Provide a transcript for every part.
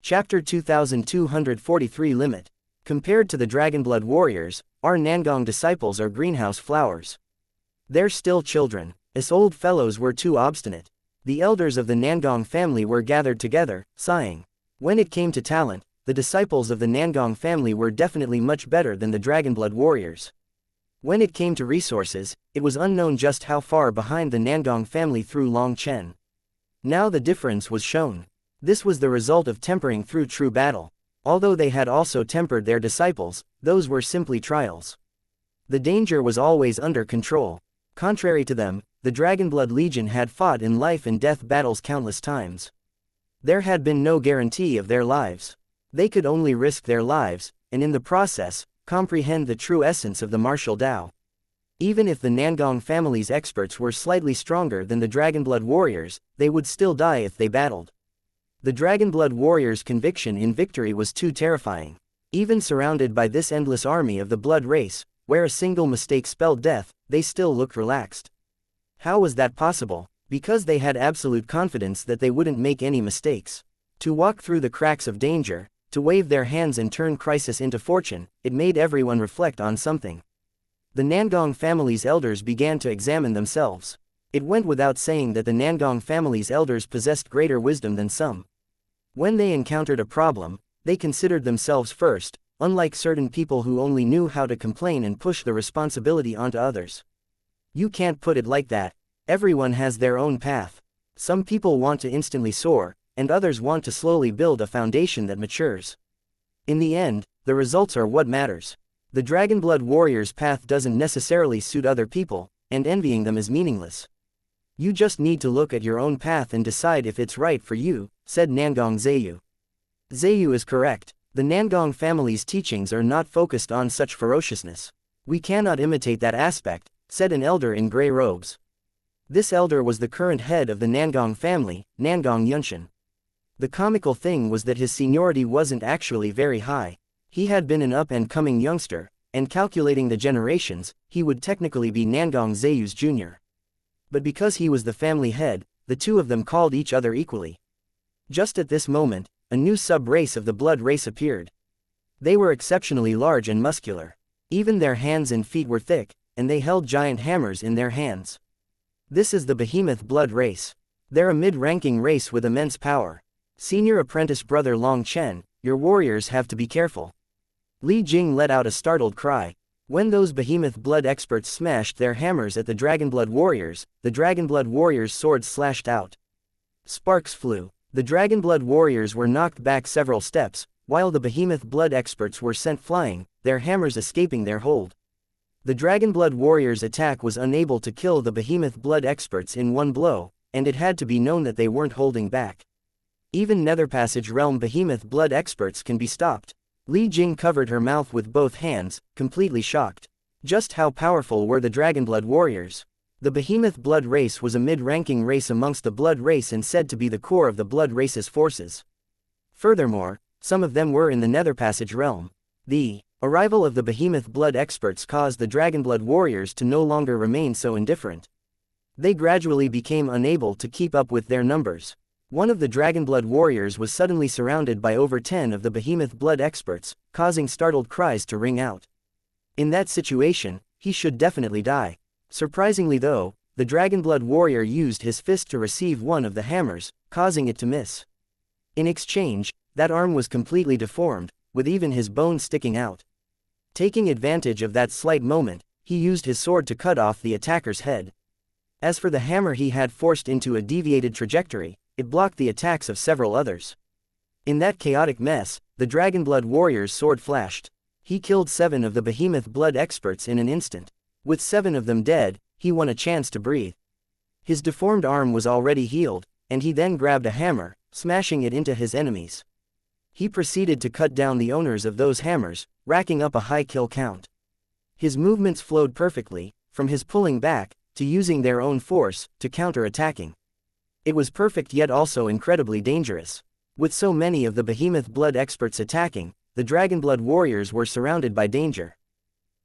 Chapter 2243 Limit. Compared to the Dragonblood warriors, our Nangong disciples are greenhouse flowers. They're still children. Us old fellows were too obstinate. The elders of the Nangong family were gathered together, sighing. When it came to talent, the disciples of the Nangong family were definitely much better than the Dragonblood warriors. When it came to resources, it was unknown just how far behind the Nangong family through Long Chen. Now the difference was shown. This was the result of tempering through true battle. Although they had also tempered their disciples, those were simply trials. The danger was always under control. Contrary to them, the Dragonblood Legion had fought in life and death battles countless times. There had been no guarantee of their lives. They could only risk their lives, and in the process, comprehend the true essence of the martial Tao. Even if the Nangong family's experts were slightly stronger than the Dragonblood warriors, they would still die if they battled. The Dragonblood warriors' conviction in victory was too terrifying. Even surrounded by this endless army of the blood race, where a single mistake spelled death, they still looked relaxed. How was that possible? Because they had absolute confidence that they wouldn't make any mistakes. To walk through the cracks of danger, to wave their hands and turn crisis into fortune, it made everyone reflect on something. The Nangong family's elders began to examine themselves. It went without saying that the Nangong family's elders possessed greater wisdom than some. When they encountered a problem, they considered themselves first, unlike certain people who only knew how to complain and push the responsibility onto others. You can't put it like that. Everyone has their own path. Some people want to instantly soar, and others want to slowly build a foundation that matures. In the end, the results are what matters. The Dragonblood warrior's path doesn't necessarily suit other people, and envying them is meaningless. You just need to look at your own path and decide if it's right for you, said Nangong Zayu. Zayu is correct. The Nangong family's teachings are not focused on such ferociousness. We cannot imitate that aspect, said an elder in gray robes. This elder was the current head of the Nangong family, Nangong Yunshan. The comical thing was that his seniority wasn't actually very high. He had been an up-and-coming youngster, and calculating the generations, he would technically be Nangong Zayu's junior. But because he was the family head, the two of them called each other equally. Just at this moment, a new sub-race of the blood race appeared. They were exceptionally large and muscular. Even their hands and feet were thick, and they held giant hammers in their hands. This is the behemoth blood race. They're a mid-ranking race with immense power. Senior apprentice brother Long Chen, your warriors have to be careful. Li Jing let out a startled cry. When those behemoth blood experts smashed their hammers at the Dragonblood warriors, the Dragonblood warriors' swords slashed out. Sparks flew. The Dragonblood warriors were knocked back several steps, while the behemoth blood experts were sent flying, their hammers escaping their hold. The Dragonblood warriors' attack was unable to kill the behemoth blood experts in one blow, and it had to be known that they weren't holding back. Even Netherpassage realm behemoth blood experts can be stopped. Li Jing covered her mouth with both hands, completely shocked. Just how powerful were the Dragonblood warriors? The behemoth blood race was a mid-ranking race amongst the blood race and said to be the core of the blood race's forces. Furthermore, some of them were in the Netherpassage realm. The arrival of the behemoth blood experts caused the Dragonblood warriors to no longer remain so indifferent. They gradually became unable to keep up with their numbers. One of the Dragonblood warriors was suddenly surrounded by over 10 of the behemoth blood experts, causing startled cries to ring out. In that situation, he should definitely die. Surprisingly though, the Dragonblood warrior used his fist to receive one of the hammers, causing it to miss. In exchange, that arm was completely deformed, with even his bone sticking out. Taking advantage of that slight moment, he used his sword to cut off the attacker's head. As for the hammer he had forced into a deviated trajectory, it blocked the attacks of several others. In that chaotic mess, the Dragonblood warrior's sword flashed. He killed 7 of the behemoth blood experts in an instant. With 7 of them dead, he won a chance to breathe. His deformed arm was already healed, and he then grabbed a hammer, smashing it into his enemies. He proceeded to cut down the owners of those hammers, racking up a high kill count. His movements flowed perfectly, from his pulling back, to using their own force, to counter-attacking. It was perfect yet also incredibly dangerous. With so many of the behemoth blood experts attacking, the Dragonblood warriors were surrounded by danger.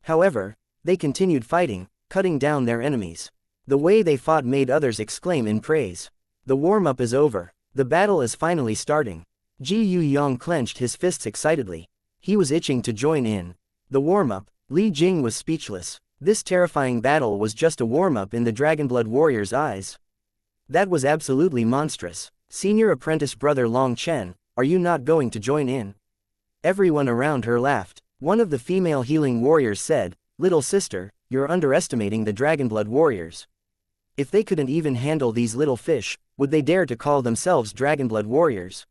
However, they continued fighting, cutting down their enemies. The way they fought made others exclaim in praise. The warm-up is over. The battle is finally starting. Ji Yu Yang clenched his fists excitedly. He was itching to join in. The warm-up. Li Jing was speechless. This terrifying battle was just a warm-up in the Dragonblood warrior's eyes. That was absolutely monstrous. Senior apprentice brother Long Chen, are you not going to join in? Everyone around her laughed. One of the female healing warriors said, little sister, you're underestimating the Dragonblood warriors. If they couldn't even handle these little fish, would they dare to call themselves Dragonblood warriors?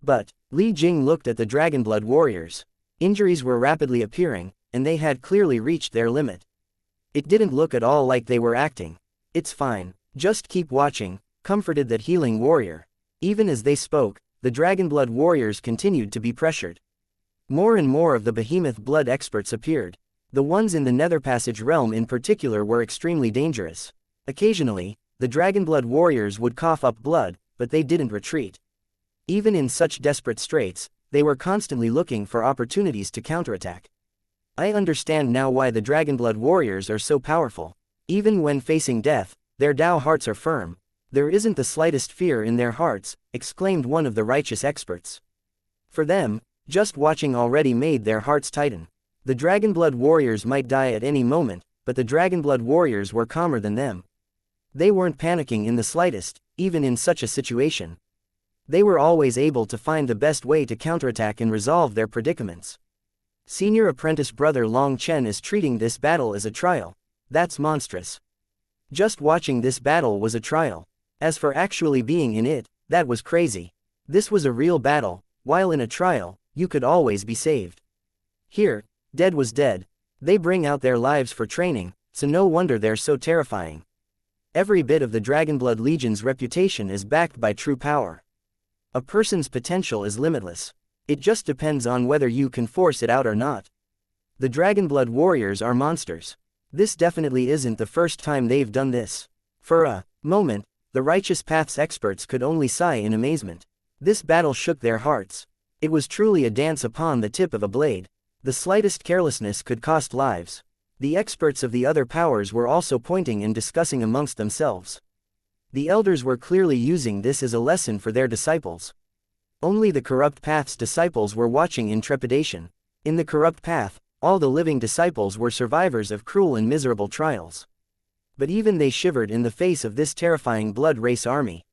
But, Li Jing looked at the Dragonblood warriors. Injuries were rapidly appearing, and they had clearly reached their limit. It didn't look at all like they were acting. It's fine, just keep watching, comforted that healing warrior. Even as they spoke, the Dragonblood warriors continued to be pressured. More and more of the behemoth blood experts appeared. The ones in the Nether Passage realm in particular were extremely dangerous. Occasionally, the Dragonblood warriors would cough up blood, but they didn't retreat. Even in such desperate straits, they were constantly looking for opportunities to counterattack. I understand now why the Dragonblood warriors are so powerful. Even when facing death, their Dao hearts are firm. There isn't the slightest fear in their hearts, exclaimed one of the righteous experts. For them, just watching already made their hearts tighten. The Dragonblood warriors might die at any moment, but the Dragonblood warriors were calmer than them. They weren't panicking in the slightest, even in such a situation. They were always able to find the best way to counterattack and resolve their predicaments. Senior apprentice brother Long Chen is treating this battle as a trial. That's monstrous. Just watching this battle was a trial. As for actually being in it, that was crazy. This was a real battle. While in a trial, you could always be saved. Here, dead was dead. They bring out their lives for training, so no wonder they're so terrifying. Every bit of the Dragonblood Legion's reputation is backed by true power. A person's potential is limitless. It just depends on whether you can force it out or not. The Dragonblood warriors are monsters. This definitely isn't the first time they've done this. For a moment, the Righteous Path's experts could only sigh in amazement. This battle shook their hearts. It was truly a dance upon the tip of a blade. The slightest carelessness could cost lives. The experts of the other powers were also pointing and discussing amongst themselves. The elders were clearly using this as a lesson for their disciples. Only the Corrupt Path's disciples were watching in trepidation. In the Corrupt Path, all the living disciples were survivors of cruel and miserable trials. But even they shivered in the face of this terrifying blood race army.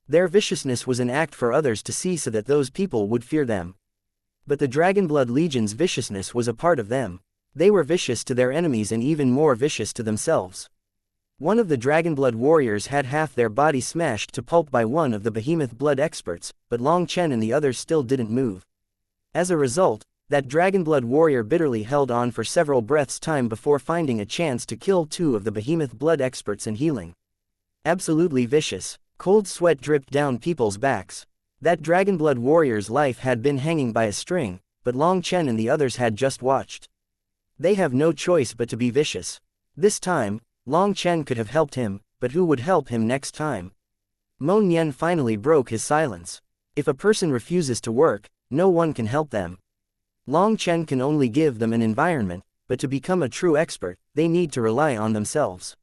Their viciousness was an act for others to see so that those people would fear them. But the Dragonblood Legion's viciousness was a part of them. They were vicious to their enemies and even more vicious to themselves. One of the Dragonblood warriors had half their body smashed to pulp by one of the behemoth blood experts, but Long Chen and the others still didn't move. As a result, that Dragonblood warrior bitterly held on for several breaths' time before finding a chance to kill two of the behemoth blood experts and healing. Absolutely vicious. Cold sweat dripped down people's backs. That Dragonblood warrior's life had been hanging by a string, but Long Chen and the others had just watched. They have no choice but to be vicious. This time, Long Chen could have helped him, but who would help him next time? Mo Nian finally broke his silence. If a person refuses to work, no one can help them. Long Chen can only give them an environment, but to become a true expert, they need to rely on themselves.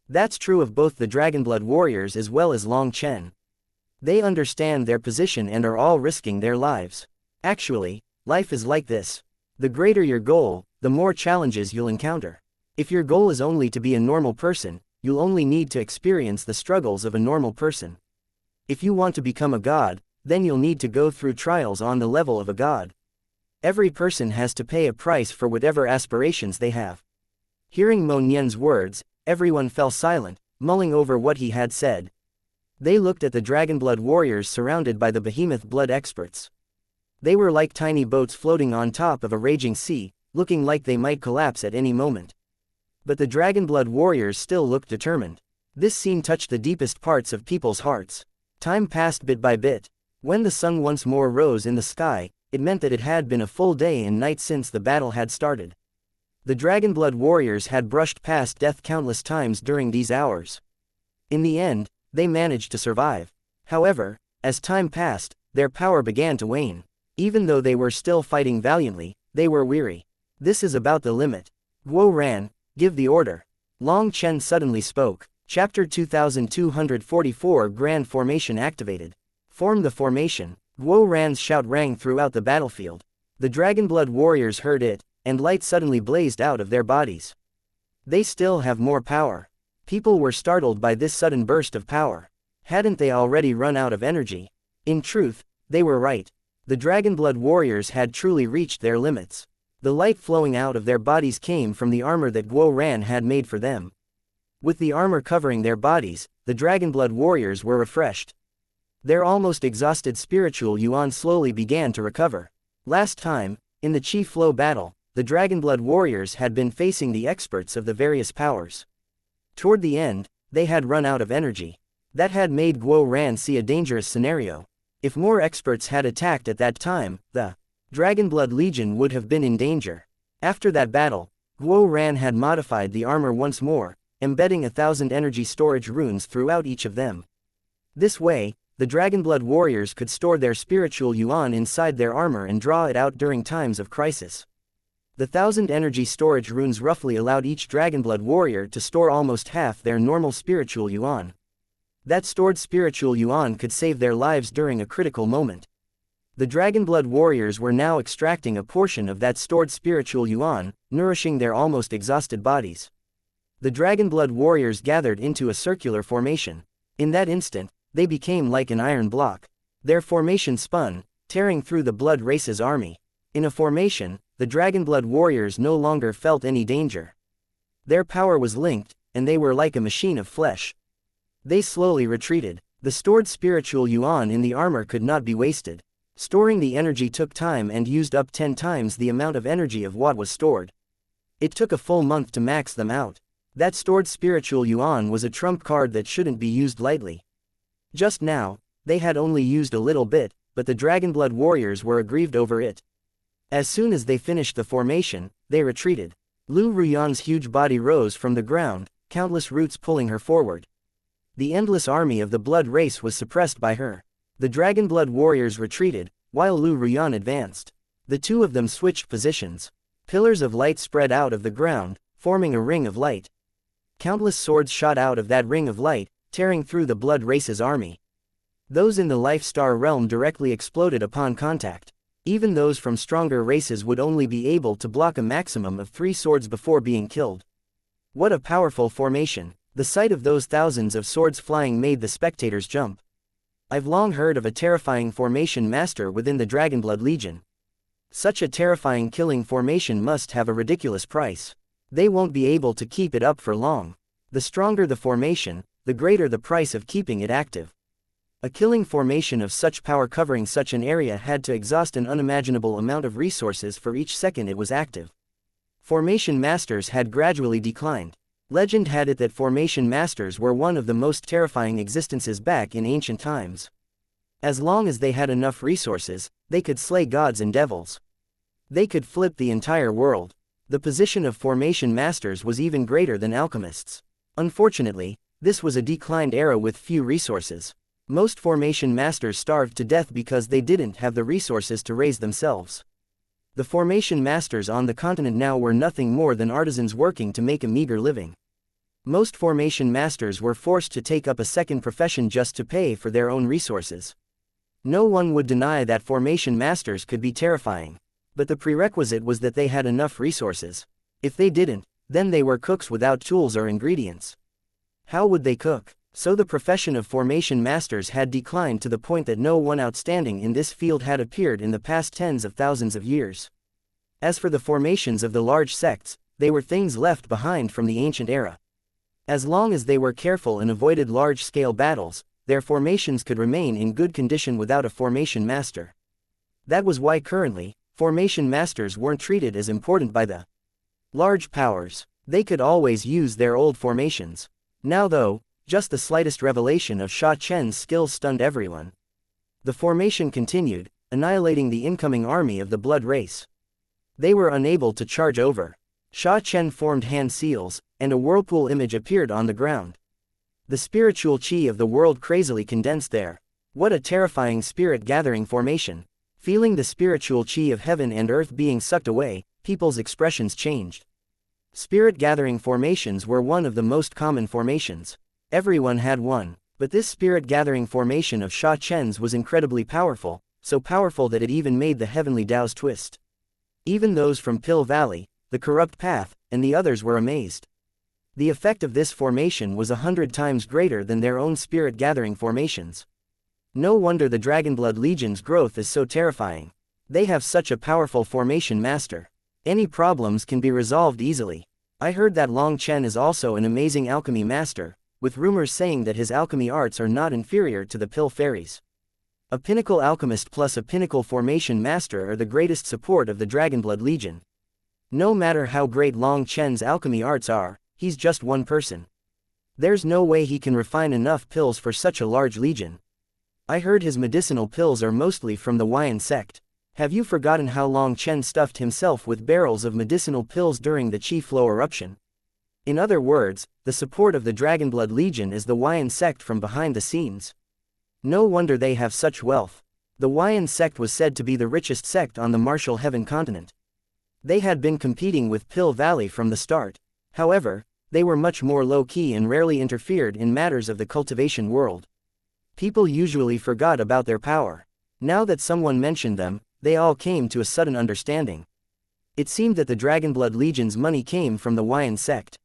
That's true of both the Dragonblood warriors as well as Long Chen. They understand their position and are all risking their lives. Actually, life is like this. The greater your goal, the more challenges you'll encounter. If your goal is only to be a normal person, you'll only need to experience the struggles of a normal person. If you want to become a god, then you'll need to go through trials on the level of a god. Every person has to pay a price for whatever aspirations they have. Hearing Mo Nian's words, everyone fell silent, mulling over what he had said. They looked at the Dragonblood warriors surrounded by the behemoth blood experts. They were like tiny boats floating on top of a raging sea, looking like they might collapse at any moment. But the Dragonblood warriors still looked determined. This scene touched the deepest parts of people's hearts. Time passed bit by bit. When the sun once more rose in the sky, it meant that it had been a full day and night since the battle had started. The Dragonblood warriors had brushed past death countless times during these hours. In the end, they managed to survive. However, as time passed, their power began to wane. Even though they were still fighting valiantly, they were weary. This is about the limit. Guo Ran, give the order. Long Chen suddenly spoke. Chapter 2244 Grand Formation activated. Form the formation. Guo Ran's shout rang throughout the battlefield. The Dragonblood warriors heard it, and light suddenly blazed out of their bodies. They still have more power. People were startled by this sudden burst of power. Hadn't they already run out of energy? In truth, they were right. The Dragonblood warriors had truly reached their limits. The light flowing out of their bodies came from the armor that Guo Ran had made for them. With the armor covering their bodies, the Dragonblood warriors were refreshed. Their almost exhausted spiritual yuan slowly began to recover. Last time, in the Chi Flow battle, the Dragonblood warriors had been facing the experts of the various powers. Toward the end, they had run out of energy. That had made Guo Ran see a dangerous scenario. If more experts had attacked at that time, the Dragonblood Legion would have been in danger. After that battle, Guo Ran had modified the armor once more, embedding 1,000 energy storage runes throughout each of them. This way, the Dragonblood warriors could store their spiritual yuan inside their armor and draw it out during times of crisis. The 1,000 energy storage runes roughly allowed each Dragonblood warrior to store almost half their normal spiritual yuan. That stored spiritual yuan could save their lives during a critical moment. The Dragonblood warriors were now extracting a portion of that stored spiritual yuan, nourishing their almost exhausted bodies. The Dragonblood warriors gathered into a circular formation. In that instant, they became like an iron block. Their formation spun, tearing through the Blood Race's army. In a formation, the Dragonblood warriors no longer felt any danger. Their power was linked, and they were like a machine of flesh. They slowly retreated. The stored spiritual yuan in the armor could not be wasted. Storing the energy took time and used up 10 times the amount of energy of what was stored. It took a full month to max them out. That stored spiritual yuan was a trump card that shouldn't be used lightly. Just now, they had only used a little bit, but the Dragonblood warriors were aggrieved over it. As soon as they finished the formation, they retreated. Lu Ruyan's huge body rose from the ground, countless roots pulling her forward. The endless army of the Blood Race was suppressed by her. The Dragonblood warriors retreated, while Lu Ruyan advanced. The two of them switched positions. Pillars of light spread out of the ground, forming a ring of light. Countless swords shot out of that ring of light, tearing through the Blood Race's army. Those in the Life Star realm directly exploded upon contact. Even those from stronger races would only be able to block a maximum of 3 swords before being killed. What a powerful formation! The sight of those thousands of swords flying made the spectators jump. I've long heard of a terrifying formation master within the Dragonblood Legion. Such a terrifying killing formation must have a ridiculous price. They won't be able to keep it up for long. The stronger the formation, the greater the price of keeping it active. A killing formation of such power covering such an area had to exhaust an unimaginable amount of resources for each second it was active. Formation masters had gradually declined. Legend had it that formation masters were one of the most terrifying existences back in ancient times. As long as they had enough resources, they could slay gods and devils. They could flip the entire world. The position of formation masters was even greater than alchemists. Unfortunately, this was a declined era with few resources. Most formation masters starved to death because they didn't have the resources to raise themselves. The formation masters on the continent now were nothing more than artisans working to make a meager living. Most formation masters were forced to take up a second profession just to pay for their own resources. No one would deny that formation masters could be terrifying. But the prerequisite was that they had enough resources. If they didn't, then they were cooks without tools or ingredients. How would they cook? So the profession of formation masters had declined to the point that no one outstanding in this field had appeared in the past tens of thousands of years. As for the formations of the large sects, they were things left behind from the ancient era. As long as they were careful and avoided large-scale battles, their formations could remain in good condition without a formation master. That was why currently, formation masters weren't treated as important by the large powers. They could always use their old formations. Now though, just the slightest revelation of Sha Chen's skills stunned everyone. The formation continued, annihilating the incoming army of the Blood Race. They were unable to charge over. Sha Chen formed hand seals, and a whirlpool image appeared on the ground. The spiritual chi of the world crazily condensed there. What a terrifying spirit-gathering formation. Feeling the spiritual chi of heaven and earth being sucked away, people's expressions changed. Spirit-gathering formations were one of the most common formations. Everyone had one, but this spirit-gathering formation of Sha Chen's was incredibly powerful, so powerful that it even made the heavenly Tao's twist. Even those from Pill Valley, the corrupt path, and the others were amazed. The effect of this formation was 100 times greater than their own spirit-gathering formations. No wonder the Dragonblood Legion's growth is so terrifying. They have such a powerful formation master. Any problems can be resolved easily. I heard that Long Chen is also an amazing alchemy master, with rumors saying that his alchemy arts are not inferior to the Pill Fairies. A pinnacle alchemist plus a pinnacle formation master are the greatest support of the Dragonblood Legion. No matter how great Long Chen's alchemy arts are, he's just one person. There's no way he can refine enough pills for such a large legion. I heard his medicinal pills are mostly from the Huayan sect. Have you forgotten how Long Chen stuffed himself with barrels of medicinal pills during the Qi Flow eruption? In other words, the support of the Dragonblood Legion is the Huayan sect from behind the scenes. No wonder they have such wealth. The Huayan sect was said to be the richest sect on the Martial Heaven continent. They had been competing with Pill Valley from the start. However, they were much more low-key and rarely interfered in matters of the cultivation world. People usually forgot about their power. Now that someone mentioned them, they all came to a sudden understanding. It seemed that the Dragonblood Legion's money came from the Huayan sect.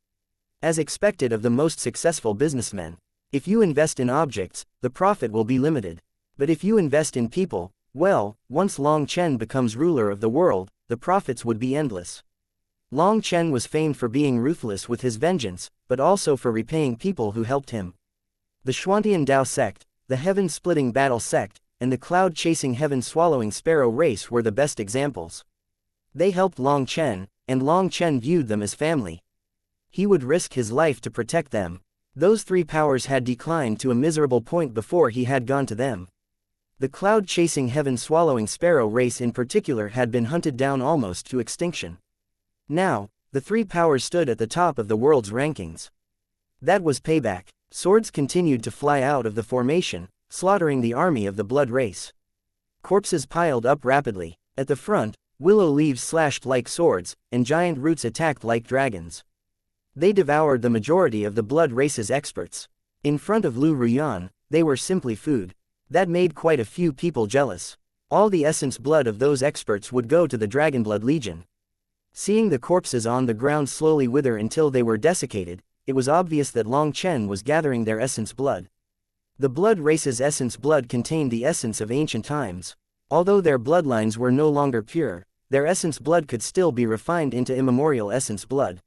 As expected of the most successful businessmen, if you invest in objects, the profit will be limited. But if you invest in people, well, once Long Chen becomes ruler of the world, the profits would be endless. Long Chen was famed for being ruthless with his vengeance, but also for repaying people who helped him. The Xuantian Dao sect, the heaven-splitting battle sect, and the cloud-chasing heaven-swallowing sparrow race were the best examples. They helped Long Chen, and Long Chen viewed them as family. He would risk his life to protect them. Those three powers had declined to a miserable point before he had gone to them. The cloud-chasing heaven-swallowing sparrow race in particular had been hunted down almost to extinction. Now, the three powers stood at the top of the world's rankings. That was payback. Swords continued to fly out of the formation, slaughtering the army of the blood race. Corpses piled up rapidly. At the front, willow leaves slashed like swords, and giant roots attacked like dragons. They devoured the majority of the blood race's experts. In front of Lu Ruyan, they were simply food. That made quite a few people jealous. All the essence blood of those experts would go to the Dragonblood Legion. Seeing the corpses on the ground slowly wither until they were desiccated, it was obvious that Long Chen was gathering their essence blood. The blood race's essence blood contained the essence of ancient times. Although their bloodlines were no longer pure, their essence blood could still be refined into immemorial essence blood.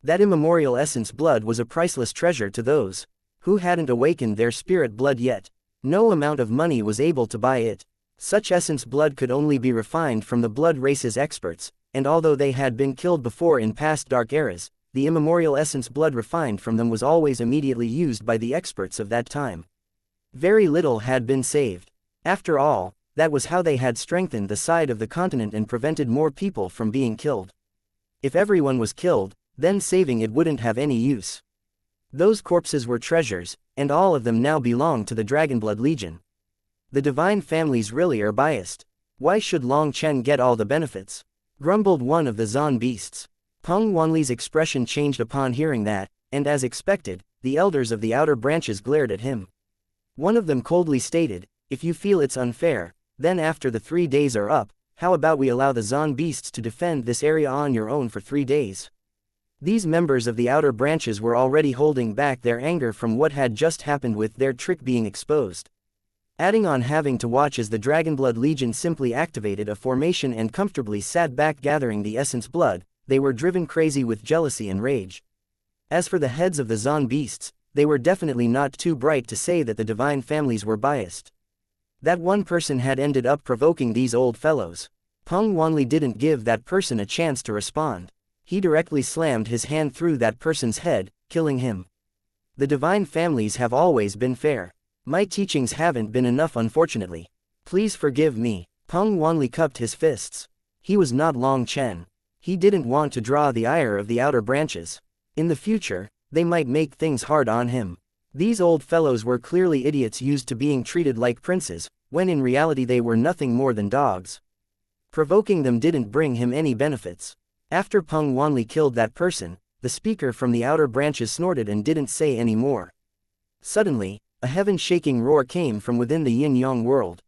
That immemorial essence blood was a priceless treasure to those who hadn't awakened their spirit blood yet. No amount of money was able to buy it. Such essence blood could only be refined from the blood race's experts, and although they had been killed before in past dark eras, the immemorial essence blood refined from them was always immediately used by the experts of that time. Very little had been saved. After all, that was how they had strengthened the side of the continent and prevented more people from being killed. If everyone was killed, then saving it wouldn't have any use. Those corpses were treasures, and all of them now belong to the Dragonblood Legion. The divine families really are biased. Why should Long Chen get all the benefits? Grumbled one of the Zon beasts. Peng Wanli's expression changed upon hearing that, and as expected, the elders of the outer branches glared at him. One of them coldly stated, "If you feel it's unfair, then after the 3 days are up, how about we allow the Zon beasts to defend this area on your own for 3 days? These members of the outer branches were already holding back their anger from what had just happened with their trick being exposed. Adding on having to watch as the Dragonblood Legion simply activated a formation and comfortably sat back gathering the essence blood, they were driven crazy with jealousy and rage. As for the heads of the Zon beasts, they were definitely not too bright to say that the divine families were biased. That one person had ended up provoking these old fellows. Peng Wanli didn't give that person a chance to respond. He directly slammed his hand through that person's head, killing him. The divine families have always been fair. My teachings haven't been enough, unfortunately. Please forgive me. Peng Wanli cupped his fists. He was not Long Chen. He didn't want to draw the ire of the outer branches. In the future, they might make things hard on him. These old fellows were clearly idiots used to being treated like princes, when in reality they were nothing more than dogs. Provoking them didn't bring him any benefits. After Peng Wanli killed that person, the speaker from the outer branches snorted and didn't say any more. Suddenly, a heaven-shaking roar came from within the yin-yang world.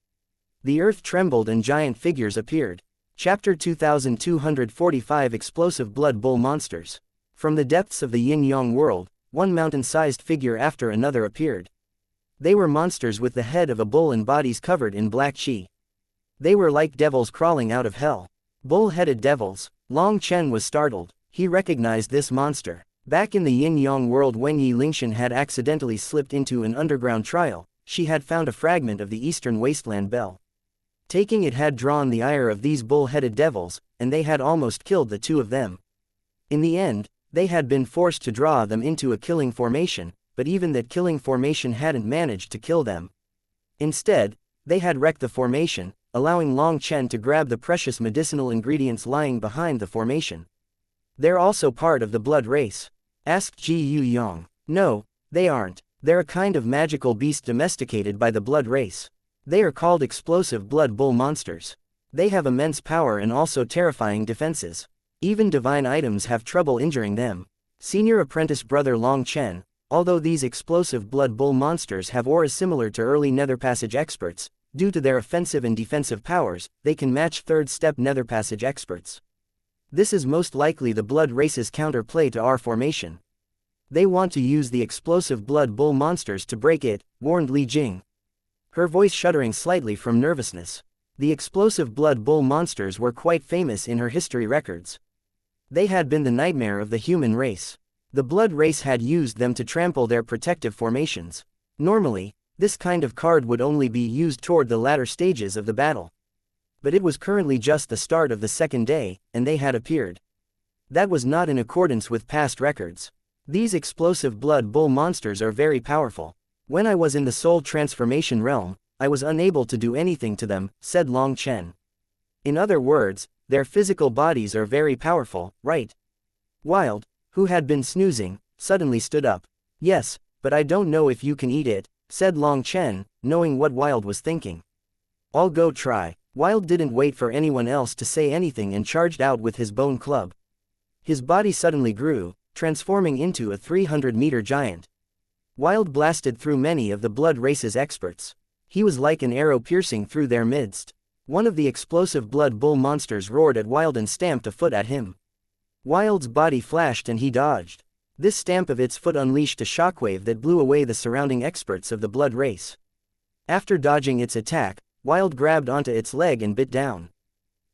The earth trembled and giant figures appeared. Chapter 2245 Explosive Blood Bowl Monsters. From the depths of the yin-yang world, one mountain-sized figure after another appeared. They were monsters with the head of a bull and bodies covered in black qi. They were like devils crawling out of hell. Bull-headed devils. Long Chen was startled. He recognized this monster. Back in the yin-yang world when Yi Lingshan had accidentally slipped into an underground trial, she had found a fragment of the eastern wasteland bell. Taking it had drawn the ire of these bull-headed devils, and they had almost killed the two of them. In the end, they had been forced to draw them into a killing formation, but even that killing formation hadn't managed to kill them. Instead, they had wrecked the formation, allowing Long Chen to grab the precious medicinal ingredients lying behind the formation. They're also part of the blood race? Asked Ji Yu Yang. No, they aren't. They're a kind of magical beast domesticated by the blood race. They are called explosive blood bull monsters. They have immense power and also terrifying defenses. Even divine items have trouble injuring them. Senior apprentice brother Long Chen, although these explosive blood bull monsters have auras similar to early Nether Passage experts, due to their offensive and defensive powers, they can match third-step Nether Passage experts. This is most likely the blood race's counterplay to our formation. They want to use the explosive blood bull monsters to break it, warned Li Jing. Her voice shuddering slightly from nervousness. The explosive blood bull monsters were quite famous in her history records. They had been the nightmare of the human race. The blood race had used them to trample their protective formations. Normally, this kind of card would only be used toward the latter stages of the battle. But it was currently just the start of the second day, and they had appeared. That was not in accordance with past records. These explosive blood bull monsters are very powerful. When I was in the soul transformation realm, I was unable to do anything to them, said Long Chen. In other words, their physical bodies are very powerful, right? Wild, who had been snoozing, suddenly stood up. Yes, but I don't know if you can eat it, said Long Chen, knowing what Wild was thinking. I'll go try. Wild didn't wait for anyone else to say anything and charged out with his bone club. His body suddenly grew, transforming into a 300-meter giant. Wild blasted through many of the blood race's experts. He was like an arrow piercing through their midst. One of the explosive blood bull monsters roared at Wild and stamped a foot at him. Wild's body flashed and he dodged. This stamp of its foot unleashed a shockwave that blew away the surrounding experts of the blood race. After dodging its attack, Wild grabbed onto its leg and bit down.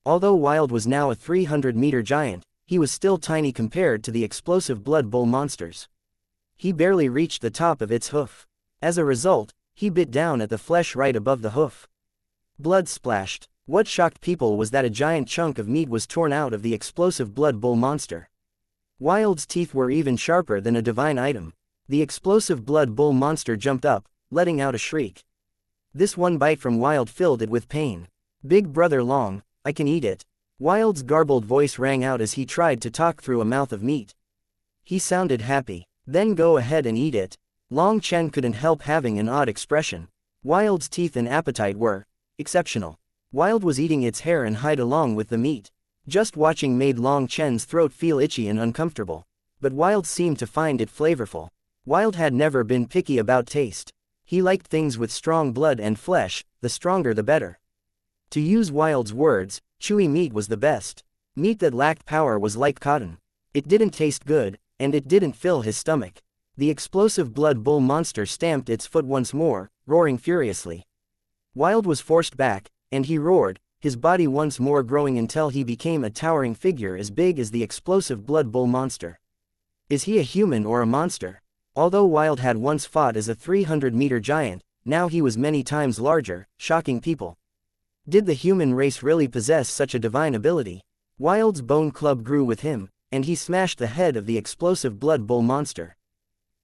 Although Wild was now a 300-meter giant, he was still tiny compared to the explosive blood bull monsters. He barely reached the top of its hoof. As a result, he bit down at the flesh right above the hoof. Blood splashed. What shocked people was that a giant chunk of meat was torn out of the explosive blood bull monster. Wild's teeth were even sharper than a divine item. The explosive blood bull monster jumped up, letting out a shriek. This one bite from Wild filled it with pain. Big brother Long, I can eat it. Wild's garbled voice rang out as he tried to talk through a mouth of meat. He sounded happy. Then go ahead and eat it. Long Chen couldn't help having an odd expression. Wild's teeth and appetite were exceptional. Wild was eating its hair and hide along with the meat. Just watching made Long Chen's throat feel itchy and uncomfortable. But Wild seemed to find it flavorful. Wild had never been picky about taste. He liked things with strong blood and flesh, the stronger the better. To use Wild's words, chewy meat was the best. Meat that lacked power was like cotton. It didn't taste good, and it didn't fill his stomach. The explosive blood bull monster stamped its foot once more, roaring furiously. Wild was forced back, and he roared, his body once more growing until he became a towering figure as big as the explosive blood bull monster. Is he a human or a monster? Although Wild had once fought as a 300-meter giant, now he was many times larger, shocking people. Did the human race really possess such a divine ability? Wild's bone club grew with him, and he smashed the head of the explosive blood bull monster.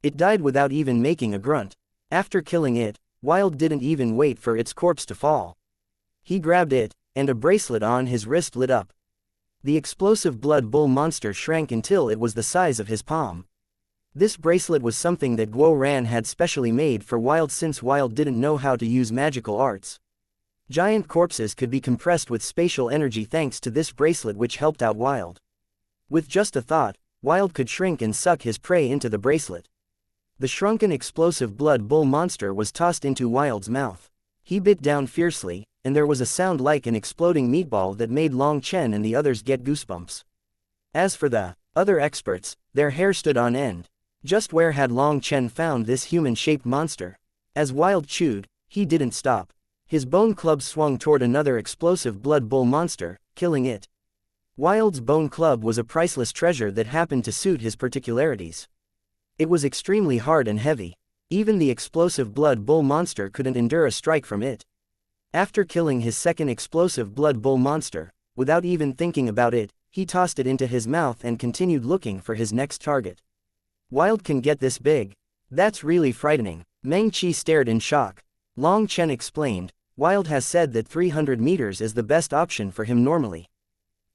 It died without even making a grunt. After killing it, Wild didn't even wait for its corpse to fall. He grabbed it, and a bracelet on his wrist lit up. The explosive blood bull monster shrank until it was the size of his palm. This bracelet was something that Guo Ran had specially made for Wild since Wild didn't know how to use magical arts. Giant corpses could be compressed with spatial energy thanks to this bracelet, which helped out Wild. With just a thought, Wild could shrink and suck his prey into the bracelet. The shrunken explosive blood bull monster was tossed into Wild's mouth. He bit down fiercely, and there was a sound like an exploding meatball that made Long Chen and the others get goosebumps. As for the other experts, their hair stood on end. Just where had Long Chen found this human-shaped monster? As Wild chewed, he didn't stop. His bone club swung toward another explosive blood bowl monster, killing it. Wild's bone club was a priceless treasure that happened to suit his particularities. It was extremely hard and heavy. Even the explosive blood bowl monster couldn't endure a strike from it. After killing his second explosive blood bowl monster, without even thinking about it, he tossed it into his mouth and continued looking for his next target. Wild can get this big? That's really frightening. Meng Qi stared in shock. Long Chen explained, Wild has said that 300 meters is the best option for him normally.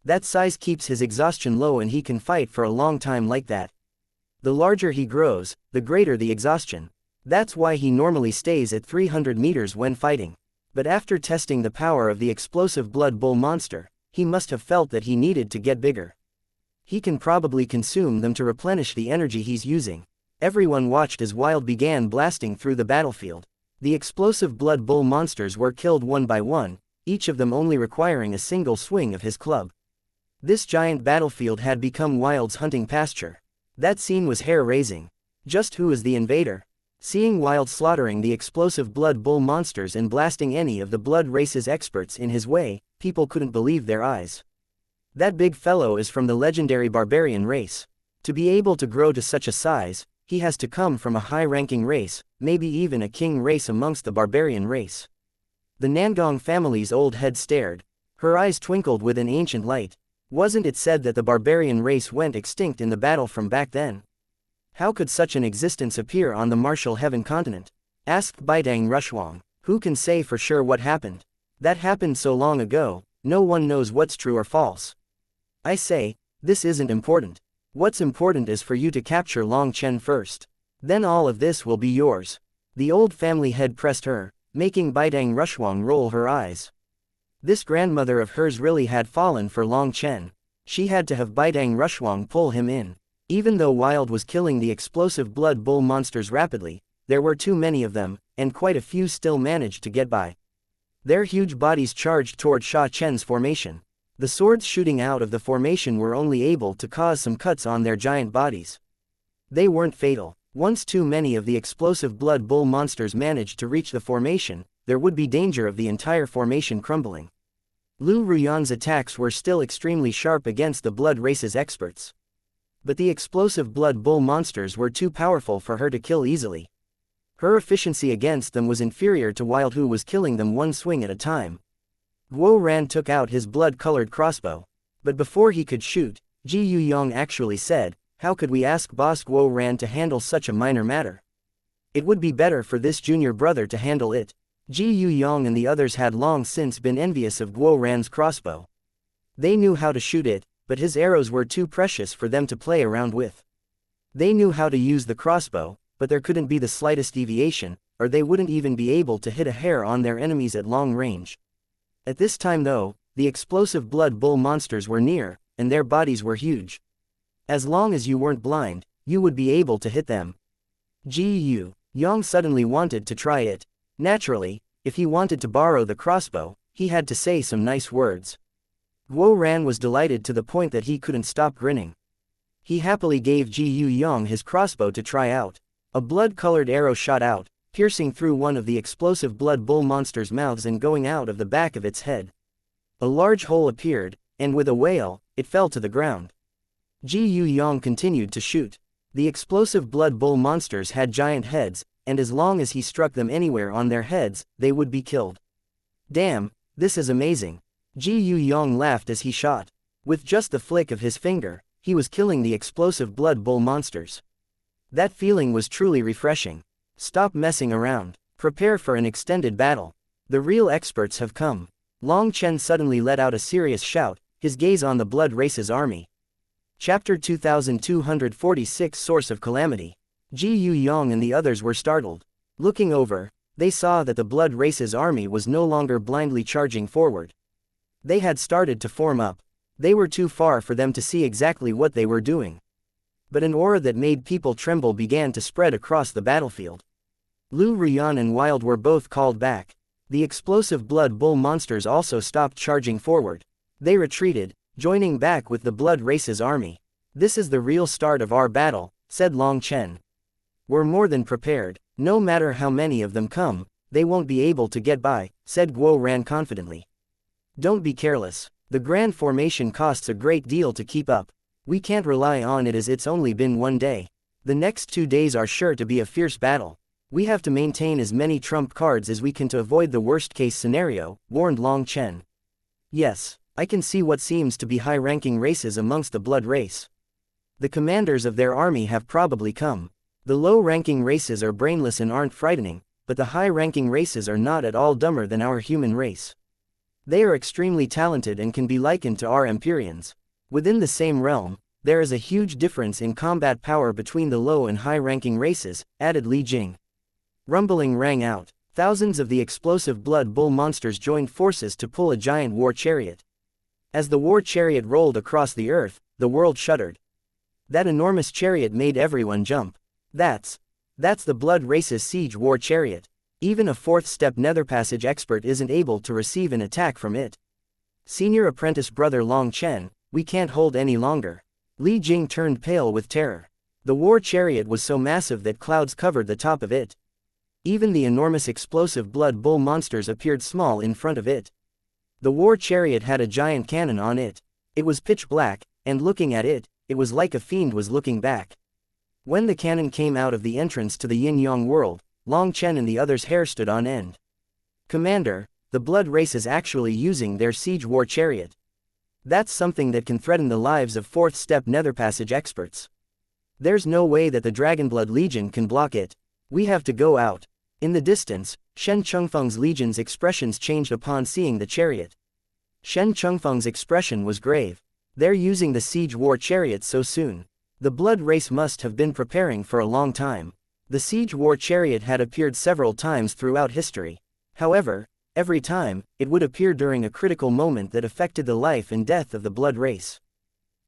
That size keeps his exhaustion low and he can fight for a long time like that. The larger he grows, the greater the exhaustion. That's why he normally stays at 300 meters when fighting. But after testing the power of the explosive blood bowl monster, he must have felt that he needed to get bigger. He can probably consume them to replenish the energy he's using. Everyone watched as Wild began blasting through the battlefield. The explosive blood bowl monsters were killed one by one, each of them only requiring a single swing of his club. This giant battlefield had become Wild's hunting pasture. That scene was hair-raising. Just who is the invader? Seeing Wild slaughtering the explosive blood bowl monsters and blasting any of the blood race's experts in his way, people couldn't believe their eyes. That big fellow is from the legendary barbarian race. To be able to grow to such a size, he has to come from a high-ranking race, maybe even a king race amongst the barbarian race. The Nangong family's old head stared. Her eyes twinkled with an ancient light. Wasn't it said that the barbarian race went extinct in the battle from back then? How could such an existence appear on the martial heaven continent? Asked Baidang Rushuang. Who can say for sure what happened? That happened so long ago, no one knows what's true or false. I say, this isn't important. What's important is for you to capture Long Chen first. Then all of this will be yours. The old family head pressed her, making Baidang Rushuang roll her eyes. This grandmother of hers really had fallen for Long Chen. She had to have Baidang Rushuang pull him in. Even though Wild was killing the explosive blood bowl monsters rapidly, there were too many of them, and quite a few still managed to get by. Their huge bodies charged toward Sha Chen's formation. The swords shooting out of the formation were only able to cause some cuts on their giant bodies. They weren't fatal. Once too many of the explosive blood bowl monsters managed to reach the formation, there would be danger of the entire formation crumbling. Lu Ruyan's attacks were still extremely sharp against the blood race's experts. But the explosive blood bowl monsters were too powerful for her to kill easily. Her efficiency against them was inferior to Wild, who was killing them one swing at a time. Guo Ran took out his blood-colored crossbow. But before he could shoot, Ji Yuyong actually said, "How could we ask Boss Guo Ran to handle such a minor matter? It would be better for this junior brother to handle it." Ji Yuyong and the others had long since been envious of Guo Ran's crossbow. They knew how to shoot it, but his arrows were too precious for them to play around with. They knew how to use the crossbow, but there couldn't be the slightest deviation, or they wouldn't even be able to hit a hair on their enemies at long range. At this time though, the explosive blood bowl monsters were near, and their bodies were huge. As long as you weren't blind, you would be able to hit them. Ji Yong suddenly wanted to try it. Naturally, if he wanted to borrow the crossbow, he had to say some nice words. Guo Ran was delighted to the point that he couldn't stop grinning. He happily gave Ji Yuyong his crossbow to try out. A blood-colored arrow shot out, piercing through one of the explosive blood bowl monster's mouths and going out of the back of its head. A large hole appeared, and with a wail, it fell to the ground. Ji Yuyong continued to shoot. The explosive blood bowl monsters had giant heads, and as long as he struck them anywhere on their heads, they would be killed. Damn, this is amazing. Ji Yuyong laughed as he shot. With just the flick of his finger, he was killing the explosive blood bowl monsters. That feeling was truly refreshing. Stop messing around. Prepare for an extended battle. The real experts have come. Long Chen suddenly let out a serious shout, his gaze on the blood race's army. Chapter 2246 Source of Calamity. Ji Yuyong and the others were startled. Looking over, they saw that the blood race's army was no longer blindly charging forward. They had started to form up. They were too far for them to see exactly what they were doing. But an aura that made people tremble began to spread across the battlefield. Lu Ruyan and Wild were both called back. The explosive blood bull monsters also stopped charging forward. They retreated, joining back with the blood race's army. "This is the real start of our battle," said Long Chen. "We're more than prepared. No matter how many of them come, they won't be able to get by," said Guo Ran confidently. "Don't be careless. The grand formation costs a great deal to keep up. We can't rely on it as it's only been one day. The next 2 days are sure to be a fierce battle. We have to maintain as many trump cards as we can to avoid the worst-case scenario," warned Long Chen. "Yes, I can see what seems to be high-ranking races amongst the blood race. The commanders of their army have probably come. The low-ranking races are brainless and aren't frightening, but the high-ranking races are not at all dumber than our human race. They are extremely talented and can be likened to our Empyreans. Within the same realm, there is a huge difference in combat power between the low and high-ranking races," added Li Jing. Rumbling rang out. Thousands of the explosive blood bull monsters joined forces to pull a giant war chariot. As the war chariot rolled across the earth, the world shuddered. That enormous chariot made everyone jump. That's the blood race's siege war chariot. Even a fourth-step netherpassage expert isn't able to receive an attack from it. Senior apprentice brother Long Chen, we can't hold any longer. Li Jing turned pale with terror. The war chariot was so massive that clouds covered the top of it. Even the enormous explosive blood bull monsters appeared small in front of it. The war chariot had a giant cannon on it. It was pitch black, and looking at it, it was like a fiend was looking back. When the cannon came out of the entrance to the yin-yang world, Long Chen and the others' hair stood on end. "Commander, the blood race is actually using their siege war chariot. That's something that can threaten the lives of fourth-step netherpassage experts. There's no way that the Dragonblood Legion can block it. We have to go out." In the distance, Shen Chengfeng's legion's expressions changed upon seeing the chariot. Shen Chengfeng's expression was grave. They're using the siege war chariot so soon. The blood race must have been preparing for a long time. The siege war chariot had appeared several times throughout history. However, every time, it would appear during a critical moment that affected the life and death of the blood race.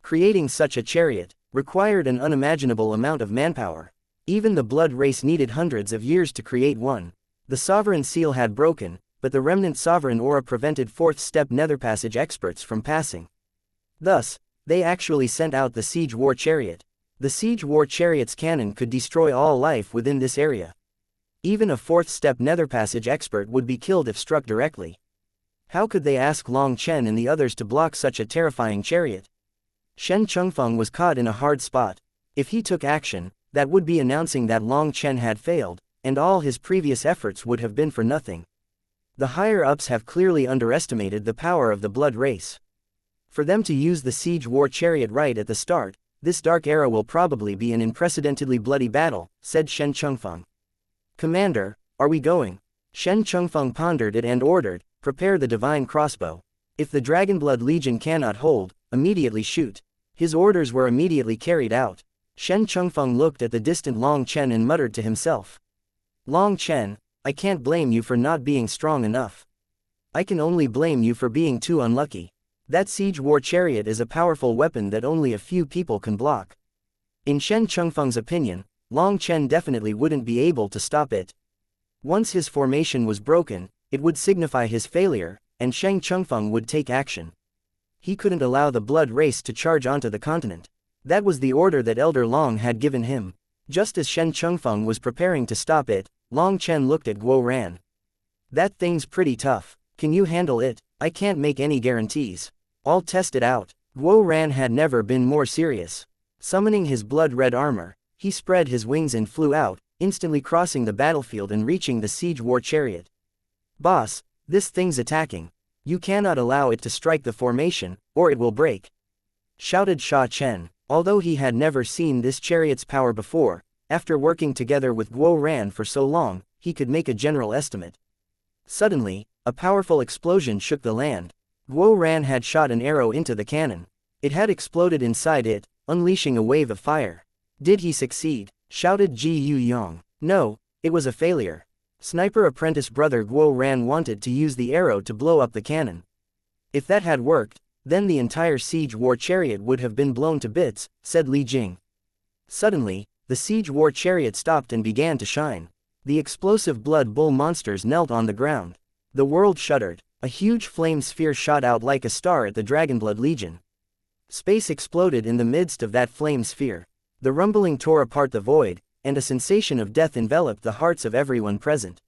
Creating such a chariot required an unimaginable amount of manpower. Even the blood race needed hundreds of years to create one. The sovereign seal had broken, but the remnant sovereign aura prevented fourth-step netherpassage experts from passing. Thus, they actually sent out the siege war chariot. The siege war chariot's cannon could destroy all life within this area. Even a fourth-step netherpassage expert would be killed if struck directly. How could they ask Long Chen and the others to block such a terrifying chariot? Shen Chengfeng was caught in a hard spot. If he took action, that would be announcing that Long Chen had failed, and all his previous efforts would have been for nothing. The higher-ups have clearly underestimated the power of the blood race. For them to use the siege war chariot right at the start, this dark era will probably be an unprecedentedly bloody battle, said Shen Chengfeng. "Commander, are we going?" Shen Chengfeng pondered it and ordered, "Prepare the divine crossbow. If the Dragonblood Legion cannot hold, immediately shoot." His orders were immediately carried out. Shen Chengfeng looked at the distant Long Chen and muttered to himself. "Long Chen, I can't blame you for not being strong enough. I can only blame you for being too unlucky. That siege war chariot is a powerful weapon that only a few people can block." In Shen Chengfeng's opinion, Long Chen definitely wouldn't be able to stop it. Once his formation was broken, it would signify his failure, and Shen Chengfeng would take action. He couldn't allow the blood race to charge onto the continent. That was the order that Elder Long had given him. Just as Shen Chengfeng was preparing to stop it, Long Chen looked at Guo Ran. "That thing's pretty tough. Can you handle it?" "I can't make any guarantees. I'll test it out." Guo Ran had never been more serious. Summoning his blood-red armor, he spread his wings and flew out, instantly crossing the battlefield and reaching the siege war chariot. "Boss, this thing's attacking. You cannot allow it to strike the formation, or it will break," shouted Sha Chen. Although he had never seen this chariot's power before, after working together with Guo Ran for so long, he could make a general estimate. Suddenly, a powerful explosion shook the land. Guo Ran had shot an arrow into the cannon. It had exploded inside it, unleashing a wave of fire. "Did he succeed?" shouted Ji Yu Yang. "No, it was a failure." Sniper apprentice brother Guo Ran wanted to use the arrow to blow up the cannon. If that had worked, then the entire siege war chariot would have been blown to bits, said Li Jing. Suddenly, the siege war chariot stopped and began to shine. The explosive blood bull monsters knelt on the ground. The world shuddered. A huge flame sphere shot out like a star at the Dragonblood Legion. Space exploded in the midst of that flame sphere. The rumbling tore apart the void, and a sensation of death enveloped the hearts of everyone present.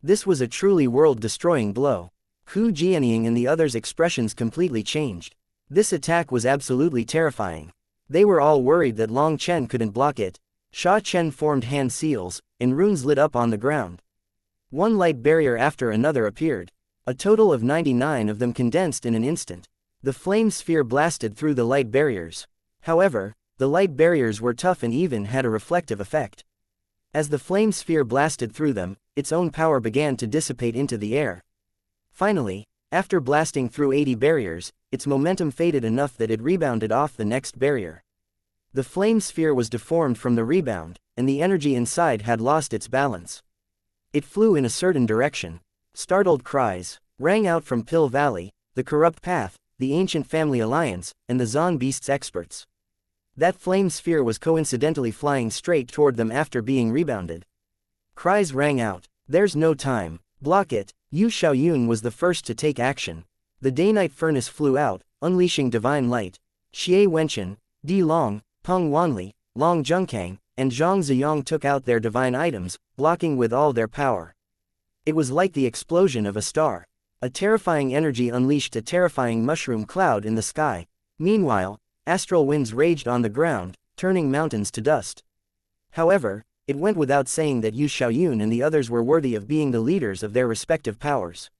This was a truly world-destroying blow. Hu Jianying and the others' expressions completely changed. This attack was absolutely terrifying. They were all worried that Long Chen couldn't block it. Sha Chen formed hand seals, and runes lit up on the ground. One light barrier after another appeared. A total of 99 of them condensed in an instant. The flame sphere blasted through the light barriers. However, the light barriers were tough and even had a reflective effect. As the flame sphere blasted through them, its own power began to dissipate into the air. Finally, after blasting through 80 barriers, its momentum faded enough that it rebounded off the next barrier. The flame sphere was deformed from the rebound, and the energy inside had lost its balance. It flew in a certain direction. Startled cries rang out from Pill Valley, the Corrupt Path, the Ancient Family Alliance, and the Zon Beasts experts. That flame sphere was coincidentally flying straight toward them after being rebounded. Cries rang out, "There's no time, block it." Yu Xiaoyun was the first to take action. The day-night furnace flew out, unleashing divine light. Xie Wenchen, Di Long, Peng Wanli, Long Zhengkang, and Zhang Ziyang took out their divine items, blocking with all their power. It was like the explosion of a star. A terrifying energy unleashed a terrifying mushroom cloud in the sky. Meanwhile, astral winds raged on the ground, turning mountains to dust. However, it went without saying that Yu Xiaoyun and the others were worthy of being the leaders of their respective powers.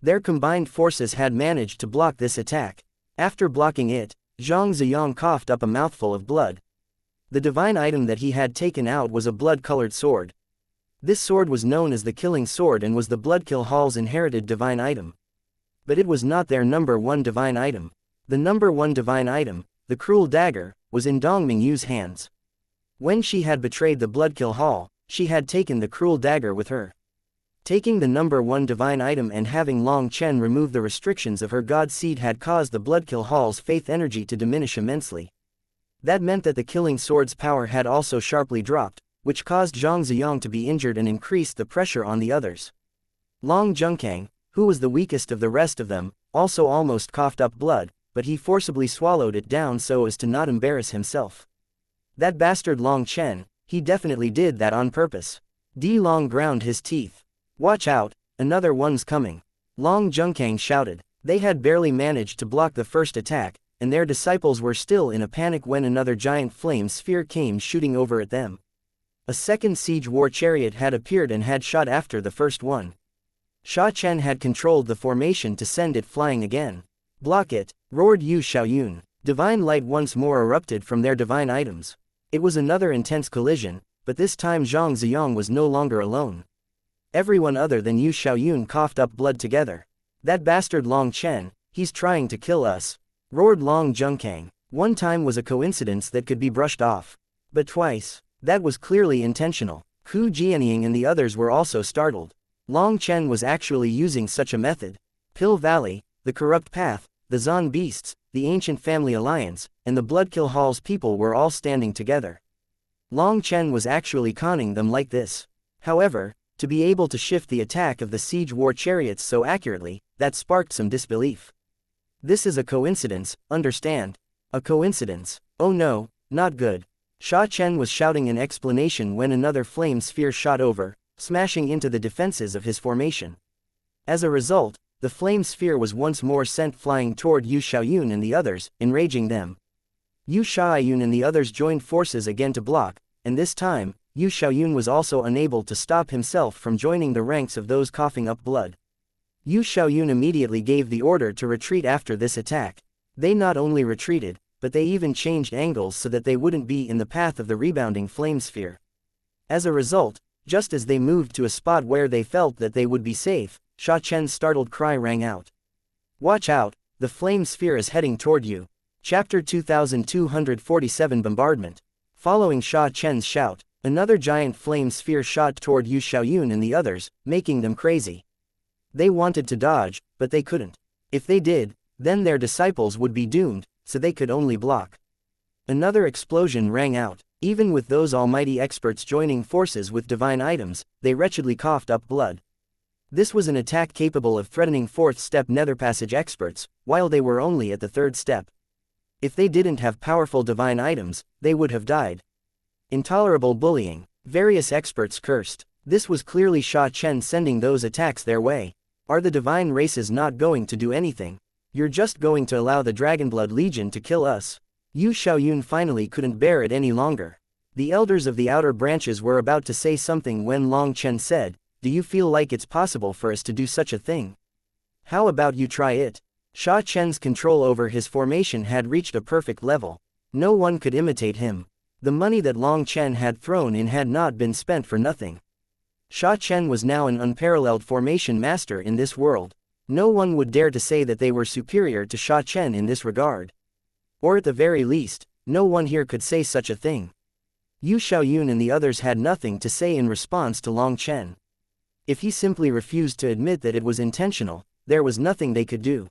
Their combined forces had managed to block this attack. After blocking it, Zhang Ziyang coughed up a mouthful of blood. The divine item that he had taken out was a blood-colored sword. This sword was known as the Killing Sword and was the Bloodkill Hall's inherited divine item. But it was not their number one divine item. The number one divine item, the Cruel Dagger, was in Dong Mingyu's hands. When she had betrayed the Bloodkill Hall, she had taken the Cruel Dagger with her. Taking the number one divine item and having Long Chen remove the restrictions of her god seed had caused the Bloodkill Hall's faith energy to diminish immensely. That meant that the Killing Sword's power had also sharply dropped, which caused Zhang Ziyang to be injured and increased the pressure on the others. Long Zhengkang, who was the weakest of the rest of them, also almost coughed up blood, but he forcibly swallowed it down so as to not embarrass himself. That bastard Long Chen, he definitely did that on purpose. Di Long ground his teeth. "Watch out, another one's coming." Long Zhengkang shouted. They had barely managed to block the first attack, and their disciples were still in a panic when another giant flame sphere came shooting over at them. A second siege war chariot had appeared and had shot after the first one. Sha Chen had controlled the formation to send it flying again. "Block it," roared Yu Xiaoyun. Divine light once more erupted from their divine items. It was another intense collision, but this time Zhang Ziyang was no longer alone. Everyone other than Yu Xiaoyun coughed up blood together. "That bastard Long Chen, he's trying to kill us," roared Long Zhengkang. One time was a coincidence that could be brushed off. But twice, that was clearly intentional. Hu Jianying and the others were also startled. Long Chen was actually using such a method. Pill Valley, the Corrupt Path, the Zon Beasts, the Ancient Family Alliance, and the Bloodkill Hall's people were all standing together. Long Chen was actually conning them like this. However, to be able to shift the attack of the siege war chariots so accurately, that sparked some disbelief. "This is a coincidence, understand? A coincidence. Oh no, not good." Sha Chen was shouting an explanation when another flame sphere shot over, smashing into the defenses of his formation. As a result, the flame sphere was once more sent flying toward Yu Xiaoyun and the others, enraging them. Yu Xiaoyun and the others joined forces again to block, and this time, Yu Xiaoyun was also unable to stop himself from joining the ranks of those coughing up blood. Yu Xiaoyun immediately gave the order to retreat after this attack. They not only retreated, but they even changed angles so that they wouldn't be in the path of the rebounding flame sphere. As a result, just as they moved to a spot where they felt that they would be safe, Sha Chen's startled cry rang out. "Watch out, the flame sphere is heading toward you." Chapter 2247 Bombardment. Following Sha Chen's shout, another giant flame sphere shot toward Yu Xiaoyun and the others, making them crazy. They wanted to dodge, but they couldn't. If they did, then their disciples would be doomed, so they could only block. Another explosion rang out. Even with those almighty experts joining forces with divine items, they wretchedly coughed up blood. This was an attack capable of threatening 4th step nether passage experts, while they were only at the 3rd step. If they didn't have powerful divine items, they would have died. Intolerable bullying. Various experts cursed. This was clearly Sha Chen sending those attacks their way. Are the divine races not going to do anything? You're just going to allow the Dragonblood Legion to kill us. Yu Xiaoyun finally couldn't bear it any longer. The elders of the outer branches were about to say something when Long Chen said, "Do you feel like it's possible for us to do such a thing? How about you try it?" Sha Chen's control over his formation had reached a perfect level. No one could imitate him. The money that Long Chen had thrown in had not been spent for nothing. Sha Chen was now an unparalleled formation master in this world. No one would dare to say that they were superior to Sha Chen in this regard. Or at the very least, no one here could say such a thing. Yu Xiaoyun and the others had nothing to say in response to Long Chen. If he simply refused to admit that it was intentional, there was nothing they could do.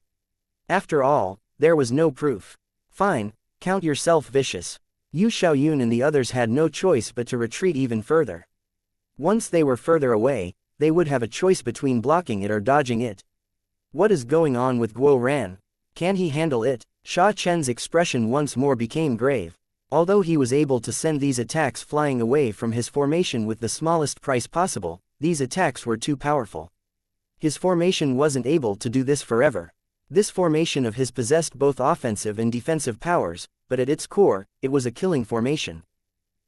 After all, there was no proof. Fine, count yourself vicious. Yu Xiaoyun and the others had no choice but to retreat even further. Once they were further away, they would have a choice between blocking it or dodging it. What is going on with Guo Ran? Can he handle it? Sha Chen's expression once more became grave. Although he was able to send these attacks flying away from his formation with the smallest price possible, these attacks were too powerful. His formation wasn't able to do this forever. This formation of his possessed both offensive and defensive powers, but at its core, it was a killing formation.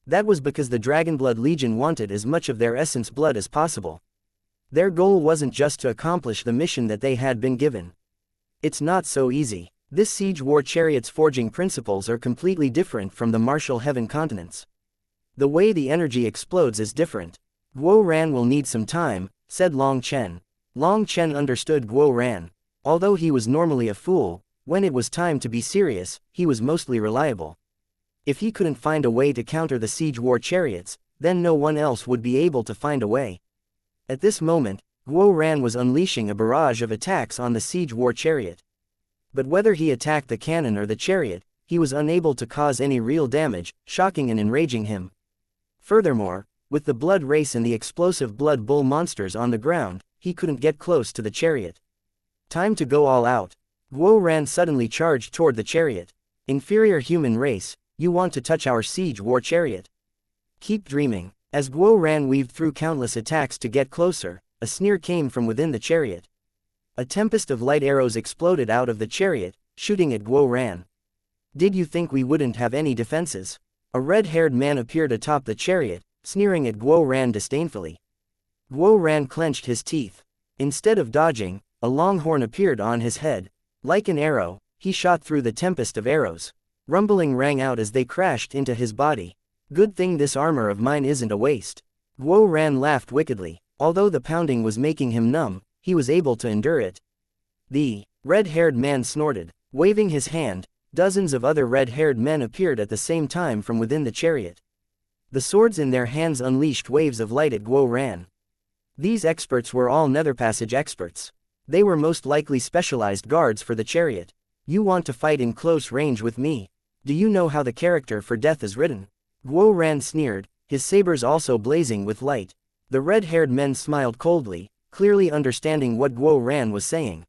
That was because the Dragonblood Legion wanted as much of their essence blood as possible. Their goal wasn't just to accomplish the mission that they had been given. It's not so easy. This siege war chariot's forging principles are completely different from the martial heaven continents. The way the energy explodes is different. Guo Ran will need some time, said Long Chen. Long Chen understood Guo Ran. Although he was normally a fool, when it was time to be serious, he was mostly reliable. If he couldn't find a way to counter the siege war chariots, then no one else would be able to find a way. At this moment, Guo Ran was unleashing a barrage of attacks on the siege war chariot. But whether he attacked the cannon or the chariot, he was unable to cause any real damage, shocking and enraging him. Furthermore, with the blood race and the explosive blood bull monsters on the ground, he couldn't get close to the chariot. Time to go all out. Guo Ran suddenly charged toward the chariot. Inferior human race, you want to touch our siege war chariot? Keep dreaming. As Guo Ran weaved through countless attacks to get closer, a sneer came from within the chariot. A tempest of light arrows exploded out of the chariot, shooting at Guo Ran. Did you think we wouldn't have any defenses? A red-haired man appeared atop the chariot, sneering at Guo Ran disdainfully. Guo Ran clenched his teeth. Instead of dodging, a long horn appeared on his head. Like an arrow, he shot through the tempest of arrows. Rumbling rang out as they crashed into his body. Good thing this armor of mine isn't a waste. Guo Ran laughed wickedly. Although the pounding was making him numb, he was able to endure it. The red-haired man snorted. Waving his hand, dozens of other red-haired men appeared at the same time from within the chariot. The swords in their hands unleashed waves of light at Guo Ran. These experts were all nether passage experts. They were most likely specialized guards for the chariot. You want to fight in close range with me? Do you know how the character for death is written? Guo Ran sneered, his sabers also blazing with light. The red-haired men smiled coldly, clearly understanding what Guo Ran was saying.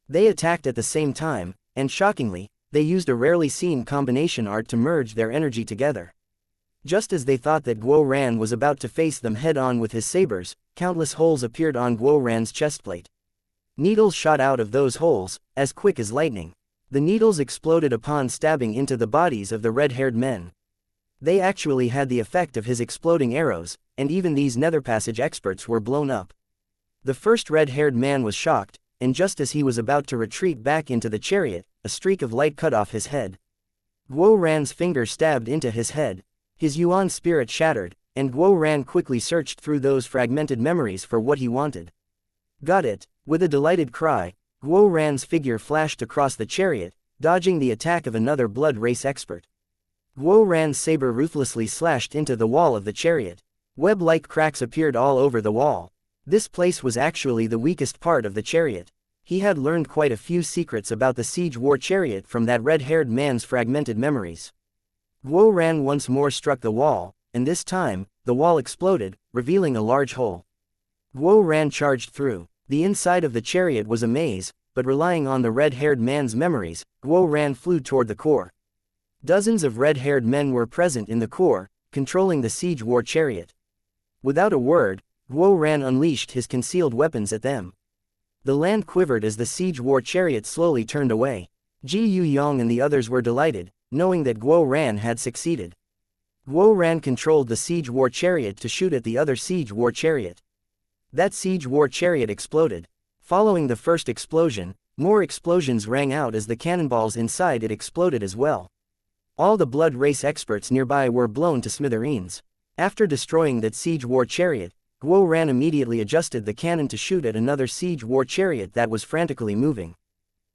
They attacked at the same time, and shockingly, they used a rarely seen combination art to merge their energy together. Just as they thought that Guo Ran was about to face them head-on with his sabers, countless holes appeared on Guo Ran's chestplate. Needles shot out of those holes, as quick as lightning. The needles exploded upon stabbing into the bodies of the red-haired men. They actually had the effect of his exploding arrows, and even these nether passage experts were blown up. The first red-haired man was shocked, and just as he was about to retreat back into the chariot, a streak of light cut off his head. Guo Ran's finger stabbed into his head. His Yuan spirit shattered, and Guo Ran quickly searched through those fragmented memories for what he wanted. Got it. With a delighted cry, Guo Ran's figure flashed across the chariot, dodging the attack of another blood race expert. Guo Ran's saber ruthlessly slashed into the wall of the chariot. Web-like cracks appeared all over the wall. This place was actually the weakest part of the chariot. He had learned quite a few secrets about the siege war chariot from that red-haired man's fragmented memories. Guo Ran once more struck the wall, and this time, the wall exploded, revealing a large hole. Guo Ran charged through. The inside of the chariot was a maze, but relying on the red-haired man's memories, Guo Ran flew toward the core. Dozens of red-haired men were present in the core, controlling the siege war chariot. Without a word, Guo Ran unleashed his concealed weapons at them. The land quivered as the siege war chariot slowly turned away. Ji Yuyong and the others were delighted, knowing that Guo Ran had succeeded. Guo Ran controlled the siege war chariot to shoot at the other siege war chariot. That siege war chariot exploded. Following the first explosion, more explosions rang out as the cannonballs inside it exploded as well. All the blood race experts nearby were blown to smithereens. After destroying that siege war chariot, Guo Ran immediately adjusted the cannon to shoot at another siege war chariot that was frantically moving.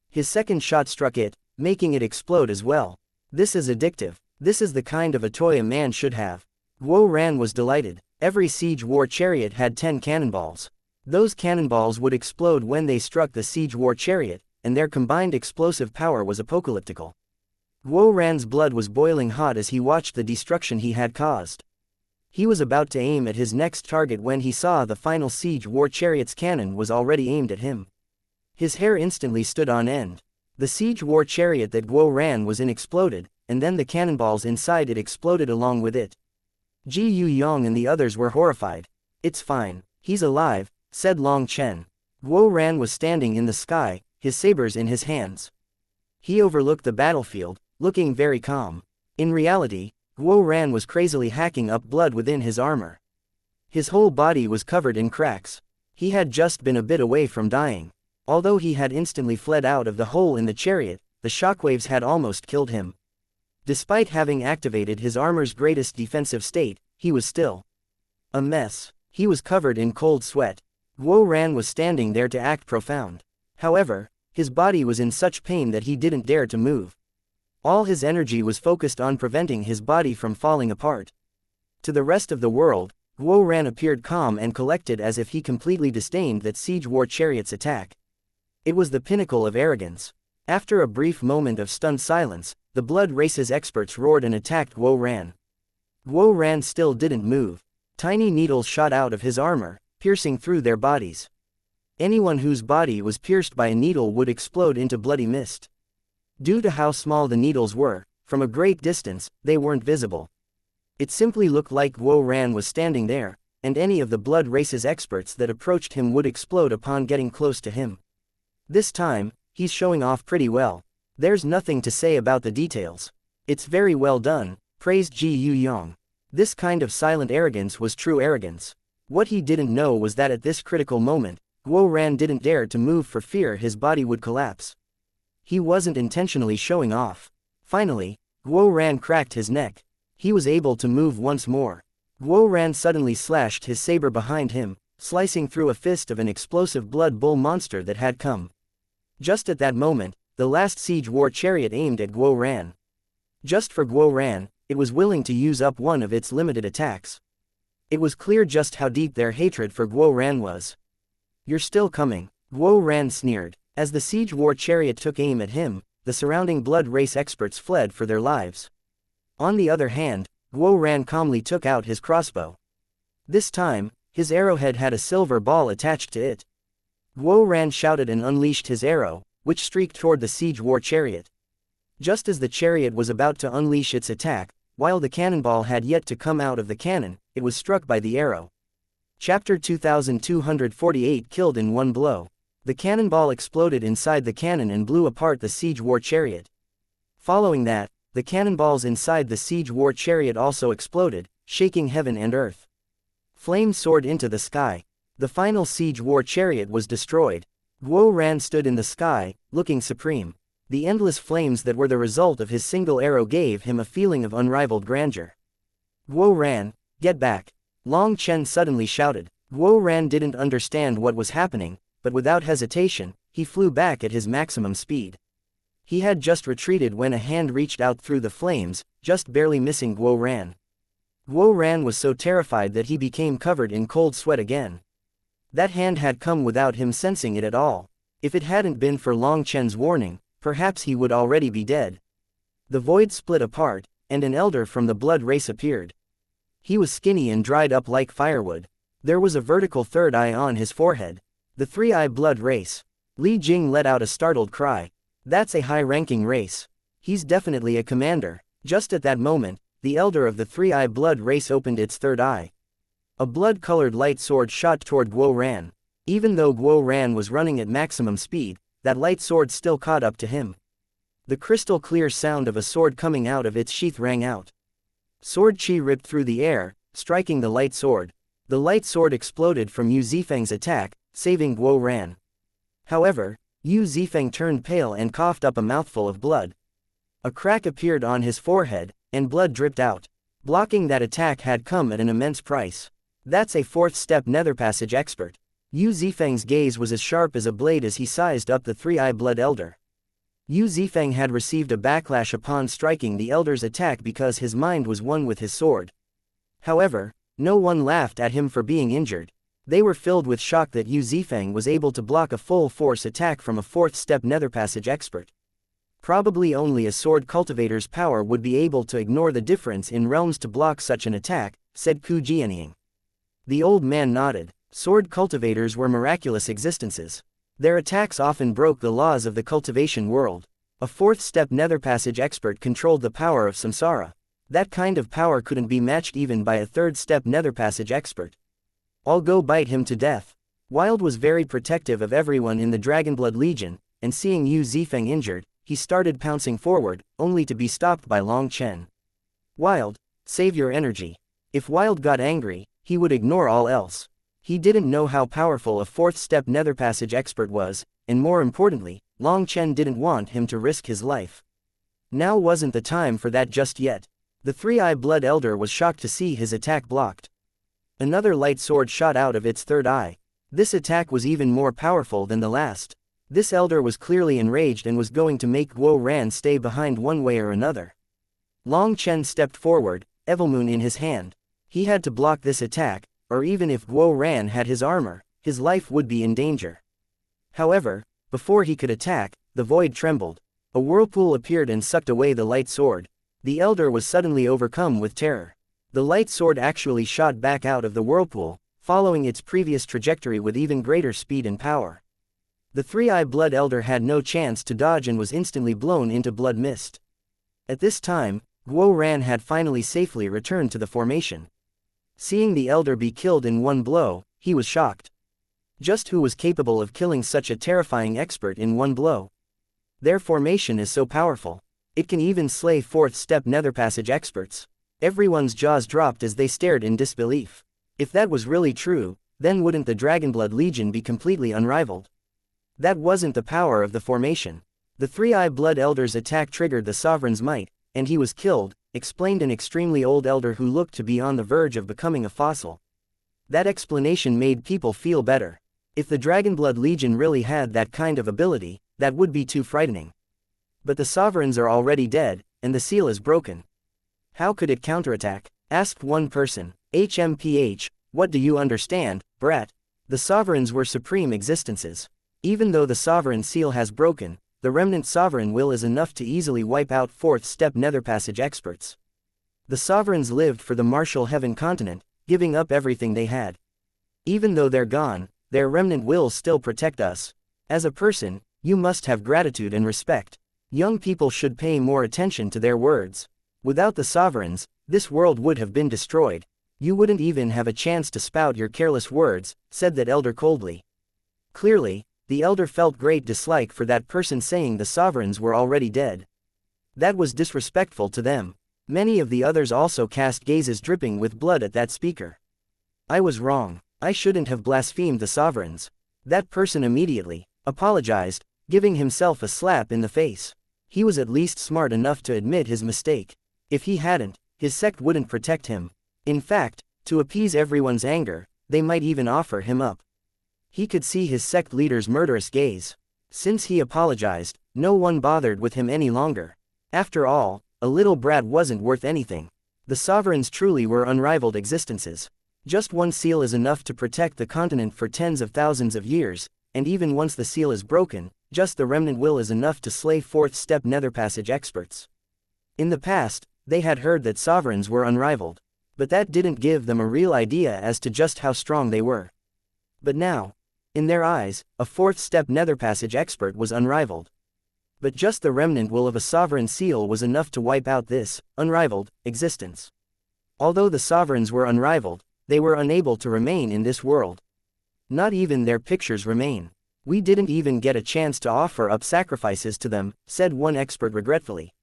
His second shot struck it, making it explode as well. This is addictive. This is the kind of a toy a man should have. Guo Ran was delighted. Every siege war chariot had 10 cannonballs. Those cannonballs would explode when they struck the siege war chariot, and their combined explosive power was apocalyptical. Guo Ran's blood was boiling hot as he watched the destruction he had caused. He was about to aim at his next target when he saw the final siege war chariot's cannon was already aimed at him. His hair instantly stood on end. The siege war chariot that Guo Ran was in exploded, and then the cannonballs inside it exploded along with it. Ji Yuyong and the others were horrified. "It's fine, he's alive," said Long Chen. Guo Ran was standing in the sky, his sabers in his hands. He overlooked the battlefield, looking very calm. In reality, Guo Ran was crazily hacking up blood within his armor. His whole body was covered in cracks. He had just been a bit away from dying. Although he had instantly fled out of the hole in the chariot, the shockwaves had almost killed him. Despite having activated his armor's greatest defensive state, he was still a mess. He was covered in cold sweat. Guo Ran was standing there to act profound. However, his body was in such pain that he didn't dare to move. All his energy was focused on preventing his body from falling apart. To the rest of the world, Guo Ran appeared calm and collected as if he completely disdained that siege war chariot's attack. It was the pinnacle of arrogance. After a brief moment of stunned silence, the blood race's experts roared and attacked Guo Ran. Guo Ran still didn't move. Tiny needles shot out of his armor, piercing through their bodies. Anyone whose body was pierced by a needle would explode into bloody mist. Due to how small the needles were, from a great distance, they weren't visible. It simply looked like Guo Ran was standing there, and any of the blood race's experts that approached him would explode upon getting close to him. This time, he's showing off pretty well. There's nothing to say about the details. It's very well done, praised Ji Yuyong. This kind of silent arrogance was true arrogance. What he didn't know was that at this critical moment, Guo Ran didn't dare to move for fear his body would collapse. He wasn't intentionally showing off. Finally, Guo Ran cracked his neck. He was able to move once more. Guo Ran suddenly slashed his saber behind him, slicing through a fist of an explosive blood bull monster that had come. Just at that moment, the last siege war chariot aimed at Guo Ran. Just for Guo Ran, it was willing to use up one of its limited attacks. It was clear just how deep their hatred for Guo Ran was. "You're still coming," Guo Ran sneered. As the siege war chariot took aim at him, the surrounding blood race experts fled for their lives. On the other hand, Guo Ran calmly took out his crossbow. This time, his arrowhead had a silver ball attached to it. Guo Ran shouted and unleashed his arrow, which streaked toward the siege war chariot. Just as the chariot was about to unleash its attack, while the cannonball had yet to come out of the cannon, it was struck by the arrow. Chapter 2248 Killed in one blow. The cannonball exploded inside the cannon and blew apart the siege war chariot. Following that, the cannonballs inside the siege war chariot also exploded, shaking heaven and earth. Flames soared into the sky. The final siege war chariot was destroyed. Guo Ran stood in the sky, looking supreme. The endless flames that were the result of his single arrow gave him a feeling of unrivaled grandeur. "Guo Ran, get back!" Long Chen suddenly shouted. Guo Ran didn't understand what was happening, but without hesitation, he flew back at his maximum speed. He had just retreated when a hand reached out through the flames, just barely missing Guo Ran. Guo Ran was so terrified that he became covered in cold sweat again. That hand had come without him sensing it at all. If it hadn't been for Long Chen's warning, perhaps he would already be dead. The void split apart, and an elder from the blood race appeared. He was skinny and dried up like firewood. There was a vertical third eye on his forehead. The Three-Eye Blood race. Li Jing let out a startled cry. That's a high-ranking race. He's definitely a commander. Just at that moment, the elder of the Three-Eye Blood race opened its third eye. A blood-colored light sword shot toward Guo Ran. Even though Guo Ran was running at maximum speed, that light sword still caught up to him. The crystal-clear sound of a sword coming out of its sheath rang out. Sword chi ripped through the air, striking the light sword. The light sword exploded from Yu Zifeng's attack, saving Guo Ran. However, Yu Zifeng turned pale and coughed up a mouthful of blood. A crack appeared on his forehead, and blood dripped out. Blocking that attack had come at an immense price. That's a fourth-step nether passage expert. Yu Zifeng's gaze was as sharp as a blade as he sized up the Three-Eye Blood Elder. Yu Zifeng had received a backlash upon striking the Elder's attack because his mind was one with his sword. However, no one laughed at him for being injured. They were filled with shock that Yu Zifeng was able to block a full-force attack from a fourth-step nether passage expert. Probably only a sword cultivator's power would be able to ignore the difference in realms to block such an attack, said Ku Jianying. The old man nodded. Sword cultivators were miraculous existences. Their attacks often broke the laws of the cultivation world. A fourth-step nether passage expert controlled the power of samsara. That kind of power couldn't be matched even by a third-step nether passage expert. I'll go bite him to death. Wild was very protective of everyone in the Dragonblood Legion, and seeing Yu Zifeng injured, he started pouncing forward, only to be stopped by Long Chen. Wild, save your energy. If Wild got angry, he would ignore all else. He didn't know how powerful a fourth-step nether passage expert was, and more importantly, Long Chen didn't want him to risk his life. Now wasn't the time for that just yet. The Three-Eye Blood Elder was shocked to see his attack blocked. Another light sword shot out of its third eye. This attack was even more powerful than the last. This elder was clearly enraged and was going to make Guo Ran stay behind one way or another. Long Chen stepped forward, Evilmoon in his hand. He had to block this attack, or even if Guo Ran had his armor, his life would be in danger. However, before he could attack, the void trembled. A whirlpool appeared and sucked away the light sword. The elder was suddenly overcome with terror. The light sword actually shot back out of the whirlpool, following its previous trajectory with even greater speed and power. The Three-Eye Blood Elder had no chance to dodge and was instantly blown into blood mist. At this time, Guo Ran had finally safely returned to the formation. Seeing the elder be killed in one blow, he was shocked. Just who was capable of killing such a terrifying expert in one blow? Their formation is so powerful. It can even slay fourth-step nether passage experts. Everyone's jaws dropped as they stared in disbelief. If that was really true, then wouldn't the Dragonblood Legion be completely unrivaled? That wasn't the power of the formation. The Three-Eye Blood Elder's attack triggered the Sovereign's might, and he was killed, explained an extremely old elder who looked to be on the verge of becoming a fossil. That explanation made people feel better. If the Dragonblood Legion really had that kind of ability, that would be too frightening. But the Sovereigns are already dead, and the seal is broken. How could it counterattack? Asked one person. HMPH, what do you understand, brat? The Sovereigns were supreme existences. Even though the Sovereign seal has broken, the remnant Sovereign will is enough to easily wipe out fourth-step nether passage experts. The Sovereigns lived for the martial heaven continent, giving up everything they had. Even though they're gone, their remnant will still protect us. As a person, you must have gratitude and respect. Young people should pay more attention to their words. Without the Sovereigns, this world would have been destroyed. You wouldn't even have a chance to spout your careless words, said that elder coldly. Clearly, the elder felt great dislike for that person saying the Sovereigns were already dead. That was disrespectful to them. Many of the others also cast gazes dripping with blood at that speaker. I was wrong. I shouldn't have blasphemed the Sovereigns. That person immediately apologized, giving himself a slap in the face. He was at least smart enough to admit his mistake. If he hadn't, his sect wouldn't protect him. In fact, to appease everyone's anger, they might even offer him up. He could see his sect leader's murderous gaze. Since he apologized, no one bothered with him any longer. After all, a little brat wasn't worth anything. The Sovereigns truly were unrivaled existences. Just one seal is enough to protect the continent for tens of thousands of years, and even once the seal is broken, just the remnant will is enough to slay fourth-step nether passage experts. In the past, they had heard that Sovereigns were unrivaled. But that didn't give them a real idea as to just how strong they were. But now, In their eyes, a fourth-step netherpassage expert was unrivaled. But just the remnant will of a sovereign seal was enough to wipe out this, unrivaled, existence. Although the sovereigns were unrivaled, they were unable to remain in this world. Not even their pictures remain. We didn't even get a chance to offer up sacrifices to them, said one expert regretfully.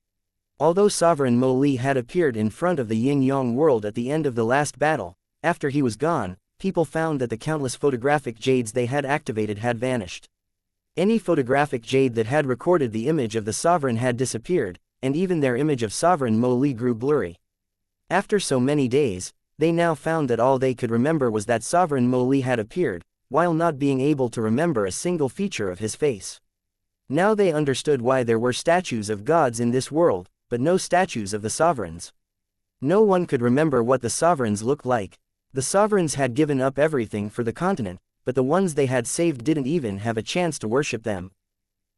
Although Sovereign Mo Li had appeared in front of the Yin-Yang world at the end of the last battle, after he was gone, people found that the countless photographic jades they had activated had vanished. Any photographic jade that had recorded the image of the sovereign had disappeared, and even their image of Sovereign Mo Li grew blurry. After so many days, they now found that all they could remember was that Sovereign Mo Li had appeared, while not being able to remember a single feature of his face. Now they understood why there were statues of gods in this world, but no statues of the sovereigns. No one could remember what the sovereigns looked like. The sovereigns had given up everything for the continent, but the ones they had saved didn't even have a chance to worship them.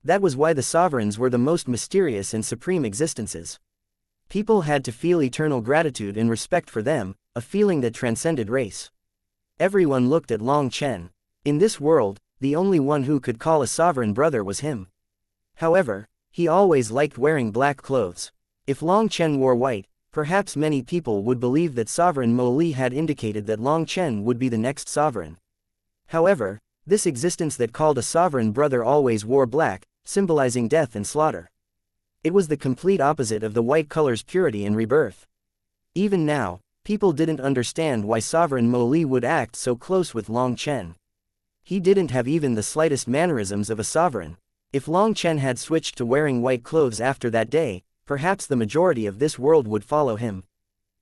That was why the sovereigns were the most mysterious and supreme existences. People had to feel eternal gratitude and respect for them, a feeling that transcended race. Everyone looked at Long Chen. In this world, the only one who could call a sovereign brother was him. However, he always liked wearing black clothes. If Long Chen wore white, perhaps many people would believe that Sovereign Mo Li had indicated that Long Chen would be the next sovereign. However, this existence that called a sovereign brother always wore black, symbolizing death and slaughter. It was the complete opposite of the white color's purity and rebirth. Even now, people didn't understand why Sovereign Mo Li would act so close with Long Chen. He didn't have even the slightest mannerisms of a sovereign. If Long Chen had switched to wearing white clothes after that day, perhaps the majority of this world would follow him.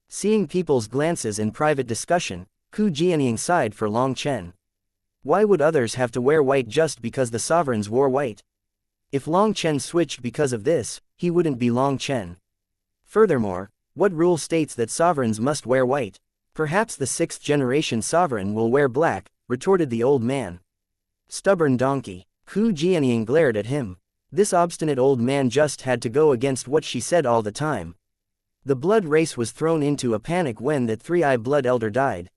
Seeing people's glances and private discussion, Ku Jianying sighed for Long Chen. Why would others have to wear white just because the sovereigns wore white? If Long Chen switched because of this, he wouldn't be Long Chen. Furthermore, what rule states that sovereigns must wear white? Perhaps the sixth-generation sovereign will wear black, retorted the old man. Stubborn donkey. Ku Jianying glared at him. This obstinate old man just had to go against what she said all the time. The blood race was thrown into a panic when that three-eye blood elder died.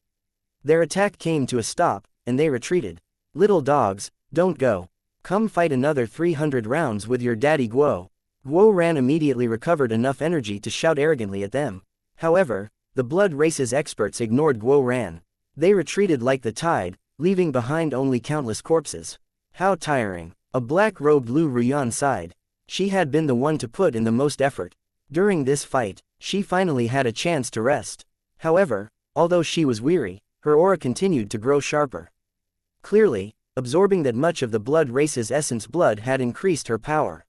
Their attack came to a stop, and they retreated. Little dogs, don't go. Come fight another 300 rounds with your daddy Guo. Guo Ran immediately recovered enough energy to shout arrogantly at them. However, the blood race's experts ignored Guo Ran. They retreated like the tide, leaving behind only countless corpses. How tiring. A black-robed Lu Ruyan sighed. She had been the one to put in the most effort. During this fight, she finally had a chance to rest. However, although she was weary, her aura continued to grow sharper. Clearly, absorbing that much of the blood race's essence blood had increased her power.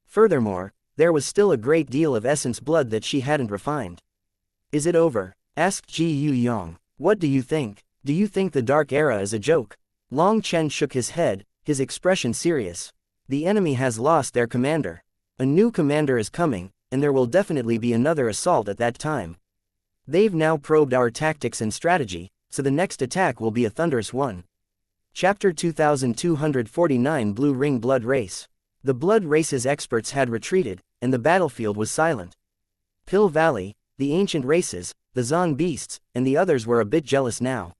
Furthermore, there was still a great deal of essence blood that she hadn't refined. Is it over? Asked Ji Yu Yang. What do you think? Do you think the Dark Era is a joke? Long Chen shook his head, his expression serious. The enemy has lost their commander. A new commander is coming, and there will definitely be another assault at that time. They've now probed our tactics and strategy, so the next attack will be a thunderous one. Chapter 2249 Blue Ring Blood Race. The blood race's experts had retreated, and the battlefield was silent. Pill Valley, the ancient races, the Zon beasts, and the others were a bit jealous now.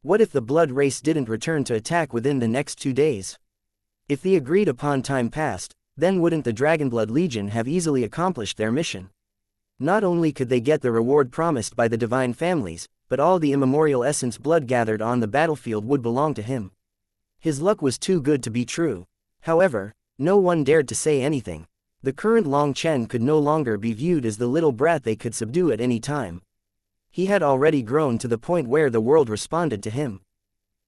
What if the blood race didn't return to attack within the next 2 days? If the agreed-upon time passed, then wouldn't the Dragonblood Legion have easily accomplished their mission? Not only could they get the reward promised by the divine families, but all the immemorial essence blood gathered on the battlefield would belong to him. His luck was too good to be true. However, no one dared to say anything. The current Long Chen could no longer be viewed as the little brat they could subdue at any time. He had already grown to the point where the world responded to him.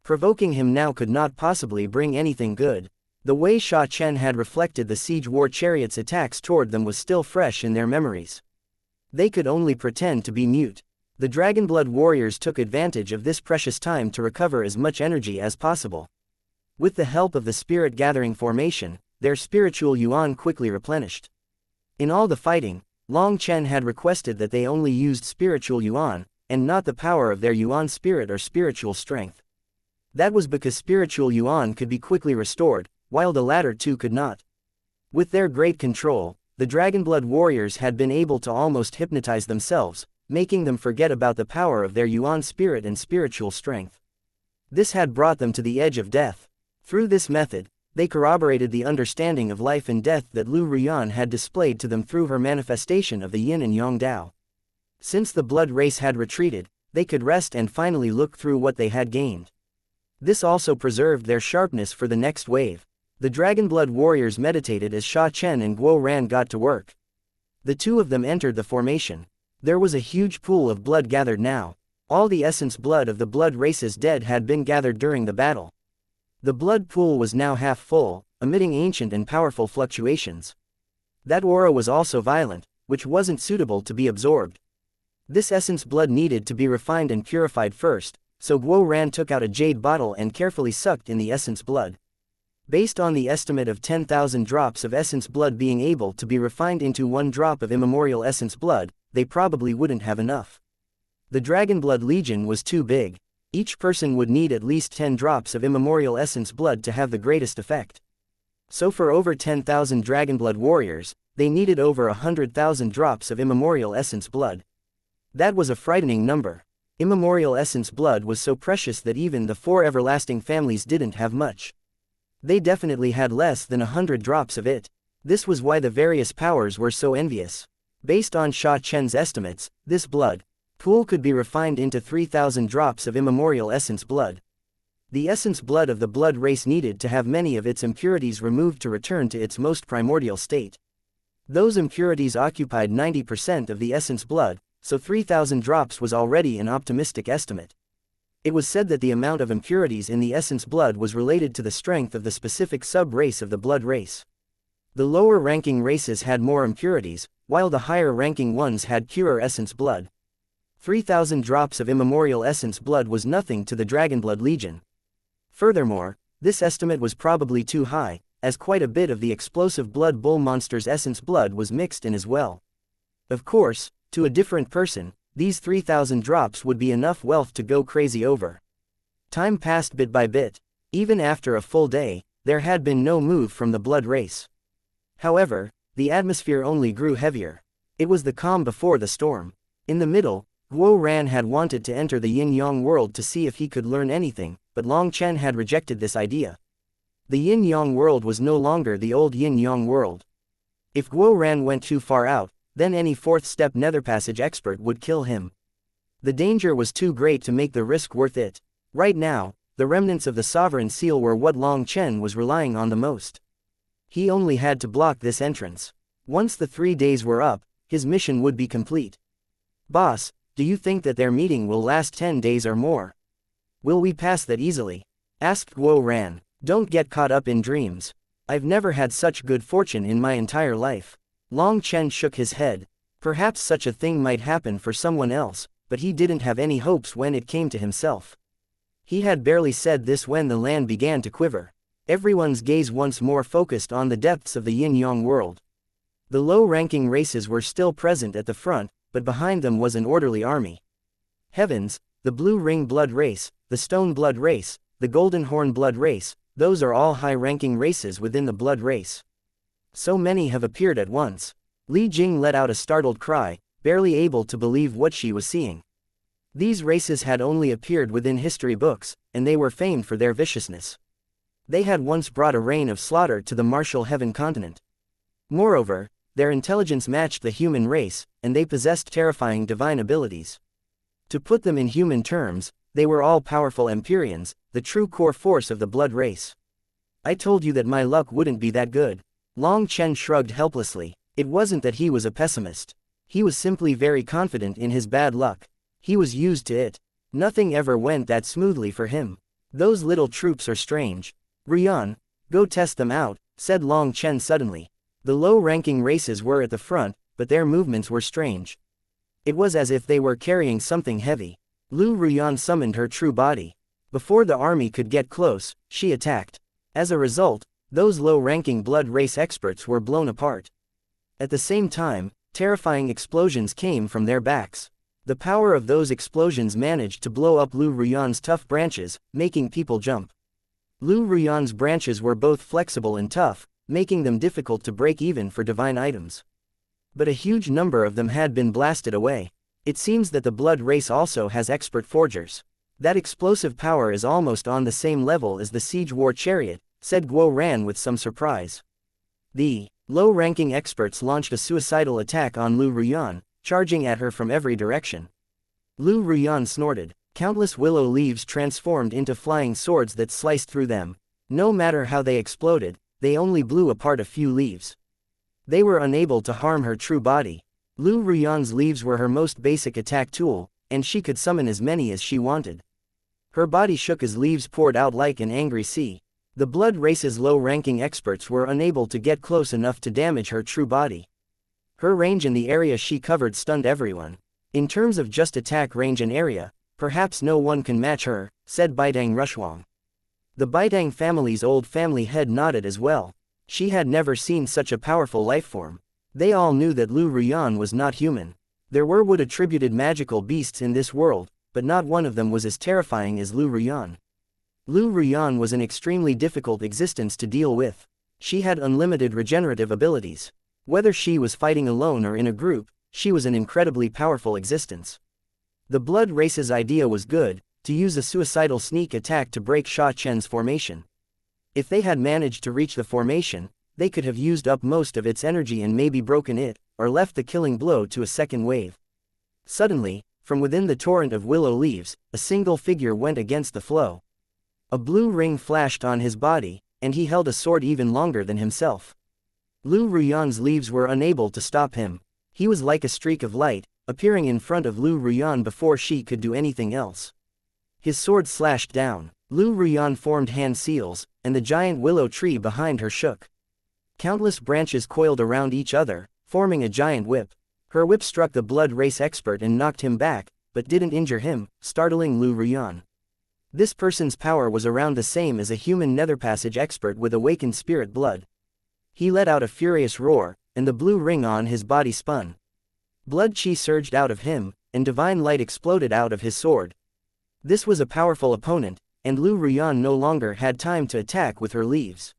Provoking him now could not possibly bring anything good. The way Sha Chen had reflected the siege war chariot's attacks toward them was still fresh in their memories. They could only pretend to be mute. The Dragonblood warriors took advantage of this precious time to recover as much energy as possible. With the help of the spirit gathering formation, their spiritual yuan quickly replenished. In all the fighting, Long Chen had requested that they only used spiritual yuan, and not the power of their yuan spirit or spiritual strength. That was because spiritual yuan could be quickly restored, while the latter two could not. With their great control, the Dragonblood warriors had been able to almost hypnotize themselves, making them forget about the power of their yuan spirit and spiritual strength. This had brought them to the edge of death. Through this method, they corroborated the understanding of life and death that Lu Ruyan had displayed to them through her manifestation of the yin and yang Dao. Since the blood race had retreated, they could rest and finally look through what they had gained. This also preserved their sharpness for the next wave. The Dragonblood warriors meditated as Sha Chen and Guo Ran got to work. The two of them entered the formation. There was a huge pool of blood gathered now. All the essence blood of the blood race's dead had been gathered during the battle. The blood pool was now half full, emitting ancient and powerful fluctuations. That aura was also violent, which wasn't suitable to be absorbed. This essence blood needed to be refined and purified first, so Guo Ran took out a jade bottle and carefully sucked in the essence blood. Based on the estimate of 10,000 drops of essence blood being able to be refined into 1 drop of immemorial essence blood, they probably wouldn't have enough. The Dragonblood Legion was too big. Each person would need at least 10 drops of immemorial essence blood to have the greatest effect. So for over 10,000 Dragonblood warriors, they needed over 100,000 drops of immemorial essence blood. That was a frightening number. Immemorial essence blood was so precious that even the 4 everlasting families didn't have much. They definitely had less than 100 drops of it. This was why the various powers were so envious. Based on Sha Chen's estimates, this blood pool could be refined into 3,000 drops of immemorial essence blood. The essence blood of the blood race needed to have many of its impurities removed to return to its most primordial state. Those impurities occupied 90% of the essence blood, so 3,000 drops was already an optimistic estimate. It was said that the amount of impurities in the essence blood was related to the strength of the specific sub-race of the blood race. The lower-ranking races had more impurities, while the higher-ranking ones had purer essence blood. 3,000 drops of immemorial essence blood was nothing to the Dragonblood Legion. Furthermore, this estimate was probably too high, as quite a bit of the explosive blood bull monster's essence blood was mixed in as well. Of course, to a different person, these 3,000 drops would be enough wealth to go crazy over. Time passed bit by bit. Even after a full day, there had been no move from the blood race. However, the atmosphere only grew heavier. It was the calm before the storm. In the middle, Guo Ran had wanted to enter the yin-yang world to see if he could learn anything, but Long Chen had rejected this idea. The yin-yang world was no longer the old yin-yang world. If Guo Ran went too far out, then any fourth-step netherpassage expert would kill him. The danger was too great to make the risk worth it. Right now, the remnants of the Sovereign Seal were what Long Chen was relying on the most. He only had to block this entrance. Once the 3 days were up, his mission would be complete. "Boss, do you think that their meeting will last 10 days or more? Will we pass that easily?" asked Guo Ran. "Don't get caught up in dreams. I've never had such good fortune in my entire life." Long Chen shook his head. Perhaps such a thing might happen for someone else, but he didn't have any hopes when it came to himself. He had barely said this when the land began to quiver. Everyone's gaze once more focused on the depths of the yin-yang world. The low-ranking races were still present at the front, but behind them was an orderly army. Heavens, the Blue Ring Blood race, the Stone Blood race, the Golden Horn Blood race, those are all high-ranking races within the Blood race. So many have appeared at once. Li Jing let out a startled cry, barely able to believe what she was seeing. These races had only appeared within history books, and they were famed for their viciousness. They had once brought a reign of slaughter to the martial heaven continent. Moreover, their intelligence matched the human race, and they possessed terrifying divine abilities. To put them in human terms, they were all powerful Empyreans, the true core force of the blood race. "I told you that my luck wouldn't be that good." Long Chen shrugged helplessly. It wasn't that he was a pessimist. He was simply very confident in his bad luck. He was used to it. Nothing ever went that smoothly for him. "Those little troops are strange. Ruyan, go test them out," said Long Chen suddenly. The low-ranking races were at the front, but their movements were strange. It was as if they were carrying something heavy. Lu Ruyan summoned her true body. Before the army could get close, she attacked. As a result, those low-ranking blood race experts were blown apart. At the same time, terrifying explosions came from their backs. The power of those explosions managed to blow up Lu Ruyan's tough branches, making people jump. Lu Ruyan's branches were both flexible and tough, making them difficult to break even for divine items. But a huge number of them had been blasted away. It seems that the blood race also has expert forgers. That explosive power is almost on the same level as the siege war chariot, said Guo Ran with some surprise. The low-ranking experts launched a suicidal attack on Lu Ruyan, charging at her from every direction. Lu Ruyan snorted. Countless willow leaves transformed into flying swords that sliced through them. No matter how they exploded, they only blew apart a few leaves. They were unable to harm her true body. Lu Ruyan's leaves were her most basic attack tool, and she could summon as many as she wanted. Her body shook as leaves poured out like an angry sea. The blood race's low-ranking experts were unable to get close enough to damage her true body. Her range in the area she covered stunned everyone. In terms of just attack range and area, perhaps no one can match her, said Baidang Rushwang. The Baidang family's old family head nodded as well. She had never seen such a powerful lifeform. They all knew that Lu Ruyan was not human. There were wood-attributed magical beasts in this world, but not one of them was as terrifying as Lu Ruyan. Lu Ruyan was an extremely difficult existence to deal with. She had unlimited regenerative abilities. Whether she was fighting alone or in a group, she was an incredibly powerful existence. The blood race's idea was good, to use a suicidal sneak attack to break Sha Chen's formation. If they had managed to reach the formation, they could have used up most of its energy and maybe broken it, or left the killing blow to a second wave. Suddenly, from within the torrent of willow leaves, a single figure went against the flow. A blue ring flashed on his body, and he held a sword even longer than himself. Lu Ruyan's leaves were unable to stop him. He was like a streak of light, appearing in front of Lu Ruyan before she could do anything else. His sword slashed down. Lu Ruyan formed hand seals, and the giant willow tree behind her shook. Countless branches coiled around each other, forming a giant whip. Her whip struck the blood race expert and knocked him back, but didn't injure him, startling Lu Ruyan. This person's power was around the same as a human netherpassage expert with awakened spirit blood. He let out a furious roar, and the blue ring on his body spun. Blood chi surged out of him, and divine light exploded out of his sword. This was a powerful opponent, and Lu Ruyan no longer had time to attack with her leaves.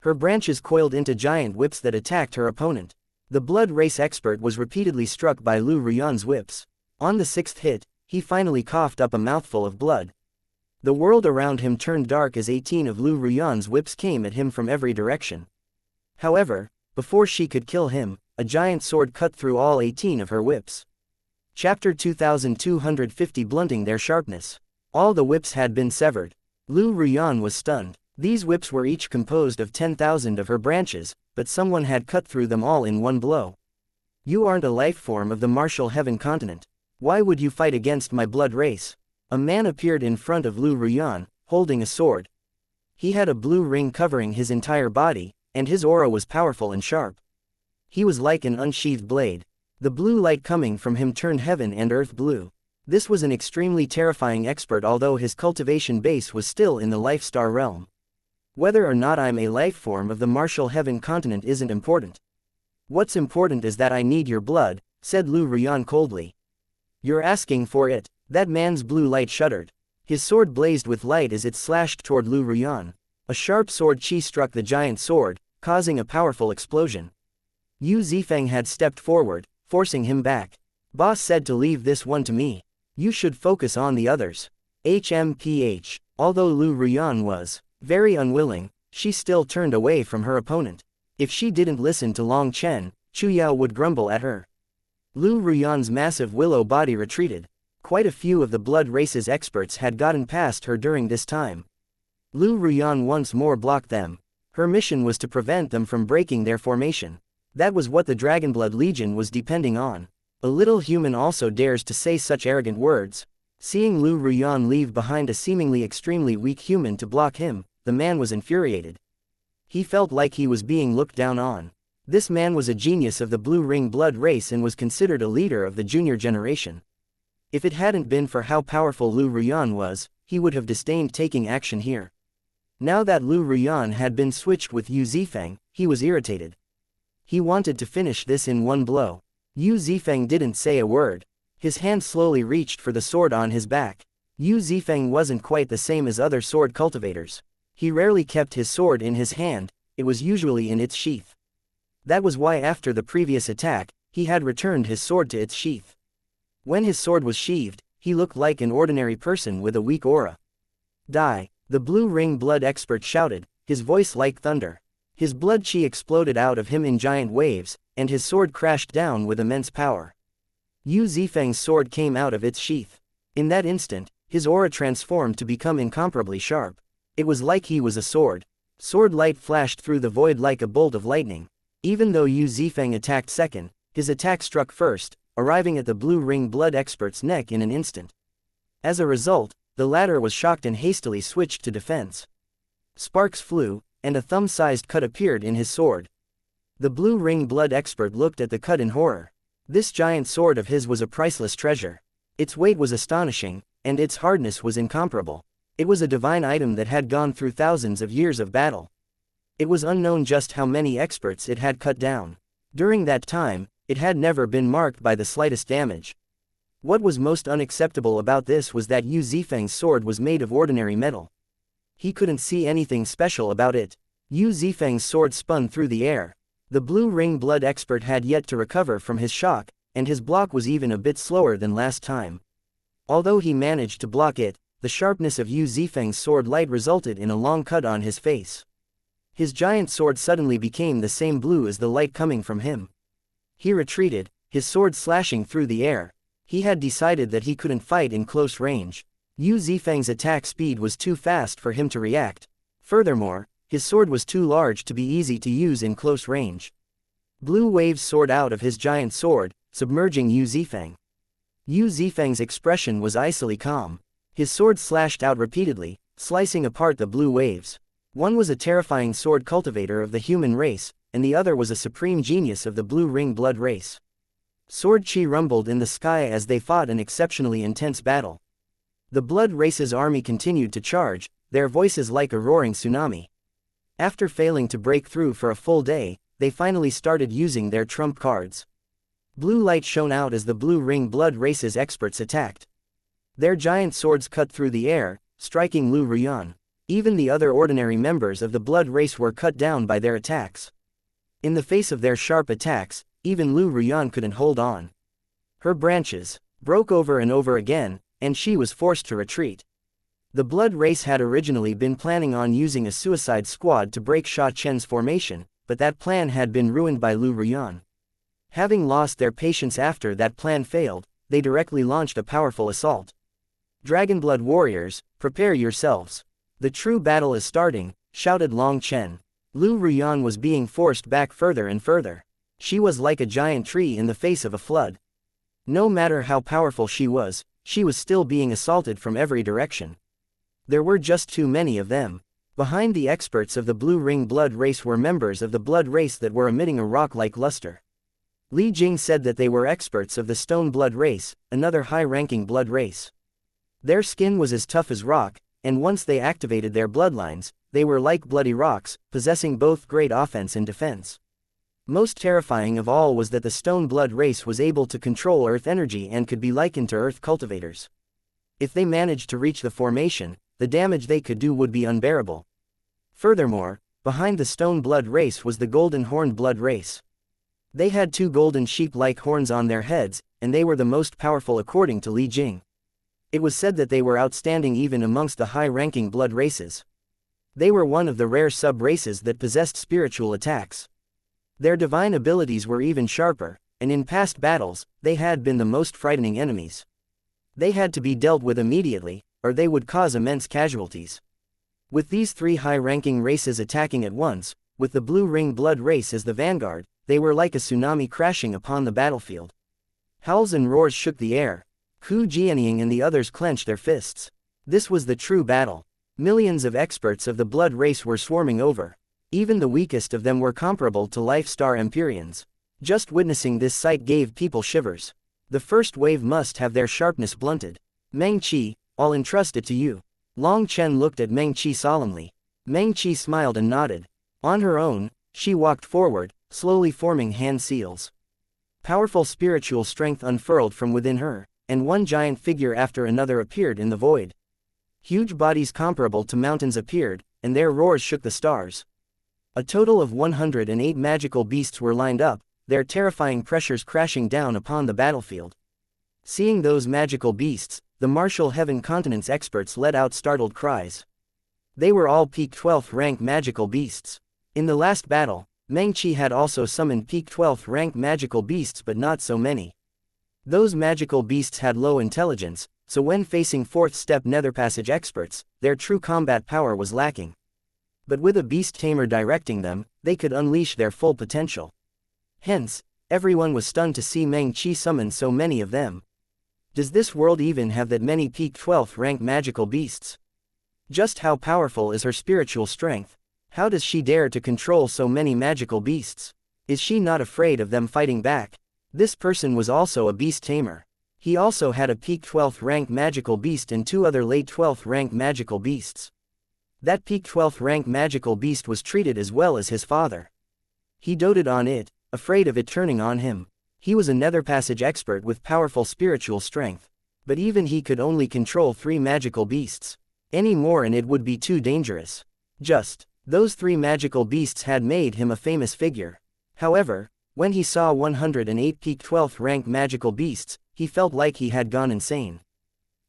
Her branches coiled into giant whips that attacked her opponent. The blood race expert was repeatedly struck by Lu Ruyan's whips. On the sixth hit, he finally coughed up a mouthful of blood. The world around him turned dark as 18 of Lu Ruyan's whips came at him from every direction. However, before she could kill him, a giant sword cut through all 18 of her whips. Chapter 2250 Blunting their sharpness. All the whips had been severed. Lu Ruyan was stunned. These whips were each composed of 10,000 of her branches, but someone had cut through them all in one blow. You aren't a life form of the martial heaven continent. Why would you fight against my blood race? A man appeared in front of Lu Ruyan, holding a sword. He had a blue ring covering his entire body, and his aura was powerful and sharp. He was like an unsheathed blade. The blue light coming from him turned heaven and earth blue. This was an extremely terrifying expert, although his cultivation base was still in the life star realm. Whether or not I'm a life form of the martial heaven continent isn't important. What's important is that I need your blood, said Lu Ruyan coldly. You're asking for it. That man's blue light shuddered. His sword blazed with light as it slashed toward Lu Ruyan. A sharp sword chi struck the giant sword, causing a powerful explosion. Yu Zifeng had stepped forward, forcing him back. Boss said to leave this one to me. You should focus on the others. HMPH. Although Lu Ruyan was very unwilling, she still turned away from her opponent. If she didn't listen to Long Chen, Chu Yao would grumble at her. Lu Ruyan's massive willow body retreated. Quite a few of the blood race's experts had gotten past her during this time. Lu Ruyan once more blocked them. Her mission was to prevent them from breaking their formation. That was what the Dragonblood Legion was depending on. A little human also dares to say such arrogant words. Seeing Lu Ruyan leave behind a seemingly extremely weak human to block him, the man was infuriated. He felt like he was being looked down on. This man was a genius of the Blue Ring blood race and was considered a leader of the junior generation. If it hadn't been for how powerful Lu Ruyan was, he would have disdained taking action here. Now that Lu Ruyan had been switched with Yu Zifeng, he was irritated. He wanted to finish this in one blow. Yu Zifeng didn't say a word. His hand slowly reached for the sword on his back. Yu Zifeng wasn't quite the same as other sword cultivators. He rarely kept his sword in his hand, it was usually in its sheath. That was why after the previous attack, he had returned his sword to its sheath. When his sword was sheathed, he looked like an ordinary person with a weak aura. Die! The blue ring blood expert shouted, his voice like thunder. His blood chi exploded out of him in giant waves, and his sword crashed down with immense power. Yu Zifeng's sword came out of its sheath. In that instant, his aura transformed to become incomparably sharp. It was like he was a sword. Sword light flashed through the void like a bolt of lightning. Even though Yu Zifeng attacked second, his attack struck first, arriving at the blue ring blood expert's neck in an instant. As a result, the latter was shocked and hastily switched to defense. Sparks flew, and a thumb-sized cut appeared in his sword. The blue ring blood expert looked at the cut in horror. This giant sword of his was a priceless treasure. Its weight was astonishing, and its hardness was incomparable. It was a divine item that had gone through thousands of years of battle. It was unknown just how many experts it had cut down. During that time, it had never been marked by the slightest damage. What was most unacceptable about this was that Yu Zifeng's sword was made of ordinary metal. He couldn't see anything special about it. Yu Zifeng's sword spun through the air. The blue ring blood expert had yet to recover from his shock, and his block was even a bit slower than last time. Although he managed to block it, the sharpness of Yu Zifeng's sword light resulted in a long cut on his face. His giant sword suddenly became the same blue as the light coming from him. He retreated, his sword slashing through the air. He had decided that he couldn't fight in close range. Yu Zifeng's attack speed was too fast for him to react. Furthermore, his sword was too large to be easy to use in close range. Blue waves soared out of his giant sword, submerging Yu Zifeng. Yu Zifeng's expression was icily calm. His sword slashed out repeatedly, slicing apart the blue waves. One was a terrifying sword cultivator of the human race, and the other was a supreme genius of the blue ring blood race. Sword chi rumbled in the sky as they fought an exceptionally intense battle. The blood race's army continued to charge, their voices like a roaring tsunami. After failing to break through for a full day, they finally started using their trump cards. Blue light shone out as the blue ring blood race's experts attacked. Their giant swords cut through the air, striking Lu Ruyan. Even the other ordinary members of the blood race were cut down by their attacks. In the face of their sharp attacks, even Lu Ruyan couldn't hold on. Her branches broke over and over again, and she was forced to retreat. The blood race had originally been planning on using a suicide squad to break Sha Chen's formation, but that plan had been ruined by Lu Ruyan. Having lost their patience after that plan failed, they directly launched a powerful assault. Dragonblood warriors, prepare yourselves. The true battle is starting, shouted Long Chen. Lu Ruyan was being forced back further and further. She was like a giant tree in the face of a flood. No matter how powerful she was still being assaulted from every direction. There were just too many of them. Behind the experts of the blue ring blood race were members of the blood race that were emitting a rock-like luster. Li Jing said that they were experts of the stone blood race, another high-ranking blood race. Their skin was as tough as rock, and once they activated their bloodlines, they were like bloody rocks, possessing both great offense and defense. Most terrifying of all was that the stone blood race was able to control earth energy and could be likened to earth cultivators. If they managed to reach the formation, the damage they could do would be unbearable. Furthermore, behind the stone blood race was the golden horned blood race. They had two golden sheep-like horns on their heads, and they were the most powerful according to Li Jing. It was said that they were outstanding even amongst the high-ranking blood races. They were one of the rare sub-races that possessed spiritual attacks. Their divine abilities were even sharper, and in past battles, they had been the most frightening enemies. They had to be dealt with immediately, or they would cause immense casualties. With these three high-ranking races attacking at once, with the blue ring blood race as the vanguard, they were like a tsunami crashing upon the battlefield. Howls and roars shook the air. Hu Jianying and the others clenched their fists. This was the true battle. Millions of experts of the blood race were swarming over. Even the weakest of them were comparable to Life-Star Empyreans. Just witnessing this sight gave people shivers. The first wave must have their sharpness blunted. Meng Qi, I'll entrust it to you. Long Chen looked at Meng Qi solemnly. Meng Qi smiled and nodded. On her own, she walked forward, slowly forming hand seals. Powerful spiritual strength unfurled from within her, and one giant figure after another appeared in the void. Huge bodies comparable to mountains appeared, and their roars shook the stars. A total of 108 magical beasts were lined up, their terrifying pressures crashing down upon the battlefield. Seeing those magical beasts, the martial heaven continent's experts let out startled cries. They were all peak 12th rank magical beasts. In the last battle, Meng Qi had also summoned peak 12th rank magical beasts, but not so many. Those magical beasts had low intelligence, so when facing 4th step nether passage experts, their true combat power was lacking. But with a beast tamer directing them, they could unleash their full potential. Hence, everyone was stunned to see Meng Qi summon so many of them. Does this world even have that many peak 12th rank magical beasts? Just how powerful is her spiritual strength? How does she dare to control so many magical beasts? Is she not afraid of them fighting back? This person was also a beast tamer. He also had a peak 12th rank magical beast and 2 other late 12th rank magical beasts. That peak 12th rank magical beast was treated as well as his father. He doted on it, afraid of it turning on him. He was a nether passage expert with powerful spiritual strength. But even he could only control 3 magical beasts. Any more and it would be too dangerous. Those 3 magical beasts had made him a famous figure. However, when he saw 108 peak 12th rank magical beasts, he felt like he had gone insane.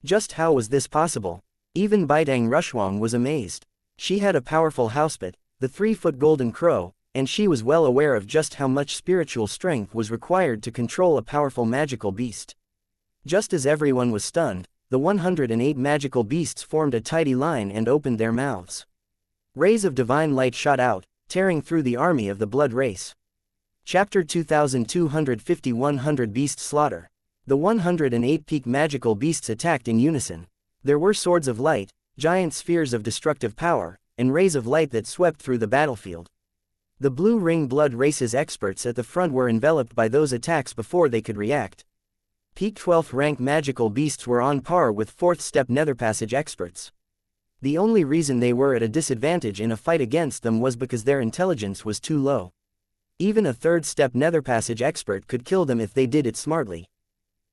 Just how was this possible? Even Baidang Rushuang was amazed. She had a powerful housepet, the 3-foot golden crow, and she was well aware of just how much spiritual strength was required to control a powerful magical beast. Just as everyone was stunned, the 108 magical beasts formed a tidy line and opened their mouths. Rays of divine light shot out, tearing through the army of the blood race. Chapter 2250 100 Beast Slaughter. The 108 peak magical beasts attacked in unison. There were swords of light, giant spheres of destructive power, and rays of light that swept through the battlefield. The Blue Ring Blood Race's experts at the front were enveloped by those attacks before they could react. Peak 12th rank magical beasts were on par with 4th step nether passage experts. The only reason they were at a disadvantage in a fight against them was because their intelligence was too low. Even a 3rd step nether passage expert could kill them if they did it smartly.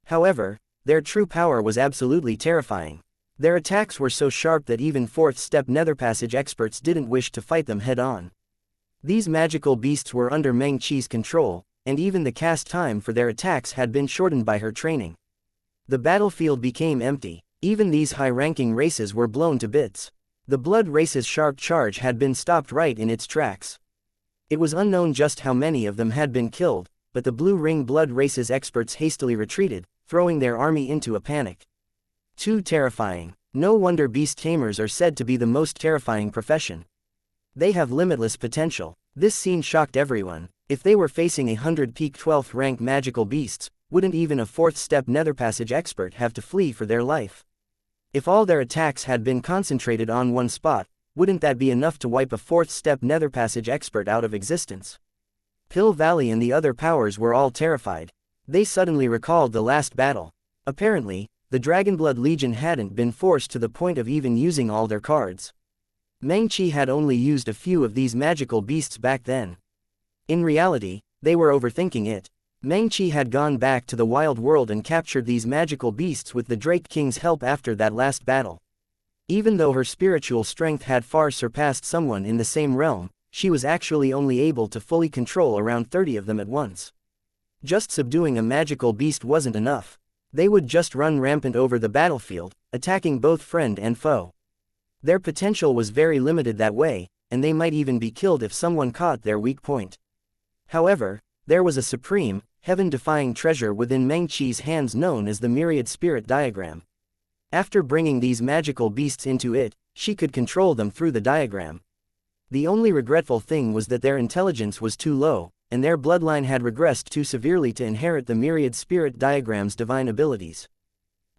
However, their true power was absolutely terrifying. Their attacks were so sharp that even 4th step nether passage experts didn't wish to fight them head-on. These magical beasts were under Meng Qi's control, and even the cast time for their attacks had been shortened by her training. The battlefield became empty. Even these high-ranking races were blown to bits. The blood race's sharp charge had been stopped right in its tracks. It was unknown just how many of them had been killed, but the Blue Ring Blood Race's experts hastily retreated, throwing their army into a panic. Too terrifying. No wonder beast tamers are said to be the most terrifying profession. They have limitless potential. This scene shocked everyone. If they were facing 100 peak 12th rank magical beasts, wouldn't even a 4th step nether passage expert have to flee for their life? If all their attacks had been concentrated on one spot, wouldn't that be enough to wipe a 4th step nether passage expert out of existence? Pill Valley and the other powers were all terrified. They suddenly recalled the last battle. Apparently, the Dragonblood Legion hadn't been forced to the point of even using all their cards. Meng Qi had only used a few of these magical beasts back then. In reality, they were overthinking it. Meng Qi had gone back to the wild world and captured these magical beasts with the Drake King's help after that last battle. Even though her spiritual strength had far surpassed someone in the same realm, she was actually only able to fully control around 30 of them at once. Just subduing a magical beast wasn't enough. They would just run rampant over the battlefield, attacking both friend and foe. Their potential was very limited that way, and they might even be killed if someone caught their weak point. However, there was a supreme, heaven-defying treasure within Meng Qi's hands known as the Myriad Spirit Diagram. After bringing these magical beasts into it, she could control them through the diagram. The only regretful thing was that their intelligence was too low, and their bloodline had regressed too severely to inherit the Myriad Spirit Diagram's divine abilities.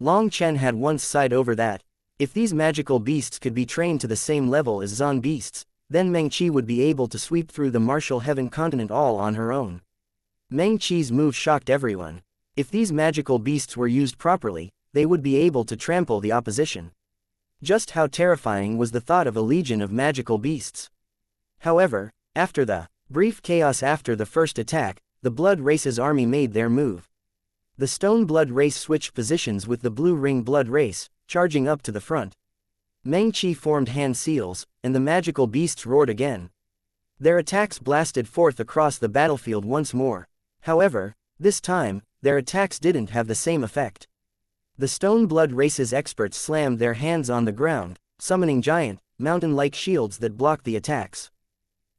Long Chen had once sighed over that. If these magical beasts could be trained to the same level as Zon beasts, then Meng Qi would be able to sweep through the martial heaven continent all on her own. Meng Qi's move shocked everyone. If these magical beasts were used properly, they would be able to trample the opposition. Just how terrifying was the thought of a legion of magical beasts. However, after the brief chaos after the first attack, the Blood Race's army made their move. The Stone Blood Race switched positions with the Blue Ring Blood Race, charging up to the front. Meng Qi formed hand seals, and the magical beasts roared again. Their attacks blasted forth across the battlefield once more. However, this time, their attacks didn't have the same effect. The Stone Blood race's experts slammed their hands on the ground, summoning giant, mountain-like shields that blocked the attacks.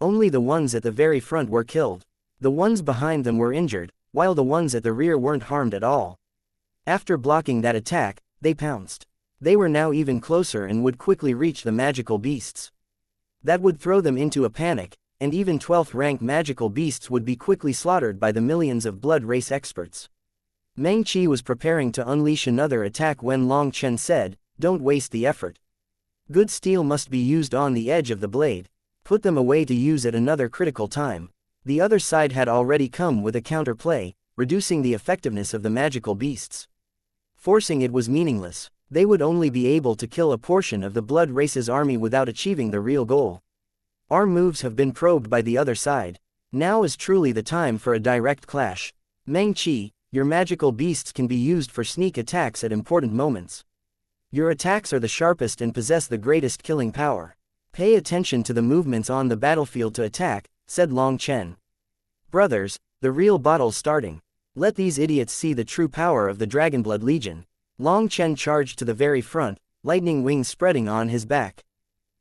Only the ones at the very front were killed. The ones behind them were injured, while the ones at the rear weren't harmed at all. After blocking that attack, they pounced. They were now even closer and would quickly reach the magical beasts. That would throw them into a panic, and even 12th rank magical beasts would be quickly slaughtered by the millions of blood race experts. Meng Qi was preparing to unleash another attack when Long Chen said, "Don't waste the effort. Good steel must be used on the edge of the blade. Put them away to use at another critical time." The other side had already come with a counterplay, reducing the effectiveness of the magical beasts. Forcing it was meaningless. They would only be able to kill a portion of the blood race's army without achieving the real goal. Our moves have been probed by the other side. Now is truly the time for a direct clash. Meng Qi, your magical beasts can be used for sneak attacks at important moments. Your attacks are the sharpest and possess the greatest killing power. Pay attention to the movements on the battlefield to attack, said Long Chen. Brothers, the real battle's starting. Let these idiots see the true power of the Dragonblood Legion. Long Chen charged to the very front, lightning wings spreading on his back.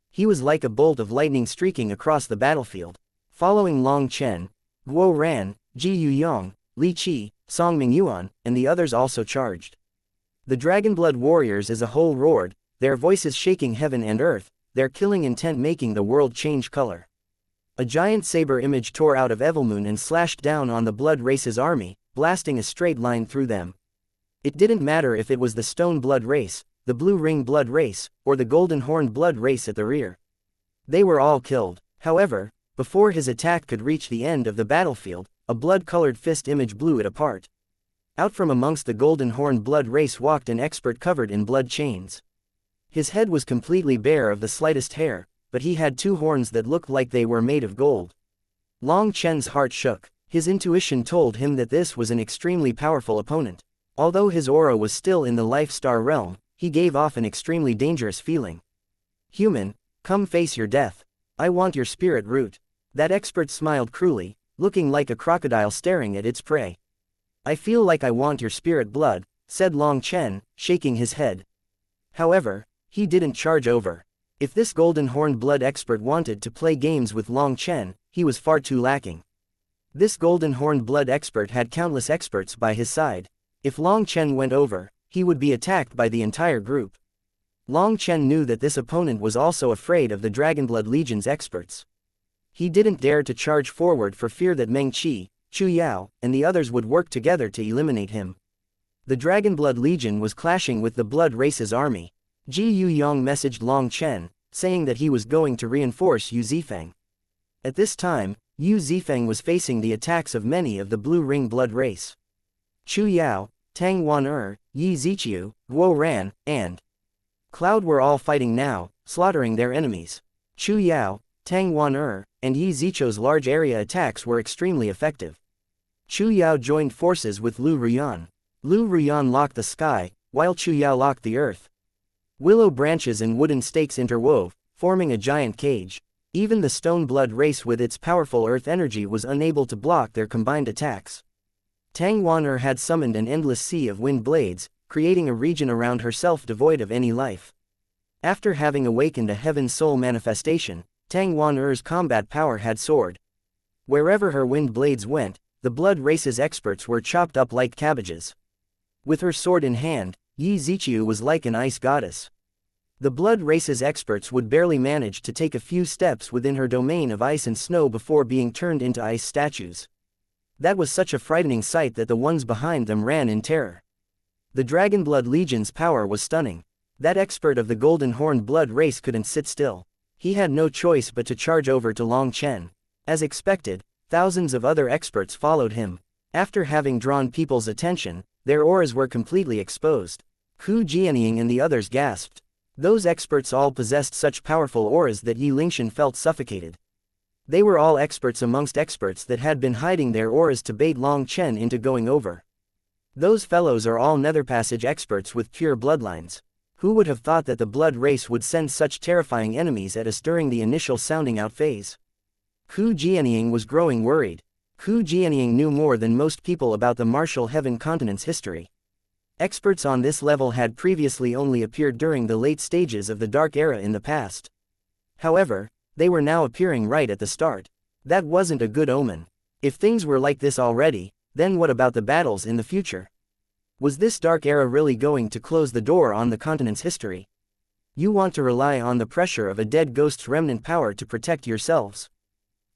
He was like a bolt of lightning streaking across the battlefield. Following Long Chen, Guo Ran, Ji Yuyong, Li Qi, Song Mingyuan, and the others also charged. The Dragonblood warriors as a whole roared, their voices shaking heaven and earth, their killing intent making the world change color. A giant saber image tore out of Evilmoon and slashed down on the blood race's army, blasting a straight line through them. It didn't matter if it was the Stone Blood race, the Blue Ring Blood race, or the Golden Horned Blood race at the rear. They were all killed. However, before his attack could reach the end of the battlefield, a blood-colored fist image blew it apart. Out from amongst the Golden Horned Blood race walked an expert covered in blood chains. His head was completely bare of the slightest hair, but he had two horns that looked like they were made of gold. Long Chen's heart shook. His intuition told him that this was an extremely powerful opponent. Although his aura was still in the Life Star realm, he gave off an extremely dangerous feeling. "Human, come face your death. I want your spirit root." That expert smiled cruelly, looking like a crocodile staring at its prey. "I feel like I want your spirit blood," said Long Chen, shaking his head. However, he didn't charge over. If this Golden Horned Blood expert wanted to play games with Long Chen, he was far too lacking. This Golden Horned Blood expert had countless experts by his side. If Long Chen went over, he would be attacked by the entire group. Long Chen knew that this opponent was also afraid of the Dragonblood Legion's experts. He didn't dare to charge forward for fear that Meng Qi, Chu Yao, and the others would work together to eliminate him. The Dragonblood Legion was clashing with the Blood Race's army. Ji Yuyong messaged Long Chen, saying that he was going to reinforce Yu Zifeng. At this time, Yu Zifeng was facing the attacks of many of the Blue Ring Blood Race. Chu Yao, Tang Wan Yi Ziqiu, Guo Ran, and Cloud were all fighting now, slaughtering their enemies. Chu Yao, Tang Wan and Yi Ziqiu's large area attacks were extremely effective. Chu Yao joined forces with Lu Ruyan. Lu Ruyan locked the sky, while Chu Yao locked the earth. Willow branches and wooden stakes interwove, forming a giant cage. Even the Stone Blood race with its powerful earth energy was unable to block their combined attacks. Tang Wan had summoned an endless sea of wind blades, creating a region around herself devoid of any life. After having awakened a Heaven Soul manifestation, Tang Wan combat power had soared. Wherever her wind blades went, the Blood race's experts were chopped up like cabbages. With her sword in hand, Yi Ziqiu was like an ice goddess. The Blood race's experts would barely manage to take a few steps within her domain of ice and snow before being turned into ice statues. That was such a frightening sight that the ones behind them ran in terror. The Dragonblood Legion's power was stunning. That expert of the Golden Horned Blood race couldn't sit still. He had no choice but to charge over to Long Chen. As expected, thousands of other experts followed him. After having drawn people's attention, their auras were completely exposed. Hu Jianying and the others gasped. Those experts all possessed such powerful auras that Yi Lingshan felt suffocated. They were all experts amongst experts that had been hiding their auras to bait Long Chen into going over. Those fellows are all Nether Passage experts with pure bloodlines. Who would have thought that the Blood race would send such terrifying enemies at us during the initial sounding out phase? Hu Jianying was growing worried. Hu Jianying knew more than most people about the Martial Heaven continent's history. Experts on this level had previously only appeared during the late stages of the Dark Era in the past. However, they were now appearing right at the start. That wasn't a good omen. If things were like this already, then what about the battles in the future? Was this Dark Era really going to close the door on the continent's history? You want to rely on the pressure of a dead ghost's remnant power to protect yourselves.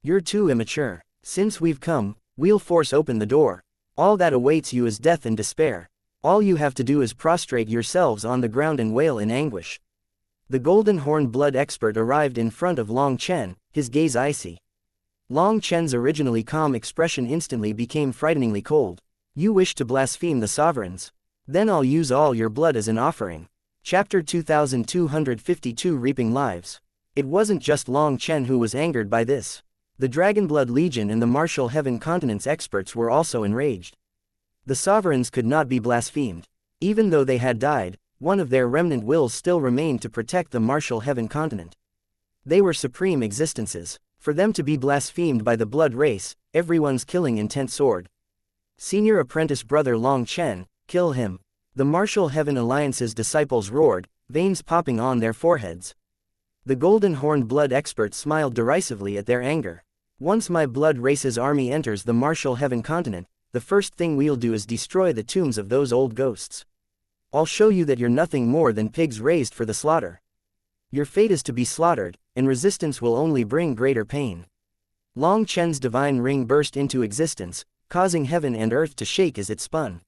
You're too immature. Since we've come, we'll force open the door. All that awaits you is death and despair. All you have to do is prostrate yourselves on the ground and wail in anguish. The Golden Horn Blood expert arrived in front of Long Chen, his gaze icy. Long Chen's originally calm expression instantly became frighteningly cold. You wish to blaspheme the sovereigns? Then I'll use all your blood as an offering. Chapter 2252 Reaping Lives. It wasn't just Long Chen who was angered by this. The Dragonblood Legion and the Martial Heaven Continent's experts were also enraged. The sovereigns could not be blasphemed. Even though they had died, one of their remnant wills still remained to protect the Martial Heaven Continent. They were supreme existences. For them to be blasphemed by the blood race, everyone's killing intent soared. Senior apprentice brother Long Chen, kill him. The Martial Heaven Alliance's disciples roared, veins popping on their foreheads. The Golden Horn Blood expert smiled derisively at their anger. Once my blood race's army enters the Martial Heaven Continent, the first thing we'll do is destroy the tombs of those old ghosts. I'll show you that you're nothing more than pigs raised for the slaughter. Your fate is to be slaughtered, and resistance will only bring greater pain. Long Chen's divine ring burst into existence, causing heaven and earth to shake as it spun.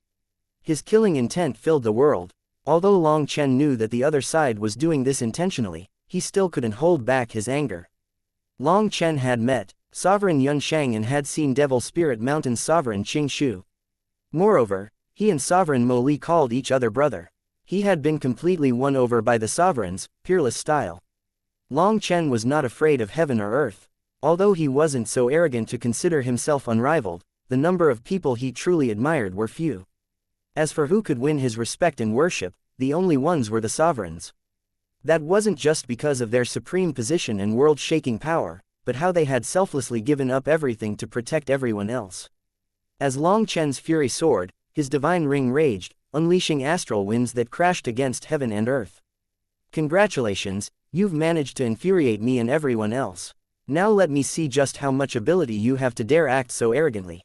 His killing intent filled the world. Although Long Chen knew that the other side was doing this intentionally, he still couldn't hold back his anger. Long Chen had met Sovereign Yun Shang and had seen Devil Spirit Mountain's Sovereign Qing Shu. Moreover, he and Sovereign Mo Li called each other brother. He had been completely won over by the sovereign's peerless style. Long Chen was not afraid of heaven or earth. Although he wasn't so arrogant to consider himself unrivaled, the number of people he truly admired were few. As for who could win his respect and worship, the only ones were the sovereigns. That wasn't just because of their supreme position and world-shaking power, but how they had selflessly given up everything to protect everyone else. As Long Chen's fury soared, his divine ring raged, unleashing astral winds that crashed against heaven and earth. Congratulations, you've managed to infuriate me and everyone else. Now let me see just how much ability you have to dare act so arrogantly.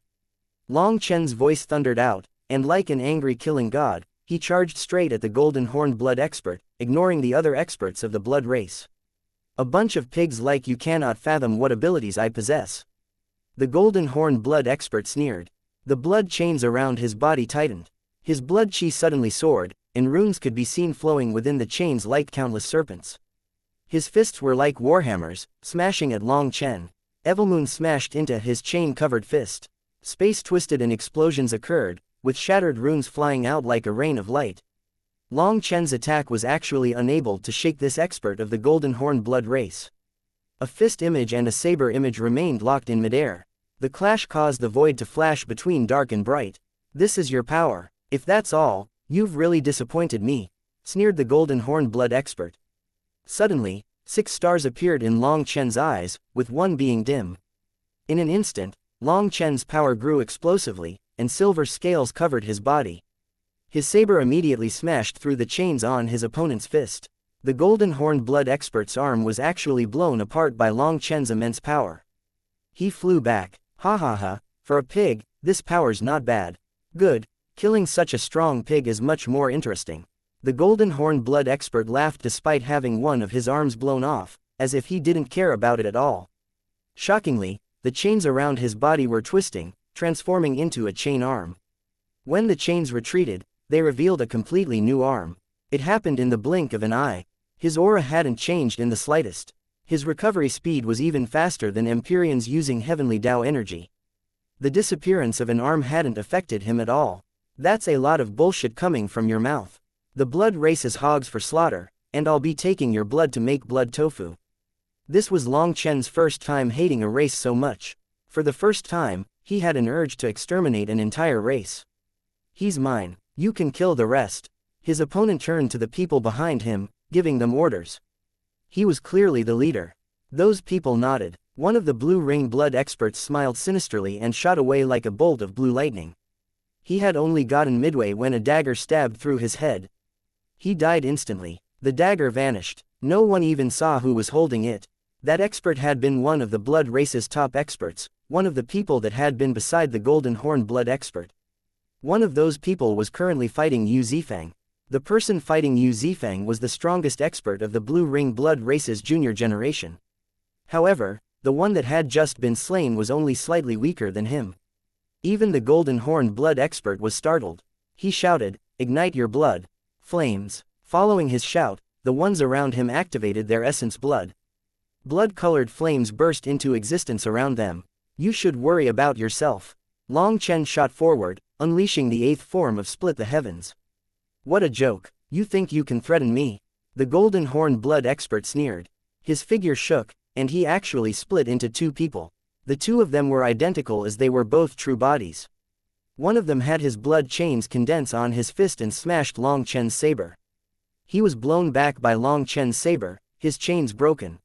Long Chen's voice thundered out, and like an angry killing god, he charged straight at the Golden Horned Blood expert, ignoring the other experts of the blood race. A bunch of pigs like you cannot fathom what abilities I possess. The Golden Horned Blood expert sneered. The blood chains around his body tightened. His blood chi suddenly soared, and runes could be seen flowing within the chains like countless serpents. His fists were like warhammers, smashing at Long Chen. Evilmoon smashed into his chain-covered fist. Space twisted and explosions occurred, with shattered runes flying out like a rain of light. Long Chen's attack was actually unable to shake this expert of the Golden Horn Blood race. A fist image and a saber image remained locked in midair. The clash caused the void to flash between dark and bright. This is your power. If that's all, you've really disappointed me, sneered the Golden Horn Blood expert. Suddenly, 6 stars appeared in Long Chen's eyes, with one being dim. In an instant, Long Chen's power grew explosively, and silver scales covered his body. His saber immediately smashed through the chains on his opponent's fist. The Golden Horn Blood expert's arm was actually blown apart by Long Chen's immense power. He flew back. Ha ha ha, for a pig, this power's not bad. Good, killing such a strong pig is much more interesting. The Golden Horn Blood expert laughed despite having one of his arms blown off, as if he didn't care about it at all. Shockingly, the chains around his body were twisting, transforming into a chain arm. When the chains retreated, they revealed a completely new arm. It happened in the blink of an eye. His aura hadn't changed in the slightest. His recovery speed was even faster than Empyrean's using heavenly Tao energy. The disappearance of an arm hadn't affected him at all. That's a lot of bullshit coming from your mouth. The blood race is hogs for slaughter, and I'll be taking your blood to make blood tofu. This was Long Chen's first time hating a race so much. For the first time, he had an urge to exterminate an entire race. He's mine. You can kill the rest. His opponent turned to the people behind him, giving them orders. He was clearly the leader. Those people nodded. One of the blue ring blood experts smiled sinisterly and shot away like a bolt of blue lightning. He had only gotten midway when a dagger stabbed through his head. He died instantly. The dagger vanished. No one even saw who was holding it. That expert had been one of the blood race's top experts, one of the people that had been beside the golden horn blood expert. One of those people was currently fighting Yu Zifang. The person fighting Yu Zifang was the strongest expert of the blue ring blood race's junior generation. However, the one that had just been slain was only slightly weaker than him. Even the golden horn blood expert was startled. He shouted, "Ignite your blood." Flames. Following his shout, the ones around him activated their essence blood. Blood-colored flames burst into existence around them. "You should worry about yourself." Long Chen shot forward, unleashing the 8th form of Split the Heavens. "What a joke. You think you can threaten me?" The golden horn blood expert sneered. His figure shook, and he actually split into two people. The two of them were identical as they were both true bodies. One of them had his blood chains condense on his fist and smashed Long Chen's saber. He was blown back by Long Chen's saber, his chains broken.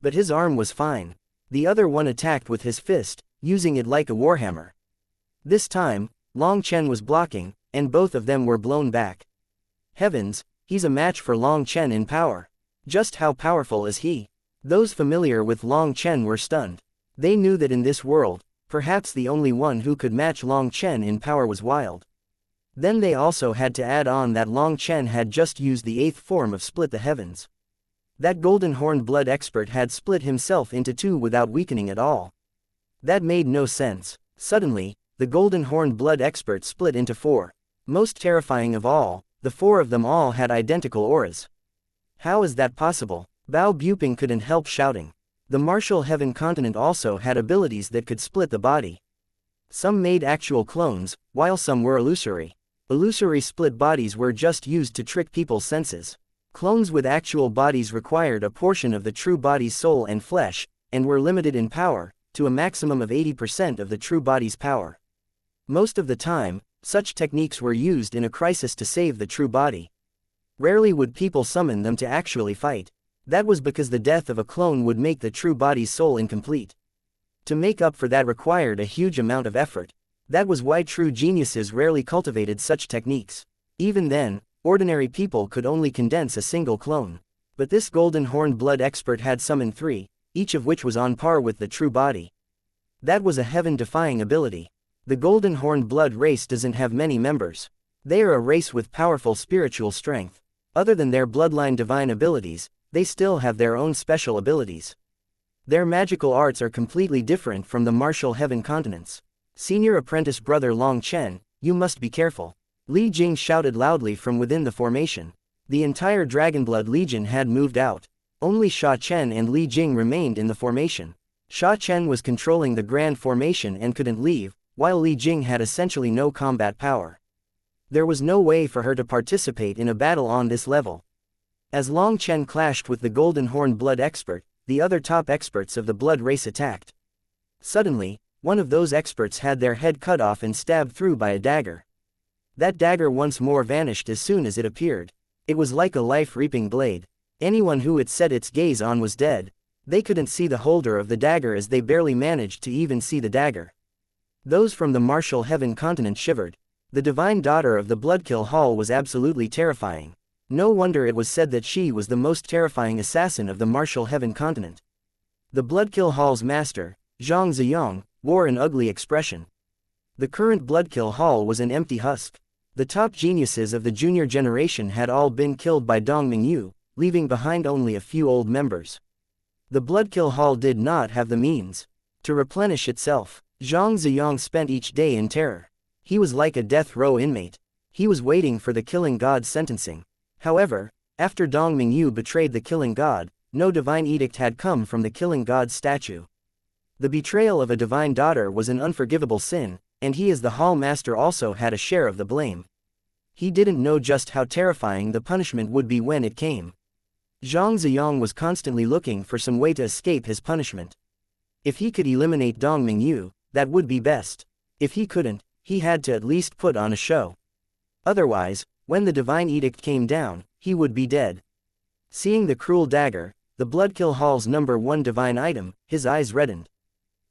But his arm was fine. The other one attacked with his fist, using it like a warhammer. This time, Long Chen was blocking, and both of them were blown back. Heavens, he's a match for Long Chen in power. Just how powerful is he? Those familiar with Long Chen were stunned. They knew that in this world, perhaps the only one who could match Long Chen in power was Wild. Then they also had to add on that Long Chen had just used the 8th form of Split the Heavens. That golden horn blood expert had split himself into two without weakening at all. That made no sense. Suddenly, the golden horn blood expert split into four. Most terrifying of all, the four of them all had identical auras. How is that possible? Bao Buping couldn't help shouting. The martial heaven continent also had abilities that could split the body. Some made actual clones, while some were illusory. Illusory split bodies were just used to trick people's senses. Clones with actual bodies required a portion of the true body's soul and flesh, and were limited in power, to a maximum of 80% of the true body's power. Most of the time, such techniques were used in a crisis to save the true body. Rarely would people summon them to actually fight. That was because the death of a clone would make the true body's soul incomplete. To make up for that required a huge amount of effort. That was why true geniuses rarely cultivated such techniques. Even then, ordinary people could only condense a single clone. But this golden horn blood expert had summoned three, each of which was on par with the true body. That was a heaven-defying ability. The golden horn blood race doesn't have many members. They are a race with powerful spiritual strength. Other than their bloodline divine abilities, they still have their own special abilities. Their magical arts are completely different from the martial heaven continents. Senior apprentice brother Long Chen, you must be careful. Li Jing shouted loudly from within the formation. The entire Dragonblood Legion had moved out. Only Sha Chen and Li Jing remained in the formation. Sha Chen was controlling the grand formation and couldn't leave, while Li Jing had essentially no combat power. There was no way for her to participate in a battle on this level. As Long Chen clashed with the golden horn blood expert, the other top experts of the blood race attacked. Suddenly, one of those experts had their head cut off and stabbed through by a dagger. That dagger once more vanished as soon as it appeared. It was like a life-reaping blade. Anyone who it set its gaze on was dead. They couldn't see the holder of the dagger as they barely managed to even see the dagger. Those from the martial heaven continent shivered. The divine daughter of the Bloodkill Hall was absolutely terrifying. No wonder it was said that she was the most terrifying assassin of the martial heaven continent. The Bloodkill Hall's master, Xianxia, wore an ugly expression. The current Bloodkill Hall was an empty husk. The top geniuses of the junior generation had all been killed by Dong Mingyu, leaving behind only a few old members. The Bloodkill Hall did not have the means to replenish itself. Zhang Ziyang spent each day in terror. He was like a death row inmate. He was waiting for the killing god's sentencing. However, after Dong Mingyu betrayed the killing god, no divine edict had come from the killing god's statue. The betrayal of a divine daughter was an unforgivable sin, and he as the hall master also had a share of the blame. He didn't know just how terrifying the punishment would be when it came. Zhang Ziyang was constantly looking for some way to escape his punishment. If he could eliminate Dong Mingyu, that would be best. If he couldn't, he had to at least put on a show. Otherwise, when the divine edict came down, he would be dead. Seeing the cruel dagger, the Bloodkill Hall's #1 divine item, his eyes reddened.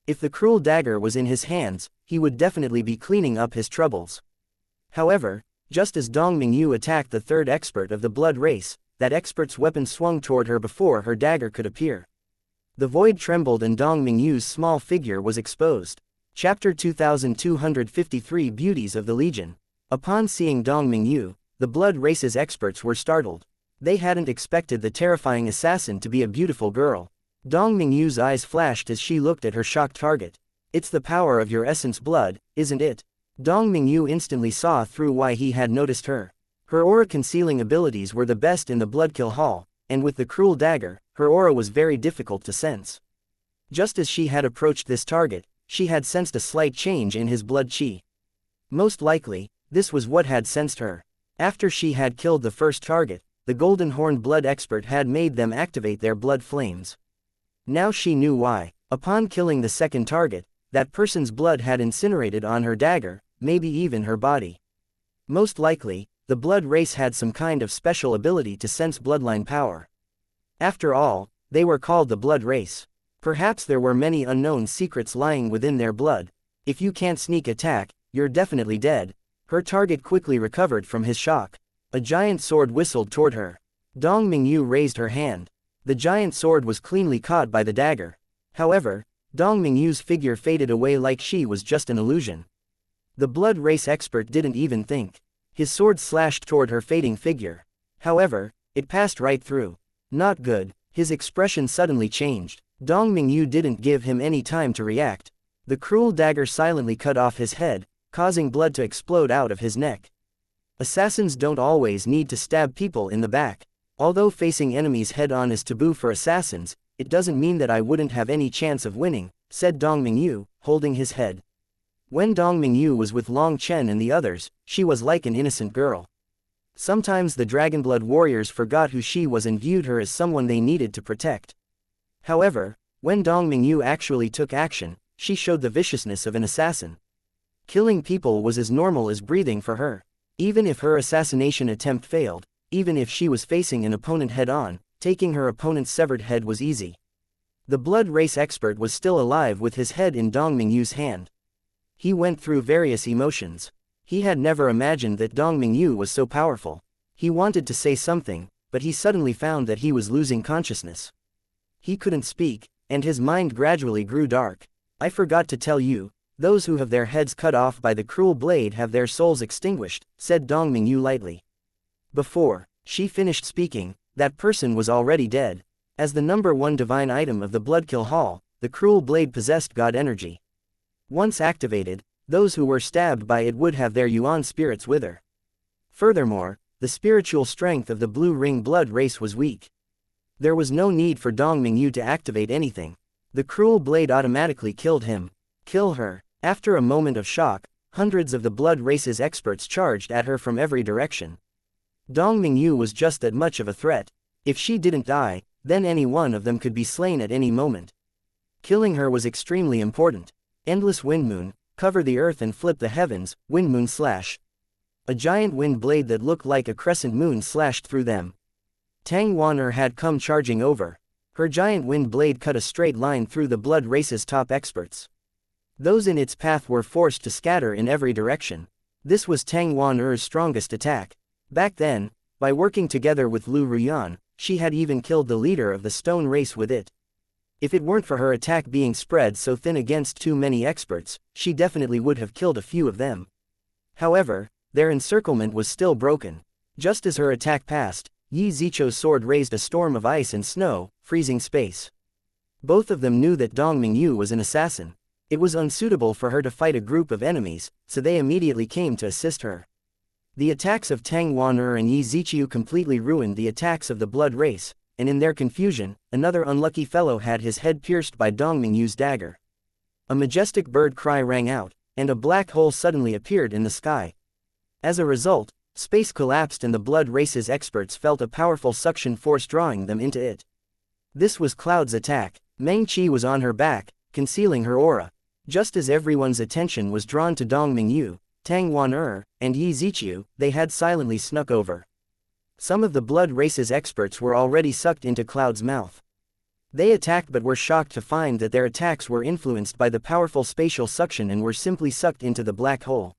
If the cruel dagger was in his hands, he would definitely be cleaning up his troubles. However, just as Dong Mingyu attacked the third expert of the blood race, that expert's weapon swung toward her before her dagger could appear. The void trembled and Dong Mingyu's small figure was exposed. Chapter 2253 Beauties of the Legion. Upon seeing Dong Mingyu, the blood race's experts were startled. They hadn't expected the terrifying assassin to be a beautiful girl. Dong Mingyu's eyes flashed as she looked at her shocked target. It's the power of your essence blood, isn't it? Dong Mingyu instantly saw through why he had noticed her. Her aura concealing abilities were the best in the Bloodkill Hall, and with the cruel dagger, her aura was very difficult to sense. Just as she had approached this target, she had sensed a slight change in his blood chi. Most likely, this was what had sensed her. After she had killed the first target, the Golden Horned Blood Expert had made them activate their blood flames. Now she knew why. Upon killing the second target, that person's blood had incinerated on her dagger, maybe even her body. Most likely, the blood race had some kind of special ability to sense bloodline power. After all, they were called the blood race. Perhaps there were many unknown secrets lying within their blood. If you can't sneak attack, you're definitely dead. Her target quickly recovered from his shock. A giant sword whistled toward her. Dong Mingyu raised her hand. The giant sword was cleanly caught by the dagger. However, Dong Mingyu's figure faded away like she was just an illusion. The blood race expert didn't even think. His sword slashed toward her fading figure. However, it passed right through. Not good. His expression suddenly changed. Dong Mingyu didn't give him any time to react. The cruel dagger silently cut off his head, causing blood to explode out of his neck. Assassins don't always need to stab people in the back. Although facing enemies head-on is taboo for assassins, it doesn't mean that I wouldn't have any chance of winning, said Dong Mingyu, holding his head. When Dong Mingyu was with Long Chen and the others, she was like an innocent girl. Sometimes the Dragonblood warriors forgot who she was and viewed her as someone they needed to protect. However, when Dong Mingyu actually took action, she showed the viciousness of an assassin. Killing people was as normal as breathing for her. Even if her assassination attempt failed, even if she was facing an opponent head-on, taking her opponent's severed head was easy. The blood race expert was still alive with his head in Dong Mingyu's hand. He went through various emotions. He had never imagined that Dong Mingyu was so powerful. He wanted to say something, but he suddenly found that he was losing consciousness. He couldn't speak, and his mind gradually grew dark. I forgot to tell you, those who have their heads cut off by the cruel blade have their souls extinguished, said Dong Mingyu lightly. Before she finished speaking, that person was already dead. As the #1 divine item of the Bloodkill Hall, the cruel blade possessed god energy. Once activated, those who were stabbed by it would have their yuan spirits wither. Furthermore, the spiritual strength of the blue ring blood race was weak. There was no need for Dong Mingyu to activate anything. The cruel blade automatically killed him. Kill her. After a moment of shock, hundreds of the blood race's experts charged at her from every direction. Dong Mingyu was just that much of a threat. If she didn't die, then any one of them could be slain at any moment. Killing her was extremely important. Endless windmoon, cover the earth and flip the heavens, windmoon slash. A giant wind blade that looked like a crescent moon slashed through them. Tang Wan'er had come charging over. Her giant wind blade cut a straight line through the blood race's top experts. Those in its path were forced to scatter in every direction. This was Tang Wan'er's strongest attack. Back then, by working together with Lu Ruyan, she had even killed the leader of the stone race with it. If it weren't for her attack being spread so thin against too many experts, she definitely would have killed a few of them. However, their encirclement was still broken. Just as her attack passed, Yi Zichou's sword raised a storm of ice and snow, freezing space. Both of them knew that Dong Mingyu was an assassin. It was unsuitable for her to fight a group of enemies, so they immediately came to assist her. The attacks of Tang Wan'er and Yi Zichou completely ruined the attacks of the blood race, and in their confusion, another unlucky fellow had his head pierced by Dong Mingyu's dagger. A majestic bird cry rang out, and a black hole suddenly appeared in the sky. As a result, space collapsed and the blood race's experts felt a powerful suction force drawing them into it. This was Cloud's attack. Meng Qi was on her back, concealing her aura. Just as everyone's attention was drawn to Dong Mingyu, Tang Wan'er, and Yi Zichou, they had silently snuck over. Some of the blood race's experts were already sucked into Cloud's mouth. They attacked but were shocked to find that their attacks were influenced by the powerful spatial suction and were simply sucked into the black hole.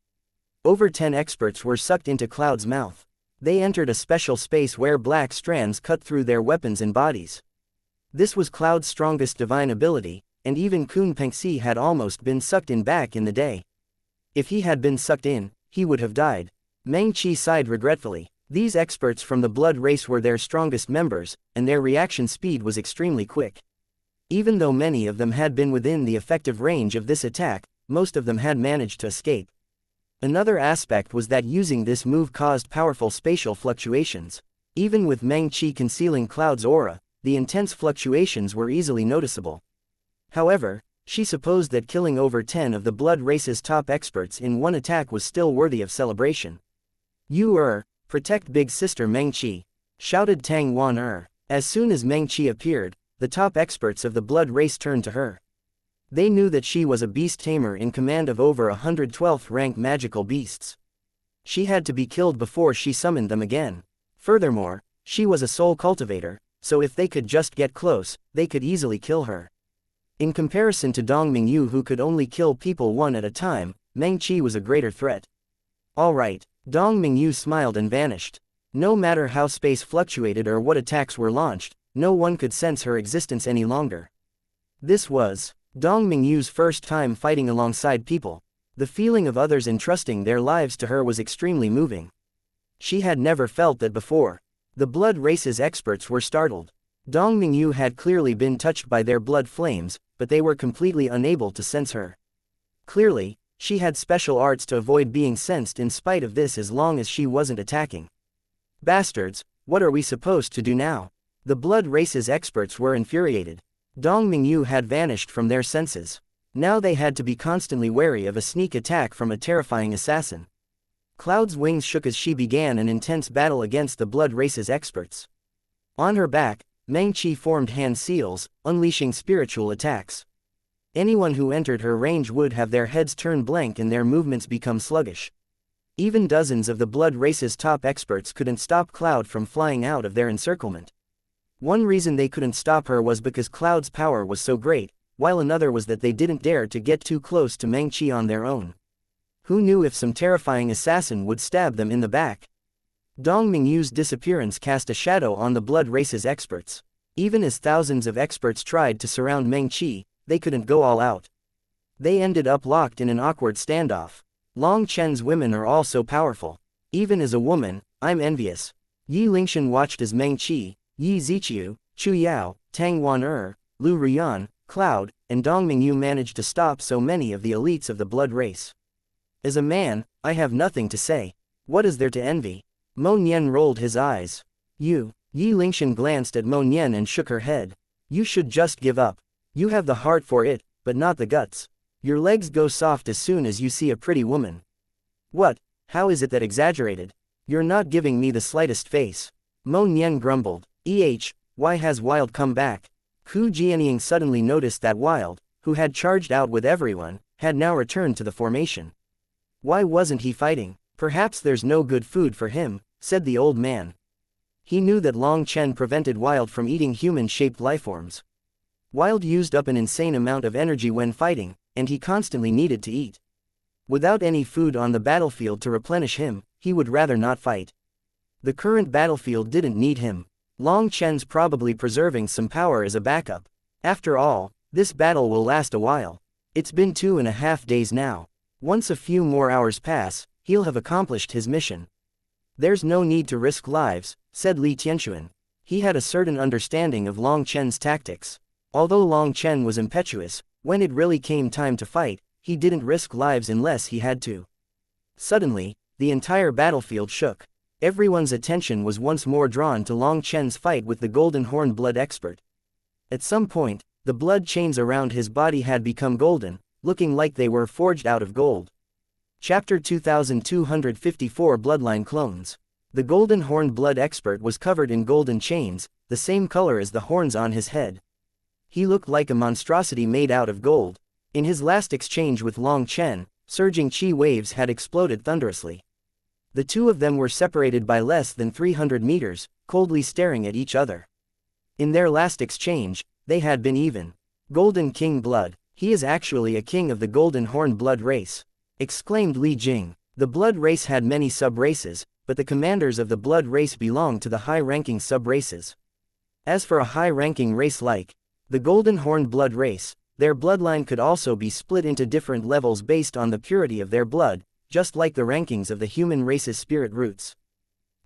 Over 10 experts were sucked into Cloud's mouth. They entered a special space where black strands cut through their weapons and bodies. This was Cloud's strongest divine ability, and even Kun Pengxi had almost been sucked in back in the day. If he had been sucked in, he would have died. Meng Qi sighed regretfully. These experts from the blood race were their strongest members, and their reaction speed was extremely quick. Even though many of them had been within the effective range of this attack, most of them had managed to escape. Another aspect was that using this move caused powerful spatial fluctuations. Even with Meng Qi concealing Cloud's aura, the intense fluctuations were easily noticeable. However, she supposed that killing over 10 of the blood race's top experts in one attack was still worthy of celebration. "You protect big sister Meng Qi," shouted Tang Wan. As soon as Meng Qi appeared, the top experts of the blood race turned to her. They knew that she was a beast tamer in command of over 112th rank magical beasts. She had to be killed before she summoned them again. Furthermore, she was a soul cultivator, so if they could just get close, they could easily kill her. In comparison to Dong Mingyu, who could only kill people one at a time, Meng Qi was a greater threat. "Alright," Dong Mingyu smiled and vanished. No matter how space fluctuated or what attacks were launched, no one could sense her existence any longer. This was Dong Mingyu's first time fighting alongside people. The feeling of others entrusting their lives to her was extremely moving. She had never felt that before. The blood race's experts were startled. Dong Mingyu had clearly been touched by their blood flames, but they were completely unable to sense her. Clearly, she had special arts to avoid being sensed in spite of this as long as she wasn't attacking. "Bastards, what are we supposed to do now?" The blood race's experts were infuriated. Dong Mingyu had vanished from their senses. Now they had to be constantly wary of a sneak attack from a terrifying assassin. Cloud's wings shook as she began an intense battle against the blood race's experts. On her back, Meng Qi formed hand seals, unleashing spiritual attacks. Anyone who entered her range would have their heads turn blank and their movements become sluggish. Even dozens of the blood race's top experts couldn't stop Cloud from flying out of their encirclement. One reason they couldn't stop her was because Cloud's power was so great, while another was that they didn't dare to get too close to Meng Qi on their own. Who knew if some terrifying assassin would stab them in the back? Dong Mingyu's disappearance cast a shadow on the blood race's experts. Even as thousands of experts tried to surround Meng Qi, they couldn't go all out. They ended up locked in an awkward standoff. Long Chen's women are all so powerful. Even as a woman, I'm envious. Yi Lingshan watched as Meng Qi, Yi Ziqiu, Chu Yao, Tang Wan, Lu Ruyan, Cloud, and Dong Mingyu managed to stop so many of the elites of the blood race. As a man, I have nothing to say. What is there to envy? Mo Nian rolled his eyes. Yi Lingshan glanced at Mo Nian and shook her head. You should just give up. You have the heart for it, but not the guts. Your legs go soft as soon as you see a pretty woman. What? How is it that exaggerated? You're not giving me the slightest face. Mo Nian grumbled. Why has Wild come back? Hu Jianying suddenly noticed that Wild, who had charged out with everyone, had now returned to the formation. Why wasn't he fighting? Perhaps there's no good food for him, said the old man. He knew that Long Chen prevented Wild from eating human-shaped lifeforms. Wild used up an insane amount of energy when fighting, and he constantly needed to eat. Without any food on the battlefield to replenish him, he would rather not fight. The current battlefield didn't need him. Long Chen's probably preserving some power as a backup. After all, this battle will last a while. It's been 2.5 days now. Once a few more hours pass, he'll have accomplished his mission. There's no need to risk lives, said Li Tianxuan. He had a certain understanding of Long Chen's tactics. Although Long Chen was impetuous, when it really came time to fight, he didn't risk lives unless he had to. Suddenly, the entire battlefield shook. Everyone's attention was once more drawn to Long Chen's fight with the Golden Horn blood expert. At some point, the blood chains around his body had become golden, looking like they were forged out of gold. Chapter 2254 Bloodline Clones. The Golden Horn blood expert was covered in golden chains, the same color as the horns on his head. He looked like a monstrosity made out of gold. In his last exchange with Long Chen, surging chi waves had exploded thunderously. The two of them were separated by less than 300 meters, coldly staring at each other. In their last exchange, they had been even. Golden King blood. He is actually a king of the Golden Horn blood race, exclaimed Li Jing. The blood race had many sub-races, but the commanders of the blood race belonged to the high-ranking sub-races. As for a high-ranking race like the Golden Horned blood race, their bloodline could also be split into different levels based on the purity of their blood, just like the rankings of the human race's spirit roots.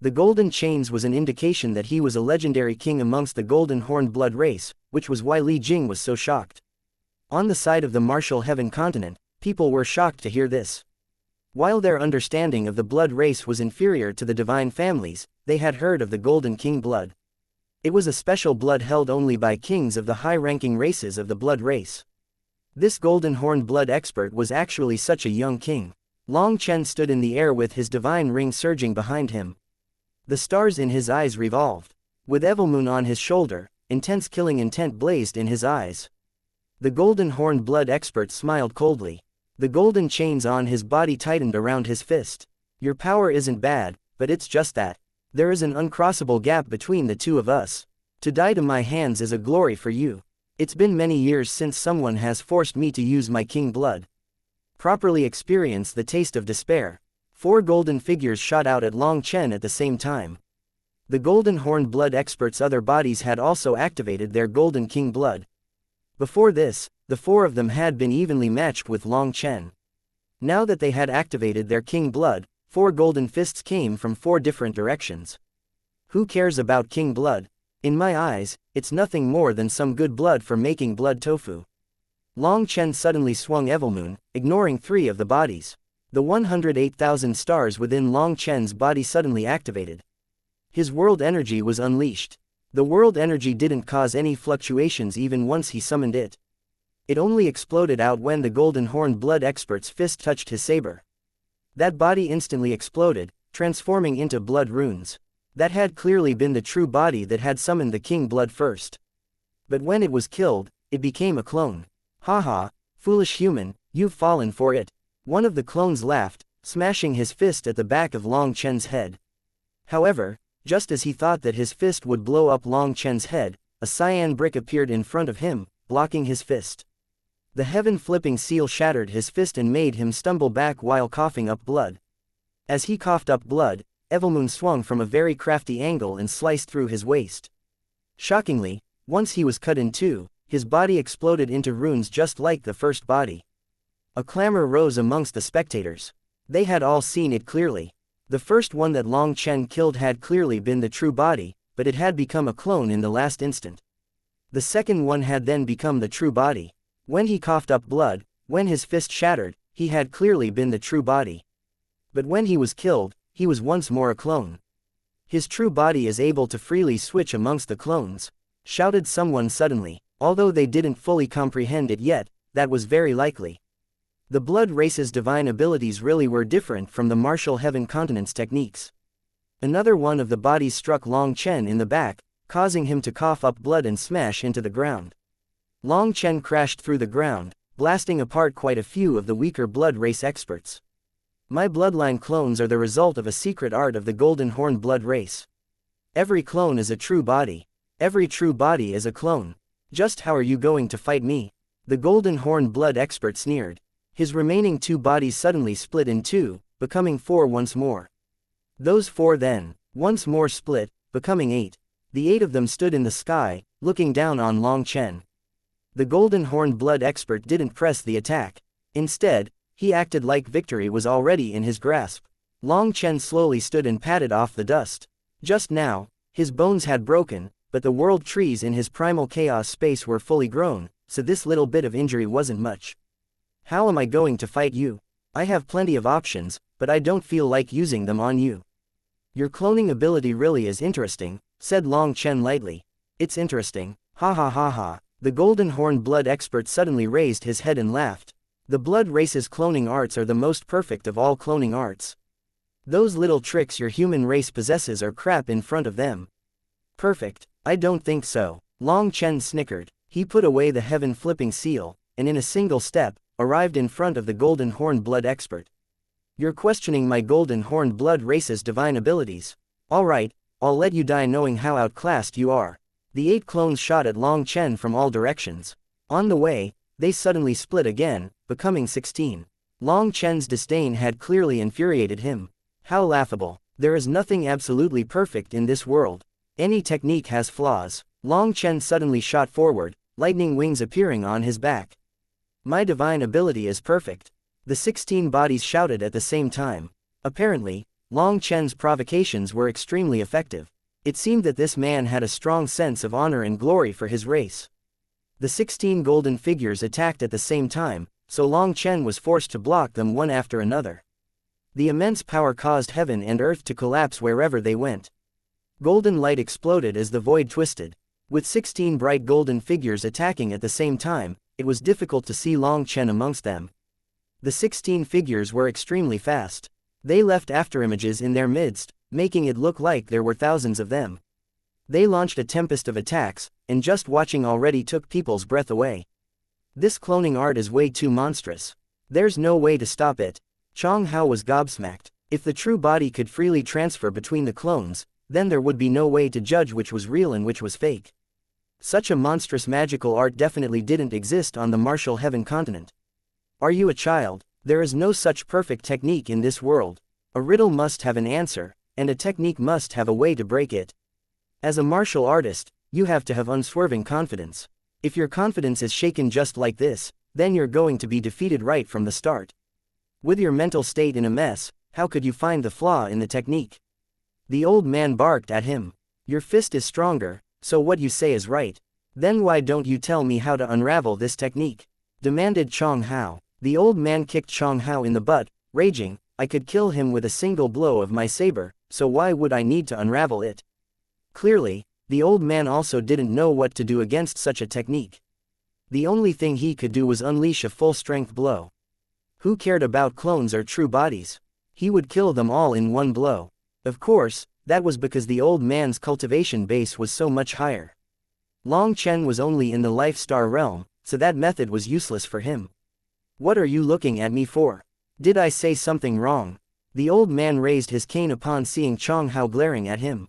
The golden chains was an indication that he was a legendary king amongst the Golden Horned blood race, which was why Li Jing was so shocked. On the side of the martial heaven continent, people were shocked to hear this. While their understanding of the blood race was inferior to the divine families, they had heard of the Golden King blood. It was a special blood held only by kings of the high-ranking races of the blood race. This Golden Horned blood expert was actually such a young king. Long Chen stood in the air with his divine ring surging behind him. The stars in his eyes revolved. With Evilmoon on his shoulder, intense killing intent blazed in his eyes. The Golden Horned blood expert smiled coldly. The golden chains on his body tightened around his fist. Your power isn't bad, but it's just that there is an uncrossable gap between the two of us. To die to my hands is a glory for you. It's been many years since someone has forced me to use my king blood. Properly experience the taste of despair. 4 golden figures shot out at Long Chen at the same time. The Golden Horned blood experts' other bodies had also activated their Golden King blood. Before this, the 4 of them had been evenly matched with Long Chen. Now that they had activated their king blood, 4 golden fists came from 4 different directions. Who cares about king blood? In my eyes, it's nothing more than some good blood for making blood tofu. Long Chen suddenly swung Evilmoon, ignoring 3 of the bodies. The 108,000 stars within Long Chen's body suddenly activated. His world energy was unleashed. The world energy didn't cause any fluctuations even once he summoned it. It only exploded out when the Golden Horned blood expert's fist touched his saber. That body instantly exploded, transforming into blood runes. That had clearly been the true body that had summoned the king blood first. But when it was killed, it became a clone. Haha, foolish human, you've fallen for it. One of the clones laughed, smashing his fist at the back of Long Chen's head. However, just as he thought that his fist would blow up Long Chen's head, a cyan brick appeared in front of him, blocking his fist. The heaven-flipping seal shattered his fist and made him stumble back while coughing up blood. As he coughed up blood, Evilmoon swung from a very crafty angle and sliced through his waist. Shockingly, once he was cut in 2, his body exploded into runes just like the first body. A clamor rose amongst the spectators. They had all seen it clearly. The first one that Long Chen killed had clearly been the true body, but it had become a clone in the last instant. The second one had then become the true body. When he coughed up blood, when his fist shattered, he had clearly been the true body. But when he was killed, he was once more a clone. His true body is able to freely switch amongst the clones, shouted someone suddenly. Although they didn't fully comprehend it yet, that was very likely. The blood race's divine abilities really were different from the martial heaven continent's techniques. Another one of the bodies struck Long Chen in the back, causing him to cough up blood and smash into the ground. Long Chen crashed through the ground, blasting apart quite a few of the weaker blood race experts. My bloodline clones are the result of a secret art of the Golden Horned blood race. Every clone is a true body. Every true body is a clone. Just how are you going to fight me? The Golden Horned blood expert sneered. His remaining 2 bodies suddenly split in 2, becoming 4 once more. Those 4 then, once more split, becoming 8. The 8 of them stood in the sky, looking down on Long Chen. The Golden Horned blood expert didn't press the attack. Instead, he acted like victory was already in his grasp. Long Chen slowly stood and patted off the dust. Just now, his bones had broken, but the world trees in his primal chaos space were fully grown, so this little bit of injury wasn't much. How am I going to fight you? I have plenty of options, but I don't feel like using them on you. Your cloning ability really is interesting, said Long Chen lightly. It's interesting, ha ha ha ha. The Golden Horned blood expert suddenly raised his head and laughed. The blood race's cloning arts are the most perfect of all cloning arts. Those little tricks your human race possesses are crap in front of them. Perfect? I don't think so. Long Chen snickered. He put away the heaven-flipping seal, and in a single step, arrived in front of the Golden Horned blood expert. You're questioning my Golden Horned blood race's divine abilities. Alright, I'll let you die knowing how outclassed you are. The 8 clones shot at Long Chen from all directions. On the way, they suddenly split again, becoming 16. Long Chen's disdain had clearly infuriated him. How laughable. There is nothing absolutely perfect in this world. Any technique has flaws. Long Chen suddenly shot forward, lightning wings appearing on his back. My divine ability is perfect. The 16 bodies shouted at the same time. Apparently, Long Chen's provocations were extremely effective. It seemed that this man had a strong sense of honor and glory for his race. The 16 golden figures attacked at the same time, so Long Chen was forced to block them one after another. The immense power caused heaven and earth to collapse wherever they went. Golden light exploded as the void twisted. With 16 bright golden figures attacking at the same time, it was difficult to see Long Chen amongst them. The 16 figures were extremely fast. They left afterimages in their midst, making it look like there were thousands of them. They launched a tempest of attacks, and just watching already took people's breath away. This cloning art is way too monstrous. There's no way to stop it. Chong Hao was gobsmacked. If the true body could freely transfer between the clones, then there would be no way to judge which was real and which was fake. Such a monstrous magical art definitely didn't exist on the martial heaven continent. Are you a child? There is no such perfect technique in this world. A riddle must have an answer, and a technique must have a way to break it. As a martial artist, you have to have unswerving confidence. If your confidence is shaken just like this, then you're going to be defeated right from the start. With your mental state in a mess, how could you find the flaw in the technique? The old man barked at him. Your fist is stronger, so what you say is right. Then why don't you tell me how to unravel this technique? Demanded Chong Hao. The old man kicked Chong Hao in the butt, raging, I could kill him with a single blow of my saber, so why would I need to unravel it? Clearly, the old man also didn't know what to do against such a technique. The only thing he could do was unleash a full-strength blow. Who cared about clones or true bodies? He would kill them all in one blow. Of course, that was because the old man's cultivation base was so much higher. Long Chen was only in the life star realm, so that method was useless for him. What are you looking at me for? Did I say something wrong? The old man raised his cane upon seeing Chong Hao glaring at him.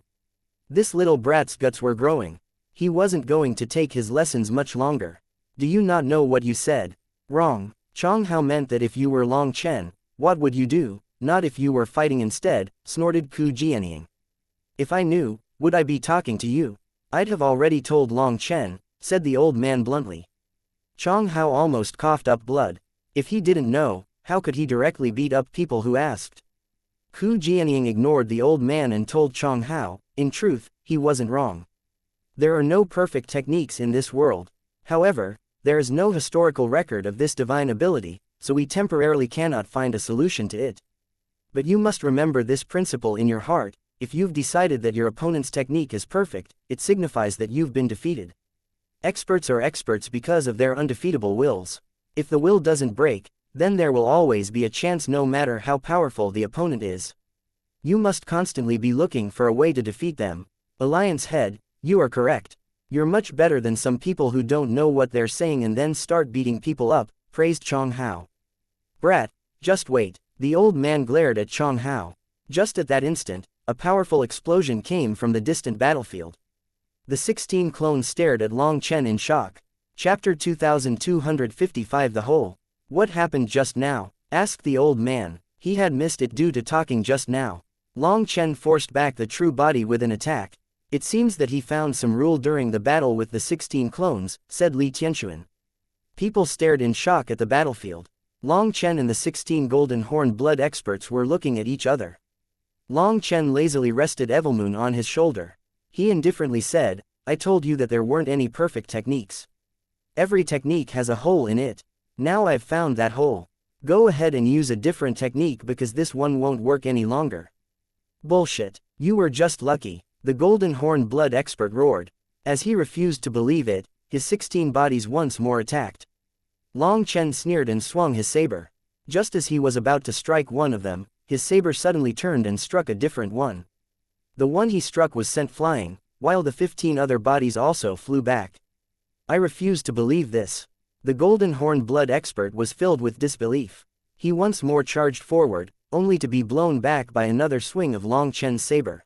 This little brat's guts were growing. He wasn't going to take his lessons much longer. Do you not know what you said? Wrong. Chong Hao meant that if you were Long Chen, what would you do? Not if you were fighting instead, snorted Ku Jianying. If I knew, would I be talking to you? I'd have already told Long Chen, said the old man bluntly. Chong Hao almost coughed up blood. If he didn't know, how could he directly beat up people who asked? Ku Jianying ignored the old man and told Chong Hao, in truth, he wasn't wrong. There are no perfect techniques in this world. However, there is no historical record of this divine ability, so we temporarily cannot find a solution to it. But you must remember this principle in your heart: if you've decided that your opponent's technique is perfect, it signifies that you've been defeated. Experts are experts because of their undefeatable wills. If the will doesn't break, then there will always be a chance no matter how powerful the opponent is. You must constantly be looking for a way to defeat them. Alliance Head, you are correct. You're much better than some people who don't know what they're saying and then start beating people up, praised Chong Hao. Brat, just wait. The old man glared at Chong Hao. Just at that instant, a powerful explosion came from the distant battlefield. The 16 clones stared at Long Chen in shock. Chapter 2255 The Hole. What happened just now? Asked the old man. He had missed it due to talking just now. Long Chen forced back the true body with an attack. It seems that he found some rule during the battle with the 16 clones, said Li Tianxuan. People stared in shock at the battlefield. Long Chen and the 16 golden horned blood experts were looking at each other. Long Chen lazily rested Evilmoon on his shoulder. He indifferently said, I told you that there weren't any perfect techniques. Every technique has a hole in it. Now I've found that hole. Go ahead and use a different technique because this one won't work any longer. Bullshit. You were just lucky. The golden horned blood expert roared. As he refused to believe it, his 16 bodies once more attacked. Long Chen sneered and swung his saber. Just as he was about to strike one of them, his saber suddenly turned and struck a different one. The one he struck was sent flying, while the 15 other bodies also flew back. I refuse to believe this. The golden horned blood expert was filled with disbelief. He once more charged forward, only to be blown back by another swing of Long Chen's saber.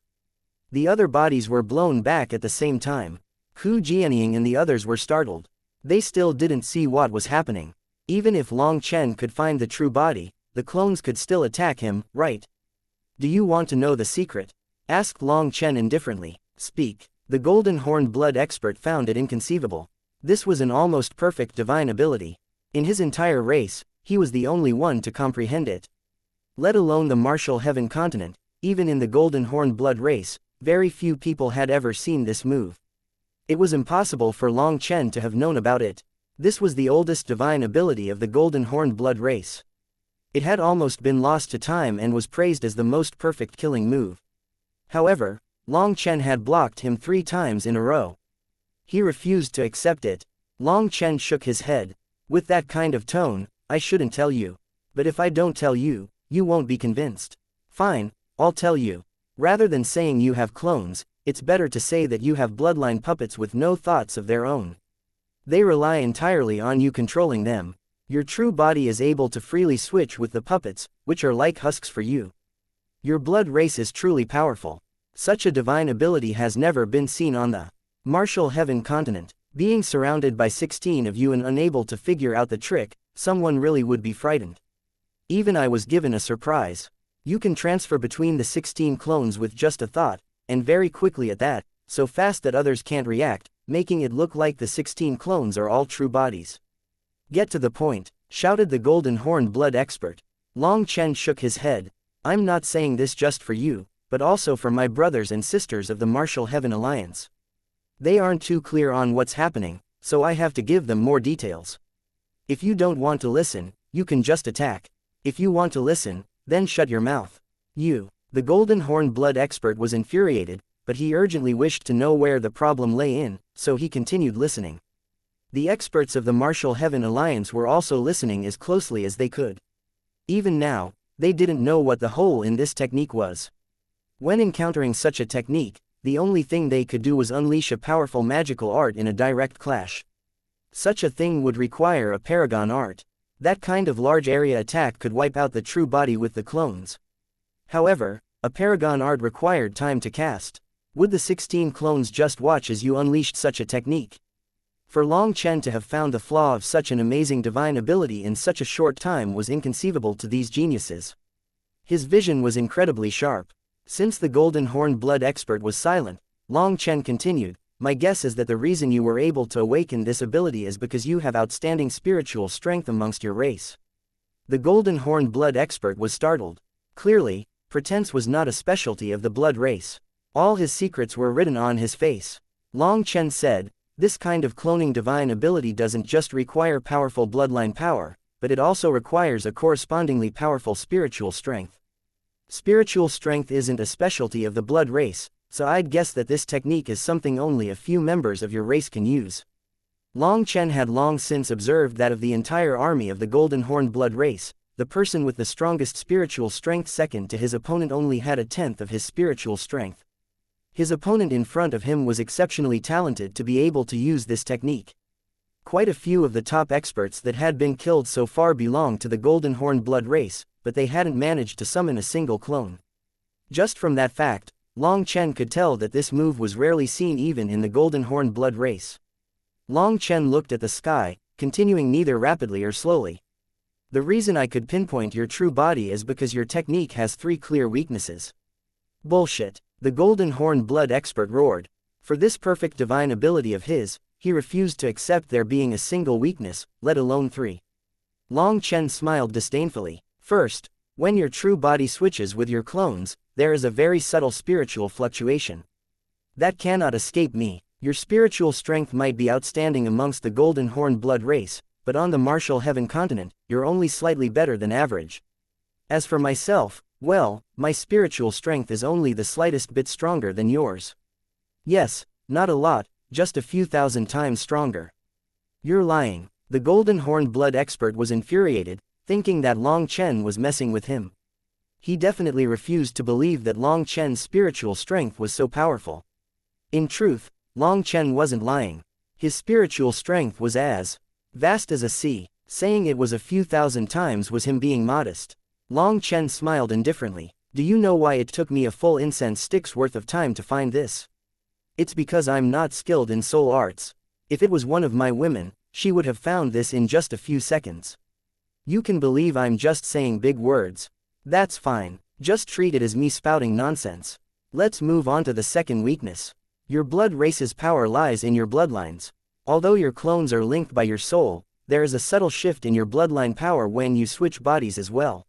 The other bodies were blown back at the same time. Ku Jianying and the others were startled. They still didn't see what was happening. Even if Long Chen could find the true body, the clones could still attack him, right? Do you want to know the secret? Asked Long Chen indifferently. Speak. The golden horned blood expert found it inconceivable. This was an almost perfect divine ability. In his entire race, he was the only one to comprehend it. Let alone the martial heaven continent, even in the golden horned blood race, very few people had ever seen this move. It was impossible for Long Chen to have known about it. This was the oldest divine ability of the golden horned blood race. It had almost been lost to time and was praised as the most perfect killing move. However, Long Chen had blocked him 3 times in a row. He refused to accept it. Long Chen shook his head. With that kind of tone, I shouldn't tell you. But if I don't tell you, you won't be convinced. Fine, I'll tell you. Rather than saying you have clones, it's better to say that you have bloodline puppets with no thoughts of their own. They rely entirely on you controlling them. Your true body is able to freely switch with the puppets, which are like husks for you. Your blood race is truly powerful. Such a divine ability has never been seen on the martial heaven continent. Being surrounded by 16 of you and unable to figure out the trick, someone really would be frightened. Even I was given a surprise. You can transfer between the 16 clones with just a thought, and very quickly at that, so fast that others can't react, making it look like the 16 clones are all true bodies. Get to the point, shouted the golden horned blood expert. Long Chen shook his head. I'm not saying this just for you, but also for my brothers and sisters of the Martial Heaven Alliance. They aren't too clear on what's happening, so I have to give them more details. If you don't want to listen, you can just attack. If you want to listen, then shut your mouth. You. The golden horned blood expert was infuriated, but he urgently wished to know where the problem lay in, so he continued listening. The experts of the Martial Heaven Alliance were also listening as closely as they could. Even now, they didn't know what the hole in this technique was. When encountering such a technique, the only thing they could do was unleash a powerful magical art in a direct clash. Such a thing would require a paragon art. That kind of large area attack could wipe out the true body with the clones. However, a paragon art required time to cast. Would the 16 clones just watch as you unleashed such a technique? For Long Chen to have found the flaw of such an amazing divine ability in such a short time was inconceivable to these geniuses. His vision was incredibly sharp. Since the golden horned blood expert was silent, Long Chen continued, my guess is that the reason you were able to awaken this ability is because you have outstanding spiritual strength amongst your race. The golden horned blood expert was startled. Clearly, pretense was not a specialty of the blood race. All his secrets were written on his face. Long Chen said, this kind of cloning divine ability doesn't just require powerful bloodline power, but it also requires a correspondingly powerful spiritual strength. Spiritual strength isn't a specialty of the blood race, so I'd guess that this technique is something only a few members of your race can use. Long Chen had long since observed that of the entire army of the golden horned blood race, the person with the strongest spiritual strength second to his opponent only had 1/10 of his spiritual strength. His opponent in front of him was exceptionally talented to be able to use this technique. Quite a few of the top experts that had been killed so far belonged to the golden horned blood race, but they hadn't managed to summon a single clone. Just from that fact, Long Chen could tell that this move was rarely seen even in the golden horned blood race. Long Chen looked at the sky, continuing neither rapidly or slowly. The reason I could pinpoint your true body is because your technique has 3 clear weaknesses. Bullshit. The golden horned blood expert roared. For this perfect divine ability of his, he refused to accept there being a single weakness, let alone 3. Long Chen smiled disdainfully. First, when your true body switches with your clones, there is a very subtle spiritual fluctuation. That cannot escape me. Your spiritual strength might be outstanding amongst the golden horned blood race, but on the martial heaven continent, you're only slightly better than average. As for myself, well, my spiritual strength is only the slightest bit stronger than yours. Yes, not a lot, just a few thousand times stronger. You're lying. The golden horned blood expert was infuriated, thinking that Long Chen was messing with him. He definitely refused to believe that Long Chen's spiritual strength was so powerful. In truth, Long Chen wasn't lying. His spiritual strength was as vast as a sea. Saying it was a few thousand times was him being modest. Long Chen smiled indifferently. Do you know why it took me a full incense stick's worth of time to find this? It's because I'm not skilled in soul arts. If it was one of my women, she would have found this in just a few seconds. You can believe I'm just saying big words. That's fine, just treat it as me spouting nonsense. Let's move on to the second weakness. Your blood race's power lies in your bloodlines. Although your clones are linked by your soul, there is a subtle shift in your bloodline power when you switch bodies as well.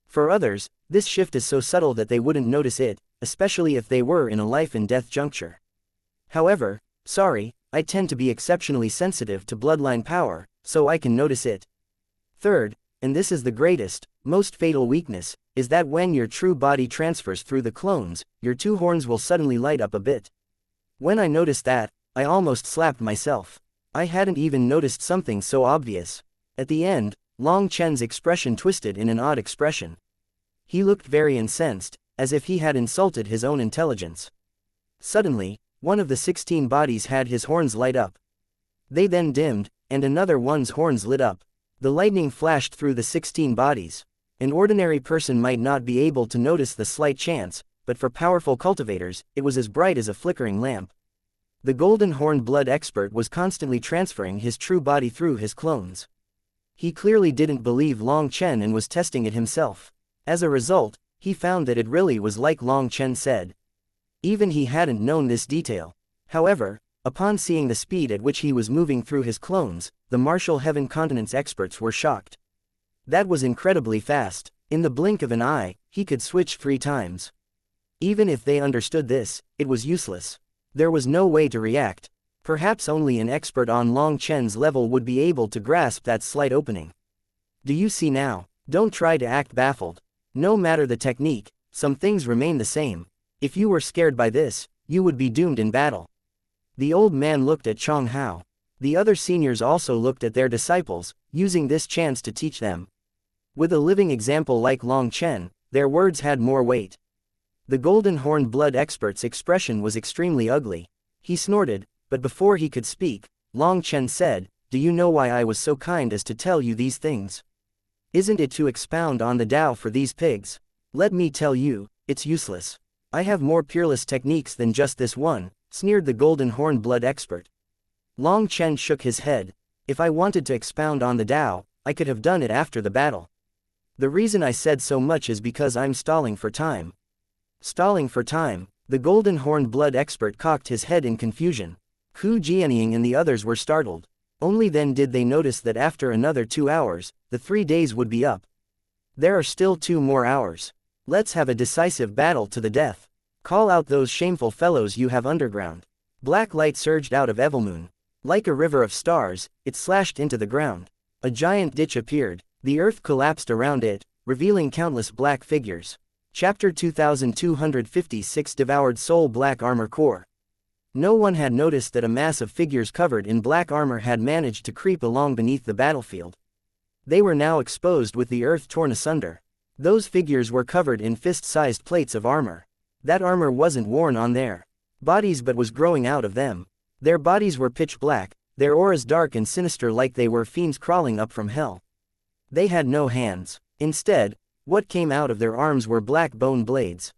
For others, this shift is so subtle that they wouldn't notice it, especially if they were in a life and death juncture. However, sorry, I tend to be exceptionally sensitive to bloodline power, so I can notice it. Third, and this is the greatest, most fatal weakness, is that when your true body transfers through the clones, your two horns will suddenly light up a bit. When I noticed that, I almost slapped myself. I hadn't even noticed something so obvious. At the end, Long Chen's expression twisted in an odd expression. He looked very incensed, as if he had insulted his own intelligence. Suddenly, one of the 16 bodies had his horns light up. They then dimmed, and another one's horns lit up. The lightning flashed through the 16 bodies. An ordinary person might not be able to notice the slight chance, but for powerful cultivators, it was as bright as a flickering lamp. The golden horned blood expert was constantly transferring his true body through his clones. He clearly didn't believe Long Chen and was testing it himself. As a result, he found that it really was like Long Chen said. Even he hadn't known this detail. However, upon seeing the speed at which he was moving through his clones, the martial heaven continents experts were shocked. That was incredibly fast. In the blink of an eye, he could switch 3 times. Even if they understood this, it was useless. There was no way to react. Perhaps only an expert on Long Chen's level would be able to grasp that slight opening. Do you see now? Don't try to act baffled. No matter the technique, some things remain the same. If you were scared by this, you would be doomed in battle. The old man looked at Chong Hao. The other seniors also looked at their disciples, using this chance to teach them. With a living example like Long Chen, their words had more weight. The golden horned blood expert's expression was extremely ugly. He snorted, but before he could speak, Long Chen said, "Do you know why I was so kind as to tell you these things? Isn't it to expound on the Tao for these pigs? Let me tell you, it's useless. I have more peerless techniques than just this one," sneered the golden horned blood expert. Long Chen shook his head. "If I wanted to expound on the Tao, I could have done it after the battle. The reason I said so much is because I'm stalling for time." Stalling for time? The golden horned blood expert cocked his head in confusion. Hu Jianying and the others were startled. Only then did they notice that after another 2 hours, the 3 days would be up. There are still 2 more hours. Let's have a decisive battle to the death. Call out those shameful fellows you have underground. Black light surged out of Evilmoon. Like a river of stars, it slashed into the ground. A giant ditch appeared. The earth collapsed around it, revealing countless black figures. Chapter 2256 Devoured Soul Black Armor Core. No one had noticed that a mass of figures covered in black armor had managed to creep along beneath the battlefield. They were now exposed with the earth torn asunder. Those figures were covered in fist-sized plates of armor. That armor wasn't worn on their bodies but was growing out of them. Their bodies were pitch black, their auras dark and sinister like they were fiends crawling up from hell. They had no hands. Instead, what came out of their arms were black bone blades.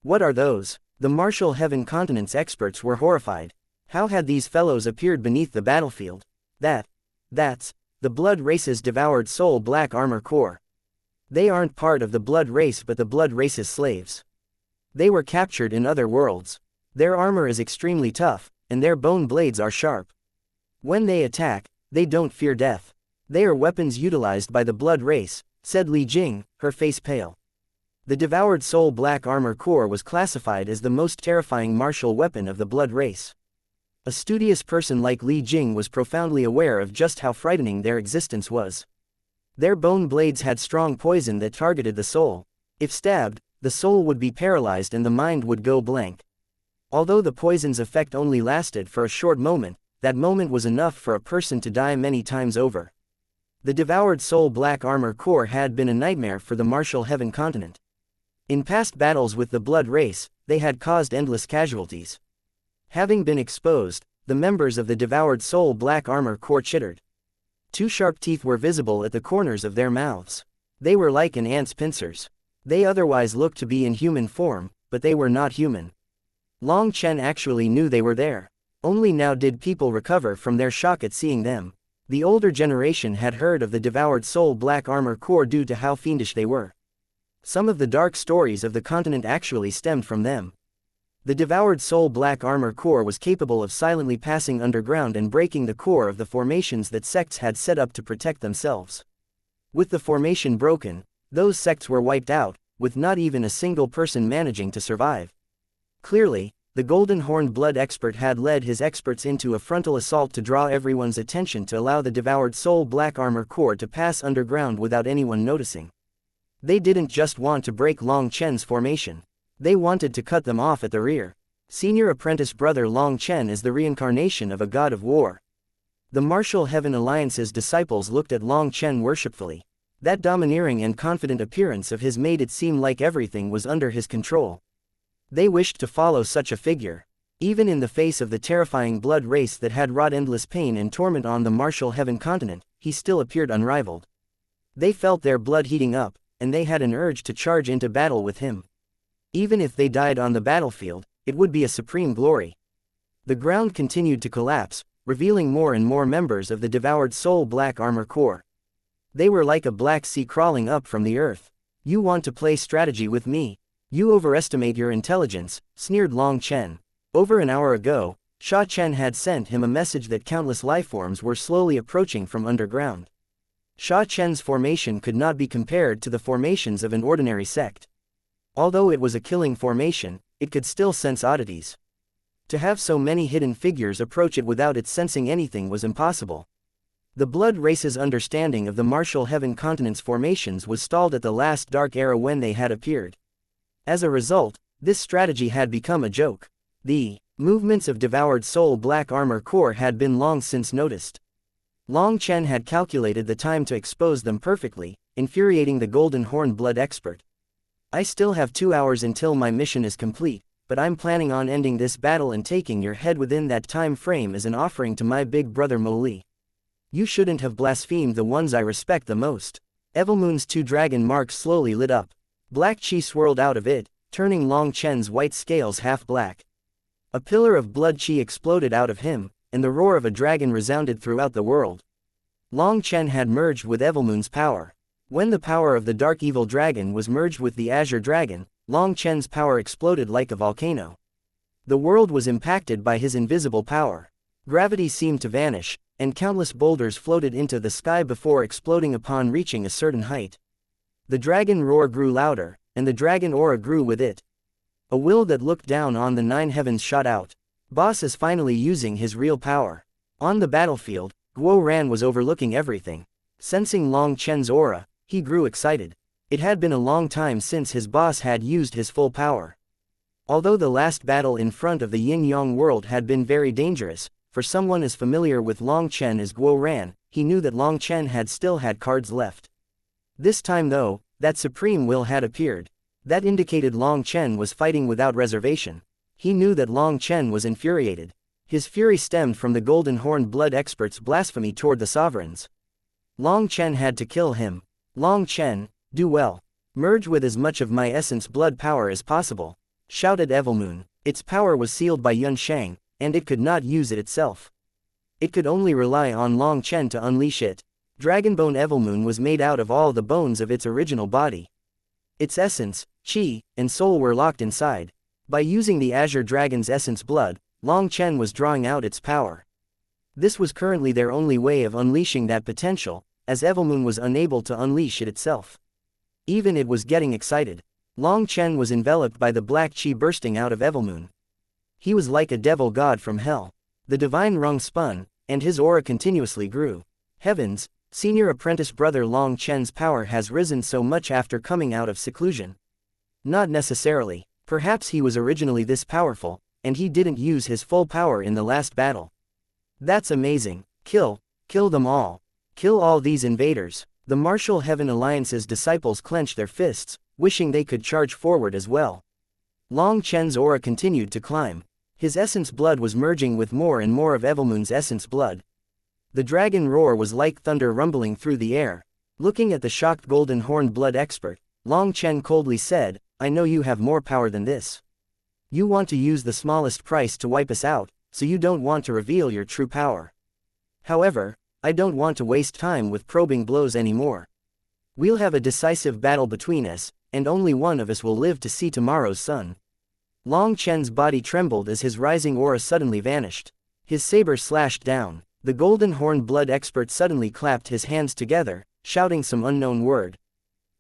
What are those? The martial heaven continents experts were horrified. How had these fellows appeared beneath the battlefield? That's the blood race's devoured soul black armor core. They aren't part of the blood race but the blood race's slaves. They were captured in other worlds. Their armor is extremely tough, and their bone blades are sharp. When they attack, they don't fear death. They are weapons utilized by the blood race, said Li Jing, her face pale. The devoured soul black armor core was classified as the most terrifying martial weapon of the blood race. A studious person like Li Jing was profoundly aware of just how frightening their existence was. Their bone blades had strong poison that targeted the soul. If stabbed, the soul would be paralyzed and the mind would go blank. Although the poison's effect only lasted for a short moment, that moment was enough for a person to die many times over. The devoured soul black armor core had been a nightmare for the martial heaven continent. In past battles with the blood race, they had caused endless casualties. Having been exposed, the members of the devoured soul black armor core chittered. 2 sharp teeth were visible at the corners of their mouths. They were like an ant's pincers. They otherwise looked to be in human form, but they were not human. Long Chen actually knew they were there. Only now did people recover from their shock at seeing them. The older generation had heard of the devoured soul black armor core due to how fiendish they were. Some of the dark stories of the continent actually stemmed from them. The devoured soul black armor core was capable of silently passing underground and breaking the core of the formations that sects had set up to protect themselves. With the formation broken, those sects were wiped out, with not even a single person managing to survive. Clearly, the golden horned blood expert had led his experts into a frontal assault to draw everyone's attention to allow the devoured soul black armor core to pass underground without anyone noticing. They didn't just want to break Long Chen's formation. They wanted to cut them off at the rear. Senior apprentice brother Long Chen is the reincarnation of a god of war. The Martial Heaven Alliance's disciples looked at Long Chen worshipfully. That domineering and confident appearance of his made it seem like everything was under his control. They wished to follow such a figure. Even in the face of the terrifying blood race that had wrought endless pain and torment on the Martial Heaven continent, he still appeared unrivaled. They felt their blood heating up, and they had an urge to charge into battle with him. Even if they died on the battlefield, it would be a supreme glory. The ground continued to collapse, revealing more and more members of the devoured soul black armor core. They were like a black sea crawling up from the earth. "You want to play strategy with me? You overestimate your intelligence," sneered Long Chen. Over an hour ago, Sha Chen had sent him a message that countless lifeforms were slowly approaching from underground. Sha Chen's formation could not be compared to the formations of an ordinary sect. Although it was a killing formation, it could still sense oddities. To have so many hidden figures approach it without it sensing anything was impossible. The blood race's understanding of the Martial Heaven continent's formations was stalled at the last dark era when they had appeared. As a result, this strategy had become a joke. The movements of devoured soul black armor core had been long since noticed. Long Chen had calculated the time to expose them perfectly, infuriating the golden horn blood expert. "I still have 2 hours until my mission is complete, but I'm planning on ending this battle and taking your head within that time frame as an offering to my big brother Mo Li. You shouldn't have blasphemed the ones I respect the most." Evilmoon's 2 dragon marks slowly lit up. Black chi swirled out of it, turning Long Chen's white scales half black. A pillar of blood chi exploded out of him, and the roar of a dragon resounded throughout the world. Long Chen had merged with Evilmoon's power. When the power of the dark evil dragon was merged with the azure dragon, Long Chen's power exploded like a volcano. The world was impacted by his invisible power. Gravity seemed to vanish, and countless boulders floated into the sky before exploding upon reaching a certain height. The dragon roar grew louder, and the dragon aura grew with it. A will that looked down on the 9 heavens shot out. Boss is finally using his real power. On the battlefield, Guo Ran was overlooking everything. Sensing Long Chen's aura, he grew excited. It had been a long time since his boss had used his full power. Although the last battle in front of the Yin-Yang world had been very dangerous, for someone as familiar with Long Chen as Guo Ran, he knew that Long Chen had still had cards left. This time though, that supreme will had appeared. That indicated Long Chen was fighting without reservation. He knew that Long Chen was infuriated. His fury stemmed from the golden horned blood expert's blasphemy toward the sovereigns. Long Chen had to kill him. "Long Chen, do well. Merge with as much of my essence blood power as possible," shouted Evilmoon. Its power was sealed by Yun Shang, and it could not use it itself. It could only rely on Long Chen to unleash it. Dragonbone Evilmoon was made out of all the bones of its original body. Its essence, chi, and soul were locked inside. By using the Azure Dragon's essence blood, Long Chen was drawing out its power. This was currently their only way of unleashing that potential, as Evilmoon was unable to unleash it itself. Even it was getting excited. Long Chen was enveloped by the black chi bursting out of Evilmoon. He was like a devil god from hell. The divine rung spun, and his aura continuously grew. Heavens, senior apprentice brother Long Chen's power has risen so much after coming out of seclusion. Not necessarily. Perhaps he was originally this powerful, and he didn't use his full power in the last battle. That's amazing. Kill them all. Kill all these invaders. The Martial Heaven Alliance's disciples clenched their fists, wishing they could charge forward as well. Long Chen's aura continued to climb. His essence blood was merging with more and more of Evilmoon's essence blood. The dragon roar was like thunder rumbling through the air. Looking at the shocked golden horned blood expert, Long Chen coldly said, "I know you have more power than this. You want to use the smallest price to wipe us out, so you don't want to reveal your true power. However, I don't want to waste time with probing blows anymore. We'll have a decisive battle between us, and only one of us will live to see tomorrow's sun. Long Chen's body trembled as his rising aura suddenly vanished. His saber slashed down. The golden horn blood expert suddenly clapped his hands together, shouting some unknown word.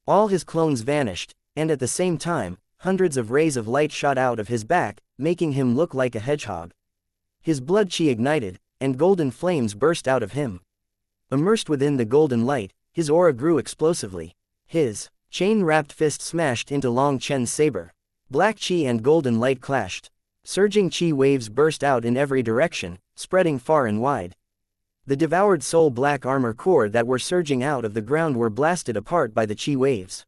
All his clones vanished, and at the same time, hundreds of rays of light shot out of his back, making him look like a hedgehog. His blood chi ignited, and golden flames burst out of him. Immersed within the golden light, his aura grew explosively. His chain-wrapped fist smashed into Long Chen's saber. Black chi and golden light clashed. Surging chi waves burst out in every direction, spreading far and wide. The devoured soul black armor core that were surging out of the ground were blasted apart by the chi waves.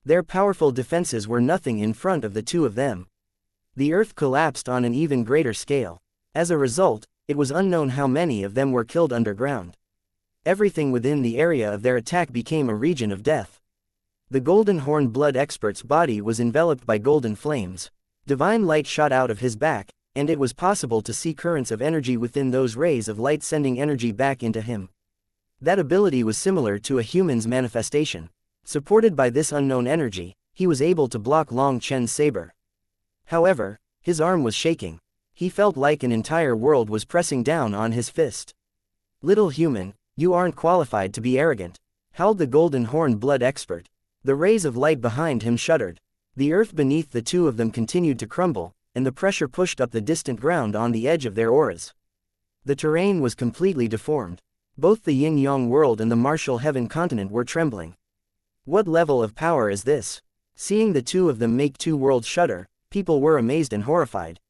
Their powerful defenses were nothing in front of the two of them. The earth collapsed on an even greater scale. As a result, it was unknown how many of them were killed underground. Everything within the area of their attack became a region of death. The golden horn blood expert's body was enveloped by golden flames. Divine light shot out of his back, and it was possible to see currents of energy within those rays of light sending energy back into him. That ability was similar to a human's manifestation. Supported by this unknown energy, he was able to block Long Chen's saber. However, his arm was shaking. He felt like an entire world was pressing down on his fist. "Little human, you aren't qualified to be arrogant," howled the golden horn blood expert. The rays of light behind him shuddered. The earth beneath the two of them continued to crumble, and the pressure pushed up the distant ground on the edge of their auras. The terrain was completely deformed. Both the yin-yang world and the martial heaven continent were trembling. What level of power is this? Seeing the two of them make two worlds shudder, people were amazed and horrified.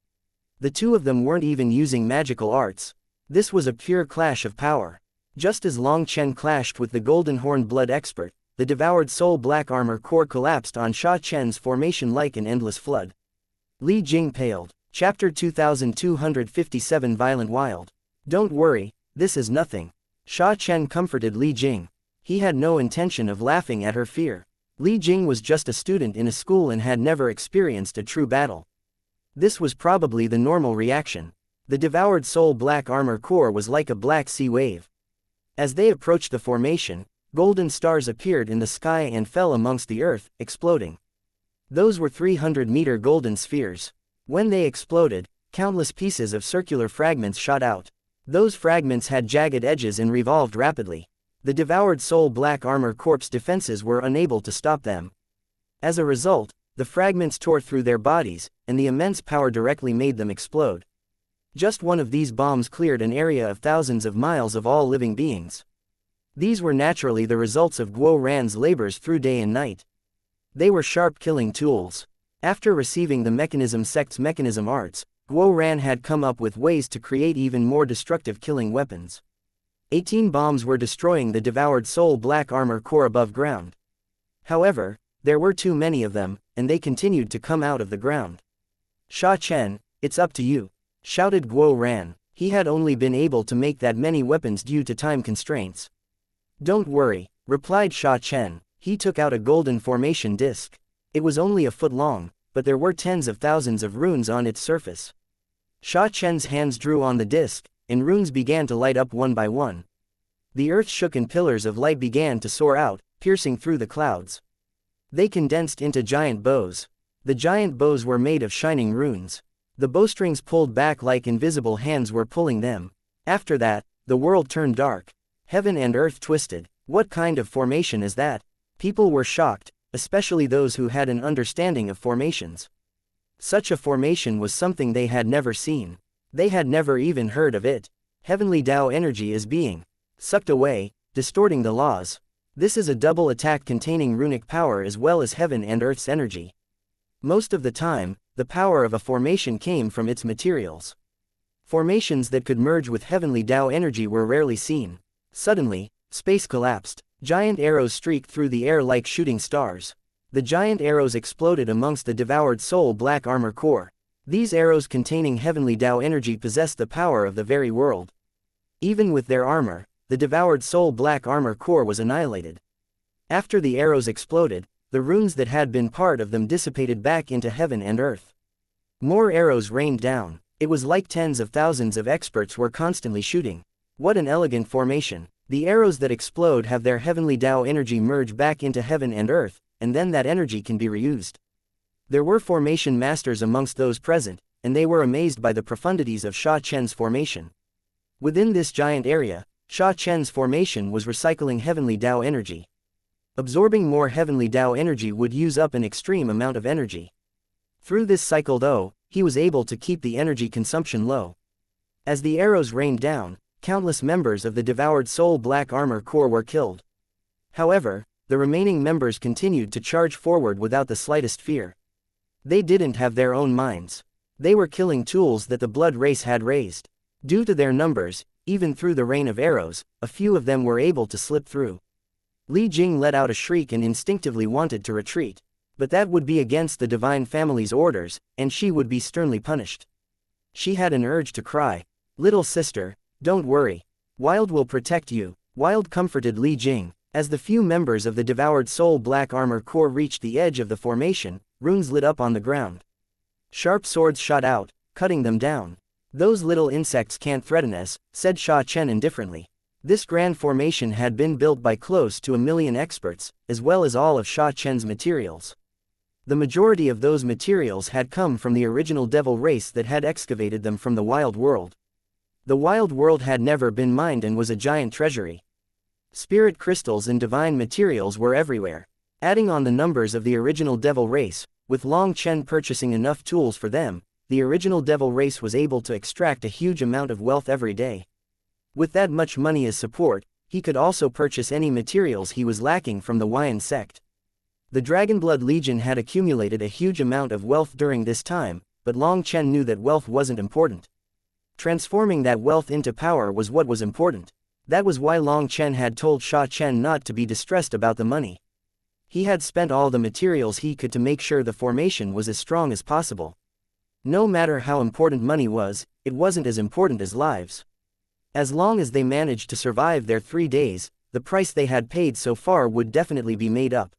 The two of them weren't even using magical arts. This was a pure clash of power. Just as Long Chen clashed with the golden horn blood expert, the devoured soul black armor core collapsed on Sha Chen's formation like an endless flood. Li Jing paled. Chapter 2257 Violent Wild. Don't worry, this is nothing. Sha Chen comforted Li Jing. He had no intention of laughing at her fear. Li Jing was just a student in a school and had never experienced a true battle. This was probably the normal reaction. The devoured soul black armor core was like a black sea wave. As they approached the formation, golden stars appeared in the sky and fell amongst the earth, exploding. Those were 300-meter golden spheres. When they exploded, countless pieces of circular fragments shot out. Those fragments had jagged edges and revolved rapidly. The devoured soul black armor corp's defenses were unable to stop them. As a result, the fragments tore through their bodies, and the immense power directly made them explode. Just one of these bombs cleared an area of thousands of miles of all living beings. These were naturally the results of Guo Ran's labors through day and night. They were sharp killing tools. After receiving the Mechanism sect's mechanism arts, Guo Ran had come up with ways to create even more destructive killing weapons. 18 bombs were destroying the devoured soul black armor core above ground. However, there were too many of them, and they continued to come out of the ground. "Sha Chen, it's up to you," shouted Guo Ran. He had only been able to make that many weapons due to time constraints. "Don't worry," replied Sha Chen. He took out a golden formation disc. It was only a foot long, but there were tens of thousands of runes on its surface. Sha Chen's hands drew on the disc, and runes began to light up one by one. The earth shook and pillars of light began to soar out, piercing through the clouds. They condensed into giant bows. The giant bows were made of shining runes. The bowstrings pulled back like invisible hands were pulling them. After that, the world turned dark. Heaven and earth twisted. What kind of formation is that? People were shocked, especially those who had an understanding of formations. Such a formation was something they had never seen. They had never even heard of it. Heavenly Tao energy is being sucked away, distorting the laws. This is a double attack containing runic power as well as heaven and earth's energy. Most of the time, the power of a formation came from its materials. Formations that could merge with heavenly Tao energy were rarely seen. Suddenly, space collapsed. Giant arrows streaked through the air like shooting stars. The giant arrows exploded amongst the devoured soul black armor core. These arrows containing heavenly Tao energy possessed the power of the very world. Even with their armor, the devoured soul black armor core was annihilated. After the arrows exploded, the runes that had been part of them dissipated back into heaven and earth. More arrows rained down. It was like tens of thousands of experts were constantly shooting. What an elegant formation. The arrows that explode have their heavenly Tao energy merge back into heaven and earth, and then that energy can be reused. There were formation masters amongst those present, and they were amazed by the profundities of Sha Chen's formation. Within this giant area, Sha Chen's formation was recycling heavenly Tao energy. Absorbing more heavenly Tao energy would use up an extreme amount of energy. Through this cycle though, he was able to keep the energy consumption low. As the arrows rained down, countless members of the devoured soul Black Armor Corps were killed. However, the remaining members continued to charge forward without the slightest fear. They didn't have their own minds. They were killing tools that the blood race had raised. Due to their numbers, even through the rain of arrows, a few of them were able to slip through. Li Jing let out a shriek and instinctively wanted to retreat. But that would be against the divine family's orders, and she would be sternly punished. She had an urge to cry, "Little sister, don't worry. Wild will protect you." Wild comforted Li Jing. As the few members of the devoured soul Black Armor Corps reached the edge of the formation, runes lit up on the ground. Sharp swords shot out, cutting them down. "Those little insects can't threaten us," said Sha Chen indifferently. This grand formation had been built by close to 1,000,000 experts, as well as all of Sha Chen's materials. The majority of those materials had come from the original devil race that had excavated them from the wild world. The wild world had never been mined and was a giant treasury. Spirit crystals and divine materials were everywhere. Adding on the numbers of the original devil race, with Long Chen purchasing enough tools for them, the original devil race was able to extract a huge amount of wealth every day. With that much money as support, he could also purchase any materials he was lacking from the Huayan sect. The Dragonblood Legion had accumulated a huge amount of wealth during this time, but Long Chen knew that wealth wasn't important. Transforming that wealth into power was what was important. That was why Long Chen had told Sha Chen not to be distressed about the money. He had spent all the materials he could to make sure the formation was as strong as possible. No matter how important money was, it wasn't as important as lives. As long as they managed to survive their 3 days, the price they had paid so far would definitely be made up.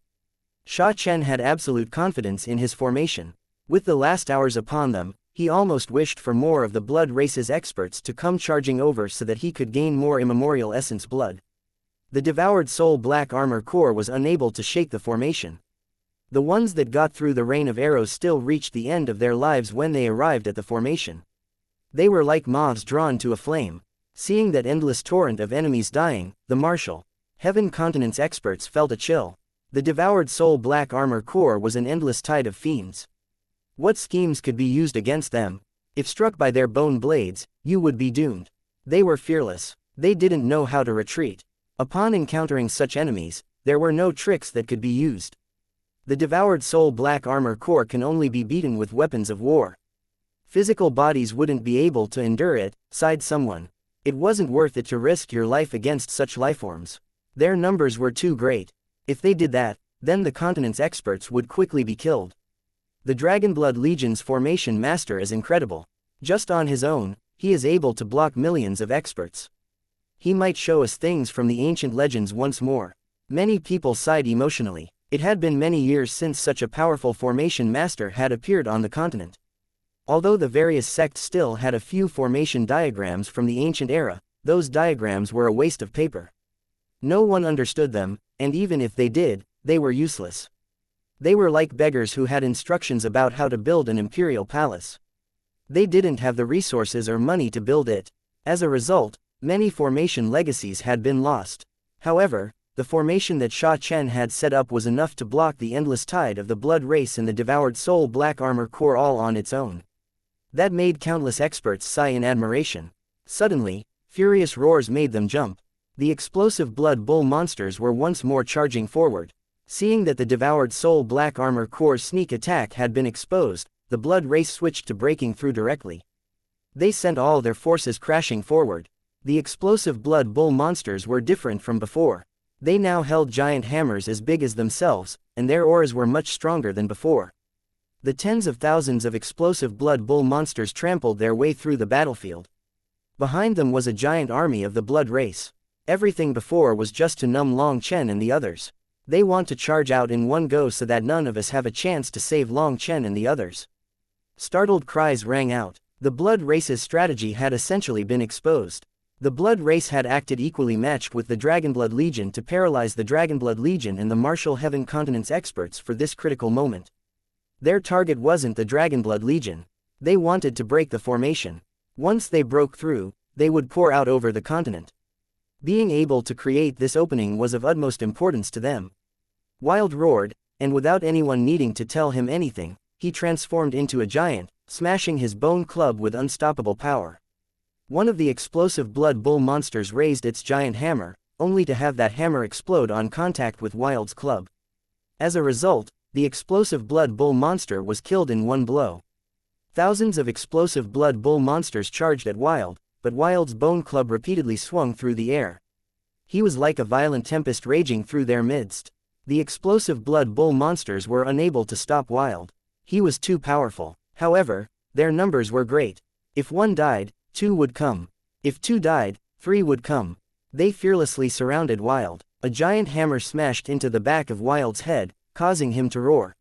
Sha Chen had absolute confidence in his formation. With the last hours upon them, he almost wished for more of the blood race's experts to come charging over so that he could gain more immemorial essence blood. The devoured soul Black Armor Corps was unable to shake the formation. The ones that got through the rain of arrows still reached the end of their lives when they arrived at the formation. They were like moths drawn to a flame. Seeing that endless torrent of enemies dying, the martial Heaven Continent's experts felt a chill. The devoured soul Black Armor Corps was an endless tide of fiends. What schemes could be used against them? If struck by their bone blades, you would be doomed. They were fearless. They didn't know how to retreat. Upon encountering such enemies, there were no tricks that could be used. The devoured soul Black Armor Corps can only be beaten with weapons of war. Physical bodies wouldn't be able to endure it, sighed someone. It wasn't worth it to risk your life against such lifeforms. Their numbers were too great. If they did that, then the continent's experts would quickly be killed. The Dragonblood Legion's formation master is incredible. Just on his own, he is able to block millions of experts. He might show us things from the ancient legends once more. Many people sighed emotionally. It had been many years since such a powerful formation master had appeared on the continent. Although the various sects still had a few formation diagrams from the ancient era, those diagrams were a waste of paper. No one understood them, and even if they did, they were useless. They were like beggars who had instructions about how to build an imperial palace. They didn't have the resources or money to build it. As a result, many formation legacies had been lost. However, the formation that Sha Chen had set up was enough to block the endless tide of the blood race and the devoured soul Black Armor Corps all on its own. That made countless experts sigh in admiration. Suddenly, furious roars made them jump. The explosive blood bull monsters were once more charging forward. Seeing that the devoured soul Black Armor Corps' sneak attack had been exposed, the blood race switched to breaking through directly. They sent all their forces crashing forward. The explosive blood bull monsters were different from before. They now held giant hammers as big as themselves, and their auras were much stronger than before. The tens of thousands of explosive blood bull monsters trampled their way through the battlefield. Behind them was a giant army of the blood race. Everything before was just to numb Long Chen and the others. They want to charge out in one go so that none of us have a chance to save Long Chen and the others. Startled cries rang out. The blood race's strategy had essentially been exposed. The Blood race had acted equally matched with the Dragonblood Legion to paralyze the Dragonblood Legion and the Martial Heaven Continent's experts for this critical moment. Their target wasn't the Dragonblood Legion. They wanted to break the formation. Once they broke through, they would pour out over the continent. Being able to create this opening was of utmost importance to them. Wild roared, and without anyone needing to tell him anything, he transformed into a giant, smashing his bone club with unstoppable power. One of the explosive blood bull monsters raised its giant hammer, only to have that hammer explode on contact with Wild's club. As a result, the explosive blood bull monster was killed in one blow. Thousands of explosive blood bull monsters charged at Wild, but Wild's bone club repeatedly swung through the air. He was like a violent tempest raging through their midst. The explosive blood bull monsters were unable to stop Wild. He was too powerful. However, their numbers were great. If one died, two would come. If two died, three would come. They fearlessly surrounded Wild. A giant hammer smashed into the back of Wild's head, causing him to roar.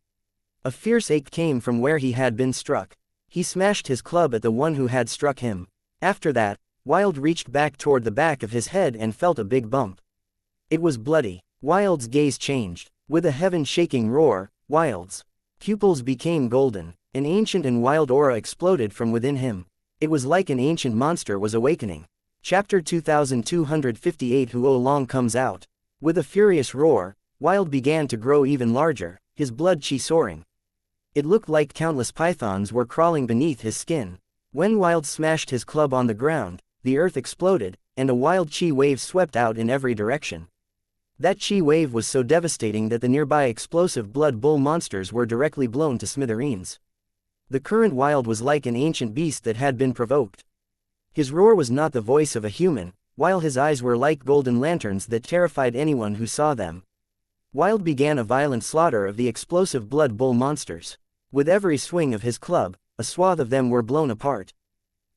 A fierce ache came from where he had been struck. He smashed his club at the one who had struck him. After that, Wild reached back toward the back of his head and felt a big bump. It was bloody. Wild's gaze changed. With a heaven-shaking roar, Wild's pupils became golden. An ancient and wild aura exploded from within him. It was like an ancient monster was awakening. Chapter 2258 Huo Long comes out. With a furious roar, Wild began to grow even larger, his blood chi soaring. It looked like countless pythons were crawling beneath his skin. When Wild smashed his club on the ground, the earth exploded, and a wild chi wave swept out in every direction. That chi wave was so devastating that the nearby explosive blood bull monsters were directly blown to smithereens. The current Wild was like an ancient beast that had been provoked. His roar was not the voice of a human, while his eyes were like golden lanterns that terrified anyone who saw them. Wild began a violent slaughter of the explosive blood bull monsters. With every swing of his club, a swath of them were blown apart.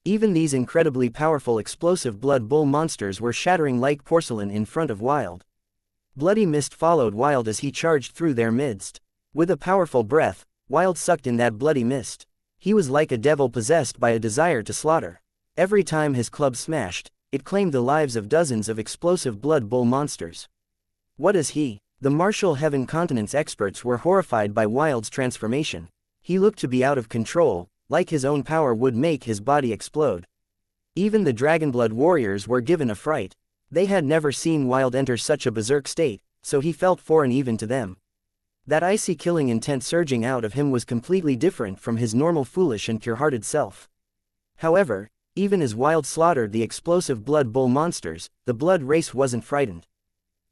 Even these incredibly powerful explosive blood bull monsters were shattering like porcelain in front of Wild. Bloody mist followed Wild as he charged through their midst. With a powerful breath, Wild sucked in that bloody mist. He was like a devil possessed by a desire to slaughter. Every time his club smashed, it claimed the lives of dozens of explosive blood bull monsters. What is he? The Martial Heaven Continent's experts were horrified by Wild's transformation. He looked to be out of control, like his own power would make his body explode. Even the Dragonblood warriors were given a fright. They had never seen Wild enter such a berserk state, so he felt foreign even to them. That icy killing intent surging out of him was completely different from his normal foolish and pure-hearted self. However, even as Wild slaughtered the explosive blood bull monsters, the Blood race wasn't frightened.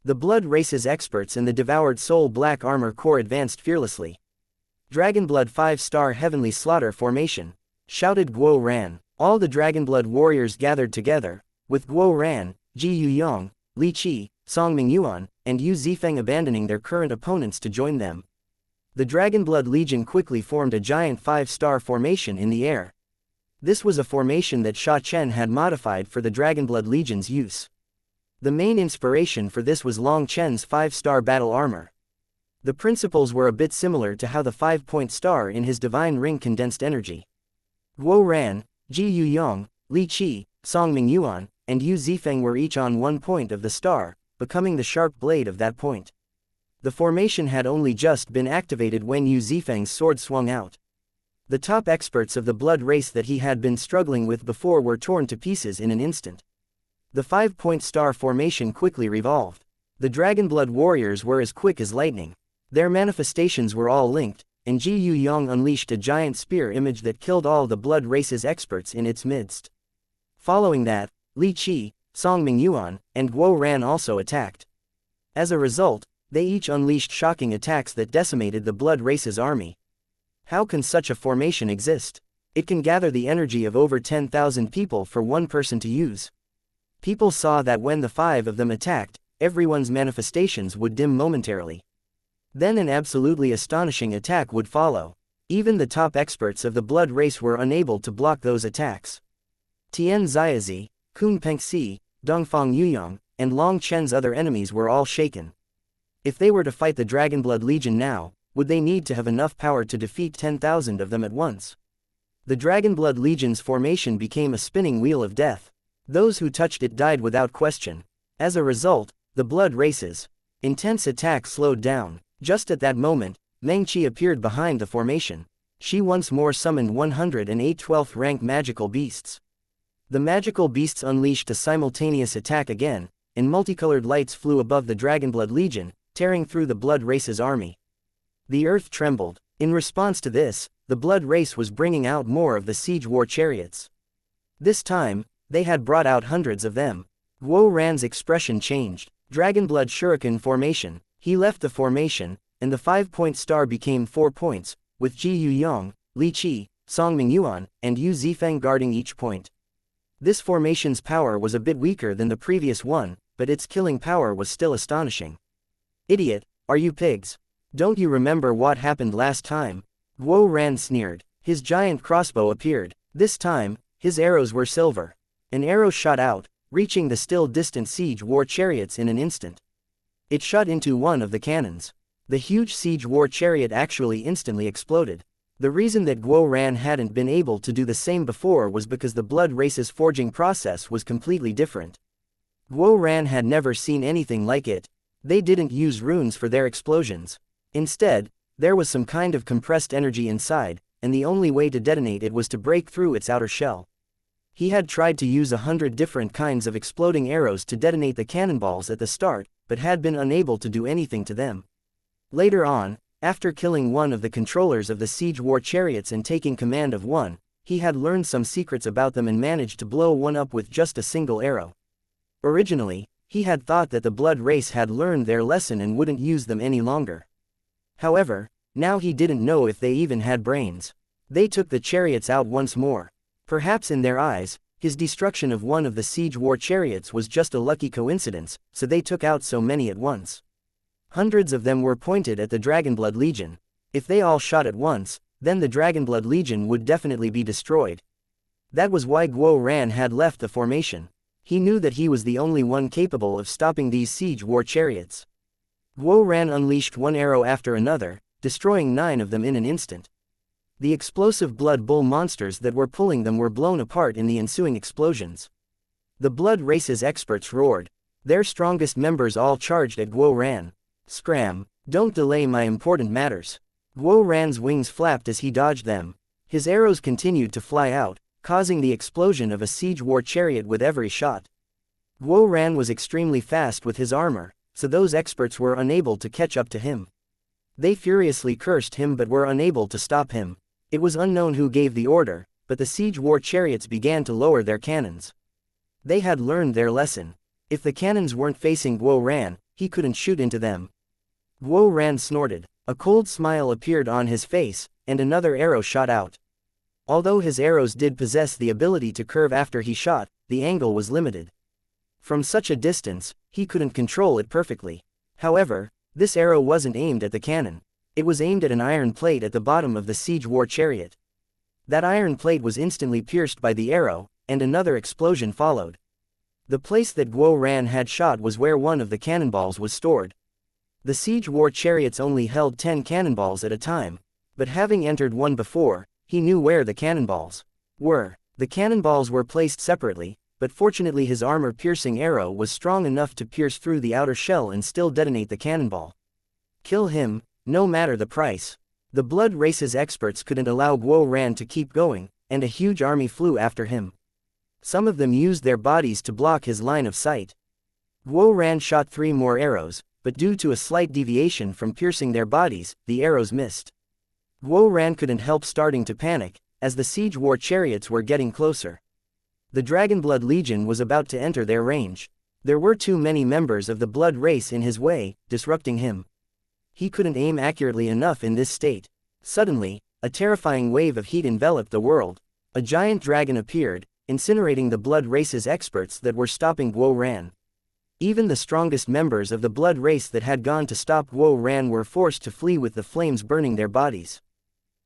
The Blood race's experts in the devoured soul black armor corps advanced fearlessly. Dragonblood 5-star heavenly slaughter formation, shouted Guo Ran. All the Dragonblood warriors gathered together, with Guo Ran, Ji Yuyong, Li Qi, Songming Yuan, and Yu Zifeng abandoning their current opponents to join them. The Dragonblood Legion quickly formed a giant 5-star formation in the air. This was a formation that Sha Chen had modified for the Dragonblood Legion's use. The main inspiration for this was Long Chen's 5-star battle armor. The principles were a bit similar to how the 5-point star in his divine ring condensed energy. Guo Ran, Ji Yuyong, Li Qi, Songming Yuan, and Yu Zifeng were each on one point of the star, becoming the sharp blade of that point. The formation had only just been activated when Yu Zifeng's sword swung out. The top experts of the Blood race that he had been struggling with before were torn to pieces in an instant. The 5-point star formation quickly revolved. The Dragonblood warriors were as quick as lightning. Their manifestations were all linked, and Ji Yuyong unleashed a giant spear image that killed all the Blood race's experts in its midst. Following that, Li Qi, Songming Yuan, and Guo Ran also attacked. As a result, they each unleashed shocking attacks that decimated the Blood race's army. How can such a formation exist? It can gather the energy of over 10,000 people for one person to use. People saw that when the 5 of them attacked, everyone's manifestations would dim momentarily. Then an absolutely astonishing attack would follow. Even the top experts of the Blood race were unable to block those attacks. Tian Xiaozi, Kun Pengxi, Dongfang Yuyong, and Long Chen's other enemies were all shaken. If they were to fight the Dragonblood Legion now, would they need to have enough power to defeat 10,000 of them at once? The Dragonblood Legion's formation became a spinning wheel of death. Those who touched it died without question. As a result, the blood races. Intense attack slowed down. Just at that moment, Meng Qi appeared behind the formation. She once more summoned 108 12th rank magical beasts. The magical beasts unleashed a simultaneous attack again, and multicolored lights flew above the Dragonblood Legion, tearing through the Blood Race's army. The earth trembled. In response to this, the Blood Race was bringing out more of the siege war chariots. This time, they had brought out hundreds of them. Guo Ran's expression changed. Dragonblood Shuriken formation. He left the formation, and the 5-point star became 4 points, with Ji Yuyong, Li Qi, Song Mingyuan, and Yu Zifeng guarding each point. This formation's power was a bit weaker than the previous one, but its killing power was still astonishing. Idiot, are you pigs? Don't you remember what happened last time? Guo Ran sneered. His giant crossbow appeared. This time, his arrows were silver. An arrow shot out, reaching the still distant siege war chariots in an instant. It shot into one of the cannons. The huge siege war chariot actually instantly exploded. The reason that Guo Ran hadn't been able to do the same before was because the Blood Race's forging process was completely different. Guo Ran had never seen anything like it. They didn't use runes for their explosions. Instead, there was some kind of compressed energy inside, and the only way to detonate it was to break through its outer shell. He had tried to use 100 different kinds of exploding arrows to detonate the cannonballs at the start, but had been unable to do anything to them. Later on, after killing one of the controllers of the siege war chariots and taking command of one, he had learned some secrets about them and managed to blow one up with just a single arrow. Originally, he had thought that the Blood Race had learned their lesson and wouldn't use them any longer. However, now he didn't know if they even had brains. They took the chariots out once more. Perhaps in their eyes, his destruction of one of the siege war chariots was just a lucky coincidence, so they took out so many at once. Hundreds of them were pointed at the Dragonblood Legion. If they all shot at once, then the Dragonblood Legion would definitely be destroyed. That was why Guo Ran had left the formation. He knew that he was the only one capable of stopping these siege war chariots. Guo Ran unleashed one arrow after another, destroying 9 of them in an instant. The explosive blood bull monsters that were pulling them were blown apart in the ensuing explosions. The Blood Race's experts roared. Their strongest members all charged at Guo Ran. Scram! Don't delay my important matters. Guo Ran's wings flapped as he dodged them. His arrows continued to fly out, causing the explosion of a siege war chariot with every shot. Guo Ran was extremely fast with his armor, so those experts were unable to catch up to him. They furiously cursed him but were unable to stop him. It was unknown who gave the order, but the siege war chariots began to lower their cannons. They had learned their lesson. If the cannons weren't facing Guo Ran, he couldn't shoot into them. Guo Ran snorted. A cold smile appeared on his face, and another arrow shot out. Although his arrows did possess the ability to curve after he shot, the angle was limited. From such a distance, he couldn't control it perfectly. However, this arrow wasn't aimed at the cannon. It was aimed at an iron plate at the bottom of the siege war chariot. That iron plate was instantly pierced by the arrow, and another explosion followed. The place that Guo Ran had shot was where one of the cannonballs was stored. The siege war chariots only held 10 cannonballs at a time, but having entered one before, he knew where the cannonballs were. The cannonballs were placed separately, but fortunately his armor-piercing arrow was strong enough to pierce through the outer shell and still detonate the cannonball. Kill him, no matter the price. The Blood Race's experts couldn't allow Guo Ran to keep going, and a huge army flew after him. Some of them used their bodies to block his line of sight. Guo Ran shot 3 more arrows, but due to a slight deviation from piercing their bodies, the arrows missed. Guo Ran couldn't help starting to panic, as the siege war chariots were getting closer. The Dragonblood Legion was about to enter their range. There were too many members of the Blood Race in his way, disrupting him. He couldn't aim accurately enough in this state. Suddenly, a terrifying wave of heat enveloped the world. A giant dragon appeared, incinerating the Blood Race's experts that were stopping Guo Ran. Even the strongest members of the Blood Race that had gone to stop Guo Ran were forced to flee with the flames burning their bodies.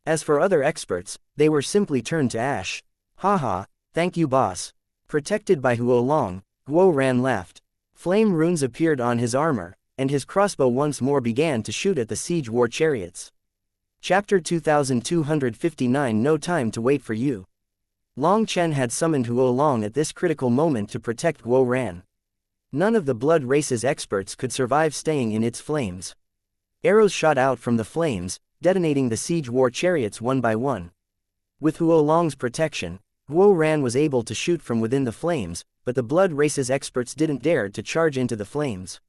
As for other experts, they were simply turned to ash. Haha, thank you boss. Protected by Huo Long, Guo Ran laughed. Flame runes appeared on his armor, and his crossbow once more began to shoot at the siege war chariots. Chapter 2259 No time to wait for you. Long Chen had summoned Huo Long at this critical moment to protect Guo Ran. None of the blood race's experts could survive staying in its flames. Arrows shot out from the flames, detonating the siege war chariots one by one. With Huo Long's protection, Guo Ran was able to shoot from within the flames, but the blood race's experts didn't dare to charge into the flames.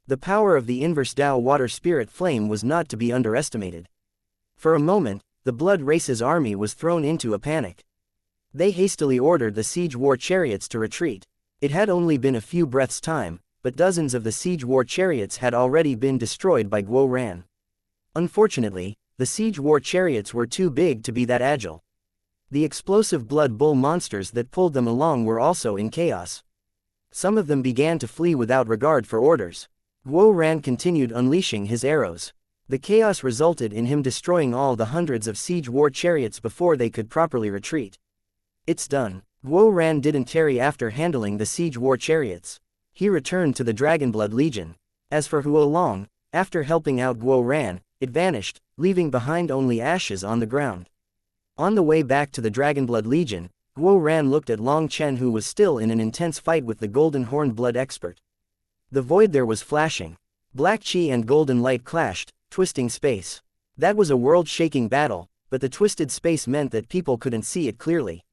The power of the inverse Dao water spirit flame was not to be underestimated. For a moment, the blood race's army was thrown into a panic. They hastily ordered the siege war chariots to retreat. It had only been a few breaths' time, but dozens of the siege war chariots had already been destroyed by Guo Ran. Unfortunately, the siege war chariots were too big to be that agile. The explosive blood bull monsters that pulled them along were also in chaos. Some of them began to flee without regard for orders. Guo Ran continued unleashing his arrows. The chaos resulted in him destroying all the hundreds of siege war chariots before they could properly retreat. It's done. Guo Ran didn't tarry after handling the siege war chariots. He returned to the Dragonblood Legion. As for Huo Long, after helping out Guo Ran, it vanished, leaving behind only ashes on the ground. On the way back to the Dragonblood Legion, Guo Ran looked at Long Chen, who was still in an intense fight with the Golden Horned Blood expert. The void there was flashing. Black chi and golden light clashed, twisting space. That was a world-shaking battle, but the twisted space meant that people couldn't see it clearly.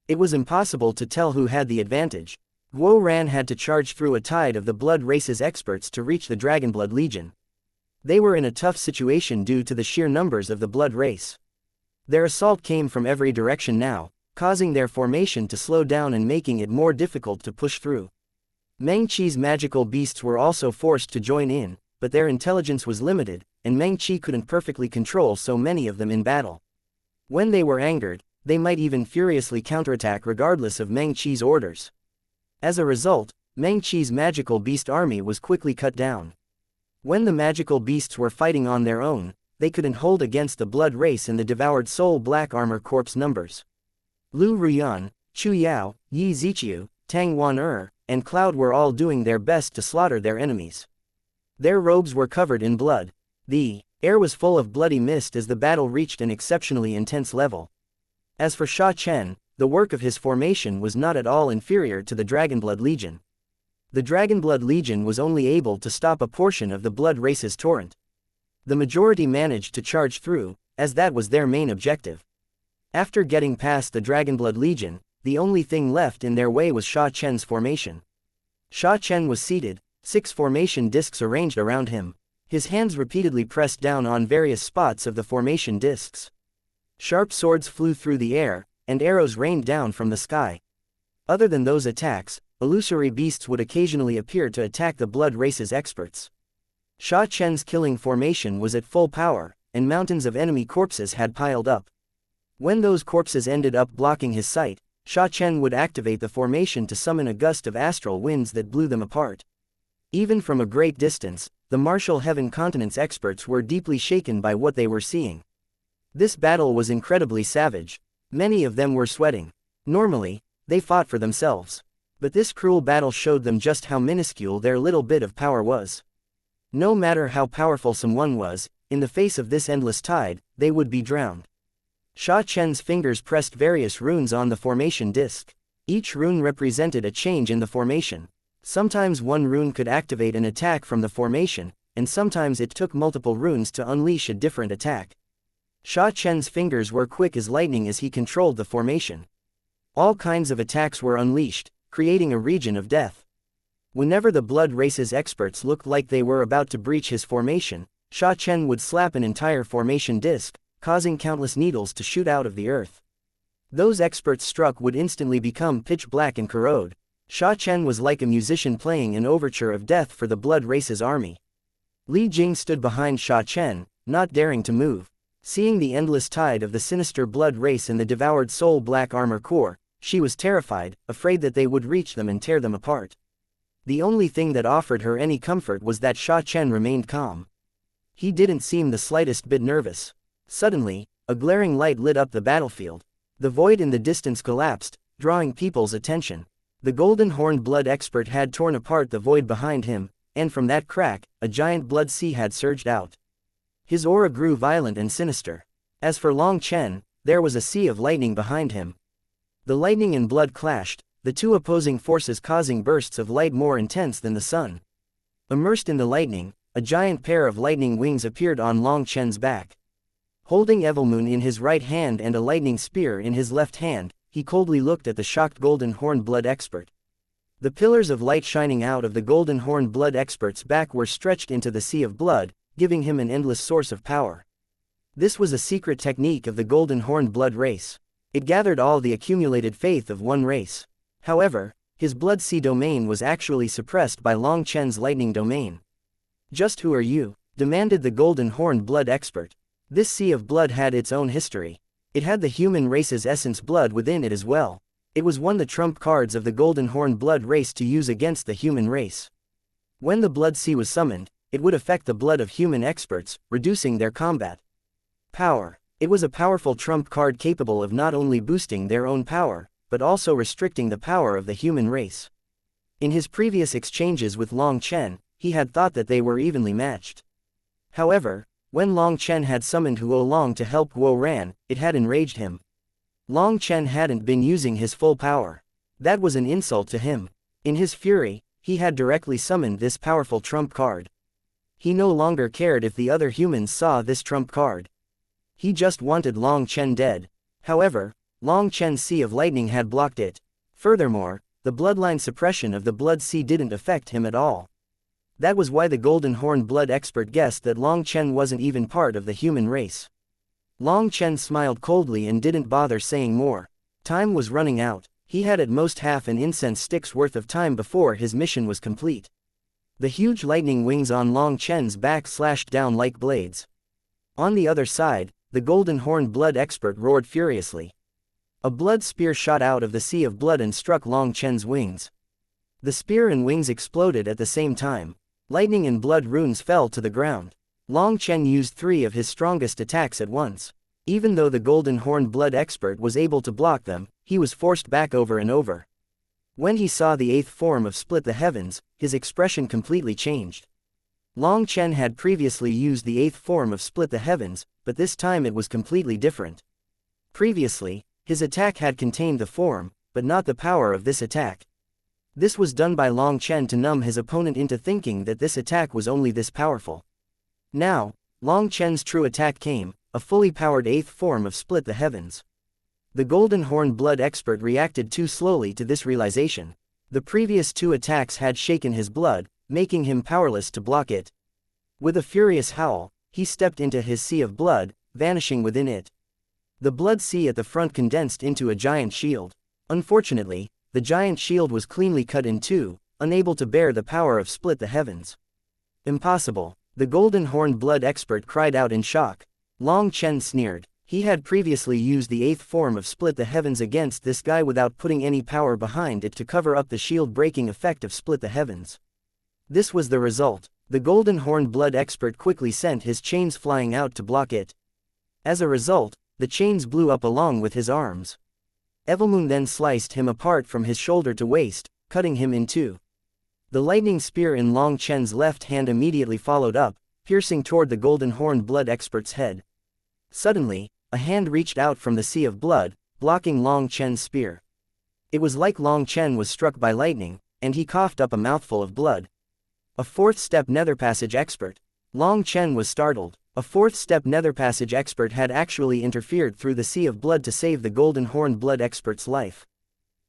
It was impossible to tell who had the advantage. Guo Ran had to charge through a tide of the blood race's experts to reach the Dragonblood Legion. They were in a tough situation due to the sheer numbers of the blood race. Their assault came from every direction now, causing their formation to slow down and making it more difficult to push through. Meng Qi's magical beasts were also forced to join in, but their intelligence was limited, and Meng Qi couldn't perfectly control so many of them in battle. When they were angered, they might even furiously counterattack regardless of Meng Qi's orders. As a result, Meng Qi's magical beast army was quickly cut down. When the magical beasts were fighting on their own, they couldn't hold against the blood race and the devoured soul black armor corpse numbers. Lu Ruyan, Chu Yao, Yi Ziqiu, Tang Wan and Cloud were all doing their best to slaughter their enemies. Their robes were covered in blood. The air was full of bloody mist as the battle reached an exceptionally intense level. As for Sha Chen, the work of his formation was not at all inferior to the Dragonblood Legion. The Dragonblood Legion was only able to stop a portion of the blood race's torrent. The majority managed to charge through, as that was their main objective. After getting past the Dragonblood Legion, the only thing left in their way was Sha Chen's formation. Sha Chen was seated, 6 formation discs arranged around him. His hands repeatedly pressed down on various spots of the formation discs. Sharp swords flew through the air, and arrows rained down from the sky. Other than those attacks, illusory beasts would occasionally appear to attack the blood race's experts. Sha Chen's killing formation was at full power, and mountains of enemy corpses had piled up. When those corpses ended up blocking his sight, Sha Chen would activate the formation to summon a gust of astral winds that blew them apart. Even from a great distance, the martial heaven continent's experts were deeply shaken by what they were seeing. This battle was incredibly savage. Many of them were sweating. Normally, they fought for themselves. But this cruel battle showed them just how minuscule their little bit of power was. No matter how powerful someone was, in the face of this endless tide, they would be drowned. Sha Chen's fingers pressed various runes on the formation disc. Each rune represented a change in the formation. Sometimes one rune could activate an attack from the formation, and sometimes it took multiple runes to unleash a different attack. Sha Chen's fingers were quick as lightning as he controlled the formation. All kinds of attacks were unleashed, creating a region of death. Whenever the blood race's experts looked like they were about to breach his formation, Sha Chen would slap an entire formation disc, causing countless needles to shoot out of the earth. Those experts struck would instantly become pitch black and corrode. Sha Chen was like a musician playing an overture of death for the blood race's army. Li Jing stood behind Sha Chen, not daring to move. Seeing the endless tide of the sinister blood race and the devoured soul black armor core, she was terrified, afraid that they would reach them and tear them apart. The only thing that offered her any comfort was that Sha Chen remained calm. He didn't seem the slightest bit nervous. Suddenly, a glaring light lit up the battlefield. The void in the distance collapsed, drawing people's attention. The golden horned blood expert had torn apart the void behind him, and from that crack, a giant blood sea had surged out. His aura grew violent and sinister. As for Long Chen, there was a sea of lightning behind him. The lightning and blood clashed, the two opposing forces causing bursts of light more intense than the sun. Immersed in the lightning, a giant pair of lightning wings appeared on Long Chen's back. Holding Evilmoon in his right hand and a lightning spear in his left hand, he coldly looked at the shocked golden horned blood expert. The pillars of light shining out of the golden horned blood expert's back were stretched into the sea of blood, giving him an endless source of power. This was a secret technique of the golden horned blood race. It gathered all the accumulated faith of one race. However, his blood sea domain was actually suppressed by Long Chen's lightning domain. "Just who are you?" demanded the golden horned blood expert. This sea of blood had its own history. It had the human race's essence blood within it as well. It was one of the trump cards of the golden horned blood race to use against the human race. When the blood sea was summoned, it would affect the blood of human experts, reducing their combat power. It was a powerful trump card capable of not only boosting their own power, but also restricting the power of the human race. In his previous exchanges with Long Chen, he had thought that they were evenly matched. However, when Long Chen had summoned Huo Long to help Guo Ran, it had enraged him. Long Chen hadn't been using his full power. That was an insult to him. In his fury, he had directly summoned this powerful trump card. He no longer cared if the other humans saw this trump card. He just wanted Long Chen dead. However, Long Chen's Sea of Lightning had blocked it. Furthermore, the bloodline suppression of the Blood Sea didn't affect him at all. That was why the Golden Horn Blood expert guessed that Long Chen wasn't even part of the human race. Long Chen smiled coldly and didn't bother saying more. Time was running out. He had at most half an incense stick's worth of time before his mission was complete. The huge lightning wings on Long Chen's back slashed down like blades. On the other side, the Golden Horn Blood expert roared furiously. A blood spear shot out of the sea of blood and struck Long Chen's wings. The spear and wings exploded at the same time. Lightning and blood runes fell to the ground. Long Chen used 3 of his strongest attacks at once. Even though the Golden Horn Blood expert was able to block them, he was forced back over and over. When he saw the 8th form of Split the Heavens, his expression completely changed. Long Chen had previously used the 8th form of Split the Heavens, but this time it was completely different. Previously, his attack had contained the form, but not the power of this attack. This was done by Long Chen to numb his opponent into thinking that this attack was only this powerful. Now, Long Chen's true attack came, a fully powered 8th form of Split the Heavens. The Golden Horn Blood expert reacted too slowly to this realization. The previous 2 attacks had shaken his blood, making him powerless to block it. With a furious howl, he stepped into his sea of blood, vanishing within it. The blood sea at the front condensed into a giant shield. Unfortunately, the giant shield was cleanly cut in 2, unable to bear the power of Split the Heavens. Impossible, the Golden Horn Blood expert cried out in shock. Long Chen sneered. He had previously used the 8th form of Split the Heavens against this guy without putting any power behind it to cover up the shield-breaking effect of Split the Heavens. This was the result. The Golden Horn Blood expert quickly sent his chains flying out to block it. As a result, the chains blew up along with his arms. Evilmoon then sliced him apart from his shoulder to waist, cutting him in 2. The lightning spear in Long Chen's left hand immediately followed up, piercing toward the Golden Horn Blood expert's head. Suddenly, a hand reached out from the sea of blood, blocking Long Chen's spear. It was like Long Chen was struck by lightning, and he coughed up a mouthful of blood. A 4th step nether passage expert. Long Chen was startled. A 4th step nether passage expert had actually interfered through the sea of blood to save the Golden Horn Blood expert's life.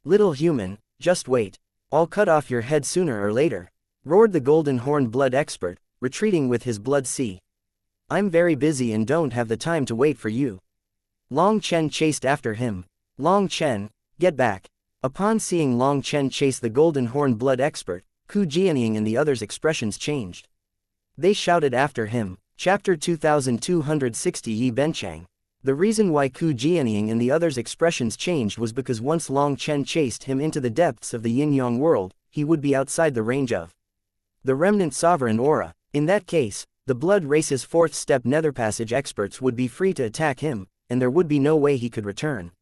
"Little human, just wait. I'll cut off your head sooner or later," roared the Golden Horn Blood expert, retreating with his blood sea. "I'm very busy and don't have the time to wait for you." Long Chen chased after him. "Long Chen, get back." Upon seeing Long Chen chase the Golden Horn Blood expert, Ku Jianying and the others' expressions changed. They shouted after him. Chapter 2260 Yi Benchang. The reason why Ku Jianying and the others' expressions changed was because once Long Chen chased him into the depths of the Yin-Yang world, he would be outside the range of the remnant sovereign aura. In that case, the blood race's 4th step nether passage experts would be free to attack him, and there would be no way he could return.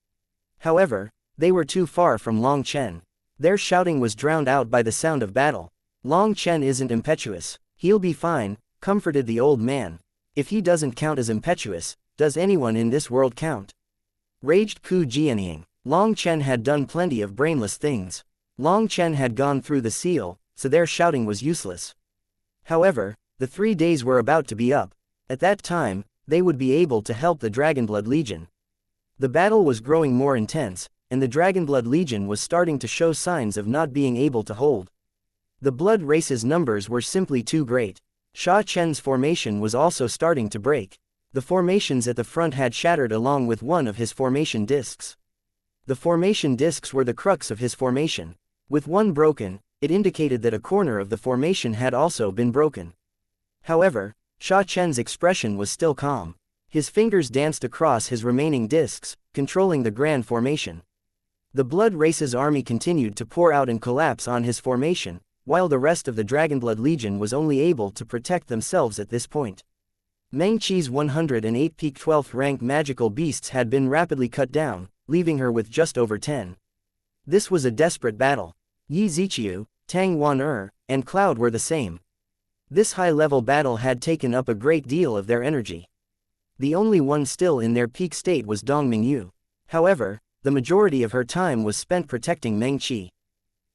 However, they were too far from Long Chen. Their shouting was drowned out by the sound of battle. "Long Chen isn't impetuous. He'll be fine," comforted the old man. "If he doesn't count as impetuous, does anyone in this world count?" Raged Ku Jianying. Long Chen had done plenty of brainless things. Long Chen had gone through the seal, so their shouting was useless. However, the 3 days were about to be up. At that time, they would be able to help the Dragonblood Legion. The battle was growing more intense, and the Dragonblood Legion was starting to show signs of not being able to hold. The blood race's numbers were simply too great. Sha Chen's formation was also starting to break. The formations at the front had shattered along with one of his formation discs. The formation discs were the crux of his formation. With one broken, it indicated that a corner of the formation had also been broken. However, Sha Chen's expression was still calm. His fingers danced across his remaining discs, controlling the grand formation. The blood race's army continued to pour out and collapse on his formation, while the rest of the Dragonblood Legion was only able to protect themselves at this point. Meng Qi's 108 peak 12th rank magical beasts had been rapidly cut down, leaving her with just over 10. This was a desperate battle. Yi Ziqiu, Tang Wan and Cloud were the same. This high-level battle had taken up a great deal of their energy. The only one still in their peak state was Dong Mingyu. However, the majority of her time was spent protecting Meng Qi.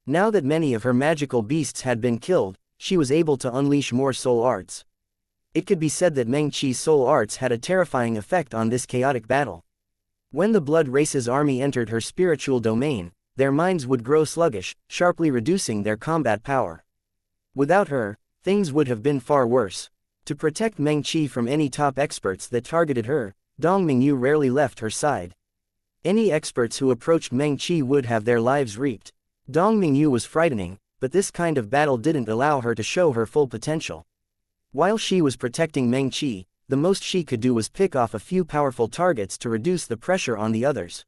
Now that many of her magical beasts had been killed, she was able to unleash more soul arts. It could be said that Meng Qi's soul arts had a terrifying effect on this chaotic battle. When the blood race's army entered her spiritual domain, their minds would grow sluggish, sharply reducing their combat power. Without her, things would have been far worse. To protect Meng Qi from any top experts that targeted her, Dong Mingyu rarely left her side. Any experts who approached Meng Qi would have their lives reaped. Dong Mingyu was frightening, but this kind of battle didn't allow her to show her full potential. While she was protecting Meng Qi, the most she could do was pick off a few powerful targets to reduce the pressure on the others.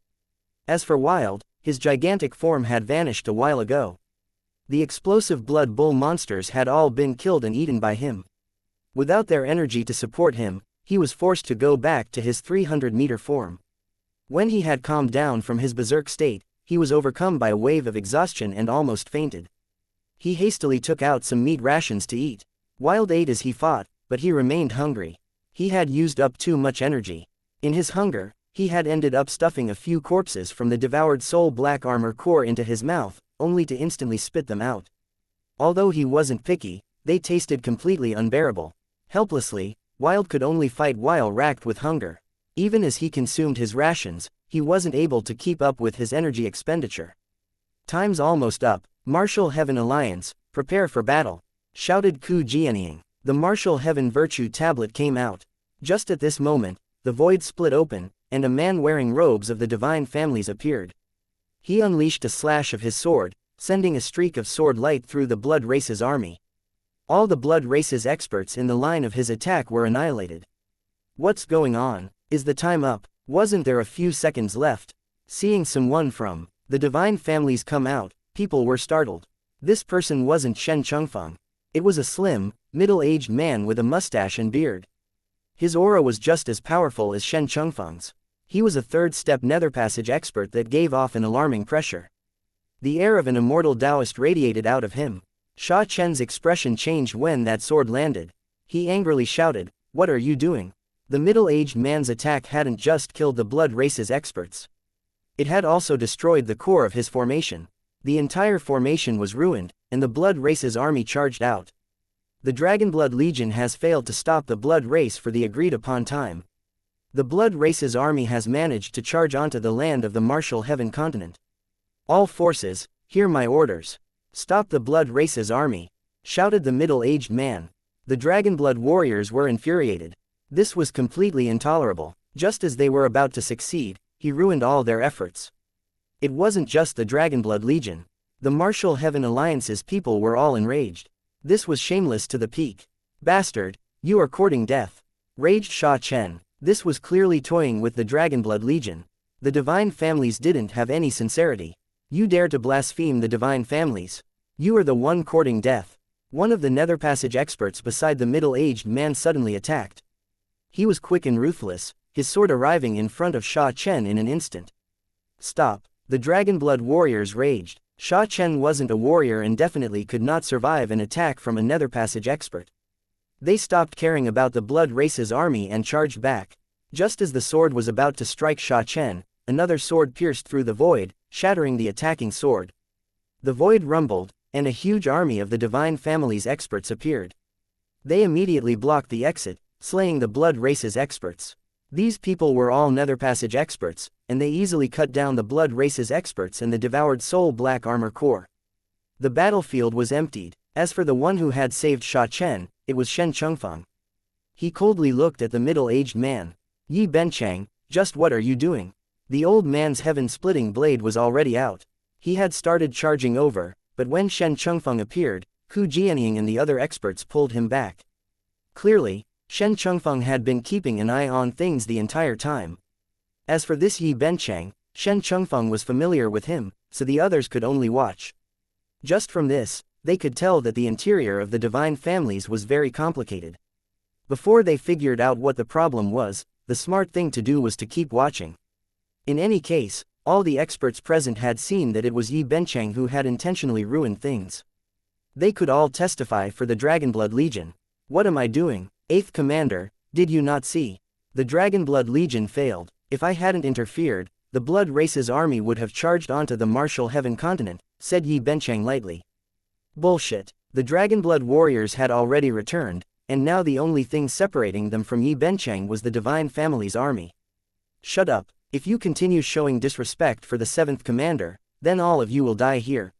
As for Wild, his gigantic form had vanished a while ago. The explosive blood bull monsters had all been killed and eaten by him. Without their energy to support him, he was forced to go back to his 300-meter form. When he had calmed down from his berserk state, he was overcome by a wave of exhaustion and almost fainted. He hastily took out some meat rations to eat. Wild ate as he fought, but he remained hungry. He had used up too much energy. In his hunger, he had ended up stuffing a few corpses from the devoured soul black armor core into his mouth, only to instantly spit them out. Although he wasn't picky, they tasted completely unbearable. Helplessly, Wild could only fight while racked with hunger. Even as he consumed his rations, he wasn't able to keep up with his energy expenditure. "Time's almost up, Martial Heaven Alliance, prepare for battle," shouted Ku Jianying. The Martial Heaven Virtue Tablet came out. Just at this moment, the void split open, and a man wearing robes of the divine families appeared. He unleashed a slash of his sword, sending a streak of sword light through the blood race's army. All the blood race's experts in the line of his attack were annihilated. What's going on? Is the time up? Wasn't there a few seconds left? Seeing someone from the divine families come out, people were startled. This person wasn't Shen Chengfeng. It was a slim, middle-aged man with a mustache and beard. His aura was just as powerful as Shen Chengfeng's. He was a third-step nether passage expert that gave off an alarming pressure. The air of an immortal Taoist radiated out of him. Sha Chen's expression changed when that sword landed. He angrily shouted, "What are you doing?" The middle-aged man's attack hadn't just killed the blood race's experts. It had also destroyed the core of his formation. The entire formation was ruined, and the blood race's army charged out. The Dragonblood Legion has failed to stop the blood race for the agreed-upon time. The blood race's army has managed to charge onto the land of the Martial Heaven continent. "All forces, hear my orders. Stop the blood race's army," shouted the middle-aged man. The Dragonblood warriors were infuriated. This was completely intolerable. Just as they were about to succeed, he ruined all their efforts. It wasn't just the Dragonblood Legion. The Martial Heaven Alliance's people were all enraged. This was shameless to the peak. "Bastard, you are courting death," raged Sha Chen. This was clearly toying with the Dragonblood Legion. The divine families didn't have any sincerity. "You dare to blaspheme the divine families? You are the one courting death." One of the nether passage experts beside the middle-aged man suddenly attacked. He was quick and ruthless, his sword arriving in front of Sha Chen in an instant. "Stop!" The Dragonblood warriors raged. Sha Chen wasn't a warrior and definitely could not survive an attack from a nether passage expert. They stopped caring about the blood race's army and charged back. Just as the sword was about to strike Sha Chen, another sword pierced through the void, shattering the attacking sword. The void rumbled, and a huge army of the divine family's experts appeared. They immediately blocked the exit, slaying the blood race's experts. These people were all Nether Passage experts, and they easily cut down the blood race's experts and the devoured soul black armor core. The battlefield was emptied. As for the one who had saved Sha Chen, it was Shen Chengfeng. He coldly looked at the middle-aged man. Yi Benchang, just what are you doing? The old man's heaven-splitting blade was already out. He had started charging over, but when Shen Chengfeng appeared, Hu Jianying and the other experts pulled him back. Clearly, Shen Chengfeng had been keeping an eye on things the entire time. As for this Yi Benchang, Shen Chengfeng was familiar with him, so the others could only watch. Just from this, they could tell that the interior of the divine families was very complicated. Before they figured out what the problem was, the smart thing to do was to keep watching. In any case, all the experts present had seen that it was Yi Benchang who had intentionally ruined things. They could all testify for the Dragonblood Legion. What am I doing? 8th Commander, did you not see? The Dragonblood Legion failed. If I hadn't interfered, the Blood Race's army would have charged onto the Martial Heaven continent, said Yi Benchang lightly. Bullshit. The Dragonblood warriors had already returned, and now the only thing separating them from Yi Benchang was the Divine Family's army. Shut up. If you continue showing disrespect for the 7th Commander, then all of you will die here,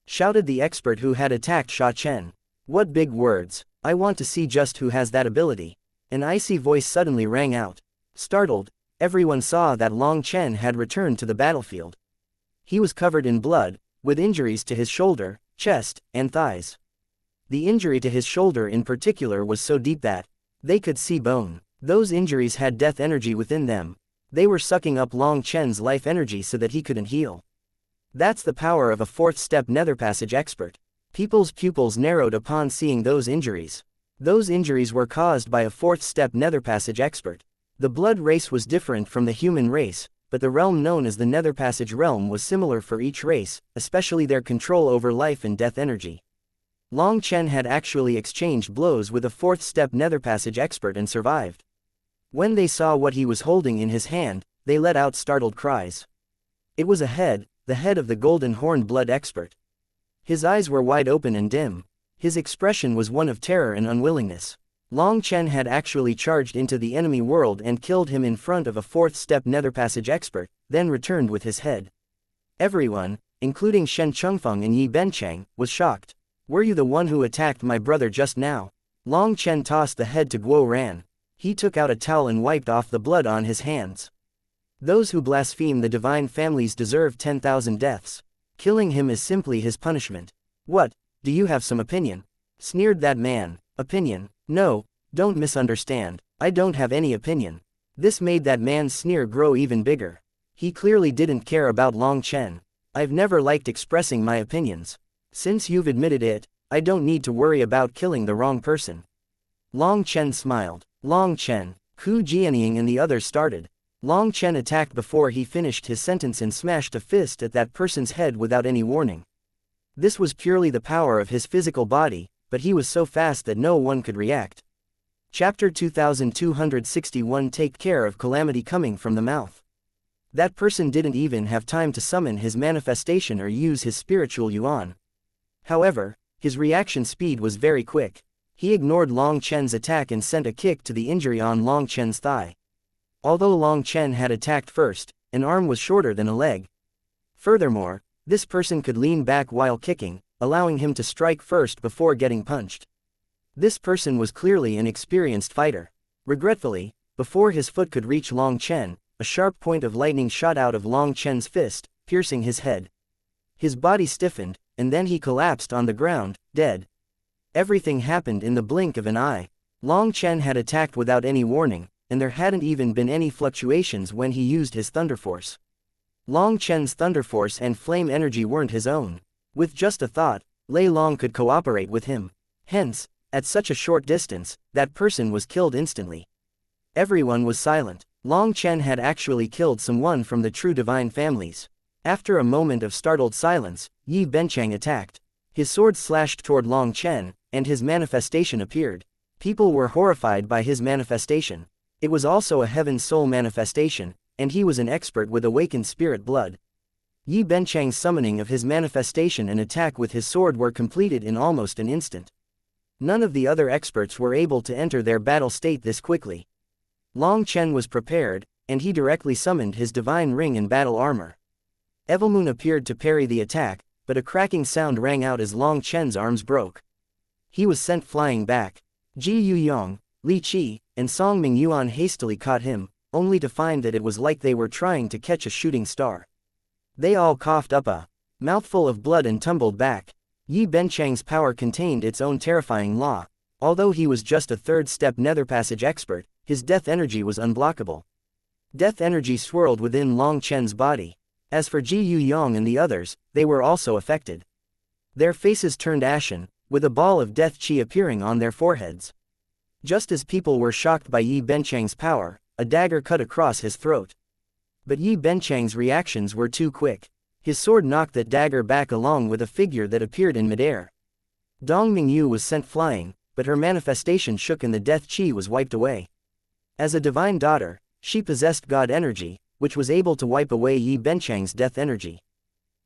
shouted the expert who had attacked Sha Chen. What big words. I want to see just who has that ability. An icy voice suddenly rang out. Startled, everyone saw that Long Chen had returned to the battlefield. He was covered in blood, with injuries to his shoulder, chest, and thighs. The injury to his shoulder in particular was so deep that they could see bone. Those injuries had death energy within them. They were sucking up Long Chen's life energy so that he couldn't heal. That's the power of a 4th step Nether Passage expert. People's pupils narrowed upon seeing those injuries. Those injuries were caused by a 4th step Nether Passage expert. The blood race was different from the human race, but the realm known as the Nether Passage realm was similar for each race, especially their control over life and death energy. Long Chen had actually exchanged blows with a 4th step Nether Passage expert and survived. When they saw what he was holding in his hand, they let out startled cries. It was a head, the head of the golden horned blood expert. His eyes were wide open and dim. His expression was one of terror and unwillingness. Long Chen had actually charged into the enemy world and killed him in front of a 4th step Nether Passage expert, then returned with his head. Everyone, including Shen Chengfeng and Yi Benchang, was shocked. Were you the one who attacked my brother just now? Long Chen tossed the head to Guo Ran. He took out a towel and wiped off the blood on his hands. Those who blaspheme the divine families deserve 10,000 deaths. Killing him is simply his punishment. What, do you have some opinion? Sneered that man. Opinion? No, don't misunderstand. I don't have any opinion. This made that man's sneer grow even bigger. He clearly didn't care about Long Chen. I've never liked expressing my opinions. Since you've admitted it, I don't need to worry about killing the wrong person. Long Chen smiled. Long Chen, Hu Jianying and the others started. Long Chen attacked before he finished his sentence and smashed a fist at that person's head without any warning. This was purely the power of his physical body, but he was so fast that no one could react. Chapter 2261. Take care of calamity coming from the mouth. That person didn't even have time to summon his manifestation or use his spiritual yuan. However, his reaction speed was very quick. He ignored Long Chen's attack and sent a kick to the injury on Long Chen's thigh. Although Long Chen had attacked first, an arm was shorter than a leg. Furthermore, this person could lean back while kicking, allowing him to strike first before getting punched. This person was clearly an experienced fighter. Regretfully, before his foot could reach Long Chen, a sharp point of lightning shot out of Long Chen's fist, piercing his head. His body stiffened, and then he collapsed on the ground, dead. Everything happened in the blink of an eye. Long Chen had attacked without any warning, and there hadn't even been any fluctuations when he used his Thunder Force. Long Chen's Thunder Force and flame energy weren't his own. With just a thought, Lei Long could cooperate with him. Hence, at such a short distance, that person was killed instantly. Everyone was silent. Long Chen had actually killed someone from the true divine families. After a moment of startled silence, Yi Benchang attacked. His sword slashed toward Long Chen, and his manifestation appeared. People were horrified by his manifestation. It was also a heaven soul manifestation, and he was an expert with awakened spirit blood. Yi Benchang's summoning of his manifestation and attack with his sword were completed in almost an instant. None of the other experts were able to enter their battle state this quickly. Long Chen was prepared, and he directly summoned his divine ring and battle armor. Evilmoon appeared to parry the attack, but a cracking sound rang out as Long Chen's arms broke. He was sent flying back. Ji Yuyong, Li Qi, and Song Mingyuan hastily caught him, only to find that it was like they were trying to catch a shooting star. They all coughed up a mouthful of blood and tumbled back. Yi Benchang's power contained its own terrifying law. Although he was just a third-step nether passage expert, his death energy was unblockable. Death energy swirled within Long Chen's body. As for Ji Yuyong and the others, they were also affected. Their faces turned ashen, with a ball of death chi appearing on their foreheads. Just as people were shocked by Yi Benchang's power, a dagger cut across his throat. But Yi Benchang's reactions were too quick. His sword knocked that dagger back along with a figure that appeared in midair. Dong Mingyu was sent flying, but her manifestation shook and the death chi was wiped away. As a divine daughter, she possessed god energy, which was able to wipe away Yi Benchang's death energy.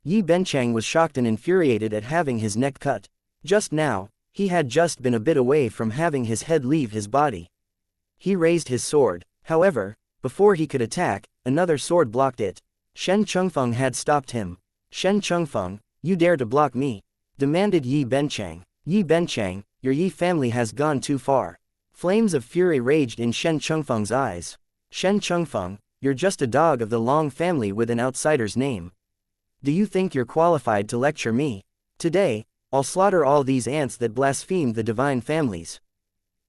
Yi Benchang was shocked and infuriated at having his neck cut. Just now, he had just been a bit away from having his head leave his body. He raised his sword, however, before he could attack, another sword blocked it. Shen Chengfeng had stopped him. "Shen Chengfeng, you dare to block me?" demanded Yi Benchang. "Yi Benchang, your Yi family has gone too far." Flames of fury raged in Shen Chengfeng's eyes. "Shen Chengfeng, you're just a dog of the Long family with an outsider's name. Do you think you're qualified to lecture me? Today, I'll slaughter all these ants that blasphemed the divine families.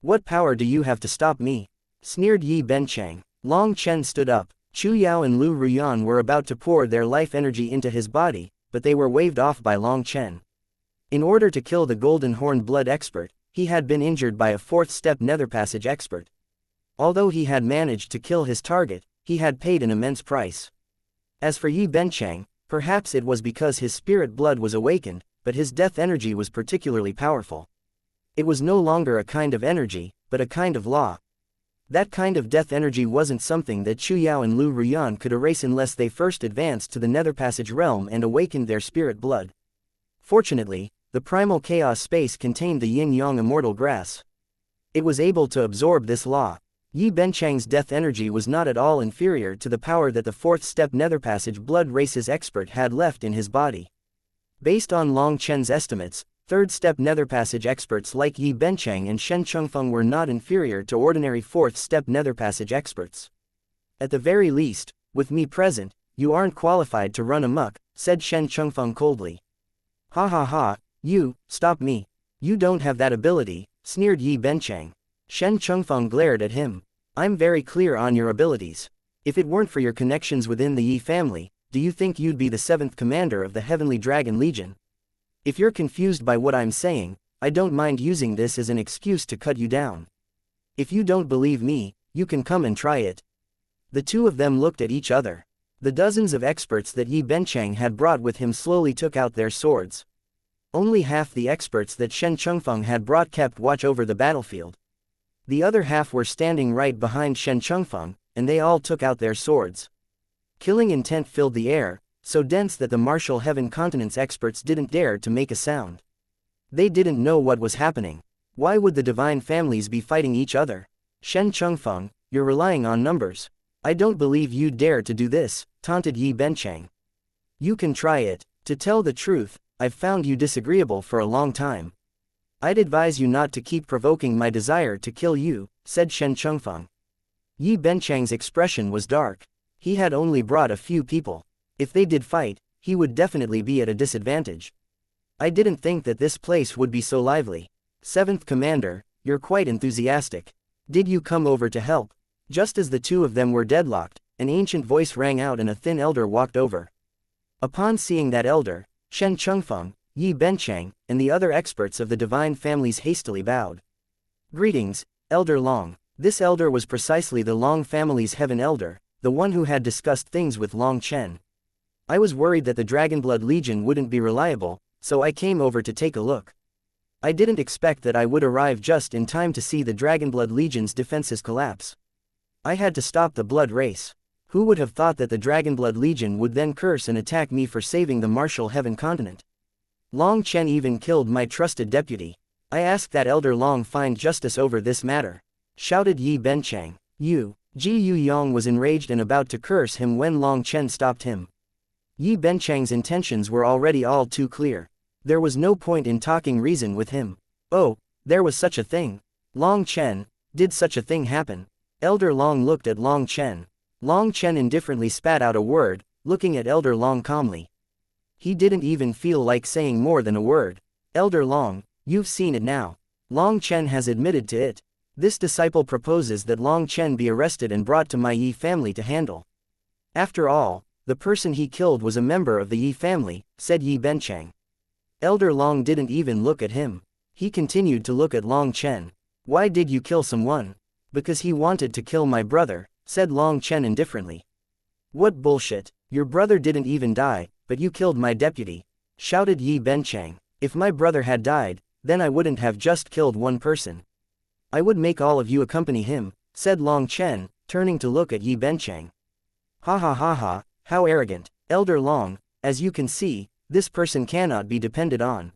What power do you have to stop me?" sneered Yi Benchang. Long Chen stood up. Chu Yao and Lu Ruyan were about to pour their life energy into his body, but they were waved off by Long Chen. In order to kill the Golden Horned Blood expert, he had been injured by a fourth-step nether passage expert. Although he had managed to kill his target, he had paid an immense price. As for Yi Benchang, perhaps it was because his spirit blood was awakened, but his death energy was particularly powerful. It was no longer a kind of energy, but a kind of law. That kind of death energy wasn't something that Chu Yao and Lu Ruyan could erase unless they first advanced to the nether passage realm and awakened their spirit blood. Fortunately, the primal chaos space contained the yin-yang immortal grass. It was able to absorb this law. Yi Benchang's death energy was not at all inferior to the power that the fourth-step nether passage blood race's expert had left in his body. Based on Long Chen's estimates, third-step nether passage experts like Yi Benchang and Shen Chengfeng were not inferior to ordinary fourth-step nether passage experts. "At the very least, with me present, you aren't qualified to run amok," said Shen Chengfeng coldly. "Ha ha ha, stop me. You don't have that ability," sneered Yi Benchang. Shen Chengfeng glared at him. "I'm very clear on your abilities. If it weren't for your connections within the Yi family, do you think you'd be the 7th commander of the Heavenly Dragon Legion? If you're confused by what I'm saying, I don't mind using this as an excuse to cut you down. If you don't believe me, you can come and try it." The two of them looked at each other. The dozens of experts that Yi Benchang had brought with him slowly took out their swords. Only half the experts that Shen Chengfeng had brought kept watch over the battlefield. The other half were standing right behind Shen Chengfeng, and they all took out their swords. Killing intent filled the air, so dense that the martial heaven continent's experts didn't dare to make a sound. They didn't know what was happening. Why would the divine families be fighting each other? "Shen Chengfeng, you're relying on numbers. I don't believe you'd dare to do this," taunted Yi Benchang. "You can try it. To tell the truth, I've found you disagreeable for a long time. I'd advise you not to keep provoking my desire to kill you," said Shen Chengfeng. Yi Benchang's expression was dark. He had only brought a few people. If they did fight, he would definitely be at a disadvantage. "I didn't think that this place would be so lively. 7th Commander, you're quite enthusiastic. Did you come over to help?" Just as the two of them were deadlocked, an ancient voice rang out and a thin elder walked over. Upon seeing that elder, Shen Chengfeng, Yi Benchang, and the other experts of the divine families hastily bowed. "Greetings, Elder Long." This elder was precisely the Long family's heaven elder, the one who had discussed things with Long Chen. "I was worried that the Dragonblood Legion wouldn't be reliable, so I came over to take a look. I didn't expect that I would arrive just in time to see the Dragonblood Legion's defenses collapse. I had to stop the blood race." Who would have thought that the Dragonblood Legion would then curse and attack me for saving the martial heaven continent? Long Chen even killed my trusted deputy. I ask that Elder Long find justice over this matter," shouted Yi Benchang. Ji Yuyong was enraged and about to curse him when Long Chen stopped him. Yi Benchang's intentions were already all too clear. There was no point in talking reason with him. Oh, there was such a thing. Long Chen, did such a thing happen? Elder Long looked at Long Chen. Long Chen indifferently spat out a word, looking at Elder Long calmly. He didn't even feel like saying more than a word. Elder Long, you've seen it now. Long Chen has admitted to it. This disciple proposes that Long Chen be arrested and brought to my Yi family to handle. After all, the person he killed was a member of the Yi family, said Yi Benchang. Elder Long didn't even look at him. He continued to look at Long Chen. Why did you kill someone? Because he wanted to kill my brother, said Long Chen indifferently. What bullshit, your brother didn't even die, but you killed my deputy, shouted Yi Benchang. If my brother had died, then I wouldn't have just killed one person. I would make all of you accompany him, said Long Chen, turning to look at Yi Benchang. Ha ha ha ha, how arrogant, Elder Long, as you can see, this person cannot be depended on.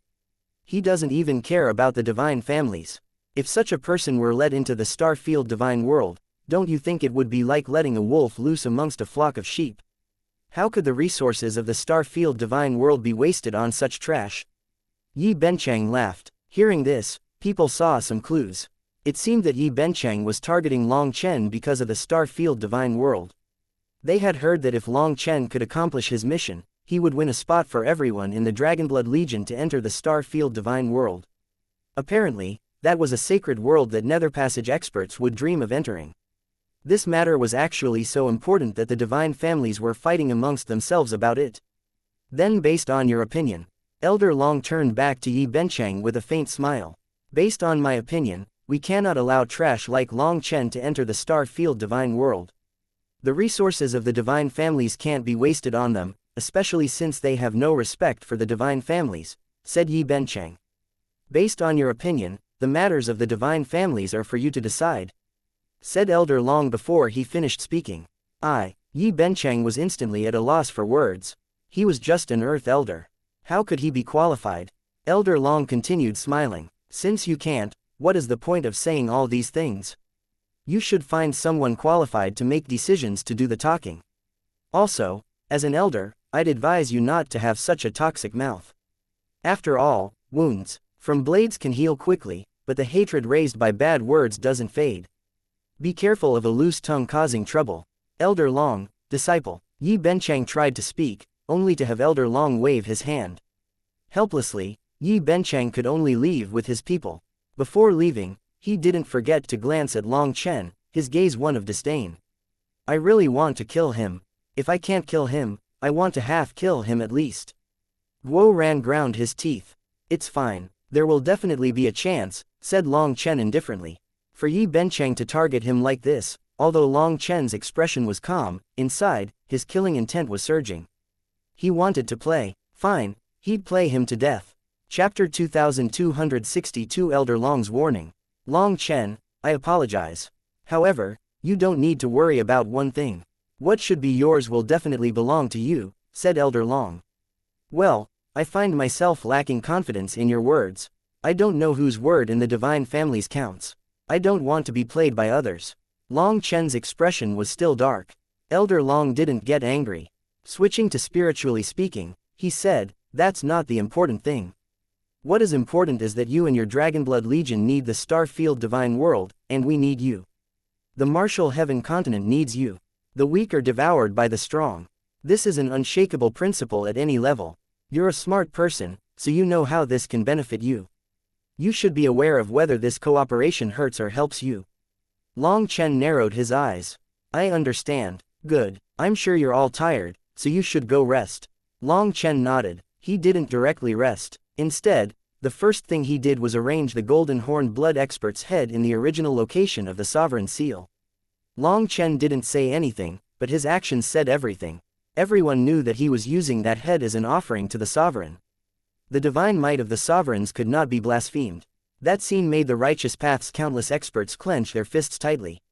He doesn't even care about the divine families. If such a person were let into the Starfield divine world, don't you think it would be like letting a wolf loose amongst a flock of sheep? How could the resources of the Starfield divine world be wasted on such trash? Yi Benchang laughed. Hearing this, people saw some clues. It seemed that Yi Benchang was targeting Long Chen because of the Starfield divine world. They had heard that if Long Chen could accomplish his mission, he would win a spot for everyone in the Dragonblood Legion to enter the Starfield divine world. Apparently, that was a sacred world that Nether Passage experts would dream of entering. This matter was actually so important that the divine families were fighting amongst themselves about it. Then, based on your opinion, Elder Long turned back to Yi Benchang with a faint smile. Based on my opinion, we cannot allow trash like Long Chen to enter the Starfield divine world. The resources of the divine families can't be wasted on them, especially since they have no respect for the divine families, said Yi Benchang. Based on your opinion, the matters of the divine families are for you to decide, said Elder Long before he finished speaking. Yi Benchang was instantly at a loss for words. He was just an Earth Elder. How could he be qualified? Elder Long continued smiling. Since you can't, what is the point of saying all these things? You should find someone qualified to make decisions to do the talking. Also, as an elder, I'd advise you not to have such a toxic mouth. After all, wounds from blades can heal quickly, but the hatred raised by bad words doesn't fade. Be careful of a loose tongue causing trouble. Elder Long, disciple. Yi Benchang tried to speak, only to have Elder Long wave his hand. Helplessly, Yi Benchang could only leave with his people. Before leaving, he didn't forget to glance at Long Chen, his gaze one of disdain. I really want to kill him. If I can't kill him, I want to half kill him at least. Guo Ran ground his teeth. It's fine, there will definitely be a chance, said Long Chen indifferently. For Yi Benchang to target him like this, although Long Chen's expression was calm, inside, his killing intent was surging. He wanted to play. Fine, he'd play him to death. Chapter 2262 Elder Long's Warning. Long Chen, I apologize. However, you don't need to worry about one thing. What should be yours will definitely belong to you, said Elder Long. Well, I find myself lacking confidence in your words. I don't know whose word in the divine families counts. I don't want to be played by others. Long Chen's expression was still dark. Elder Long didn't get angry. Switching to spiritually speaking, he said, that's not the important thing. What is important is that you and your Dragonblood Legion need the Starfield divine world, and we need you. The martial heaven continent needs you. The weak are devoured by the strong. This is an unshakable principle at any level. You're a smart person, so you know how this can benefit you. You should be aware of whether this cooperation hurts or helps you. Long Chen narrowed his eyes. I understand. Good. I'm sure you're all tired, so you should go rest. Long Chen nodded. He didn't directly rest. Instead, the first thing he did was arrange the Golden Horn Blood Expert's head in the original location of the Sovereign Seal. Long Chen didn't say anything, but his actions said everything. Everyone knew that he was using that head as an offering to the Sovereign. The divine might of the Sovereigns could not be blasphemed. That scene made the Righteous Path's countless experts clench their fists tightly.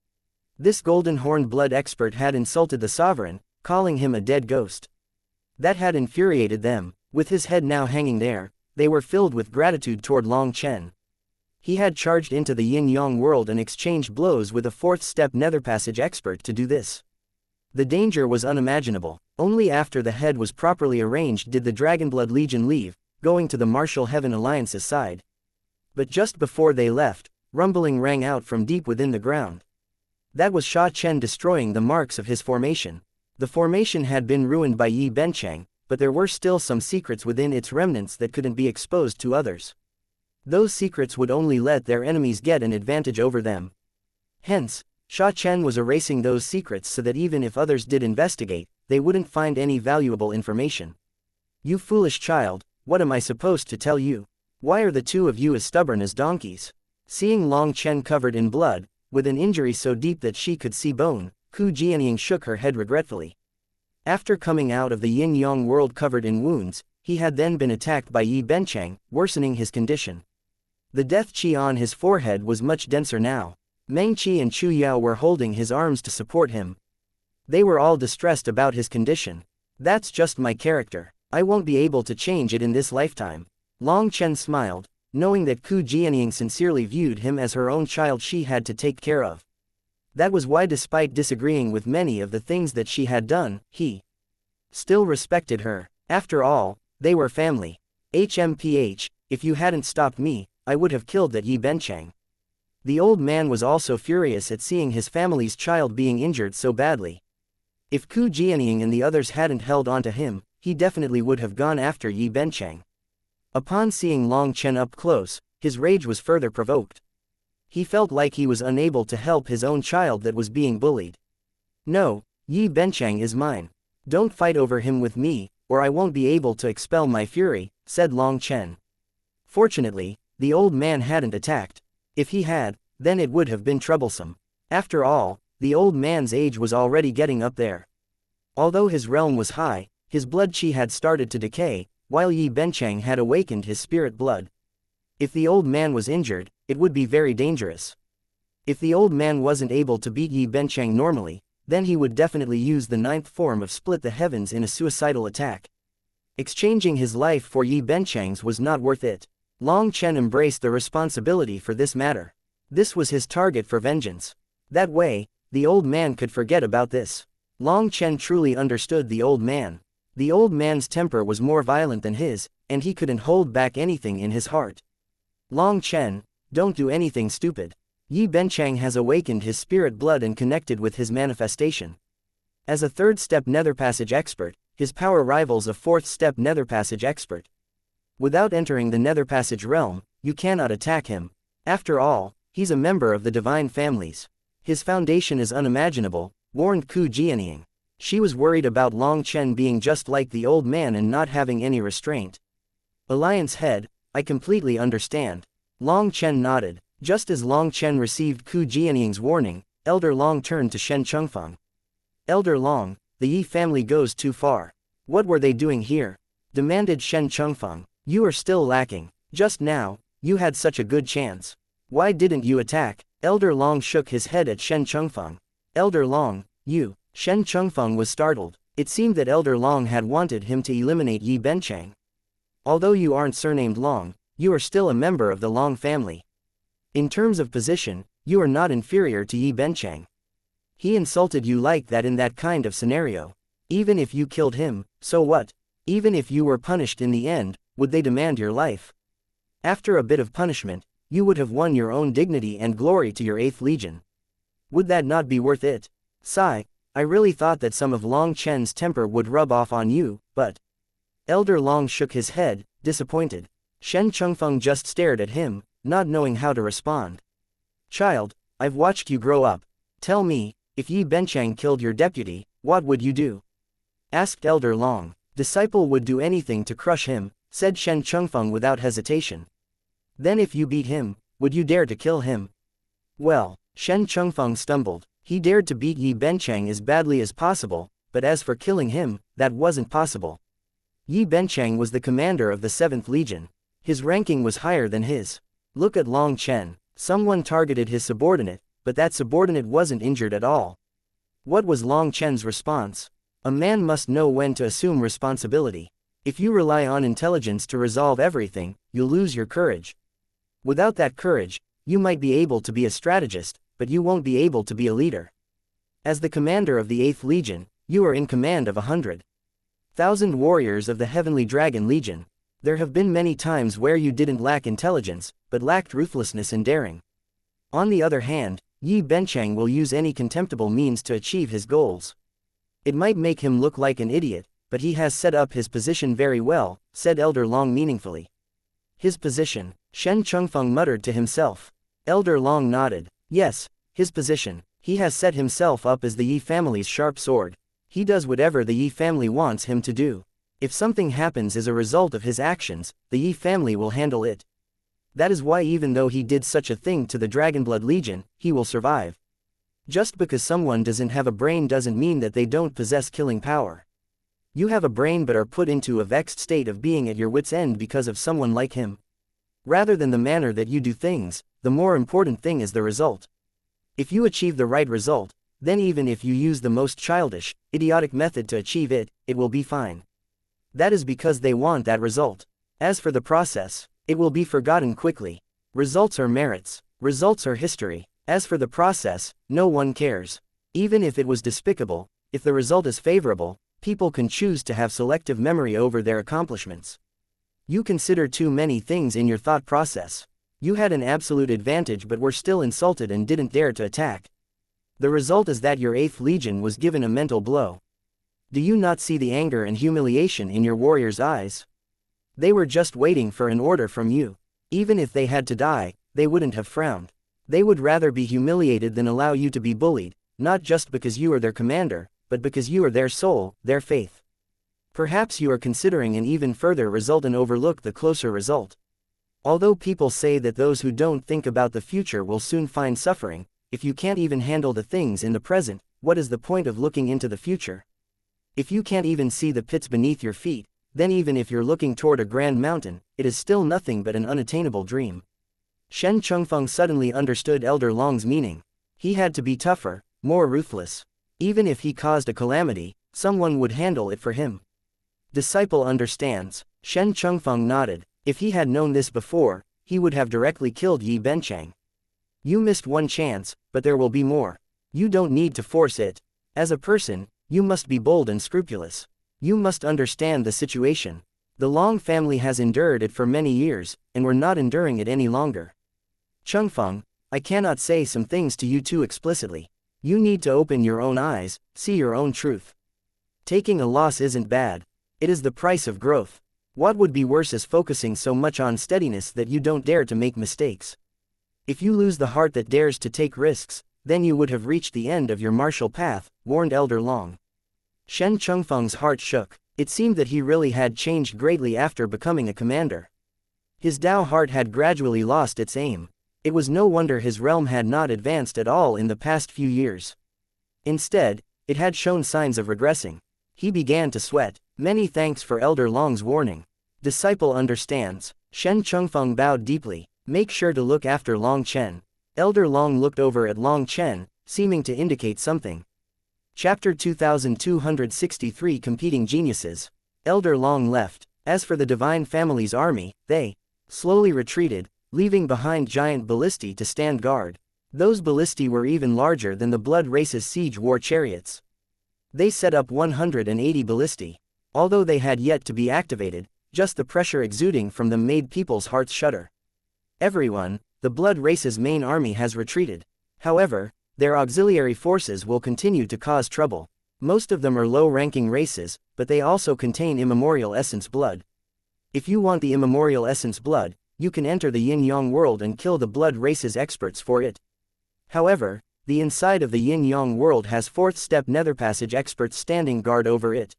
This golden-horned blood expert had insulted the sovereign, calling him a dead ghost. That had infuriated them. With his head now hanging there, they were filled with gratitude toward Long Chen. He had charged into the yin-yang world and exchanged blows with a fourth-step netherpassage expert to do this. The danger was unimaginable. Only after the head was properly arranged did the Dragonblood Legion leave, going to the Martial Heaven Alliance's side. But just before they left, rumbling rang out from deep within the ground. That was Sha Chen destroying the marks of his formation. The formation had been ruined by Yi Benchang, but there were still some secrets within its remnants that couldn't be exposed to others. Those secrets would only let their enemies get an advantage over them. Hence, Sha Chen was erasing those secrets so that even if others did investigate, they wouldn't find any valuable information. You foolish child, what am I supposed to tell you? Why are the two of you as stubborn as donkeys? Seeing Long Chen covered in blood, with an injury so deep that she could see bone, Ku Jianying shook her head regretfully. After coming out of the yin-yang world covered in wounds, he had then been attacked by Yi Benchang, worsening his condition. The death qi on his forehead was much denser now. Meng Qi and Chu Yao were holding his arms to support him. They were all distressed about his condition. That's just my character. I won't be able to change it in this lifetime. Long Chen smiled, knowing that Ku Jianying sincerely viewed him as her own child she had to take care of. That was why, despite disagreeing with many of the things that she had done, he still respected her. After all, they were family. HMPH, if you hadn't stopped me, I would have killed that Yi Benchang. The old man was also furious at seeing his family's child being injured so badly. If Ku Jianying and the others hadn't held on to him, he definitely would have gone after Yi Benchang. Upon seeing Long Chen up close, his rage was further provoked. He felt like he was unable to help his own child that was being bullied. No, Yi Benchang is mine. Don't fight over him with me, or I won't be able to expel my fury, said Long Chen. Fortunately, the old man hadn't attacked. If he had, then it would have been troublesome. After all, the old man's age was already getting up there. Although his realm was high, his blood qi had started to decay, while Yi Benchang had awakened his spirit blood. If the old man was injured, it would be very dangerous. If the old man wasn't able to beat Yi Benchang normally, then he would definitely use the ninth form of Split the Heavens in a suicidal attack. Exchanging his life for Yi Benchang's was not worth it. Long Chen embraced the responsibility for this matter. This was his target for vengeance. That way, the old man could forget about this. Long Chen truly understood the old man. The old man's temper was more violent than his, and he couldn't hold back anything in his heart. Long Chen, don't do anything stupid. Yi Benchang has awakened his spirit blood and connected with his manifestation. As a third-step netherpassage expert, his power rivals a fourth-step netherpassage expert. Without entering the netherpassage realm, you cannot attack him. After all, he's a member of the divine families. His foundation is unimaginable, warned Ku Jianying. She was worried about Long Chen being just like the old man and not having any restraint. Alliance head, I completely understand. Long Chen nodded. Just as Long Chen received Ku Jianying's warning, Elder Long turned to Shen Chengfeng. Elder Long, the Yi family goes too far. What were they doing here? Demanded Shen Chengfeng. You are still lacking. Just now, you had such a good chance. Why didn't you attack? Elder Long shook his head at Shen Chengfeng. Elder Long, you. Shen Chengfeng was startled. It seemed that Elder Long had wanted him to eliminate Yi Benchang. Although you aren't surnamed Long, you are still a member of the Long family. In terms of position, you are not inferior to Yi Benchang. He insulted you like that in that kind of scenario. Even if you killed him, so what? Even if you were punished in the end, would they demand your life? After a bit of punishment, you would have won your own dignity and glory to your 8th Legion. Would that not be worth it? Sigh, I really thought that some of Long Chen's temper would rub off on you, but... Elder Long shook his head, disappointed. Shen Chengfeng just stared at him, not knowing how to respond. Child, I've watched you grow up. Tell me, if Yi Benchang killed your deputy, what would you do? Asked Elder Long. Disciple would do anything to crush him, said Shen Chengfeng without hesitation. Then if you beat him, would you dare to kill him? Well, Shen Chengfeng stumbled. He dared to beat Yi Benchang as badly as possible, but as for killing him, that wasn't possible. Yi Benchang was the commander of the 7th Legion. His ranking was higher than his. Look at Long Chen. Someone targeted his subordinate, but that subordinate wasn't injured at all. What was Long Chen's response? A man must know when to assume responsibility. If you rely on intelligence to resolve everything, you'll lose your courage. Without that courage, you might be able to be a strategist, but you won't be able to be a leader. As the commander of the 8th Legion, you are in command of 100,000 warriors of the Heavenly Dragon Legion. There have been many times where you didn't lack intelligence, but lacked ruthlessness and daring. On the other hand, Yi Benchang will use any contemptible means to achieve his goals. It might make him look like an idiot, but he has set up his position very well, said Elder Long meaningfully. His position, Shen Chengfeng muttered to himself. Elder Long nodded. Yes, his position. He has set himself up as the Yi family's sharp sword. He does whatever the Yi family wants him to do. If something happens as a result of his actions, the Yi family will handle it. That is why even though he did such a thing to the Dragonblood Legion, he will survive. Just because someone doesn't have a brain doesn't mean that they don't possess killing power. You have a brain but are put into a vexed state of being at your wit's end because of someone like him. Rather than the manner that you do things, the more important thing is the result. If you achieve the right result, then even if you use the most childish, idiotic method to achieve it, it will be fine. That is because they want that result. As for the process, it will be forgotten quickly. Results are merits. Results are history. As for the process, no one cares. Even if it was despicable, if the result is favorable, people can choose to have selective memory over their accomplishments. You consider too many things in your thought process. You had an absolute advantage but were still insulted and didn't dare to attack. The result is that your 8th Legion was given a mental blow. Do you not see the anger and humiliation in your warriors' eyes? They were just waiting for an order from you. Even if they had to die, they wouldn't have frowned. They would rather be humiliated than allow you to be bullied, not just because you are their commander, but because you are their soul, their faith. Perhaps you are considering an even further result and overlook the closer result. Although people say that those who don't think about the future will soon find suffering, if you can't even handle the things in the present, what is the point of looking into the future? If you can't even see the pits beneath your feet, then even if you're looking toward a grand mountain, it is still nothing but an unattainable dream. Shen Chengfeng suddenly understood Elder Long's meaning. He had to be tougher, more ruthless. Even if he caused a calamity, someone would handle it for him. Disciple understands. Shen Chengfeng nodded. If he had known this before, he would have directly killed Yi Benchang. You missed one chance, but there will be more. You don't need to force it. As a person, you must be bold and scrupulous. You must understand the situation. The Long family has endured it for many years, and we're not enduring it any longer. Chengfeng, I cannot say some things to you too explicitly. You need to open your own eyes, see your own truth. Taking a loss isn't bad. It is the price of growth. What would be worse is focusing so much on steadiness that you don't dare to make mistakes. If you lose the heart that dares to take risks, then you would have reached the end of your martial path, warned Elder Long. Shen Chengfeng's heart shook. It seemed that he really had changed greatly after becoming a commander. His Dao heart had gradually lost its aim. It was no wonder his realm had not advanced at all in the past few years. Instead, it had shown signs of regressing. He began to sweat. Many thanks for Elder Long's warning. Disciple understands. Shen Chengfeng bowed deeply. Make sure to look after Long Chen. Elder Long looked over at Long Chen, seeming to indicate something. Chapter 2263 Competing Geniuses. Elder Long left. As for the Divine Family's army, they slowly retreated, leaving behind giant ballistae to stand guard. Those ballistae were even larger than the Blood Race's siege war chariots. They set up 180 ballistae. Although they had yet to be activated, just the pressure exuding from them made people's hearts shudder. Everyone, the Blood Race's main army has retreated. However, their auxiliary forces will continue to cause trouble. Most of them are low-ranking races, but they also contain immemorial essence blood. If you want the immemorial essence blood, you can enter the Yin-Yang world and kill the Blood Race's experts for it. However, the inside of the Yin-Yang world has fourth-step netherpassage experts standing guard over it.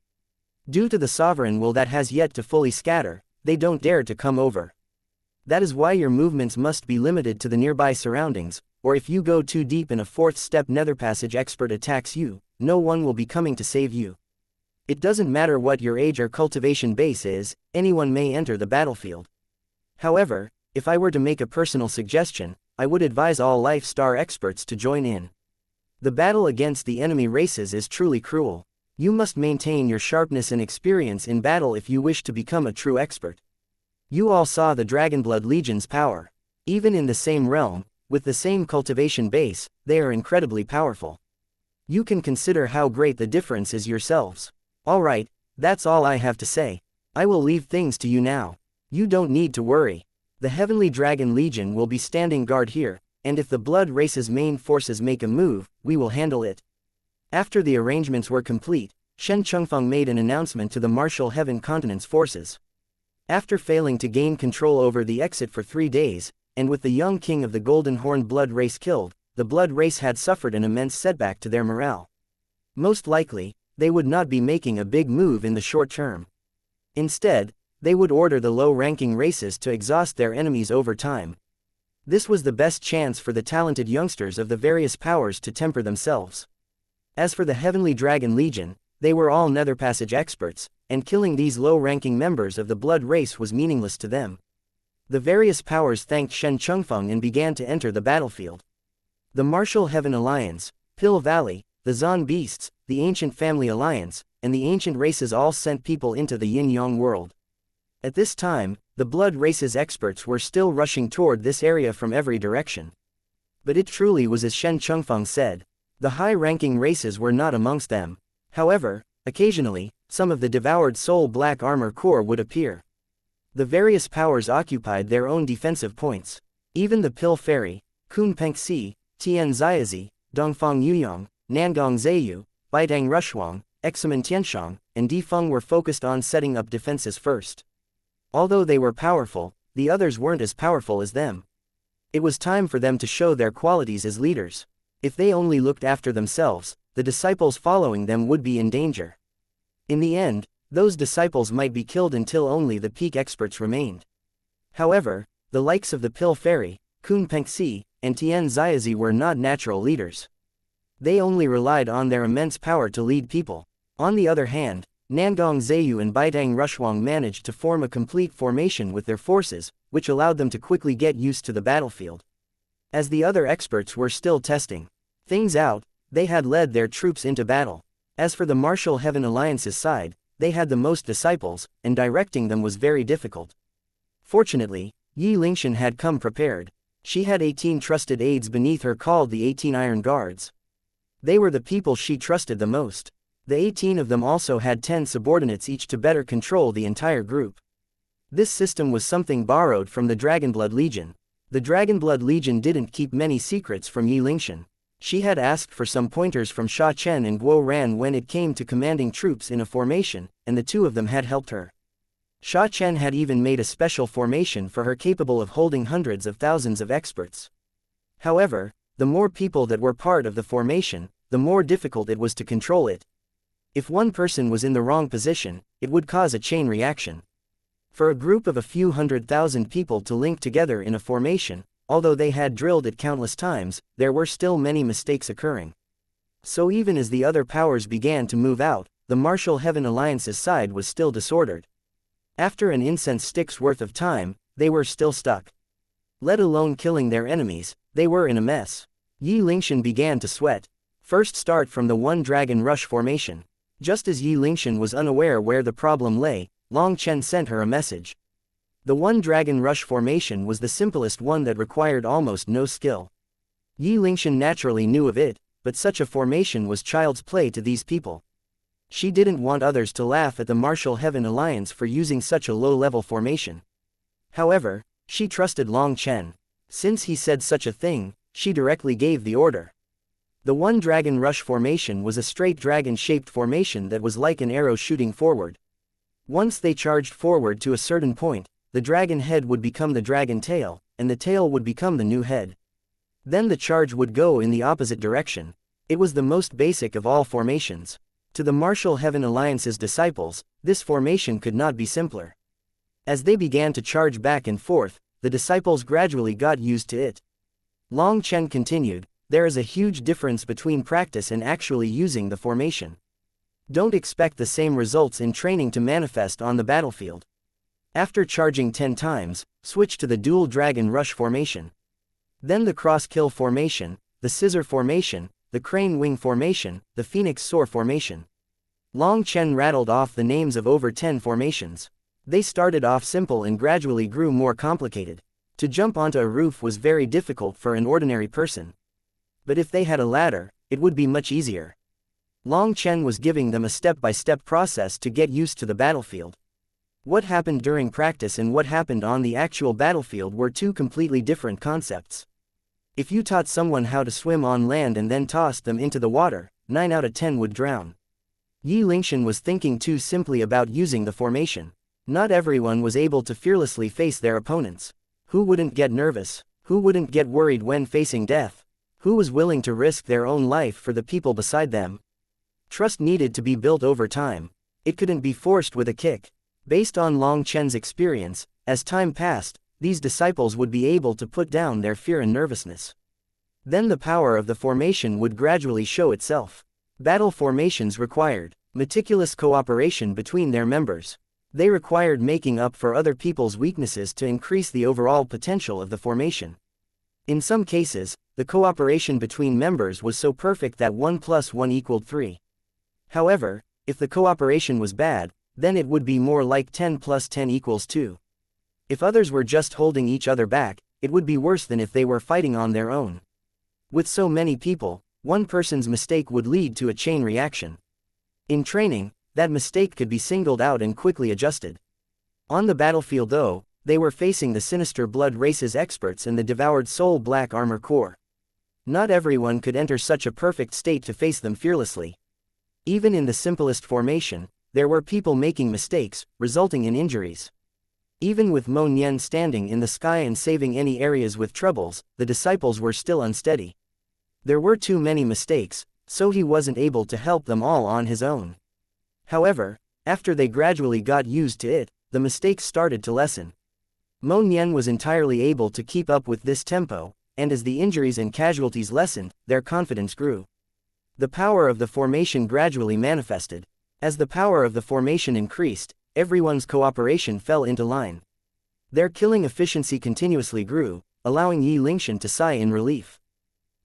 Due to the sovereign will that has yet to fully scatter, they don't dare to come over. That is why your movements must be limited to the nearby surroundings, or if you go too deep and a fourth-step netherpassage expert attacks you, no one will be coming to save you. It doesn't matter what your age or cultivation base is, anyone may enter the battlefield. However, if I were to make a personal suggestion, I would advise all Life Star experts to join in. The battle against the enemy races is truly cruel. You must maintain your sharpness and experience in battle if you wish to become a true expert. You all saw the Dragonblood Legion's power. Even in the same realm, with the same cultivation base, they are incredibly powerful. You can consider how great the difference is yourselves. Alright, that's all I have to say. I will leave things to you now. You don't need to worry. The Heavenly Dragon Legion will be standing guard here, and if the Blood Race's main forces make a move, we will handle it. After the arrangements were complete, Shen Chengfeng made an announcement to the Martial Heaven Continent's forces. After failing to gain control over the exit for 3 days, and with the young king of the Golden Horned Blood Race killed, the Blood Race had suffered an immense setback to their morale. Most likely, they would not be making a big move in the short term. Instead, they would order the low-ranking races to exhaust their enemies over time. This was the best chance for the talented youngsters of the various powers to temper themselves. As for the Heavenly Dragon Legion, they were all Nether Passage experts, and killing these low-ranking members of the Blood Race was meaningless to them. The various powers thanked Shen Chengfeng and began to enter the battlefield. The Martial Heaven Alliance, Pill Valley, the Zon Beasts, the Ancient Family Alliance, and the Ancient Races all sent people into the Yin-Yang world. At this time, the Blood Race's experts were still rushing toward this area from every direction. But it truly was as Shen Chengfeng said. The high-ranking races were not amongst them. However, occasionally, some of the devoured Soul Black Armor Corps would appear. The various powers occupied their own defensive points. Even the Pill Fairy, Kun Pengxi, Tian Ziazi, Dongfang Yuyong, Nangong Zheyu, Baidang Rushuang, Examen Tianshang, and Difeng were focused on setting up defenses first. Although they were powerful, the others weren't as powerful as them. It was time for them to show their qualities as leaders. If they only looked after themselves, the disciples following them would be in danger. In the end, those disciples might be killed until only the peak experts remained. However, the likes of the Pill Fairy, Kun Pengxi, and Tian Ziazi were not natural leaders. They only relied on their immense power to lead people. On the other hand, Nangong Zheyu and Baidang Rushuang managed to form a complete formation with their forces, which allowed them to quickly get used to the battlefield. As the other experts were still testing things out, they had led their troops into battle. As for the Martial Heaven Alliance's side, they had the most disciples, and directing them was very difficult. Fortunately, Yi Lingshan had come prepared. She had 18 trusted aides beneath her called the 18 Iron Guards. They were the people she trusted the most. The 18 of them also had 10 subordinates each to better control the entire group. This system was something borrowed from the Dragonblood Legion. The Dragonblood Legion didn't keep many secrets from Yi Lingshan. She had asked for some pointers from Sha Chen and Guo Ran when it came to commanding troops in a formation, and the two of them had helped her. Sha Chen had even made a special formation for her capable of holding hundreds of thousands of experts. However, the more people that were part of the formation, the more difficult it was to control it. If one person was in the wrong position, it would cause a chain reaction. For a group of a few 100,000 people to link together in a formation, although they had drilled it countless times, there were still many mistakes occurring. So even as the other powers began to move out, the Martial Heaven Alliance's side was still disordered. After an incense stick's worth of time, they were still stuck. Let alone killing their enemies, they were in a mess. Yi Lingshan began to sweat. First start from the One Dragon Rush formation. Just as Yi Lingshan was unaware where the problem lay, Long Chen sent her a message. The One Dragon Rush formation was the simplest one that required almost no skill. Yi Lingshan naturally knew of it, but such a formation was child's play to these people. She didn't want others to laugh at the Martial Heaven Alliance for using such a low-level formation. However, she trusted Long Chen. Since he said such a thing, she directly gave the order. The One Dragon Rush formation was a straight dragon-shaped formation that was like an arrow shooting forward. Once they charged forward to a certain point, the dragon head would become the dragon tail, and the tail would become the new head. Then the charge would go in the opposite direction. It was the most basic of all formations. To the Martial Heaven Alliance's disciples, this formation could not be simpler. As they began to charge back and forth, the disciples gradually got used to it. Long Chen continued, "There is a huge difference between practice and actually using the formation. Don't expect the same results in training to manifest on the battlefield. After charging 10 times, switch to the Dual Dragon Rush formation. Then the cross-kill formation, the scissor formation, the crane wing formation, the phoenix soar formation. Long Chen rattled off the names of over 10 formations. They started off simple and gradually grew more complicated. To jump onto a roof was very difficult for an ordinary person. But if they had a ladder, it would be much easier. Long Chen was giving them a step-by-step process to get used to the battlefield. What happened during practice and what happened on the actual battlefield were two completely different concepts. If you taught someone how to swim on land and then tossed them into the water, 9 out of 10 would drown. Yi Lingshan was thinking too simply about using the formation. Not everyone was able to fearlessly face their opponents. Who wouldn't get nervous? Who wouldn't get worried when facing death? Who was willing to risk their own life for the people beside them? Trust needed to be built over time. It couldn't be forced with a kick. Based on Long Chen's experience, as time passed, these disciples would be able to put down their fear and nervousness. Then the power of the formation would gradually show itself. Battle formations required meticulous cooperation between their members. They required making up for other people's weaknesses to increase the overall potential of the formation. In some cases, the cooperation between members was so perfect that 1 + 1 equaled 3. However, if the cooperation was bad, then it would be more like 10 + 10 equals 2. If others were just holding each other back, it would be worse than if they were fighting on their own. With so many people, one person's mistake would lead to a chain reaction. In training, that mistake could be singled out and quickly adjusted. On the battlefield though, they were facing the sinister blood races experts and the devoured soul black armor corps. Not everyone could enter such a perfect state to face them fearlessly. Even in the simplest formation, there were people making mistakes, resulting in injuries. Even with Mo Nian standing in the sky and saving any areas with troubles, the disciples were still unsteady. There were too many mistakes, so he wasn't able to help them all on his own. However, after they gradually got used to it, the mistakes started to lessen. Mo Nian was entirely able to keep up with this tempo, and as the injuries and casualties lessened, their confidence grew. The power of the formation gradually manifested. As the power of the formation increased, everyone's cooperation fell into line. Their killing efficiency continuously grew, allowing Yi Lingshan to sigh in relief.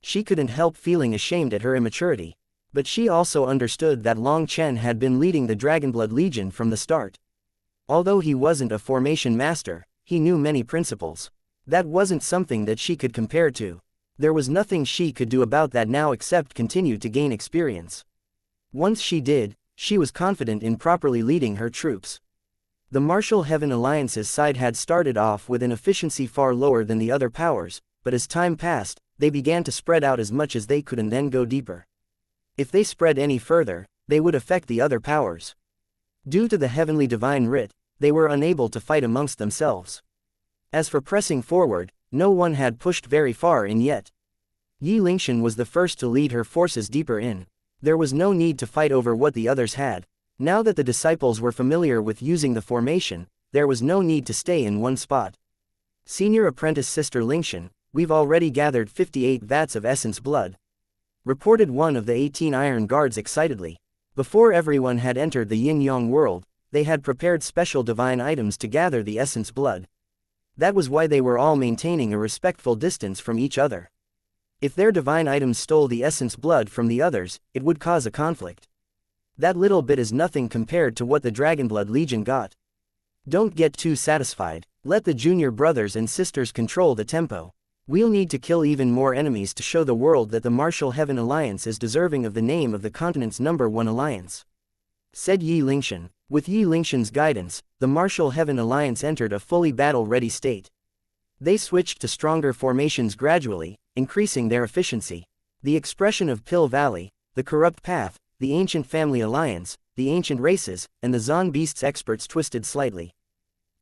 She couldn't help feeling ashamed at her immaturity. But she also understood that Long Chen had been leading the Dragonblood Legion from the start. Although he wasn't a formation master, he knew many principles. That wasn't something that she could compare to. There was nothing she could do about that now except continue to gain experience. Once she did, she was confident in properly leading her troops. The Martial Heaven Alliance's side had started off with an efficiency far lower than the other powers, but as time passed, they began to spread out as much as they could and then go deeper. If they spread any further, they would affect the other powers. Due to the heavenly divine writ, they were unable to fight amongst themselves. As for pressing forward, no one had pushed very far in yet. Yi Lingshan was the first to lead her forces deeper in. There was no need to fight over what the others had. Now that the disciples were familiar with using the formation, there was no need to stay in one spot. Senior Apprentice Sister Lingshan, we've already gathered 58 vats of essence blood, reported one of the 18 iron guards excitedly. Before everyone had entered the yin-yang world, they had prepared special divine items to gather the essence blood. That was why they were all maintaining a respectful distance from each other. If their divine items stole the essence blood from the others, it would cause a conflict. That little bit is nothing compared to what the Dragonblood Legion got. Don't get too satisfied. Let the junior brothers and sisters control the tempo. We'll need to kill even more enemies to show the world that the Martial Heaven Alliance is deserving of the name of the continent's #1 alliance," said Yi Lingshan. With Yi Lingshan's guidance, the Martial Heaven Alliance entered a fully battle-ready state. They switched to stronger formations gradually, increasing their efficiency. The expression of Pill Valley, the Corrupt Path, the Ancient Family Alliance, the Ancient Races, and the Zon Beasts experts twisted slightly.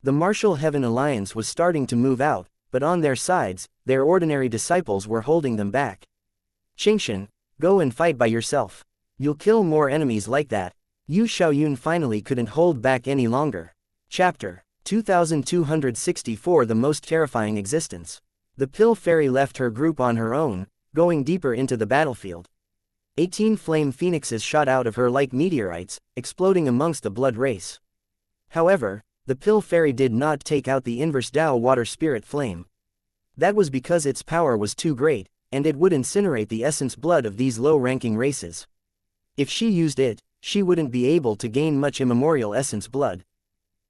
The Martial Heaven Alliance was starting to move out, but on their sides, their ordinary disciples were holding them back. Xianxia, go and fight by yourself. You'll kill more enemies like that. Yu Xiaoyun finally couldn't hold back any longer. Chapter 2264 The Most Terrifying Existence. The Pill Fairy left her group on her own, going deeper into the battlefield. 18 flame phoenixes shot out of her like meteorites, exploding amongst the blood race. However, the Pill Fairy did not take out the inverse Dao water spirit flame. That was because its power was too great, and it would incinerate the essence blood of these low-ranking races. If she used it, she wouldn't be able to gain much immemorial essence blood.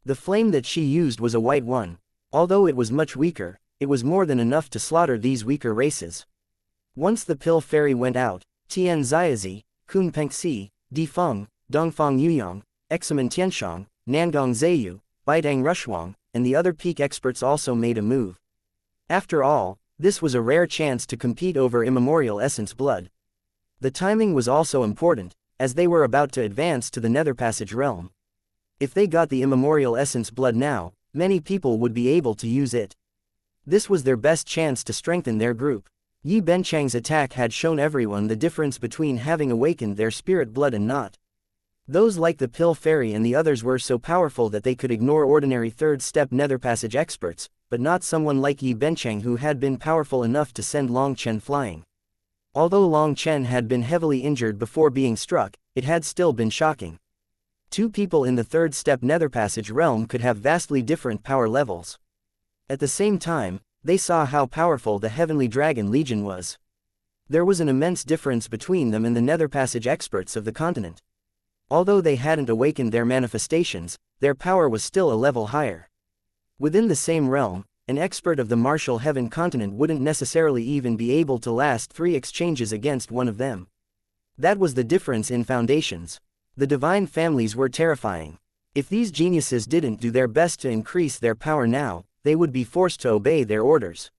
The flame that she used was a white one. Although it was much weaker, it was more than enough to slaughter these weaker races. Once the pill fairy went out, Tian Ziazi, Kun Pengxi, Di Feng, Dongfang Yuyong, Examen Tianshang, Nangong Zheyu, Baidang Rushuang, and the other peak experts also made a move. After all, this was a rare chance to compete over immemorial essence blood. The timing was also important, as they were about to advance to the Nether Passage realm. If they got the immemorial essence blood now, many people would be able to use it. This was their best chance to strengthen their group. Yi Benchang's attack had shown everyone the difference between having awakened their spirit blood and not. Those like the Pill Fairy and the others were so powerful that they could ignore ordinary third-step Nether Passage experts, but not someone like Yi Benchang who had been powerful enough to send Long Chen flying. Although Long Chen had been heavily injured before being struck, it had still been shocking. Two people in the third-step Nether Passage realm could have vastly different power levels. At the same time, they saw how powerful the Heavenly Dragon Legion was. There was an immense difference between them and the Nether Passage experts of the continent. Although they hadn't awakened their manifestations, their power was still a level higher. Within the same realm, an expert of the Martial Heaven continent wouldn't necessarily even be able to last 3 exchanges against one of them. That was the difference in foundations. The divine families were terrifying. If these geniuses didn't do their best to increase their power now, they would be forced to obey their orders.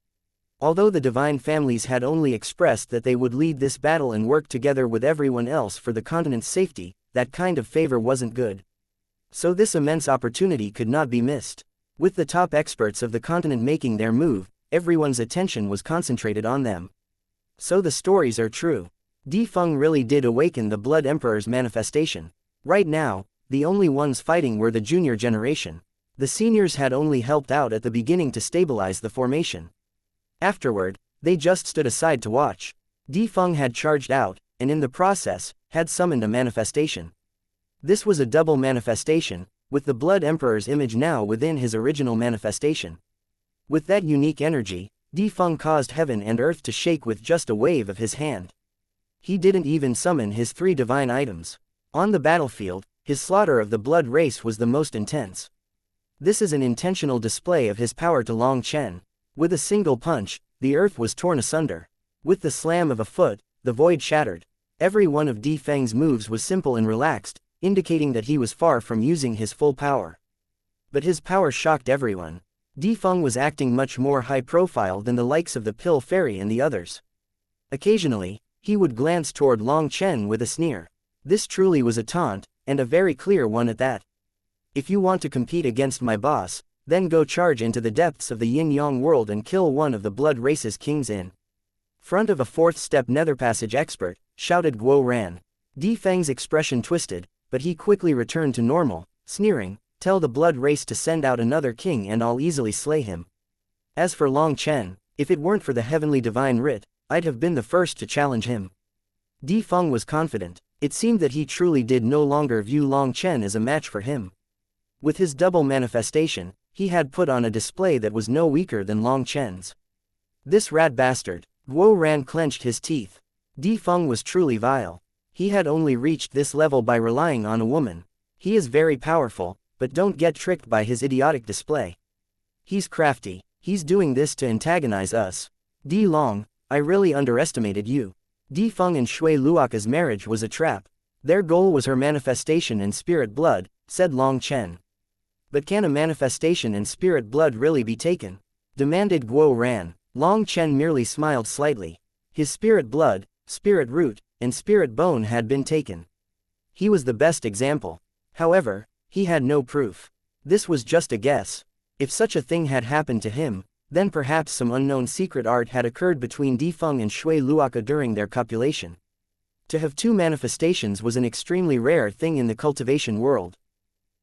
Although the divine families had only expressed that they would lead this battle and work together with everyone else for the continent's safety, that kind of favor wasn't good. So this immense opportunity could not be missed. With the top experts of the continent making their move, everyone's attention was concentrated on them. So the stories are true. Di Feng really did awaken the Blood Emperor's manifestation. Right now, the only ones fighting were the junior generation. The seniors had only helped out at the beginning to stabilize the formation. Afterward, they just stood aside to watch. Di Feng had charged out, and in the process, had summoned a manifestation. This was a double manifestation, with the Blood Emperor's image now within his original manifestation. With that unique energy, Di Feng caused heaven and earth to shake with just a wave of his hand. He didn't even summon his 3 divine items. On the battlefield, his slaughter of the blood race was the most intense. This is an intentional display of his power to Long Chen. With a single punch, the earth was torn asunder. With the slam of a foot, the void shattered. Every one of Di Feng's moves was simple and relaxed, indicating that he was far from using his full power. But his power shocked everyone. Di Feng was acting much more high-profile than the likes of the Pill Fairy and the others. Occasionally, he would glance toward Long Chen with a sneer. This truly was a taunt, and a very clear one at that. If you want to compete against my boss, then go charge into the depths of the Yin-Yang world and kill one of the blood race's kings in front of a 4th-step Nether Passage expert, shouted Guo Ran. Di Feng's expression twisted, but he quickly returned to normal, sneering, "Tell the blood race to send out another king and I'll easily slay him. As for Long Chen, if it weren't for the heavenly divine writ, I'd have been the first to challenge him." Di Feng was confident. It seemed that he truly did no longer view Long Chen as a match for him. With his double manifestation, he had put on a display that was no weaker than Long Chen's. This rat bastard. Guo Ran clenched his teeth. Di Feng was truly vile. He had only reached this level by relying on a woman. He is very powerful, but don't get tricked by his idiotic display. He's crafty. He's doing this to antagonize us. Di Long, I really underestimated you. Di Feng and Shui Luoka's marriage was a trap. Their goal was her manifestation and spirit blood, said Long Chen. But can a manifestation and spirit blood really be taken? Demanded Guo Ran. Long Chen merely smiled slightly. His spirit blood, spirit root, and spirit bone had been taken. He was the best example. However, he had no proof. This was just a guess. If such a thing had happened to him, then perhaps some unknown secret art had occurred between Di Feng and Shui Luoka during their copulation. To have 2 manifestations was an extremely rare thing in the cultivation world.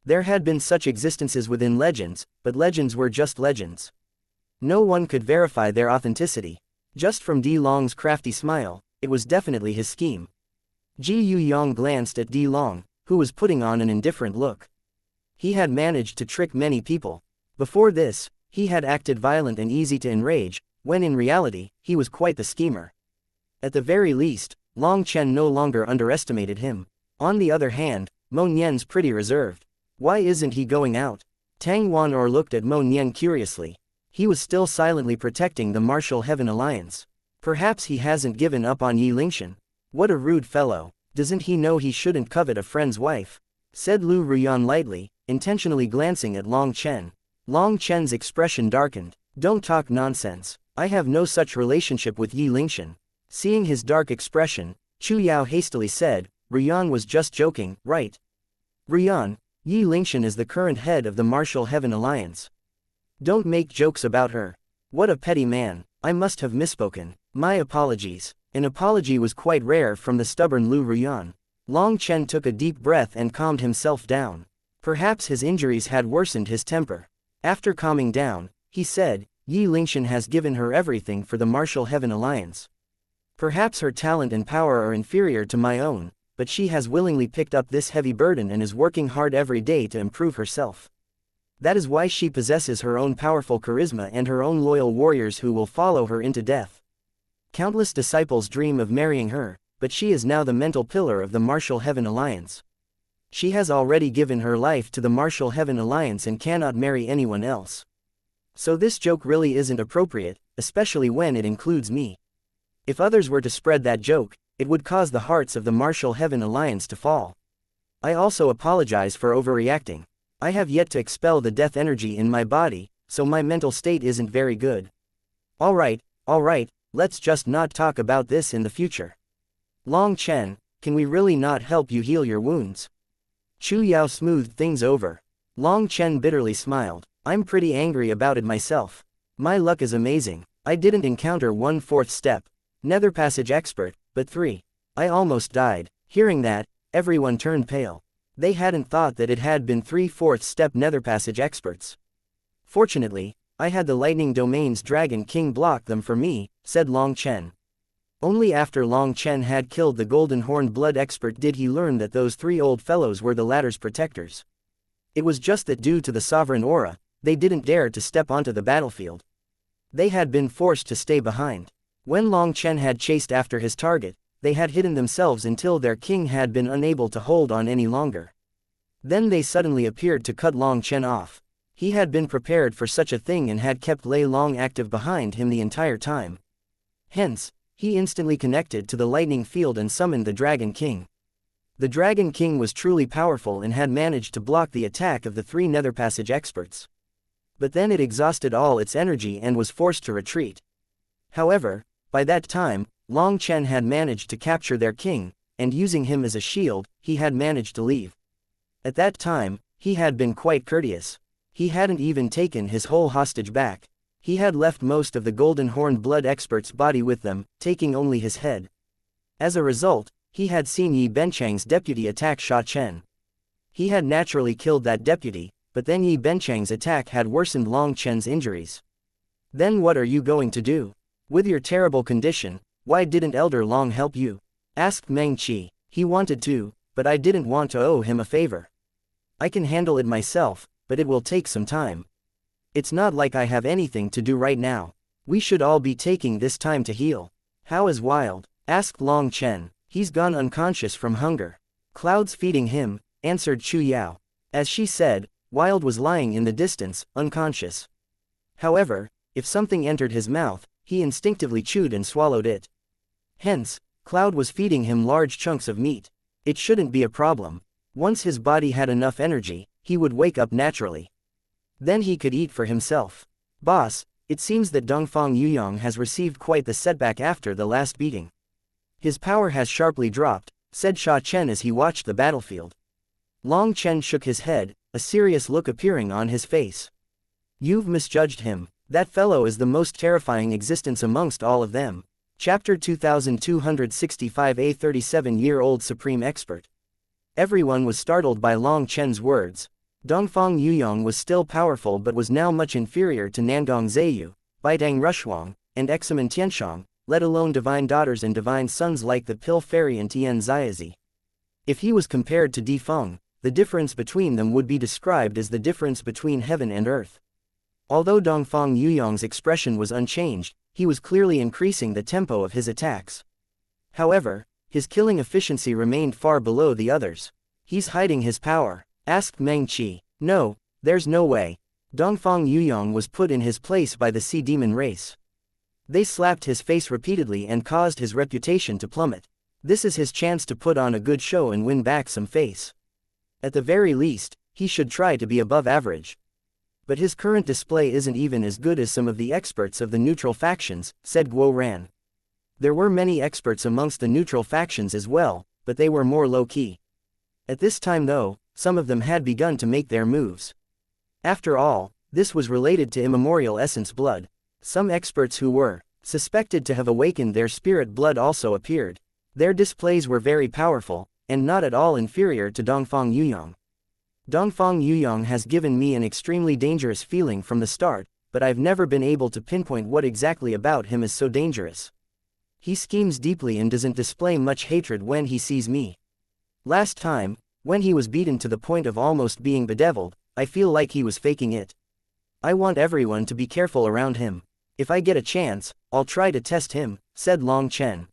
There had been such existences within legends, but legends were just legends. No one could verify their authenticity. Just from Di Long's crafty smile, it was definitely his scheme. Ji Yuyong glanced at Di Long, who was putting on an indifferent look. He had managed to trick many people. Before this, he had acted violent and easy to enrage, when in reality, he was quite the schemer. At the very least, Long Chen no longer underestimated him. On the other hand, Mo Nian's pretty reserved. Why isn't he going out? Tang Wan'er looked at Mo Nian curiously. He was still silently protecting the Martial Heaven Alliance. Perhaps he hasn't given up on Yi Lingshan. What a rude fellow. Doesn't he know he shouldn't covet a friend's wife? Said Lu Ruyan lightly, intentionally glancing at Long Chen. Long Chen's expression darkened. Don't talk nonsense. I have no such relationship with Yi Lingshan. Seeing his dark expression, Chu Yao hastily said, Ruyan was just joking, right? Ruyan, Yi Lingshan is the current head of the Martial Heaven Alliance. Don't make jokes about her. What a petty man. I must have misspoken. My apologies. An apology was quite rare from the stubborn Lu Ruyan. Long Chen took a deep breath and calmed himself down. Perhaps his injuries had worsened his temper. After calming down, he said, Yi Lingshan has given her everything for the Martial Heaven Alliance. Perhaps her talent and power are inferior to my own, but she has willingly picked up this heavy burden and is working hard every day to improve herself. That is why she possesses her own powerful charisma and her own loyal warriors who will follow her into death. Countless disciples dream of marrying her, but she is now the mental pillar of the Martial Heaven Alliance. She has already given her life to the Martial Heaven Alliance and cannot marry anyone else. So this joke really isn't appropriate, especially when it includes me. If others were to spread that joke, it would cause the hearts of the Martial Heaven Alliance to fall. I also apologize for overreacting. I have yet to expel the death energy in my body, so my mental state isn't very good. Alright, let's just not talk about this in the future. Long Chen, can we really not help you heal your wounds? Chu Yao smoothed things over. Long Chen bitterly smiled. I'm pretty angry about it myself. My luck is amazing. I didn't encounter 1/4 step Nether Passage expert, but 3. I almost died. Hearing that, everyone turned pale. They hadn't thought that it had been 3/4 step Nether Passage experts. Fortunately, I had the Lightning Domain's Dragon King block them for me, said Long Chen. Only after Long Chen had killed the Golden Horned Blood expert did he learn that those 3 old fellows were the latter's protectors. It was just that due to the sovereign aura, they didn't dare to step onto the battlefield. They had been forced to stay behind. When Long Chen had chased after his target, they had hidden themselves until their king had been unable to hold on any longer. Then they suddenly appeared to cut Long Chen off. He had been prepared for such a thing and had kept Lei Long active behind him the entire time. Hence, he instantly connected to the lightning field and summoned the Dragon King. The Dragon King was truly powerful and had managed to block the attack of the 3 Nether Passage experts. But then it exhausted all its energy and was forced to retreat. However, by that time, Long Chen had managed to capture their king, and using him as a shield, he had managed to leave. At that time, he had been quite courteous. He hadn't even taken his whole hostage back. He had left most of the Golden Horned Blood expert's body with them, taking only his head. As a result, he had seen Yi Benchang's deputy attack Sha Chen. He had naturally killed that deputy, but then Yi Benchang's attack had worsened Long Chen's injuries. Then what are you going to do? With your terrible condition, why didn't Elder Long help you? Asked Meng Qi. He wanted to, but I didn't want to owe him a favor. I can handle it myself, but it will take some time. It's not like I have anything to do right now. We should all be taking this time to heal. How is Wild? Asked Long Chen. He's gone unconscious from hunger. Cloud's feeding him, answered Chu Yao. As she said, Wild was lying in the distance, unconscious. However, if something entered his mouth, he instinctively chewed and swallowed it. Hence, Cloud was feeding him large chunks of meat. It shouldn't be a problem. Once his body had enough energy, he would wake up naturally. Then he could eat for himself. Boss, it seems that Dongfang Yuyong has received quite the setback after the last beating. His power has sharply dropped, said Sha Chen as he watched the battlefield. Long Chen shook his head, a serious look appearing on his face. You've misjudged him. That fellow is the most terrifying existence amongst all of them. Chapter 2265. A 37-year-old Supreme Expert. Everyone was startled by Long Chen's words. Dongfang Yuyong was still powerful but was now much inferior to Nangong Zheyu, Baidang Rushuang, and Examen Tianshang, let alone divine daughters and divine sons like the Pill Fairy and Tian Xiazi. If he was compared to Di Feng, the difference between them would be described as the difference between heaven and earth. Although Dongfang Yuyong's expression was unchanged, he was clearly increasing the tempo of his attacks. However, his killing efficiency remained far below the others. "He's hiding his power," asked Meng Qi. "No, there's no way." Dongfang Yuyong was put in his place by the Sea Demon race. They slapped his face repeatedly and caused his reputation to plummet. This is his chance to put on a good show and win back some face. At the very least, he should try to be above average. "But his current display isn't even as good as some of the experts of the neutral factions," said Guo Ran. There were many experts amongst the neutral factions as well, but they were more low-key. At this time though, some of them had begun to make their moves. After all, this was related to immemorial essence blood. Some experts who were suspected to have awakened their spirit blood also appeared. Their displays were very powerful, and not at all inferior to Dongfang Yuyong. Dongfang Yuyong has given me an extremely dangerous feeling from the start, but I've never been able to pinpoint what exactly about him is so dangerous. He schemes deeply and doesn't display much hatred when he sees me. Last time, when he was beaten to the point of almost being bedeviled, I feel like he was faking it. I want everyone to be careful around him. If I get a chance, I'll try to test him," said Long Chen.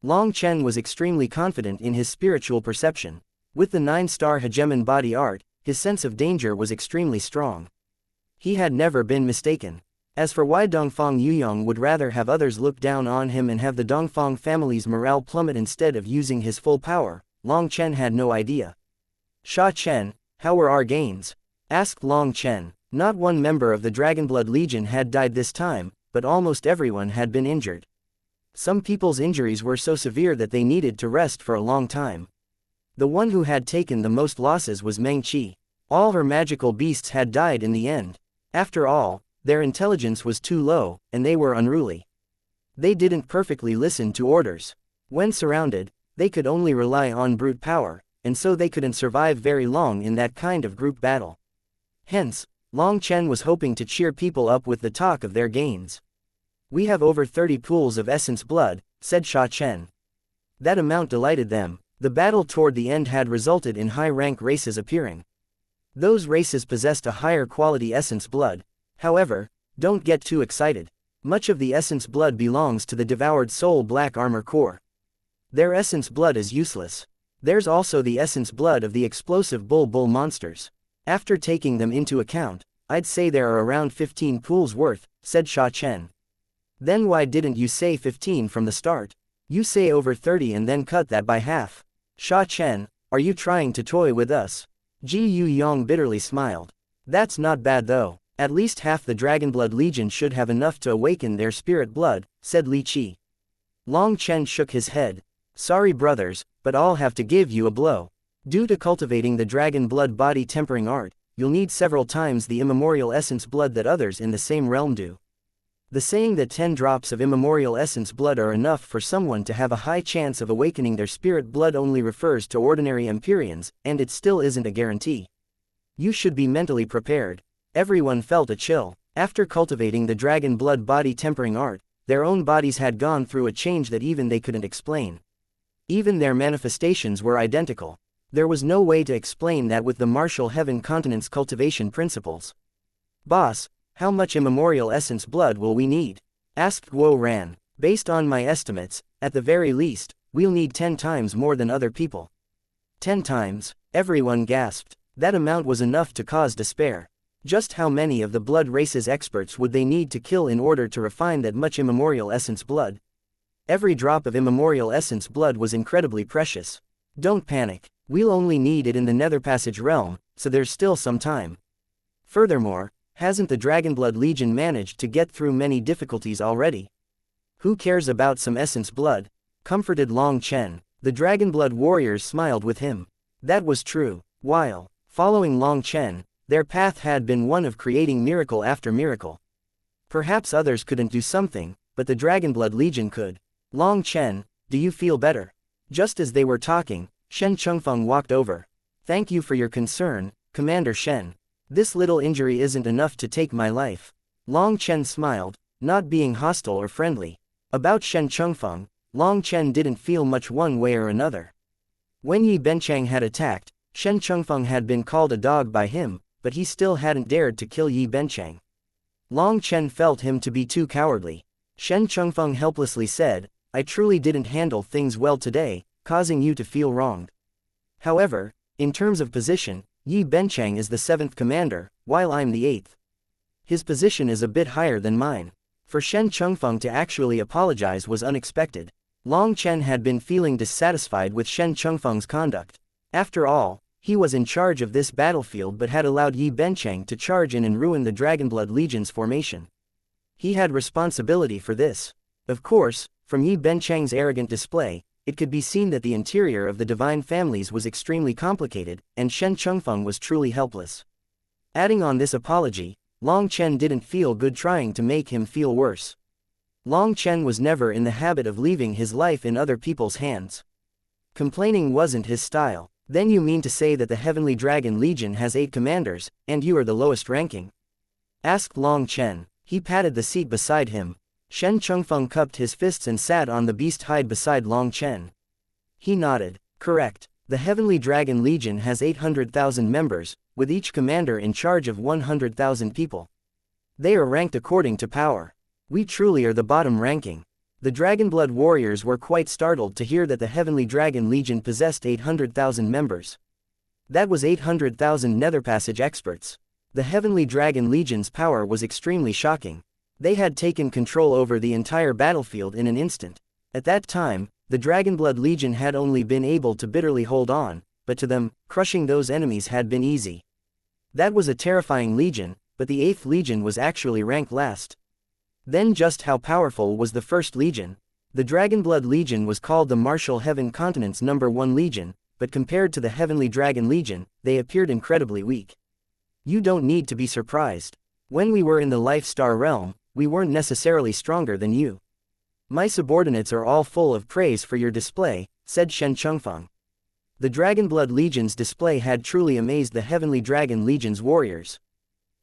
Long Chen was extremely confident in his spiritual perception. With the 9-star hegemon body art, his sense of danger was extremely strong. He had never been mistaken. As for why Dongfang Yuyong would rather have others look down on him and have the Dongfang family's morale plummet instead of using his full power, Long Chen had no idea. "Sha Chen, how were our gains?" asked Long Chen. Not one member of the Dragonblood Legion had died this time, but almost everyone had been injured. Some people's injuries were so severe that they needed to rest for a long time. The one who had taken the most losses was Meng Qi. All her magical beasts had died in the end. After all, their intelligence was too low, and they were unruly. They didn't perfectly listen to orders. When surrounded, they could only rely on brute power, and so they couldn't survive very long in that kind of group battle. Hence, Long Chen was hoping to cheer people up with the talk of their gains. "We have over 30 pools of essence blood," said Sha Chen. That amount delighted them. The battle toward the end had resulted in high-rank races appearing. Those races possessed a higher quality essence blood. However, don't get too excited. Much of the essence blood belongs to the devoured soul Black Armor Corps. Their essence blood is useless. There's also the essence blood of the explosive bull monsters. After taking them into account, I'd say there are around 15 pools worth, said Sha Chen. Then why didn't you say 15 from the start? You say over 30 and then cut that by half. Sha Chen, are you trying to toy with us? Ji Yu Yong bitterly smiled. That's not bad though. At least half the Dragonblood Legion should have enough to awaken their spirit blood, said Li Qi. Long Chen shook his head. Sorry brothers, but I'll have to give you a blow. Due to cultivating the dragon blood body tempering art, you'll need several times the immemorial essence blood that others in the same realm do. The saying that 10 drops of immemorial essence blood are enough for someone to have a high chance of awakening their spirit blood only refers to ordinary Empyreans, and it still isn't a guarantee. You should be mentally prepared. Everyone felt a chill. After cultivating the dragon blood body tempering art, their own bodies had gone through a change that even they couldn't explain. Even their manifestations were identical. There was no way to explain that with the martial heaven continent's cultivation principles. Boss, how much immemorial essence blood will we need? Asked Guo Ran. Based on my estimates, at the very least, we'll need 10 times more than other people. 10 times, everyone gasped. That amount was enough to cause despair. Just how many of the blood race's experts would they need to kill in order to refine that much immemorial essence blood? Every drop of immemorial essence blood was incredibly precious. Don't panic. We'll only need it in the Nether Passage realm, so there's still some time. Furthermore, hasn't the Dragonblood Legion managed to get through many difficulties already? Who cares about some essence blood? Comforted Long Chen. The Dragonblood warriors smiled with him. That was true. While following Long Chen, their path had been one of creating miracle after miracle. Perhaps others couldn't do something, but the Dragonblood Legion could. Long Chen, do you feel better? Just as they were talking, Shen Chengfeng walked over. Thank you for your concern, Commander Shen. This little injury isn't enough to take my life. Long Chen smiled, not being hostile or friendly. About Shen Chengfeng, Long Chen didn't feel much one way or another. When Yi Benchang had attacked, Shen Chengfeng had been called a dog by him, but he still hadn't dared to kill Yi Benchang. Long Chen felt him to be too cowardly. Shen Chengfeng helplessly said, I truly didn't handle things well today, causing you to feel wronged. However, in terms of position, Yi Benchang is the 7th commander, while I'm the 8th. His position is a bit higher than mine. For Shen Chengfeng to actually apologize was unexpected. Long Chen had been feeling dissatisfied with Shen Chengfeng's conduct. After all, he was in charge of this battlefield but had allowed Yi Benchang to charge in and ruin the Dragonblood Legion's formation. He had responsibility for this. Of course, from Yi Benchang's arrogant display, it could be seen that the interior of the divine families was extremely complicated, and Shen Chengfeng was truly helpless. Adding on this apology, Long Chen didn't feel good trying to make him feel worse. Long Chen was never in the habit of leaving his life in other people's hands. Complaining wasn't his style. Then you mean to say that the Heavenly Dragon Legion has 8 commanders, and you are the lowest ranking? Asked Long Chen. He patted the seat beside him. Shen Chengfeng cupped his fists and sat on the beast hide beside Long Chen. He nodded. Correct. The Heavenly Dragon Legion has 800,000 members, with each commander in charge of 100,000 people. They are ranked according to power. We truly are the bottom ranking. The Dragonblood warriors were quite startled to hear that the Heavenly Dragon Legion possessed 800,000 members. That was 800,000 Netherpassage experts. The Heavenly Dragon Legion's power was extremely shocking. They had taken control over the entire battlefield in an instant. At that time, the Dragonblood Legion had only been able to bitterly hold on, but to them, crushing those enemies had been easy. That was a terrifying legion, but the 8th Legion was actually ranked last. Then just how powerful was the 1st Legion? The Dragonblood Legion was called the Martial Heaven Continent's #1 Legion, but compared to the Heavenly Dragon Legion, they appeared incredibly weak. You don't need to be surprised. When we were in the Life Star realm, we weren't necessarily stronger than you. My subordinates are all full of praise for your display, said Shen Chengfeng. The Dragonblood Legion's display had truly amazed the Heavenly Dragon Legion's warriors.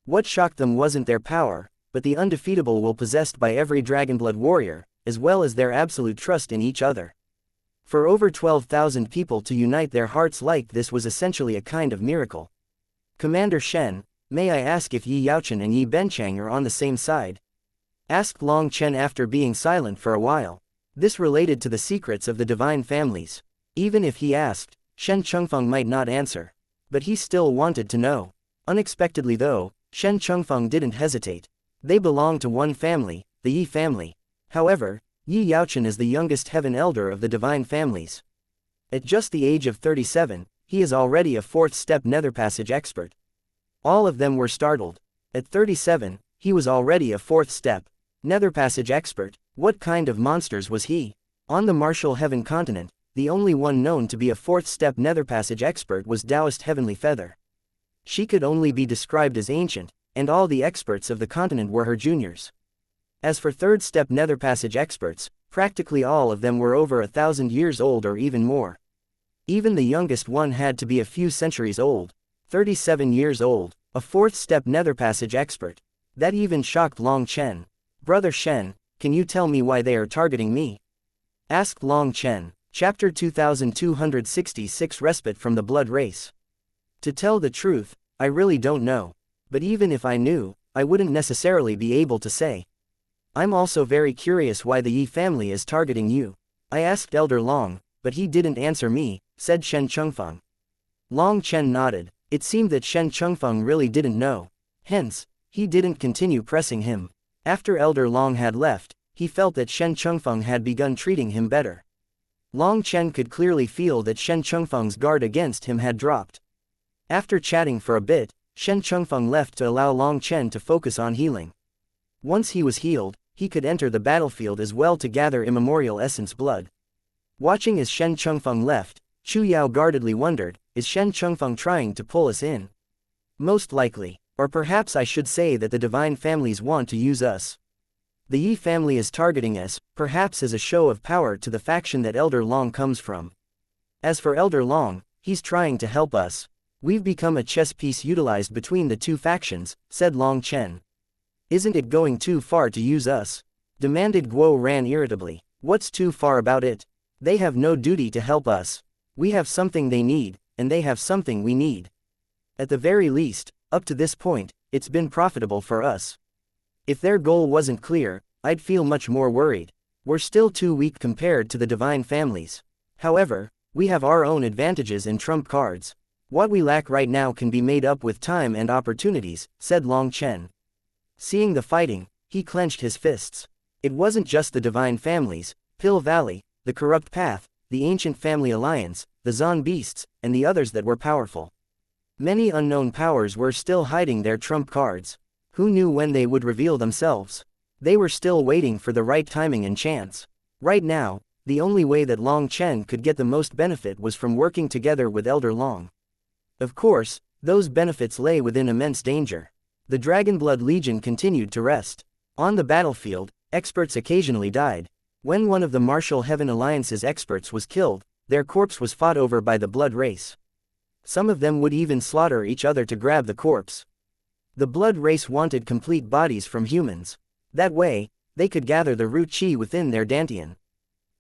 What shocked them wasn't their power, but the undefeatable will possessed by every Dragonblood warrior, as well as their absolute trust in each other. For over 12,000 people to unite their hearts like this was essentially a kind of miracle. Commander Shen, may I ask if Yi Yaochen and Yi Benchang are on the same side? Asked Long Chen after being silent for a while. This related to the secrets of the divine families. Even if he asked, Shen Chengfeng might not answer. But he still wanted to know. Unexpectedly though, Shen Chengfeng didn't hesitate. They belong to one family, the Yi family. However, Yi Yaochen is the youngest heaven elder of the divine families. At just the age of 37, he is already a 4th-step Netherpassage expert. All of them were startled. At 37, he was already a 4th-step Netherpassage expert. What kind of monsters was he? On the Martial Heaven continent, the only one known to be a 4th-step Netherpassage expert was Taoist Heavenly Feather. She could only be described as ancient, and all the experts of the continent were her juniors. As for 3rd-step Netherpassage experts, practically all of them were over 1,000 years old or even more. Even the youngest one had to be a few centuries old, 37 years old, a 4th-step Netherpassage expert. That even shocked Long Chen. Brother Shen, can you tell me why they are targeting me? Asked Long Chen. Chapter 2266 Respite from the Blood Race. To tell the truth, I really don't know. But even if I knew, I wouldn't necessarily be able to say. I'm also very curious why the Yi family is targeting you. I asked Elder Long, but he didn't answer me, said Shen Chengfeng. Long Chen nodded. It seemed that Shen Chengfeng really didn't know. Hence, he didn't continue pressing him. After Elder Long had left, he felt that Shen Chengfeng had begun treating him better. Long Chen could clearly feel that Shen Chengfeng's guard against him had dropped. After chatting for a bit, Shen Chengfeng left to allow Long Chen to focus on healing. Once he was healed, he could enter the battlefield as well to gather immemorial essence blood. Watching as Shen Chengfeng left, Chu Yao guardedly wondered, is Shen Chengfeng trying to pull us in? Most likely, or perhaps I should say that the divine families want to use us. The Yi family is targeting us, perhaps as a show of power to the faction that Elder Long comes from. As for Elder Long, he's trying to help us. We've become a chess piece utilized between the two factions, said Long Chen. Isn't it going too far to use us? Demanded Guo Ran irritably. What's too far about it? They have no duty to help us. We have something they need, and they have something we need. At the very least, up to this point, it's been profitable for us. If their goal wasn't clear, I'd feel much more worried. We're still too weak compared to the divine families. However, we have our own advantages and trump cards. What we lack right now can be made up with time and opportunities, said Long Chen. Seeing the fighting, he clenched his fists. It wasn't just the divine families, Pill Valley, the corrupt path, the ancient family alliance, the Zon beasts, and the others that were powerful. Many unknown powers were still hiding their trump cards. Who knew when they would reveal themselves? They were still waiting for the right timing and chance. Right now, the only way that Long Chen could get the most benefit was from working together with Elder Long. Of course, those benefits lay within immense danger. The Dragonblood Legion continued to rest. On the battlefield, experts occasionally died. When one of the Martial Heaven Alliance's experts was killed, their corpse was fought over by the Blood Race. Some of them would even slaughter each other to grab the corpse. The Blood Race wanted complete bodies from humans. That way, they could gather the root chi within their dantian.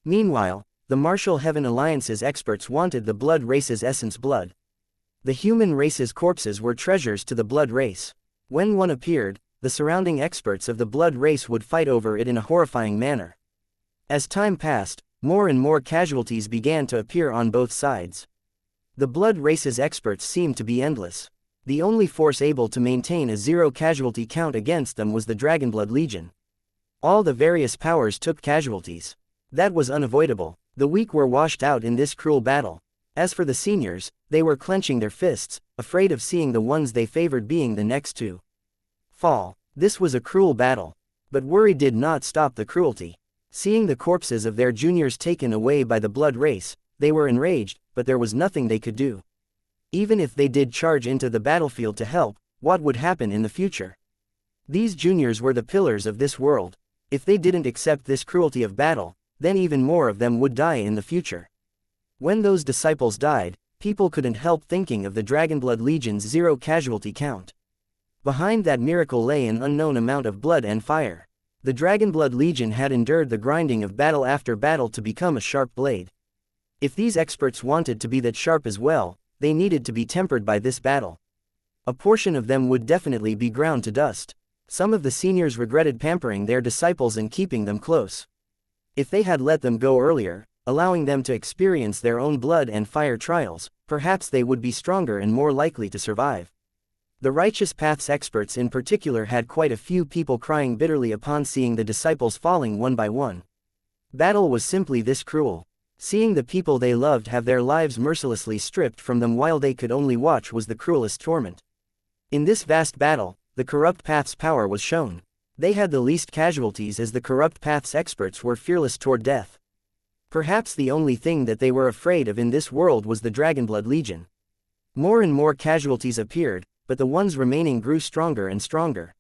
Meanwhile, the Martial Heaven Alliance's experts wanted the Blood Race's essence blood. The human race's corpses were treasures to the Blood Race. When one appeared, the surrounding experts of the Blood Race would fight over it in a horrifying manner. As time passed, more and more casualties began to appear on both sides. The Blood Race's experts seemed to be endless. The only force able to maintain a zero casualty count against them was the Dragonblood Legion. All the various powers took casualties. That was unavoidable. The weak were washed out in this cruel battle. As for the seniors, they were clenching their fists, afraid of seeing the ones they favored being the next to fall. This was a cruel battle. But worry did not stop the cruelty. Seeing the corpses of their juniors taken away by the Blood Race, they were enraged, but there was nothing they could do. Even if they did charge into the battlefield to help, what would happen in the future? These juniors were the pillars of this world. If they didn't accept this cruelty of battle, then even more of them would die in the future. When those disciples died, people couldn't help thinking of the Dragonblood Legion's zero casualty count. Behind that miracle lay an unknown amount of blood and fire. The Dragonblood Legion had endured the grinding of battle after battle to become a sharp blade. If these experts wanted to be that sharp as well, they needed to be tempered by this battle. A portion of them would definitely be ground to dust. Some of the seniors regretted pampering their disciples and keeping them close. If they had let them go earlier, allowing them to experience their own blood and fire trials, perhaps they would be stronger and more likely to survive. The Righteous Path's experts in particular had quite a few people crying bitterly upon seeing the disciples falling one by one. Battle was simply this cruel. Seeing the people they loved have their lives mercilessly stripped from them while they could only watch was the cruelest torment. In this vast battle, the Corrupt Path's power was shown. They had the least casualties as the Corrupt Path's experts were fearless toward death. Perhaps the only thing that they were afraid of in this world was the Dragonblood Legion. More and more casualties appeared, but the ones remaining grew stronger and stronger.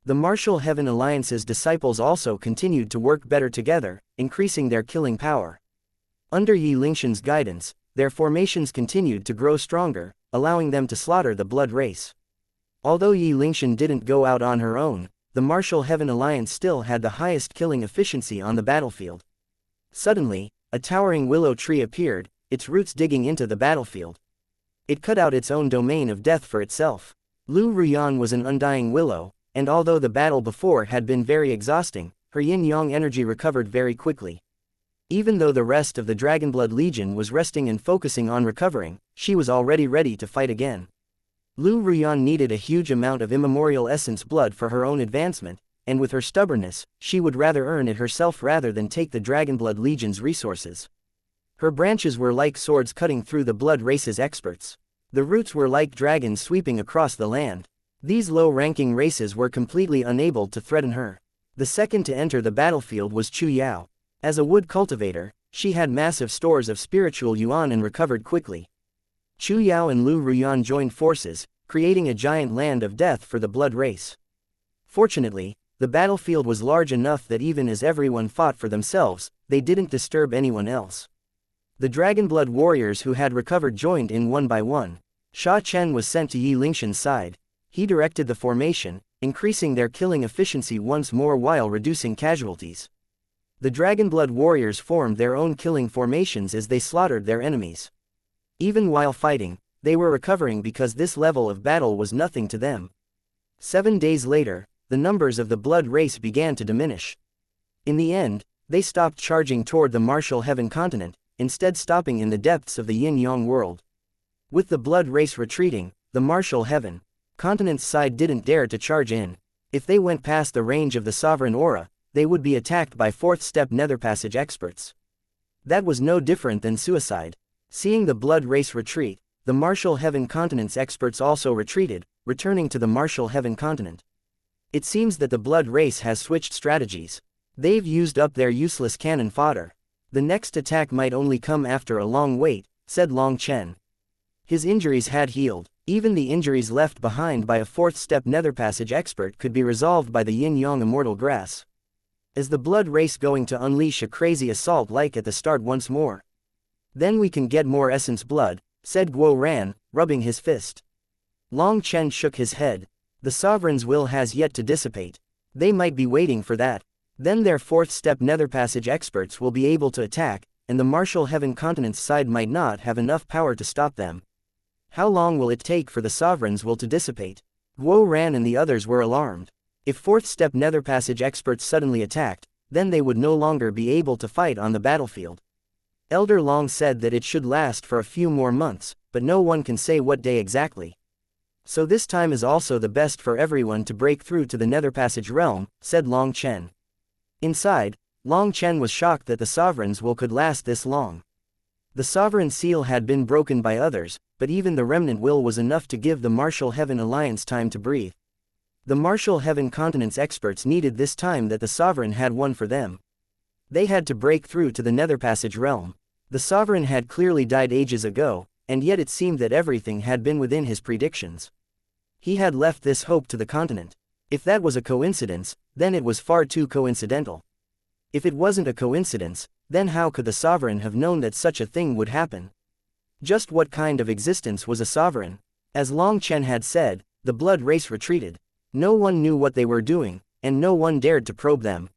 The Martial Heaven Alliance's disciples also continued to work better together, increasing their killing power. Under Yi Lingshan's guidance, their formations continued to grow stronger, allowing them to slaughter the Blood Race. Although Yi Lingshan didn't go out on her own, the Martial Heaven Alliance still had the highest killing efficiency on the battlefield. Suddenly, a towering willow tree appeared, its roots digging into the battlefield. It cut out its own domain of death for itself. Lu Ruyan was an undying willow, and although the battle before had been very exhausting, her yin-yang energy recovered very quickly. Even though the rest of the Dragonblood Legion was resting and focusing on recovering, she was already ready to fight again. Lu Ruyan needed a huge amount of immemorial essence blood for her own advancement, and with her stubbornness, she would rather earn it herself rather than take the Dragonblood Legion's resources. Her branches were like swords cutting through the Blood Race's experts. The roots were like dragons sweeping across the land. These low-ranking races were completely unable to threaten her. The second to enter the battlefield was Chu Yao. As a wood cultivator, she had massive stores of spiritual yuan and recovered quickly. Chu Yao and Lu Ruyan joined forces, creating a giant land of death for the Blood Race. Fortunately, the battlefield was large enough that even as everyone fought for themselves, they didn't disturb anyone else. The Dragonblood warriors who had recovered joined in one by one. Sha Chen was sent to Yi Lingshan's side. He directed the formation, increasing their killing efficiency once more while reducing casualties. The Dragonblood warriors formed their own killing formations as they slaughtered their enemies. Even while fighting, they were recovering because this level of battle was nothing to them. 7 days later, the numbers of the Blood Race began to diminish. In the end, they stopped charging toward the martial heaven continent, instead stopping in the depths of the yin-yang world. With the blood race retreating, the martial heaven continent's side didn't dare to charge in. If they went past the range of the sovereign aura, they would be attacked by fourth-step netherpassage experts. That was no different than suicide. Seeing the blood race retreat, the martial heaven continent's experts also retreated, returning to the martial heaven continent. It seems that the blood race has switched strategies. They've used up their useless cannon fodder. The next attack might only come after a long wait, said Long Chen. His injuries had healed. Even the injuries left behind by a fourth-step netherpassage expert could be resolved by the yin-yang immortal grass. Is the blood race going to unleash a crazy assault like at the start once more? Then we can get more essence blood, said Guo Ran, rubbing his fist. Long Chen shook his head. The sovereign's will has yet to dissipate. They might be waiting for that. Then their fourth-step netherpassage experts will be able to attack, and the martial heaven continent's side might not have enough power to stop them. How long will it take for the sovereign's will to dissipate? Guo Ran and the others were alarmed. If fourth-step netherpassage experts suddenly attacked, then they would no longer be able to fight on the battlefield. Elder Long said that it should last for a few more months, but no one can say what day exactly. So this time is also the best for everyone to break through to the netherpassage realm, said Long Chen. Inside, Long Chen was shocked that the sovereign's will could last this long. The sovereign seal had been broken by others, but even the remnant will was enough to give the martial heaven alliance time to breathe. The martial heaven continent's experts needed this time that the sovereign had won for them. They had to break through to the netherpassage realm. The sovereign had clearly died ages ago, and yet it seemed that everything had been within his predictions. He had left this hope to the continent. If that was a coincidence, then it was far too coincidental. If it wasn't a coincidence, then how could the sovereign have known that such a thing would happen? Just what kind of existence was a sovereign? As Long Chen had said, the blood race retreated. No one knew what they were doing, and no one dared to probe them.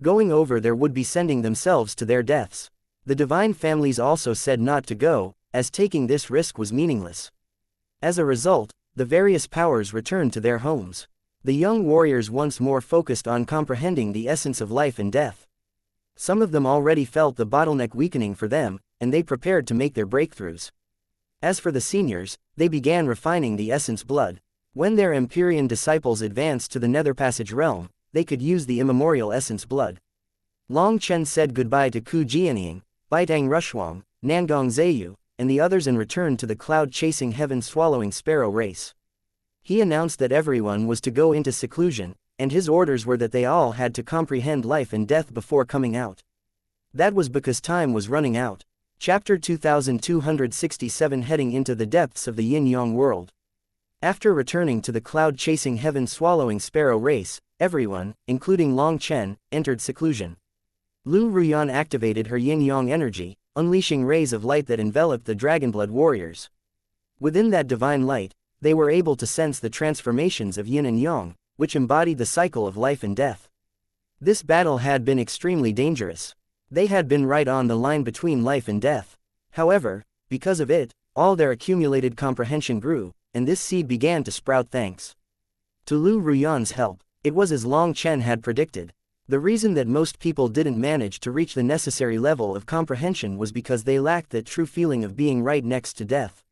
Going over there would be sending themselves to their deaths. The divine families also said not to go, as taking this risk was meaningless. As a result, the various powers returned to their homes. The young warriors once more focused on comprehending the essence of life and death. Some of them already felt the bottleneck weakening for them, and they prepared to make their breakthroughs. As for the seniors, they began refining the essence blood. When their Empyrean disciples advanced to the netherpassage realm, they could use the immemorial essence blood. Long Chen said goodbye to Ku Jianying, Baitang Rushuang, Nangong Zheyu, and the others and returned to the cloud-chasing heaven-swallowing sparrow race. He announced that everyone was to go into seclusion, and his orders were that they all had to comprehend life and death before coming out. That was because time was running out. Chapter 2267 Heading into the depths of the yin-yang world. After returning to the cloud-chasing heaven-swallowing sparrow race, everyone, including Long Chen, entered seclusion. Lu Ruyan activated her yin-yang energy, unleashing rays of light that enveloped the dragonblood warriors. Within that divine light, they were able to sense the transformations of yin and yang, which embodied the cycle of life and death. This battle had been extremely dangerous. They had been right on the line between life and death. However, because of it, all their accumulated comprehension grew, and this seed began to sprout thanks to Lu Ruyan's help. It was as Long Chen had predicted. The reason that most people didn't manage to reach the necessary level of comprehension was because they lacked that true feeling of being right next to death.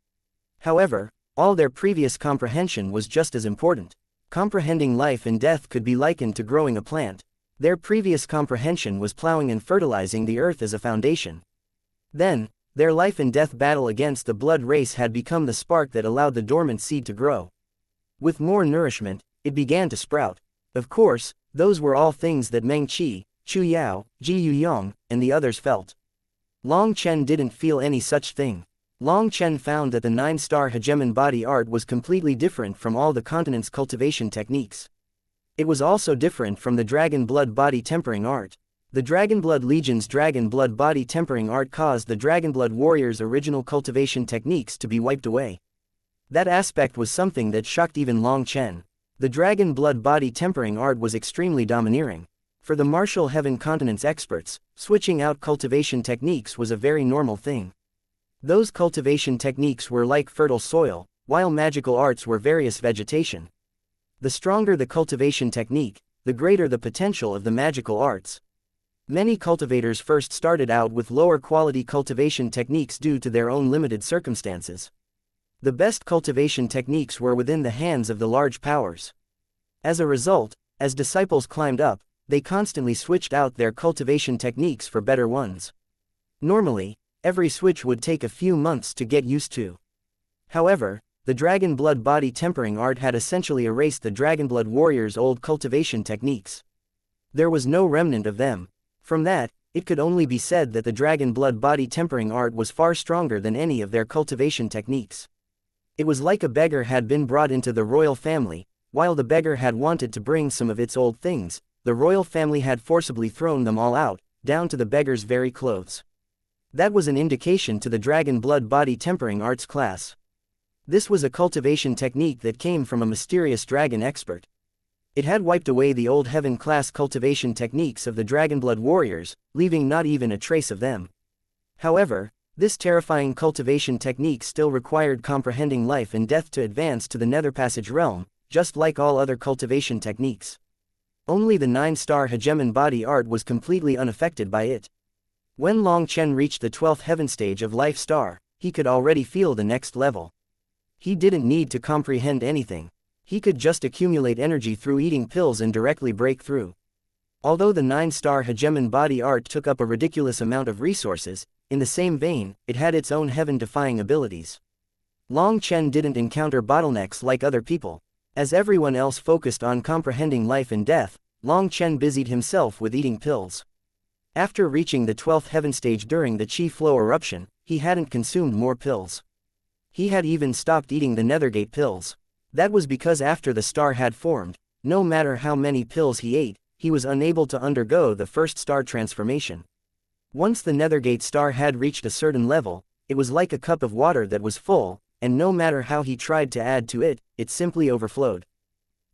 However, all their previous comprehension was just as important. Comprehending life and death could be likened to growing a plant. Their previous comprehension was plowing and fertilizing the earth as a foundation. Then, their life and death battle against the blood race had become the spark that allowed the dormant seed to grow. With more nourishment, it began to sprout. Of course, those were all things that Meng Qi, Chu Yao, Ji Yuyong, and the others felt. Long Chen didn't feel any such thing. Long Chen found that the 9-star hegemon body art was completely different from all the continent's cultivation techniques. It was also different from the dragon blood body tempering art. The Dragonblood Legion's dragon blood body tempering art caused the Dragonblood warriors' original cultivation techniques to be wiped away. That aspect was something that shocked even Long Chen. The dragon blood body tempering art was extremely domineering. For the martial heaven continent's experts, switching out cultivation techniques was a very normal thing. Those cultivation techniques were like fertile soil, while magical arts were various vegetation. The stronger the cultivation technique, the greater the potential of the magical arts. Many cultivators first started out with lower quality cultivation techniques due to their own limited circumstances. The best cultivation techniques were within the hands of the large powers. As a result, as disciples climbed up, they constantly switched out their cultivation techniques for better ones. Normally, every switch would take a few months to get used to. However, the dragon blood body tempering art had essentially erased the dragon blood warriors' old cultivation techniques. There was no remnant of them. From that, it could only be said that the dragon blood body tempering art was far stronger than any of their cultivation techniques. It was like a beggar had been brought into the royal family. While the beggar had wanted to bring some of its old things, the royal family had forcibly thrown them all out, down to the beggar's very clothes. That was an indication to the dragon blood body tempering arts class. This was a cultivation technique that came from a mysterious dragon expert. It had wiped away the old heaven-class cultivation techniques of the dragonblood warriors, leaving not even a trace of them. However, this terrifying cultivation technique still required comprehending life and death to advance to the Nether Passage realm, just like all other cultivation techniques. Only the 9-star hegemon body art was completely unaffected by it. When Long Chen reached the 12th heaven stage of life star, he could already feel the next level. He didn't need to comprehend anything. He could just accumulate energy through eating pills and directly break through. Although the 9-star hegemon body art took up a ridiculous amount of resources, in the same vein, it had its own heaven-defying abilities. Long Chen didn't encounter bottlenecks like other people. As everyone else focused on comprehending life and death, Long Chen busied himself with eating pills. After reaching the 12th heaven stage during the Qi flow eruption, he hadn't consumed more pills. He had even stopped eating the Nethergate pills. That was because after the star had formed, no matter how many pills he ate, he was unable to undergo the first star transformation. Once the Nethergate star had reached a certain level, it was like a cup of water that was full, and no matter how he tried to add to it, it simply overflowed.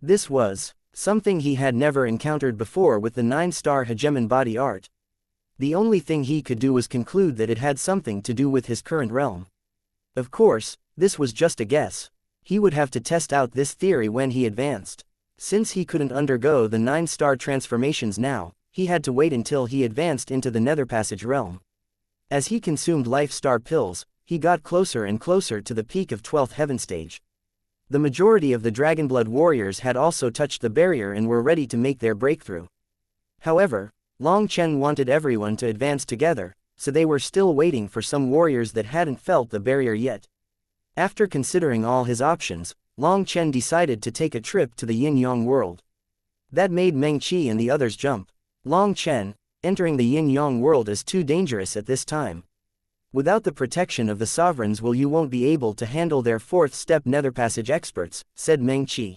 This was something he had never encountered before with the 9-star hegemon body art. The only thing he could do was conclude that it had something to do with his current realm. Of course, this was just a guess. He would have to test out this theory when he advanced. Since he couldn't undergo the 9-star transformations now, he had to wait until he advanced into the Nether Passage realm. As he consumed life star pills, he got closer and closer to the peak of 12th heaven stage. The majority of the Dragonblood warriors had also touched the barrier and were ready to make their breakthrough. However, Long Chen wanted everyone to advance together, so they were still waiting for some warriors that hadn't felt the barrier yet. After considering all his options, Long Chen decided to take a trip to the Yin-Yang world. That made Meng Qi and the others jump. Long Chen, entering the Yin-Yang world is too dangerous at this time. Without the protection of the sovereigns you won't be able to handle their 4th step Nether Passage experts, said Meng Qi.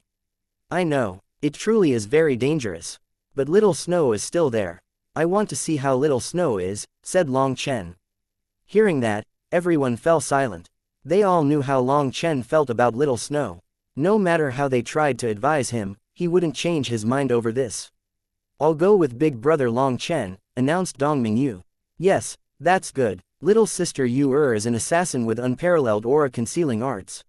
I know, it truly is very dangerous. But Little Snow is still there. I want to see how Little Snow is, said Long Chen. Hearing that, everyone fell silent. They all knew how Long Chen felt about Little Snow. No matter how they tried to advise him, he wouldn't change his mind over this. I'll go with big brother Long Chen, announced Dong Mingyu. Yes, that's good. Little sister Yu is an assassin with unparalleled aura concealing arts.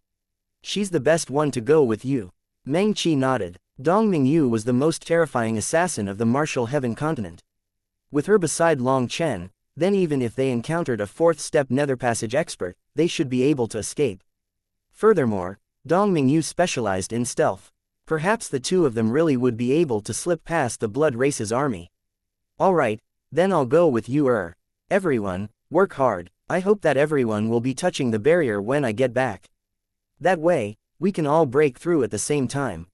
She's the best one to go with you. Meng Qi nodded. Dong Mingyu was the most terrifying assassin of the martial heaven continent. With her beside Long Chen, then even if they encountered a 4th step Nether Passage expert, they should be able to escape. Furthermore, Dong Mingyu specialized in stealth. Perhaps the two of them really would be able to slip past the Blood Race's army. Alright, then I'll go with Yu. Everyone, work hard. I hope that everyone will be touching the barrier when I get back. That way, we can all break through at the same time.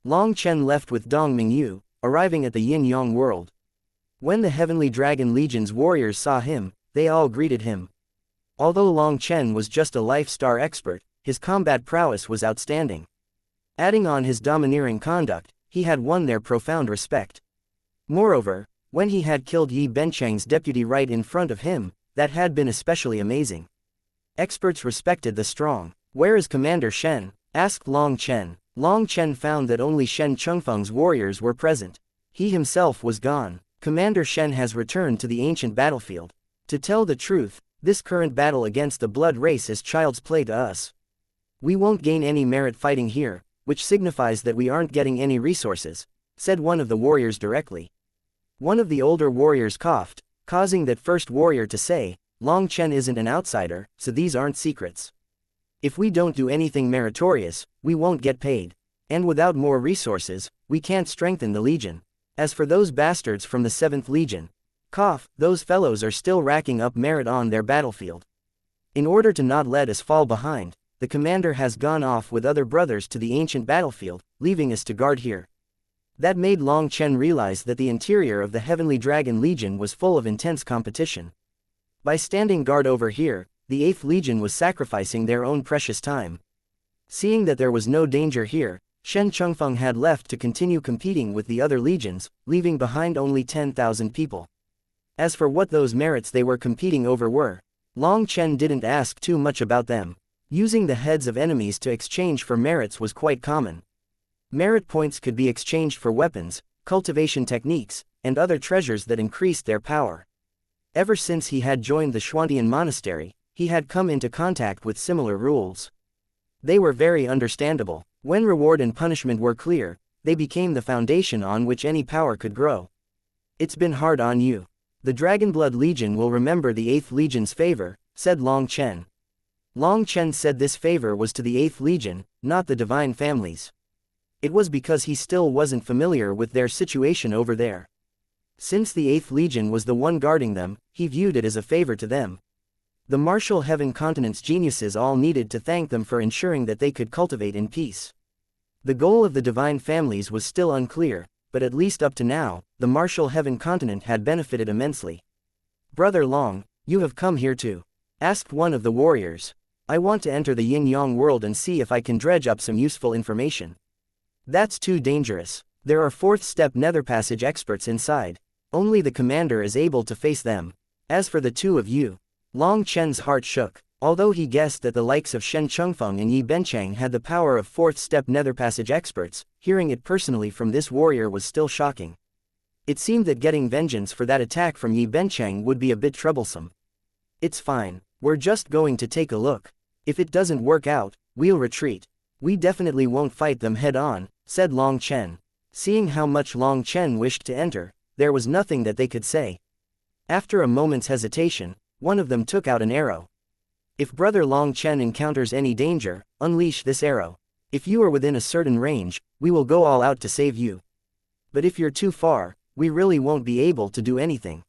Long Chen left with Dong Mingyu, arriving at the Yin-Yang world. When the Heavenly Dragon Legion's warriors saw him, they all greeted him. Although Long Chen was just a life star expert, his combat prowess was outstanding. Adding on his domineering conduct, he had won their profound respect. Moreover, when he had killed Yi Bencheng's deputy right in front of him, that had been especially amazing. Experts respected the strong. Where is Commander Shen? Asked Long Chen. Long Chen found that only Shen Chengfeng's warriors were present. He himself was gone. Commander Shen has returned to the ancient battlefield. To tell the truth, this current battle against the blood race is child's play to us. We won't gain any merit fighting here, which signifies that we aren't getting any resources, said one of the warriors directly. One of the older warriors coughed, causing that first warrior to say, Long Chen isn't an outsider, so these aren't secrets. If we don't do anything meritorious, we won't get paid. And without more resources, we can't strengthen the Legion. As for those bastards from the 7th Legion, cough, those fellows are still racking up merit on their battlefield. In order to not let us fall behind, the commander has gone off with other brothers to the ancient battlefield, leaving us to guard here. That made Long Chen realize that the interior of the Heavenly Dragon Legion was full of intense competition. By standing guard over here, the 8th Legion was sacrificing their own precious time. Seeing that there was no danger here, Shen Chengfeng had left to continue competing with the other legions, leaving behind only 10,000 people. As for what those merits they were competing over were, Long Chen didn't ask too much about them. Using the heads of enemies to exchange for merits was quite common. Merit points could be exchanged for weapons, cultivation techniques, and other treasures that increased their power. Ever since he had joined the Xuantian monastery, he had come into contact with similar rules. They were very understandable. When reward and punishment were clear, they became the foundation on which any power could grow. It's been hard on you. The Dragonblood Legion will remember the 8th Legion's favor, said Long Chen. Long Chen said this favor was to the 8th Legion, not the divine families. It was because he still wasn't familiar with their situation over there. Since the 8th Legion was the one guarding them, he viewed it as a favor to them. The martial heaven continent's geniuses all needed to thank them for ensuring that they could cultivate in peace. The goal of the divine families was still unclear, but at least up to now, the martial heaven continent had benefited immensely. Brother Long, you have come here too? Asked one of the warriors. I want to enter the yin-yang world and see if I can dredge up some useful information. That's too dangerous. There are 4th step nether passage experts inside. Only the commander is able to face them. As for the two of you, Long Chen's heart shook. Although he guessed that the likes of Shen Chengfeng and Yi Benchang had the power of 4th step nether passage experts, hearing it personally from this warrior was still shocking. It seemed that getting vengeance for that attack from Yi Benchang would be a bit troublesome. It's fine, we're just going to take a look. If it doesn't work out, we'll retreat. We definitely won't fight them head on, said Long Chen. Seeing how much Long Chen wished to enter, there was nothing that they could say. After a moment's hesitation, one of them took out an arrow. If Brother Long Chen encounters any danger, unleash this arrow. If you are within a certain range, we will go all out to save you. But if you're too far, we really won't be able to do anything.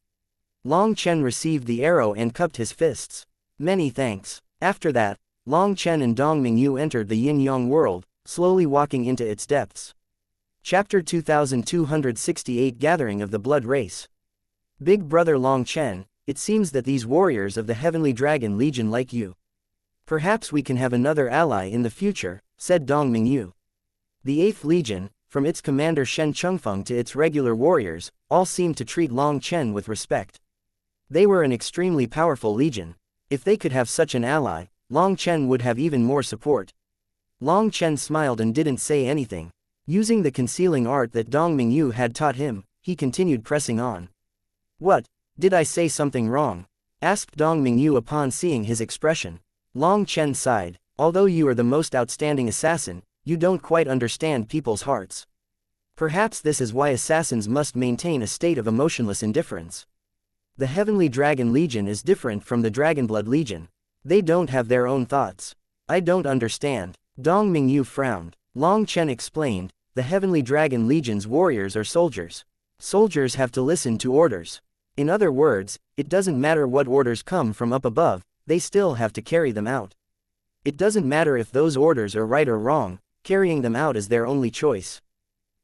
Long Chen received the arrow and cupped his fists. Many thanks. After that, Long Chen and Dong Mingyu entered the yin-yang world, slowly walking into its depths. Chapter 2268 Gathering of the Blood Race. Big Brother Long Chen, it seems that these warriors of the Heavenly Dragon Legion like you. Perhaps we can have another ally in the future, said Dong Mingyu. The 8th Legion, from its commander Shen Chengfeng to its regular warriors, all seemed to treat Long Chen with respect. They were an extremely powerful legion. If they could have such an ally, Long Chen would have even more support. Long Chen smiled and didn't say anything. Using the concealing art that Dong Mingyu had taught him, he continued pressing on. What? Did I say something wrong? Asked Dong Mingyu upon seeing his expression. Long Chen sighed. Although you are the most outstanding assassin, you don't quite understand people's hearts. Perhaps this is why assassins must maintain a state of emotionless indifference. The Heavenly Dragon Legion is different from the Dragonblood Legion. They don't have their own thoughts. I don't understand. Dong Mingyu frowned. Long Chen explained, the Heavenly Dragon Legion's warriors are soldiers. Soldiers have to listen to orders. In other words, it doesn't matter what orders come from up above, they still have to carry them out. It doesn't matter if those orders are right or wrong, carrying them out is their only choice.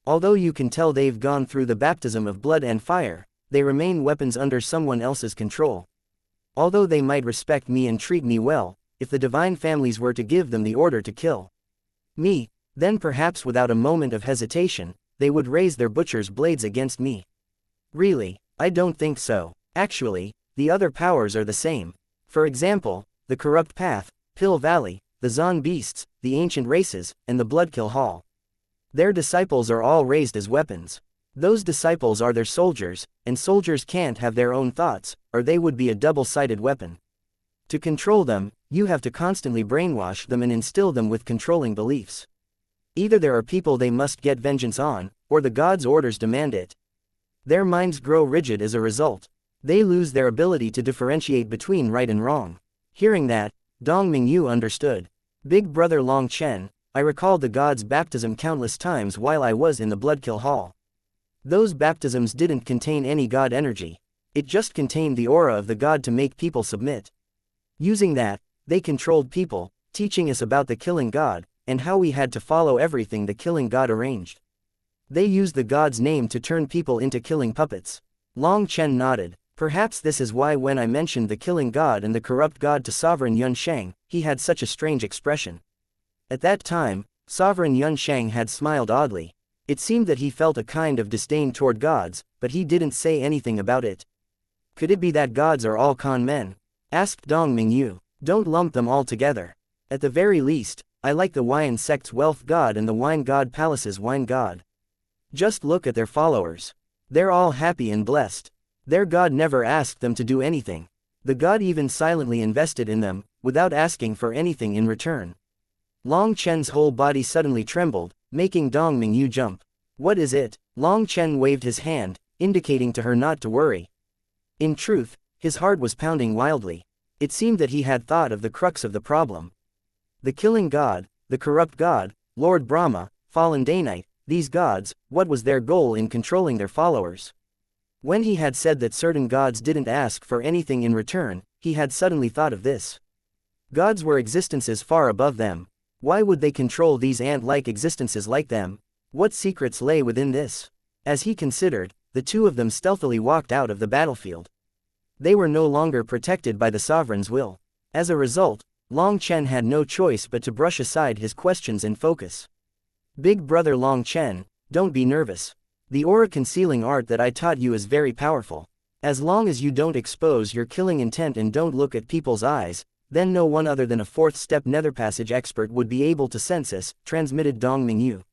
Although you can tell they've gone through the baptism of blood and fire, they remain weapons under someone else's control. Although they might respect me and treat me well, if the divine families were to give them the order to kill me, then perhaps without a moment of hesitation, they would raise their butcher's blades against me. Really? I don't think so. Actually, the other powers are the same. For example, the Corrupt Path, Pill Valley, the Zon Beasts, the Ancient Races, and the Bloodkill Hall. Their disciples are all raised as weapons. Those disciples are their soldiers, and soldiers can't have their own thoughts, or they would be a double-sided weapon. To control them, you have to constantly brainwash them and instill them with controlling beliefs. Either there are people they must get vengeance on, or the gods' orders demand it. Their minds grow rigid as a result. They lose their ability to differentiate between right and wrong. Hearing that, Dong Mingyu understood. Big brother Long Chen, I recalled the god's baptism countless times while I was in the Bloodkill Hall. Those baptisms didn't contain any god energy. It just contained the aura of the god to make people submit. Using that, they controlled people, teaching us about the killing god, and how we had to follow everything the killing god arranged. They used the god's name to turn people into killing puppets. Long Chen nodded. Perhaps this is why when I mentioned the killing god and the corrupt god to Sovereign Yun Shang, he had such a strange expression. At that time, Sovereign Yun Shang had smiled oddly. It seemed that he felt a kind of disdain toward gods, but he didn't say anything about it. Could it be that gods are all con men? Asked Dong Mingyu. Don't lump them all together. At the very least, I like the Wine sect's wealth god and the Wine god palace's wine god. Just look at their followers. They're all happy and blessed. Their god never asked them to do anything. The god even silently invested in them, without asking for anything in return. Long Chen's whole body suddenly trembled, making Dong Mingyu jump. What is it? Long Chen waved his hand, indicating to her not to worry. In truth, his heart was pounding wildly. It seemed that he had thought of the crux of the problem. The killing god, the corrupt god, Lord Brahma, fallen Daynite, these gods, what was their goal in controlling their followers? When he had said that certain gods didn't ask for anything in return, he had suddenly thought of this. Gods were existences far above them. Why would they control these ant-like existences like them? What secrets lay within this? As he considered, the two of them stealthily walked out of the battlefield. They were no longer protected by the sovereign's will. As a result, Long Chen had no choice but to brush aside his questions and focus. Big brother Long Chen, don't be nervous. The aura concealing art that I taught you is very powerful. As long as you don't expose your killing intent and don't look at people's eyes, then no one other than a fourth-step nether passage expert would be able to sense us, transmitted Dong Mingyu.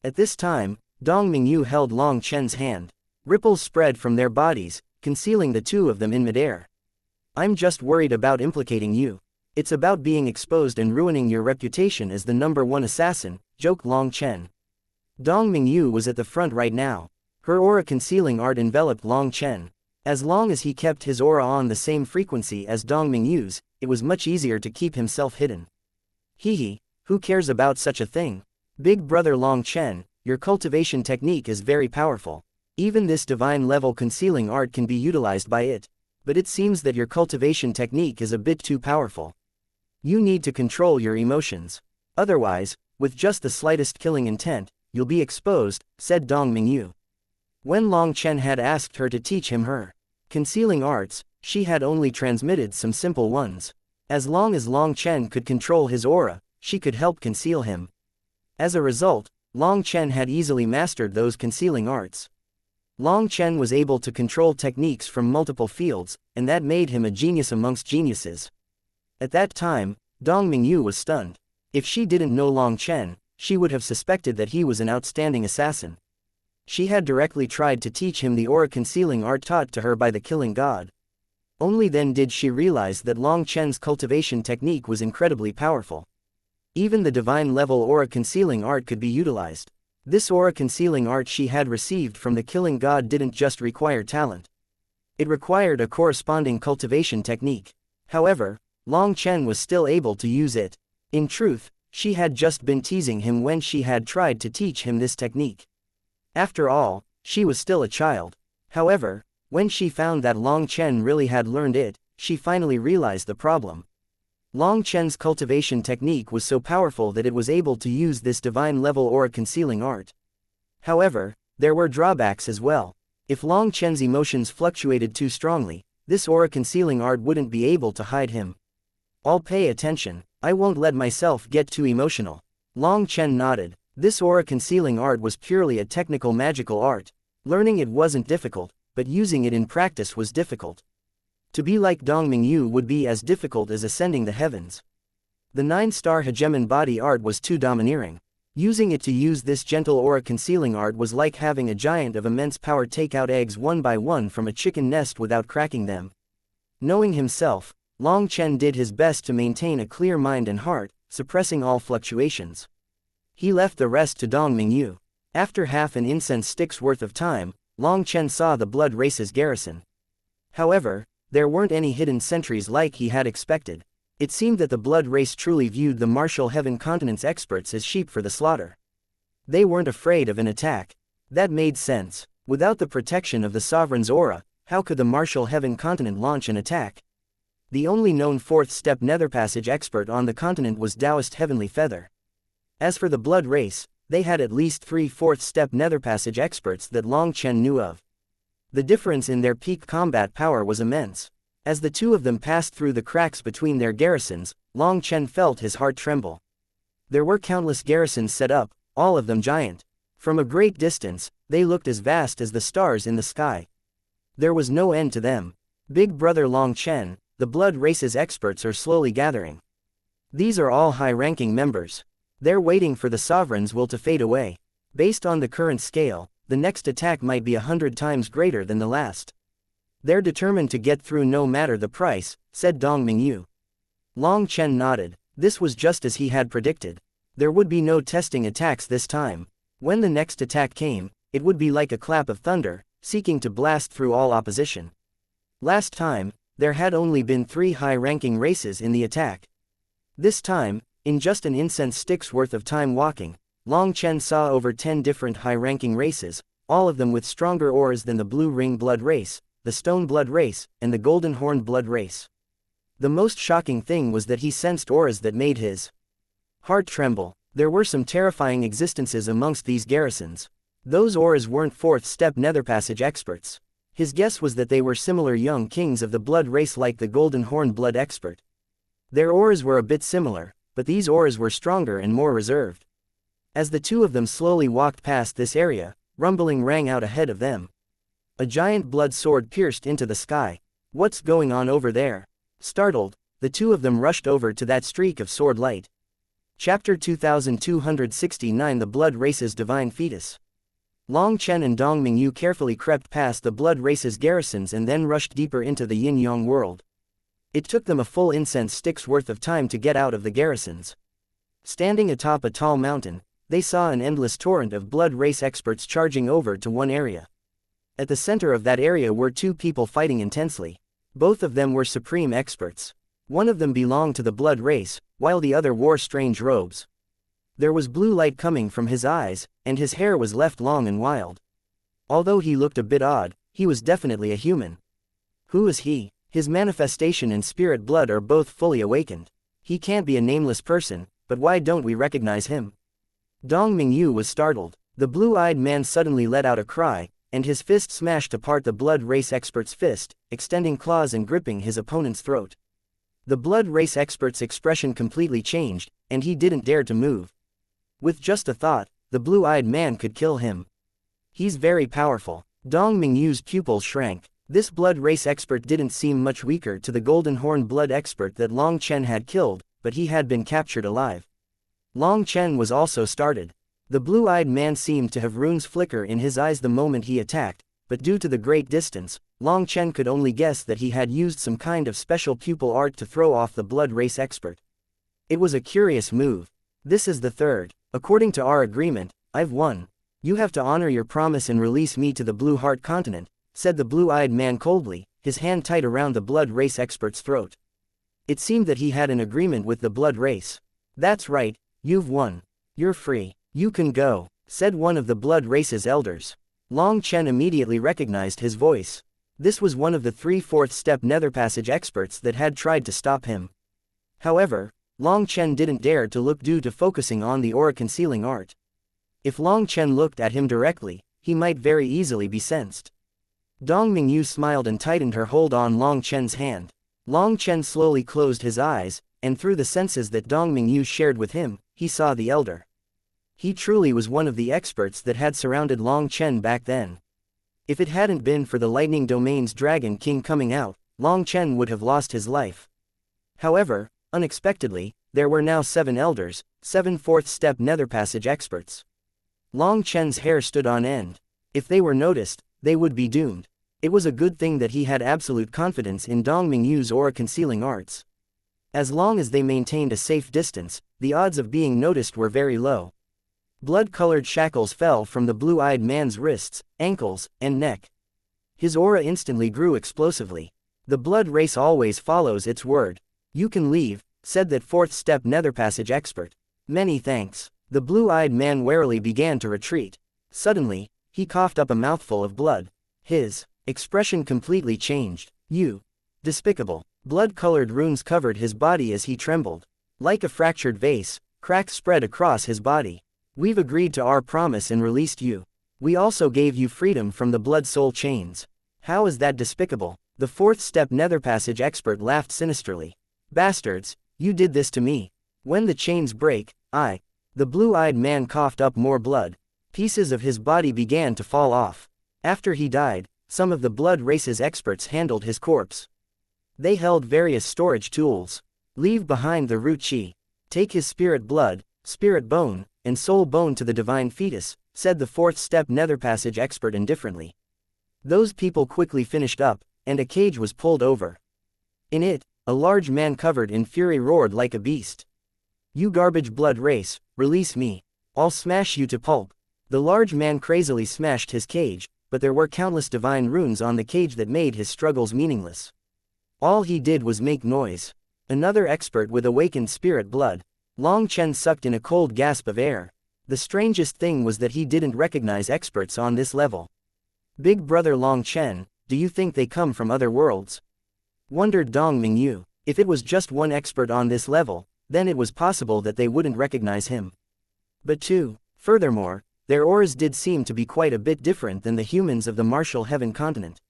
At this time, Dong Mingyu held Long Chen's hand. Ripples spread from their bodies, concealing the two of them in midair. I'm just worried about implicating you. It's about being exposed and ruining your reputation as the #1 assassin, joked Long Chen. Dong Mingyu was at the front right now. Her aura concealing art enveloped Long Chen. As long as he kept his aura on the same frequency as Dong Mingyu's, it was much easier to keep himself hidden. Hehe, who cares about such a thing? Big brother Long Chen, your cultivation technique is very powerful. Even this divine level concealing art can be utilized by it. But it seems that your cultivation technique is a bit too powerful. You need to control your emotions. Otherwise, with just the slightest killing intent, you'll be exposed, said Dong Mingyu. When Long Chen had asked her to teach him her concealing arts, she had only transmitted some simple ones. As long as Long Chen could control his aura, she could help conceal him. As a result, Long Chen had easily mastered those concealing arts. Long Chen was able to control techniques from multiple fields, and that made him a genius amongst geniuses. At that time, Dong Mingyu was stunned. If she didn't know Long Chen, she would have suspected that he was an outstanding assassin. She had directly tried to teach him the aura concealing art taught to her by the killing god. Only then did she realize that Long Chen's cultivation technique was incredibly powerful. Even the divine level aura concealing art could be utilized. This aura concealing art she had received from the killing god didn't just require talent. It required a corresponding cultivation technique. However, Long Chen was still able to use it. In truth, she had just been teasing him when she had tried to teach him this technique. After all, she was still a child. However, when she found that Long Chen really had learned it, she finally realized the problem. Long Chen's cultivation technique was so powerful that it was able to use this divine level aura concealing art. However, there were drawbacks as well. If Long Chen's emotions fluctuated too strongly, this aura concealing art wouldn't be able to hide him. I'll pay attention. I won't let myself get too emotional. Long Chen nodded. This aura concealing art was purely a technical magical art. Learning it wasn't difficult, but using it in practice was difficult. To be like Dong Mingyu would be as difficult as ascending the heavens. The 9-star hegemon body art was too domineering. Using it to use this gentle aura concealing art was like having a giant of immense power take out eggs one by one from a chicken nest without cracking them. Knowing himself, Long Chen did his best to maintain a clear mind and heart, suppressing all fluctuations. He left the rest to Dong Mingyu. After half an incense stick's worth of time, Long Chen saw the Blood Race's garrison. However, there weren't any hidden sentries like he had expected. It seemed that the Blood Race truly viewed the martial Heaven Continent's experts as sheep for the slaughter. They weren't afraid of an attack. That made sense. Without the protection of the Sovereign's aura, how could the martial Heaven Continent launch an attack? The only known fourth-step nether passage expert on the continent was Taoist Heavenly Feather. As for the Blood Race, they had at least 3 fourth-step nether passage experts that Long Chen knew of. The difference in their peak combat power was immense. As the two of them passed through the cracks between their garrisons, Long Chen felt his heart tremble. There were countless garrisons set up, all of them giant. From a great distance, they looked as vast as the stars in the sky. There was no end to them. Big Brother Long Chen, the Blood Race's experts are slowly gathering. These are all high-ranking members. They're waiting for the Sovereign's will to fade away. Based on the current scale, the next attack might be 100 times greater than the last. They're determined to get through no matter the price, said Dong Mingyu. Long Chen nodded. This was just as he had predicted. There would be no testing attacks this time. When the next attack came, it would be like a clap of thunder, seeking to blast through all opposition. Last time, there had only been 3 high-ranking races in the attack. This time, in just an incense stick's worth of time walking, Long Chen saw over 10 different high-ranking races, all of them with stronger auras than the Blue Ring Blood Race, the Stone Blood Race, and the Golden Horn Blood Race. The most shocking thing was that he sensed auras that made his heart tremble. There were some terrifying existences amongst these garrisons. Those auras weren't fourth-step nether passage experts. His guess was that they were similar young kings of the Blood Race like the Golden Horn Blood expert. Their auras were a bit similar, but these auras were stronger and more reserved. As the two of them slowly walked past this area, rumbling rang out ahead of them. A giant blood sword pierced into the sky. What's going on over there? Startled, the two of them rushed over to that streak of sword light. Chapter 2269 The Blood Race's Divine Fetus. Long Chen and Dong Mingyu carefully crept past the Blood Race's garrisons and then rushed deeper into the Yin-Yang world. It took them a full incense stick's worth of time to get out of the garrisons. Standing atop a tall mountain, they saw an endless torrent of Blood Race experts charging over to one area. At the center of that area were 2 people fighting intensely. Both of them were supreme experts. One of them belonged to the Blood Race, while the other wore strange robes. There was blue light coming from his eyes, and his hair was left long and wild. Although he looked a bit odd, he was definitely a human. Who is he? His manifestation and spirit blood are both fully awakened. He can't be a nameless person, but why don't we recognize him? Dong Mingyu was startled. The blue-eyed man suddenly let out a cry, and his fist smashed apart the Blood Race expert's fist, extending claws and gripping his opponent's throat. The Blood Race expert's expression completely changed, and he didn't dare to move. With just a thought, the blue-eyed man could kill him. He's very powerful. Dong Mingyu's pupils shrank. This Blood Race expert didn't seem much weaker to the Golden Horn Blood expert that Long Chen had killed, but he had been captured alive. Long Chen was also startled. The blue-eyed man seemed to have runes flicker in his eyes the moment he attacked, but due to the great distance, Long Chen could only guess that he had used some kind of special pupil art to throw off the Blood Race expert. It was a curious move. This is the third. According to our agreement, I've won. You have to honor your promise and release me to the Blue Heart Continent, said the blue-eyed man coldly, his hand tight around the Blood Race expert's throat. It seemed that he had an agreement with the Blood Race. That's right, you've won. You're free. You can go, said one of the Blood Race's elders. Long Chen immediately recognized his voice. This was one of the 3 fourth-step nether passage experts that had tried to stop him. However, Long Chen didn't dare to look due to focusing on the aura concealing art. If Long Chen looked at him directly, he might very easily be sensed. Dong Mingyu smiled and tightened her hold on Long Chen's hand. Long Chen slowly closed his eyes, and through the senses that Dong Mingyu shared with him, he saw the elder. He truly was one of the experts that had surrounded Long Chen back then. If it hadn't been for the Lightning Domain's Dragon King coming out, Long Chen would have lost his life. However, unexpectedly, there were now 7 elders, 7 fourth-step nether passage experts. Long Chen's hair stood on end. If they were noticed, they would be doomed. It was a good thing that he had absolute confidence in Dong Mingyu's aura-concealing arts. As long as they maintained a safe distance, the odds of being noticed were very low. Blood-colored shackles fell from the blue-eyed man's wrists, ankles, and neck. His aura instantly grew explosively. The blood race always follows its word. You can leave, said that fourth-step nether passage expert. Many thanks. The blue-eyed man warily began to retreat. Suddenly, he coughed up a mouthful of blood. His expression completely changed. You. Despicable. Blood-colored runes covered his body as he trembled. Like a fractured vase, cracks spread across his body. We've agreed to our promise and released you. We also gave you freedom from the blood-soul chains. How is that despicable? The fourth-step nether passage expert laughed sinisterly. Bastards, you did this to me. When the chains break, The blue-eyed man coughed up more blood. Pieces of his body began to fall off. After he died, some of the blood race's experts handled his corpse. They held various storage tools. Leave behind the root chi. Take his spirit blood, spirit bone, and soul bone to the divine fetus, said the fourth-step nether passage expert indifferently. Those people quickly finished up, and a cage was pulled over. In it, a large man covered in fury roared like a beast. You garbage blood race, release me. I'll smash you to pulp. The large man crazily smashed his cage, but there were countless divine runes on the cage that made his struggles meaningless. All he did was make noise. Another expert with awakened spirit blood. Long Chen sucked in a cold gasp of air. The strangest thing was that he didn't recognize experts on this level. Big brother Long Chen, do you think they come from other worlds? Wondered Dong Mingyu. If it was just one expert on this level, then it was possible that they wouldn't recognize him. But furthermore, their auras did seem to be quite a bit different than the humans of the martial heaven continent.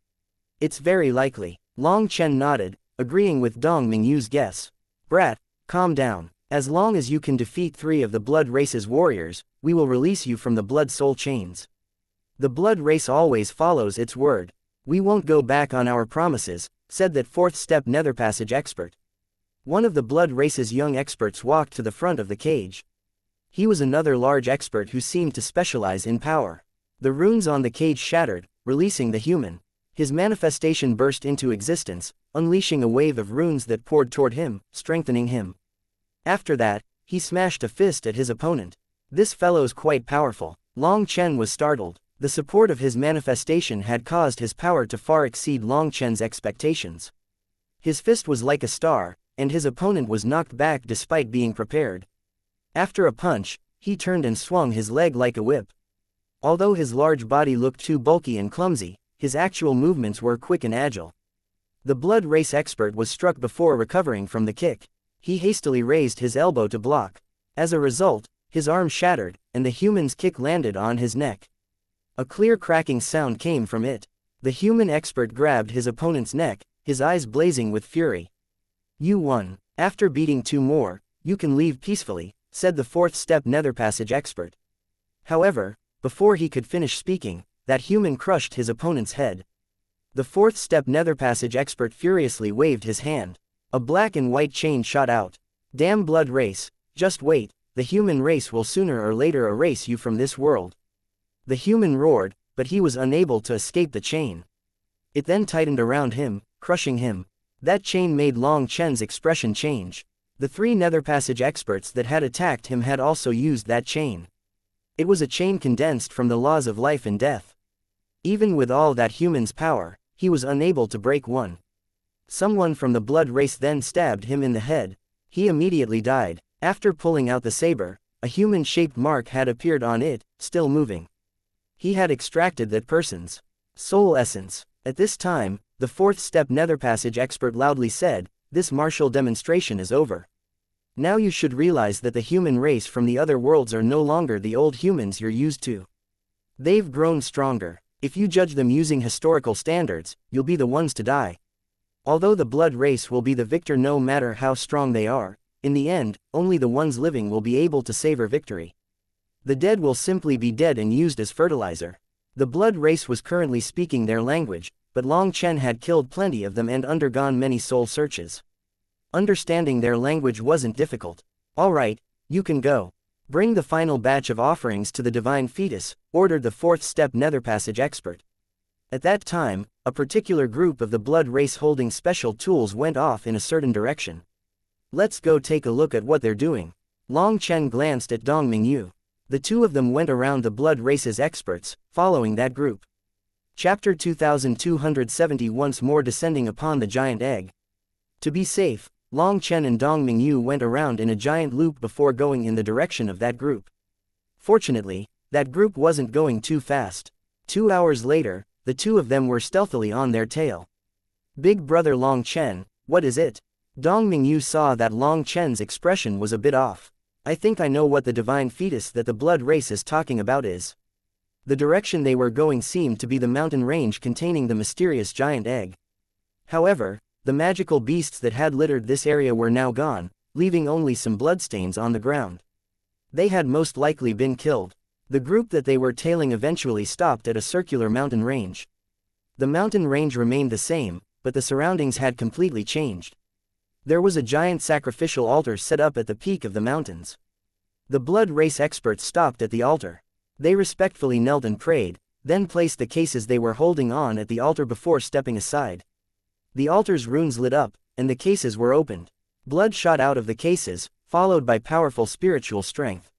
It's very likely. Long Chen nodded, agreeing with Dong Mingyu's guess. Brat, calm down. As long as you can defeat 3 of the blood race's warriors, we will release you from the blood soul chains. The blood race always follows its word. We won't go back on our promises, said that fourth-step nether passage expert. One of the blood race's young experts walked to the front of the cage. He was another large expert who seemed to specialize in power. The runes on the cage shattered, releasing the human. His manifestation burst into existence, unleashing a wave of runes that poured toward him, strengthening him. After that, he smashed a fist at his opponent. This fellow's quite powerful. Long Chen was startled. The support of his manifestation had caused his power to far exceed Long Chen's expectations. His fist was like a star, and his opponent was knocked back despite being prepared. After a punch, he turned and swung his leg like a whip. Although his large body looked too bulky and clumsy, his actual movements were quick and agile. The blood race expert was struck before recovering from the kick. He hastily raised his elbow to block. As a result, his arm shattered, and the human's kick landed on his neck. A clear cracking sound came from it. The human expert grabbed his opponent's neck, his eyes blazing with fury. You won. After beating 2 more, you can leave peacefully, said the fourth-step nether passage expert. However, before he could finish speaking, that human crushed his opponent's head. The fourth-step nether passage expert furiously waved his hand. A black and white chain shot out. Damn blood race, just wait, the human race will sooner or later erase you from this world. The human roared, but he was unable to escape the chain. It then tightened around him, crushing him. That chain made Long Chen's expression change. The 3 nether passage experts that had attacked him had also used that chain. It was a chain condensed from the laws of life and death. Even with all that human's power, he was unable to break one. Someone from the blood race then stabbed him in the head. He immediately died. After pulling out the saber, a human-shaped mark had appeared on it, still moving. He had extracted that person's soul essence. At this time, the fourth-step nether passage expert loudly said, "This martial demonstration is over. Now you should realize that the human race from the other worlds are no longer the old humans you're used to. They've grown stronger. If you judge them using historical standards, you'll be the ones to die. Although the blood race will be the victor no matter how strong they are, in the end, only the ones living will be able to savor victory. The dead will simply be dead and used as fertilizer." The blood race was currently speaking their language, but Long Chen had killed plenty of them and undergone many soul searches. Understanding their language wasn't difficult. "All right, you can go. Bring the final batch of offerings to the divine fetus," ordered the fourth-step nether passage expert. At that time, a particular group of the blood race holding special tools went off in a certain direction. "Let's go take a look at what they're doing." Long Chen glanced at Dong Mingyu. The two of them went around the blood races experts, following that group. Chapter 2270 once more descending upon the giant egg. To be safe, Long Chen and Dong Mingyu went around in a giant loop before going in the direction of that group. Fortunately, that group wasn't going too fast. 2 hours later, the two of them were stealthily on their tail. Big brother Long Chen, what is it? Dong Mingyu saw that Long Chen's expression was a bit off. I think I know what the divine fetus that the blood race is talking about is. The direction they were going seemed to be the mountain range containing the mysterious giant egg. However, the magical beasts that had littered this area were now gone, leaving only some bloodstains on the ground. They had most likely been killed. The group that they were tailing eventually stopped at a circular mountain range. The mountain range remained the same, but the surroundings had completely changed. There was a giant sacrificial altar set up at the peak of the mountains. The blood race experts stopped at the altar. They respectfully knelt and prayed, then placed the cases they were holding on at the altar before stepping aside. The altar's runes lit up, and the cases were opened. Blood shot out of the cases, followed by powerful spiritual strength.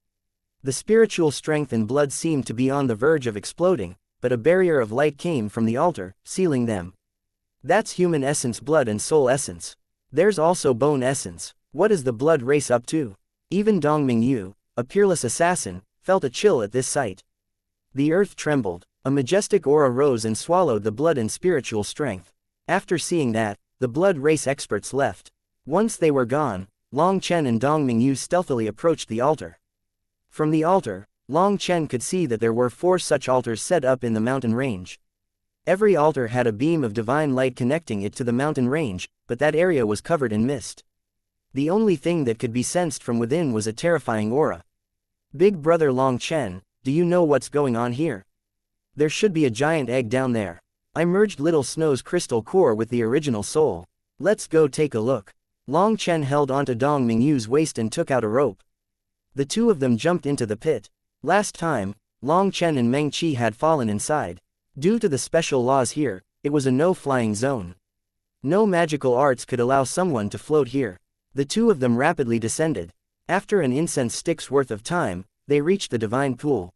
The spiritual strength and blood seemed to be on the verge of exploding, but a barrier of light came from the altar, sealing them. That's human essence, blood and soul essence. There's also bone essence. What is the blood race up to? Even Dong Mingyu, a peerless assassin, felt a chill at this sight. The earth trembled. A majestic aura rose and swallowed the blood and spiritual strength. After seeing that, the blood race experts left. Once they were gone, Long Chen and Dong Mingyu stealthily approached the altar. From the altar, Long Chen could see that there were 4 such altars set up in the mountain range. Every altar had a beam of divine light connecting it to the mountain range, but that area was covered in mist. The only thing that could be sensed from within was a terrifying aura. Big brother Long Chen, do you know what's going on here? There should be a giant egg down there. I merged Little Snow's crystal core with the original soul. Let's go take a look. Long Chen held onto Dong Mingyu's waist and took out a rope. The two of them jumped into the pit. Last time, Long Chen and Meng Qi had fallen inside. Due to the special laws here, it was a no-flying zone. No magical arts could allow someone to float here. The two of them rapidly descended. After an incense stick's worth of time, they reached the divine pool.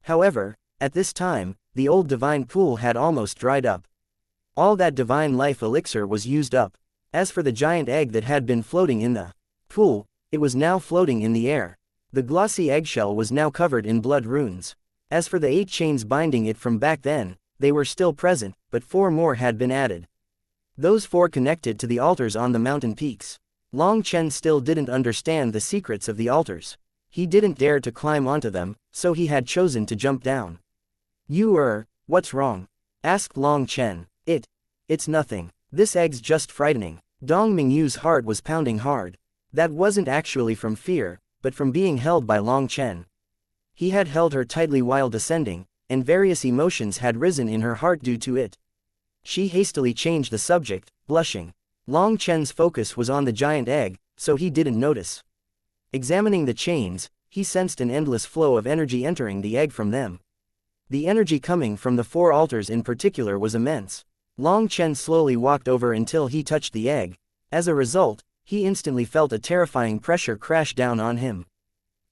However, at this time, the old divine pool had almost dried up. All that divine life elixir was used up. As for the giant egg that had been floating in the pool, it was now floating in the air. The glossy eggshell was now covered in blood runes. As for the 8 chains binding it from back then, they were still present, but 4 more had been added. Those 4 connected to the altars on the mountain peaks. Long Chen still didn't understand the secrets of the altars. He didn't dare to climb onto them, so he had chosen to jump down. What's wrong? Asked Long Chen. It's nothing. This egg's just frightening. Dong Mingyu's heart was pounding hard. That wasn't actually from fear, but from being held by Long Chen. He had held her tightly while descending, and various emotions had risen in her heart due to it. She hastily changed the subject, blushing. Long Chen's focus was on the giant egg, so he didn't notice. Examining the chains, he sensed an endless flow of energy entering the egg from them. The energy coming from the 4 altars in particular was immense. Long Chen slowly walked over until he touched the egg. As a result, he instantly felt a terrifying pressure crash down on him.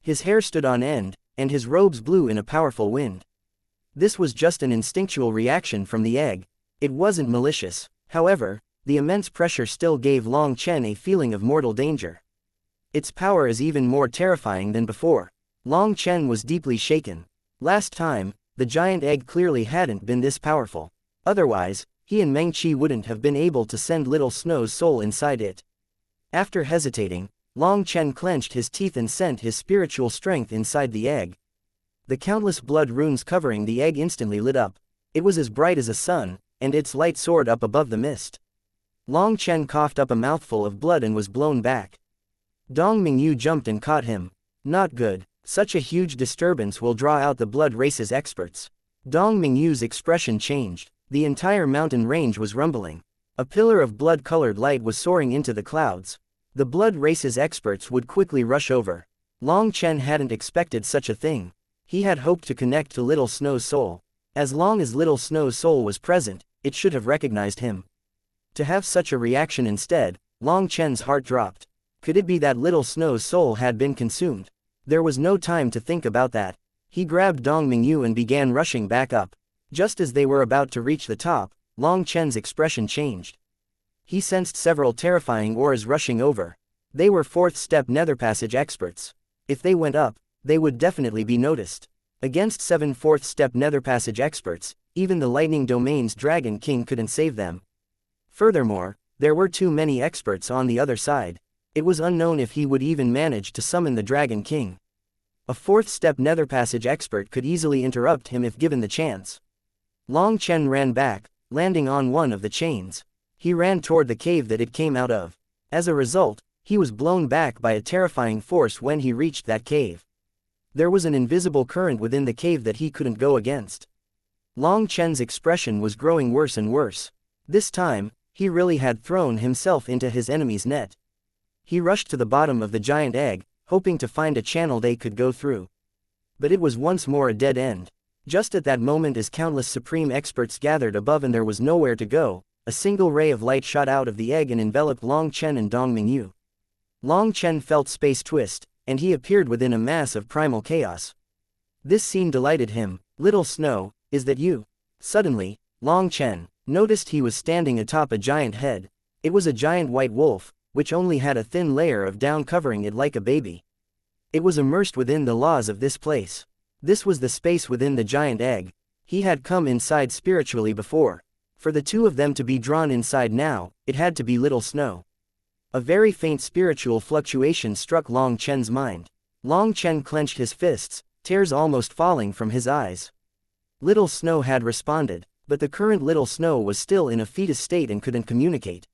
His hair stood on end, and his robes blew in a powerful wind. This was just an instinctual reaction from the egg. It wasn't malicious. However, the immense pressure still gave Long Chen a feeling of mortal danger. Its power is even more terrifying than before. Long Chen was deeply shaken. Last time, the giant egg clearly hadn't been this powerful. Otherwise, he and Meng Qi wouldn't have been able to send Little Snow's soul inside it. After hesitating, Long Chen clenched his teeth and sent his spiritual strength inside the egg. The countless blood runes covering the egg instantly lit up. It was as bright as a sun, and its light soared up above the mist. Long Chen coughed up a mouthful of blood and was blown back. Dong Mingyu jumped and caught him. Not good. Such a huge disturbance will draw out the blood race's experts. Dong Mingyu's expression changed. The entire mountain range was rumbling. A pillar of blood-colored light was soaring into the clouds. The blood race's experts would quickly rush over. Long Chen hadn't expected such a thing. He had hoped to connect to Little Snow's soul. As long as Little Snow's soul was present, it should have recognized him. To have such a reaction instead, Long Chen's heart dropped. Could it be that Little Snow's soul had been consumed? There was no time to think about that. He grabbed Dong Mingyu and began rushing back up. Just as they were about to reach the top, Long Chen's expression changed. He sensed several terrifying auras rushing over. They were fourth-step netherpassage experts. If they went up, they would definitely be noticed. Against 7 fourth-step netherpassage experts, even the Lightning Domain's Dragon King couldn't save them. Furthermore, there were too many experts on the other side. It was unknown if he would even manage to summon the Dragon King. A fourth-step netherpassage expert could easily interrupt him if given the chance. Long Chen ran back, landing on one of the chains. He ran toward the cave that it came out of. As a result, he was blown back by a terrifying force when he reached that cave. There was an invisible current within the cave that he couldn't go against. Long Chen's expression was growing worse and worse. This time, he really had thrown himself into his enemy's net. He rushed to the bottom of the giant egg, hoping to find a channel they could go through. But it was once more a dead end. Just at that moment, as countless supreme experts gathered above and there was nowhere to go, a single ray of light shot out of the egg and enveloped Long Chen and Dong Mingyu. Long Chen felt space twist, and he appeared within a mass of primal chaos. This scene delighted him. "Little Snow, is that you?" Suddenly, Long Chen noticed he was standing atop a giant head. It was a giant white wolf, which only had a thin layer of down covering it like a baby. It was immersed within the laws of this place. This was the space within the giant egg. He had come inside spiritually before. For the two of them to be drawn inside now, it had to be Little Snow. A very faint spiritual fluctuation struck Long Chen's mind. Long Chen clenched his fists, tears almost falling from his eyes. Little Snow had responded, but the current Little Snow was still in a fetus state and couldn't communicate.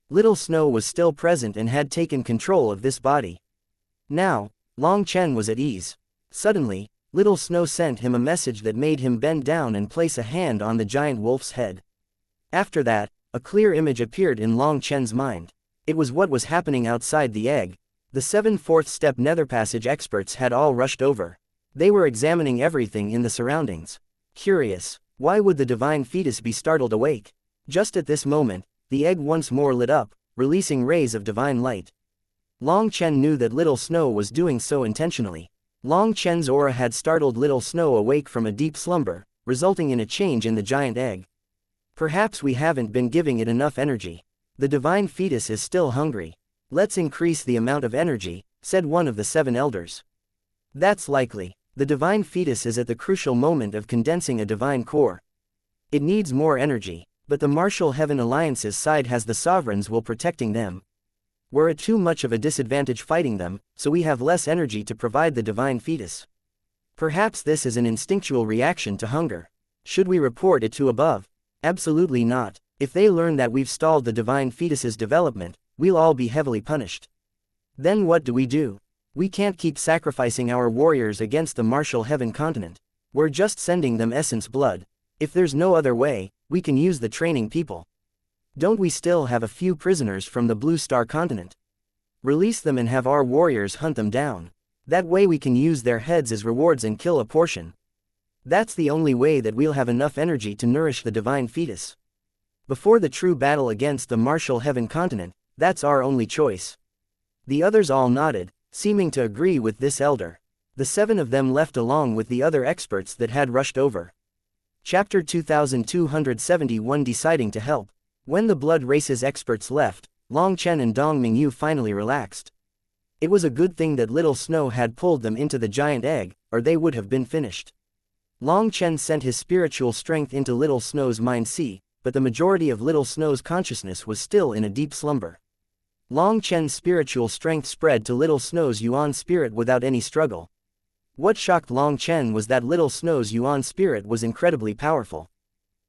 Little Snow was still present and had taken control of this body. Now, Long Chen was at ease. Suddenly, Little Snow sent him a message that made him bend down and place a hand on the giant wolf's head. After that, a clear image appeared in Long Chen's mind. It was what was happening outside the egg. The 7 fourth-step netherpassage experts had all rushed over. They were examining everything in the surroundings. Curious, why would the divine fetus be startled awake? Just at this moment, the egg once more lit up, releasing rays of divine light. Long Chen knew that Little Snow was doing so intentionally. Long Chen's aura had startled Little Snow awake from a deep slumber, resulting in a change in the giant egg. Perhaps we haven't been giving it enough energy. The divine fetus is still hungry. "Let's increase the amount of energy," said one of the 7 elders. "That's likely. The divine fetus is at the crucial moment of condensing a divine core. It needs more energy, but the Martial Heaven Alliance's side has the sovereigns will protecting them. We're at too much of a disadvantage fighting them, so we have less energy to provide the divine fetus. Perhaps this is an instinctual reaction to hunger. Should we report it to above?" "Absolutely not. If they learn that we've stalled the divine fetus's development, we'll all be heavily punished. Then what do? We can't keep sacrificing our warriors against the Martial Heaven continent. We're just sending them essence blood. If there's no other way, we can use the training people. Don't we still have a few prisoners from the Blue Star continent? Release them and have our warriors hunt them down. That way we can use their heads as rewards and kill a portion. That's the only way that we'll have enough energy to nourish the divine fetus. Before the true battle against the Martial Heaven continent, that's our only choice." The others all nodded, seeming to agree with this elder. The 7 of them left along with the other experts that had rushed over. Chapter 2271 Deciding to Help. When the Blood Race's experts left, Long Chen and Dong Mingyu finally relaxed. It was a good thing that Little Snow had pulled them into the giant egg, or they would have been finished. Long Chen sent his spiritual strength into Little Snow's mind sea, but the majority of Little Snow's consciousness was still in a deep slumber. Long Chen's spiritual strength spread to Little Snow's Yuan spirit without any struggle. What shocked Long Chen was that Little Snow's Yuan spirit was incredibly powerful.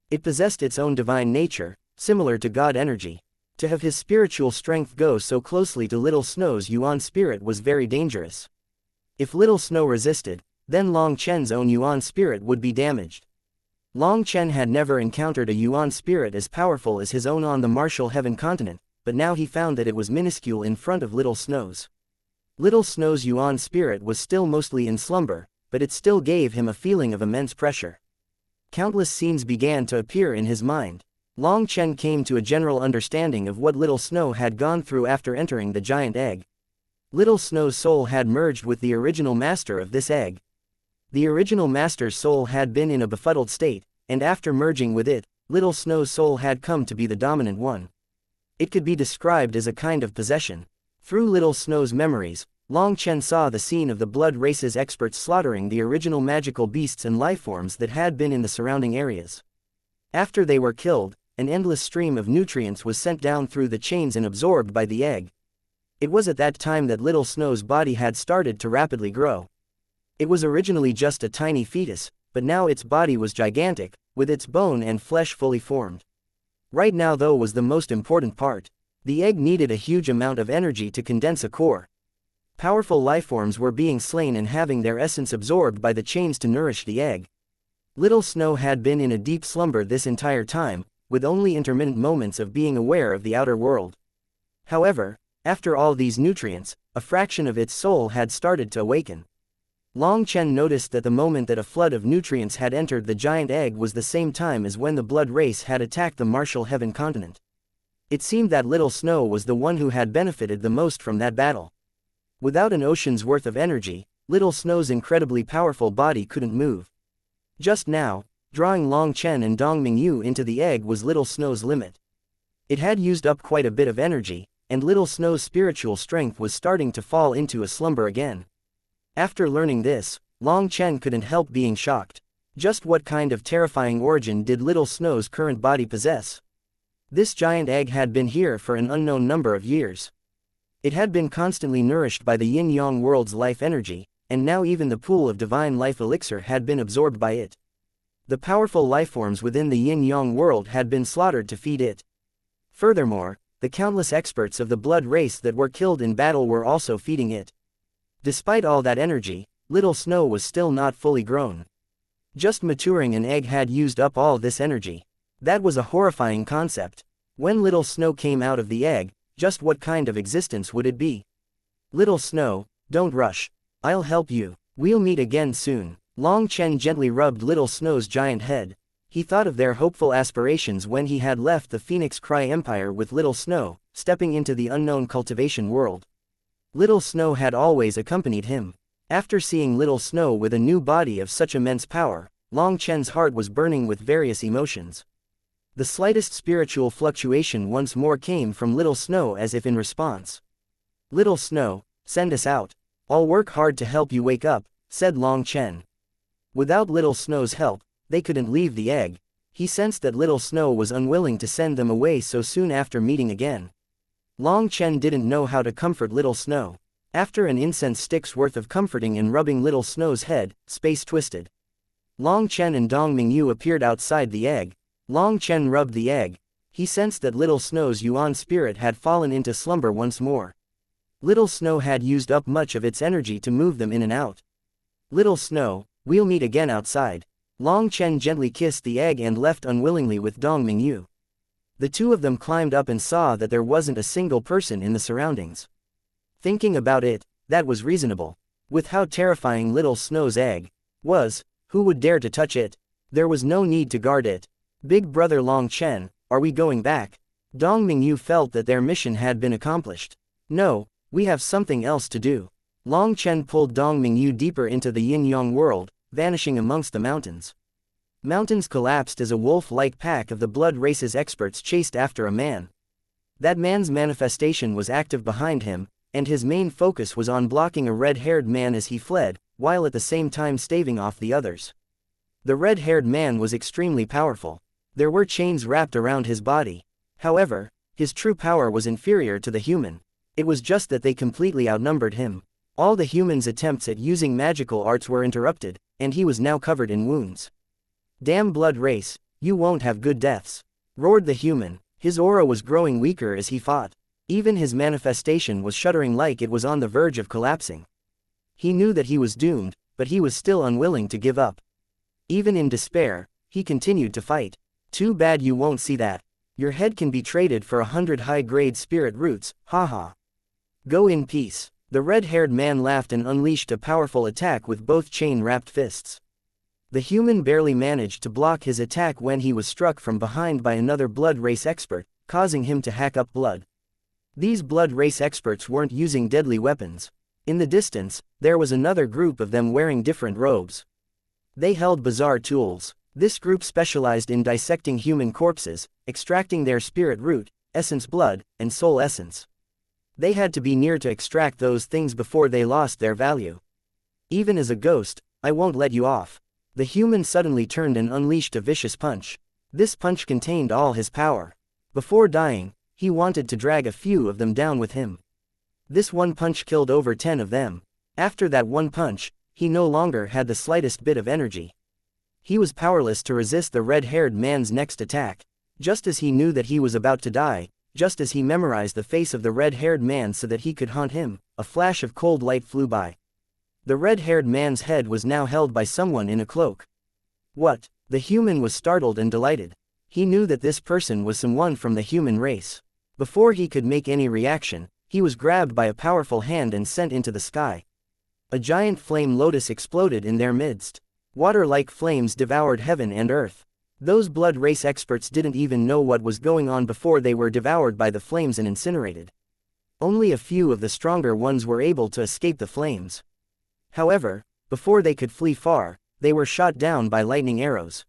It possessed its own divine nature, similar to God energy. To have his spiritual strength go so closely to Little Snow's Yuan spirit was very dangerous. If Little Snow resisted, then Long Chen's own Yuan spirit would be damaged. Long Chen had never encountered a Yuan spirit as powerful as his own on the Martial Heaven continent, but now he found that it was minuscule in front of Little Snow's. Little Snow's Yuan spirit was still mostly in slumber, but it still gave him a feeling of immense pressure. Countless scenes began to appear in his mind. Long Chen came to a general understanding of what Little Snow had gone through after entering the giant egg. Little Snow's soul had merged with the original master of this egg. The original master's soul had been in a befuddled state, and after merging with it, Little Snow's soul had come to be the dominant one. It could be described as a kind of possession. Through Little Snow's memories, Long Chen saw the scene of the blood race's experts slaughtering the original magical beasts and lifeforms that had been in the surrounding areas. After they were killed, an endless stream of nutrients was sent down through the chains and absorbed by the egg. It was at that time that Little Snow's body had started to rapidly grow. It was originally just a tiny fetus, but now its body was gigantic, with its bone and flesh fully formed. Right now though was the most important part. The egg needed a huge amount of energy to condense a core. Powerful lifeforms were being slain and having their essence absorbed by the chains to nourish the egg. Little Snow had been in a deep slumber this entire time, with only intermittent moments of being aware of the outer world. However, after all these nutrients, a fraction of its soul had started to awaken. Long Chen noticed that the moment that a flood of nutrients had entered the giant egg was the same time as when the blood race had attacked the martial heaven continent. It seemed that Little Snow was the one who had benefited the most from that battle. Without an ocean's worth of energy, Little Snow's incredibly powerful body couldn't move. Just now, drawing Long Chen and Dong Mingyu into the egg was Little Snow's limit. It had used up quite a bit of energy, and Little Snow's spiritual strength was starting to fall into a slumber again. After learning this, Long Chen couldn't help being shocked. Just what kind of terrifying origin did Little Snow's current body possess? This giant egg had been here for an unknown number of years. It had been constantly nourished by the yin-yang world's life energy, and now even the pool of divine life elixir had been absorbed by it. The powerful lifeforms within the yin-yang world had been slaughtered to feed it. Furthermore, the countless experts of the blood race that were killed in battle were also feeding it. Despite all that energy, Little Snow was still not fully grown. Just maturing an egg had used up all this energy. That was a horrifying concept. When Little Snow came out of the egg, just what kind of existence would it be? Little Snow, don't rush. I'll help you. We'll meet again soon. Long Chen gently rubbed Little Snow's giant head. He thought of their hopeful aspirations when he had left the Phoenix Cry Empire with Little Snow, stepping into the unknown cultivation world. Little Snow had always accompanied him. After seeing Little Snow with a new body of such immense power, Long Chen's heart was burning with various emotions. The slightest spiritual fluctuation once more came from Little Snow as if in response. Little Snow, send us out. I'll work hard to help you wake up, said Long Chen. Without Little Snow's help, they couldn't leave the egg. He sensed that Little Snow was unwilling to send them away so soon after meeting again. Long Chen didn't know how to comfort Little Snow. After an incense stick's worth of comforting and rubbing Little Snow's head, space twisted. Long Chen and Dong Mingyu appeared outside the egg. Long Chen rubbed the egg. He sensed that Little Snow's Yuan spirit had fallen into slumber once more. Little Snow had used up much of its energy to move them in and out. Little Snow, we'll meet again outside. Long Chen gently kissed the egg and left unwillingly with Dong Mingyu. The two of them climbed up and saw that there wasn't a single person in the surroundings. Thinking about it, that was reasonable. With how terrifying Little Snow's egg was, who would dare to touch it? There was no need to guard it. Big brother Long Chen, are we going back? Dong Mingyu felt that their mission had been accomplished. No, we have something else to do. Long Chen pulled Dong Mingyu deeper into the yin-yang world, vanishing amongst the mountains. Mountains collapsed as a wolf-like pack of the blood race's experts chased after a man. That man's manifestation was active behind him, and his main focus was on blocking a red-haired man as he fled, while at the same time staving off the others. The red-haired man was extremely powerful. There were chains wrapped around his body. However, his true power was inferior to the human. It was just that they completely outnumbered him. All the human's attempts at using magical arts were interrupted, and he was now covered in wounds. Damn blood race, you won't have good deaths, roared the human. His aura was growing weaker as he fought. Even his manifestation was shuddering like it was on the verge of collapsing. He knew that he was doomed, but he was still unwilling to give up. Even in despair, he continued to fight. Too bad you won't see that. Your head can be traded for 100 high-grade spirit roots, haha. Go in peace. The red-haired man laughed and unleashed a powerful attack with both chain-wrapped fists. The human barely managed to block his attack when he was struck from behind by another blood race expert, causing him to hack up blood. These blood race experts weren't using deadly weapons. In the distance, there was another group of them wearing different robes. They held bizarre tools. This group specialized in dissecting human corpses, extracting their spirit root, essence blood, and soul essence. They had to be near to extract those things before they lost their value. Even as a ghost, I won't let you off. The human suddenly turned and unleashed a vicious punch. This punch contained all his power. Before dying, he wanted to drag a few of them down with him. This one punch killed over 10 of them. After that one punch, he no longer had the slightest bit of energy. He was powerless to resist the red-haired man's next attack. Just as he knew that he was about to die, just as he memorized the face of the red-haired man so that he could haunt him, a flash of cold light flew by. The red-haired man's head was now held by someone in a cloak. What? The human was startled and delighted. He knew that this person was someone from the human race. Before he could make any reaction, he was grabbed by a powerful hand and sent into the sky. A giant flame lotus exploded in their midst. Water-like flames devoured heaven and earth. Those blood race experts didn't even know what was going on before they were devoured by the flames and incinerated. Only a few of the stronger ones were able to escape the flames. However, before they could flee far, they were shot down by lightning arrows.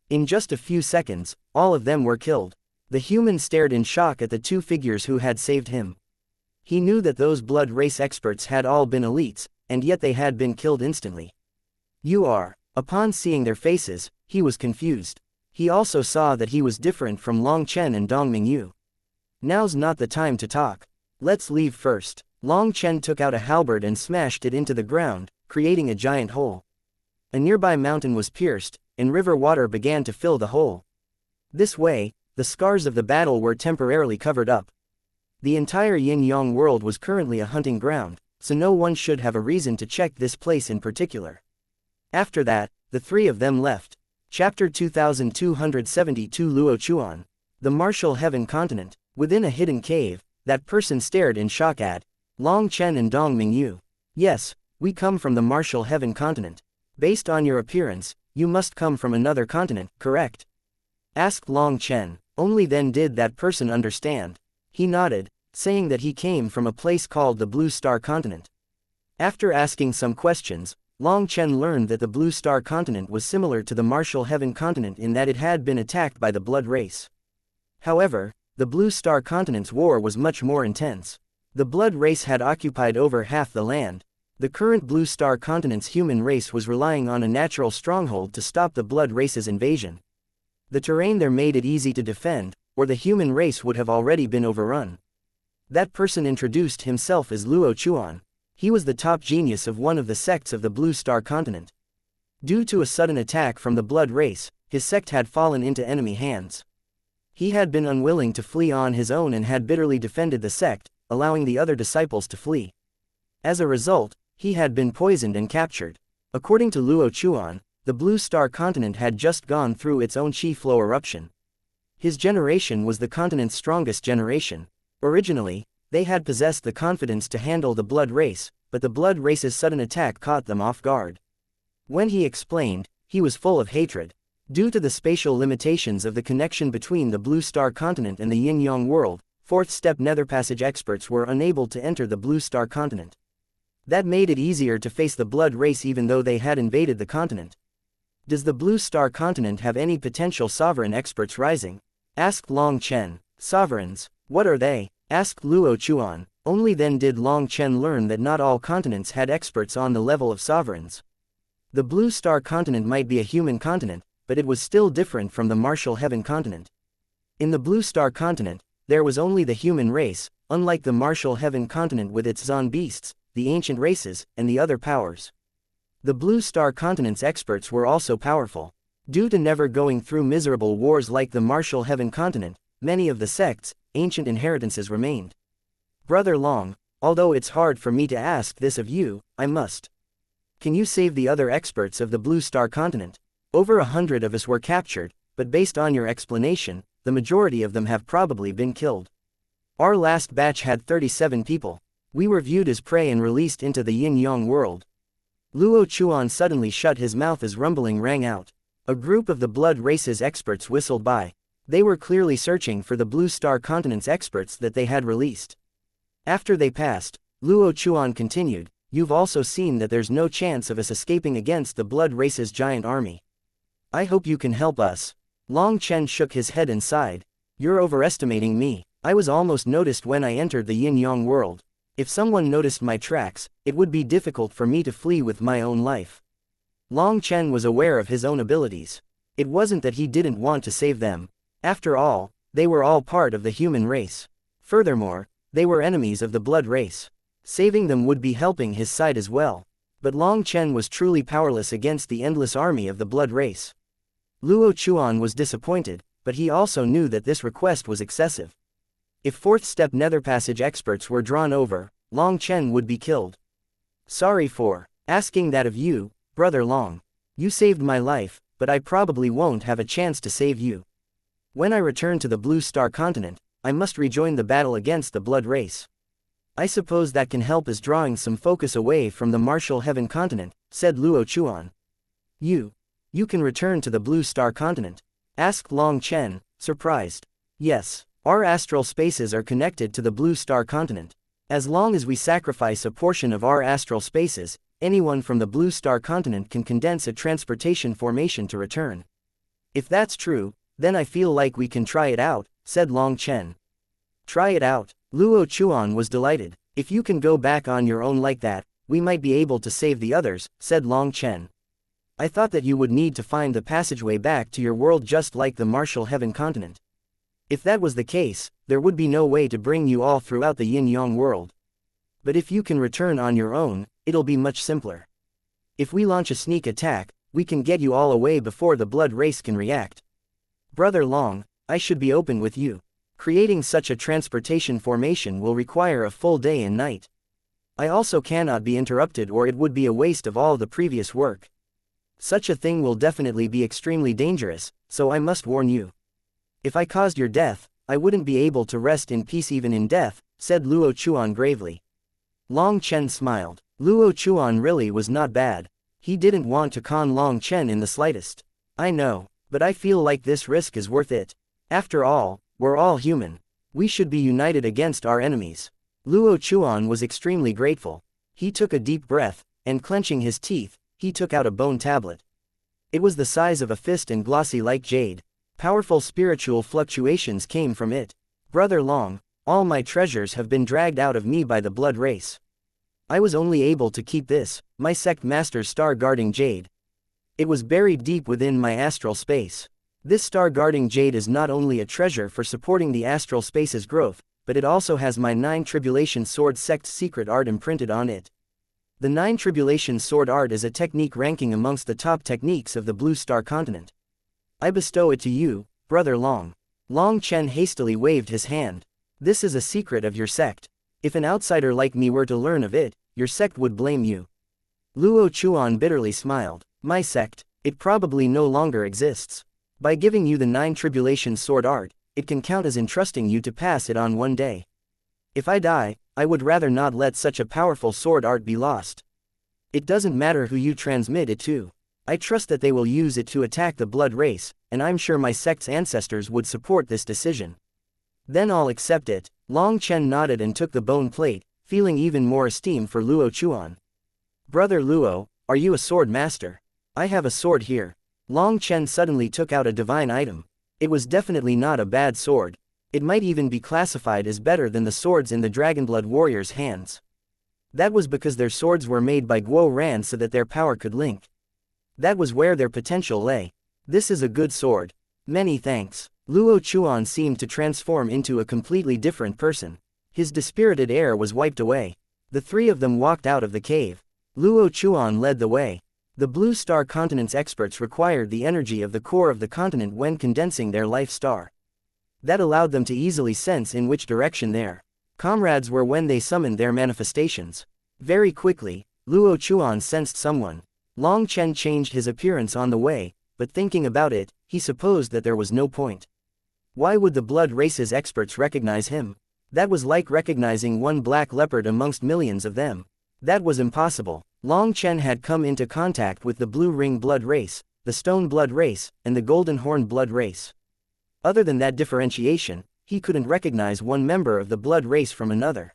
In just a few seconds, all of them were killed. The human stared in shock at the two figures who had saved him. He knew that those blood race experts had all been elites, and yet they had been killed instantly. You are. Upon seeing their faces, he was confused. He also saw that he was different from Long Chen and Dong Mingyu. Now's not the time to talk. Let's leave first. Long Chen took out a halberd and smashed it into the ground, creating a giant hole. A nearby mountain was pierced, and river water began to fill the hole. This way, the scars of the battle were temporarily covered up. The entire yin-yang world was currently a hunting ground, so no one should have a reason to check this place in particular. After that, the three of them left. Chapter 2272 Luo Chuan. The Martial Heaven Continent. Within a hidden cave, that person stared in shock at Long Chen and Dong Mingyu. Yes, we come from the Martial Heaven Continent. Based on your appearance, you must come from another continent, correct? Asked Long Chen. Only then did that person understand. He nodded, saying that he came from a place called the Blue Star Continent. After asking some questions, Long Chen learned that the Blue Star Continent was similar to the Martial Heaven Continent in that it had been attacked by the Blood Race. However, the Blue Star Continent's war was much more intense. The Blood Race had occupied over half the land. The current Blue Star Continent's human race was relying on a natural stronghold to stop the Blood Race's invasion. The terrain there made it easy to defend, or the human race would have already been overrun. That person introduced himself as Luo Chuan. He was the top genius of one of the sects of the Blue Star Continent. Due to a sudden attack from the Blood Race, his sect had fallen into enemy hands. He had been unwilling to flee on his own and had bitterly defended the sect, allowing the other disciples to flee. As a result, he had been poisoned and captured. According to Luo Chuan, the Blue Star Continent had just gone through its own chi flow eruption. His generation was the continent's strongest generation. Originally, they had possessed the confidence to handle the Blood Race, but the Blood Race's sudden attack caught them off guard. When he explained, he was full of hatred. Due to the spatial limitations of the connection between the Blue Star Continent and the Yin-Yang world, fourth-step nether passage experts were unable to enter the Blue Star Continent. That made it easier to face the Blood Race even though they had invaded the continent. Does the Blue Star Continent have any potential sovereign experts rising? Asked Long Chen. Sovereigns, what are they? Asked Luo Chuan. Only then did Long Chen learn that not all continents had experts on the level of sovereigns. The Blue Star Continent might be a human continent, but it was still different from the Martial Heaven Continent. In the Blue Star Continent, there was only the human race, unlike the Martial Heaven Continent with its Zon beasts, the ancient races, and the other powers. The Blue Star Continent's experts were also powerful. Due to never going through miserable wars like the Martial Heaven Continent, many of the sects' ancient inheritances remained. Brother Long, although it's hard for me to ask this of you, I must. Can you save the other experts of the Blue Star Continent? Over 100 of us were captured, but based on your explanation, the majority of them have probably been killed. Our last batch had 37 people. We were viewed as prey and released into the Yin-Yang world. Luo Chuan suddenly shut his mouth as rumbling rang out. A group of the Blood Race's experts whistled by. They were clearly searching for the Blue Star Continent's experts that they had released. After they passed, Luo Chuan continued, "You've also seen that there's no chance of us escaping against the Blood Race's giant army. I hope you can help us." Long Chen shook his head and sighed. "You're overestimating me. I was almost noticed when I entered the yin-yang world. If someone noticed my tracks, it would be difficult for me to flee with my own life." Long Chen was aware of his own abilities. It wasn't that he didn't want to save them. After all, they were all part of the human race. Furthermore, they were enemies of the blood race. Saving them would be helping his side as well. But Long Chen was truly powerless against the endless army of the blood race. Luo Chuan was disappointed, but he also knew that this request was excessive. If fourth step nether passage experts were drawn over, Long Chen would be killed. "Sorry for asking that of you, Brother Long. You saved my life, but I probably won't have a chance to save you. When I return to the Blue Star continent, I must rejoin the battle against the blood race. I suppose that can help as drawing some focus away from the martial heaven continent," said Luo Chuan. You can return to the Blue Star continent?" asked Long Chen, surprised. "Yes, our astral spaces are connected to the Blue Star continent. As long as we sacrifice a portion of our astral spaces, anyone from the Blue Star continent can condense a transportation formation to return. If that's true, then I feel like we can try it out," said Long Chen. "Try it out?" Luo Chuan was delighted. "If you can go back on your own like that, we might be able to save the others," said Long Chen. "I thought that you would need to find the passageway back to your world just like the martial heaven continent. If that was the case, there would be no way to bring you all throughout the yin-yang world. But if you can return on your own, it'll be much simpler. If we launch a sneak attack, we can get you all away before the blood race can react. Brother Long, I should be open with you. Creating such a transportation formation will require a full day and night. I also cannot be interrupted, or it would be a waste of all the previous work. Such a thing will definitely be extremely dangerous, so I must warn you. If I caused your death, I wouldn't be able to rest in peace even in death," said Luo Chuan gravely. Long Chen smiled. Luo Chuan really was not bad. He didn't want to con Long Chen in the slightest. "I know, but I feel like this risk is worth it. After all, we're all human. We should be united against our enemies." Luo Chuan was extremely grateful. He took a deep breath, and clenching his teeth, he took out a bone tablet. It was the size of a fist and glossy like jade. Powerful spiritual fluctuations came from it. "Brother Long, all my treasures have been dragged out of me by the blood race. I was only able to keep this, my sect master's star-guarding jade. It was buried deep within my astral space. This star-guarding jade is not only a treasure for supporting the astral space's growth, but it also has my 9 Tribulation Sword sect's secret art imprinted on it. The 9 Tribulation Sword art is a technique ranking amongst the top techniques of the Blue Star continent. I bestow it to you, Brother Long." Long Chen hastily waved his hand. "This is a secret of your sect. If an outsider like me were to learn of it, your sect would blame you." Luo Chuan bitterly smiled. "My sect, it probably no longer exists. By giving you the 9 Tribulation Sword art, it can count as entrusting you to pass it on one day. If I die, I would rather not let such a powerful sword art be lost. It doesn't matter who you transmit it to. I trust that they will use it to attack the blood race, and I'm sure my sect's ancestors would support this decision." "Then I'll accept it." Long Chen nodded and took the bone plate, feeling even more esteem for Luo Chuan. "Brother Luo, are you a sword master? I have a sword here." Long Chen suddenly took out a divine item. It was definitely not a bad sword. It might even be classified as better than the swords in the Dragonblood warriors' hands. That was because their swords were made by Guo Ran so that their power could link. That was where their potential lay. "This is a good sword. Many thanks." Luo Chuan seemed to transform into a completely different person. His dispirited air was wiped away. The three of them walked out of the cave. Luo Chuan led the way. The Blue Star continent's experts required the energy of the core of the continent when condensing their life star. That allowed them to easily sense in which direction their comrades were when they summoned their manifestations. Very quickly, Luo Chuan sensed someone. Long Chen changed his appearance on the way, but thinking about it, he supposed that there was no point. Why would the blood race's experts recognize him? That was like recognizing one black leopard amongst millions of them. That was impossible. Long Chen had come into contact with the Blue Ring blood race, the Stone blood race, and the Golden Horn blood race. Other than that differentiation, he couldn't recognize one member of the blood race from another.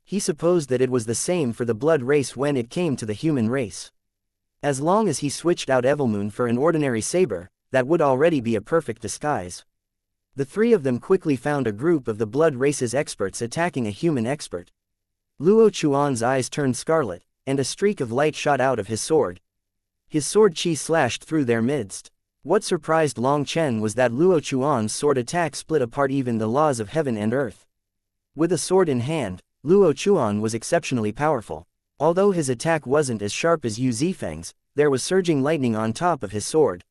He supposed that it was the same for the blood race when it came to the human race. As long as he switched out Evilmoon for an ordinary saber, that would already be a perfect disguise. The three of them quickly found a group of the blood race's experts attacking a human expert. Luo Chuan's eyes turned scarlet, and a streak of light shot out of his sword. His sword chi slashed through their midst. What surprised Long Chen was that Luo Chuan's sword attack split apart even the laws of heaven and earth. With a sword in hand, Luo Chuan was exceptionally powerful. Although his attack wasn't as sharp as Yu Zifeng's, there was surging lightning on top of his sword.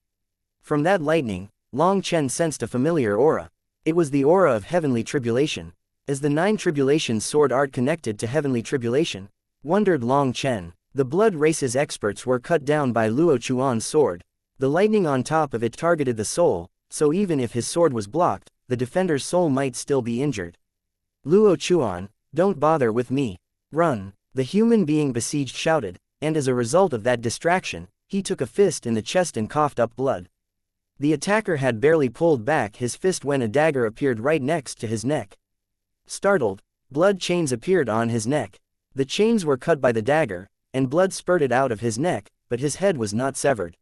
From that lightning, Long Chen sensed a familiar aura. It was the aura of heavenly tribulation. Is the 9 tribulations sword art connected to heavenly tribulation? Wondered Long Chen. The blood race's experts were cut down by Luo Chuan's sword. The lightning on top of it targeted the soul, so even if his sword was blocked, the defender's soul might still be injured. Luo Chuan, don't bother with me. Run, the human being besieged shouted, and as a result of that distraction, he took a fist in the chest and coughed up blood. The attacker had barely pulled back his fist when a dagger appeared right next to his neck. Startled, blood chains appeared on his neck. The chains were cut by the dagger, and blood spurted out of his neck, but his head was not severed.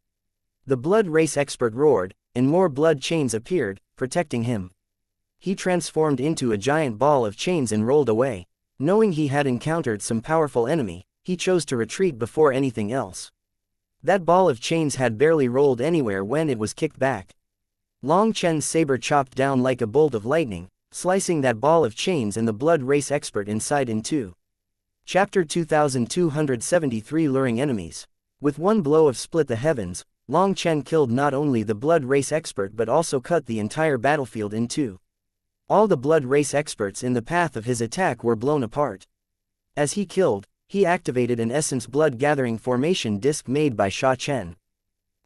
The blood race expert roared, and more blood chains appeared, protecting him. He transformed into a giant ball of chains and rolled away. Knowing he had encountered some powerful enemy, he chose to retreat before anything else. That ball of chains had barely rolled anywhere when it was kicked back. Long Chen's saber chopped down like a bolt of lightning, slicing that ball of chains and the blood race expert inside in two. Chapter 2273 Luring Enemies. With one blow of Split the Heavens, Long Chen killed not only the blood race expert but also cut the entire battlefield in two. All the blood race experts in the path of his attack were blown apart. As he killed, he activated an essence blood gathering formation disc made by Sha Chen.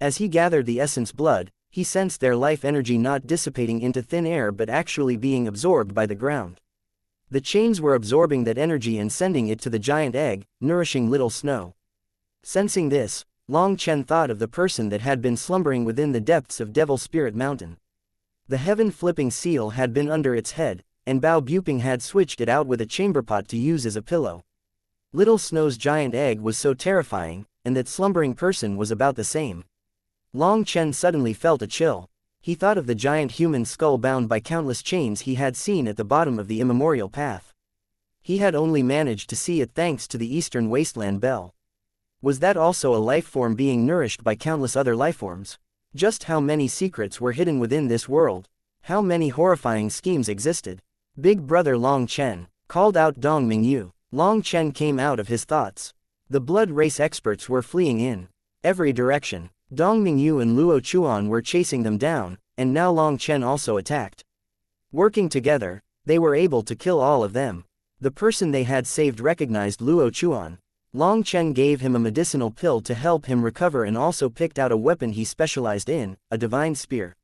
As he gathered the essence blood, he sensed their life energy not dissipating into thin air but actually being absorbed by the ground. The chains were absorbing that energy and sending it to the giant egg, nourishing little Snow. Sensing this, Long Chen thought of the person that had been slumbering within the depths of Devil Spirit Mountain. The heaven-flipping seal had been under its head, and Bao Buping had switched it out with a chamber pot to use as a pillow. Little Snow's giant egg was so terrifying, and that slumbering person was about the same. Long Chen suddenly felt a chill. He thought of the giant human skull bound by countless chains he had seen at the bottom of the immemorial path. He had only managed to see it thanks to the Eastern Wasteland Bell. Was that also a life form being nourished by countless other lifeforms? Just how many secrets were hidden within this world? How many horrifying schemes existed? Big Brother Long Chen, called out Dong Mingyu. Long Chen came out of his thoughts. The blood race experts were fleeing in every direction. Dong Mingyu and Luo Chuan were chasing them down, and now Long Chen also attacked. Working together, they were able to kill all of them. The person they had saved recognized Luo Chuan. Long Chen gave him a medicinal pill to help him recover and also picked out a weapon he specialized in, a divine spear.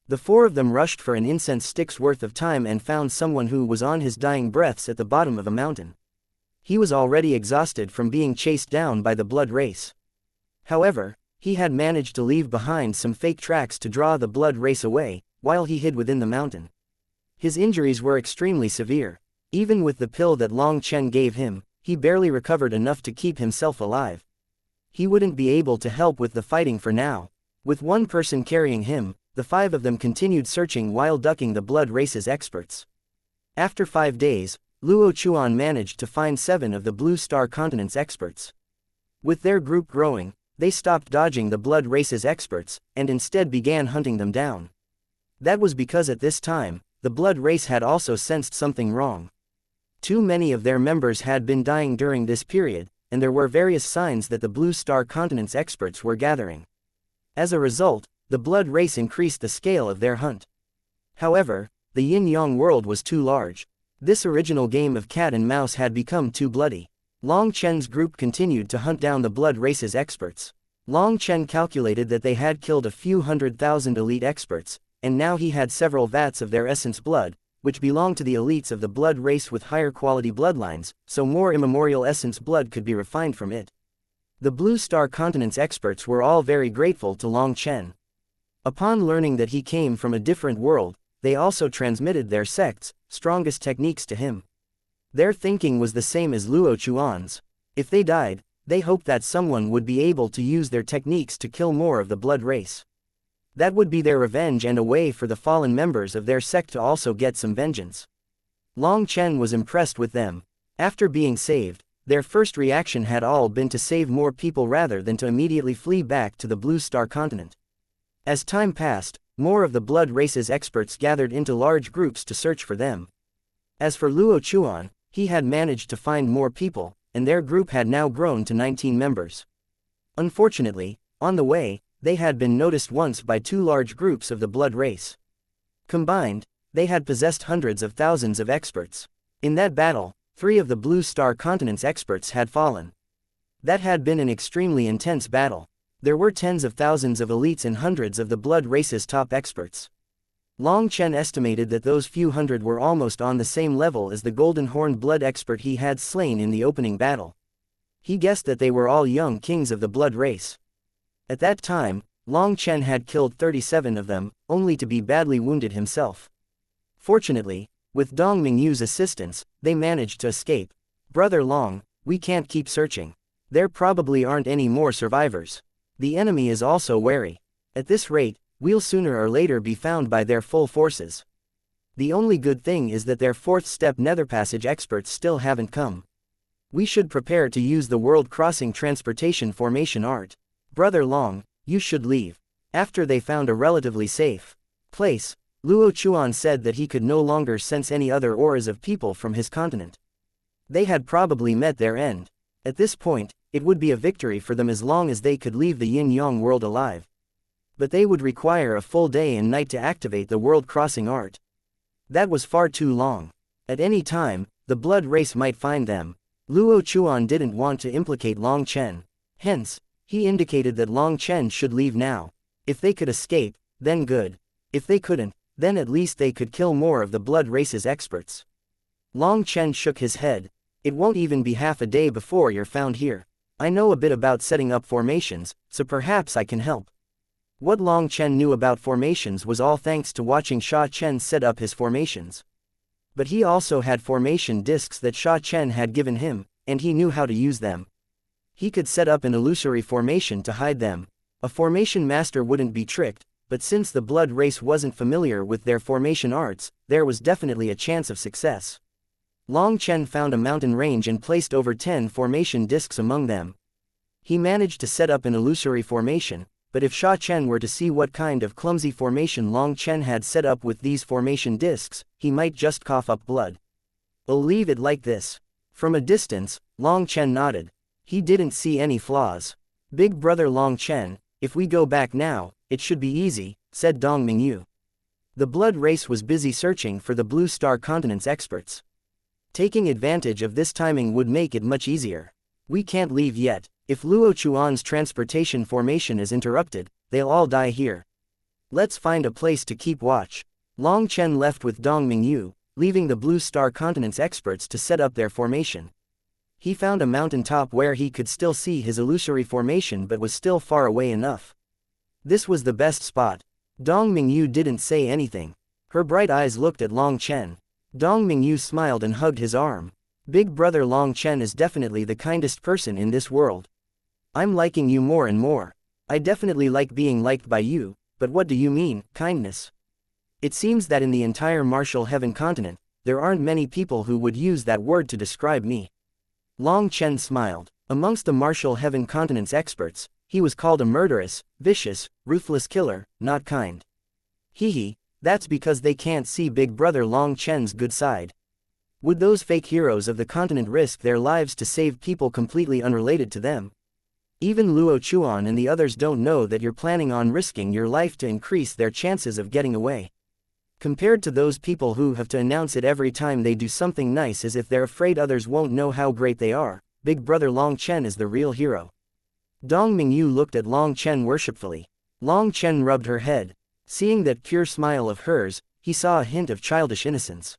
The four of them rushed for an incense stick's worth of time and found someone who was on his dying breaths at the bottom of a mountain. He was already exhausted from being chased down by the blood race. However, he had managed to leave behind some fake tracks to draw the blood race away, while he hid within the mountain. His injuries were extremely severe. Even with the pill that Long Chen gave him, he barely recovered enough to keep himself alive. He wouldn't be able to help with the fighting for now. With one person carrying him, the 5 of them continued searching while ducking the blood race's experts. After 5 days, Luo Chuan managed to find 7 of the Blue Star Continent's experts. With their group growing, they stopped dodging the blood race's experts, and instead began hunting them down. That was because at this time, the blood race had also sensed something wrong. Too many of their members had been dying during this period, and there were various signs that the Blue Star Continent's experts were gathering. As a result, the blood race increased the scale of their hunt. However, the yin-yang world was too large. This original game of cat and mouse had become too bloody. Long Chen's group continued to hunt down the blood race's experts. Long Chen calculated that they had killed a few 100,000 elite experts, and now he had several vats of their essence blood, which belonged to the elites of the blood race with higher quality bloodlines, so more immemorial essence blood could be refined from it. The Blue Star Continent's experts were all very grateful to Long Chen. Upon learning that he came from a different world, they also transmitted their sect's strongest techniques to him. Their thinking was the same as Luo Chuan's. If they died, they hoped that someone would be able to use their techniques to kill more of the blood race. That would be their revenge and a way for the fallen members of their sect to also get some vengeance. Long Chen was impressed with them. After being saved, their first reaction had all been to save more people rather than to immediately flee back to the Blue Star continent. As time passed, more of the blood race's experts gathered into large groups to search for them. As for Luo Chuan, he had managed to find more people, and their group had now grown to 19 members. Unfortunately, on the way, they had been noticed once by two large groups of the blood race. Combined, they had possessed hundreds of thousands of experts. In that battle, 3 of the Blue Star continent's experts had fallen. That had been an extremely intense battle. There were tens of thousands of elites and hundreds of the blood race's top experts. Long Chen estimated that those few hundred were almost on the same level as the golden horned blood expert he had slain in the opening battle. He guessed that they were all young kings of the blood race. At that time, Long Chen had killed 37 of them, only to be badly wounded himself. Fortunately, with Dong Mingyu's assistance, they managed to escape. "Brother Long, we can't keep searching. There probably aren't any more survivors. The enemy is also wary. At this rate, we'll sooner or later be found by their full forces. The only good thing is that their 4th step netherpassage experts still haven't come. We should prepare to use the world-crossing transportation formation art. Brother Long, you should leave." After they found a relatively safe place, Luo Chuan said that he could no longer sense any other auras of people from his continent. They had probably met their end. At this point, it would be a victory for them as long as they could leave the yin-yang world alive. But they would require a full day and night to activate the world-crossing art. That was far too long. At any time, the blood race might find them. Luo Chuan didn't want to implicate Long Chen. Hence, he indicated that Long Chen should leave now. If they could escape, then good. If they couldn't, then at least they could kill more of the blood race's experts. Long Chen shook his head. "It won't even be half a day before you're found here. I know a bit about setting up formations, so perhaps I can help." What Long Chen knew about formations was all thanks to watching Sha Chen set up his formations. But he also had formation discs that Sha Chen had given him, and he knew how to use them. He could set up an illusory formation to hide them. A formation master wouldn't be tricked, but since the blood race wasn't familiar with their formation arts, there was definitely a chance of success. Long Chen found a mountain range and placed over 10 formation discs among them. He managed to set up an illusory formation, but if Sha Chen were to see what kind of clumsy formation Long Chen had set up with these formation discs, he might just cough up blood. "I'll leave it like this." From a distance, Long Chen nodded. He didn't see any flaws. "Big brother Long Chen, if we go back now, it should be easy," said Dong Mingyu. The blood race was busy searching for the Blue Star continent's experts. Taking advantage of this timing would make it much easier. "We can't leave yet. If Luo Chuan's transportation formation is interrupted, they'll all die here. Let's find a place to keep watch." Long Chen left with Dong Mingyu, leaving the Blue Star continent's experts to set up their formation. He found a mountain top where he could still see his illusory formation but was still far away enough. This was the best spot. Dong Mingyu didn't say anything. Her bright eyes looked at Long Chen. Dong Mingyu smiled and hugged his arm. "Big brother Long Chen is definitely the kindest person in this world. I'm liking you more and more. I definitely like being liked by you, but what do you mean, kindness? It seems that in the entire Martial Heaven continent, there aren't many people who would use that word to describe me." Long Chen smiled. Amongst the Martial Heaven continent's experts, he was called a murderous, vicious, ruthless killer, not kind. Hee, that's because they can't see Big Brother Long Chen's good side. Would those fake heroes of the continent risk their lives to save people completely unrelated to them? Even Luo Chuan and the others don't know that you're planning on risking your life to increase their chances of getting away. Compared to those people who have to announce it every time they do something nice as if they're afraid others won't know how great they are, Big Brother Long Chen is the real hero. Dong Mingyu looked at Long Chen worshipfully. Long Chen rubbed her head. Seeing that pure smile of hers, he saw a hint of childish innocence.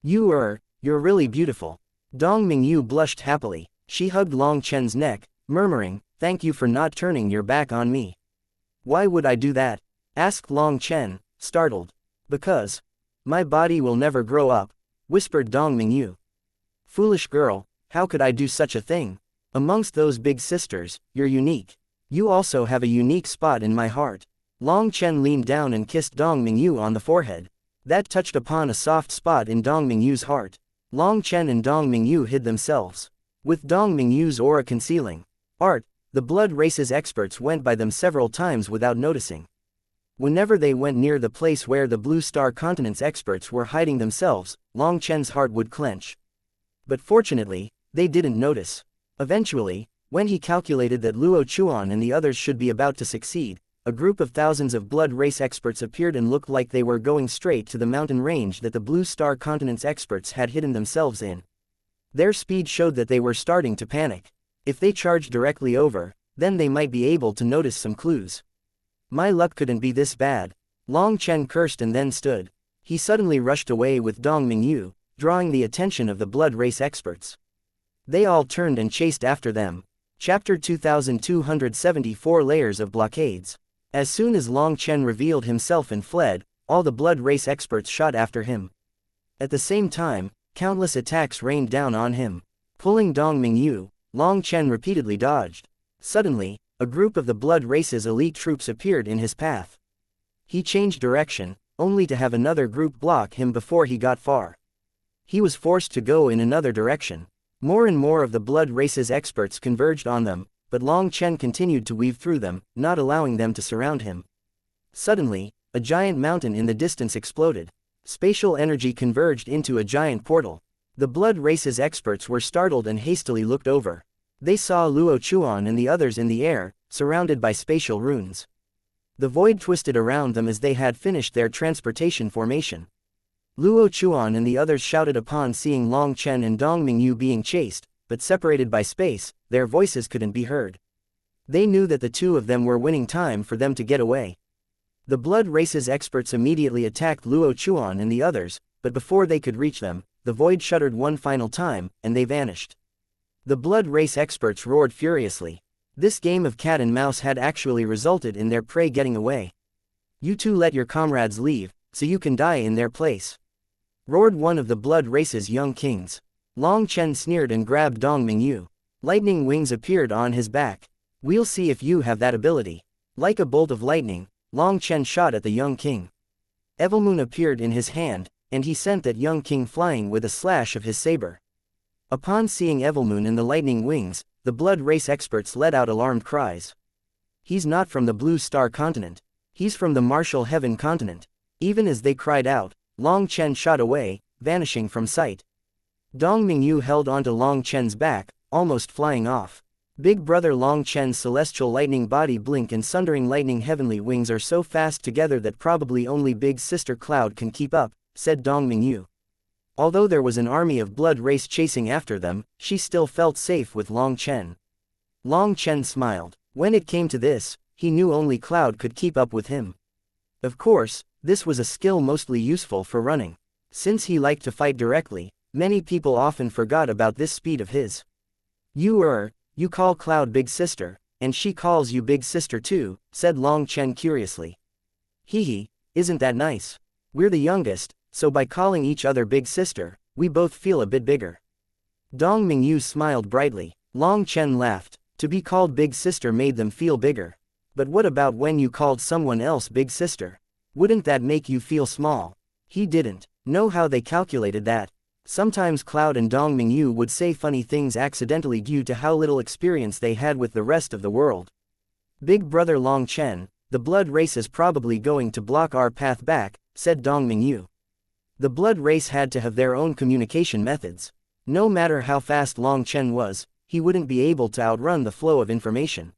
You're really beautiful." Dong Mingyu blushed happily. She hugged Long Chen's neck, murmuring, "Thank you for not turning your back on me." "Why would I do that?" asked Long Chen, startled. "Because my body will never grow up," whispered Dong Mingyu. Foolish girl, how could I do such a thing? Amongst those big sisters, you're unique. You also have a unique spot in my heart. Long Chen leaned down and kissed Dong Mingyu on the forehead. That touched upon a soft spot in Dong Mingyu's heart. Long Chen and Dong Mingyu hid themselves. With Dong Mingyu's aura concealing art, the blood races experts went by them several times without noticing. Whenever they went near the place where the Blue Star Continent's experts were hiding themselves, Long Chen's heart would clench. But fortunately, they didn't notice. Eventually, when he calculated that Luo Chuan and the others should be about to succeed, a group of thousands of blood race experts appeared and looked like they were going straight to the mountain range that the Blue Star Continent's experts had hidden themselves in. Their speed showed that they were starting to panic. If they charged directly over, then they might be able to notice some clues. My luck couldn't be this bad. Long Chen cursed and then stood. He suddenly rushed away with Dong Mingyu, drawing the attention of the blood race experts. They all turned and chased after them. Chapter 2274 Layers of Blockades. As soon as Long Chen revealed himself and fled, all the blood race experts shot after him. At the same time, countless attacks rained down on him. Pulling Dong Mingyu, Long Chen repeatedly dodged. Suddenly, a group of the blood race's elite troops appeared in his path. He changed direction, only to have another group block him before he got far. He was forced to go in another direction. More and more of the blood race's experts converged on them, but Long Chen continued to weave through them, not allowing them to surround him. Suddenly, a giant mountain in the distance exploded. Spatial energy converged into a giant portal. The blood race's experts were startled and hastily looked over. They saw Luo Chuan and the others in the air, surrounded by spatial runes. The void twisted around them as they had finished their transportation formation. Luo Chuan and the others shouted upon seeing Long Chen and Dong Mingyu being chased, but separated by space, their voices couldn't be heard. They knew that the two of them were winning time for them to get away. The blood race's experts immediately attacked Luo Chuan and the others, but before they could reach them, the void shuddered one final time, and they vanished. The blood race experts roared furiously. This game of cat and mouse had actually resulted in their prey getting away. You two let your comrades leave, so you can die in their place, roared one of the blood race's young kings. Long Chen sneered and grabbed Dong Mingyu. Lightning wings appeared on his back. We'll see if you have that ability. Like a bolt of lightning, Long Chen shot at the young king. Evilmoon appeared in his hand, and he sent that young king flying with a slash of his saber. Upon seeing Evilmoon and the lightning wings, the blood race experts let out alarmed cries. He's not from the Blue Star Continent. He's from the Martial Heaven Continent. Even as they cried out, Long Chen shot away, vanishing from sight. Dong Mingyu held onto Long Chen's back, almost flying off. Big brother Long Chen's celestial lightning body blink and sundering lightning heavenly wings are so fast together that probably only big sister Cloud can keep up, said Dong Mingyu. Although there was an army of blood race chasing after them, she still felt safe with Long Chen. Long Chen smiled. When it came to this, he knew only Cloud could keep up with him. Of course, this was a skill mostly useful for running. Since he liked to fight directly, many people often forgot about this speed of his. You call Cloud big sister, and she calls you big sister too, said Long Chen curiously. Hee, isn't that nice? We're the youngest, so by calling each other big sister, we both feel a bit bigger. Dong Mingyu smiled brightly. Long Chen laughed. To be called big sister made them feel bigger. But what about when you called someone else big sister? Wouldn't that make you feel small? He didn't know how they calculated that. Sometimes Cloud and Dong Mingyu would say funny things accidentally due to how little experience they had with the rest of the world. Big brother Long Chen, the blood race is probably going to block our path back, said Dong Mingyu. The blood race had to have their own communication methods. No matter how fast Long Chen was, he wouldn't be able to outrun the flow of information.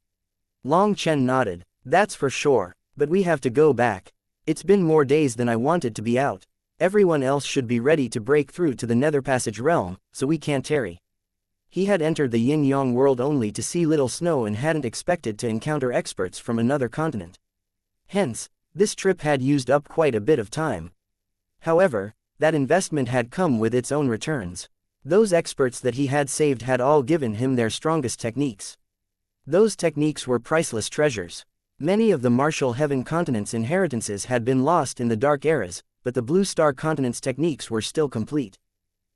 Long Chen nodded. That's for sure, but we have to go back. It's been more days than I wanted to be out. Everyone else should be ready to break through to the Nether Passage realm, so we can't tarry. He had entered the Yin-Yang world only to see little snow and hadn't expected to encounter experts from another continent. Hence, this trip had used up quite a bit of time. However, that investment had come with its own returns. Those experts that he had saved had all given him their strongest techniques. Those techniques were priceless treasures. Many of the Martial Heaven Continent's inheritances had been lost in the Dark Eras, but the Blue Star Continent's techniques were still complete.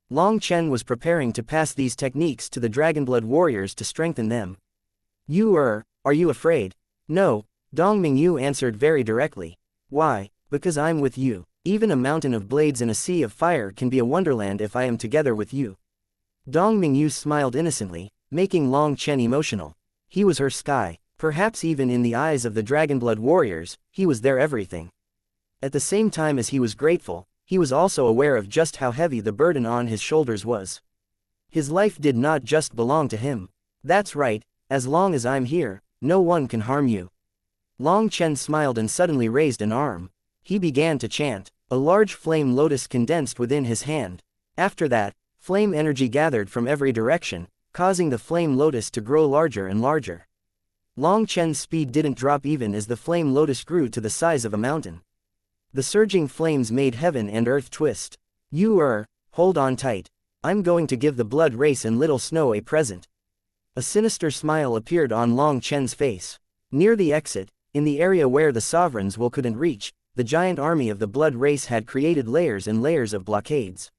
Long Chen was preparing to pass these techniques to the Dragonblood warriors to strengthen them. Are you afraid? No, Dong Mingyu answered very directly. Why? Because I'm with you. Even a mountain of blades and a sea of fire can be a wonderland if I am together with you. Dong Mingyu smiled innocently, making Long Chen emotional. He was her sky. Perhaps even in the eyes of the Dragonblood warriors, he was their everything. At the same time as he was grateful, he was also aware of just how heavy the burden on his shoulders was. His life did not just belong to him. That's right, as long as I'm here, no one can harm you. Long Chen smiled and suddenly raised an arm. He began to chant. A large flame lotus condensed within his hand. After that, flame energy gathered from every direction, causing the flame lotus to grow larger and larger. Long Chen's speed didn't drop even as the flame lotus grew to the size of a mountain. The surging flames made heaven and earth twist. Hold on tight. I'm going to give the blood race and Little Snow a present. A sinister smile appeared on Long Chen's face. Near the exit, in the area where the sovereigns couldn't reach, the giant army of the blood race had created layers and layers of blockades.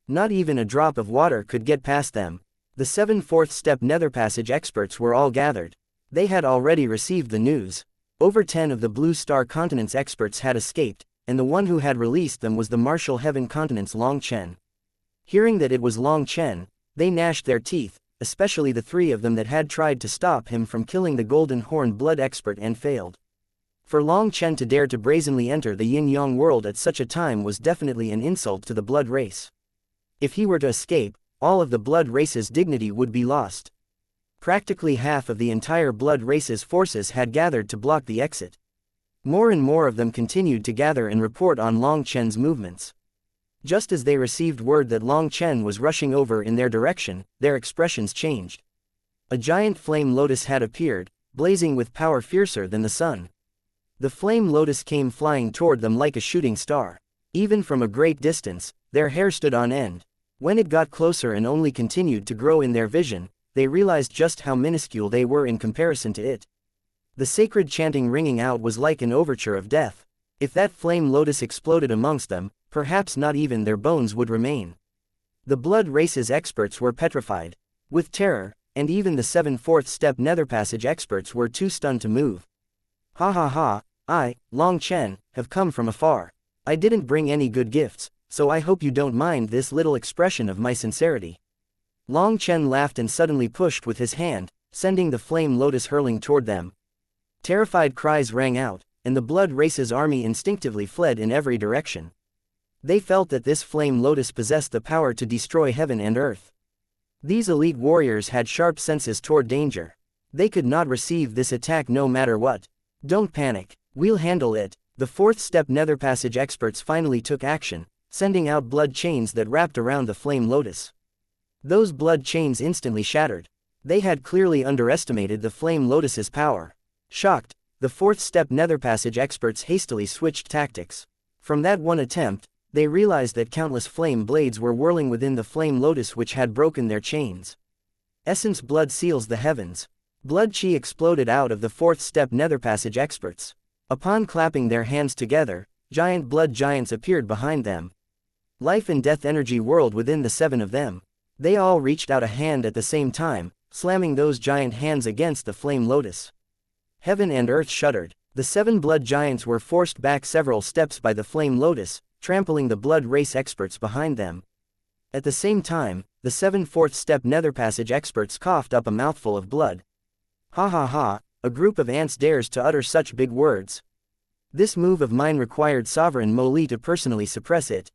Not even a drop of water could get past them. The 7 fourth step nether passage experts were all gathered. They had already received the news. Over 10 of the Blue Star Continent's experts had escaped, and the one who had released them was the Martial Heaven Continent's Long Chen. Hearing that it was Long Chen, they gnashed their teeth, especially the 3 of them that had tried to stop him from killing the Golden Horn blood expert and failed. For Long Chen to dare to brazenly enter the Yin-Yang world at such a time was definitely an insult to the blood race. If he were to escape, all of the blood race's dignity would be lost. Practically half of the entire blood race's forces had gathered to block the exit. More and more of them continued to gather and report on Long Chen's movements. Just as they received word that Long Chen was rushing over in their direction, their expressions changed. A giant flame lotus had appeared, blazing with power fiercer than the sun. The flame lotus came flying toward them like a shooting star. Even from a great distance, their hair stood on end. When it got closer and only continued to grow in their vision, they realized just how minuscule they were in comparison to it. The sacred chanting ringing out was like an overture of death. If that flame lotus exploded amongst them, perhaps not even their bones would remain. The blood race's experts were petrified. With terror, and even the 7 fourth step nether passage experts were too stunned to move. Ha ha ha, I, Long Chen, have come from afar. I didn't bring any good gifts, so I hope you don't mind this little expression of my sincerity. Long Chen laughed and suddenly pushed with his hand, sending the flame lotus hurling toward them. Terrified cries rang out, and the blood race's army instinctively fled in every direction. They felt that this flame lotus possessed the power to destroy heaven and earth. These elite warriors had sharp senses toward danger. They could not receive this attack no matter what. Don't panic, we'll handle it. The 4th step nether passage experts finally took action, sending out blood chains that wrapped around the flame lotus. Those blood chains instantly shattered. They had clearly underestimated the flame lotus's power. Shocked, the 4th step nether passage experts hastily switched tactics. From that one attempt, they realized that countless flame blades were whirling within the flame lotus which had broken their chains. Essence blood seals the heavens. Blood chi exploded out of the 4th step nether passage experts. Upon clapping their hands together, giant blood giants appeared behind them. Life and death energy whirled within the 7 of them. They all reached out a hand at the same time, slamming those giant hands against the flame lotus. Heaven and earth shuddered. The 7 blood giants were forced back several steps by the flame lotus, trampling the blood race experts behind them. At the same time, the 7 4th step nether passage experts coughed up a mouthful of blood. Ha ha ha, a group of ants dares to utter such big words. This move of mine required Sovereign Mo Li to personally suppress it.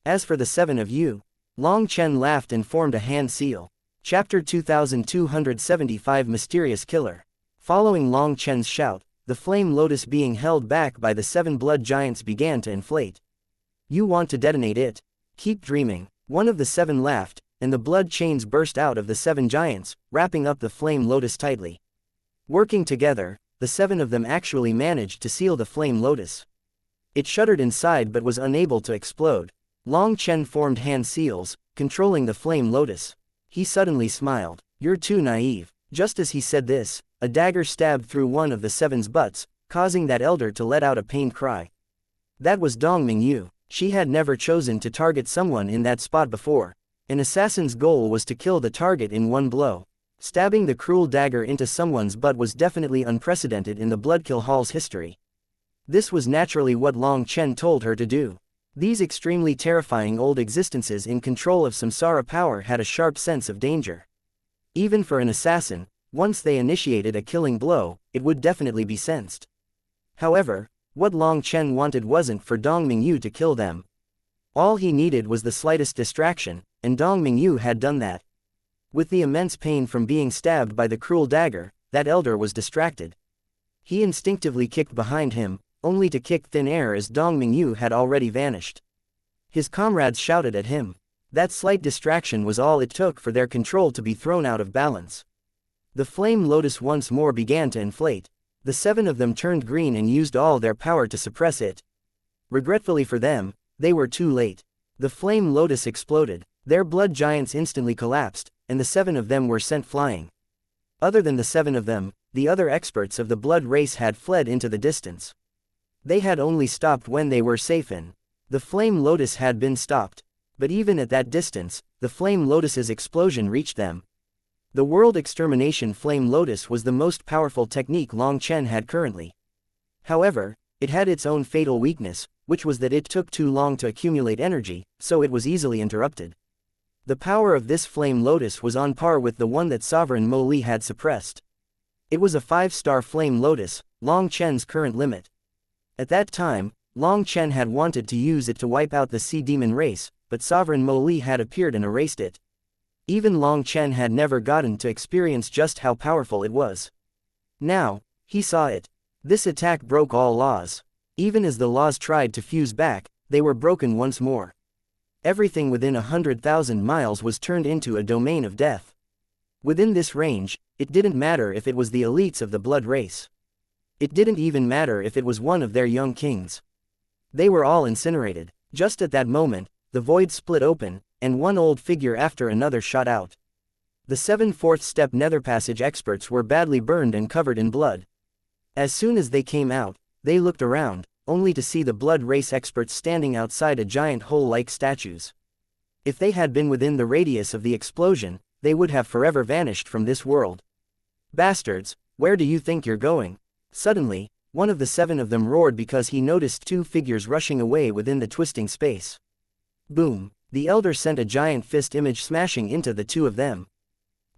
As for the 7 of you, Long Chen laughed and formed a hand seal. Chapter 2275 Mysterious Killer. Following Long Chen's shout, the flame lotus being held back by the 7 blood giants began to inflate. You want to detonate it? Keep dreaming. One of the 7 laughed, and the blood chains burst out of the 7 giants, wrapping up the flame lotus tightly. Working together, the 7 of them actually managed to seal the flame lotus. It shuddered inside but was unable to explode. Long Chen formed hand seals, controlling the flame lotus. He suddenly smiled. You're too naive. Just as he said this, a dagger stabbed through one of the 7's butts, causing that elder to let out a pained cry. That was Dong Mingyu. She had never chosen to target someone in that spot before. An assassin's goal was to kill the target in one blow. Stabbing the cruel dagger into someone's butt was definitely unprecedented in the Bloodkill Hall's history. This was naturally what Long Chen told her to do. These extremely terrifying old existences in control of samsara power had a sharp sense of danger. Even for an assassin, once they initiated a killing blow, it would definitely be sensed. However, what Long Chen wanted wasn't for Dong Mingyu to kill them. All he needed was the slightest distraction, and Dong Mingyu had done that. With the immense pain from being stabbed by the cruel dagger, that elder was distracted. He instinctively kicked behind him, only to kick thin air as Dong Mingyu had already vanished. His comrades shouted at him. That slight distraction was all it took for their control to be thrown out of balance. The flame lotus once more began to inflate. The 7 of them turned green and used all their power to suppress it. Regretfully for them, they were too late. The flame lotus exploded, their blood giants instantly collapsed, and the 7 of them were sent flying. Other than the 7 of them, the other experts of the blood race had fled into the distance. They had only stopped when they were safe in. The flame lotus had been stopped. But even at that distance, the flame lotus's explosion reached them. The world extermination flame lotus was the most powerful technique Long Chen had currently. However, it had its own fatal weakness, which was that it took too long to accumulate energy, so it was easily interrupted. The power of this flame lotus was on par with the one that Sovereign Mo Li had suppressed. It was a 5-star flame lotus, Long Chen's current limit. At that time, Long Chen had wanted to use it to wipe out the sea demon race, but Sovereign Mo Li had appeared and erased it. Even Long Chen had never gotten to experience just how powerful it was. Now, he saw it. This attack broke all laws. Even as the laws tried to fuse back, they were broken once more. Everything within 100,000 miles was turned into a domain of death. Within this range, it didn't matter if it was the elites of the blood race. It didn't even matter if it was one of their young kings. They were all incinerated. Just at that moment, the void split open, and one old figure after another shot out. The 7 fourth-step netherpassage experts were badly burned and covered in blood. As soon as they came out, they looked around, only to see the blood race experts standing outside a giant hole like statues. If they had been within the radius of the explosion, they would have forever vanished from this world. Bastards, where do you think you're going? Suddenly, one of the 7 of them roared because he noticed 2 figures rushing away within the twisting space. Boom! The elder sent a giant fist image smashing into the 2 of them.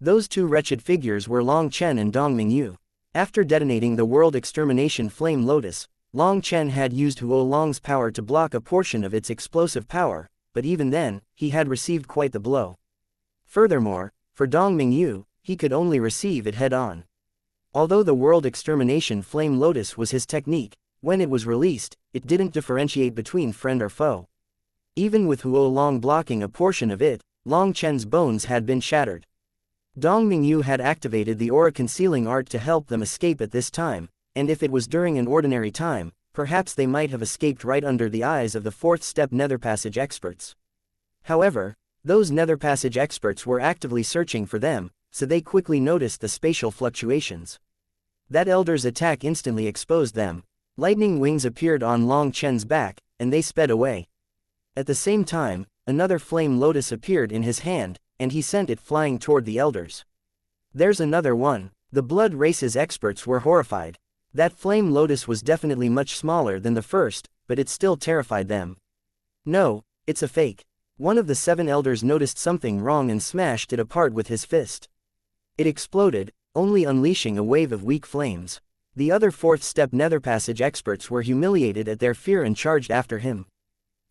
Those 2 wretched figures were Long Chen and Dong Mingyu. After detonating the world extermination flame lotus, Long Chen had used Huo Long's power to block a portion of its explosive power, but even then, he had received quite the blow. Furthermore, for Dong Mingyu, he could only receive it head-on. Although the world extermination flame lotus was his technique, when it was released, it didn't differentiate between friend or foe. Even with Huo Long blocking a portion of it, Long Chen's bones had been shattered. Dong Mingyu had activated the aura concealing art to help them escape at this time, and if it was during an ordinary time, perhaps they might have escaped right under the eyes of the 4th-step netherpassage experts. However, those netherpassage experts were actively searching for them, so they quickly noticed the spatial fluctuations. That elder's attack instantly exposed them. Lightning wings appeared on Long Chen's back, and they sped away. At the same time, another flame lotus appeared in his hand, and he sent it flying toward the elders. There's another one. The blood race's experts were horrified. That flame lotus was definitely much smaller than the first, but it still terrified them. No, it's a fake. One of the 7 elders noticed something wrong and smashed it apart with his fist. It exploded, only unleashing a wave of weak flames. The other 4th-step netherpassage experts were humiliated at their fear and charged after him.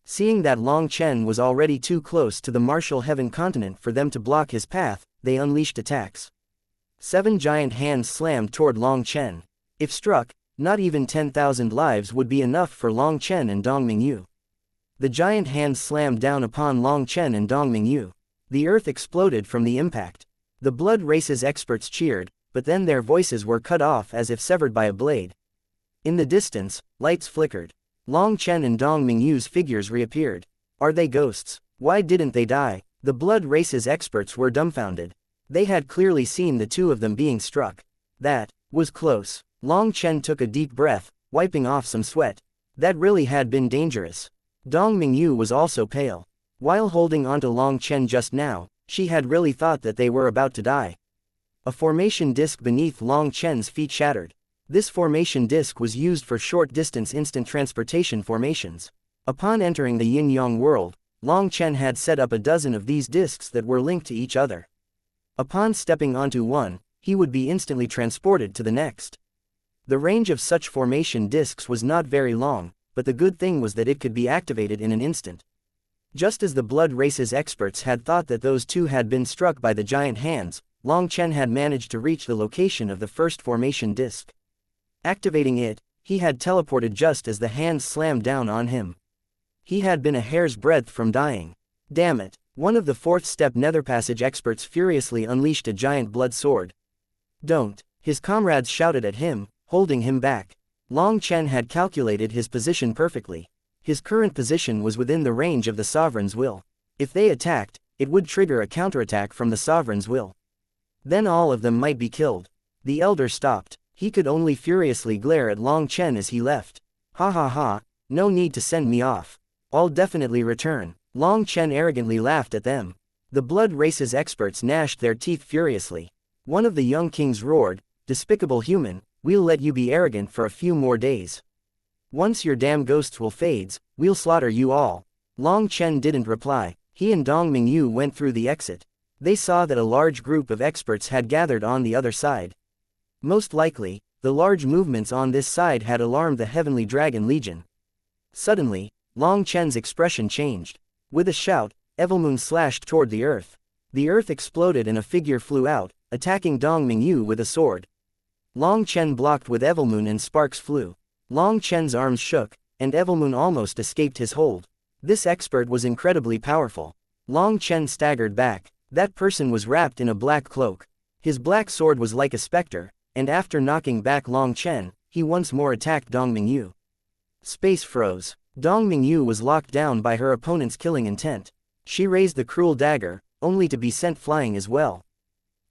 Seeing that Long Chen was already too close to the martial heaven continent for them to block his path, they unleashed attacks. 7 giant hands slammed toward Long Chen. If struck, not even 10,000 lives would be enough for Long Chen and Dong Mingyu. The giant hands slammed down upon Long Chen and Dong Mingyu. The earth exploded from the impact. The blood race's experts cheered, but then their voices were cut off as if severed by a blade. In the distance, lights flickered. Long Chen and Dong Mingyu's figures reappeared. Are they ghosts? Why didn't they die? The blood race's experts were dumbfounded. They had clearly seen the 2 of them being struck. That was close. Long Chen took a deep breath, wiping off some sweat. That really had been dangerous. Dong Mingyu was also pale. While holding onto Long Chen just now, she had really thought that they were about to die. A formation disk beneath Long Chen's feet shattered. This formation disk was used for short-distance instant transportation formations. Upon entering the yin-yang world, Long Chen had set up a dozen of these disks that were linked to each other. Upon stepping onto one, he would be instantly transported to the next. The range of such formation disks was not very long, but the good thing was that it could be activated in an instant. Just as the blood races experts had thought that those two had been struck by the giant hands, Long Chen had managed to reach the location of the first formation disk. Activating it, he had teleported just as the hands slammed down on him. He had been a hair's breadth from dying. Damn it! One of the fourth step nether passage experts furiously unleashed a giant blood sword. Don't! His comrades shouted at him, holding him back. Long Chen had calculated his position perfectly. His current position was within the range of the sovereign's will. If they attacked, it would trigger a counterattack from the sovereign's will. Then all of them might be killed. The elder stopped. He could only furiously glare at Long Chen as he left. Ha ha ha, no need to send me off. I'll definitely return. Long Chen arrogantly laughed at them. The blood races experts gnashed their teeth furiously. One of the young kings roared, "Despicable human, we'll let you be arrogant for a few more days. Once your damn ghosts will fades, we'll slaughter you all." Long Chen didn't reply. He and Dong Mingyu went through the exit. They saw that a large group of experts had gathered on the other side. Most likely, the large movements on this side had alarmed the Heavenly Dragon Legion. Suddenly, Long Chen's expression changed. With a shout, Evilmoon slashed toward the earth. The earth exploded and a figure flew out, attacking Dong Mingyu with a sword. Long Chen blocked with Evilmoon and sparks flew. Long Chen's arms shook, and Evilmoon almost escaped his hold. This expert was incredibly powerful. Long Chen staggered back. That person was wrapped in a black cloak. His black sword was like a specter, and after knocking back Long Chen, he once more attacked Dong Mingyu. Space froze. Dong Mingyu was locked down by her opponent's killing intent. She raised the cruel dagger, only to be sent flying as well.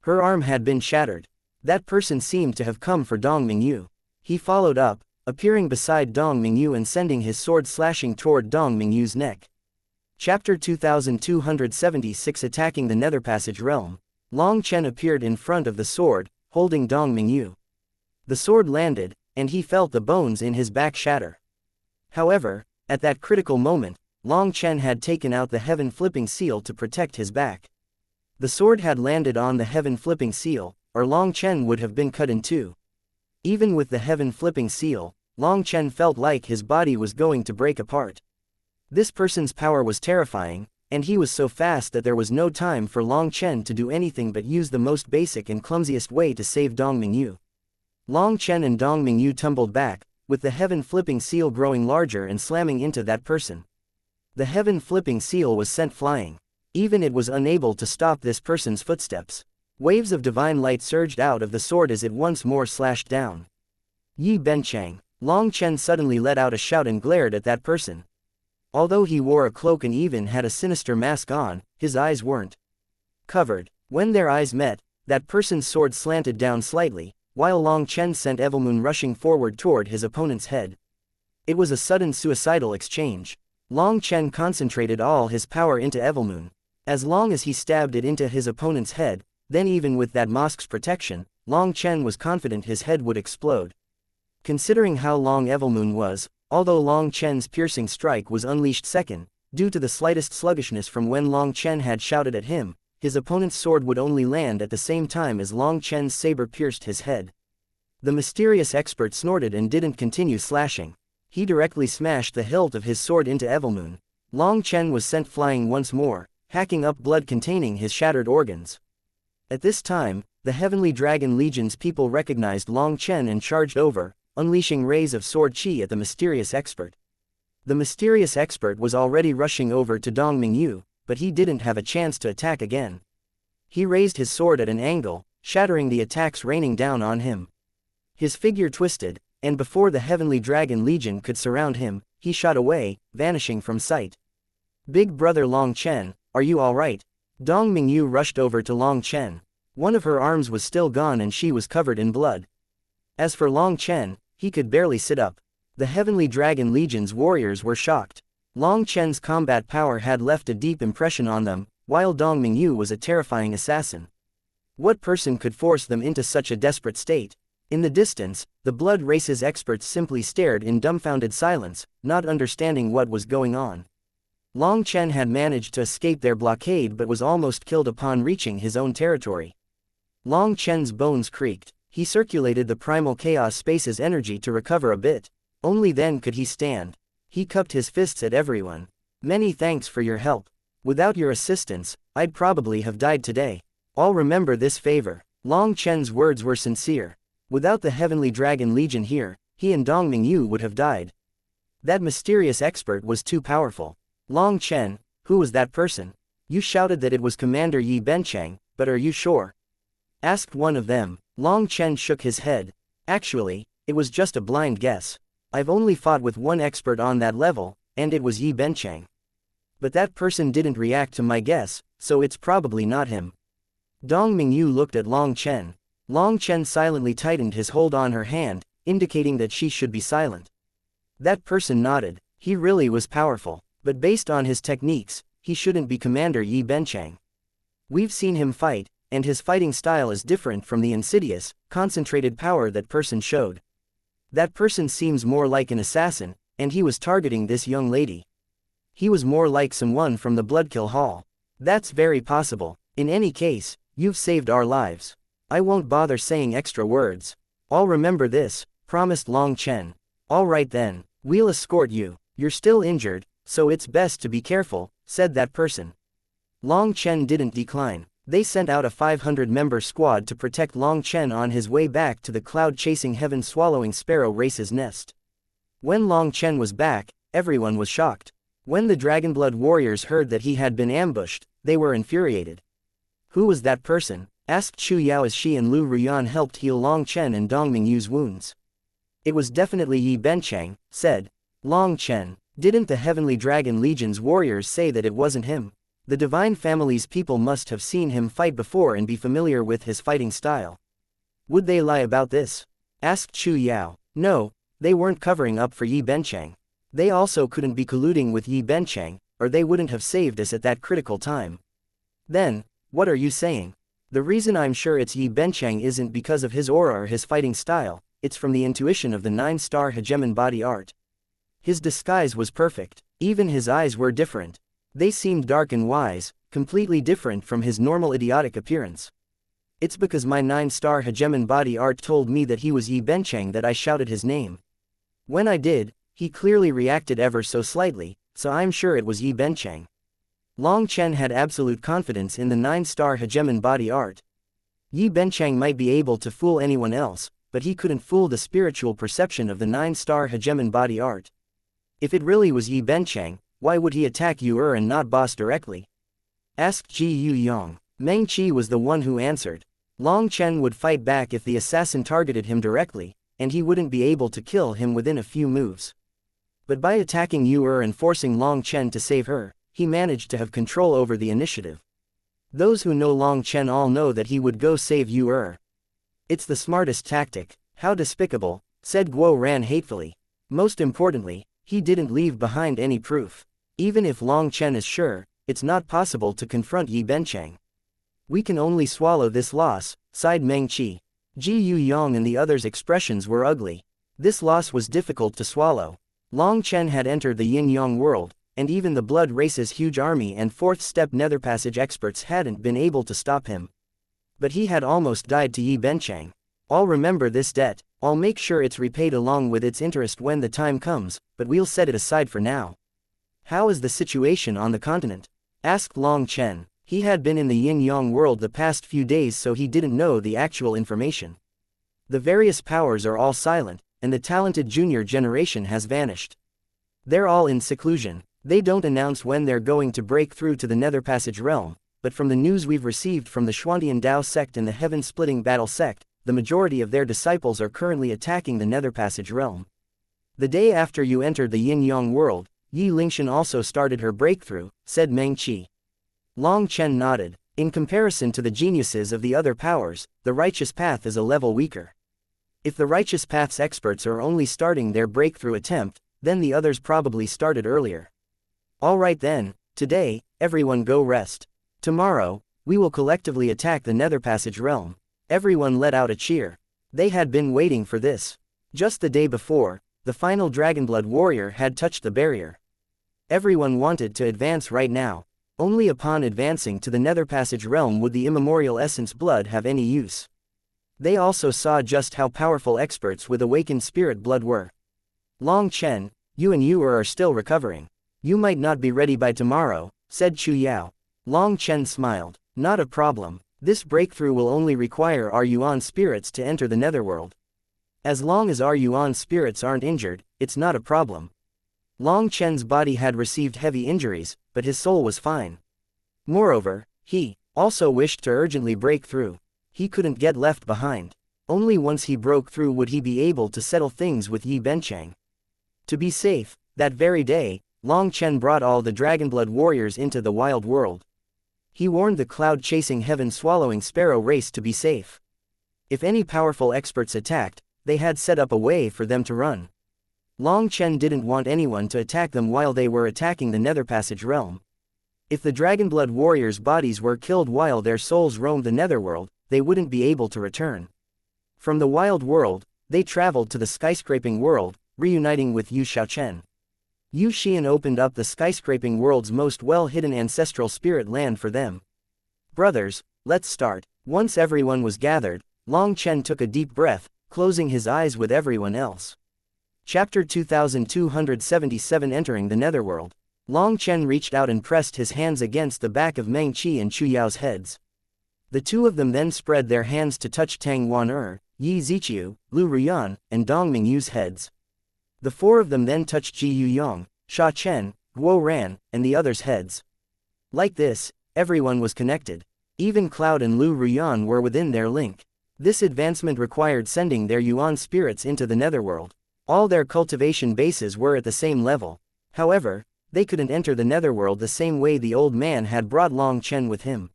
Her arm had been shattered. That person seemed to have come for Dong Mingyu. He followed up, appearing beside Dong Mingyu and sending his sword slashing toward Dong Mingyu's neck. Chapter 2276 Attacking the Nether Passage Realm. Long Chen appeared in front of the sword, holding Dong Mingyu. The sword landed, and he felt the bones in his back shatter. However, at that critical moment, Long Chen had taken out the Heaven Flipping Seal to protect his back. The sword had landed on the Heaven Flipping Seal, or Long Chen would have been cut in two. Even with the Heaven Flipping Seal, Long Chen felt like his body was going to break apart. This person's power was terrifying, and he was so fast that there was no time for Long Chen to do anything but use the most basic and clumsiest way to save Dong Mingyu. Long Chen and Dong Mingyu tumbled back, with the Heaven Flipping Seal growing larger and slamming into that person. The Heaven Flipping Seal was sent flying. Even it was unable to stop this person's footsteps. Waves of divine light surged out of the sword as it once more slashed down. Yi Benchang. Long Chen suddenly let out a shout and glared at that person. Although he wore a cloak and even had a sinister mask on, his eyes weren't covered. When their eyes met, that person's sword slanted down slightly, while Long Chen sent Evilmoon rushing forward toward his opponent's head. It was a sudden suicidal exchange. Long Chen concentrated all his power into Evilmoon. As long as he stabbed it into his opponent's head, then even with that mask's protection, Long Chen was confident his head would explode. Considering how long Evilmoon was, although Long Chen's piercing strike was unleashed second, due to the slightest sluggishness from when Long Chen had shouted at him, his opponent's sword would only land at the same time as Long Chen's saber pierced his head. The mysterious expert snorted and didn't continue slashing. He directly smashed the hilt of his sword into Evilmoon. Long Chen was sent flying once more, hacking up blood containing his shattered organs. At this time, the Heavenly Dragon Legion's people recognized Long Chen and charged over, unleashing rays of sword chi at the mysterious expert. The mysterious expert was already rushing over to Dong Mingyu, but he didn't have a chance to attack again. He raised his sword at an angle, shattering the attacks raining down on him. His figure twisted, and before the Heavenly Dragon Legion could surround him, he shot away, vanishing from sight. "Big brother Long Chen, are you alright?" Dong Mingyu rushed over to Long Chen. One of her arms was still gone and she was covered in blood. As for Long Chen, he could barely sit up. The Heavenly Dragon Legion's warriors were shocked. Long Chen's combat power had left a deep impression on them, while Dong Mingyu was a terrifying assassin. What person could force them into such a desperate state? In the distance, the blood race's experts simply stared in dumbfounded silence, not understanding what was going on. Long Chen had managed to escape their blockade but was almost killed upon reaching his own territory. Long Chen's bones creaked. He circulated the primal chaos space's energy to recover a bit. Only then could he stand. He cupped his fists at everyone. Many thanks for your help. Without your assistance, I'd probably have died today. I'll remember this favor. Long Chen's words were sincere. Without the Heavenly Dragon Legion here, he and Dong Mingyu would have died. That mysterious expert was too powerful. Long Chen, who was that person? You shouted that it was Commander Yi Benchang, but are you sure? Asked one of them. Long Chen shook his head. Actually, it was just a blind guess. I've only fought with one expert on that level, and it was Yi Benchang. But that person didn't react to my guess, so it's probably not him. Dong Mingyu looked at Long Chen. Long Chen silently tightened his hold on her hand, indicating that she should be silent. That person nodded. He really was powerful, but based on his techniques, he shouldn't be Commander Yi Benchang. We've seen him fight, and his fighting style is different from the insidious, concentrated power that person showed. That person seems more like an assassin, and he was targeting this young lady. He was more like someone from the Bloodkill Hall. That's very possible. In any case, you've saved our lives. I won't bother saying extra words. I'll remember this, promised Long Chen. All right then, we'll escort you. You're still injured, so it's best to be careful, said that person. Long Chen didn't decline. They sent out a 500-member squad to protect Long Chen on his way back to the cloud-chasing heaven-swallowing sparrow race's nest. When Long Chen was back, everyone was shocked. When the Dragonblood warriors heard that he had been ambushed, they were infuriated. Who was that person? Asked Chu Yao as she and Lu Ruyan helped heal Long Chen and Dong Mingyu's wounds. It was definitely Yi Benchang, said Long Chen. Didn't the Heavenly Dragon Legion's warriors say that it wasn't him? The Divine Family's people must have seen him fight before and be familiar with his fighting style. Would they lie about this? Asked Chu Yao. No, they weren't covering up for Yi Benchang. They also couldn't be colluding with Yi Benchang, or they wouldn't have saved us at that critical time. Then, what are you saying? The reason I'm sure it's Yi Benchang isn't because of his aura or his fighting style, it's from the intuition of the 9-star hegemon body art. His disguise was perfect. Even his eyes were different. They seemed dark and wise, completely different from his normal idiotic appearance. It's because my 9-star hegemon body art told me that he was Yi Benchang that I shouted his name. When I did, he clearly reacted ever so slightly, so I'm sure it was Yi Benchang. Long Chen had absolute confidence in the 9-star hegemon body art. Yi Benchang might be able to fool anyone else, but he couldn't fool the spiritual perception of the 9-star hegemon body art. If it really was Yi Benchang, why would he attack Yu and not boss directly? Asked Ji Yu Yang. Meng Qi was the one who answered. Long Chen would fight back if the assassin targeted him directly, and he wouldn't be able to kill him within a few moves. But by attacking Yu and forcing Long Chen to save her, he managed to have control over the initiative. Those who know Long Chen all know that he would go save Yu. It's the smartest tactic. How despicable, said Guo Ran hatefully. Most importantly, he didn't leave behind any proof. Even if Long Chen is sure, it's not possible to confront Yi Benchang. We can only swallow this loss, sighed Meng Qi. Ji Yu Yang and the others' expressions were ugly. This loss was difficult to swallow. Long Chen had entered the yin-yang world, and even the blood race's huge army and fourth-step nether passage experts hadn't been able to stop him. But he had almost died to Yi Benchang. I'll remember this debt. I'll make sure it's repaid along with its interest when the time comes, but we'll set it aside for now. How is the situation on the continent? Asked Long Chen. He had been in the yin-yang world the past few days, so he didn't know the actual information. The various powers are all silent, and the talented junior generation has vanished. They're all in seclusion. They don't announce when they're going to break through to the Nether Passage realm, but from the news we've received from the Xuantian Dao sect and the Heaven-Splitting Battle sect, the majority of their disciples are currently attacking the Nether Passage realm. The day after you entered the yin-yang world, Yi Lingshan also started her breakthrough, said Meng Qi. Long Chen nodded. In comparison to the geniuses of the other powers, the righteous path is a level weaker. If the righteous path's experts are only starting their breakthrough attempt, then the others probably started earlier. Alright then, today, everyone go rest. Tomorrow, we will collectively attack the Nether Passage realm. Everyone let out a cheer. They had been waiting for this. Just the day before, the final Dragonblood warrior had touched the barrier. Everyone wanted to advance right now. Only upon advancing to the Nether Passage realm would the immemorial essence blood have any use. They also saw just how powerful experts with awakened spirit blood were. Long Chen, you are still recovering. You might not be ready by tomorrow, said Chu Yao. Long Chen smiled. Not a problem. This breakthrough will only require our Yuan spirits to enter the netherworld. As long as our Yuan spirits aren't injured, it's not a problem. Long Chen's body had received heavy injuries, but his soul was fine. Moreover, he also wished to urgently break through. He couldn't get left behind. Only once he broke through would he be able to settle things with Yi Benchang. To be safe, that very day, Long Chen brought all the Dragonblood warriors into the wild world. He warned the cloud-chasing heaven-swallowing sparrow race to be safe. If any powerful experts attacked, they had set up a way for them to run. Long Chen didn't want anyone to attack them while they were attacking the Nether Passage realm. If the Dragonblood warriors' bodies were killed while their souls roamed the netherworld, they wouldn't be able to return. From the wild world, they traveled to the skyscraping world, reuniting with Yu Xiaochen. Yu Xian opened up the skyscraping world's most well-hidden ancestral spirit land for them. Brothers, let's start. Once everyone was gathered, Long Chen took a deep breath, closing his eyes with everyone else. Chapter 2277 Entering the Netherworld. Long Chen reached out and pressed his hands against the back of Meng Qi and Chu Yao's heads. The two of them then spread their hands to touch Tang Wan Yi Ziqiu, Lu Ruyan, and Dong Mingyu's heads. The four of them then touched Ji Yuyong, Sha Chen, Guo Ran, and the others' heads. Like this, everyone was connected. Even Cloud and Lu Ruyan were within their link. This advancement required sending their Yuan spirits into the netherworld. All their cultivation bases were at the same level. However, they couldn't enter the netherworld the same way the old man had brought Long Chen with him.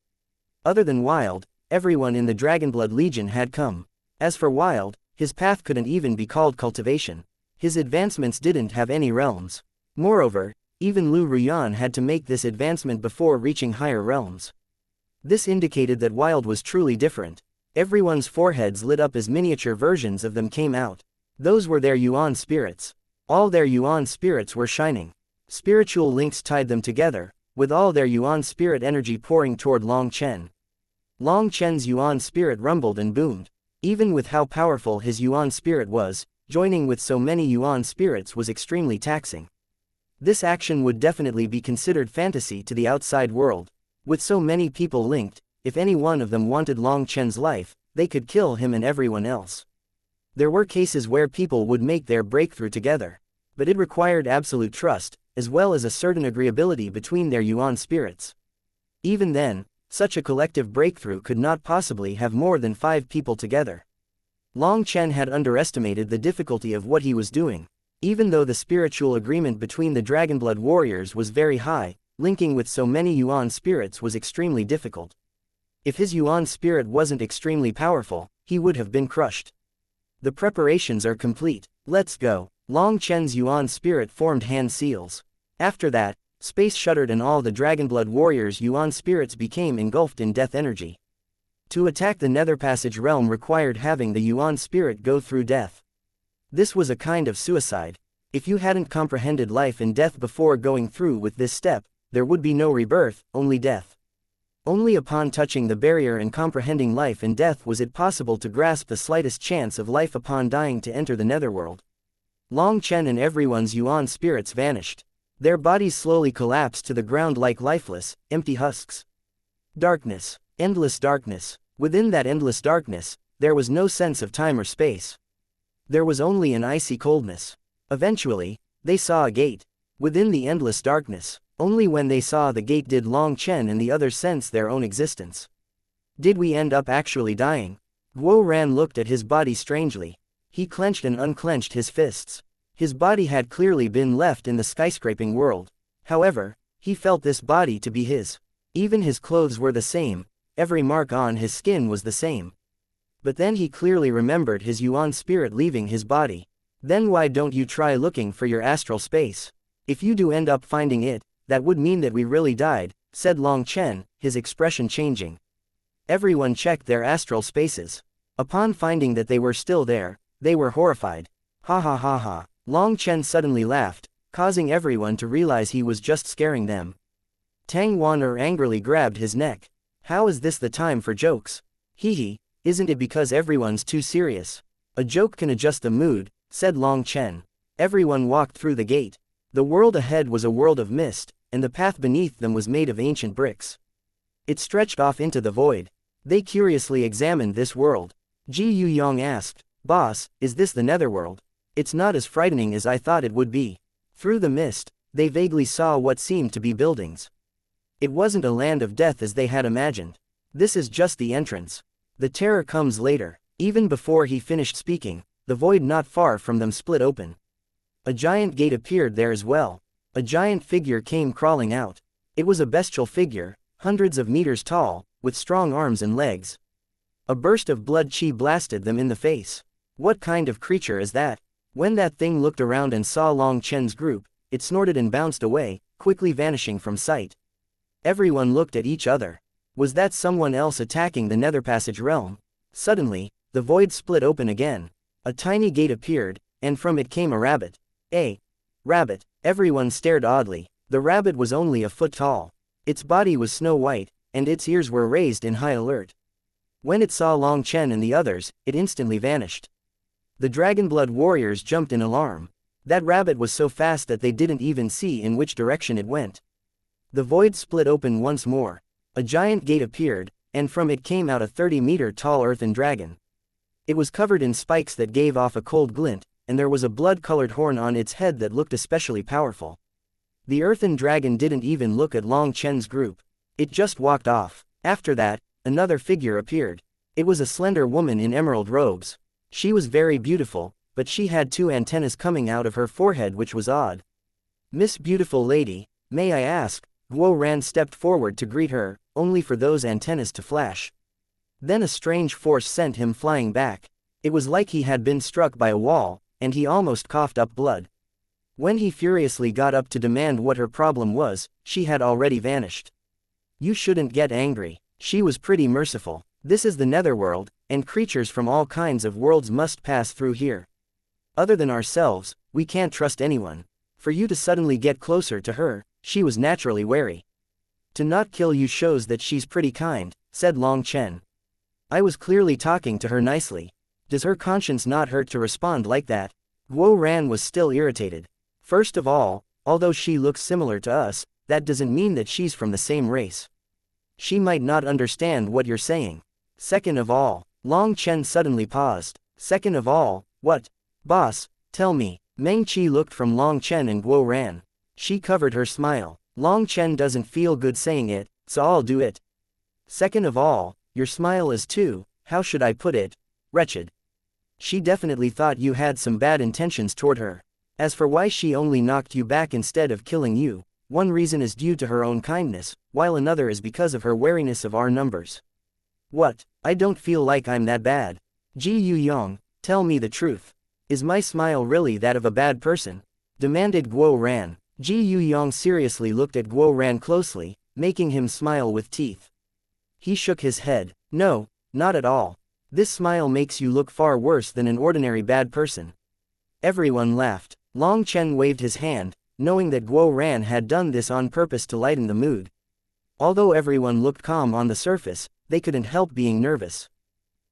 Other than Wild, everyone in the Dragonblood Legion had come. As for Wild, his path couldn't even be called cultivation. His advancements didn't have any realms. Moreover, even Lu Ruyan had to make this advancement before reaching higher realms. This indicated that Wild was truly different. Everyone's foreheads lit up as miniature versions of them came out. Those were their Yuan spirits. All their Yuan spirits were shining. Spiritual links tied them together, with all their Yuan spirit energy pouring toward Long Chen. Long Chen's Yuan spirit rumbled and boomed. Even with how powerful his Yuan spirit was, joining with so many Yuan spirits was extremely taxing. This action would definitely be considered fantasy to the outside world. With so many people linked, if any one of them wanted Long Chen's life, they could kill him and everyone else. There were cases where people would make their breakthrough together. But it required absolute trust, as well as a certain agreeability between their Yuan spirits. Even then, such a collective breakthrough could not possibly have more than 5 people together. Long Chen had underestimated the difficulty of what he was doing. Even though the spiritual agreement between the Dragonblood warriors was very high, linking with so many Yuan spirits was extremely difficult. If his Yuan spirit wasn't extremely powerful, he would have been crushed. The preparations are complete. Let's go. Long Chen's Yuan spirit formed hand seals. After that, space shuddered and all the Dragonblood warriors' Yuan spirits became engulfed in death energy. To attack the Nether Passage realm required having the Yuan spirit go through death. This was a kind of suicide. If you hadn't comprehended life and death before going through with this step, there would be no rebirth, only death. Only upon touching the barrier and comprehending life and death was it possible to grasp the slightest chance of life upon dying to enter the netherworld. Long Chen and everyone's Yuan spirits vanished. Their bodies slowly collapsed to the ground like lifeless, empty husks. Darkness. Endless darkness. Within that endless darkness, there was no sense of time or space. There was only an icy coldness. Eventually, they saw a gate. Within the endless darkness, only when they saw the gate did Long Chen and the others sense their own existence. Did we end up actually dying? Guo Ran looked at his body strangely. He clenched and unclenched his fists. His body had clearly been left in the skyscraping world. However, he felt this body to be his. Even his clothes were the same. Every mark on his skin was the same. But then he clearly remembered his Yuan spirit leaving his body. Then why don't you try looking for your astral space? If you do end up finding it, that would mean that we really died, said Long Chen, his expression changing. Everyone checked their astral spaces. Upon finding that they were still there, they were horrified. Ha ha ha ha. Long Chen suddenly laughed, causing everyone to realize he was just scaring them. Tang Wan'er angrily grabbed his neck. How is this the time for jokes? Hee hee, isn't it because everyone's too serious? A joke can adjust the mood, said Long Chen. Everyone walked through the gate. The world ahead was a world of mist, and the path beneath them was made of ancient bricks. It stretched off into the void. They curiously examined this world. Ji Yuyong asked, "Boss, is this the netherworld? It's not as frightening as I thought it would be." Through the mist, they vaguely saw what seemed to be buildings. It wasn't a land of death as they had imagined. This is just the entrance. The terror comes later. Even before he finished speaking, the void not far from them split open. A giant gate appeared there as well. A giant figure came crawling out. It was a bestial figure, hundreds of meters tall, with strong arms and legs. A burst of blood chi blasted them in the face. What kind of creature is that? When that thing looked around and saw Long Chen's group, it snorted and bounced away, quickly vanishing from sight. Everyone looked at each other. Was that someone else attacking the Nether Passage realm? Suddenly, the void split open again. A tiny gate appeared, and from it came a rabbit. A rabbit. Everyone stared oddly. The rabbit was only a foot tall. Its body was snow white, and its ears were raised in high alert. When it saw Long Chen and the others, it instantly vanished. The Dragonblood warriors jumped in alarm. That rabbit was so fast that they didn't even see in which direction it went. The void split open once more. A giant gate appeared, and from it came out a 30-meter-tall earthen dragon. It was covered in spikes that gave off a cold glint, and there was a blood-colored horn on its head that looked especially powerful. The earthen dragon didn't even look at Long Chen's group. It just walked off. After that, another figure appeared. It was a slender woman in emerald robes. She was very beautiful, but she had two antennas coming out of her forehead, which was odd. "Miss Beautiful Lady, may I ask?" Guo Ran stepped forward to greet her, only for those antennas to flash. Then a strange force sent him flying back. It was like he had been struck by a wall, and he almost coughed up blood. When he furiously got up to demand what her problem was, she had already vanished. "You shouldn't get angry. She was pretty merciful. This is the netherworld, and creatures from all kinds of worlds must pass through here. Other than ourselves, we can't trust anyone. For you to suddenly get closer to her, she was naturally wary. To not kill you shows that she's pretty kind," said Long Chen. "I was clearly talking to her nicely. Does her conscience not hurt to respond like that?" Guo Ran was still irritated. "First of all, although she looks similar to us, that doesn't mean that she's from the same race. She might not understand what you're saying. Second of all," Long Chen suddenly paused. "Second of all, what? Boss, tell me." Meng Qi looked from Long Chen and Guo Ran. She covered her smile. "Long Chen doesn't feel good saying it, so I'll do it. Second of all, your smile is too, how should I put it, wretched. She definitely thought you had some bad intentions toward her. As for why she only knocked you back instead of killing you, one reason is due to her own kindness, while another is because of her wariness of our numbers." "What? I don't feel like I'm that bad. Ji Yuyong, tell me the truth. Is my smile really that of a bad person?" demanded Guo Ran. Ji Yuyong seriously looked at Guo Ran closely, making him smile with teeth. He shook his head. "No, not at all. This smile makes you look far worse than an ordinary bad person." Everyone laughed. Long Chen waved his hand, knowing that Guo Ran had done this on purpose to lighten the mood. Although everyone looked calm on the surface, they couldn't help being nervous.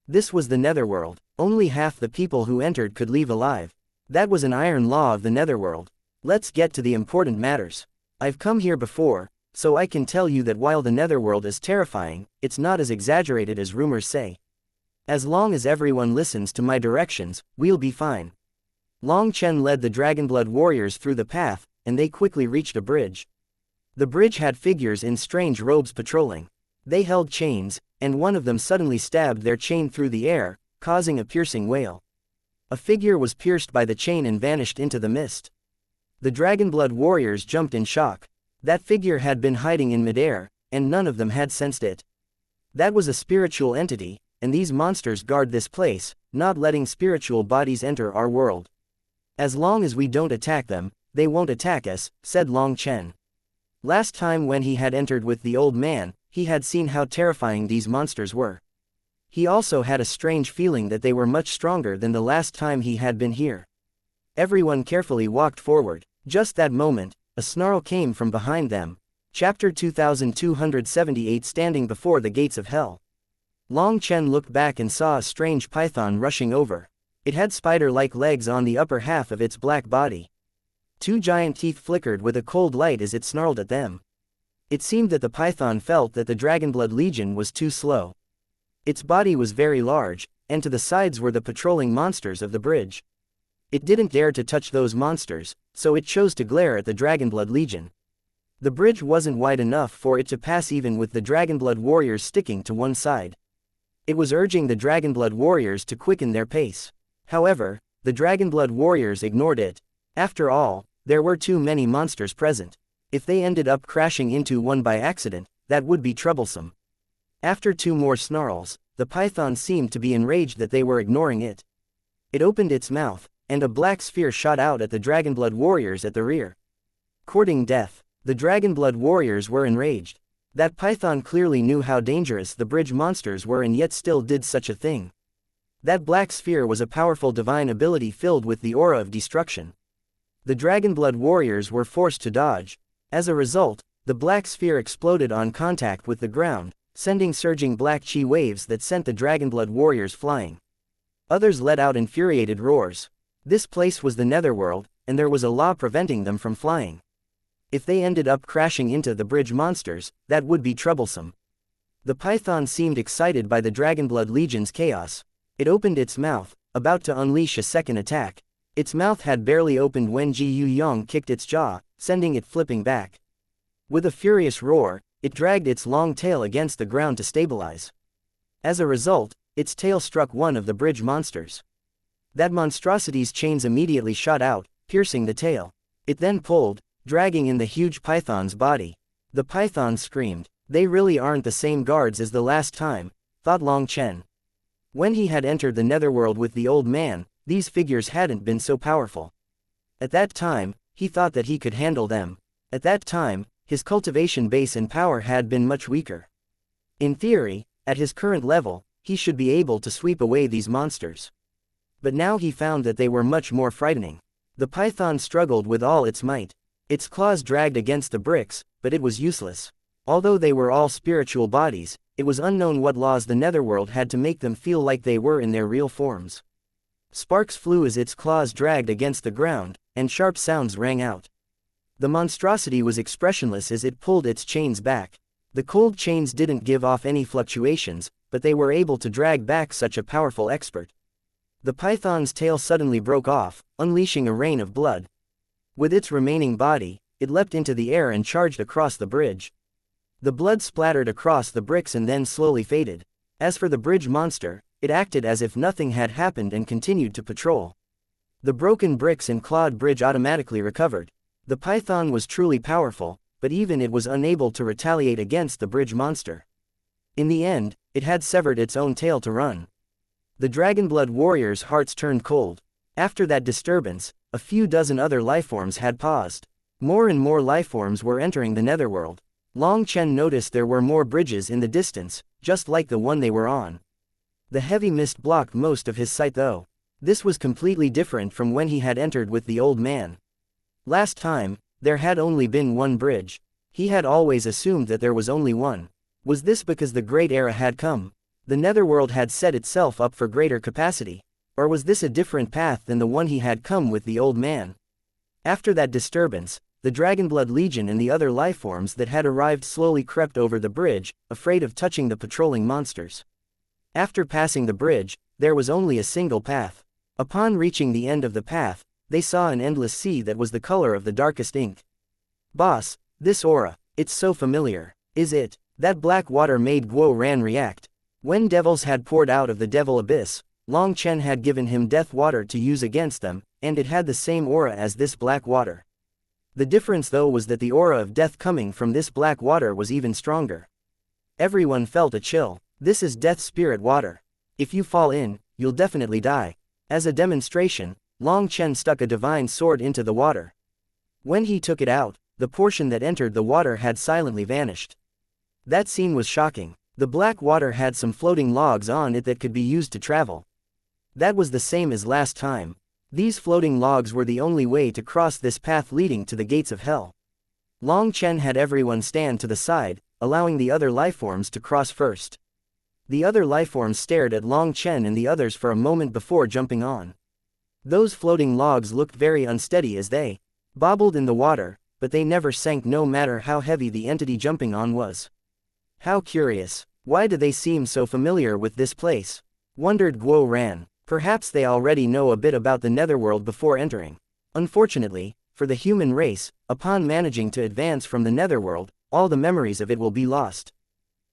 This was the netherworld. Only half the people who entered could leave alive. That was an iron law of the netherworld. Let's get to the important matters. I've come here before, so I can tell you that while the netherworld is terrifying, it's not as exaggerated as rumors say. As long as everyone listens to my directions, we'll be fine. Long Chen led the Dragonblood warriors through the path, and they quickly reached a bridge. The bridge had figures in strange robes patrolling. They held chains, and one of them suddenly stabbed their chain through the air, causing a piercing wail. A figure was pierced by the chain and vanished into the mist. The Dragonblood warriors jumped in shock. That figure had been hiding in midair, and none of them had sensed it. That was a spiritual entity, and these monsters guard this place, not letting spiritual bodies enter our world. As long as we don't attack them, they won't attack us, said Long Chen. Last time when he had entered with the old man, he had seen how terrifying these monsters were. He also had a strange feeling that they were much stronger than the last time he had been here. Everyone carefully walked forward. Just that moment, a snarl came from behind them. Chapter 2278 Standing before the gates of hell. Long Chen looked back and saw a strange python rushing over. It had spider-like legs on the upper half of its black body. Two giant teeth flickered with a cold light as it snarled at them. It seemed that the python felt that the Dragonblood Legion was too slow. Its body was very large, and to the sides were the patrolling monsters of the bridge. It didn't dare to touch those monsters, so it chose to glare at the Dragonblood Legion. The bridge wasn't wide enough for it to pass even with the Dragonblood warriors sticking to one side. It was urging the Dragonblood warriors to quicken their pace. However, the Dragonblood warriors ignored it. After all, there were too many monsters present. If they ended up crashing into one by accident, that would be troublesome. After two more snarls, the python seemed to be enraged that they were ignoring it. It opened its mouth, and a black sphere shot out at the Dragonblood warriors at the rear. Courting death, the Dragonblood warriors were enraged. That python clearly knew how dangerous the bridge monsters were and yet still did such a thing. That black sphere was a powerful divine ability filled with the aura of destruction. The Dragonblood warriors were forced to dodge. As a result, the black sphere exploded on contact with the ground, sending surging black chi waves that sent the Dragonblood warriors flying. Others let out infuriated roars. This place was the Netherworld, and there was a law preventing them from flying. If they ended up crashing into the bridge monsters, that would be troublesome. The python seemed excited by the Dragonblood Legion's chaos. It opened its mouth, about to unleash a second attack. Its mouth had barely opened when Ji Yu Yong kicked its jaw, sending it flipping back. With a furious roar, it dragged its long tail against the ground to stabilize. As a result, its tail struck one of the bridge monsters. That monstrosity's chains immediately shot out, piercing the tail. It then pulled, dragging in the huge python's body. The python screamed. They really aren't the same guards as the last time, thought Long Chen. When he had entered the Netherworld with the old man, these figures hadn't been so powerful. At that time, he thought that he could handle them. At that time, his cultivation base and power had been much weaker. In theory, at his current level, he should be able to sweep away these monsters. But now he found that they were much more frightening. The python struggled with all its might. Its claws dragged against the bricks, but it was useless. Although they were all spiritual bodies, it was unknown what laws the Netherworld had to make them feel like they were in their real forms. Sparks flew as its claws dragged against the ground, and sharp sounds rang out. The monstrosity was expressionless as it pulled its chains back. The cold chains didn't give off any fluctuations, but they were able to drag back such a powerful expert. The python's tail suddenly broke off, unleashing a rain of blood. With its remaining body, it leapt into the air and charged across the bridge. The blood splattered across the bricks and then slowly faded. As for the bridge monster, it acted as if nothing had happened and continued to patrol. The broken bricks and clawed bridge automatically recovered. The python was truly powerful, but even it was unable to retaliate against the bridge monster. In the end, it had severed its own tail to run. The Dragonblood warriors' hearts turned cold. After that disturbance, a few dozen other lifeforms had paused. More and more lifeforms were entering the Netherworld. Long Chen noticed there were more bridges in the distance, just like the one they were on. The heavy mist blocked most of his sight though. This was completely different from when he had entered with the old man. Last time, there had only been one bridge. He had always assumed that there was only one. Was this because the Great Era had come? The Netherworld had set itself up for greater capacity. Or was this a different path than the one he had come with the old man? After that disturbance, the Dragonblood Legion and the other lifeforms that had arrived slowly crept over the bridge, afraid of touching the patrolling monsters. After passing the bridge, there was only a single path. Upon reaching the end of the path, they saw an endless sea that was the color of the darkest ink. Boss, this aura, it's so familiar. Is it? That black water made Guo Ran react. When devils had poured out of the devil abyss, Long Chen had given him death water to use against them, and it had the same aura as this black water. The difference though was that the aura of death coming from this black water was even stronger. Everyone felt a chill. This is death spirit water. If you fall in, you'll definitely die. As a demonstration, Long Chen stuck a divine sword into the water. When he took it out, the portion that entered the water had silently vanished. That scene was shocking. The black water had some floating logs on it that could be used to travel. That was the same as last time. These floating logs were the only way to cross this path leading to the gates of hell. Long Chen had everyone stand to the side, allowing the other lifeforms to cross first. The other lifeforms stared at Long Chen and the others for a moment before jumping on. Those floating logs looked very unsteady as they bobbled in the water, but they never sank no matter how heavy the entity jumping on was. How curious. Why do they seem so familiar with this place? Wondered Guo Ran. Perhaps they already know a bit about the netherworld before entering. Unfortunately, for the human race, upon managing to advance from the netherworld, all the memories of it will be lost.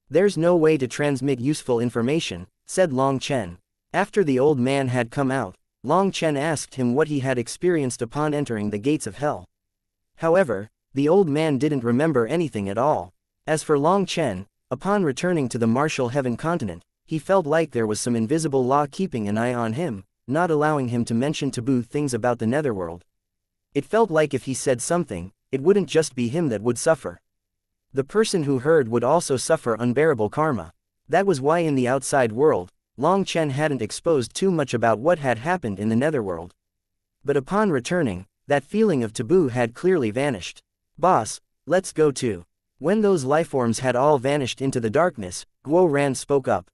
There's no way to transmit useful information, said Long Chen. After the old man had come out, Long Chen asked him what he had experienced upon entering the gates of hell. However, the old man didn't remember anything at all. As for Long Chen, upon returning to the martial heaven continent, he felt like there was some invisible law keeping an eye on him, not allowing him to mention taboo things about the netherworld. It felt like if he said something, it wouldn't just be him that would suffer. The person who heard would also suffer unbearable karma. That was why in the outside world, Long Chen hadn't exposed too much about what had happened in the netherworld. But upon returning, that feeling of taboo had clearly vanished. Boss, let's go too. When those lifeforms had all vanished into the darkness, Guo Ran spoke up.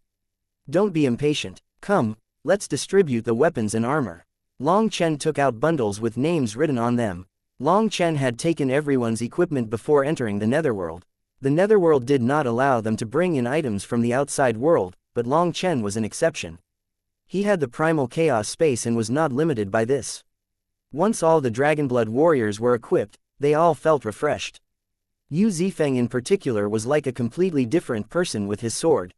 Don't be impatient. Come, let's distribute the weapons and armor. Long Chen took out bundles with names written on them. Long Chen had taken everyone's equipment before entering the netherworld. The netherworld did not allow them to bring in items from the outside world, but Long Chen was an exception. He had the primal chaos space and was not limited by this. Once all the Dragonblood warriors were equipped, they all felt refreshed. Yu Zifeng in particular was like a completely different person with his sword.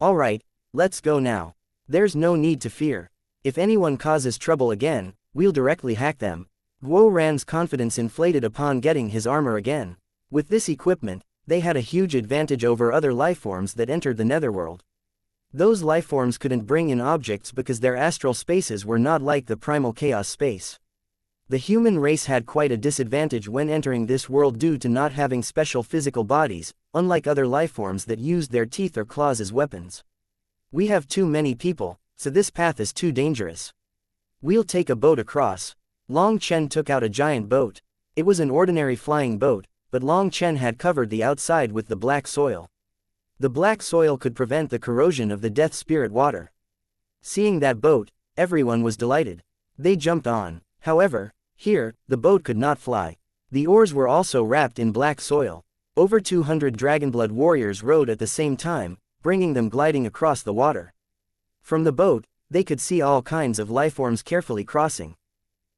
Alright, let's go now. There's no need to fear. If anyone causes trouble again, we'll directly hack them. Guo Ran's confidence inflated upon getting his armor again. With this equipment, they had a huge advantage over other lifeforms that entered the netherworld. Those lifeforms couldn't bring in objects because their astral spaces were not like the primal chaos space. The human race had quite a disadvantage when entering this world due to not having special physical bodies, unlike other lifeforms that used their teeth or claws as weapons. We have too many people, so this path is too dangerous. We'll take a boat across. Long Chen took out a giant boat. It was an ordinary flying boat, but Long Chen had covered the outside with the black soil. The black soil could prevent the corrosion of the death spirit water. Seeing that boat, everyone was delighted. They jumped on. However, here, the boat could not fly. The oars were also wrapped in black soil. Over 200 Dragonblood warriors rowed at the same time, bringing them gliding across the water. From the boat, they could see all kinds of lifeforms carefully crossing.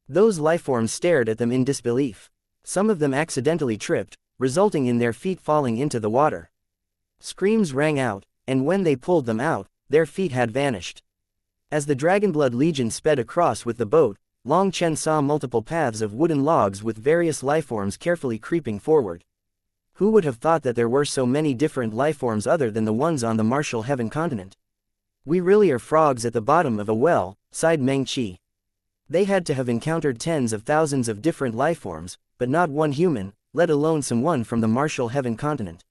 Those lifeforms stared at them in disbelief. Some of them accidentally tripped, resulting in their feet falling into the water. Screams rang out, and when they pulled them out, their feet had vanished. As the Dragonblood Legion sped across with the boat, Long Chen saw multiple paths of wooden logs with various lifeforms carefully creeping forward. Who would have thought that there were so many different lifeforms other than the ones on the martial heaven continent? We really are frogs at the bottom of a well, sighed Meng Qi. They had to have encountered tens of thousands of different lifeforms, but not one human, let alone someone from the martial heaven continent.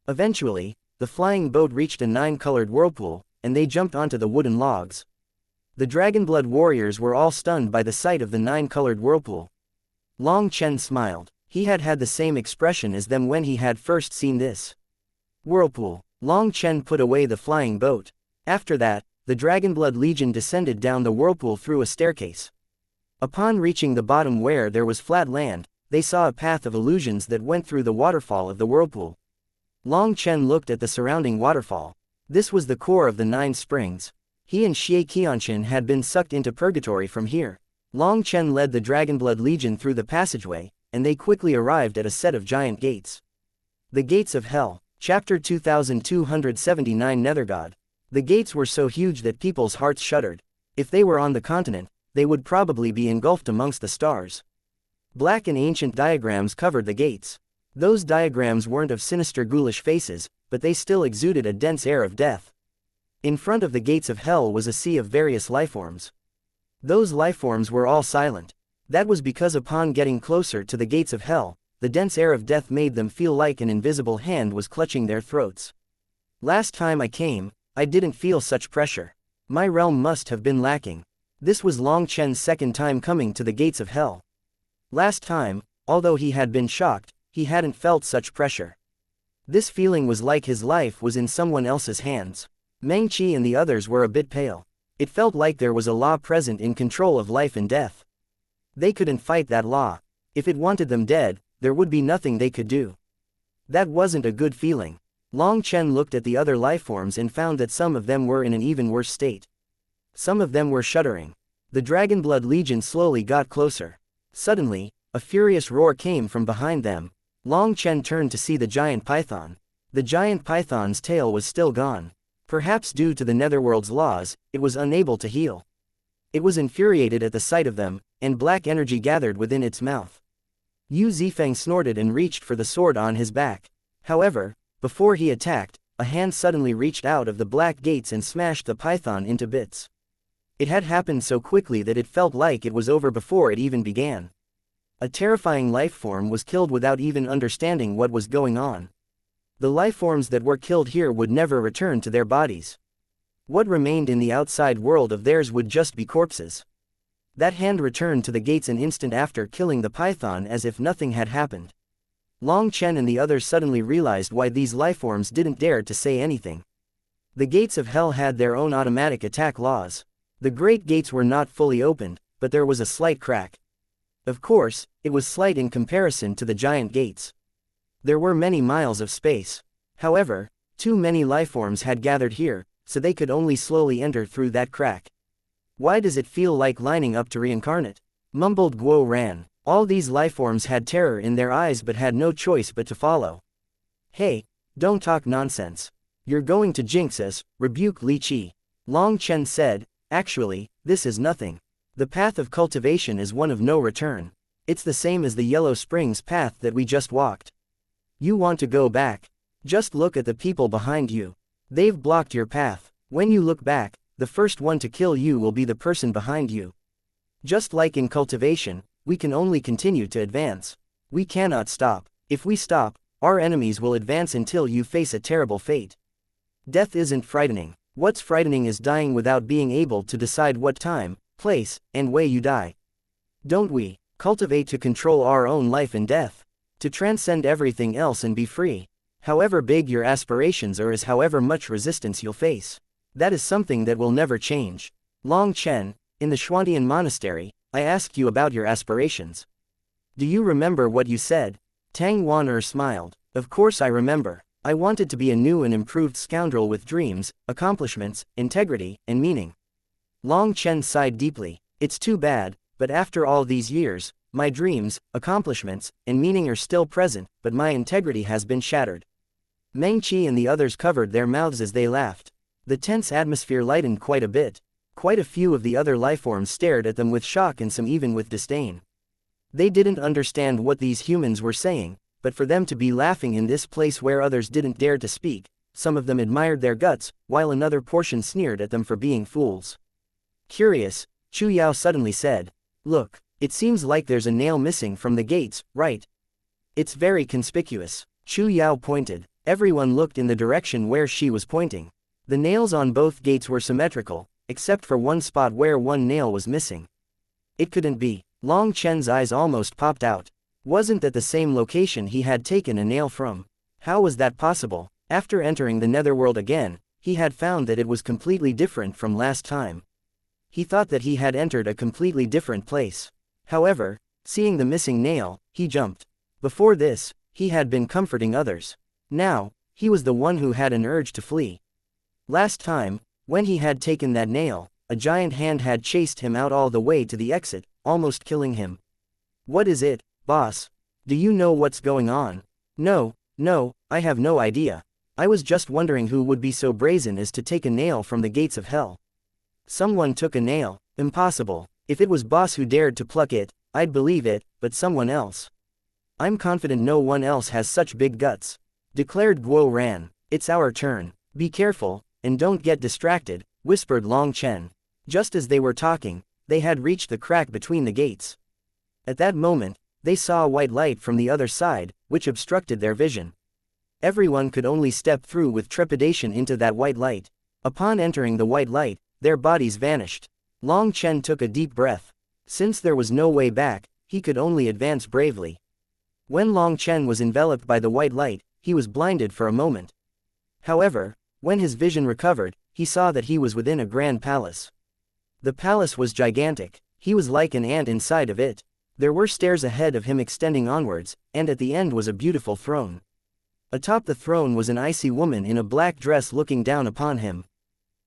Eventually, the flying boat reached a 9-colored whirlpool, and they jumped onto the wooden logs. The Dragonblood warriors were all stunned by the sight of the 9-colored whirlpool. Long Chen smiled. He had had the same expression as them when he had first seen this whirlpool. Long Chen put away the flying boat. After that, the Dragonblood Legion descended down the whirlpool through a staircase. Upon reaching the bottom where there was flat land, they saw a path of illusions that went through the waterfall of the whirlpool. Long Chen looked at the surrounding waterfall. This was the core of the 9 springs. He and Xianxia had been sucked into purgatory from here. Long Chen led the Dragonblood Legion through the passageway, and they quickly arrived at a set of giant gates. The Gates of Hell, Chapter 2279 Nethergod. The gates were so huge that people's hearts shuddered. If they were on the continent, they would probably be engulfed amongst the stars. Black and ancient diagrams covered the gates. Those diagrams weren't of sinister ghoulish faces, but they still exuded a dense air of death. In front of the gates of hell was a sea of various lifeforms. Those lifeforms were all silent. That was because upon getting closer to the gates of hell, the dense air of death made them feel like an invisible hand was clutching their throats. Last time I came, I didn't feel such pressure. My realm must have been lacking. This was Long Chen's second time coming to the gates of hell. Last time, although he had been shocked, he hadn't felt such pressure. This feeling was like his life was in someone else's hands. Meng Qi and the others were a bit pale. It felt like there was a law present in control of life and death. They couldn't fight that law. If it wanted them dead, there would be nothing they could do. That wasn't a good feeling. Long Chen looked at the other lifeforms and found that some of them were in an even worse state. Some of them were shuddering. The Dragonblood Legion slowly got closer. Suddenly, a furious roar came from behind them. Long Chen turned to see the giant python. The giant python's tail was still gone. Perhaps due to the Netherworld's laws, it was unable to heal. It was infuriated at the sight of them, and black energy gathered within its mouth. Yu Zifeng snorted and reached for the sword on his back. However, before he attacked, a hand suddenly reached out of the black gates and smashed the python into bits. It had happened so quickly that it felt like it was over before it even began. A terrifying lifeform was killed without even understanding what was going on. The lifeforms that were killed here would never return to their bodies. What remained in the outside world of theirs would just be corpses. That hand returned to the gates an instant after killing the python as if nothing had happened. Long Chen and the others suddenly realized why these lifeforms didn't dare to say anything. The gates of hell had their own automatic attack laws. The great gates were not fully opened, but there was a slight crack. Of course, it was slight in comparison to the giant gates. There were many miles of space. However, too many lifeforms had gathered here, so they could only slowly enter through that crack. Why does it feel like lining up to reincarnate? Mumbled Guo Ran. All these lifeforms had terror in their eyes but had no choice but to follow. Hey, don't talk nonsense. You're going to jinx us, rebuked Li Qi. Long Chen said, actually, this is nothing. The path of cultivation is one of no return. It's the same as the Yellow Springs path that we just walked. You want to go back? Just look at the people behind you. They've blocked your path. When you look back, the first one to kill you will be the person behind you. Just like in cultivation, we can only continue to advance. We cannot stop. If we stop, our enemies will advance until you face a terrible fate. Death isn't frightening. What's frightening is dying without being able to decide what time, place, and way you die. Don't we cultivate to control our own life and death? To transcend everything else and be free. However big your aspirations are is however much resistance you'll face. That is something that will never change. Long Chen, in the Xuantian monastery, I asked you about your aspirations. Do you remember what you said? Tang Wan'er smiled. Of course I remember. I wanted to be a new and improved scoundrel with dreams, accomplishments, integrity, and meaning. Long Chen sighed deeply. It's too bad, but after all these years, my dreams, accomplishments, and meaning are still present, but my integrity has been shattered. Meng Qi and the others covered their mouths as they laughed. The tense atmosphere lightened quite a bit. Quite a few of the other lifeforms stared at them with shock and some even with disdain. They didn't understand what these humans were saying, but for them to be laughing in this place where others didn't dare to speak, some of them admired their guts, while another portion sneered at them for being fools. Curious, Chu Yao suddenly said, "Look, it seems like there's a nail missing from the gates, right? It's very conspicuous." Chu Yao pointed. Everyone looked in the direction where she was pointing. The nails on both gates were symmetrical, except for one spot where one nail was missing. It couldn't be. Long Chen's eyes almost popped out. Wasn't that the same location he had taken a nail from? How was that possible? After entering the Netherworld again, he had found that it was completely different from last time. He thought that he had entered a completely different place. However, seeing the missing nail, he jumped. Before this, he had been comforting others. Now, he was the one who had an urge to flee. Last time, when he had taken that nail, a giant hand had chased him out all the way to the exit, almost killing him. What is it, boss? Do you know what's going on? No, I have no idea. I was just wondering who would be so brazen as to take a nail from the gates of hell. Someone took a nail. Impossible. If it was boss who dared to pluck it, I'd believe it, but someone else. I'm confident no one else has such big guts. Declared Guo Ran. It's our turn. Be careful, and don't get distracted, whispered Long Chen. Just as they were talking, they had reached the crack between the gates. At that moment, they saw a white light from the other side, which obstructed their vision. Everyone could only step through with trepidation into that white light. Upon entering the white light, their bodies vanished. Long Chen took a deep breath. Since there was no way back, he could only advance bravely. When Long Chen was enveloped by the white light, he was blinded for a moment. However, when his vision recovered, he saw that he was within a grand palace. The palace was gigantic. He was like an ant inside of it. There were stairs ahead of him extending onwards, and at the end was a beautiful throne. Atop the throne was an icy woman in a black dress looking down upon him.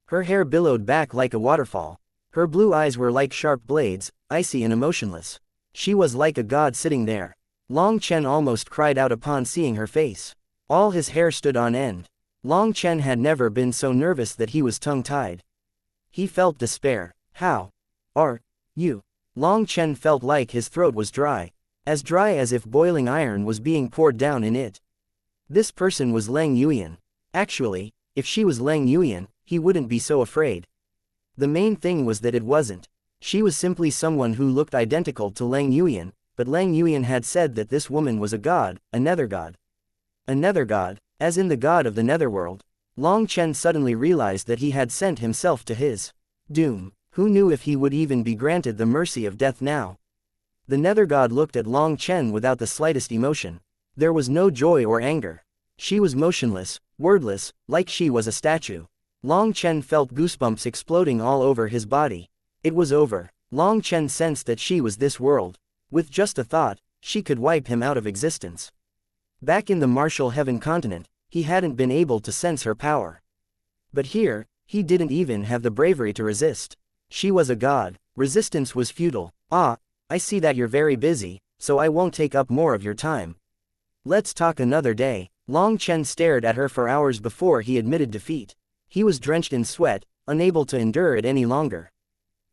Her hair billowed back like a waterfall. Her blue eyes were like sharp blades, icy and emotionless. She was like a god sitting there. Long Chen almost cried out upon seeing her face. All his hair stood on end. Long Chen had never been so nervous that he was tongue-tied. He felt despair. How are you? Long Chen felt like his throat was dry as if boiling iron was being poured down in it. This person was Lang Yuyan. Actually, if she was Lang Yuyan, he wouldn't be so afraid. The main thing was that it wasn't. She was simply someone who looked identical to Lang Yuyan, but Lang Yuyan had said that this woman was a god, a nether god. A nether god, as in the god of the netherworld. Long Chen suddenly realized that he had sent himself to his doom. Who knew if he would even be granted the mercy of death now? The nether god looked at Long Chen without the slightest emotion. There was no joy or anger. She was motionless, wordless, like she was a statue. Long Chen felt goosebumps exploding all over his body. It was over. Long Chen sensed that she was this world. With just a thought, she could wipe him out of existence. Back in the martial heaven continent, he hadn't been able to sense her power. But here, he didn't even have the bravery to resist. She was a god. Resistance was futile. Ah, I see that you're very busy, so I won't take up more of your time. Let's talk another day. Long Chen stared at her for hours before he admitted defeat. He was drenched in sweat, unable to endure it any longer.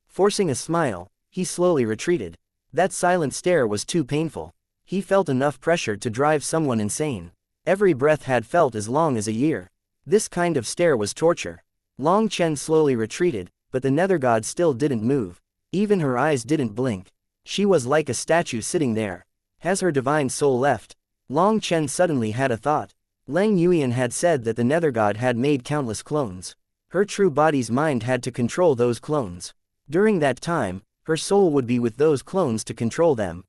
Forcing a smile, he slowly retreated. That silent stare was too painful. He felt enough pressure to drive someone insane. Every breath had felt as long as a year. This kind of stare was torture. Long Chen slowly retreated, but the nether god still didn't move. Even her eyes didn't blink. She was like a statue sitting there. Has her divine soul left? Long Chen suddenly had a thought. Lang Yuyan had said that the nether god had made countless clones. Her true body's mind had to control those clones. During that time, her soul would be with those clones to control them.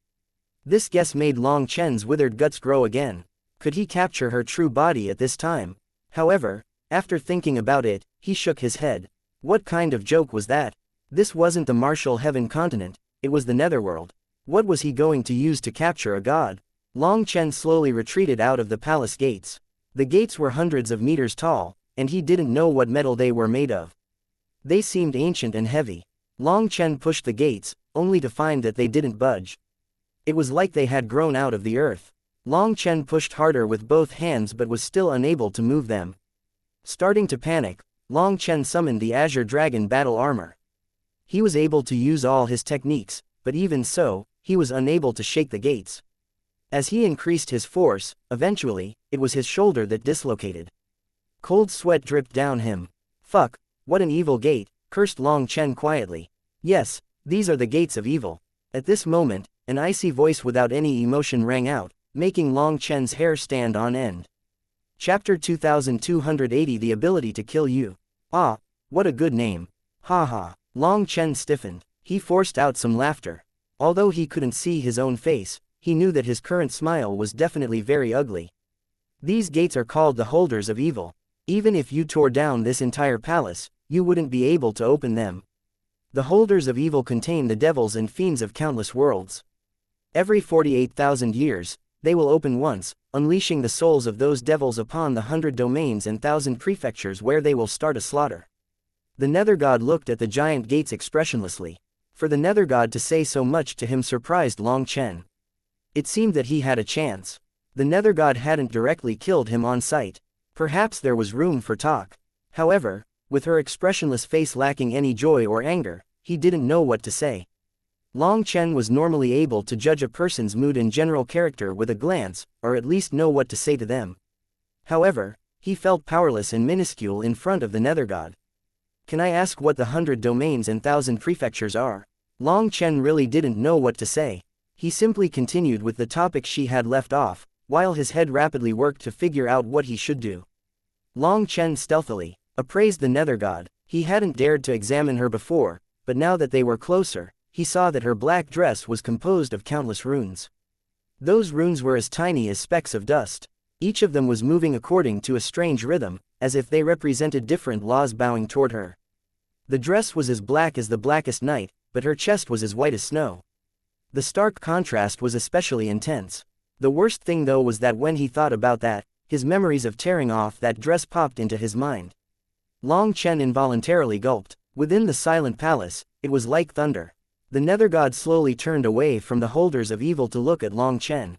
This guess made Long Chen's withered guts grow again. Could he capture her true body at this time? However, after thinking about it, he shook his head. What kind of joke was that? This wasn't the martial heaven continent, it was the netherworld. What was he going to use to capture a god? Long Chen slowly retreated out of the palace gates. The gates were hundreds of meters tall, and he didn't know what metal they were made of. They seemed ancient and heavy. Long Chen pushed the gates, only to find that they didn't budge. It was like they had grown out of the earth. Long Chen pushed harder with both hands but was still unable to move them. Starting to panic, Long Chen summoned the Azure Dragon battle armor. He was able to use all his techniques, but even so, he was unable to shake the gates. As he increased his force, eventually, it was his shoulder that dislocated. Cold sweat dripped down him. Fuck, what an evil gate, cursed Long Chen quietly. Yes, these are the gates of evil. At this moment, an icy voice without any emotion rang out, making Long Chen's hair stand on end. Chapter 2280 The Ability to Kill You. Ah, what a good name. Ha ha. Long Chen stiffened. He forced out some laughter. Although he couldn't see his own face, he knew that his current smile was definitely very ugly. These gates are called the Holders of Evil. Even if you tore down this entire palace, you wouldn't be able to open them. The Holders of Evil contain the devils and fiends of countless worlds. Every 48,000 years, they will open once, unleashing the souls of those devils upon the 100 domains and 1,000 prefectures where they will start a slaughter. The nether god looked at the giant gates expressionlessly. For the nether god to say so much to him surprised Long Chen. It seemed that he had a chance. The nether god hadn't directly killed him on sight. Perhaps there was room for talk. However, with her expressionless face lacking any joy or anger, he didn't know what to say. Long Chen was normally able to judge a person's mood and general character with a glance, or at least know what to say to them. However, he felt powerless and minuscule in front of the nether god. Can I ask what the 100 domains and 1,000 prefectures are? Long Chen really didn't know what to say. He simply continued with the topic she had left off, while his head rapidly worked to figure out what he should do. Long Chen stealthily appraised the nether god. He hadn't dared to examine her before, but now that they were closer, he saw that her black dress was composed of countless runes. Those runes were as tiny as specks of dust. Each of them was moving according to a strange rhythm, as if they represented different laws bowing toward her. The dress was as black as the blackest night, but her chest was as white as snow. The stark contrast was especially intense. The worst thing though was that when he thought about that, his memories of tearing off that dress popped into his mind. Long Chen involuntarily gulped. Within the silent palace, it was like thunder. The nether god slowly turned away from the holders of evil to look at Long Chen.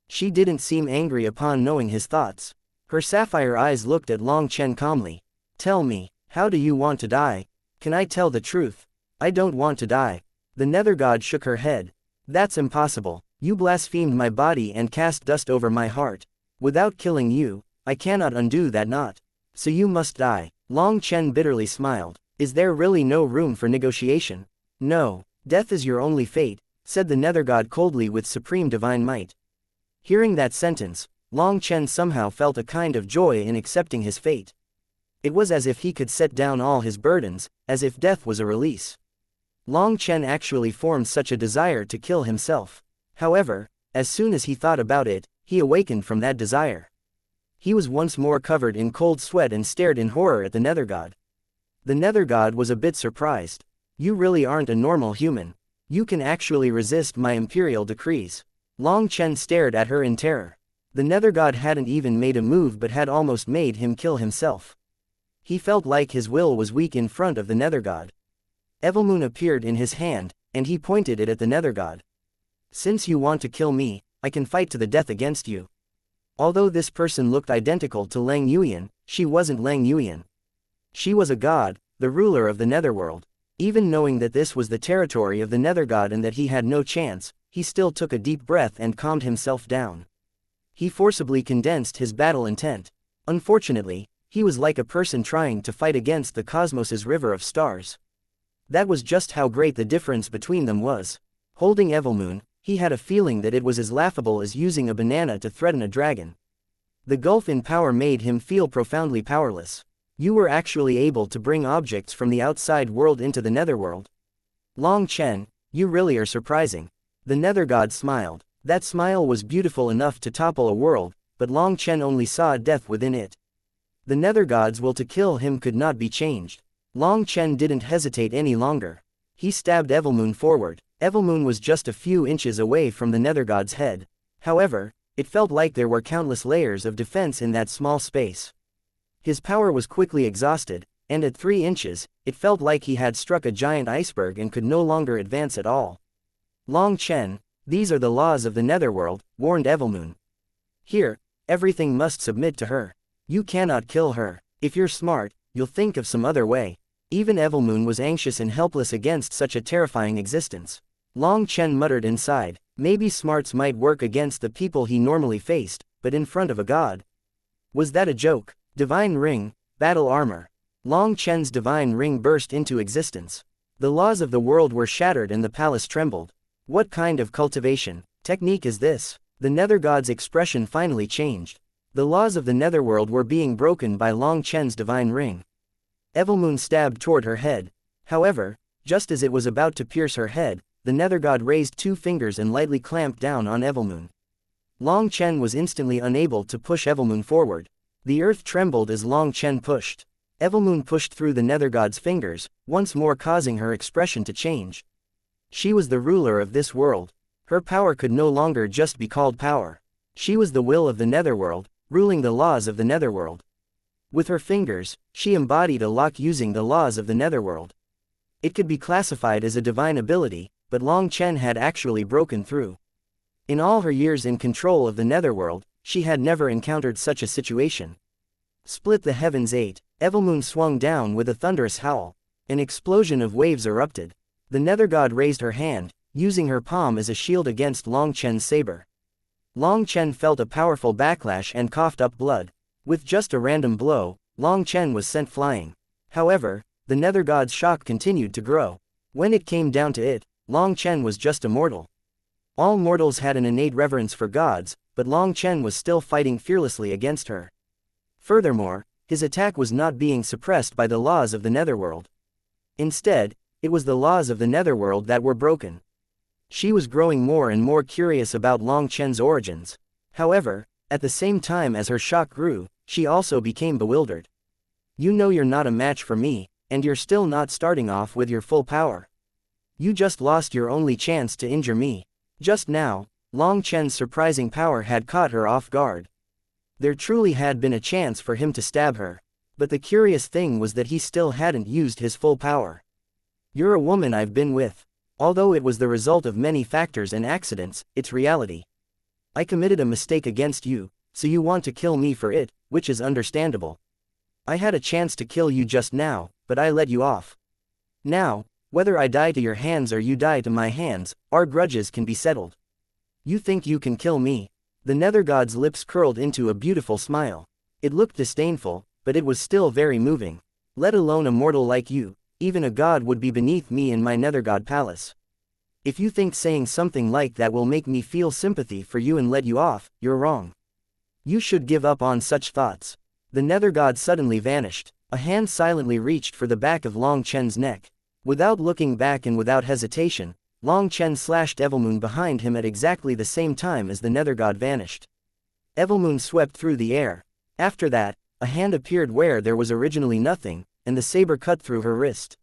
She didn't seem angry upon knowing his thoughts. Her sapphire eyes looked at Long Chen calmly. Tell me, how do you want to die? Can I tell the truth? I don't want to die. The nether god shook her head. That's impossible. You blasphemed my body and cast dust over my heart. Without killing you, I cannot undo that knot. So you must die. Long Chen bitterly smiled. Is there really no room for negotiation? No, death is your only fate, said the nether god coldly with supreme divine might. Hearing that sentence, Long Chen somehow felt a kind of joy in accepting his fate. It was as if he could set down all his burdens, as if death was a release. Long Chen actually formed such a desire to kill himself. However, as soon as he thought about it, he awakened from that desire. He was once more covered in cold sweat and stared in horror at the nether god. The nether god was a bit surprised. You really aren't a normal human. You can actually resist my imperial decrees. Long Chen stared at her in terror. The nether god hadn't even made a move but had almost made him kill himself. He felt like his will was weak in front of the nether god. Evilmoon appeared in his hand, and he pointed it at the nether god. Since you want to kill me, I can fight to the death against you. Although this person looked identical to Lang Yuyan, she wasn't Lang Yuyan. She was a god, the ruler of the netherworld. Even knowing that this was the territory of the nether god and that he had no chance, he still took a deep breath and calmed himself down. He forcibly condensed his battle intent. Unfortunately, he was like a person trying to fight against the cosmos's river of stars. That was just how great the difference between them was. Holding Evilmoon, he had a feeling that it was as laughable as using a banana to threaten a dragon. The gulf in power made him feel profoundly powerless. You were actually able to bring objects from the outside world into the netherworld. Long Chen, you really are surprising. The nether god smiled. That smile was beautiful enough to topple a world, but Long Chen only saw death within it. The nether god's will to kill him could not be changed. Long Chen didn't hesitate any longer. He stabbed Evilmoon forward. Evilmoon was just a few inches away from the nether god's head. However, it felt like there were countless layers of defense in that small space. His power was quickly exhausted, and at 3 inches, it felt like he had struck a giant iceberg and could no longer advance at all. Long Chen, these are the laws of the netherworld, warned Evilmoon. Here, everything must submit to her. You cannot kill her. If you're smart, you'll think of some other way. Even Evilmoon was anxious and helpless against such a terrifying existence. Long Chen muttered inside, maybe smarts might work against the people he normally faced, but in front of a god. Was that a joke? Divine Ring, Battle Armor. Long Chen's divine ring burst into existence. The laws of the world were shattered and the palace trembled. What kind of cultivation technique is this? The nether god's expression finally changed. The laws of the netherworld were being broken by Long Chen's divine ring. Evilmoon stabbed toward her head. However, just as it was about to pierce her head, the nether god raised 2 fingers and lightly clamped down on Evilmoon. Long Chen was instantly unable to push Evilmoon forward. The earth trembled as Long Chen pushed. Evilmoon pushed through the nether god's fingers, once more causing her expression to change. She was the ruler of this world. Her power could no longer just be called power. She was the will of the netherworld, ruling the laws of the netherworld. With her fingers, she embodied a lock using the laws of the netherworld. It could be classified as a divine ability, but Long Chen had actually broken through. In all her years in control of the netherworld, she had never encountered such a situation. Split the heavens 8. Evilmoon swung down with a thunderous howl. An explosion of waves erupted. The nether god raised her hand, using her palm as a shield against Long Chen's saber. Long Chen felt a powerful backlash and coughed up blood. With just a random blow, Long Chen was sent flying. However, the nether god's shock continued to grow. When it came down to it, Long Chen was just a mortal. All mortals had an innate reverence for gods, but Long Chen was still fighting fearlessly against her. Furthermore, his attack was not being suppressed by the laws of the netherworld. Instead, it was the laws of the netherworld that were broken. She was growing more and more curious about Long Chen's origins. However, at the same time as her shock grew, she also became bewildered. You know you're not a match for me, and you're still not starting off with your full power. You just lost your only chance to injure me. Just now, Long Chen's surprising power had caught her off guard. There truly had been a chance for him to stab her. But the curious thing was that he still hadn't used his full power. You're a woman I've been with. Although it was the result of many factors and accidents, it's reality. I committed a mistake against you, so you want to kill me for it, which is understandable. I had a chance to kill you just now, but I let you off. Now, whether I die to your hands or you die to my hands, our grudges can be settled. You think you can kill me? The nether god's lips curled into a beautiful smile. It looked disdainful, but it was still very moving. Let alone a mortal like you, even a god would be beneath me in my nether god palace. If you think saying something like that will make me feel sympathy for you and let you off, you're wrong. You should give up on such thoughts. The nether god suddenly vanished. A hand silently reached for the back of Long Chen's neck. Without looking back and without hesitation, Long Chen slashed Evilmoon behind him at exactly the same time as the nether god vanished. Evilmoon swept through the air. After that, a hand appeared where there was originally nothing, and the saber cut through her wrist.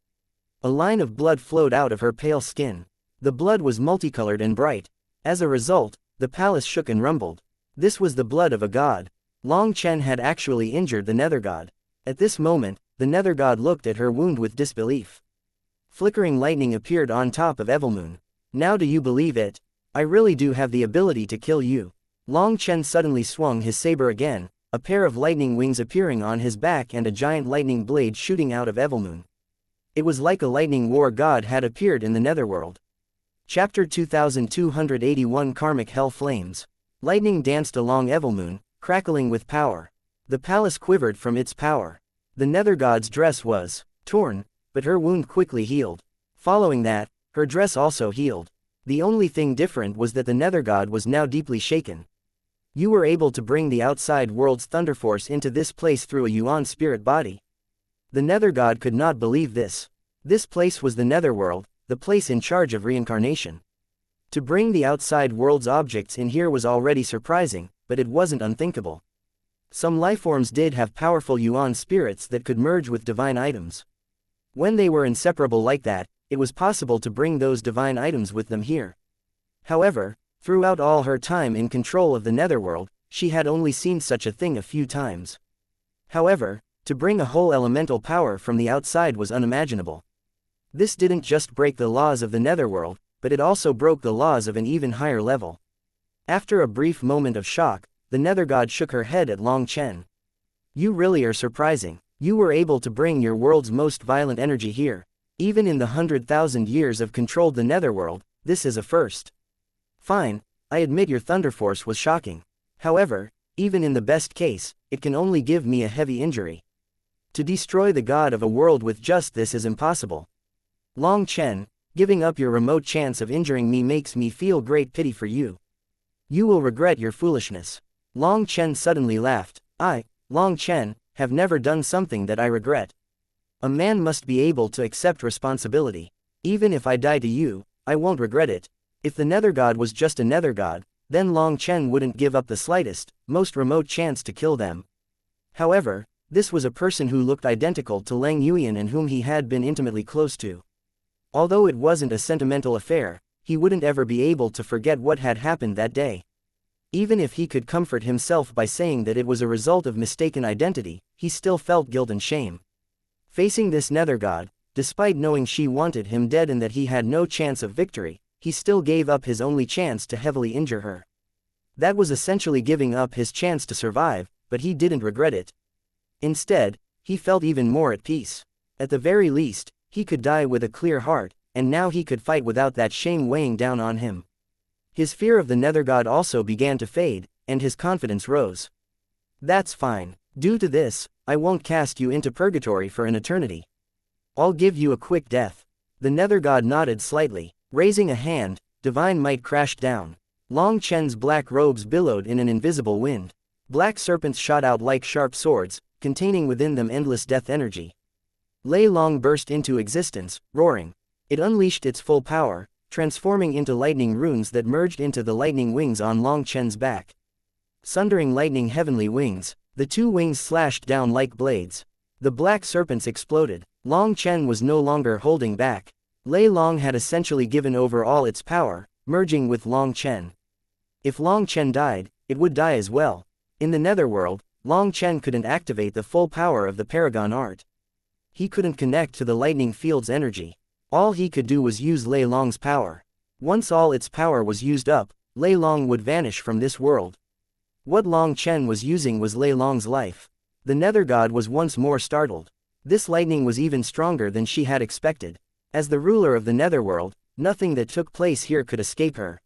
A line of blood flowed out of her pale skin. The blood was multicolored and bright. As a result, the palace shook and rumbled. This was the blood of a god. Long Chen had actually injured the nether god. At this moment, the nether god looked at her wound with disbelief. Flickering lightning appeared on top of Evilmoon. Now do you believe it? I really do have the ability to kill you. Long Chen suddenly swung his saber again, a pair of lightning wings appearing on his back and a giant lightning blade shooting out of Evilmoon. It was like a lightning war god had appeared in the netherworld. Chapter 2281 Karmic Hell Flames. Lightning danced along Evilmoon, crackling with power. The palace quivered from its power. The nether god's dress was torn, but her wound quickly healed. Following that, her dress also healed. The only thing different was that the nether god was now deeply shaken. You were able to bring the outside world's thunder force into this place through a yuan spirit body. The nether god could not believe this. This place was the netherworld, the place in charge of reincarnation. To bring the outside world's objects in here was already surprising, but it wasn't unthinkable. Some lifeforms did have powerful yuan spirits that could merge with divine items. When they were inseparable like that, it was possible to bring those divine items with them here. However, throughout all her time in control of the netherworld, she had only seen such a thing a few times. However, to bring a whole elemental power from the outside was unimaginable. This didn't just break the laws of the netherworld, but it also broke the laws of an even higher level. After a brief moment of shock, the nether god shook her head at Long Chen. You really are surprising. You were able to bring your world's most violent energy here. Even in the 100,000 years of controlled the netherworld, this is a first. Fine, I admit your thunder force was shocking. However, even in the best case, it can only give me a heavy injury. To destroy the god of a world with just this is impossible. Long Chen, giving up your remote chance of injuring me makes me feel great pity for you. You will regret your foolishness. Long Chen suddenly laughed. I, Long Chen, have never done something that I regret. A man must be able to accept responsibility. Even if I die to you, I won't regret it. If the nether god was just a nether god, then Long Chen wouldn't give up the slightest, most remote chance to kill them. However, this was a person who looked identical to Lang Yuyan and whom he had been intimately close to. Although it wasn't a sentimental affair, he wouldn't ever be able to forget what had happened that day. Even if he could comfort himself by saying that it was a result of mistaken identity, he still felt guilt and shame. Facing this nether god, despite knowing she wanted him dead and that he had no chance of victory, he still gave up his only chance to heavily injure her. That was essentially giving up his chance to survive, but he didn't regret it. Instead, he felt even more at peace. At the very least, he could die with a clear heart, and now he could fight without that shame weighing down on him. His fear of the nether god also began to fade, and his confidence rose. That's fine. Due to this, I won't cast you into purgatory for an eternity. I'll give you a quick death. The nether god nodded slightly. Raising a hand, divine might crashed down. Long Chen's black robes billowed in an invisible wind. Black serpents shot out like sharp swords, containing within them endless death energy. Lei Long burst into existence, roaring. It unleashed its full power, transforming into lightning runes that merged into the lightning wings on Long Chen's back. Sundering lightning heavenly wings, the two wings slashed down like blades. The black serpents exploded. Long Chen was no longer holding back. Lei Long had essentially given over all its power, merging with Long Chen. If Long Chen died, it would die as well. In the netherworld, Long Chen couldn't activate the full power of the Paragon art. He couldn't connect to the lightning field's energy. All he could do was use Lei Long's power. Once all its power was used up, Lei Long would vanish from this world. What Long Chen was using was Lei Long's life. The Nether God was once more startled. This lightning was even stronger than she had expected. As the ruler of the Netherworld, nothing that took place here could escape her.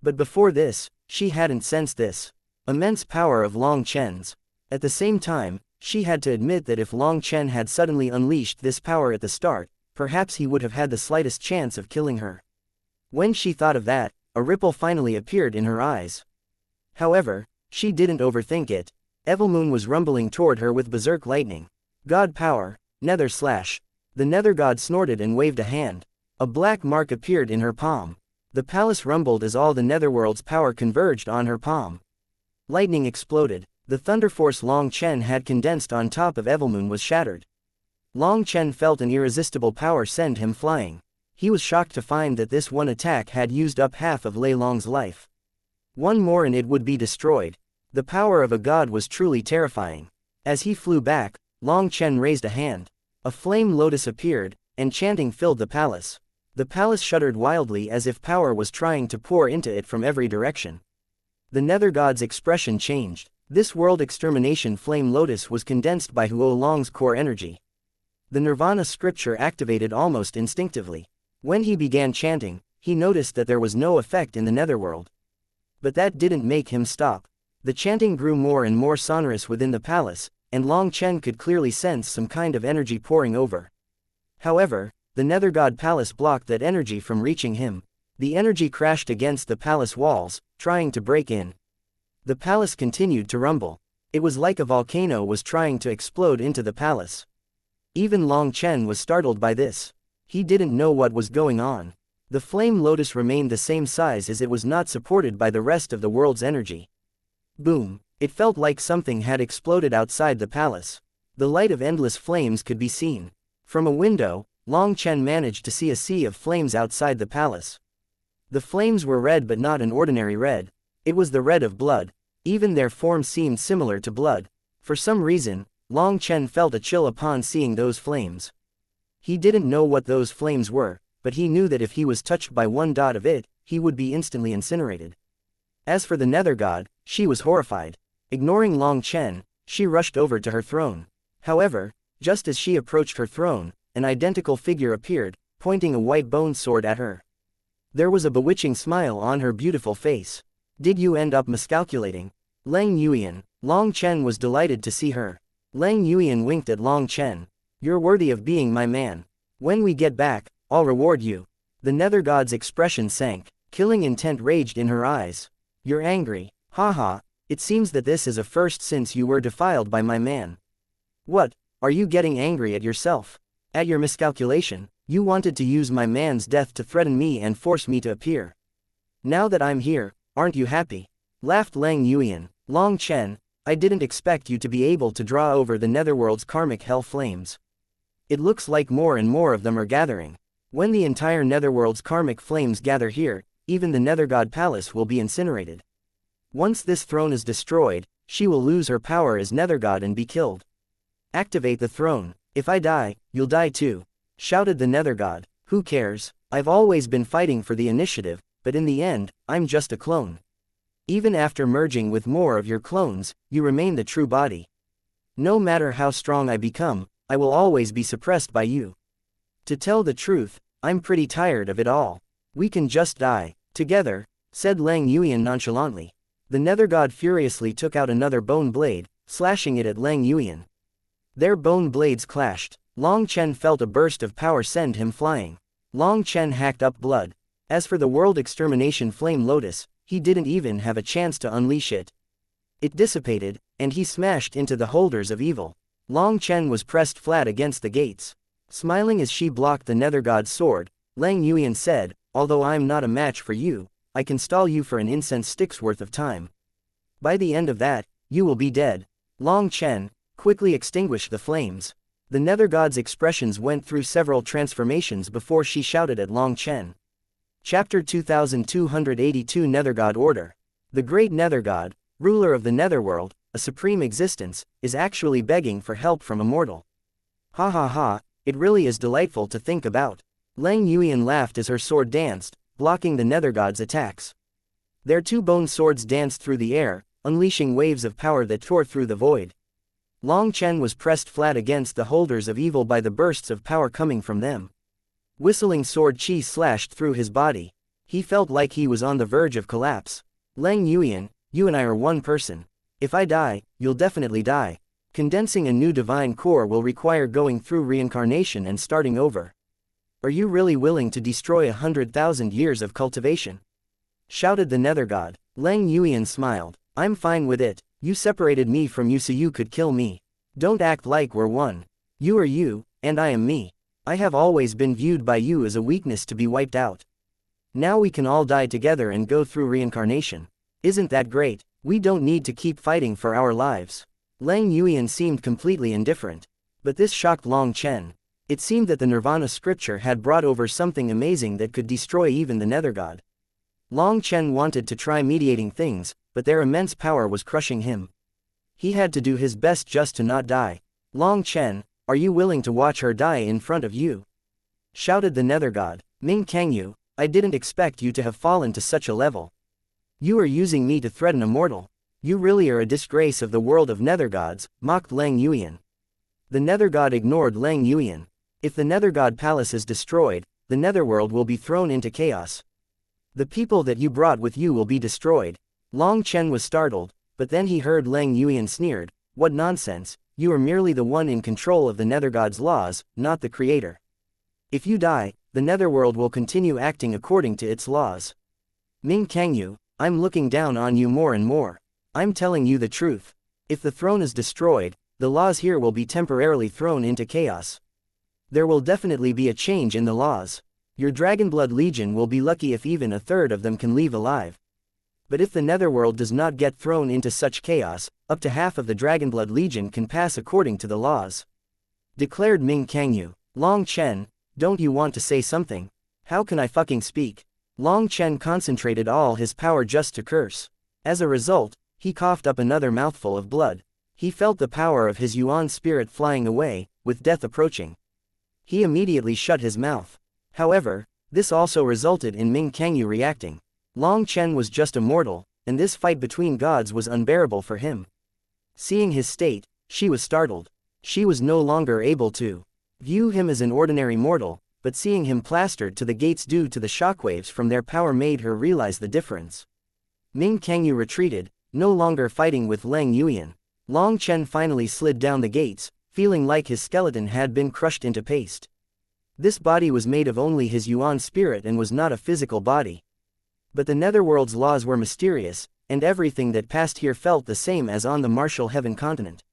But before this, she hadn't sensed this immense power of Long Chen's. At the same time, she had to admit that if Long Chen had suddenly unleashed this power at the start, perhaps he would have had the slightest chance of killing her. When she thought of that, a ripple finally appeared in her eyes. However, she didn't overthink it. Evilmoon was rumbling toward her with berserk lightning. God power, Nether slash. The Nether God snorted and waved a hand. A black mark appeared in her palm. The palace rumbled as all the Netherworld's power converged on her palm. Lightning exploded. The thunder force Long Chen had condensed on top of Evilmoon was shattered. Long Chen felt an irresistible power send him flying. He was shocked to find that this one attack had used up half of Lei Long's life. One more and it would be destroyed. The power of a god was truly terrifying. As he flew back, Long Chen raised a hand. A flame lotus appeared, and chanting filled the palace. The palace shuddered wildly as if power was trying to pour into it from every direction. The Nether God's expression changed. This world extermination flame lotus was condensed by Huo Long's core energy. The Nirvana scripture activated almost instinctively. When he began chanting, he noticed that there was no effect in the netherworld. But that didn't make him stop. The chanting grew more and more sonorous within the palace, and Long Chen could clearly sense some kind of energy pouring over. However, the Nether God Palace blocked that energy from reaching him. The energy crashed against the palace walls, trying to break in. The palace continued to rumble. It was like a volcano was trying to explode into the palace. Even Long Chen was startled by this. He didn't know what was going on. The flame lotus remained the same size as it was not supported by the rest of the world's energy. Boom! It felt like something had exploded outside the palace. The light of endless flames could be seen. From a window, Long Chen managed to see a sea of flames outside the palace. The flames were red but not an ordinary red. It was the red of blood. Even their form seemed similar to blood. For some reason, Long Chen felt a chill upon seeing those flames. He didn't know what those flames were, but he knew that if he was touched by one dot of it, he would be instantly incinerated. As for the Nether God, she was horrified. Ignoring Long Chen, she rushed over to her throne. However, just as she approached her throne, an identical figure appeared, pointing a white bone sword at her. There was a bewitching smile on her beautiful face. Did you end up miscalculating? Leng Yuyan. Long Chen was delighted to see her. Leng Yuyan winked at Long Chen. You're worthy of being my man. When we get back, I'll reward you. The Nether God's expression sank. Killing intent raged in her eyes. You're angry. Haha, it seems that this is a first since you were defiled by my man. What, are you getting angry at yourself? At your miscalculation, you wanted to use my man's death to threaten me and force me to appear. Now that I'm here, aren't you happy? Laughed Leng Yuyan. Long Chen, I didn't expect you to be able to draw over the netherworld's karmic hell flames. It looks like more and more of them are gathering. When the entire netherworld's karmic flames gather here, even the Nether God Palace will be incinerated. Once this throne is destroyed, she will lose her power as Nether God and be killed. Activate the throne. If I die, you'll die too, shouted the Nether God. Who cares? I've always been fighting for the initiative, but in the end, I'm just a clone. Even after merging with more of your clones, you remain the true body. No matter how strong I become, I will always be suppressed by you. To tell the truth, I'm pretty tired of it all. We can just die together, said Leng Yuyan nonchalantly. The Nether God furiously took out another bone blade, slashing it at Leng Yuyan. Their bone blades clashed. Long Chen felt a burst of power send him flying. Long Chen hacked up blood. As for the world extermination flame lotus, he didn't even have a chance to unleash it. It dissipated, and he smashed into the holders of evil. Long Chen was pressed flat against the gates. Smiling as she blocked the nether god's sword, Lang Yuan said, "Although I'm not a match for you, I can stall you for an incense stick's worth of time. By the end of that, you will be dead." Long Chen quickly extinguished the flames. The nether god's expressions went through several transformations before she shouted at Long Chen. Chapter 2282 Nether God Order. The great nether god, ruler of the netherworld, a supreme existence, is actually begging for help from a mortal. Ha ha ha, it really is delightful to think about. Lang Yuan laughed as her sword danced, blocking the nether god's attacks. Their two bone swords danced through the air, unleashing waves of power that tore through the void. Long Chen was pressed flat against the holders of evil by the bursts of power coming from them. Whistling sword chi slashed through his body. He felt like he was on the verge of collapse. Lang Yuan, you and I are one person. If I die, you'll definitely die. Condensing a new divine core will require going through reincarnation and starting over. Are you really willing to destroy 100,000 years of cultivation? Shouted the nether god. Lang Yuan smiled. I'm fine with it. You separated me from you so you could kill me. Don't act like we're one. You are you, and I am me. I have always been viewed by you as a weakness to be wiped out. Now we can all die together and go through reincarnation. Isn't that great? We don't need to keep fighting for our lives. Lang Yuan seemed completely indifferent. But this shocked Long Chen. It seemed that the Nirvana scripture had brought over something amazing that could destroy even the nether god. Long Chen wanted to try mediating things, but their immense power was crushing him. He had to do his best just to not die. Long Chen, are you willing to watch her die in front of you? Shouted the nether god. Ming Kangyu, I didn't expect you to have fallen to such a level. You are using me to threaten a mortal. You really are a disgrace of the world of nether gods, mocked Lang Yuan. The nether god ignored Lang Yuan. If the nether god palace is destroyed, the netherworld will be thrown into chaos. The people that you brought with you will be destroyed. Long Chen was startled, but then he heard Lang Yuan sneered, what nonsense, you are merely the one in control of the nether god's laws, not the creator. If you die, the netherworld will continue acting according to its laws. Ming Kangyu, I'm looking down on you more and more. I'm telling you the truth. If the throne is destroyed, the laws here will be temporarily thrown into chaos. There will definitely be a change in the laws. Your Dragonblood Legion will be lucky if even a third of them can leave alive. But if the netherworld does not get thrown into such chaos, up to half of the Dragonblood Legion can pass according to the laws. Declared Ming Kangyu. Long Chen, don't you want to say something? How can I fucking speak? Long Chen concentrated all his power just to curse. As a result, he coughed up another mouthful of blood. He felt the power of his Yuan spirit flying away, with death approaching. He immediately shut his mouth. However, this also resulted in Ming Kangyu reacting. Long Chen was just a mortal, and this fight between gods was unbearable for him. Seeing his state, she was startled. She was no longer able to view him as an ordinary mortal, but seeing him plastered to the gates due to the shockwaves from their power made her realize the difference. Ming Kangyu retreated, no longer fighting with Lang Yuan. Long Chen finally slid down the gates, feeling like his skeleton had been crushed into paste. This body was made of only his Yuan spirit and was not a physical body. But the netherworld's laws were mysterious, and everything that passed here felt the same as on the martial heaven continent.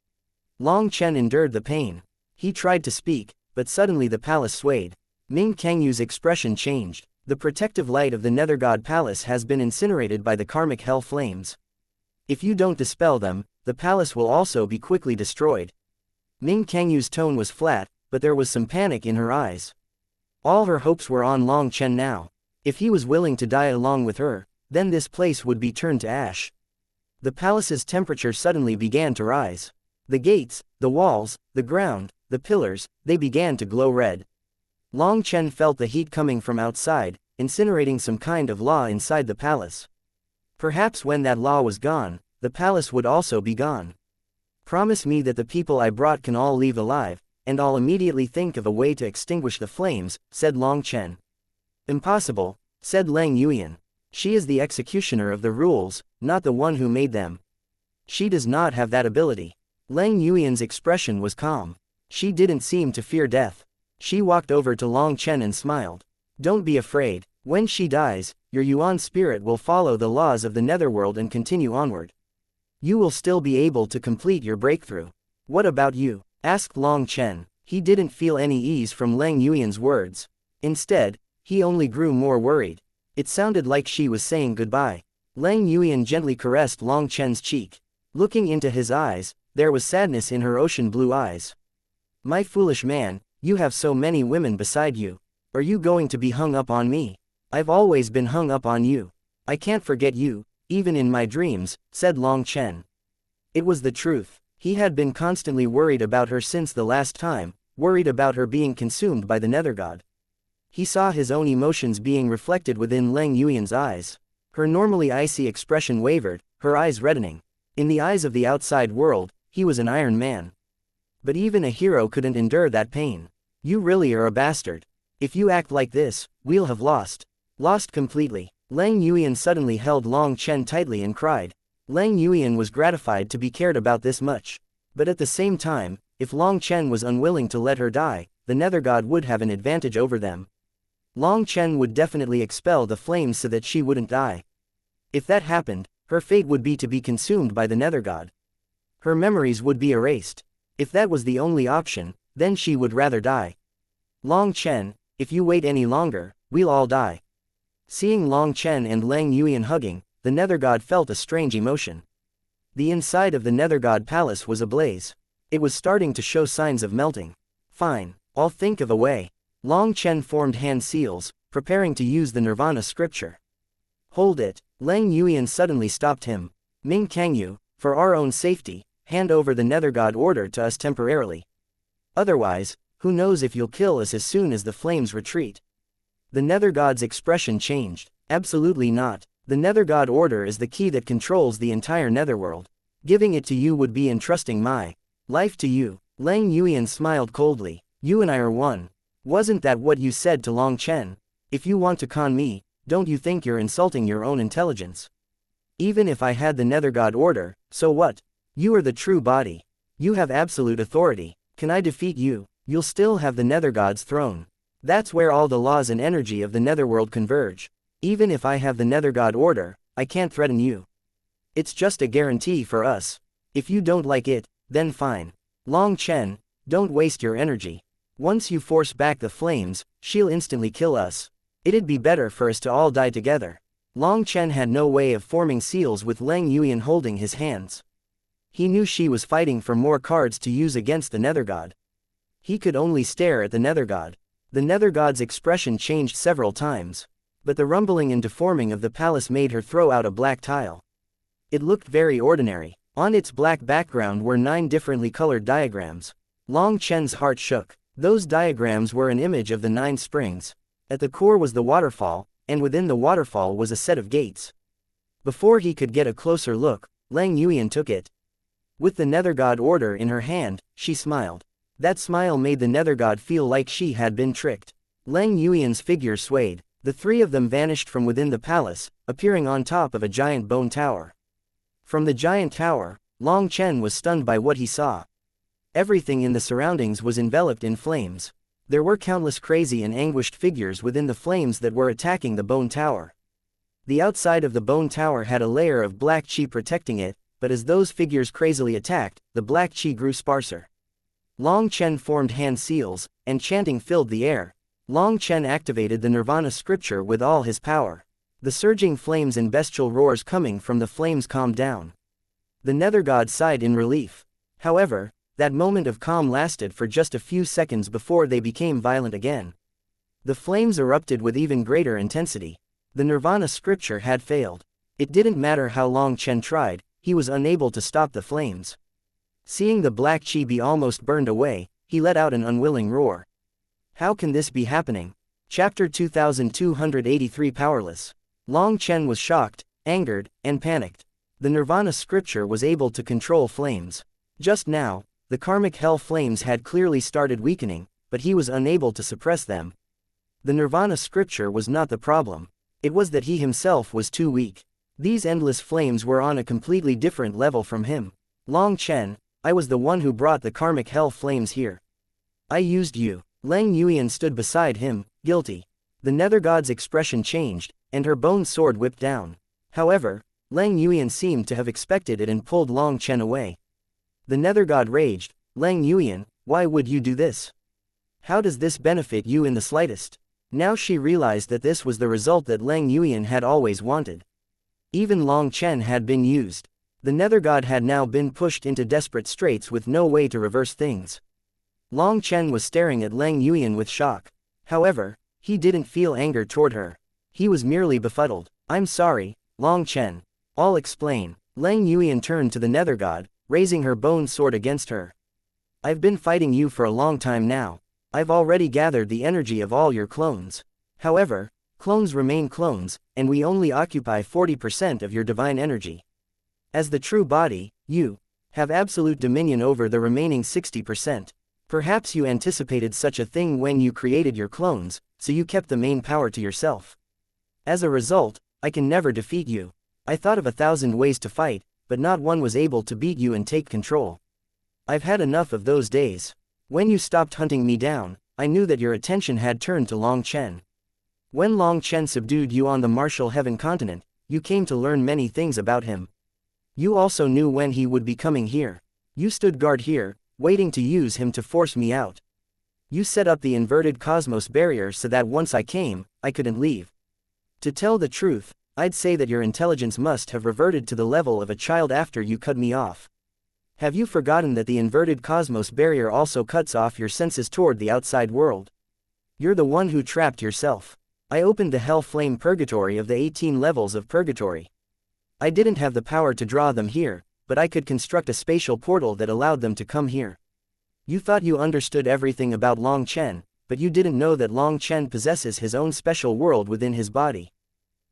Long Chen endured the pain. He tried to speak, but suddenly the palace swayed. Ming Kangyu's expression changed. The protective light of the Nether God Palace has been incinerated by the karmic hell flames. If you don't dispel them, the palace will also be quickly destroyed. Ming Kangyu's tone was flat, but there was some panic in her eyes. All her hopes were on Long Chen now. If he was willing to die along with her, then this place would be turned to ash. The palace's temperature suddenly began to rise. The gates, the walls, the ground, the pillars, they began to glow red. Long Chen felt the heat coming from outside, incinerating some kind of law inside the palace. Perhaps when that law was gone, the palace would also be gone. Promise me that the people I brought can all leave alive, and I'll immediately think of a way to extinguish the flames, said Long Chen. Impossible, said Lang Yuan. She is the executioner of the rules, not the one who made them. She does not have that ability. Lang Yuan's expression was calm. She didn't seem to fear death. She walked over to Long Chen and smiled. Don't be afraid, When she dies, your Yuan spirit will follow the laws of the netherworld and continue onward. You will still be able to complete your breakthrough. What about you? Asked Long Chen. He didn't feel any ease from Lang Yuyan's words. Instead, he only grew more worried. It sounded like she was saying goodbye. Lang Yuyan gently caressed Long Chen's cheek. Looking into his eyes, there was sadness in her ocean blue eyes. My foolish man, you have so many women beside you. Are you going to be hung up on me? I've always been hung up on you. I can't forget you, even in my dreams, said Long Chen. It was the truth. He had been constantly worried about her since the last time, worried about her being consumed by the nether god. He saw his own emotions being reflected within Lang Yuyan's eyes. Her normally icy expression wavered, her eyes reddening. In the eyes of the outside world, he was an iron man. But even a hero couldn't endure that pain. You really are a bastard. If you act like this, we'll have lost. Lost completely. Lang Yuyan suddenly held Long Chen tightly and cried. Lang Yuyan was gratified to be cared about this much. But at the same time, if Long Chen was unwilling to let her die, the nether god would have an advantage over them. Long Chen would definitely expel the flames so that she wouldn't die. If that happened, her fate would be to be consumed by the nether god. Her memories would be erased. If that was the only option, then she would rather die. Long Chen, if you wait any longer, we'll all die. Seeing Long Chen and Lang Yuyan hugging, the nether god felt a strange emotion. The inside of the nether god palace was ablaze. It was starting to show signs of melting. Fine, I'll think of a way. Long Chen formed hand seals, preparing to use the Nirvana scripture. Hold it, Lang Yuyan suddenly stopped him. Ming Kangyu, for our own safety, hand over the nether god order to us temporarily. Otherwise, who knows if you'll kill us as soon as the flames retreat. The nether god's expression changed. Absolutely not. The nether god order is the key that controls the entire netherworld. Giving it to you would be entrusting my life to you. Lang Yuyan smiled coldly. You and I are one. Wasn't that what you said to Long Chen? If you want to con me, don't you think you're insulting your own intelligence? Even if I had the nether god order, so what? You are the true body. You have absolute authority. Can I defeat you? You'll still have the nether god's throne. That's where all the laws and energy of the netherworld converge. Even if I have the nether god order, I can't threaten you. It's just a guarantee for us. If you don't like it, then fine. Long Chen, don't waste your energy. Once you force back the flames, she'll instantly kill us. It'd be better for us to all die together. Long Chen had no way of forming seals with Lang Yuyan holding his hands. He knew she was fighting for more cards to use against the nether god. He could only stare at the nether god. The nether god's expression changed several times. But the rumbling and deforming of the palace made her throw out a black tile. It looked very ordinary. On its black background were 9 differently colored diagrams. Long Chen's heart shook. Those diagrams were an image of the 9 springs. At the core was the waterfall, and within the waterfall was a set of gates. Before he could get a closer look, Lang Yuyan took it. With the nether god order in her hand, she smiled. That smile made the nether god feel like she had been tricked. Lang Yuyan's figure swayed. The 3 of them vanished from within the palace, appearing on top of a giant bone tower. From the giant tower, Long Chen was stunned by what he saw. Everything in the surroundings was enveloped in flames. There were countless crazy and anguished figures within the flames that were attacking the bone tower. The outside of the bone tower had a layer of black chi protecting it, but as those figures crazily attacked, the black chi grew sparser. Long Chen formed hand seals, and chanting filled the air. Long Chen activated the Nirvana scripture with all his power. The surging flames and bestial roars coming from the flames calmed down. The nether god sighed in relief. However, that moment of calm lasted for just a few seconds before they became violent again. The flames erupted with even greater intensity. The Nirvana scripture had failed. It didn't matter how Long Chen tried, he was unable to stop the flames. Seeing the black chi be almost burned away, he let out an unwilling roar. How can this be happening? Chapter 2283 Powerless. Long Chen was shocked, angered, and panicked. The Nirvana scripture was able to control flames. Just now, the karmic hell flames had clearly started weakening, but he was unable to suppress them. The Nirvana scripture was not the problem. It was that he himself was too weak. These endless flames were on a completely different level from him. Long Chen, I was the one who brought the karmic hell flames here. I used you. Lang Yuyan stood beside him, guilty. The Nether God's expression changed, and her bone sword whipped down. However, Lang Yuan seemed to have expected it and pulled Long Chen away. The Nether God raged, "Lang Yuan, why would you do this? How does this benefit you in the slightest?" Now she realized that this was the result that Lang Yuan had always wanted. Even Long Chen had been used. The Nether God had now been pushed into desperate straits with no way to reverse things. Long Chen was staring at Lang Yuan with shock. However, he didn't feel anger toward her. He was merely befuddled. "I'm sorry, Long Chen. I'll explain." Lang Yuan turned to the Nether God, raising her bone sword against her. "I've been fighting you for a long time now. I've already gathered the energy of all your clones. However, clones remain clones, and we only occupy 40% of your divine energy. As the true body, you have absolute dominion over the remaining 60%. Perhaps you anticipated such a thing when you created your clones, so you kept the main power to yourself. As a result, I can never defeat you. I thought of 1,000 ways to fight, but not one was able to beat you and take control. I've had enough of those days. When you stopped hunting me down, I knew that your attention had turned to Long Chen. When Long Chen subdued you on the Martial Heaven continent, you came to learn many things about him. You also knew when he would be coming here. You stood guard here, waiting to use him to force me out. You set up the inverted cosmos barrier so that once I came, I couldn't leave. To tell the truth, I'd say that your intelligence must have reverted to the level of a child after you cut me off. Have you forgotten that the inverted cosmos barrier also cuts off your senses toward the outside world? You're the one who trapped yourself. I opened the hell flame purgatory of the 18 levels of purgatory. I didn't have the power to draw them here, but I could construct a spatial portal that allowed them to come here. You thought you understood everything about Long Chen, but you didn't know that Long Chen possesses his own special world within his body.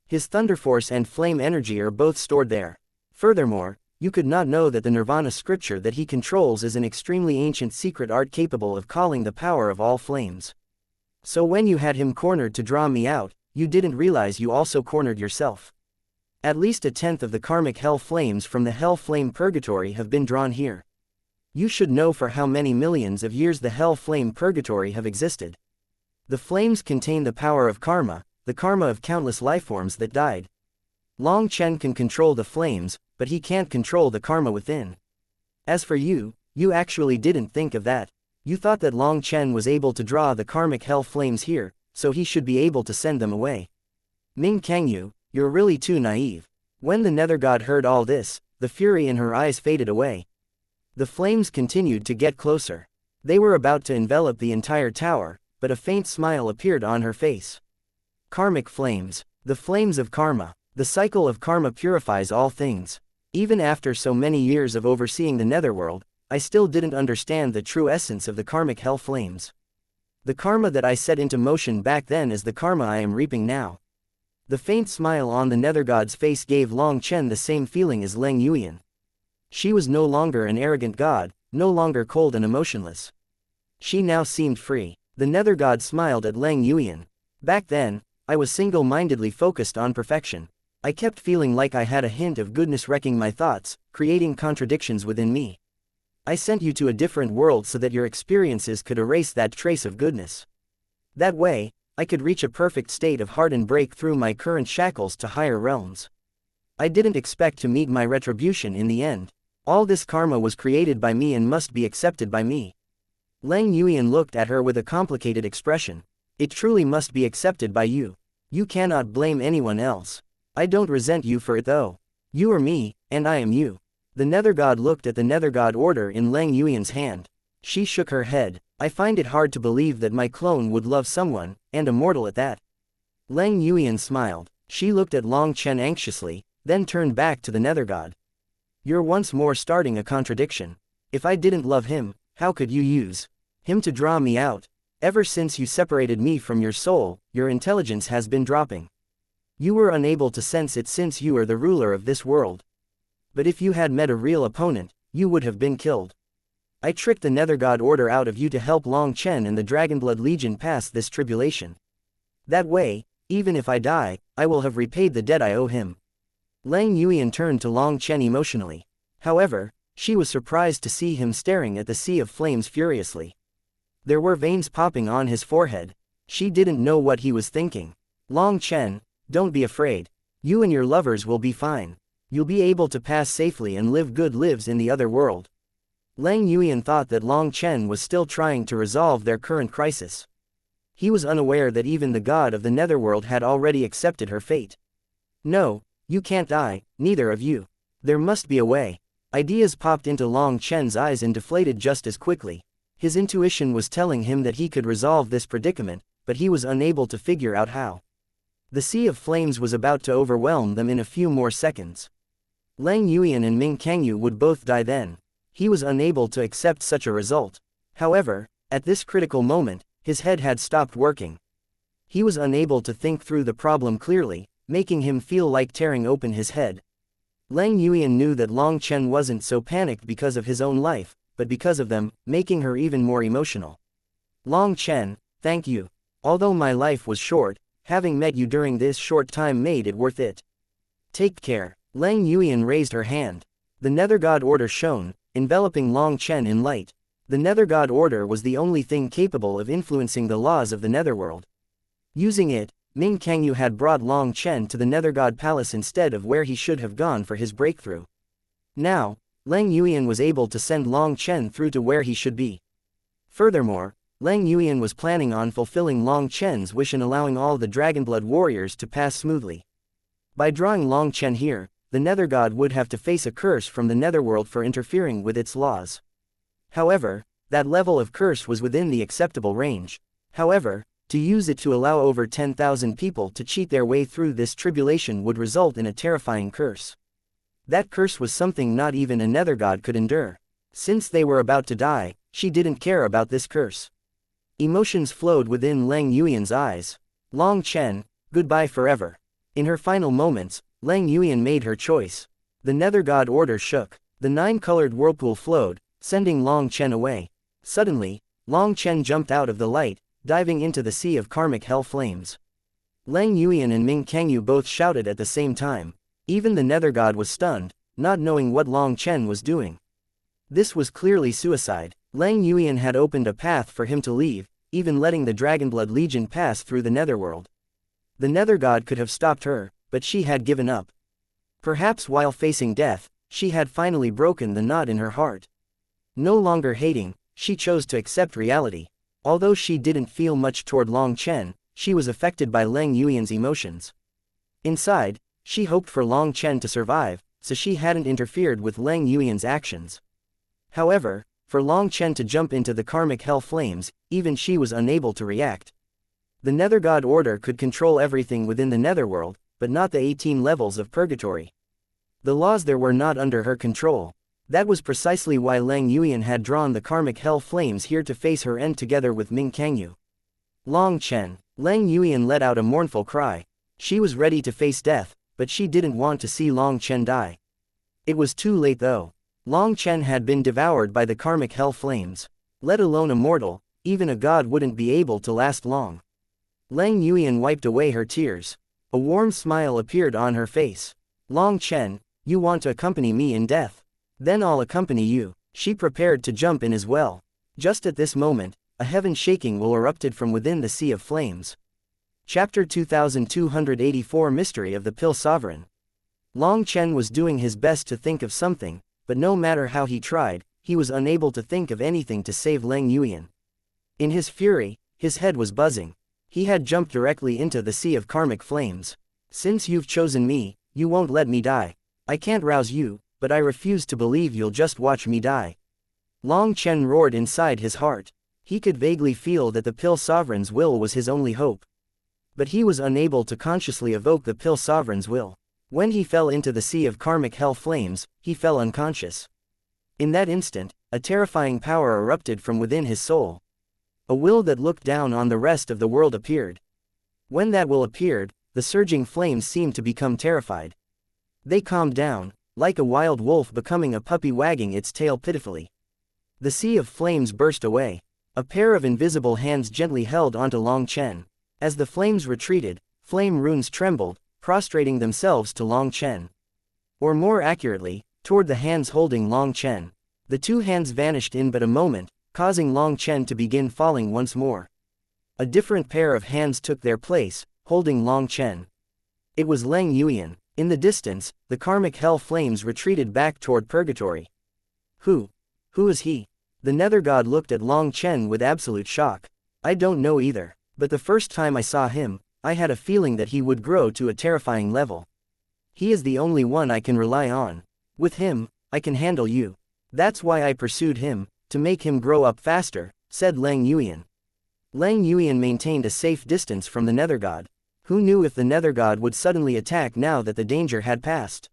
His thunder force and flame energy are both stored there. Furthermore, you could not know that the Nirvana scripture that he controls is an extremely ancient secret art capable of calling the power of all flames. So when you had him cornered to draw me out, you didn't realize you also cornered yourself. At least 1/10 of the karmic hell flames from the hell flame purgatory have been drawn here. You should know for how many millions of years the hell flame purgatory have existed. The flames contain the power of karma, the karma of countless lifeforms that died. Long Chen can control the flames, but he can't control the karma within. As for you, you actually didn't think of that. You thought that Long Chen was able to draw the karmic hell flames here, so he should be able to send them away. Ming Kangyu, you're really too naive. When the Nether God heard all this, the fury in her eyes faded away. The flames continued to get closer. They were about to envelop the entire tower, but a faint smile appeared on her face. Karmic flames. The flames of karma. The cycle of karma purifies all things. Even after so many years of overseeing the netherworld, I still didn't understand the true essence of the karmic hell flames. The karma that I set into motion back then is the karma I am reaping now. The faint smile on the Nether God's face gave Long Chen the same feeling as Lang Yuan. She was no longer an arrogant god, no longer cold and emotionless. She now seemed free. The Nether God smiled at Lang Yuan. Back then, I was single-mindedly focused on perfection. I kept feeling like I had a hint of goodness wrecking my thoughts, creating contradictions within me. I sent you to a different world so that your experiences could erase that trace of goodness. That way, I could reach a perfect state of heart and break through my current shackles to higher realms. I didn't expect to meet my retribution in the end. All this karma was created by me and must be accepted by me. Lang Yuan looked at her with a complicated expression. It truly must be accepted by you. You cannot blame anyone else. I don't resent you for it though. You are me, and I am you. The Nether God looked at the Nether God order in Lang Yuan's hand. She shook her head. I find it hard to believe that my clone would love someone, and a mortal at that. Lang Yuan smiled. She looked at Long Chen anxiously, then turned back to the Nether God. You're once more starting a contradiction. If I didn't love him, how could you use him to draw me out? Ever since you separated me from your soul, your intelligence has been dropping. You were unable to sense it since you are the ruler of this world. But if you had met a real opponent, you would have been killed. I tricked the Nether God order out of you to help Long Chen and the Dragonblood Legion pass this tribulation. That way, even if I die, I will have repaid the debt I owe him. Lang Yuan turned to Long Chen emotionally. However, she was surprised to see him staring at the sea of flames furiously. There were veins popping on his forehead. She didn't know what he was thinking. Long Chen, don't be afraid. You and your lovers will be fine. You'll be able to pass safely and live good lives in the other world. Lang Yuan thought that Long Chen was still trying to resolve their current crisis. He was unaware that even the god of the netherworld had already accepted her fate. No, you can't die, neither of you. There must be a way. Ideas popped into Long Chen's eyes and deflated just as quickly. His intuition was telling him that he could resolve this predicament, but he was unable to figure out how. The sea of flames was about to overwhelm them in a few more seconds. Lang Yuan and Ming Kangyu would both die then. He was unable to accept such a result. However, at this critical moment, his head had stopped working. He was unable to think through the problem clearly, making him feel like tearing open his head. Lang Yuan knew that Long Chen wasn't so panicked because of his own life, but because of them, making her even more emotional. Long Chen, thank you. Although my life was short, having met you during this short time made it worth it. Take care. Lang Yuan raised her hand. The Nether God Order shone, enveloping Long Chen in light. The Nether God Order was the only thing capable of influencing the laws of the Netherworld. Using it, Ming Kangyu had brought Long Chen to the Nether God Palace instead of where he should have gone for his breakthrough. Now, Lang Yuan was able to send Long Chen through to where he should be. Furthermore, Lang Yuan was planning on fulfilling Long Chen's wish and allowing all the Dragonblood warriors to pass smoothly. By drawing Long Chen here, the Nether God would have to face a curse from the Netherworld for interfering with its laws. However, that level of curse was within the acceptable range. However, to use it to allow over 10,000 people to cheat their way through this tribulation would result in a terrifying curse. That curse was something not even a Nether God could endure. Since they were about to die, she didn't care about this curse. Emotions flowed within Lang Yuan's eyes. Long Chen, goodbye forever. In her final moments, Lang Yuan made her choice. The Nether God Order shook. The 9-colored whirlpool flowed, sending Long Chen away. Suddenly, Long Chen jumped out of the light, diving into the sea of karmic hell flames. Lang Yuan and Ming Kangyu both shouted at the same time. Even the Nether God was stunned, not knowing what Long Chen was doing. This was clearly suicide. Lang Yuan had opened a path for him to leave, even letting the Dragonblood Legion pass through the Netherworld. The Nether God could have stopped her, but she had given up. Perhaps while facing death, she had finally broken the knot in her heart. No longer hating, she chose to accept reality. Although she didn't feel much toward Long Chen, she was affected by Lang Yuan's emotions. Inside, she hoped for Long Chen to survive, so she hadn't interfered with Lang Yuan's actions. However, for Long Chen to jump into the karmic hell flames, even she was unable to react. The Nether God Order could control everything within the Netherworld, but not the 18 levels of purgatory. The laws there were not under her control. That was precisely why Lang Yuan had drawn the karmic hell flames here to face her end together with Ming Kangyu. Long Chen. Lang Yuan let out a mournful cry. She was ready to face death, but she didn't want to see Long Chen die. It was too late though. Long Chen had been devoured by the karmic hell flames. Let alone a mortal, even a god wouldn't be able to last long. Lang Yuan wiped away her tears. A warm smile appeared on her face. Long Chen, you want to accompany me in death? Then I'll accompany you. She prepared to jump in as well. Just at this moment, a heaven shaking will erupted from within the sea of flames. Chapter 2284 Mystery of the Pill Sovereign. Long Chen was doing his best to think of something, but no matter how he tried, he was unable to think of anything to save Lang Yuan. In his fury, his head was buzzing. He had jumped directly into the sea of karmic flames. Since you've chosen me, you won't let me die. I can't rouse you, but I refuse to believe you'll just watch me die. Long Chen roared inside his heart. He could vaguely feel that the Pill Sovereign's will was his only hope. But he was unable to consciously evoke the Pill Sovereign's will. When he fell into the sea of karmic hell flames, he fell unconscious. In that instant, a terrifying power erupted from within his soul. A will that looked down on the rest of the world appeared. When that will appeared, the surging flames seemed to become terrified. They calmed down, like a wild wolf becoming a puppy wagging its tail pitifully. The sea of flames burst away. A pair of invisible hands gently held onto Long Chen. As the flames retreated, flame runes trembled, prostrating themselves to Long Chen. Or more accurately, toward the hands holding Long Chen. The two hands vanished in but a moment, causing Long Chen to begin falling once more. A different pair of hands took their place, holding Long Chen. It was Lang Yuan. In the distance, the karmic hell flames retreated back toward purgatory. Who is he? The Nether God looked at Long Chen with absolute shock. I don't know either, but the first time I saw him, I had a feeling that he would grow to a terrifying level. He is the only one I can rely on. With him, I can handle you. That's why I pursued him, to make him grow up faster, said Lang Yuan. Lang Yuan maintained a safe distance from the Nether God. Who knew if the Nether God would suddenly attack now that the danger had passed?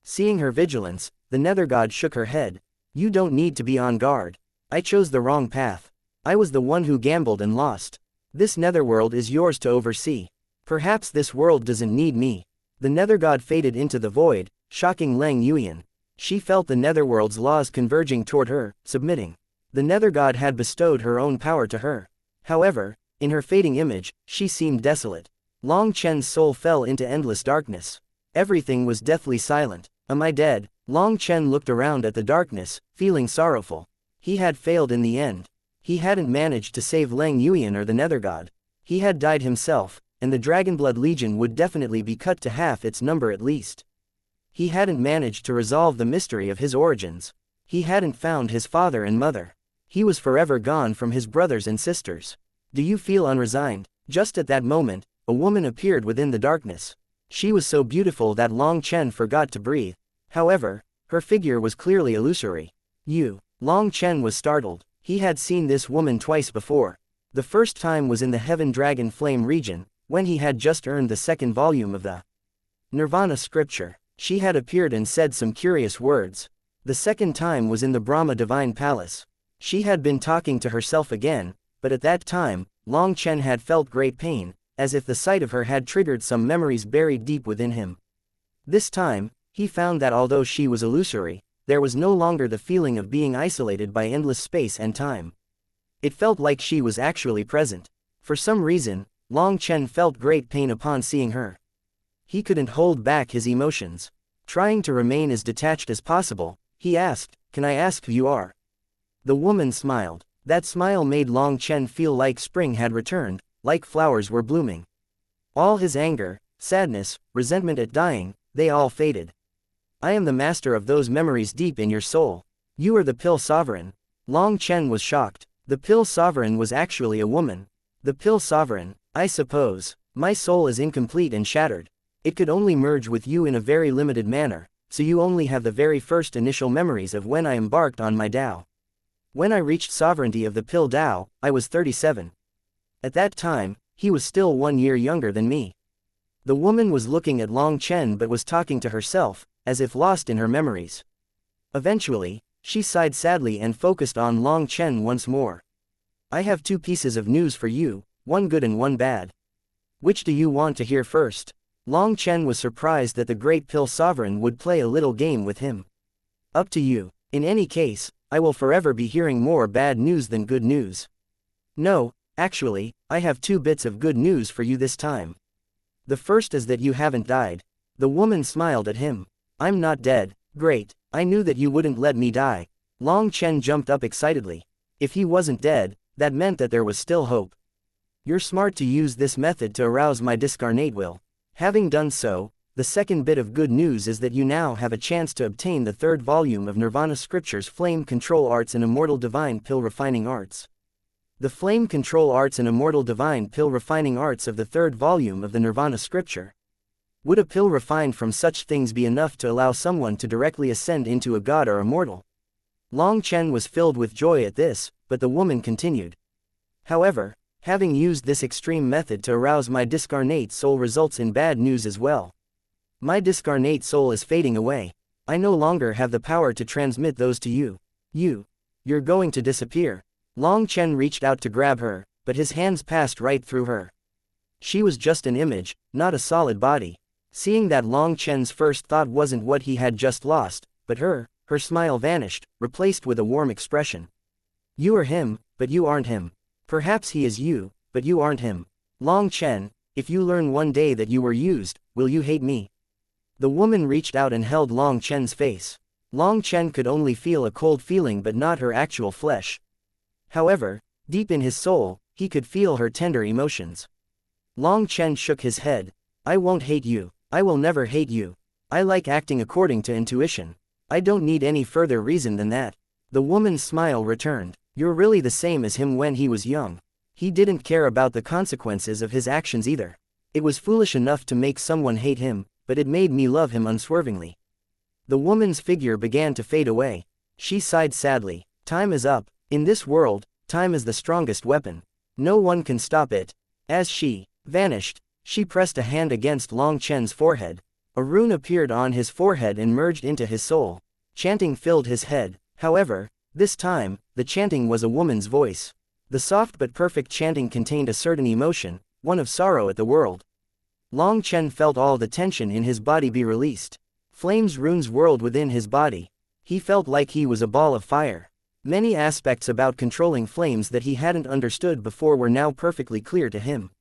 Seeing her vigilance, the Nether God shook her head. You don't need to be on guard. I chose the wrong path. I was the one who gambled and lost. This netherworld is yours to oversee. Perhaps this world doesn't need me. The Nether God faded into the void, shocking Lang Yuan. She felt the netherworld's laws converging toward her, submitting. The Nether God had bestowed her own power to her. However, in her fading image, she seemed desolate. Long Chen's soul fell into endless darkness. Everything was deathly silent. Am I dead? Long Chen looked around at the darkness, feeling sorrowful. He had failed in the end. He hadn't managed to save Lang Yuan or the Nether God. He had died himself, and the Dragonblood Legion would definitely be cut to half its number at least. He hadn't managed to resolve the mystery of his origins. He hadn't found his father and mother. He was forever gone from his brothers and sisters. Do you feel unresigned? Just at that moment, a woman appeared within the darkness. She was so beautiful that Long Chen forgot to breathe. However, her figure was clearly illusory. Long Chen was startled. He had seen this woman twice before. The first time was in the Heaven Dragon Flame region, when he had just earned the second volume of the Nirvana scripture. She had appeared and said some curious words. The second time was in the Brahma Divine Palace. She had been talking to herself again, but at that time, Long Chen had felt great pain, as if the sight of her had triggered some memories buried deep within him. This time, he found that although she was illusory, there was no longer the feeling of being isolated by endless space and time. It felt like she was actually present. For some reason, Long Chen felt great pain upon seeing her. He couldn't hold back his emotions. Trying to remain as detached as possible, he asked, "Can I ask who you are?" The woman smiled. That smile made Long Chen feel like spring had returned, like flowers were blooming. All his anger, sadness, resentment at dying, they all faded. I am the master of those memories deep in your soul. You are the Pill Sovereign. Long Chen was shocked. The Pill Sovereign was actually a woman. The Pill Sovereign, I suppose. My soul is incomplete and shattered. It could only merge with you in a very limited manner, so you only have the very first initial memories of when I embarked on my Tao. When I reached sovereignty of the Pill Tao, I was 37. At that time, he was still 1 year younger than me. The woman was looking at Long Chen but was talking to herself, as if lost in her memories. Eventually, she sighed sadly and focused on Long Chen once more. I have 2 pieces of news for you, one good and one bad. Which do you want to hear first? Long Chen was surprised that the Great Pill Sovereign would play a little game with him. Up to you. In any case, I will forever be hearing more bad news than good news. No, actually, I have 2 bits of good news for you this time. The first is that you haven't died. The woman smiled at him. I'm not dead. Great, I knew that you wouldn't let me die. Long Chen jumped up excitedly. If he wasn't dead, that meant that there was still hope. You're smart to use this method to arouse my discarnate will. Having done so, the second bit of good news is that you now have a chance to obtain the 3rd volume of Nirvana Scripture's Flame Control Arts and Immortal Divine Pill Refining Arts. The Flame Control Arts and Immortal Divine Pill Refining Arts of the 3rd volume of the Nirvana Scripture. Would a pill refined from such things be enough to allow someone to directly ascend into a god or immortal? Long Chen was filled with joy at this, but the woman continued. However, having used this extreme method to arouse my discarnate soul results in bad news as well. My discarnate soul is fading away. I no longer have the power to transmit those to you. You're going to disappear. Long Chen reached out to grab her, but his hands passed right through her. She was just an image, not a solid body. Seeing that Long Chen's first thought wasn't what he had just lost, but her smile vanished, replaced with a warm expression. You are him, but you aren't him. Perhaps he is you, but you aren't him. Long Chen, if you learn one day that you were used, will you hate me? The woman reached out and held Long Chen's face. Long Chen could only feel a cold feeling but not her actual flesh. However, deep in his soul, he could feel her tender emotions. Long Chen shook his head. I won't hate you. I will never hate you. I like acting according to intuition. I don't need any further reason than that. The woman's smile returned. You're really the same as him when he was young. He didn't care about the consequences of his actions either. It was foolish enough to make someone hate him, but it made me love him unswervingly. The woman's figure began to fade away. She sighed sadly. Time is up. In this world, time is the strongest weapon. No one can stop it. As she vanished, she pressed a hand against Long Chen's forehead. A rune appeared on his forehead and merged into his soul. Chanting filled his head. However, this time, the chanting was a woman's voice. The soft but perfect chanting contained a certain emotion, one of sorrow at the world. Long Chen felt all the tension in his body be released. Flames runes whirled within his body. He felt like he was a ball of fire. Many aspects about controlling flames that he hadn't understood before were now perfectly clear to him.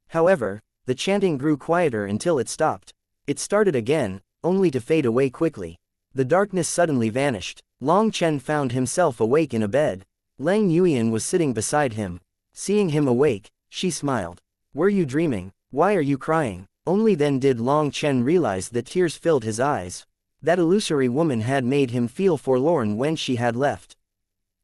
However, the chanting grew quieter until it stopped. It started again, only to fade away quickly. The darkness suddenly vanished. Long Chen found himself awake in a bed. Lang Yuyan was sitting beside him. Seeing him awake, she smiled. Were you dreaming? Why are you crying? Only then did Long Chen realize that tears filled his eyes. That illusory woman had made him feel forlorn when she had left.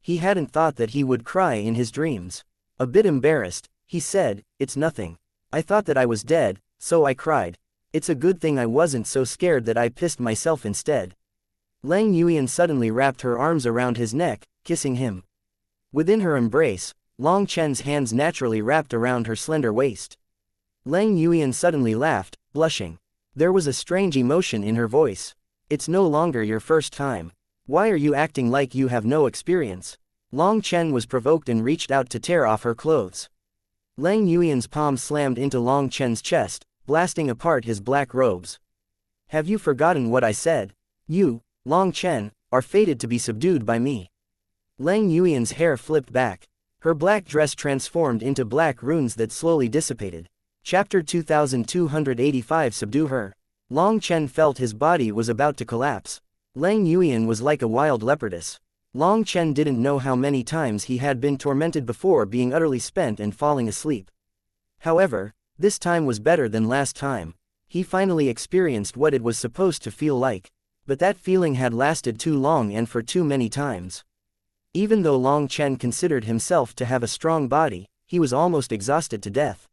He hadn't thought that he would cry in his dreams. A bit embarrassed, he said, It's nothing. I thought that I was dead, so I cried. It's a good thing I wasn't so scared that I pissed myself instead. Lang Yuyan suddenly wrapped her arms around his neck, kissing him. Within her embrace, Long Chen's hands naturally wrapped around her slender waist. Lang Yuyan suddenly laughed, blushing. There was a strange emotion in her voice. It's no longer your first time. Why are you acting like you have no experience? Long Chen was provoked and reached out to tear off her clothes. Lang Yuyan's palm slammed into Long Chen's chest, blasting apart his black robes. Have you forgotten what I said? You, Long Chen, are fated to be subdued by me. Lang Yuyan's hair flipped back. Her black dress transformed into black runes that slowly dissipated. Chapter 2285 Subdue Her. Long Chen felt his body was about to collapse. Lang Yuyan was like a wild leopardess. Long Chen didn't know how many times he had been tormented before being utterly spent and falling asleep. However, this time was better than last time. He finally experienced what it was supposed to feel like. But that feeling had lasted too long and for too many times. Even though Long Chen considered himself to have a strong body, he was almost exhausted to death.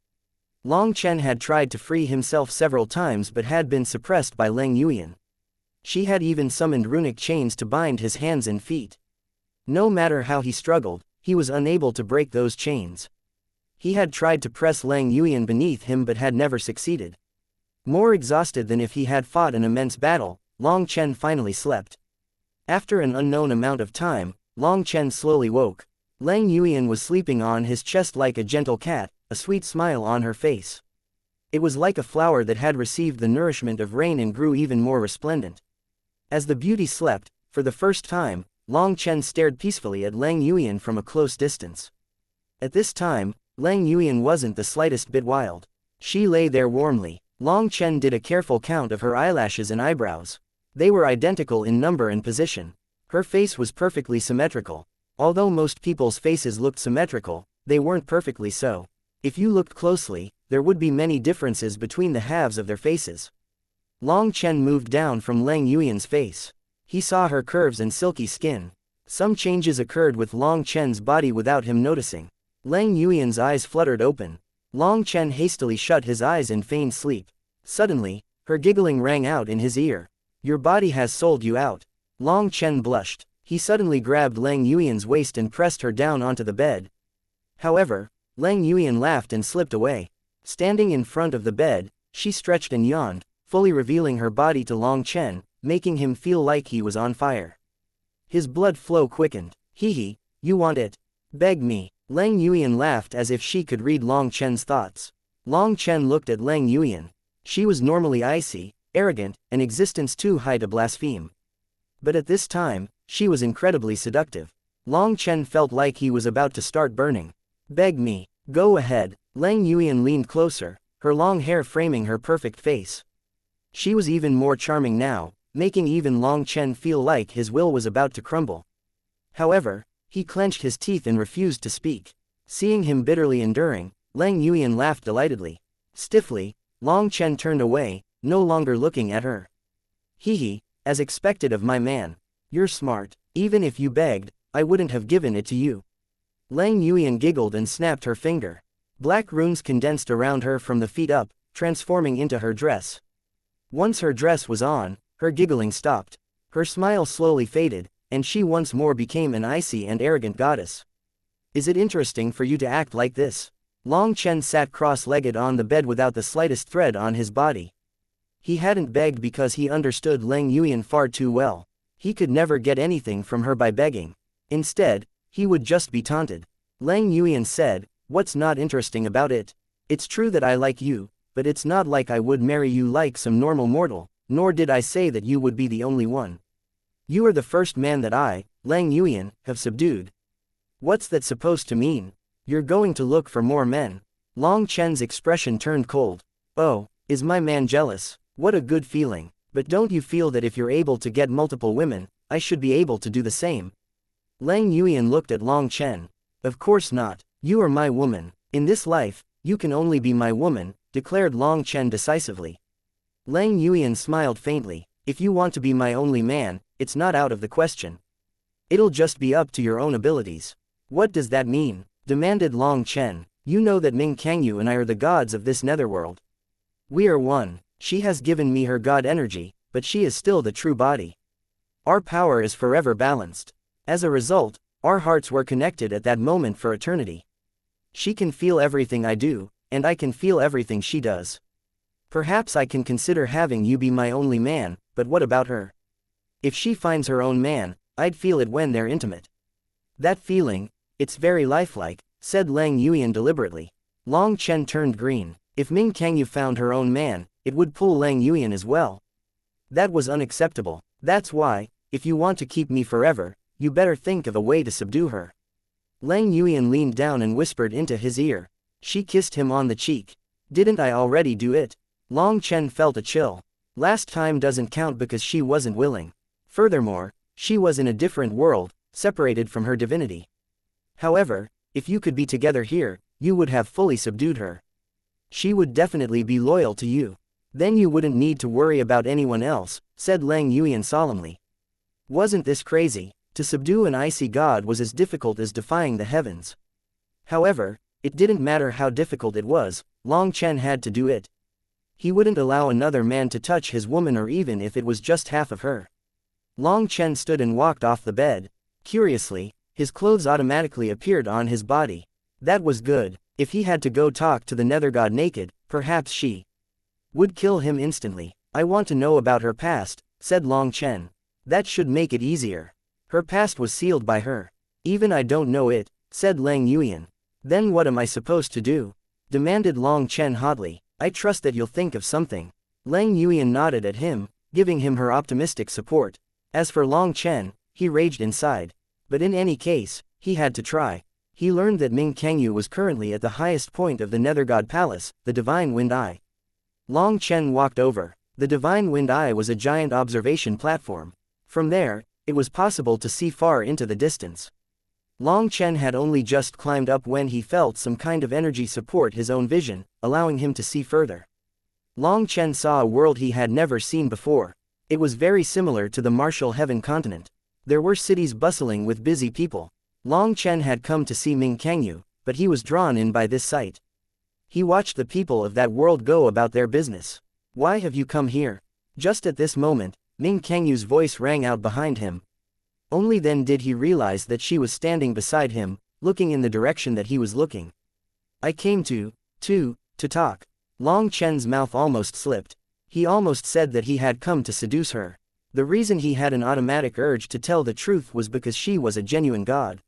Long Chen had tried to free himself several times but had been suppressed by Lang Yuyan. She had even summoned runic chains to bind his hands and feet. No matter how he struggled, he was unable to break those chains. He had tried to press Lang Yuyan beneath him but had never succeeded. More exhausted than if he had fought an immense battle, Long Chen finally slept. After an unknown amount of time, Long Chen slowly woke. Lang Yuyan was sleeping on his chest like a gentle cat, a sweet smile on her face. It was like a flower that had received the nourishment of rain and grew even more resplendent. As the beauty slept, for the first time, Long Chen stared peacefully at Lang Yuyan from a close distance. At this time, Lang Yuyan wasn't the slightest bit wild. She lay there warmly. Long Chen did a careful count of her eyelashes and eyebrows. They were identical in number and position. Her face was perfectly symmetrical. Although most people's faces looked symmetrical, they weren't perfectly so. If you looked closely, there would be many differences between the halves of their faces. Long Chen moved down from Lang Yuyan's face. He saw her curves and silky skin. Some changes occurred with Long Chen's body without him noticing. Lang Yuyan's eyes fluttered open. Long Chen hastily shut his eyes and feigned sleep. Suddenly, her giggling rang out in his ear. Your body has sold you out. Long Chen blushed. He suddenly grabbed Lang Yuyan's waist and pressed her down onto the bed. However, Lang Yuyan laughed and slipped away. Standing in front of the bed, she stretched and yawned, fully revealing her body to Long Chen, making him feel like he was on fire. His blood flow quickened. Hee, you want it? Beg me. Lang Yuyan laughed as if she could read Long Chen's thoughts. Long Chen looked at Lang Yuyan. She was normally icy, arrogant, and existence too high to blaspheme. But at this time, she was incredibly seductive. Long Chen felt like he was about to start burning. Beg me. Go ahead. Lang Yuyan leaned closer, her long hair framing her perfect face. She was even more charming now, making even Long Chen feel like his will was about to crumble. However, he clenched his teeth and refused to speak. Seeing him bitterly enduring, Lang Yuyan laughed delightedly. Stiffly, Long Chen turned away, no longer looking at her. Hee, as expected of my man. You're smart. Even if you begged, I wouldn't have given it to you. Lang Yuyan giggled and snapped her finger. Black runes condensed around her from the feet up, transforming into her dress. Once her dress was on, her giggling stopped. Her smile slowly faded, and she once more became an icy and arrogant goddess. Is it interesting for you to act like this? Long Chen sat cross-legged on the bed without the slightest thread on his body. He hadn't begged because he understood Lang Yuyan far too well. He could never get anything from her by begging. Instead, he would just be taunted. Lang Yuyan said, "What's not interesting about it? It's true that I like you, but it's not like I would marry you like some normal mortal, nor did I say that you would be the only one. You are the first man that I, Lang Yuyan, have subdued. What's that supposed to mean? You're going to look for more men." Long Chen's expression turned cold. "Oh, is my man jealous? What a good feeling. But don't you feel that if you're able to get multiple women, I should be able to do the same?" Lang Yuyan looked at Long Chen. "Of course not. You are my woman. In this life, you can only be my woman," declared Long Chen decisively. Lang Yuyan smiled faintly. "If you want to be my only man, it's not out of the question. It'll just be up to your own abilities." "What does that mean?" demanded Long Chen. "You know that Ming Kangyu and I are the gods of this netherworld. We are one. She has given me her god energy, but she is still the true body. Our power is forever balanced. As a result, our hearts were connected at that moment for eternity. She can feel everything I do, and I can feel everything she does. Perhaps I can consider having you be my only man, but what about her? If she finds her own man, I'd feel it when they're intimate." "That feeling, it's very lifelike," said Lang Yuyan deliberately. Long Chen turned green. If Ming Kangyu found her own man, it would pull Lang Yuyan as well. That was unacceptable. "That's why, if you want to keep me forever, you better think of a way to subdue her." Lang Yuyan leaned down and whispered into his ear. She kissed him on the cheek. "Didn't I already do it?" Long Chen felt a chill. Last time doesn't count because she wasn't willing. Furthermore, she was in a different world, separated from her divinity. However, if you could be together here, you would have fully subdued her. She would definitely be loyal to you. Then you wouldn't need to worry about anyone else, said Lang Yuyan solemnly. Wasn't this crazy? To subdue an icy god was as difficult as defying the heavens. However, it didn't matter how difficult it was, Long Chen had to do it. He wouldn't allow another man to touch his woman, or even if it was just half of her. Long Chen stood and walked off the bed. Curiously, his clothes automatically appeared on his body. That was good. If he had to go talk to the nether god naked, perhaps she would kill him instantly. I want to know about her past, said Long Chen. That should make it easier. Her past was sealed by her. Even I don't know it, said Lang Yuyan. Then what am I supposed to do? Demanded Long Chen hotly. I trust that you'll think of something. Lang Yuyan nodded at him, giving him her optimistic support. As for Long Chen, he raged inside. But in any case, he had to try. He learned that Ming Kangyu was currently at the highest point of the Nether God Palace, the Divine Wind Eye. Long Chen walked over. The Divine Wind Eye was a giant observation platform. From there, it was possible to see far into the distance. Long Chen had only just climbed up when he felt some kind of energy support his own vision, allowing him to see further. Long Chen saw a world he had never seen before. It was very similar to the Martial Heaven continent. There were cities bustling with busy people. Long Chen had come to see Ming Kangyu, but he was drawn in by this sight. He watched the people of that world go about their business. Why have you come here? Just at this moment, Ming Kangyu's voice rang out behind him. Only then did he realize that she was standing beside him, looking in the direction that he was looking. I came to talk. Long Chen's mouth almost slipped. He almost said that he had come to seduce her. The reason he had an automatic urge to tell the truth was because she was a genuine god.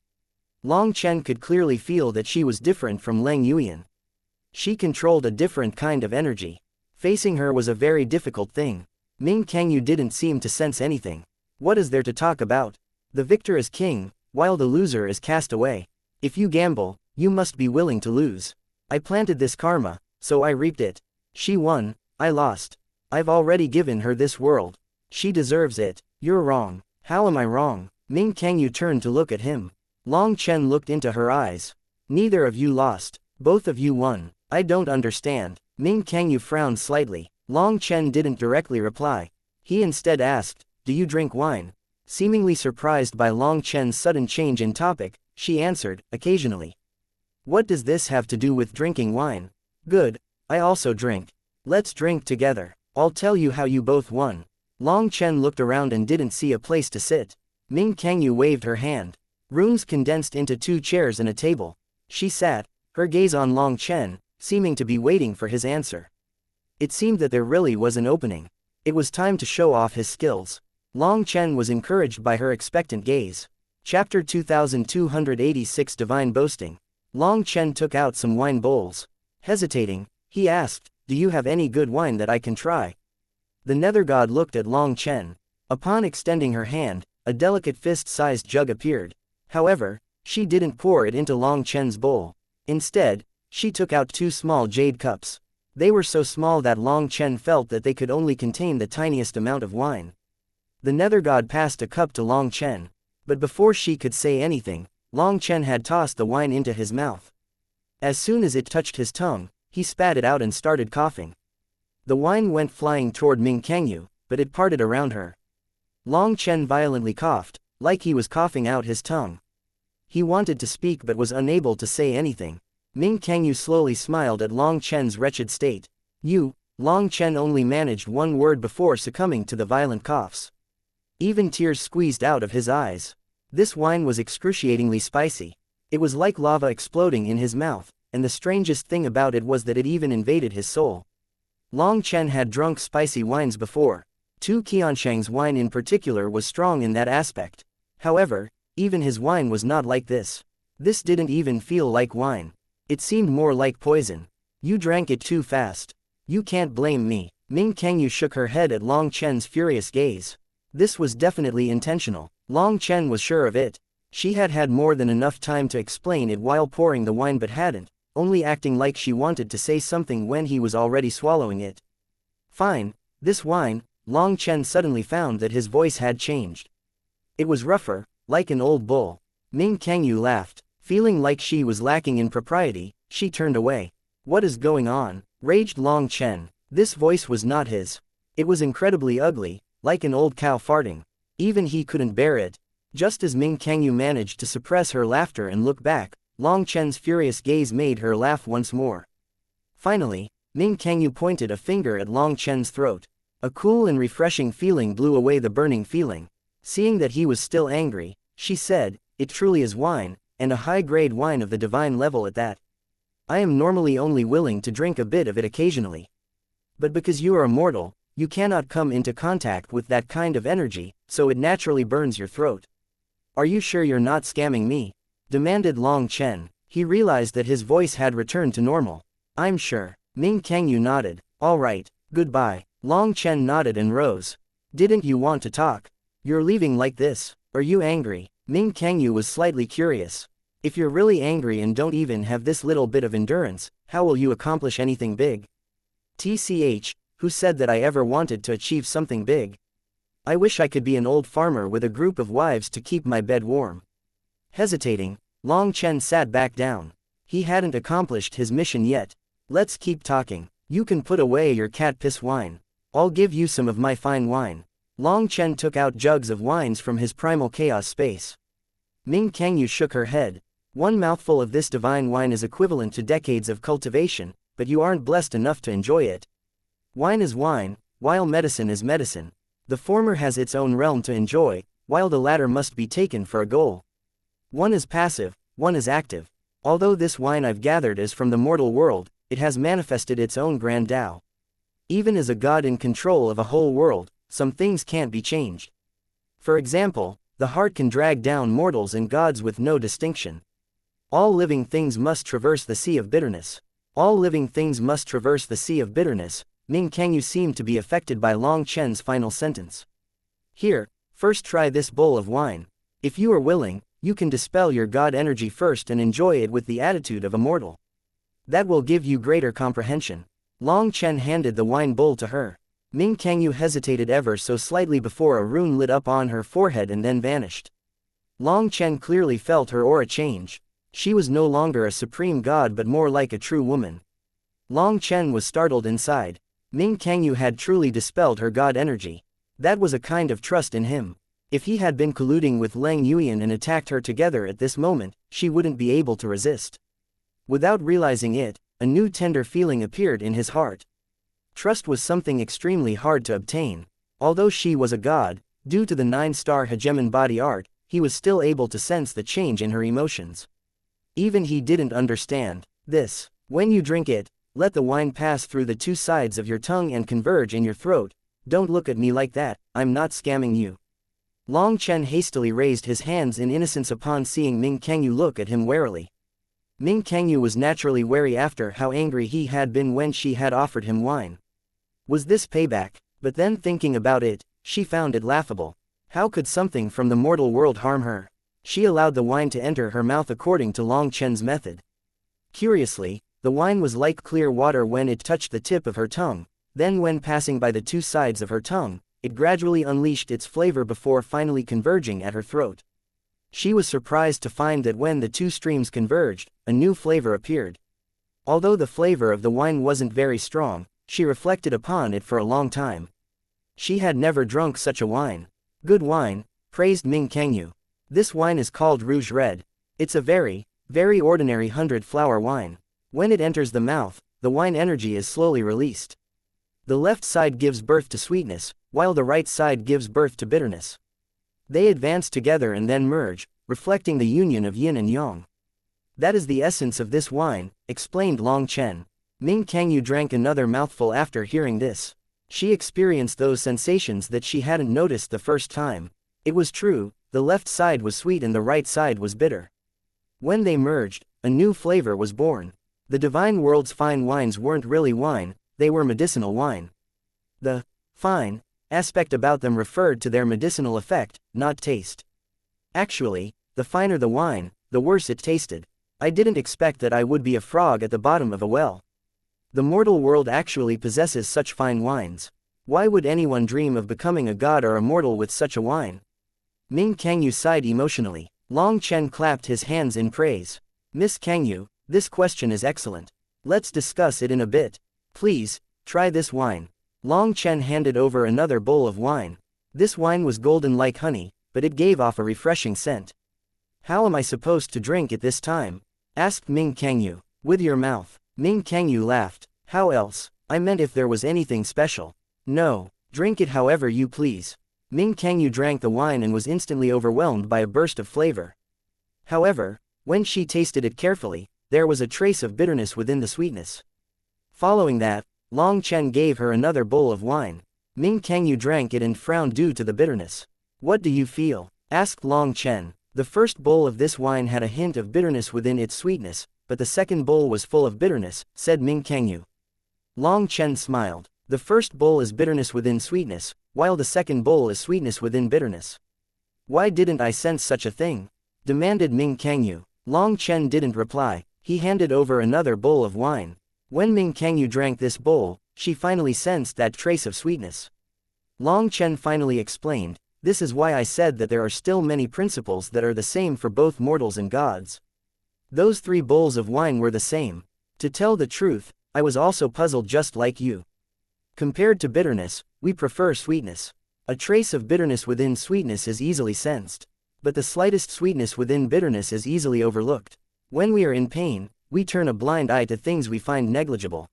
Long Chen could clearly feel that she was different from Lang Yuyan. She controlled a different kind of energy. Facing her was a very difficult thing. Ming Kangyu didn't seem to sense anything. What is there to talk about? The victor is king, while the loser is cast away. If you gamble, you must be willing to lose. I planted this karma, so I reaped it. She won, I lost. I've already given her this world. She deserves it. You're wrong. How am I wrong? Ming Kangyu turned to look at him. Long Chen looked into her eyes. Neither of you lost. Both of you won. I don't understand. Ming Kangyu frowned slightly. Long Chen didn't directly reply. He instead asked, "Do you drink wine?" Seemingly surprised by Long Chen's sudden change in topic, she answered, "Occasionally." "What does this have to do with drinking wine?" "Good. I also drink. Let's drink together. I'll tell you how you both won." Long Chen looked around and didn't see a place to sit. Ming Kangyu waved her hand. Rooms condensed into 2 chairs and a table. She sat, her gaze on Long Chen, seeming to be waiting for his answer. It seemed that there really was an opening. It was time to show off his skills. Long Chen was encouraged by her expectant gaze. Chapter 2286 Divine Boasting. Long Chen took out some wine bowls. Hesitating, he asked, "Do you have any good wine that I can try?" The Nether God looked at Long Chen. Upon extending her hand, a delicate fist-sized jug appeared. However, she didn't pour it into Long Chen's bowl. Instead, she took out 2 small jade cups. They were so small that Long Chen felt that they could only contain the tiniest amount of wine. The Nether God passed a cup to Long Chen. But before she could say anything, Long Chen had tossed the wine into his mouth. As soon as it touched his tongue, he spat it out and started coughing. The wine went flying toward Ming Kangyu, but it parted around her. Long Chen violently coughed, like he was coughing out his tongue. He wanted to speak but was unable to say anything. Ming Kangyu slowly smiled at Long Chen's wretched state. Long Chen only managed one word before succumbing to the violent coughs. Even tears squeezed out of his eyes. This wine was excruciatingly spicy. It was like lava exploding in his mouth, and the strangest thing about it was that it even invaded his soul. Long Chen had drunk spicy wines before. Xianxia's wine in particular was strong in that aspect. However, even his wine was not like this. This didn't even feel like wine. It seemed more like poison. You drank it too fast. You can't blame me. Ming Kangyu shook her head at Long Chen's furious gaze. This was definitely intentional. Long Chen was sure of it. She had had more than enough time to explain it while pouring the wine but hadn't, only acting like she wanted to say something when he was already swallowing it. "Fine, this wine." Long Chen suddenly found that his voice had changed. It was rougher, like an old bull. Ming Kangyu laughed. Feeling like she was lacking in propriety, she turned away. "What is going on?" raged Long Chen. This voice was not his. It was incredibly ugly, like an old cow farting. Even he couldn't bear it. Just as Ming Kangyu managed to suppress her laughter and look back, Long Chen's furious gaze made her laugh once more. Finally, Ming Kangyu pointed a finger at Long Chen's throat. A cool and refreshing feeling blew away the burning feeling. Seeing that he was still angry, she said, "It truly is wine, and a high-grade wine of the divine level at that. I am normally only willing to drink a bit of it occasionally. But because you are a mortal, you cannot come into contact with that kind of energy, so it naturally burns your throat." "Are you sure you're not scamming me?" demanded Long Chen. He realized that his voice had returned to normal. "I'm sure." Ming Kangyu nodded. "All right, goodbye." Long Chen nodded and rose. "Didn't you want to talk? You're leaving like this. Are you angry?" Ming Kangyu was slightly curious. "If you're really angry and don't even have this little bit of endurance, how will you accomplish anything big?" "TCH, who said that I ever wanted to achieve something big? I wish I could be an old farmer with a group of wives to keep my bed warm." Hesitating, Long Chen sat back down. He hadn't accomplished his mission yet. "Let's keep talking. You can put away your cat piss wine. I'll give you some of my fine wine." Long Chen took out jugs of wines from his primal chaos space. Ming Kangyu shook her head. "One mouthful of this divine wine is equivalent to decades of cultivation, but you aren't blessed enough to enjoy it. Wine is wine, while medicine is medicine. The former has its own realm to enjoy, while the latter must be taken for a goal. One is passive, one is active. Although this wine I've gathered is from the mortal world, it has manifested its own grand Tao. Even as a god in control of a whole world, some things can't be changed. For example, the heart can drag down mortals and gods with no distinction. All living things must traverse the sea of bitterness. All living things must traverse the sea of bitterness." Ming Kangyu seemed to be affected by Long Chen's final sentence. "Here, first try this bowl of wine. If you are willing, you can dispel your god energy first and enjoy it with the attitude of a mortal. That will give you greater comprehension." Long Chen handed the wine bowl to her. Ming Kangyu hesitated ever so slightly before a rune lit up on her forehead and then vanished. Long Chen clearly felt her aura change. She was no longer a supreme god but more like a true woman. Long Chen was startled inside. Ming Kangyu had truly dispelled her god energy. That was a kind of trust in him. If he had been colluding with Leng Yuyan and attacked her together at this moment, she wouldn't be able to resist. Without realizing it, a new tender feeling appeared in his heart. Trust was something extremely hard to obtain. Although she was a god, due to the 9-star hegemon body art, he was still able to sense the change in her emotions. Even he didn't understand this. When you drink it, let the wine pass through the 2 sides of your tongue and converge in your throat. Don't look at me like that, I'm not scamming you. Long Chen hastily raised his hands in innocence upon seeing Ming Kangyu look at him warily. Ming Kangyu was naturally wary after how angry he had been when she had offered him wine. Was this payback? But then thinking about it, she found it laughable. How could something from the mortal world harm her? She allowed the wine to enter her mouth according to Long Chen's method. Curiously, the wine was like clear water when it touched the tip of her tongue, then when passing by the 2 sides of her tongue, it gradually unleashed its flavor before finally converging at her throat. She was surprised to find that when the 2 streams converged, a new flavor appeared. Although the flavor of the wine wasn't very strong, she reflected upon it for a long time. She had never drunk such a wine. Good wine, praised Ming Kangyu. This wine is called Rouge Red. It's a very, very ordinary 100-flower wine. When it enters the mouth, the wine energy is slowly released. The left side gives birth to sweetness, while the right side gives birth to bitterness. They advance together and then merge, reflecting the union of yin and yang. That is the essence of this wine, explained Long Chen. Ming Kangyu drank another mouthful after hearing this. She experienced those sensations that she hadn't noticed the first time. It was true, the left side was sweet and the right side was bitter. When they merged, a new flavor was born. The divine world's fine wines weren't really wine, they were medicinal wine. The fine aspect about them referred to their medicinal effect, not taste. Actually, the finer the wine, the worse it tasted. I didn't expect that I would be a frog at the bottom of a well. The mortal world actually possesses such fine wines. Why would anyone dream of becoming a god or a mortal with such a wine? Ming Kangyu sighed emotionally. Long Chen clapped his hands in praise. Miss Kangyu, this question is excellent. Let's discuss it in a bit. Please, try this wine. Long Chen handed over another bowl of wine. This wine was golden like honey, but it gave off a refreshing scent. How am I supposed to drink it this time? Asked Ming Kangyu. With your mouth. Ming Kangyu laughed. How else? I meant if there was anything special. No, drink it however you please. Ming Kangyu drank the wine and was instantly overwhelmed by a burst of flavor. However, when she tasted it carefully, there was a trace of bitterness within the sweetness. Following that, Long Chen gave her another bowl of wine. Ming Kangyu drank it and frowned due to the bitterness. What do you feel? Asked Long Chen. The first bowl of this wine had a hint of bitterness within its sweetness, but the second bowl was full of bitterness, said Ming Kangyu. Long Chen smiled. The first bowl is bitterness within sweetness, while the second bowl is sweetness within bitterness. Why didn't I sense such a thing? Demanded Ming Kangyu. Long Chen didn't reply. He handed over another bowl of wine. When Ming Kangyu drank this bowl, she finally sensed that trace of sweetness. Long Chen finally explained, this is why I said that there are still many principles that are the same for both mortals and gods. Those 3 bowls of wine were the same. To tell the truth, I was also puzzled just like you. Compared to bitterness, we prefer sweetness. A trace of bitterness within sweetness is easily sensed. But the slightest sweetness within bitterness is easily overlooked. When we are in pain, we turn a blind eye to things we find negligible.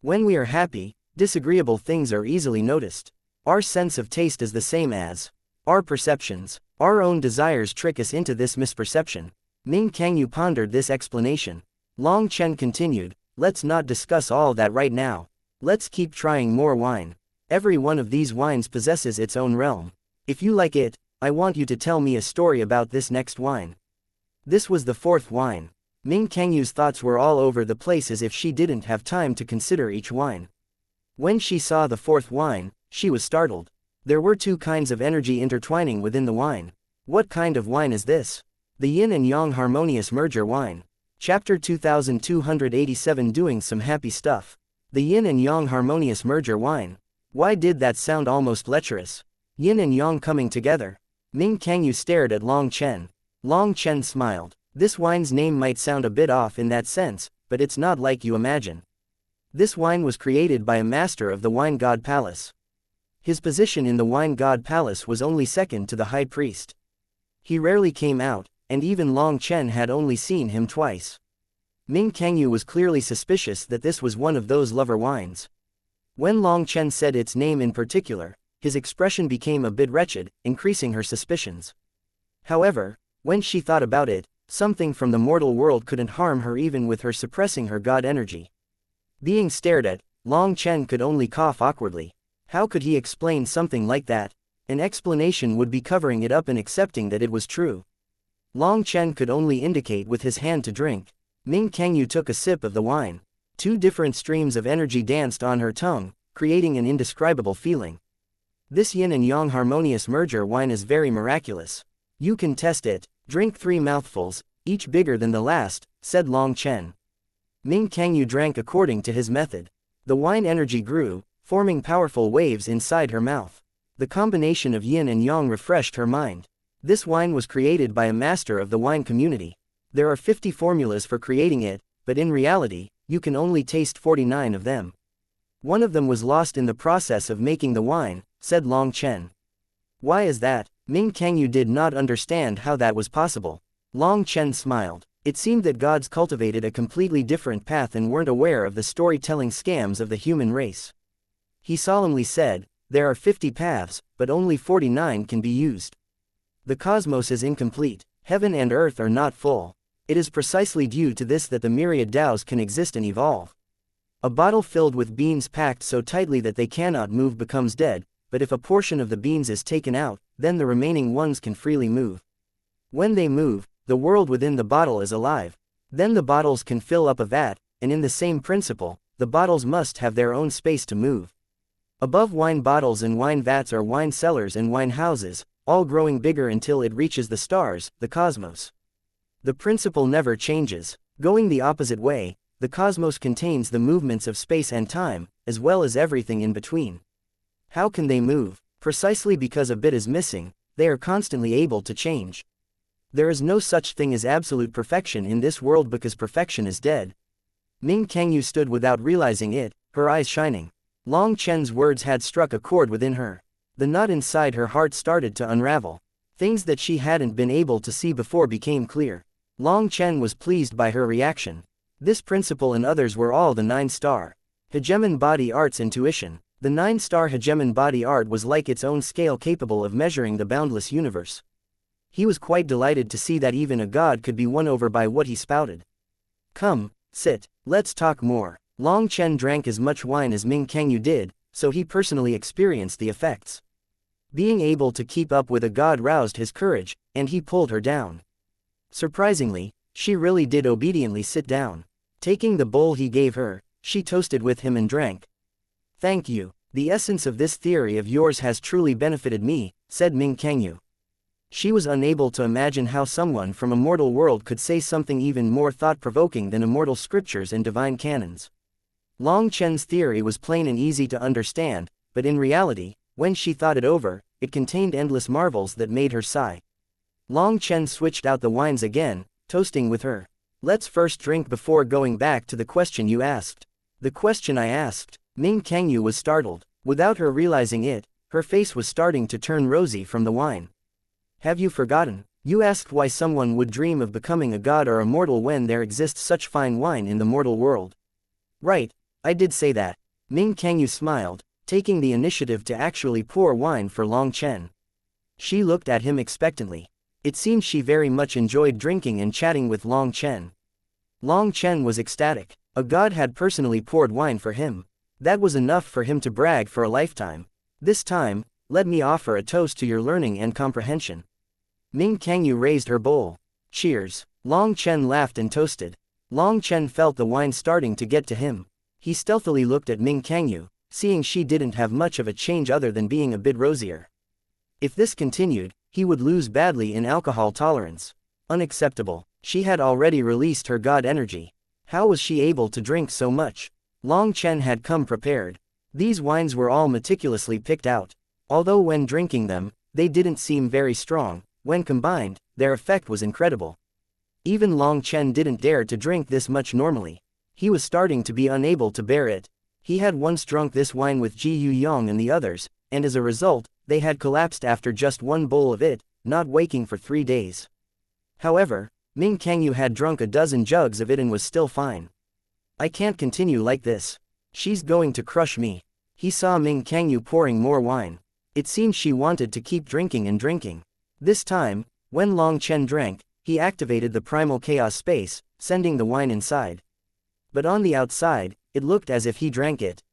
When we are happy, disagreeable things are easily noticed. Our sense of taste is the same as our perceptions. Our own desires trick us into this misperception. Ming Kangyu pondered this explanation. Long Chen continued, let's not discuss all that right now. Let's keep trying more wine. Every one of these wines possesses its own realm. If you like it, I want you to tell me a story about this next wine. This was the 4th wine. Ming Kangyu's thoughts were all over the place as if she didn't have time to consider each wine. When she saw the 4th wine, she was startled. There were 2 kinds of energy intertwining within the wine. What kind of wine is this? The Yin and Yang Harmonious Merger Wine. Chapter 2287 Doing some happy stuff. The Yin and Yang Harmonious Merger Wine. Why did that sound almost lecherous? Yin and Yang coming together. Ming Kangyu stared at Long Chen. Long Chen smiled. This wine's name might sound a bit off in that sense, but it's not like you imagine. This wine was created by a master of the wine god palace. His position in the wine god palace was only second to the high priest. He rarely came out, and even Long Chen had only seen him twice. Ming Kangyu was clearly suspicious that this was one of those lover wines. When Long Chen said its name in particular, his expression became a bit wretched, increasing her suspicions. However, when she thought about it, something from the mortal world couldn't harm her even with her suppressing her god energy. Being stared at, Long Chen could only cough awkwardly. How could he explain something like that? An explanation would be covering it up and accepting that it was true. Long Chen could only indicate with his hand to drink. Ming Kangyu took a sip of the wine. Two different streams of energy danced on her tongue, creating an indescribable feeling. This yin and yang harmonious merger wine is very miraculous. You can test it. Drink 3 mouthfuls, each bigger than the last, said Long Chen. Ming Kangyu drank according to his method. The wine energy grew, forming powerful waves inside her mouth. The combination of yin and yang refreshed her mind. This wine was created by a master of the wine community. There are 50 formulas for creating it, but in reality, you can only taste 49 of them. One of them was lost in the process of making the wine, said Long Chen. Why is that? Ming Kangyu did not understand how that was possible. Long Chen smiled. It seemed that gods cultivated a completely different path and weren't aware of the storytelling scams of the human race. He solemnly said, there are 50 paths, but only 49 can be used. The cosmos is incomplete. Heaven and earth are not full. It is precisely due to this that the myriad Taos can exist and evolve. A bottle filled with beans packed so tightly that they cannot move becomes dead, but if a portion of the beans is taken out, then the remaining ones can freely move. When they move, the world within the bottle is alive. Then the bottles can fill up a vat, and in the same principle, the bottles must have their own space to move. Above wine bottles and wine vats are wine cellars and wine houses, all growing bigger until it reaches the stars, the cosmos. The principle never changes. Going the opposite way, the cosmos contains the movements of space and time, as well as everything in between. How can they move? Precisely because a bit is missing, they are constantly able to change. There is no such thing as absolute perfection in this world because perfection is dead. Ming Kangyu stood without realizing it, her eyes shining. Long Chen's words had struck a chord within her. The knot inside her heart started to unravel. Things that she hadn't been able to see before became clear. Long Chen was pleased by her reaction. This principle and others were all the 9-star hegemon body art's intuition. The 9-star hegemon body art was like its own scale capable of measuring the boundless universe. He was quite delighted to see that even a god could be won over by what he spouted. Come, sit, let's talk more. Long Chen drank as much wine as Ming Kangyu did, so he personally experienced the effects. Being able to keep up with a god roused his courage, and he pulled her down. Surprisingly, she really did obediently sit down. Taking the bowl he gave her, she toasted with him and drank. Thank you. The essence of this theory of yours has truly benefited me, said Ming Kangyu. She was unable to imagine how someone from a mortal world could say something even more thought-provoking than immortal scriptures and divine canons. Long Chen's theory was plain and easy to understand, but in reality, when she thought it over, it contained endless marvels that made her sigh. Long Chen switched out the wines again, toasting with her. Let's first drink before going back to the question you asked. The question I asked? Ming Kangyu was startled. Without her realizing it, her face was starting to turn rosy from the wine. Have you forgotten? You asked why someone would dream of becoming a god or a mortal when there exists such fine wine in the mortal world. Right, I did say that. Ming Kangyu smiled, taking the initiative to actually pour wine for Long Chen. She looked at him expectantly. It seemed she very much enjoyed drinking and chatting with Long Chen. Long Chen was ecstatic. A god had personally poured wine for him. That was enough for him to brag for a lifetime. This time, let me offer a toast to your learning and comprehension. Ming Kangyu raised her bowl. Cheers. Long Chen laughed and toasted. Long Chen felt the wine starting to get to him. He stealthily looked at Ming Kangyu, seeing she didn't have much of a change other than being a bit rosier. If this continued, he would lose badly in alcohol tolerance. Unacceptable. She had already released her god energy. How was she able to drink so much? Long Chen had come prepared. These wines were all meticulously picked out. Although when drinking them, they didn't seem very strong, when combined, their effect was incredible. Even Long Chen didn't dare to drink this much normally. He was starting to be unable to bear it. He had once drunk this wine with Ji Yu Yang and the others, and as a result, they had collapsed after just one bowl of it, not waking for 3 days. However, Ming Kangyu had drunk a dozen jugs of it and was still fine. I can't continue like this. She's going to crush me. He saw Ming Kangyu pouring more wine. It seemed she wanted to keep drinking and drinking. This time, when Long Chen drank, he activated the primal chaos space, sending the wine inside. But on the outside, it looked as if he drank it.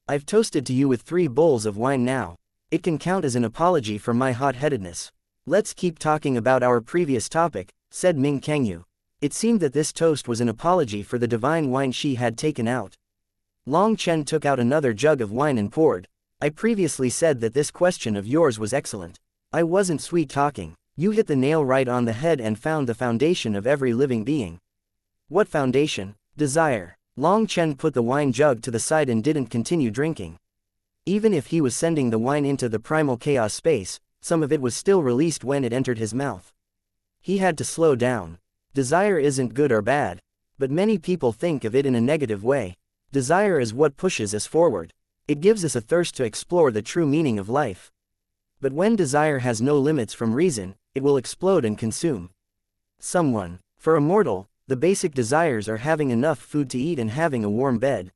I've toasted to you with 3 bowls of wine now. It can count as an apology for my hot-headedness. Let's keep talking about our previous topic, said Ming Kangyu. It seemed that this toast was an apology for the divine wine she had taken out. Long Chen took out another jug of wine and poured. I previously said that this question of yours was excellent. I wasn't sweet-talking. You hit the nail right on the head and found the foundation of every living being. What foundation? Desire. Long Chen put the wine jug to the side and didn't continue drinking. Even if he was sending the wine into the primal chaos space, some of it was still released when it entered his mouth. He had to slow down. Desire isn't good or bad, but many people think of it in a negative way. Desire is what pushes us forward. It gives us a thirst to explore the true meaning of life. But when desire has no limits from reason, it will explode and consume someone. For a mortal, the basic desires are having enough food to eat and having a warm bed.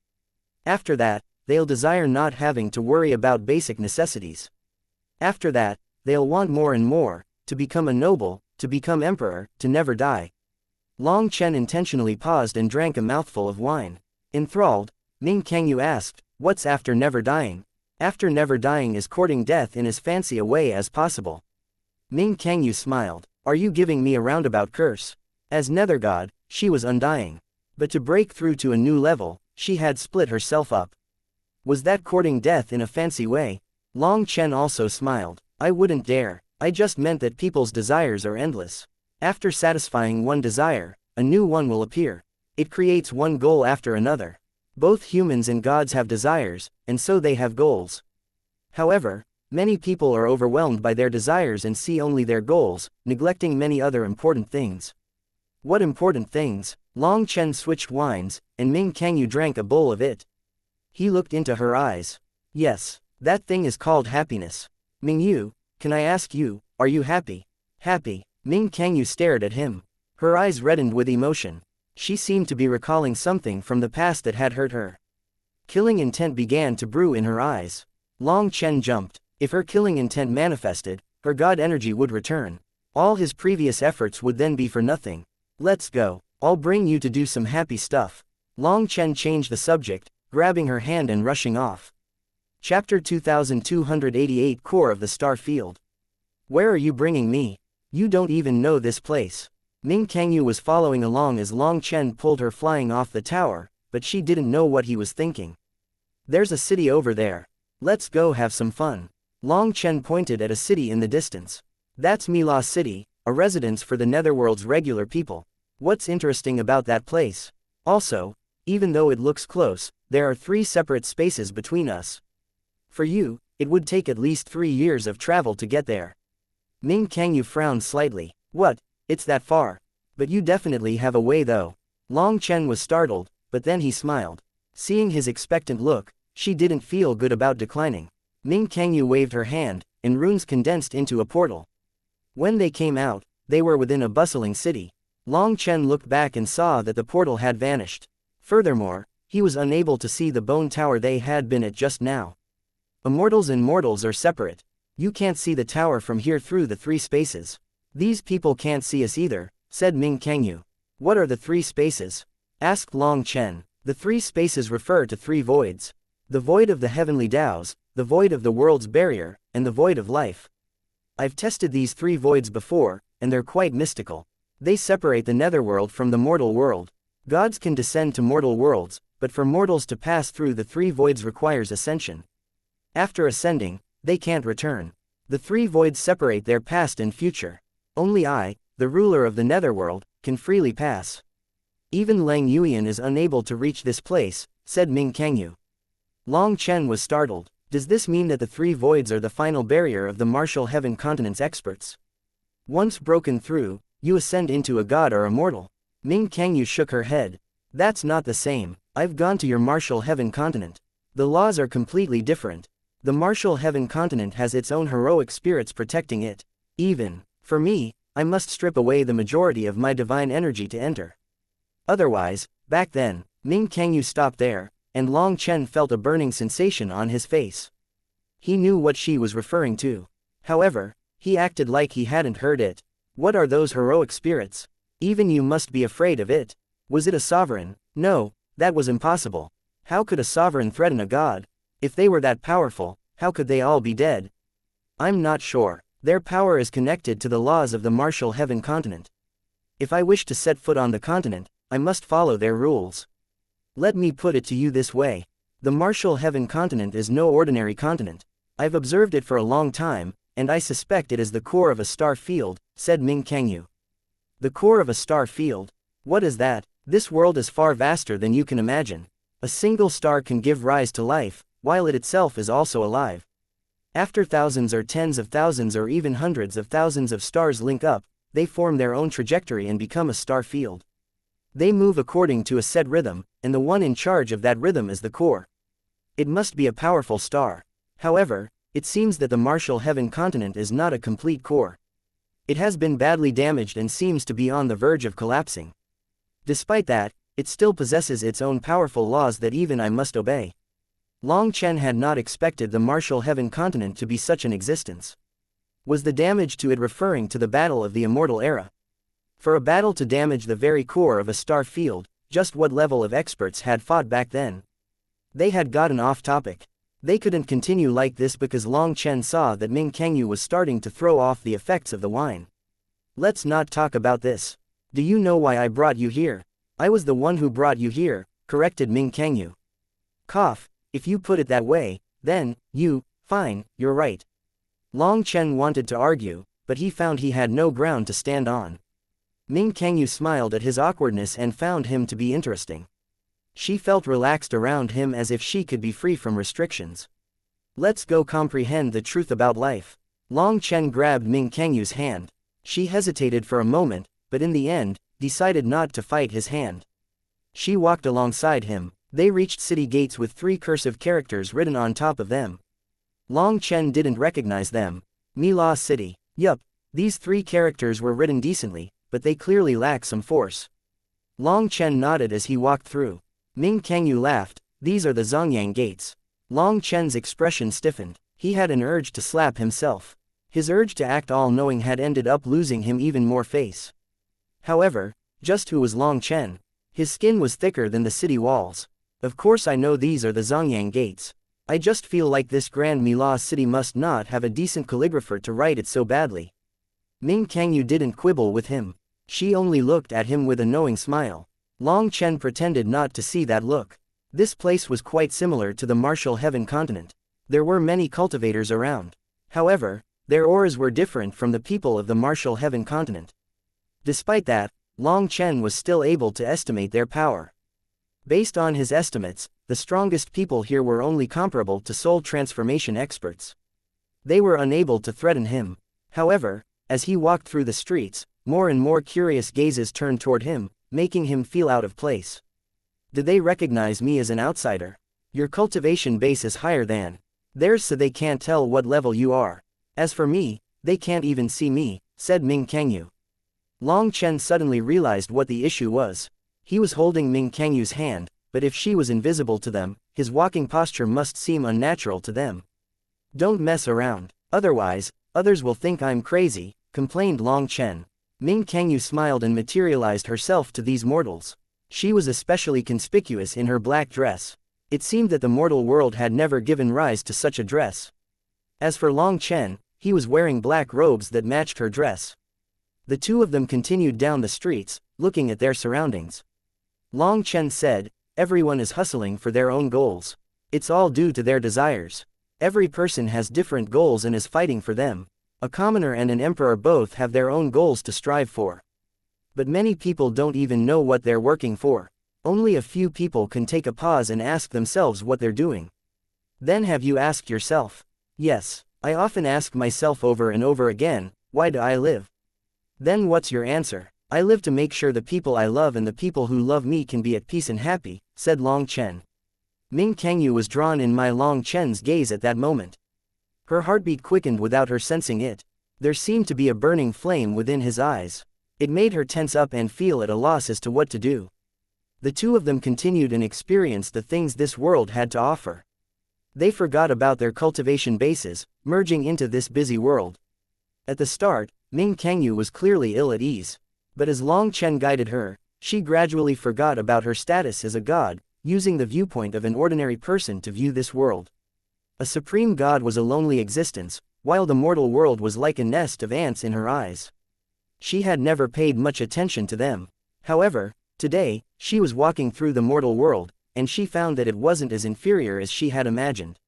After that, they'll desire not having to worry about basic necessities. After that, they'll want more and more, to become a noble, to become emperor, to never die. Long Chen intentionally paused and drank a mouthful of wine. Enthralled, Ming Kangyu asked, "What's after never dying?" After never dying is courting death in as fancy a way as possible. Ming Kangyu smiled. Are you giving me a roundabout curse? As Nether God, she was undying. But to break through to a new level, she had split herself up. Was that courting death in a fancy way? Long Chen also smiled. I wouldn't dare. I just meant that people's desires are endless. After satisfying one desire, a new one will appear. It creates one goal after another. Both humans and gods have desires, and so they have goals. However, many people are overwhelmed by their desires and see only their goals, neglecting many other important things. What important things? Long Chen switched wines, and Ming Kangyu drank a bowl of it. He looked into her eyes. Yes, that thing is called happiness. Ming Yu, can I ask you, are you happy? Happy? Ming Kangyu stared at him. Her eyes reddened with emotion. She seemed to be recalling something from the past that had hurt her. Killing intent began to brew in her eyes. Long Chen jumped. If her killing intent manifested, her god energy would return. All his previous efforts would then be for nothing. Let's go. I'll bring you to do some happy stuff. Long Chen changed the subject, grabbing her hand and rushing off. Chapter 2288 Core of the Star Field. Where are you bringing me? You don't even know this place. Ming Kangyu was following along as Long Chen pulled her flying off the tower, but she didn't know what he was thinking. There's a city over there. Let's go have some fun. Long Chen pointed at a city in the distance. That's Mila City, a residence for the Netherworld's regular people. What's interesting about that place? Also, even though it looks close, there are 3 separate spaces between us. For you, it would take at least 3 years of travel to get there. Ming Kangyu frowned slightly. What? It's that far. But you definitely have a way though. Long Chen was startled, but then he smiled. Seeing his expectant look, she didn't feel good about declining. Ming Kangyu waved her hand, and runes condensed into a portal. When they came out, they were within a bustling city. Long Chen looked back and saw that the portal had vanished. Furthermore, he was unable to see the bone tower they had been at just now. Immortals and mortals are separate. You can't see the tower from here through the 3 spaces. These people can't see us either, said Ming Kangyu. What are the 3 spaces? Asked Long Chen. The 3 spaces refer to 3 voids. The void of the heavenly Taos, the void of the world's barrier, and the void of life. I've tested these 3 voids before, and they're quite mystical. They separate the netherworld from the mortal world. Gods can descend to mortal worlds, but for mortals to pass through the 3 voids requires ascension. After ascending, they can't return. The 3 voids separate their past and future. Only I, the ruler of the netherworld, can freely pass. Even Lang Yuan is unable to reach this place, said Ming Kangyu. Long Chen was startled. Does this mean that the 3 voids are the final barrier of the martial heaven continent's experts? Once broken through, you ascend into a god or immortal. Ming Kangyu shook her head. That's not the same. I've gone to your martial heaven continent. The laws are completely different. The martial heaven continent has its own heroic spirits protecting it. Even, for me, I must strip away the majority of my divine energy to enter. Otherwise, back then, Ming Kangyu stopped there, and Long Chen felt a burning sensation on his face. He knew what she was referring to. However, he acted like he hadn't heard it. What are those heroic spirits? Even you must be afraid of it. Was it a sovereign? No, that was impossible. How could a sovereign threaten a god? If they were that powerful, how could they all be dead? I'm not sure. Their power is connected to the laws of the martial heaven continent. If I wish to set foot on the continent, I must follow their rules. Let me put it to you this way. The martial heaven continent is no ordinary continent. I've observed it for a long time, and I suspect it is the core of a star field, said Ming Kangyu. The core of a star field? What is that? This world is far vaster than you can imagine. A single star can give rise to life, while it itself is also alive. After thousands or tens of thousands or even hundreds of thousands of stars link up, they form their own trajectory and become a star field. They move according to a set rhythm, and the one in charge of that rhythm is the core. It must be a powerful star. However, it seems that the martial heaven continent is not a complete core. It has been badly damaged and seems to be on the verge of collapsing. Despite that, it still possesses its own powerful laws that even I must obey. Long Chen had not expected the martial heaven continent to be such an existence. Was the damage to it referring to the battle of the immortal era? For a battle to damage the very core of a star field, just what level of experts had fought back then? They had gotten off topic. They couldn't continue like this because Long Chen saw that Ming Kangyu was starting to throw off the effects of the wine. Let's not talk about this. Do you know why I brought you here? I was the one who brought you here, corrected Ming Kangyu. Cough, if you put it that way, then, fine, you're right. Long Chen wanted to argue, but he found he had no ground to stand on. Ming Kangyu smiled at his awkwardness and found him to be interesting. She felt relaxed around him as if she could be free from restrictions. Let's go comprehend the truth about life. Long Chen grabbed Ming Kangyu's hand. She hesitated for a moment, but in the end, decided not to fight his hand. She walked alongside him. They reached city gates with 3 cursive characters written on top of them. Long Chen didn't recognize them. Mila City. Yup, these 3 characters were written decently, but they clearly lack some force. Long Chen nodded as he walked through. Ming Kangyu laughed. These are the Zongyang gates. Long Chen's expression stiffened. He had an urge to slap himself. His urge to act all-knowing had ended up losing him even more face. However, just who was Long Chen? His skin was thicker than the city walls. Of course I know these are the Zongyang gates. I just feel like this Grand Mila city must not have a decent calligrapher to write it so badly. Ming Kangyu didn't quibble with him. She only looked at him with a knowing smile. Long Chen pretended not to see that look. This place was quite similar to the martial heaven continent. There were many cultivators around. However, their auras were different from the people of the martial heaven continent. Despite that, Long Chen was still able to estimate their power. Based on his estimates, the strongest people here were only comparable to soul transformation experts. They were unable to threaten him. However, as he walked through the streets, more and more curious gazes turned toward him, making him feel out of place. Did they recognize me as an outsider? Your cultivation base is higher than theirs, so they can't tell what level you are. As for me, they can't even see me, said Ming Kangyu. Long Chen suddenly realized what the issue was. He was holding Ming Kangyu's hand, but if she was invisible to them, his walking posture must seem unnatural to them. Don't mess around, otherwise, others will think I'm crazy, complained Long Chen. Ming Kangyu smiled and materialized herself to these mortals. She was especially conspicuous in her black dress. It seemed that the mortal world had never given rise to such a dress. As for Long Chen, he was wearing black robes that matched her dress. The two of them continued down the streets, looking at their surroundings. Long Chen said, everyone is hustling for their own goals. It's all due to their desires. Every person has different goals and is fighting for them. A commoner and an emperor both have their own goals to strive for. But many people don't even know what they're working for. Only a few people can take a pause and ask themselves what they're doing. Then have you asked yourself? Yes, I often ask myself over and over again, why do I live? Then what's your answer? I live to make sure the people I love and the people who love me can be at peace and happy, said Long Chen. Ming Kangyu was drawn in by Long Chen's gaze at that moment. Her heartbeat quickened without her sensing it. There seemed to be a burning flame within his eyes. It made her tense up and feel at a loss as to what to do. The two of them continued and experienced the things this world had to offer. They forgot about their cultivation bases, merging into this busy world. At the start, Ming Kangyu was clearly ill at ease. But as Long Chen guided her, she gradually forgot about her status as a god, using the viewpoint of an ordinary person to view this world. A supreme god was a lonely existence, while the mortal world was like a nest of ants in her eyes. She had never paid much attention to them. However, today, she was walking through the mortal world, and she found that it wasn't as inferior as she had imagined.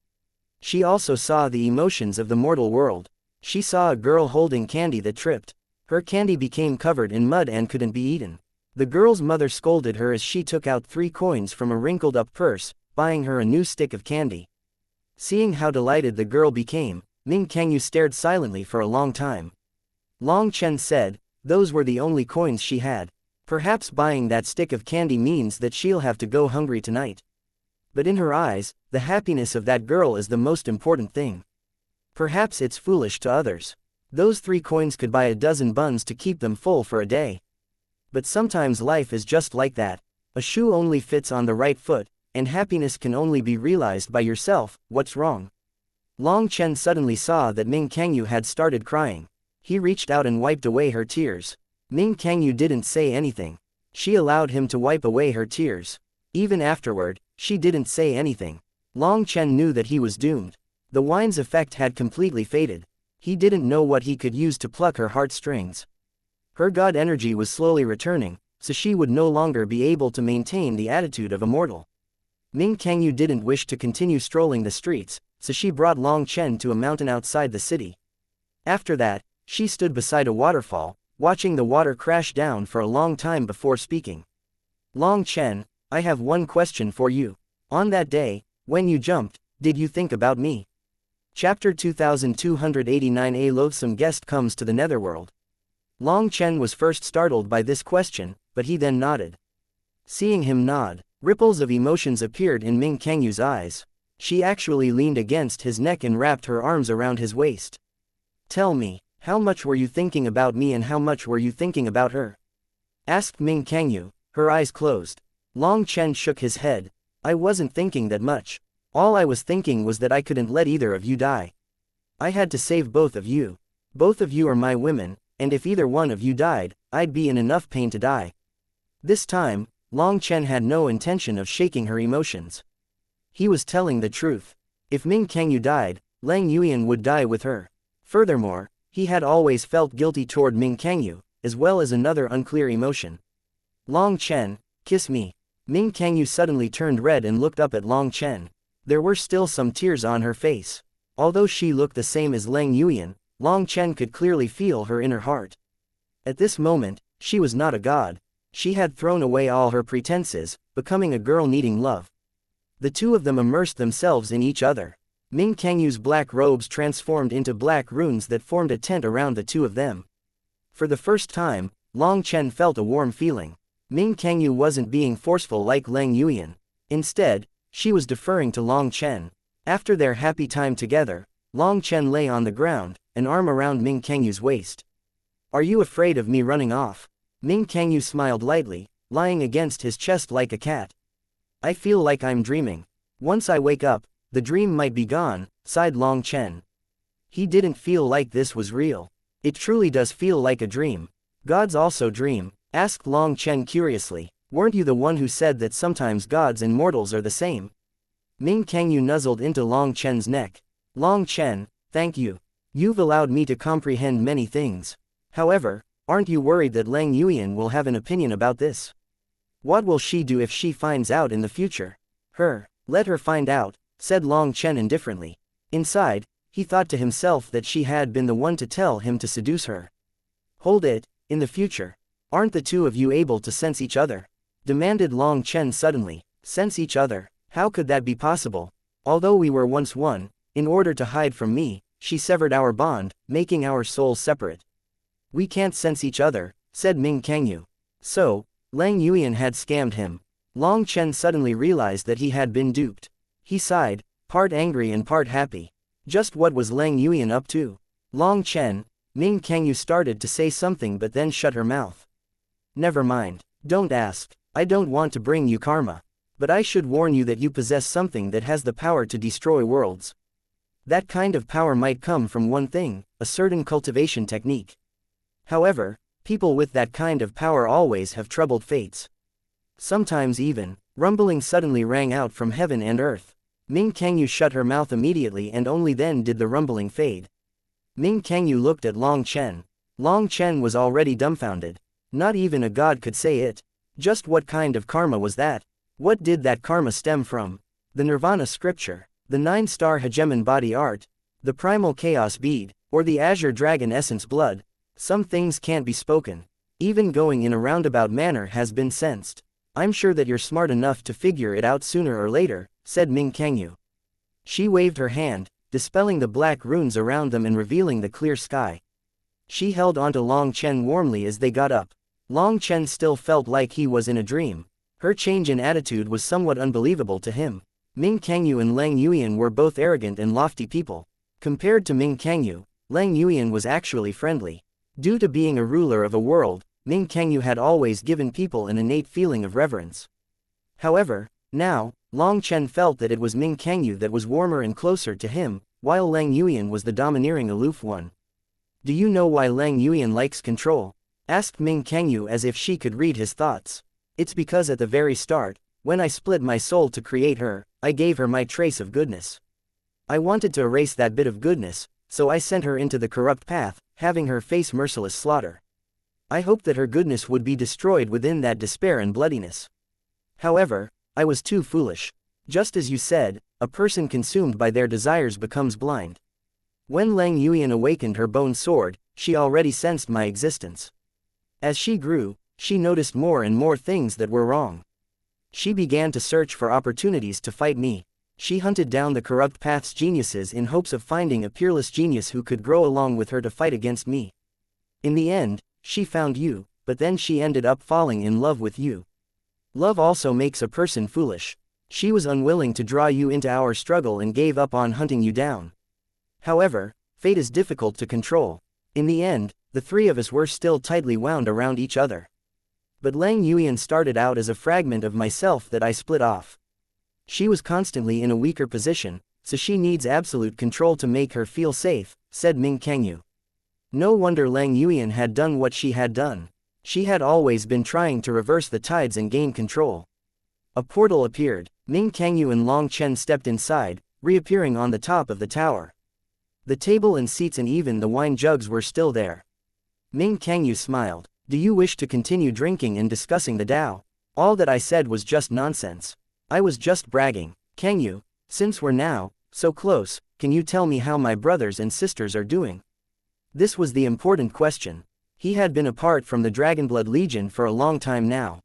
She also saw the emotions of the mortal world. She saw a girl holding candy that tripped. Her candy became covered in mud and couldn't be eaten. The girl's mother scolded her as she took out 3 coins from a wrinkled-up purse, buying her a new stick of candy. Seeing how delighted the girl became, Ming Kangyu stared silently for a long time. Long Chen said, those were the only coins she had. Perhaps buying that stick of candy means that she'll have to go hungry tonight. But in her eyes, the happiness of that girl is the most important thing. Perhaps it's foolish to others. Those 3 coins could buy a dozen buns to keep them full for a day. But sometimes life is just like that. A shoe only fits on the right foot, and happiness can only be realized by yourself. What's wrong? Long Chen suddenly saw that Ming Kangyu had started crying. He reached out and wiped away her tears. Ming Kangyu didn't say anything. She allowed him to wipe away her tears. Even afterward, she didn't say anything. Long Chen knew that he was doomed. The wine's effect had completely faded. He didn't know what he could use to pluck her heartstrings. Her god energy was slowly returning, so she would no longer be able to maintain the attitude of a mortal. Ming Kangyu didn't wish to continue strolling the streets, so she brought Long Chen to a mountain outside the city. After that, she stood beside a waterfall, watching the water crash down for a long time before speaking. Long Chen, I have one question for you. On that day, when you jumped, did you think about me? Chapter 2289. A loathsome guest comes to the netherworld. Long Chen was first startled by this question, but he then nodded. Seeing him nod, ripples of emotions appeared in Ming Kangyu's eyes. She actually leaned against his neck and wrapped her arms around his waist. Tell me, how much were you thinking about me and how much were you thinking about her? Asked Ming Kangyu, her eyes closed. Long Chen shook his head. I wasn't thinking that much. All I was thinking was that I couldn't let either of you die. I had to save both of you. Both of you are my women, and if either one of you died, I'd be in enough pain to die. This time, Long Chen had no intention of shaking her emotions. He was telling the truth. If Ming Kangyu died, Lang Yuyan would die with her. Furthermore, he had always felt guilty toward Ming Kangyu, as well as another unclear emotion. Long Chen, kiss me. Ming Kangyu suddenly turned red and looked up at Long Chen. There were still some tears on her face. Although she looked the same as Lang Yuyan, Long Chen could clearly feel her inner heart. At this moment, she was not a god. She had thrown away all her pretenses, becoming a girl needing love. The two of them immersed themselves in each other. Ming Kangyu's black robes transformed into black runes that formed a tent around the two of them. For the first time, Long Chen felt a warm feeling. Ming Kangyu wasn't being forceful like Lang Yuyan. Instead, she was deferring to Long Chen. After their happy time together, Long Chen lay on the ground, an arm around Ming Kangyu's waist. Are you afraid of me running off? Ming Kangyu smiled lightly, lying against his chest like a cat. I feel like I'm dreaming. Once I wake up, the dream might be gone, sighed Long Chen. He didn't feel like this was real. It truly does feel like a dream. Gods also dream, asked Long Chen curiously. Weren't you the one who said that sometimes gods and mortals are the same? Ming Kangyu nuzzled into Long Chen's neck. Long Chen, thank you. You've allowed me to comprehend many things. However, aren't you worried that Lang Yuyan will have an opinion about this? What will she do if she finds out in the future? Let her find out, said Long Chen indifferently. Inside, he thought to himself that she had been the one to tell him to seduce her. Hold it, in the future. Aren't the two of you able to sense each other? Demanded Long Chen suddenly. Sense each other? How could that be possible? Although we were once one, in order to hide from me, she severed our bond, making our souls separate. We can't sense each other, said Ming Kangyu. So, Lang Yuan had scammed him. Long Chen suddenly realized that he had been duped. He sighed, part angry and part happy. Just what was Lang Yuan up to? Long Chen, Ming Kangyu started to say something but then shut her mouth. Never mind. Don't ask. I don't want to bring you karma. But I should warn you that you possess something that has the power to destroy worlds. That kind of power might come from one thing, a certain cultivation technique. However, people with that kind of power always have troubled fates. Sometimes even, rumbling suddenly rang out from heaven and earth. Ming Kangyu shut her mouth immediately and only then did the rumbling fade. Ming Kangyu looked at Long Chen. Long Chen was already dumbfounded. Not even a god could say it. Just what kind of karma was that? What did that karma stem from? The Nirvana scripture, the 9-star hegemon body art, the primal chaos bead, or the azure dragon essence blood? Some things can't be spoken. Even going in a roundabout manner has been sensed. I'm sure that you're smart enough to figure it out sooner or later, said Ming Kangyu. She waved her hand, dispelling the black runes around them and revealing the clear sky. She held onto Long Chen warmly as they got up. Long Chen still felt like he was in a dream. Her change in attitude was somewhat unbelievable to him. Ming Kangyu and Lang Yuan were both arrogant and lofty people. Compared to Ming Kangyu, Lang Yuan was actually friendly. Due to being a ruler of a world, Ming Kangyu had always given people an innate feeling of reverence. However, now, Long Chen felt that it was Ming Kangyu that was warmer and closer to him, while Lang Yuan was the domineering aloof one. Do you know why Lang Yuan likes control? Asked Ming Kangyu as if she could read his thoughts. It's because at the very start, when I split my soul to create her, I gave her my trace of goodness. I wanted to erase that bit of goodness, so I sent her into the corrupt path, having her face merciless slaughter. I hoped that her goodness would be destroyed within that despair and bloodiness. However, I was too foolish. Just as you said, a person consumed by their desires becomes blind. When Lang Yuan awakened her bone sword, she already sensed my existence. As she grew, she noticed more and more things that were wrong. She began to search for opportunities to fight me. She hunted down the corrupt path's geniuses in hopes of finding a peerless genius who could grow along with her to fight against me. In the end, she found you, but then she ended up falling in love with you. Love also makes a person foolish. She was unwilling to draw you into our struggle and gave up on hunting you down. However, fate is difficult to control. In the end, the three of us were still tightly wound around each other. But Lang Yuan started out as a fragment of myself that I split off. She was constantly in a weaker position, so she needs absolute control to make her feel safe, said Ming Kangyu. No wonder Lang Yuan had done what she had done. She had always been trying to reverse the tides and gain control. A portal appeared. Ming Kangyu and Long Chen stepped inside, reappearing on the top of the tower. The table and seats and even the wine jugs were still there. Ming Kangyu smiled. Do you wish to continue drinking and discussing the Tao? All that I said was just nonsense. I was just bragging. Kangyu, since we're now so close, can you tell me how my brothers and sisters are doing? This was the important question. He had been apart from the Dragonblood Legion for a long time now.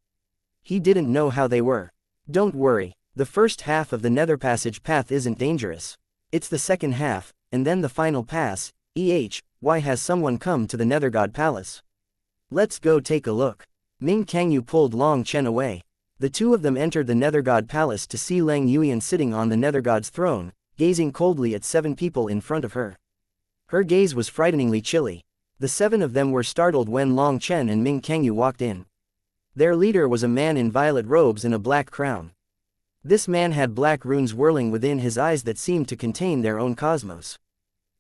He didn't know how they were. Don't worry, the first half of the Nether Passage path isn't dangerous. It's the second half, and then the final pass. Why has someone come to the Nethergod Palace? Let's go take a look. Ming Kangyu pulled Long Chen away. The two of them entered the Nethergod Palace to see Lang Yuan sitting on the Nethergod's throne, gazing coldly at 7 people in front of her. Her gaze was frighteningly chilly. The 7 of them were startled when Long Chen and Ming Kangyu walked in. Their leader was a man in violet robes and a black crown. This man had black runes whirling within his eyes that seemed to contain their own cosmos.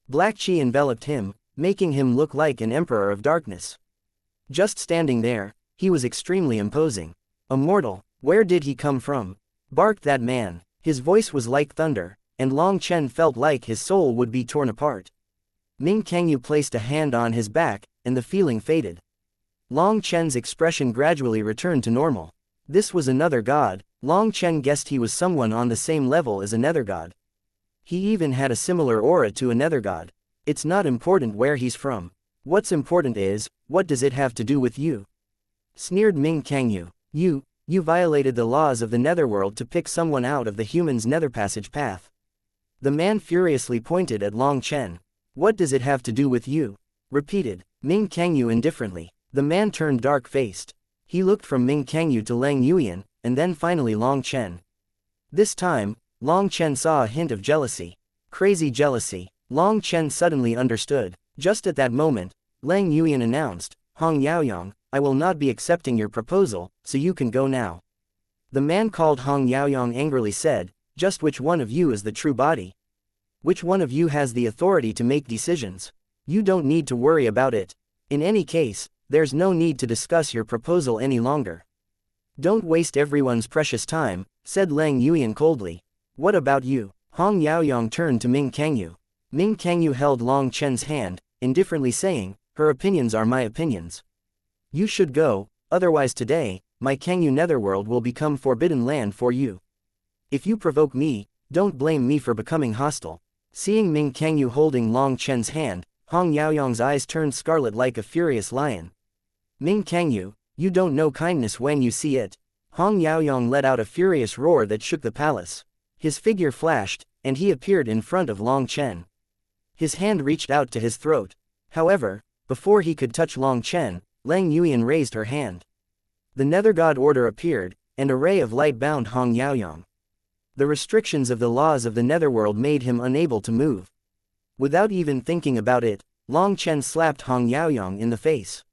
Black chi enveloped him, making him look like an emperor of darkness. Just standing there, he was extremely imposing. A mortal, where did he come from? Barked that man. His voice was like thunder, and Long Chen felt like his soul would be torn apart. Ming Kangyu placed a hand on his back, and the feeling faded. Long Chen's expression gradually returned to normal. This was another god. Long Chen guessed he was someone on the same level as a nether god. He even had a similar aura to a nether god. It's not important where he's from. What's important is, what does it have to do with you? Sneered Ming Kangyu. You violated the laws of the netherworld to pick someone out of the human's nether passage path. The man furiously pointed at Long Chen. What does it have to do with you? Repeated. Ming Kangyu indifferently. The man turned dark-faced. He looked from Ming Kangyu to Lang Yuyan, and then finally Long Chen. This time, Long Chen saw a hint of jealousy. Crazy jealousy. Long Chen suddenly understood. Just at that moment, Lang Yuyan announced, "Hong Yaoyang, I will not be accepting your proposal, so you can go now." The man called Hong Yaoyang angrily said, "Just which one of you is the true body? Which one of you has the authority to make decisions? You don't need to worry about it. In any case, there's no need to discuss your proposal any longer." "Don't waste everyone's precious time," said Lang Yuyan coldly. "What about you?" Hong Yaoyang turned to Ming Kangyu. Ming Kangyu held Long Chen's hand, indifferently saying, "Her opinions are my opinions. You should go, otherwise today, my Kangyu netherworld will become forbidden land for you. If you provoke me, don't blame me for becoming hostile." Seeing Ming Kangyu holding Long Chen's hand, Hong Yaoyang's eyes turned scarlet like a furious lion. "Ming Kangyu, you don't know kindness when you see it." Hong Yaoyang let out a furious roar that shook the palace. His figure flashed, and he appeared in front of Long Chen. His hand reached out to his throat. However, before he could touch Long Chen, Lang Yuyan raised her hand. The Nether God Order appeared, and a ray of light bound Hong Yaoyang. The restrictions of the laws of the Netherworld made him unable to move. Without even thinking about it, Long Chen slapped Hong Yaoyang in the face.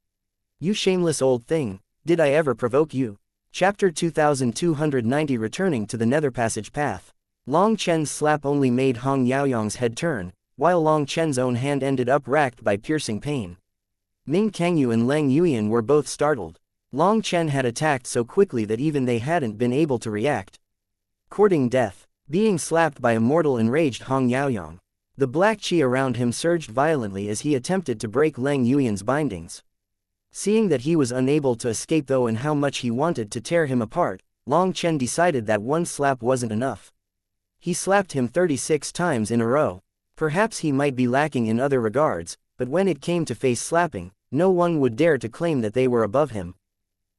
"You shameless old thing, did I ever provoke you?" Chapter 2290. Returning to the Nether Passage Path. Long Chen's slap only made Hong Yaoyang's head turn, while Long Chen's own hand ended up racked by piercing pain. Ming Kangyu and Lang Yuyan were both startled. Long Chen had attacked so quickly that even they hadn't been able to react. Courting death. Being slapped by a mortal enraged Hong Yaoyang. The black chi around him surged violently as he attempted to break Lang Yuyan's bindings. Seeing that he was unable to escape though and how much he wanted to tear him apart, Long Chen decided that one slap wasn't enough. He slapped him 36 times in a row. Perhaps he might be lacking in other regards, but when it came to face slapping, no one would dare to claim that they were above him.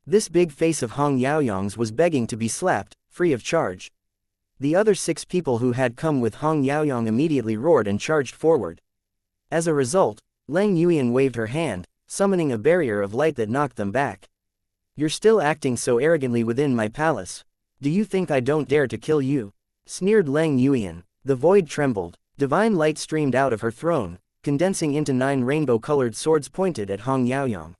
This big face of Hong Yaoyang's was begging to be slapped, free of charge. The other 6 people who had come with Hong Yaoyang immediately roared and charged forward. As a result, Lang Yuyan waved her hand, summoning a barrier of light that knocked them back. "You're still acting so arrogantly within my palace. Do you think I don't dare to kill you?" sneered Lang Yuyan. The void trembled. Divine light streamed out of her throne, condensing into 9 rainbow-colored swords pointed at Hong Yaoyang.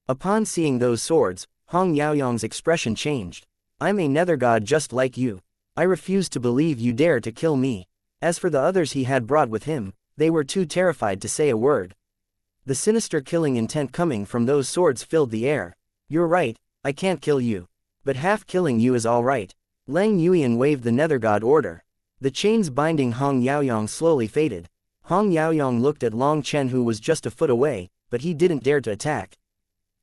Upon seeing those swords, Hong Yaoyang's expression changed. "I'm a nether god just like you. I refuse to believe you dare to kill me." As for the others he had brought with him, they were too terrified to say a word. The sinister killing intent coming from those swords filled the air. "You're right, I can't kill you. But half killing you is all right." Lang Yuyan waved the Nether God Order. The chains binding Hong Yaoyang slowly faded. Hong Yaoyang looked at Long Chen who was just a foot away, but he didn't dare to attack.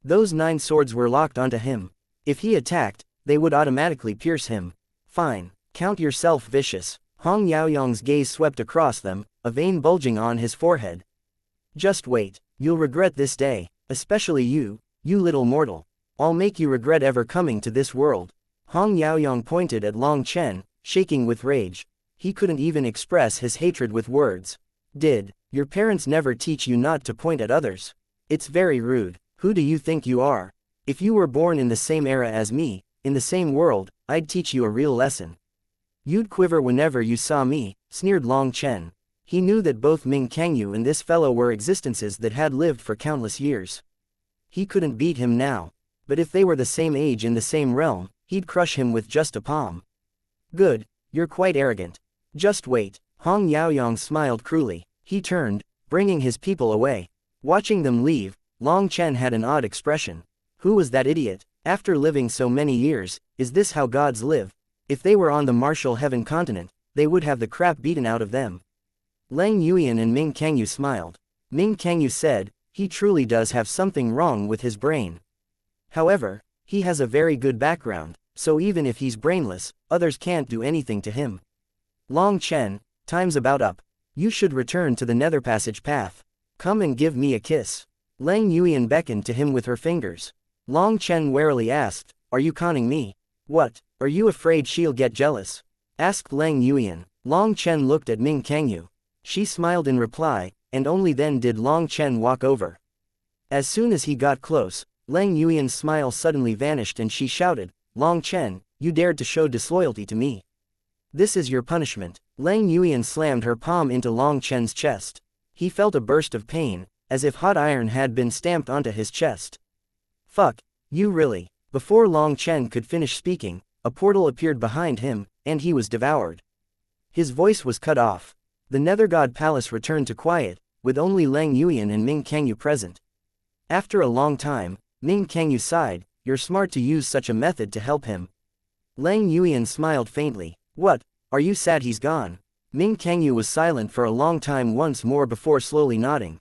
Those 9 swords were locked onto him. If he attacked, they would automatically pierce him. "Fine, count yourself vicious." Hong Yaoyang's gaze swept across them, a vein bulging on his forehead. "Just wait, you'll regret this day, especially you, you little mortal. I'll make you regret ever coming to this world." Hong Yaoyang pointed at Long Chen, shaking with rage. He couldn't even express his hatred with words. "Did your parents never teach you not to point at others? It's very rude. Who do you think you are? If you were born in the same era as me, in the same world, I'd teach you a real lesson. You'd quiver whenever you saw me," sneered Long Chen. He knew that both Ming Kangyu and this fellow were existences that had lived for countless years. He couldn't beat him now. But if they were the same age in the same realm, he'd crush him with just a palm. "Good, you're quite arrogant. Just wait." Hong Yaoyang smiled cruelly. He turned, bringing his people away. Watching them leave, Long Chen had an odd expression. Who was that idiot? After living so many years, is this how gods live? If they were on the martial heaven continent, they would have the crap beaten out of them. Lang Yuyan and Ming Kangyu smiled. Ming Kangyu said, "He truly does have something wrong with his brain. However, he has a very good background, so even if he's brainless, others can't do anything to him." "Long Chen, time's about up. You should return to the Nether Passage path. Come and give me a kiss." Lang Yuyan beckoned to him with her fingers. Long Chen warily asked, "Are you conning me? What, are you afraid she'll get jealous?" asked Lang Yuyan. Long Chen looked at Ming Kangyu. She smiled in reply, and only then did Long Chen walk over. As soon as he got close, Lang Yuyan's smile suddenly vanished and she shouted, "Long Chen, you dared to show disloyalty to me. This is your punishment." Lang Yuyan slammed her palm into Long Chen's chest. He felt a burst of pain, as if hot iron had been stamped onto his chest. "Fuck, you really." Before Long Chen could finish speaking, a portal appeared behind him, and he was devoured. His voice was cut off. The Nether God Palace returned to quiet, with only Lang Yuyan and Ming Kangyu present. After a long time, Ming Kangyu sighed, "You're smart to use such a method to help him." Lang Yuyan smiled faintly. "What, are you sad he's gone?" Ming Kangyu was silent for a long time once more before slowly nodding.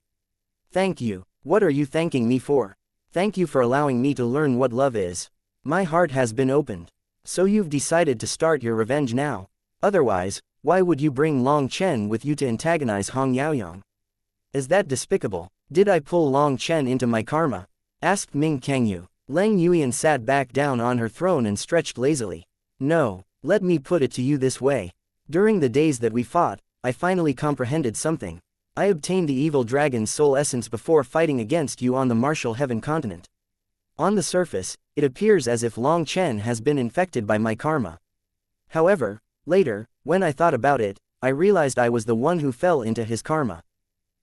"Thank you. What are you thanking me for?" "Thank you for allowing me to learn what love is. My heart has been opened." "So you've decided to start your revenge now? Otherwise, why would you bring Long Chen with you to antagonize Hong Yaoyang? Is that despicable? Did I pull Long Chen into my karma?" asked Ming Kangyu. Lang Yuyan sat back down on her throne and stretched lazily. "No, let me put it to you this way. During the days that we fought, I finally comprehended something. I obtained the evil dragon's soul essence before fighting against you on the Martial Heaven continent. On the surface, it appears as if Long Chen has been infected by my karma. However, later, when I thought about it, I realized I was the one who fell into his karma.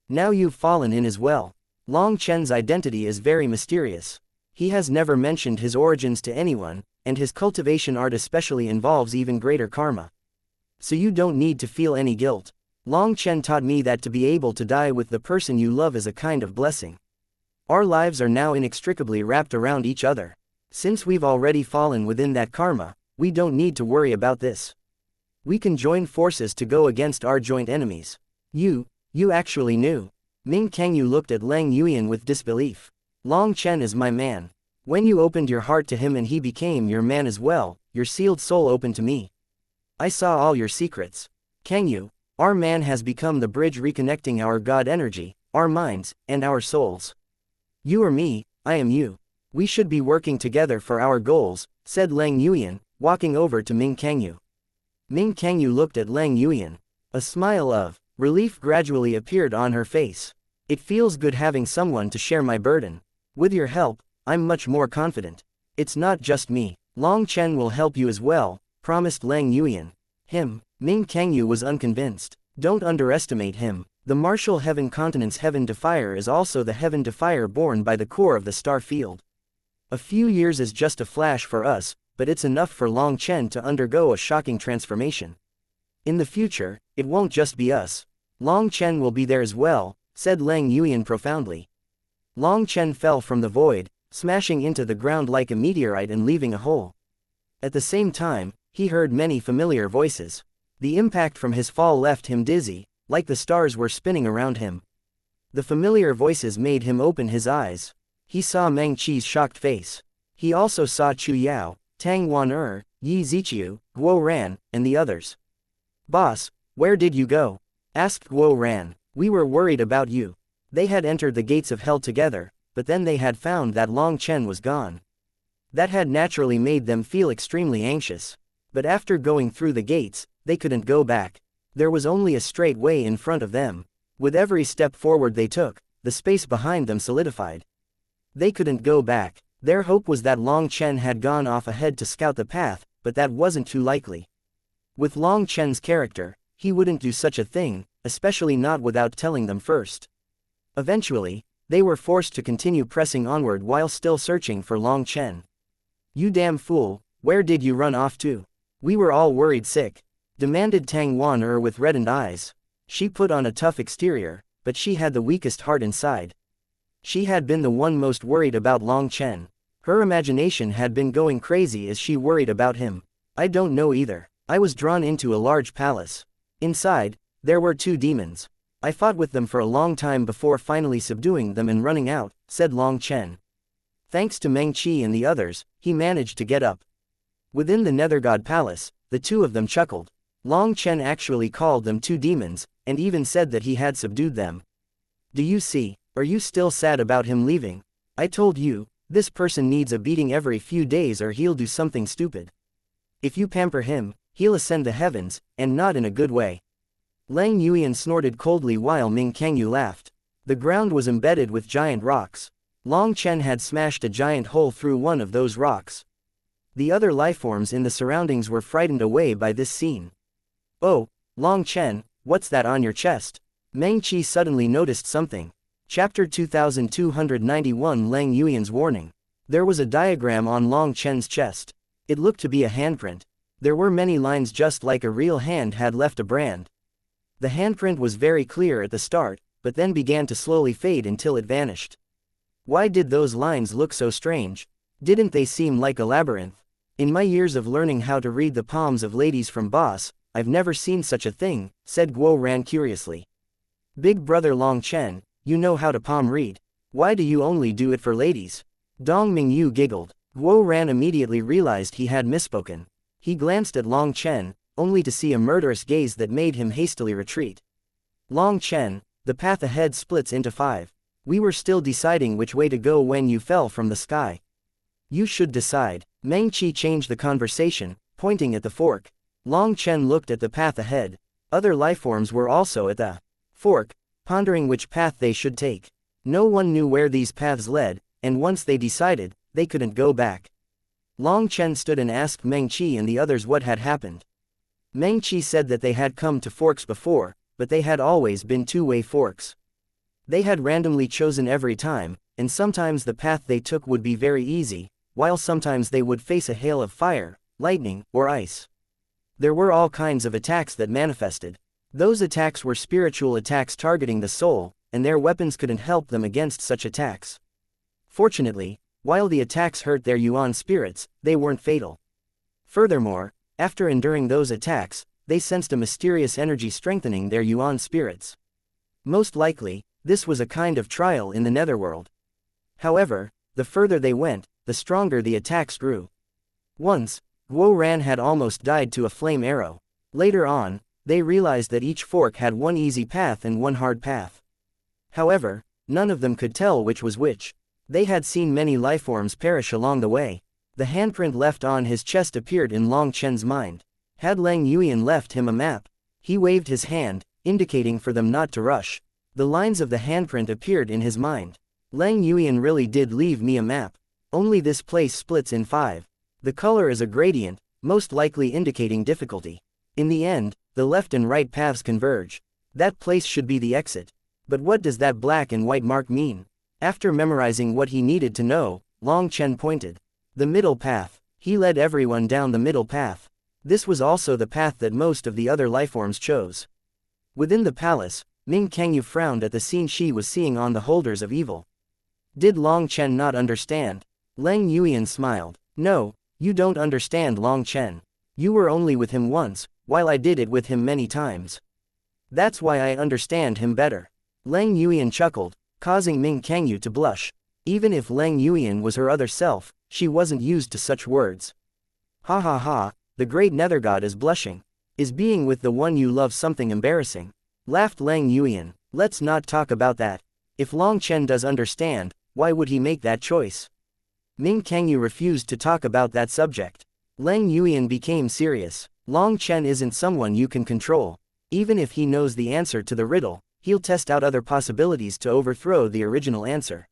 Now you've fallen in as well. Long Chen's identity is very mysterious. He has never mentioned his origins to anyone, and his cultivation art especially involves even greater karma. So you don't need to feel any guilt. Long Chen taught me that to be able to die with the person you love is a kind of blessing. Our lives are now inextricably wrapped around each other. Since we've already fallen within that karma, we don't need to worry about this. We can join forces to go against our joint enemies." You actually knew." Ming Kangyu looked at Lang Yuyan with disbelief. "Long Chen is my man. When you opened your heart to him and he became your man as well, your sealed soul opened to me. I saw all your secrets. Kangyu, our man has become the bridge reconnecting our God energy, our minds, and our souls. You are me, I am you. We should be working together for our goals," said Lang Yuyan, walking over to Ming Kangyu. Ming Kangyu looked at Lang Yuyan. A smile of relief gradually appeared on her face. "It feels good having someone to share my burden. With your help, I'm much more confident. It's not just me. Long Chen will help you as well," promised Lang Yuyan. Ming Kangyu was unconvinced. "Don't underestimate him. The Martial Heaven continent's Heaven Defier is also the Heaven Defier born by the core of the star field. A few years is just a flash for us, but it's enough for Long Chen to undergo a shocking transformation. In the future, it won't just be us. Long Chen will be there as well," said Lang Yuyan profoundly. Long Chen fell from the void, smashing into the ground like a meteorite and leaving a hole. At the same time, he heard many familiar voices. The impact from his fall left him dizzy, like the stars were spinning around him. The familiar voices made him open his eyes. He saw Meng Qi's shocked face. He also saw Chu Yao, Tang Wan Yi Ziqiu, Guo Ran, and the others. "Boss, where did you go?" asked Guo Ran. "We were worried about you." They had entered the gates of hell together, but then they had found that Long Chen was gone. That had naturally made them feel extremely anxious. But after going through the gates, they couldn't go back. There was only a straight way in front of them. With every step forward they took, the space behind them solidified. They couldn't go back. Their hope was that Long Chen had gone off ahead to scout the path, but that wasn't too likely. With Long Chen's character, he wouldn't do such a thing, especially not without telling them first. Eventually, they were forced to continue pressing onward while still searching for Long Chen. "You damn fool, where did you run off to? We were all worried sick," demanded Tang Wan with reddened eyes. She put on a tough exterior, but she had the weakest heart inside. She had been the one most worried about Long Chen. Her imagination had been going crazy as she worried about him. "I don't know either. I was drawn into a large palace. Inside, there were 2 demons. I fought with them for a long time before finally subduing them and running out," said Long Chen. Thanks to Meng Qi and the others, he managed to get up. Within the Nether God Palace, the 2 of them chuckled. Long Chen actually called them 2 demons, and even said that he had subdued them. "Do you see? Are you still sad about him leaving? I told you, this person needs a beating every few days or he'll do something stupid. If you pamper him, he'll ascend the heavens, and not in a good way." Lang Yuyan snorted coldly while Ming Kangyu laughed. The ground was embedded with giant rocks. Long Chen had smashed a giant hole through one of those rocks. The other lifeforms in the surroundings were frightened away by this scene. "Oh, Long Chen, what's that on your chest?" Meng Qi suddenly noticed something. Chapter 2291 Lang Yuan's Warning. There was a diagram on Long Chen's chest. It looked to be a handprint. There were many lines just like a real hand had left a brand. The handprint was very clear at the start, but then began to slowly fade until it vanished. Why did those lines look so strange? Didn't they seem like a labyrinth? In my years of learning how to read the palms of ladies from Boss, I've never seen such a thing, said Guo Ran curiously. Big brother Long Chen, you know how to palm read. Why do you only do it for ladies? Dong Mingyu giggled. Guo Ran immediately realized he had misspoken. He glanced at Long Chen, only to see a murderous gaze that made him hastily retreat. Long Chen, the path ahead splits into 5. We were still deciding which way to go when you fell from the sky. You should decide. Meng Qi changed the conversation, pointing at the fork. Long Chen looked at the path ahead. Other lifeforms were also at the fork, pondering which path they should take. No one knew where these paths led, and once they decided, they couldn't go back. Long Chen stood and asked Meng Qi and the others what had happened. Meng Qi said that they had come to forks before, but they had always been two-way forks. They had randomly chosen every time, and sometimes the path they took would be very easy, while sometimes they would face a hail of fire, lightning, or ice. There were all kinds of attacks that manifested. Those attacks were spiritual attacks targeting the soul, and their weapons couldn't help them against such attacks. Fortunately, while the attacks hurt their yuan spirits, they weren't fatal. Furthermore, after enduring those attacks, they sensed a mysterious energy strengthening their yuan spirits. Most likely, this was a kind of trial in the netherworld. However, the further they went, the stronger the attacks grew. Once, Guo Ran had almost died to a flame arrow. Later on, they realized that each fork had one easy path and one hard path. However, none of them could tell which was which. They had seen many lifeforms perish along the way. The handprint left on his chest appeared in Long Chen's mind. Had Lang Yuan left him a map? He waved his hand, indicating for them not to rush. The lines of the handprint appeared in his mind. Lang Yuan really did leave me a map. Only this place splits in 5. The color is a gradient, most likely indicating difficulty. In the end, the left and right paths converge. That place should be the exit. But what does that black and white mark mean? After memorizing what he needed to know, Long Chen pointed. The middle path. He led everyone down the middle path. This was also the path that most of the other lifeforms chose. Within the palace, Ming Kangyu frowned at the scene she was seeing on the holders of evil. Did Long Chen not understand? Lang Yuan smiled. No, you don't understand Long Chen. You were only with him once, while I did it with him many times. That's why I understand him better. Lang Yuan chuckled, causing Ming Kangyu to blush. Even if Lang Yuan was her other self, she wasn't used to such words. Ha ha ha, the great nether god is blushing. Is being with the one you love something embarrassing? Laughed Lang Yuan. Let's not talk about that. If Long Chen does understand, why would he make that choice? Ming Kangyu refused to talk about that subject. Lang Yuan became serious. Long Chen isn't someone you can control. Even if he knows the answer to the riddle, he'll test out other possibilities to overthrow the original answer.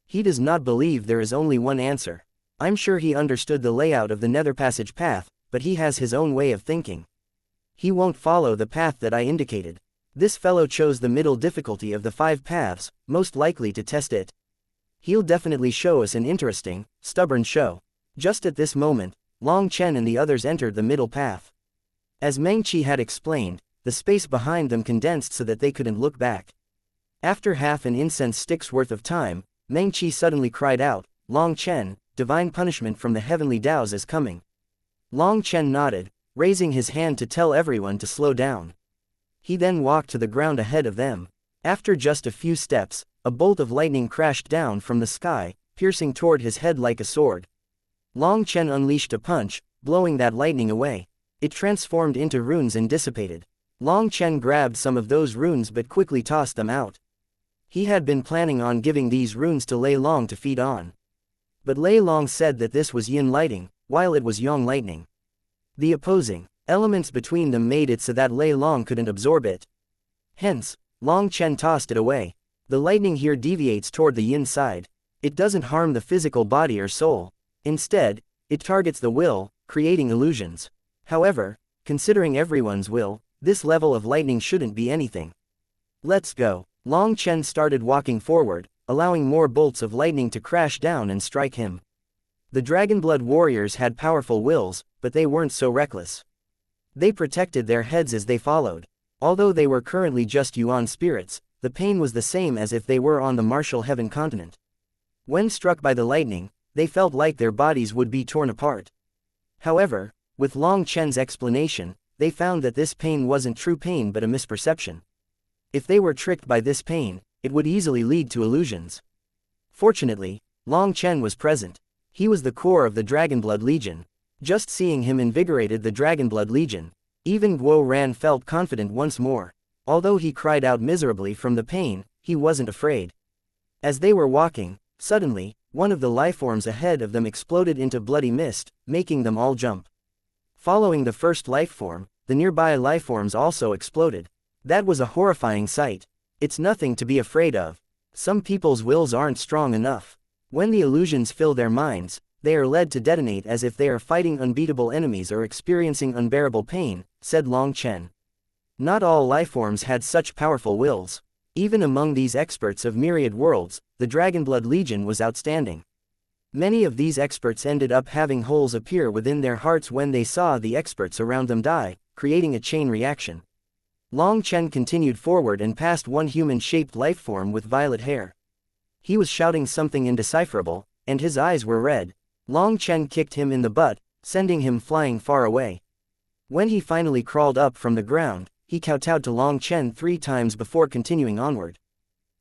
He does not believe there is only one answer. I'm sure he understood the layout of the Nether Passage path, but he has his own way of thinking. He won't follow the path that I indicated. This fellow chose the middle difficulty of the 5 paths, most likely to test it. He'll definitely show us an interesting, stubborn show. Just at this moment, Long Chen and the others entered the middle path. As Meng Qi had explained, the space behind them condensed so that they couldn't look back. After half an incense stick's worth of time, Meng Qi suddenly cried out, Long Chen, divine punishment from the heavenly Taos is coming. Long Chen nodded, raising his hand to tell everyone to slow down. He then walked to the ground ahead of them. After just a few steps, a bolt of lightning crashed down from the sky, piercing toward his head like a sword. Long Chen unleashed a punch, blowing that lightning away. It transformed into runes and dissipated. Long Chen grabbed some of those runes but quickly tossed them out. He had been planning on giving these runes to Lei Long to feed on. But Lei Long said that this was yin lighting, while it was yang lightning. The opposing elements between them made it so that Lei Long couldn't absorb it. Hence, Long Chen tossed it away. The lightning here deviates toward the yin side. It doesn't harm the physical body or soul. Instead, it targets the will, creating illusions. However, considering everyone's will, this level of lightning shouldn't be anything. Let's go. Long Chen started walking forward, allowing more bolts of lightning to crash down and strike him. The Dragonblood warriors had powerful wills, but they weren't so reckless. They protected their heads as they followed. Although they were currently just Yuan spirits, the pain was the same as if they were on the martial heaven continent. When struck by the lightning, they felt like their bodies would be torn apart. However, with Long Chen's explanation, they found that this pain wasn't true pain but a misperception. If they were tricked by this pain, it would easily lead to illusions. Fortunately, Long Chen was present. He was the core of the Dragonblood Legion. Just seeing him invigorated the Dragonblood Legion. Even Guo Ran felt confident once more. Although he cried out miserably from the pain, he wasn't afraid. As they were walking, suddenly, one of the lifeforms ahead of them exploded into bloody mist, making them all jump. Following the first lifeform, the nearby lifeforms also exploded. That was a horrifying sight. It's nothing to be afraid of. Some people's wills aren't strong enough. When the illusions fill their minds, they are led to detonate as if they are fighting unbeatable enemies or experiencing unbearable pain, said Long Chen. Not all lifeforms had such powerful wills. Even among these experts of myriad worlds, the Dragonblood Legion was outstanding. Many of these experts ended up having holes appear within their hearts when they saw the experts around them die, creating a chain reaction. Long Chen continued forward and passed one human-shaped lifeform with violet hair. He was shouting something indecipherable, and his eyes were red. Long Chen kicked him in the butt, sending him flying far away. When he finally crawled up from the ground, he kowtowed to Long Chen 3 times before continuing onward.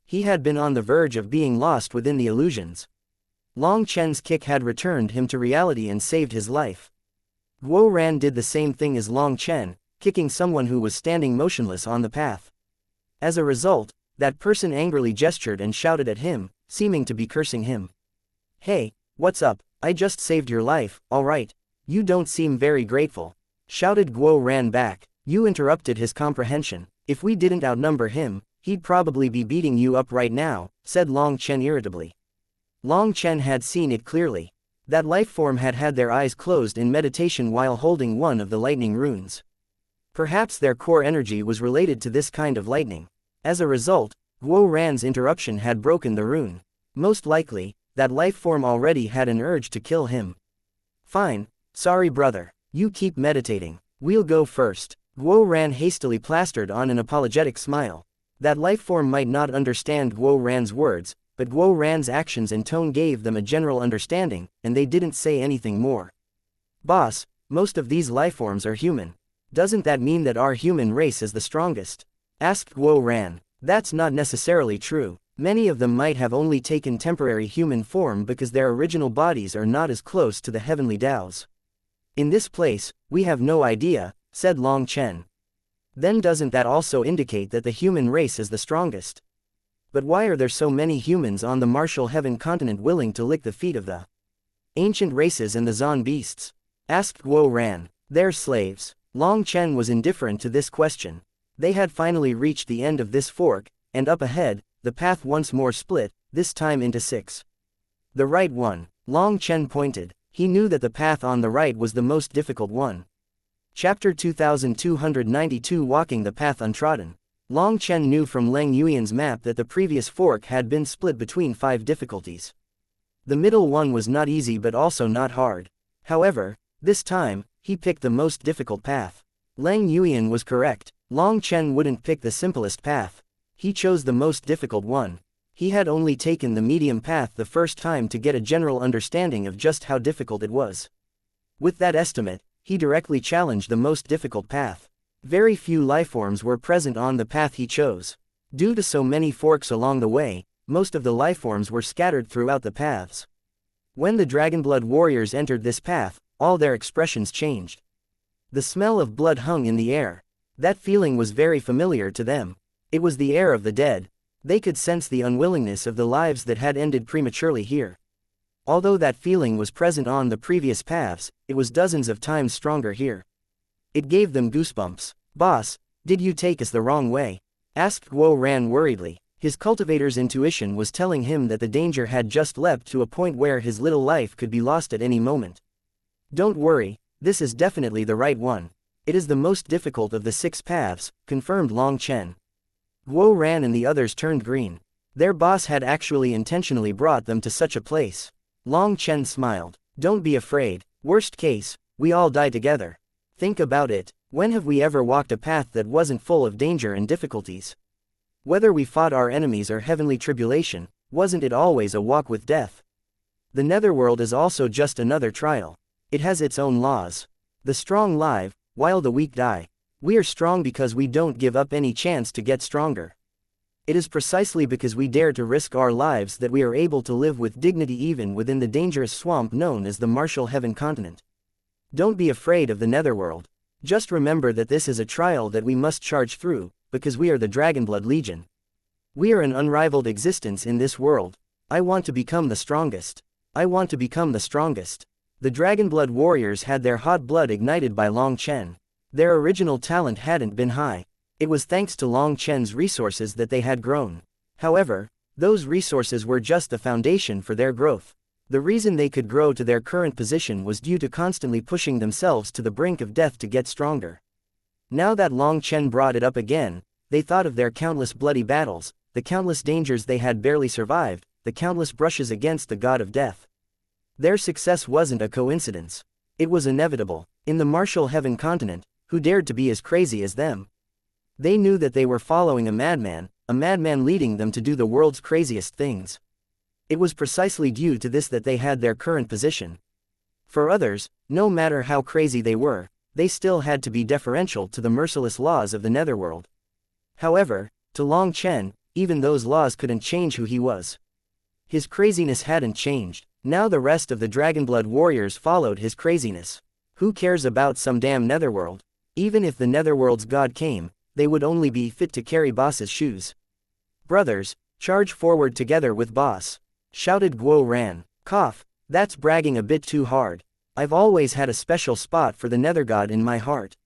He had been on the verge of being lost within the illusions. Long Chen's kick had returned him to reality and saved his life. Guo Ran did the same thing as Long Chen, kicking someone who was standing motionless on the path. As a result, that person angrily gestured and shouted at him, seeming to be cursing him. "Hey, what's up? I just saved your life, alright. You don't seem very grateful," shouted Guo Ran back. "You interrupted his comprehension. If we didn't outnumber him, he'd probably be beating you up right now," said Long Chen irritably. Long Chen had seen it clearly. That lifeform had had their eyes closed in meditation while holding one of the lightning runes. Perhaps their core energy was related to this kind of lightning. As a result, Guo Ran's interruption had broken the rune. Most likely, that lifeform already had an urge to kill him. "Fine, sorry brother, you keep meditating. We'll go first." Guo Ran hastily plastered on an apologetic smile. That lifeform might not understand Guo Ran's words, but Guo Ran's actions and tone gave them a general understanding, and they didn't say anything more. "Boss, most of these lifeforms are human. Doesn't that mean that our human race is the strongest?" asked Guo Ran. "That's not necessarily true. Many of them might have only taken temporary human form because their original bodies are not as close to the heavenly Tao's. In this place, we have no idea," said Long Chen. "Then doesn't that also indicate that the human race is the strongest? But why are there so many humans on the martial heaven continent willing to lick the feet of the ancient races and the Zon beasts?" asked Guo Ran. "They're slaves." Long Chen was indifferent to this question. They had finally reached the end of this fork, and up ahead, the path once more split, this time into 6. "The right one," Long Chen pointed. He knew that the path on the right was the most difficult one. Chapter 2292 Walking the Path Untrodden. Long Chen knew from Leng Yuan's map that the previous fork had been split between 5 difficulties. The middle one was not easy but also not hard. However, this time, he picked the most difficult path. Leng Yuan was correct. Long Chen wouldn't pick the simplest path. He chose the most difficult one. He had only taken the medium path the first time to get a general understanding of just how difficult it was. With that estimate, he directly challenged the most difficult path. Very few lifeforms were present on the path he chose. Due to so many forks along the way, most of the lifeforms were scattered throughout the paths. When the Dragonblood warriors entered this path, all their expressions changed. The smell of blood hung in the air. That feeling was very familiar to them. It was the air of the dead. They could sense the unwillingness of the lives that had ended prematurely here. Although that feeling was present on the previous paths, it was dozens of times stronger here. It gave them goosebumps. "Boss, did you take us the wrong way?" asked Guo Ran worriedly. His cultivator's intuition was telling him that the danger had just leapt to a point where his little life could be lost at any moment. Don't worry, this is definitely the right one. It is the most difficult of the 6 paths, confirmed Long Chen. Guo Ran and the others turned green. Their boss had actually intentionally brought them to such a place. Long Chen smiled. Don't be afraid, worst case, we all die together. Think about it, when have we ever walked a path that wasn't full of danger and difficulties? Whether we fought our enemies or heavenly tribulation, wasn't it always a walk with death? The netherworld is also just another trial. It has its own laws. The strong live, while the weak die. We are strong because we don't give up any chance to get stronger. It is precisely because we dare to risk our lives that we are able to live with dignity even within the dangerous swamp known as the Martial Heaven continent. Don't be afraid of the netherworld. Just remember that this is a trial that we must charge through, because we are the Dragonblood Legion. We are an unrivaled existence in this world. I want to become the strongest. I want to become the strongest. The Dragonblood warriors had their hot blood ignited by Long Chen. Their original talent hadn't been high. It was thanks to Long Chen's resources that they had grown. However, those resources were just the foundation for their growth. The reason they could grow to their current position was due to constantly pushing themselves to the brink of death to get stronger. Now that Long Chen brought it up again, they thought of their countless bloody battles, the countless dangers they had barely survived, the countless brushes against the god of death. Their success wasn't a coincidence. It was inevitable. In the Martial Heaven continent, who dared to be as crazy as them? They knew that they were following a madman leading them to do the world's craziest things. It was precisely due to this that they had their current position. For others, no matter how crazy they were, they still had to be deferential to the merciless laws of the netherworld. However, to Long Chen, even those laws couldn't change who he was. His craziness hadn't changed. Now the rest of the Dragonblood warriors followed his craziness. Who cares about some damn netherworld? Even if the netherworld's god came, they would only be fit to carry boss's shoes. Brothers, charge forward together with boss, shouted Guo Ran. Cough, that's bragging a bit too hard. I've always had a special spot for the nether god in my heart.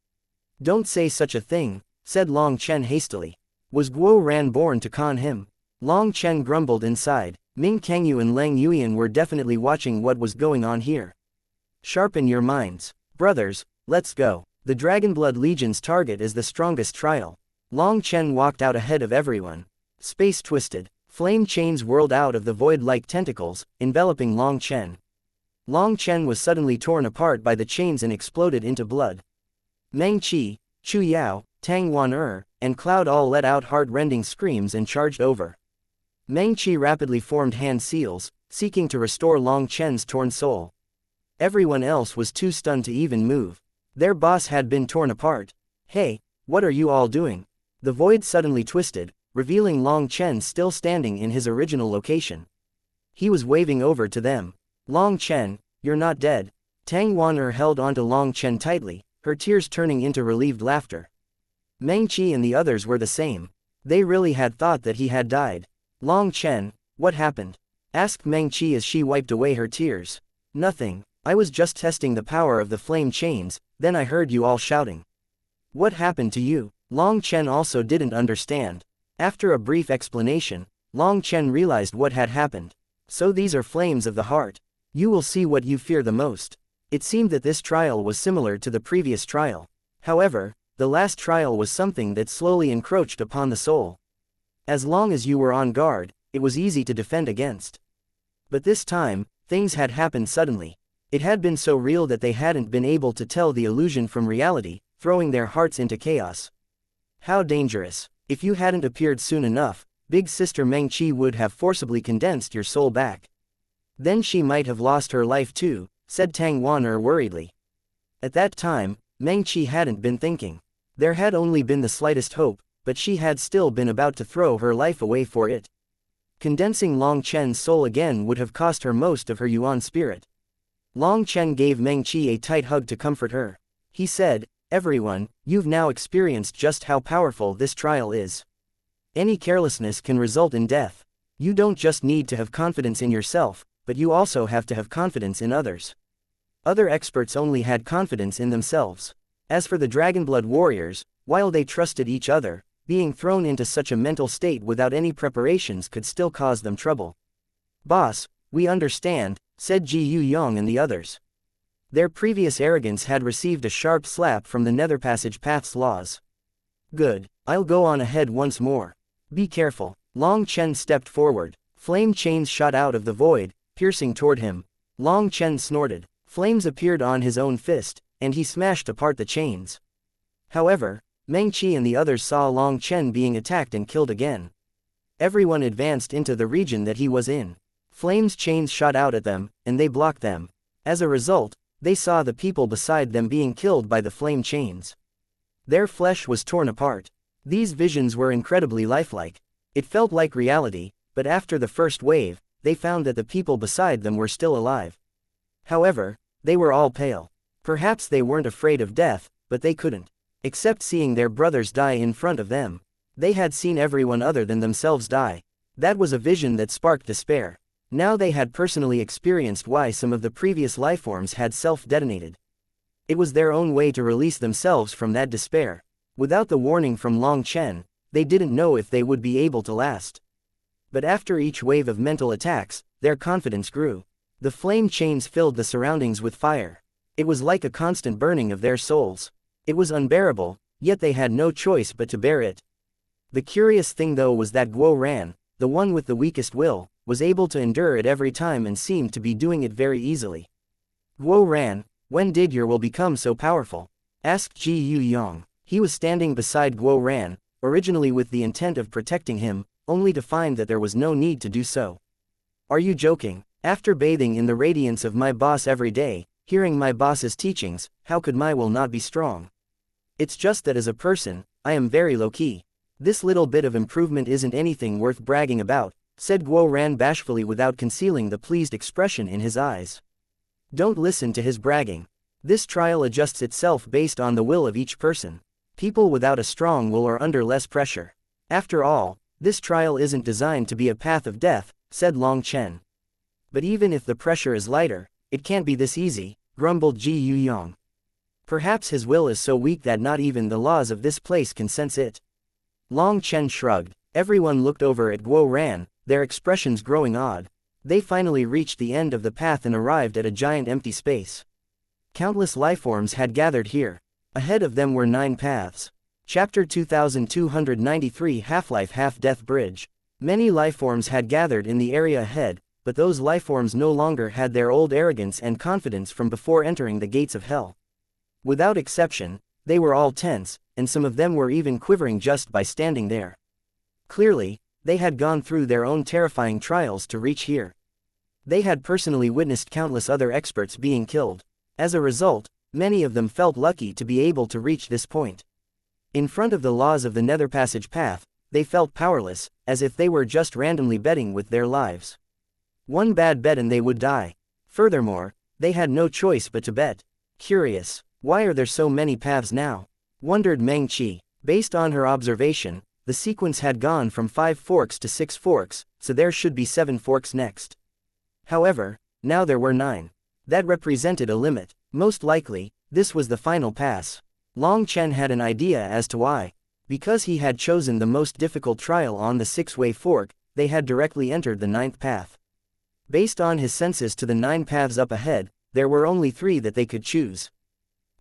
Don't say such a thing, said Long Chen hastily. Was Guo Ran born to con him? Long Chen grumbled inside. Ming Kangyu and Lang Yuyan were definitely watching what was going on here. Sharpen your minds. Brothers, let's go. The Dragonblood Legion's target is the strongest trial. Long Chen walked out ahead of everyone. Space twisted. Flame chains whirled out of the void like tentacles, enveloping Long Chen. Long Chen was suddenly torn apart by the chains and exploded into blood. Meng Qi, Chu Yao, Tang Wan and Cloud all let out heart-rending screams and charged over. Meng Qi rapidly formed hand seals, seeking to restore Long Chen's torn soul. Everyone else was too stunned to even move. Their boss had been torn apart. Hey, what are you all doing? The void suddenly twisted, revealing Long Chen still standing in his original location. He was waving over to them. Long Chen, you're not dead. Tang Wan held onto Long Chen tightly, her tears turning into relieved laughter. Meng Qi and the others were the same. They really had thought that he had died. Long Chen, what happened? Asked Meng Qi as she wiped away her tears. Nothing, I was just testing the power of the flame chains, then I heard you all shouting. What happened to you? Long Chen also didn't understand. After a brief explanation, Long Chen realized what had happened. So these are flames of the heart. You will see what you fear the most. It seemed that this trial was similar to the previous trial. However, the last trial was something that slowly encroached upon the soul. As long as you were on guard, it was easy to defend against. But this time, things had happened suddenly. It had been so real that they hadn't been able to tell the illusion from reality, throwing their hearts into chaos. How dangerous. If you hadn't appeared soon enough, Big Sister Meng Qi would have forcibly condensed your soul back. Then she might have lost her life too, said Tang Wan worriedly. At that time, Meng Qi hadn't been thinking. There had only been the slightest hope, but she had still been about to throw her life away for it. Condensing Long Chen's soul again would have cost her most of her Yuan spirit. Long Chen gave Meng Qi a tight hug to comfort her. He said, everyone, you've now experienced just how powerful this trial is. Any carelessness can result in death. You don't just need to have confidence in yourself, but you also have to have confidence in others. Other experts only had confidence in themselves. As for the Dragonblood warriors, while they trusted each other, being thrown into such a mental state without any preparations could still cause them trouble. "Boss, we understand," said Ji Yu Yong and the others. Their previous arrogance had received a sharp slap from the Nether Passage Path's laws. "Good, I'll go on ahead once more. Be careful." Long Chen stepped forward. Flame chains shot out of the void, piercing toward him. Long Chen snorted. Flames appeared on his own fist, and he smashed apart the chains. However, Meng Qi and the others saw Long Chen being attacked and killed again. Everyone advanced into the region that he was in. Flames chains shot out at them, and they blocked them. As a result, they saw the people beside them being killed by the flame chains. Their flesh was torn apart. These visions were incredibly lifelike. It felt like reality, but after the first wave, they found that the people beside them were still alive. However, they were all pale. Perhaps they weren't afraid of death, but they couldn't accept seeing their brothers die in front of them. They had seen everyone other than themselves die. That was a vision that sparked despair. Now they had personally experienced why some of the previous lifeforms had self-detonated. It was their own way to release themselves from that despair. Without the warning from Long Chen, they didn't know if they would be able to last. But after each wave of mental attacks, their confidence grew. The flame chains filled the surroundings with fire. It was like a constant burning of their souls. It was unbearable, yet they had no choice but to bear it. The curious thing though was that Guo Ran, the one with the weakest will, was able to endure it every time and seemed to be doing it very easily. "Guo Ran, when did your will become so powerful?" asked Ji Yu Yong. He was standing beside Guo Ran, originally with the intent of protecting him, only to find that there was no need to do so. "Are you joking? After bathing in the radiance of my boss every day, hearing my boss's teachings, how could my will not be strong? It's just that as a person, I am very low-key. This little bit of improvement isn't anything worth bragging about," said Guo Ran bashfully without concealing the pleased expression in his eyes. "Don't listen to his bragging. This trial adjusts itself based on the will of each person. People without a strong will are under less pressure. After all, this trial isn't designed to be a path of death," said Long Chen. "But even if the pressure is lighter, it can't be this easy," grumbled Ji Yu Yong. "Perhaps his will is so weak that not even the laws of this place can sense it." Long Chen shrugged. Everyone looked over at Guo Ran, their expressions growing odd. They finally reached the end of the path and arrived at a giant empty space. Countless lifeforms had gathered here. Ahead of them were 9 paths. Chapter 2293 Half-Life Half-Death Bridge. Many lifeforms had gathered in the area ahead, but those lifeforms no longer had their old arrogance and confidence from before entering the gates of hell. Without exception, they were all tense, and some of them were even quivering just by standing there. Clearly, they had gone through their own terrifying trials to reach here. They had personally witnessed countless other experts being killed. As a result, many of them felt lucky to be able to reach this point. In front of the laws of the Nether Passage Path, they felt powerless, as if they were just randomly betting with their lives. One bad bet and they would die. Furthermore, they had no choice but to bet. Curious, why are there so many paths now? Wondered Meng Qi. Based on her observation, the sequence had gone from 5 forks to 6 forks, so there should be 7 forks next. However, now there were 9. That represented a limit. Most likely, this was the final pass. Long Chen had an idea as to why. Because he had chosen the most difficult trial on the 6-way fork, they had directly entered the 9th path. Based on his senses to the 9 paths up ahead, there were only 3 that they could choose.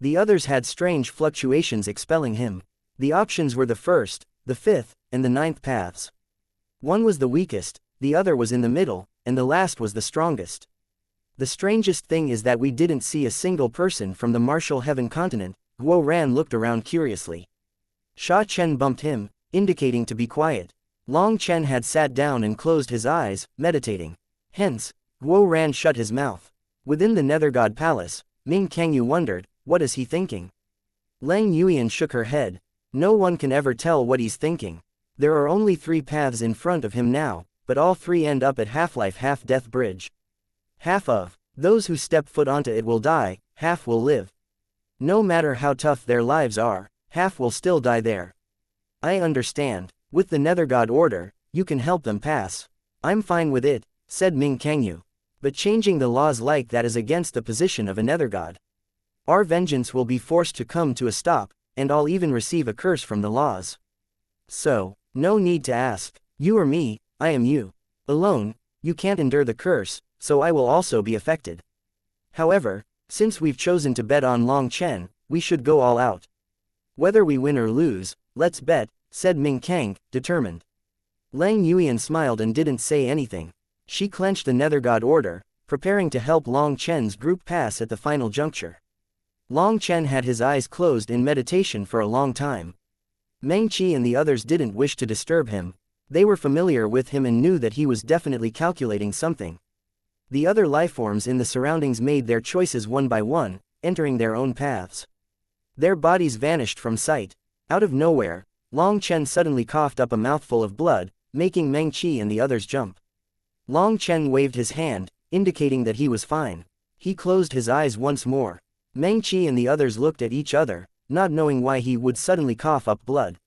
The others had strange fluctuations expelling him. The options were the 1st, the 5th, and the 9th paths. One was the weakest, the other was in the middle, and the last was the strongest. The strangest thing is that we didn't see a single person from the Martial Heaven continent. Guo Ran looked around curiously. Sha Chen bumped him, indicating to be quiet. Long Chen had sat down and closed his eyes, meditating. Hence, Guo Ran shut his mouth. Within the Nether God Palace, Ming Kangyu wondered, what is he thinking? Lang Yuan shook her head. No one can ever tell what he's thinking. There are only 3 paths in front of him now, but all 3 end up at Half-Life Half-Death Bridge. Half of those who step foot onto it will die, half will live. No matter how tough their lives are, half will still die there. I understand. With the Nether God Order, you can help them pass. I'm fine with it, said Ming Kangyu. But changing the laws like that is against the position of a Nether God. Our vengeance will be forced to come to a stop, and I'll even receive a curse from the laws. So, no need to ask. You or me, I am you. Alone, you can't endure the curse, so I will also be affected. However, since we've chosen to bet on Long Chen, we should go all out. Whether we win or lose, let's bet, said Ming Kang, determined. Lang Yuan smiled and didn't say anything. She clenched the Nether God order, preparing to help Long Chen's group pass at the final juncture. Long Chen had his eyes closed in meditation for a long time. Meng Qi and the others didn't wish to disturb him. They were familiar with him and knew that he was definitely calculating something. The other lifeforms in the surroundings made their choices one by one, entering their own paths. Their bodies vanished from sight. Out of nowhere, Long Chen suddenly coughed up a mouthful of blood, making Meng Qi and the others jump. Long Chen waved his hand, indicating that he was fine. He closed his eyes once more. Meng Qi and the others looked at each other, not knowing why he would suddenly cough up blood.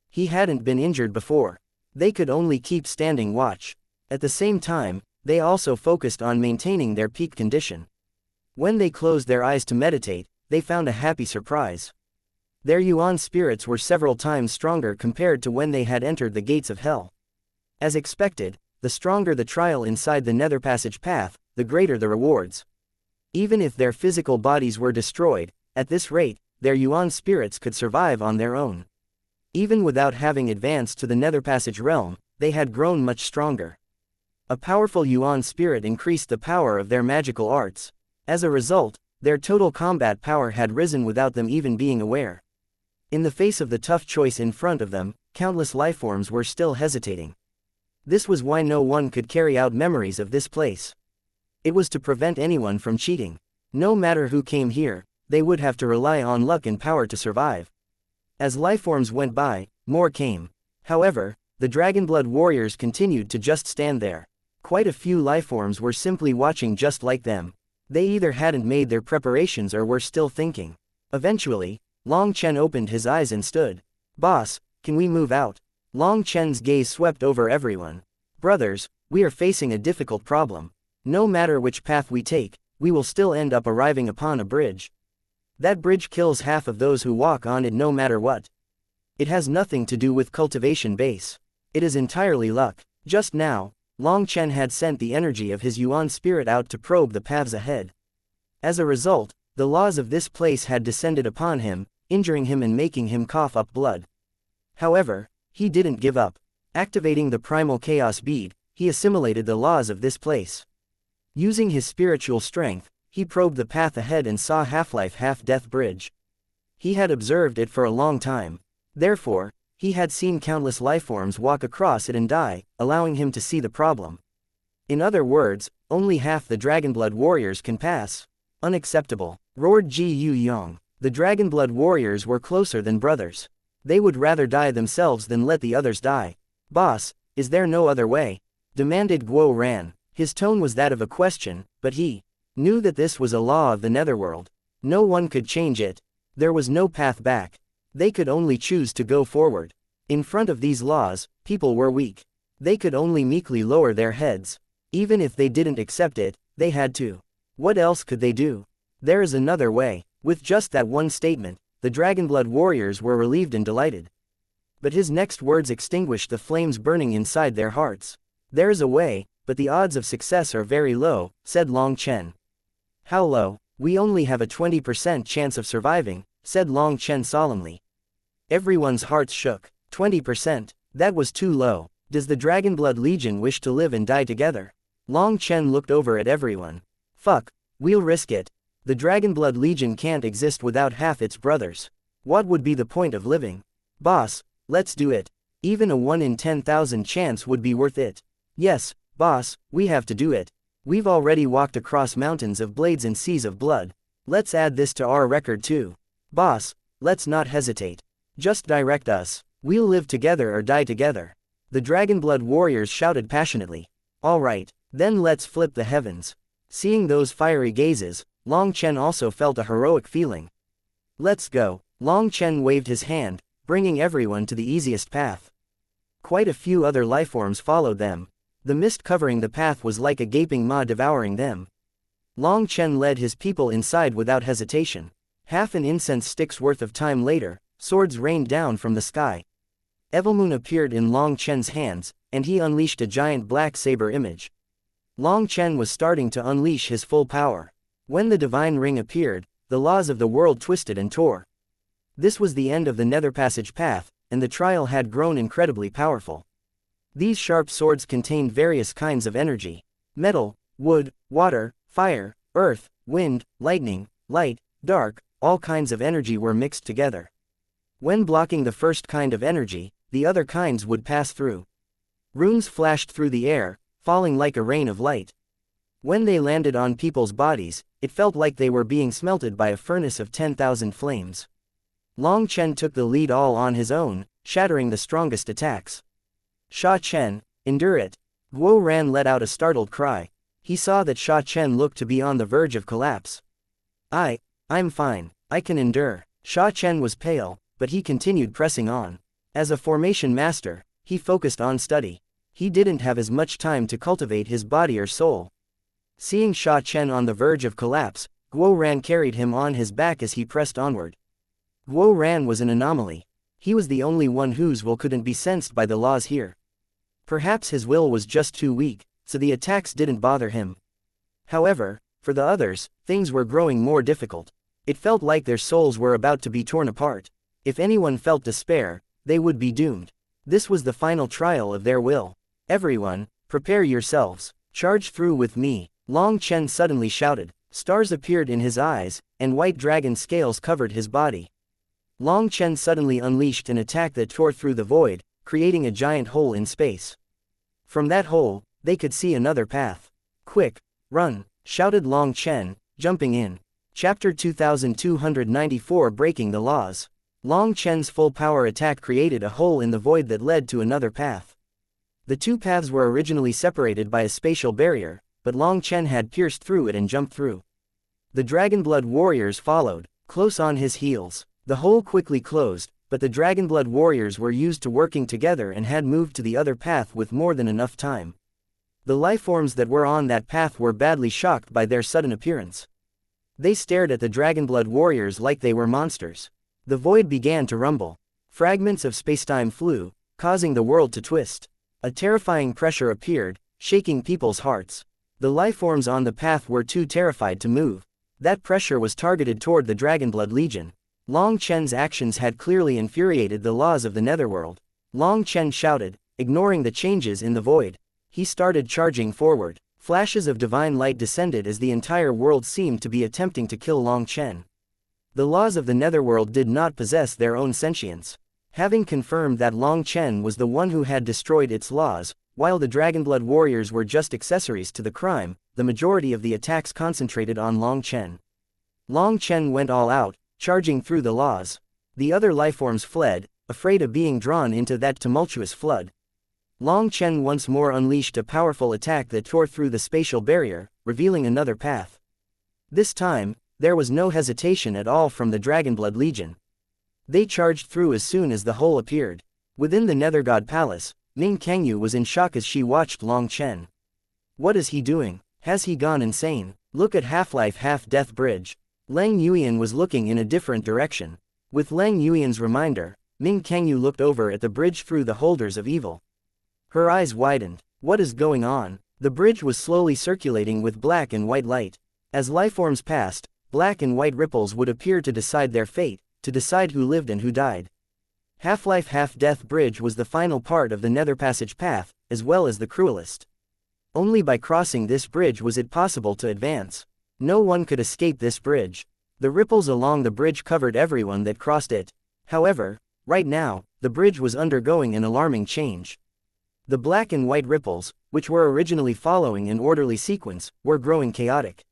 He hadn't been injured before. They could only keep standing watch. At the same time, they also focused on maintaining their peak condition. When they closed their eyes to meditate, they found a happy surprise. Their Yuan spirits were several times stronger compared to when they had entered the gates of hell. As expected, the stronger the trial inside the Nether Passage path, the greater the rewards. Even if their physical bodies were destroyed, at this rate, their Yuan spirits could survive on their own. Even without having advanced to the Nether Passage realm, they had grown much stronger. A powerful Yuan spirit increased the power of their magical arts. As a result, their total combat power had risen without them even being aware. In the face of the tough choice in front of them, countless lifeforms were still hesitating. This was why no one could carry out memories of this place. It was to prevent anyone from cheating. No matter who came here, they would have to rely on luck and power to survive. As lifeforms went by, more came. However, the Dragonblood warriors continued to just stand there. Quite a few lifeforms were simply watching just like them. They either hadn't made their preparations or were still thinking. Eventually, Long Chen opened his eyes and stood. "Boss, can we move out?" Long Chen's gaze swept over everyone. "Brothers, we are facing a difficult problem. No matter which path we take, we will still end up arriving upon a bridge. That bridge kills half of those who walk on it no matter what. It has nothing to do with cultivation base. It is entirely luck." Just now, Long Chen had sent the energy of his Yuan spirit out to probe the paths ahead. As a result, the laws of this place had descended upon him, injuring him and making him cough up blood. However, he didn't give up. Activating the primal chaos bead, he assimilated the laws of this place. Using his spiritual strength, he probed the path ahead and saw Half-Life Half-Death Bridge. He had observed it for a long time. Therefore, he had seen countless lifeforms walk across it and die, allowing him to see the problem. In other words, only half the Dragonblood warriors can pass. "Unacceptable," roared Ji Yu Yong. The Dragonblood warriors were closer than brothers. They would rather die themselves than let the others die. "Boss, is there no other way?" demanded Guo Ran. His tone was that of a question, but he knew that this was a law of the Netherworld. No one could change it. There was no path back. They could only choose to go forward. In front of these laws, people were weak. They could only meekly lower their heads. Even if they didn't accept it, they had to. What else could they do? There is another way. With just that one statement, the Dragonblood warriors were relieved and delighted. But his next words extinguished the flames burning inside their hearts. "There is a way, but the odds of success are very low," said Long Chen. "How low?" "We only have a 20% chance of surviving," said Long Chen solemnly. Everyone's hearts shook. 20%? That was too low. Does the Dragonblood Legion wish to live and die together? Long Chen looked over at everyone. "Fuck, we'll risk it. The Dragonblood Legion can't exist without half its brothers. What would be the point of living? Boss, let's do it. Even a 1 in 10,000 chance would be worth it." "Yes, boss, we have to do it. We've already walked across mountains of blades and seas of blood. Let's add this to our record too. Boss, let's not hesitate. Just direct us. We'll live together or die together." The Dragonblood warriors shouted passionately. "All right, then let's flip the heavens." Seeing those fiery gazes, Long Chen also felt a heroic feeling. "Let's go." Long Chen waved his hand, bringing everyone to the easiest path. Quite a few other lifeforms followed them. The mist covering the path was like a gaping maw devouring them. Long Chen led his people inside without hesitation. Half an incense stick's worth of time later, swords rained down from the sky. Evilmoon appeared in Long Chen's hands, and he unleashed a giant black saber image. Long Chen was starting to unleash his full power. When the divine ring appeared, the laws of the world twisted and tore. This was the end of the Nether Passage path, and the trial had grown incredibly powerful. These sharp swords contained various kinds of energy. Metal, wood, water, fire, earth, wind, lightning, light, dark, all kinds of energy were mixed together. When blocking the first kind of energy, the other kinds would pass through. Runes flashed through the air, falling like a rain of light. When they landed on people's bodies, it felt like they were being smelted by a furnace of 10,000 flames. Long Chen took the lead all on his own, shattering the strongest attacks. Sha Chen, endure it. Guo Ran let out a startled cry. He saw that Sha Chen looked to be on the verge of collapse. I'm fine, I can endure. Sha Chen was pale, but he continued pressing on. As a formation master, he focused on study. He didn't have as much time to cultivate his body or soul. Seeing Sha Chen on the verge of collapse, Guo Ran carried him on his back as he pressed onward. Guo Ran was an anomaly. He was the only one whose will couldn't be sensed by the laws here. Perhaps his will was just too weak, so the attacks didn't bother him. However, for the others, things were growing more difficult. It felt like their souls were about to be torn apart. If anyone felt despair, they would be doomed. This was the final trial of their will. Everyone, prepare yourselves. Charge through with me. Long Chen suddenly shouted. Stars appeared in his eyes, and white dragon scales covered his body. Long Chen suddenly unleashed an attack that tore through the void, creating a giant hole in space. From that hole, they could see another path. Quick, run, shouted Long Chen, jumping in. Chapter 2294 Breaking the Laws. Long Chen's full power attack created a hole in the void that led to another path. The two paths were originally separated by a spatial barrier, but Long Chen had pierced through it and jumped through. The Dragonblood warriors followed, close on his heels. The hole quickly closed, but the Dragonblood warriors were used to working together and had moved to the other path with more than enough time. The lifeforms that were on that path were badly shocked by their sudden appearance. They stared at the Dragonblood warriors like they were monsters. The void began to rumble. Fragments of spacetime flew, causing the world to twist. A terrifying pressure appeared, shaking people's hearts. The lifeforms on the path were too terrified to move. That pressure was targeted toward the Dragonblood Legion. Long Chen's actions had clearly infuriated the laws of the Netherworld. Long Chen shouted, ignoring the changes in the void. He started charging forward. Flashes of divine light descended as the entire world seemed to be attempting to kill Long Chen. The laws of the Netherworld did not possess their own sentience. Having confirmed that Long Chen was the one who had destroyed its laws, while the Dragonblood warriors were just accessories to the crime, the majority of the attacks concentrated on Long Chen. Long Chen went all out, charging through the laws. The other lifeforms fled, afraid of being drawn into that tumultuous flood. Long Chen once more unleashed a powerful attack that tore through the spatial barrier, revealing another path. This time, there was no hesitation at all from the Dragonblood Legion. They charged through as soon as the hole appeared. Within the Nethergod Palace, Ming Kangyu was in shock as she watched Long Chen. What is he doing? Has he gone insane? Look at Half-Life Half-Death Bridge. Lang Yuan was looking in a different direction. With Lang Yuan's reminder, Ming Kangyu looked over at the bridge through the holders of evil. Her eyes widened. What is going on? The bridge was slowly circulating with black and white light. As lifeforms passed, black and white ripples would appear to decide their fate, to decide who lived and who died. Half-Life Half-Death Bridge was the final part of the Nether Passage path, as well as the cruelest. Only by crossing this bridge was it possible to advance. No one could escape this bridge. The ripples along the bridge covered everyone that crossed it. However, right now, the bridge was undergoing an alarming change. The black and white ripples, which were originally following an orderly sequence, were growing chaotic.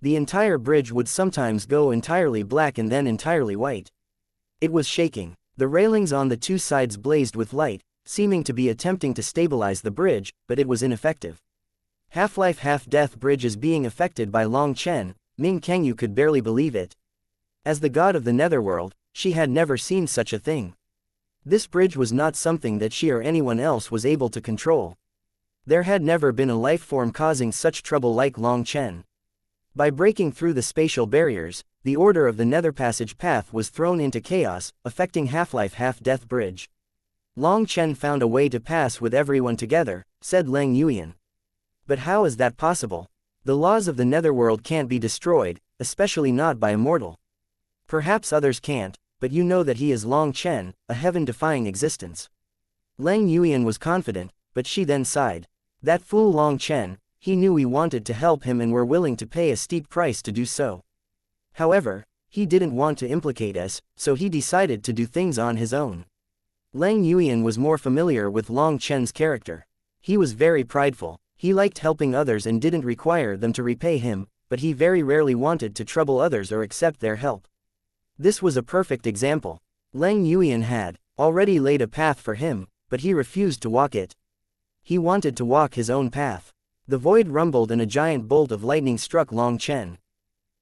The entire bridge would sometimes go entirely black and then entirely white. It was shaking. The railings on the two sides blazed with light, seeming to be attempting to stabilize the bridge, but it was ineffective. Half-Life Half-Death Bridge is being affected by Long Chen. Ming Kangyu could barely believe it. As the god of the Netherworld, she had never seen such a thing. This bridge was not something that she or anyone else was able to control. There had never been a life form causing such trouble like Long Chen. By breaking through the spatial barriers, the order of the Nether Passage path was thrown into chaos, affecting Half-Life Half-Death Bridge. Long Chen found a way to pass with everyone together, said Lang Yuyan. But how is that possible? The laws of the netherworld can't be destroyed, especially not by a mortal. Perhaps others can't, but you know that he is Long Chen, a heaven-defying existence. Lang Yuyan was confident, but she then sighed. That fool Long Chen, he knew we wanted to help him and were willing to pay a steep price to do so. However, he didn't want to implicate us, so he decided to do things on his own. Lang Yuyan was more familiar with Long Chen's character. He was very prideful. He liked helping others and didn't require them to repay him, but he very rarely wanted to trouble others or accept their help. This was a perfect example. Lang Yuyan had already laid a path for him, but he refused to walk it. He wanted to walk his own path. The void rumbled and a giant bolt of lightning struck Long Chen.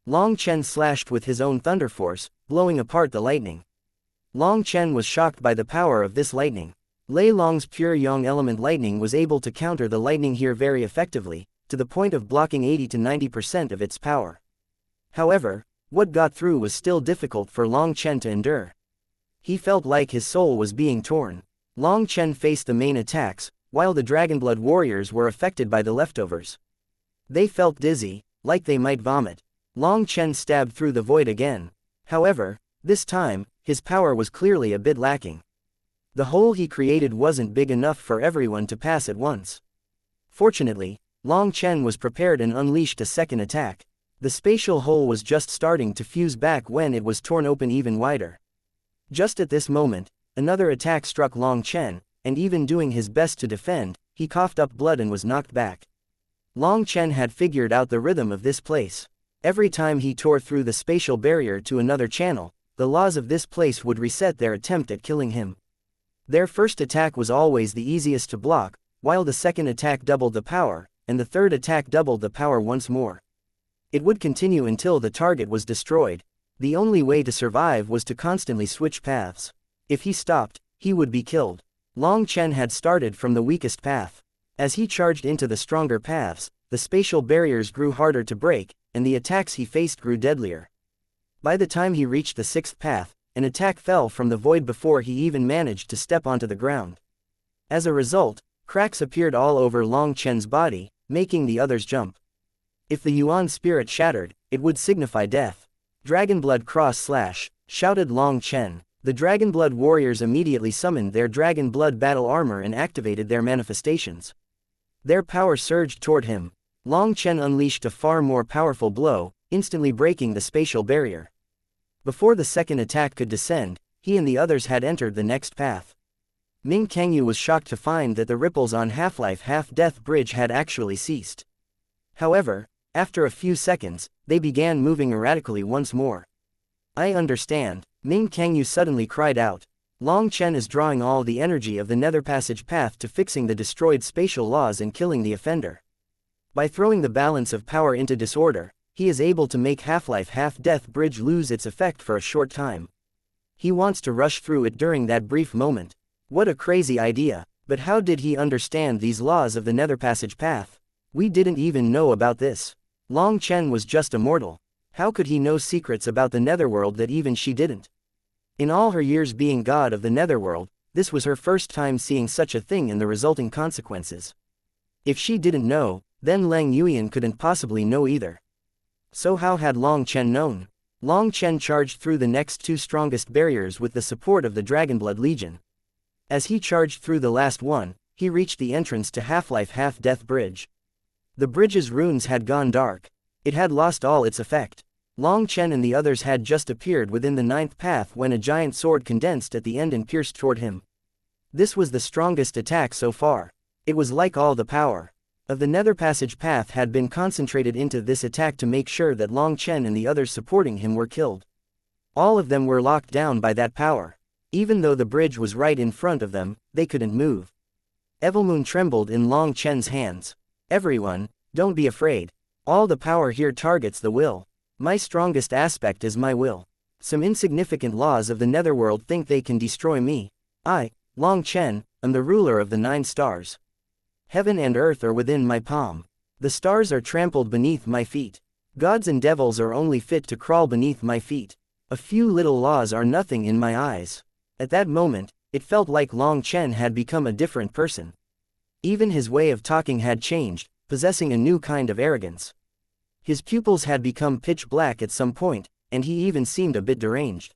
Long Chen slashed with his own thunder force, blowing apart the lightning. Long Chen was shocked by the power of this lightning. Lei Long's pure yang element lightning was able to counter the lightning here very effectively, to the point of blocking 80 to 90% of its power. However, what got through was still difficult for Long Chen to endure. He felt like his soul was being torn. Long Chen faced the main attacks, while the Dragonblood warriors were affected by the leftovers. They felt dizzy, like they might vomit. Long Chen stabbed through the void again. However, this time, his power was clearly a bit lacking. The hole he created wasn't big enough for everyone to pass at once. Fortunately, Long Chen was prepared and unleashed a second attack. The spatial hole was just starting to fuse back when it was torn open even wider. Just at this moment, another attack struck Long Chen, and even doing his best to defend, he coughed up blood and was knocked back. Long Chen had figured out the rhythm of this place. Every time he tore through the spatial barrier to another channel, the laws of this place would reset their attempt at killing him. Their first attack was always the easiest to block, while the second attack doubled the power, and the third attack doubled the power once more. It would continue until the target was destroyed. The only way to survive was to constantly switch paths. If he stopped, he would be killed. Long Chen had started from the weakest path. As he charged into the stronger paths, the spatial barriers grew harder to break, and the attacks he faced grew deadlier. By the time he reached the sixth path, an attack fell from the void before he even managed to step onto the ground. As a result, cracks appeared all over Long Chen's body, making the others jump. If the Yuan spirit shattered, it would signify death. Dragonblood cross/, shouted Long Chen. The Dragonblood warriors immediately summoned their Dragonblood battle armor and activated their manifestations. Their power surged toward him. Long Chen unleashed a far more powerful blow, instantly breaking the spatial barrier. Before the second attack could descend, he and the others had entered the next path. Ming Kangyu was shocked to find that the ripples on Half-Life Half-Death Bridge had actually ceased. However, after a few seconds, they began moving erratically once more. I understand, Ming Kangyu suddenly cried out. Long Chen is drawing all the energy of the Nether Passage path to fixing the destroyed spatial laws and killing the offender. By throwing the balance of power into disorder, he is able to make Half-Life Half-Death Bridge lose its effect for a short time. He wants to rush through it during that brief moment. What a crazy idea, but how did he understand these laws of the Nether Passage path? We didn't even know about this. Long Chen was just a mortal. How could he know secrets about the netherworld that even she didn't? In all her years being god of the netherworld, this was her first time seeing such a thing and the resulting consequences. If she didn't know, then Lang Yuyan couldn't possibly know either. So how had Long Chen known? Long Chen charged through the next two strongest barriers with the support of the Dragonblood Legion. As he charged through the last one, he reached the entrance to Half-Life Half-Death Bridge. The bridge's runes had gone dark. It had lost all its effect. Long Chen and the others had just appeared within the ninth path when a giant sword condensed at the end and pierced toward him. This was the strongest attack so far. It was like all the power of the Nether Passage path had been concentrated into this attack to make sure that Long Chen and the others supporting him were killed. All of them were locked down by that power. Even though the bridge was right in front of them, they couldn't move. Evilmoon trembled in Long Chen's hands. Everyone, don't be afraid. All the power here targets the will. My strongest aspect is my will. Some insignificant laws of the netherworld think they can destroy me. I, Long Chen, am the ruler of the 9 stars. Heaven and earth are within my palm. The stars are trampled beneath my feet. Gods and devils are only fit to crawl beneath my feet. A few little laws are nothing in my eyes. At that moment, it felt like Long Chen had become a different person. Even his way of talking had changed, possessing a new kind of arrogance. His pupils had become pitch black at some point, and he even seemed a bit deranged.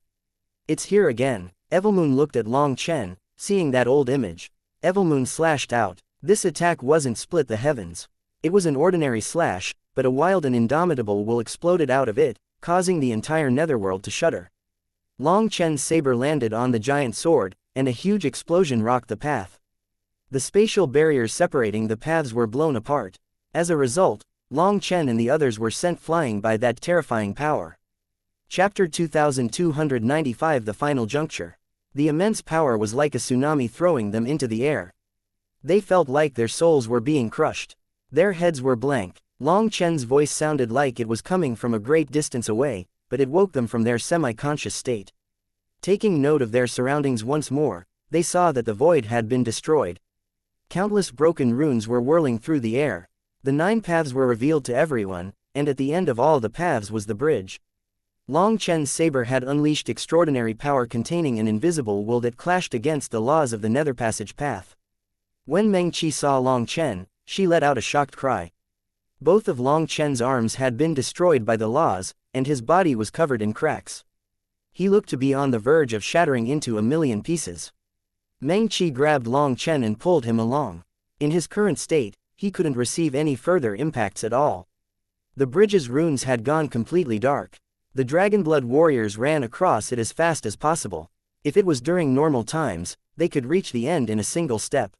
It's here again. Evilmoon looked at Long Chen, seeing that old image. Evilmoon slashed out. This attack wasn't split the heavens. It was an ordinary slash, but a wild and indomitable will exploded out of it, causing the entire netherworld to shudder. Long Chen's saber landed on the giant sword, and a huge explosion rocked the path. The spatial barriers separating the paths were blown apart. As a result, Long Chen and the others were sent flying by that terrifying power. Chapter 2295 The Final Juncture. The immense power was like a tsunami throwing them into the air. They felt like their souls were being crushed. Their heads were blank. Long Chen's voice sounded like it was coming from a great distance away, but it woke them from their semi-conscious state. Taking note of their surroundings once more, they saw that the void had been destroyed. Countless broken runes were whirling through the air. The 9 paths were revealed to everyone, and at the end of all the paths was the bridge. Long Chen's saber had unleashed extraordinary power containing an invisible will that clashed against the laws of the Nether Passage path. When Meng Qi saw Long Chen, she let out a shocked cry. Both of Long Chen's arms had been destroyed by the laws, and his body was covered in cracks. He looked to be on the verge of shattering into a million pieces. Meng Qi grabbed Long Chen and pulled him along. In his current state, he couldn't receive any further impacts at all. The bridge's runes had gone completely dark. The Dragonblood warriors ran across it as fast as possible. If it was during normal times, they could reach the end in a single step.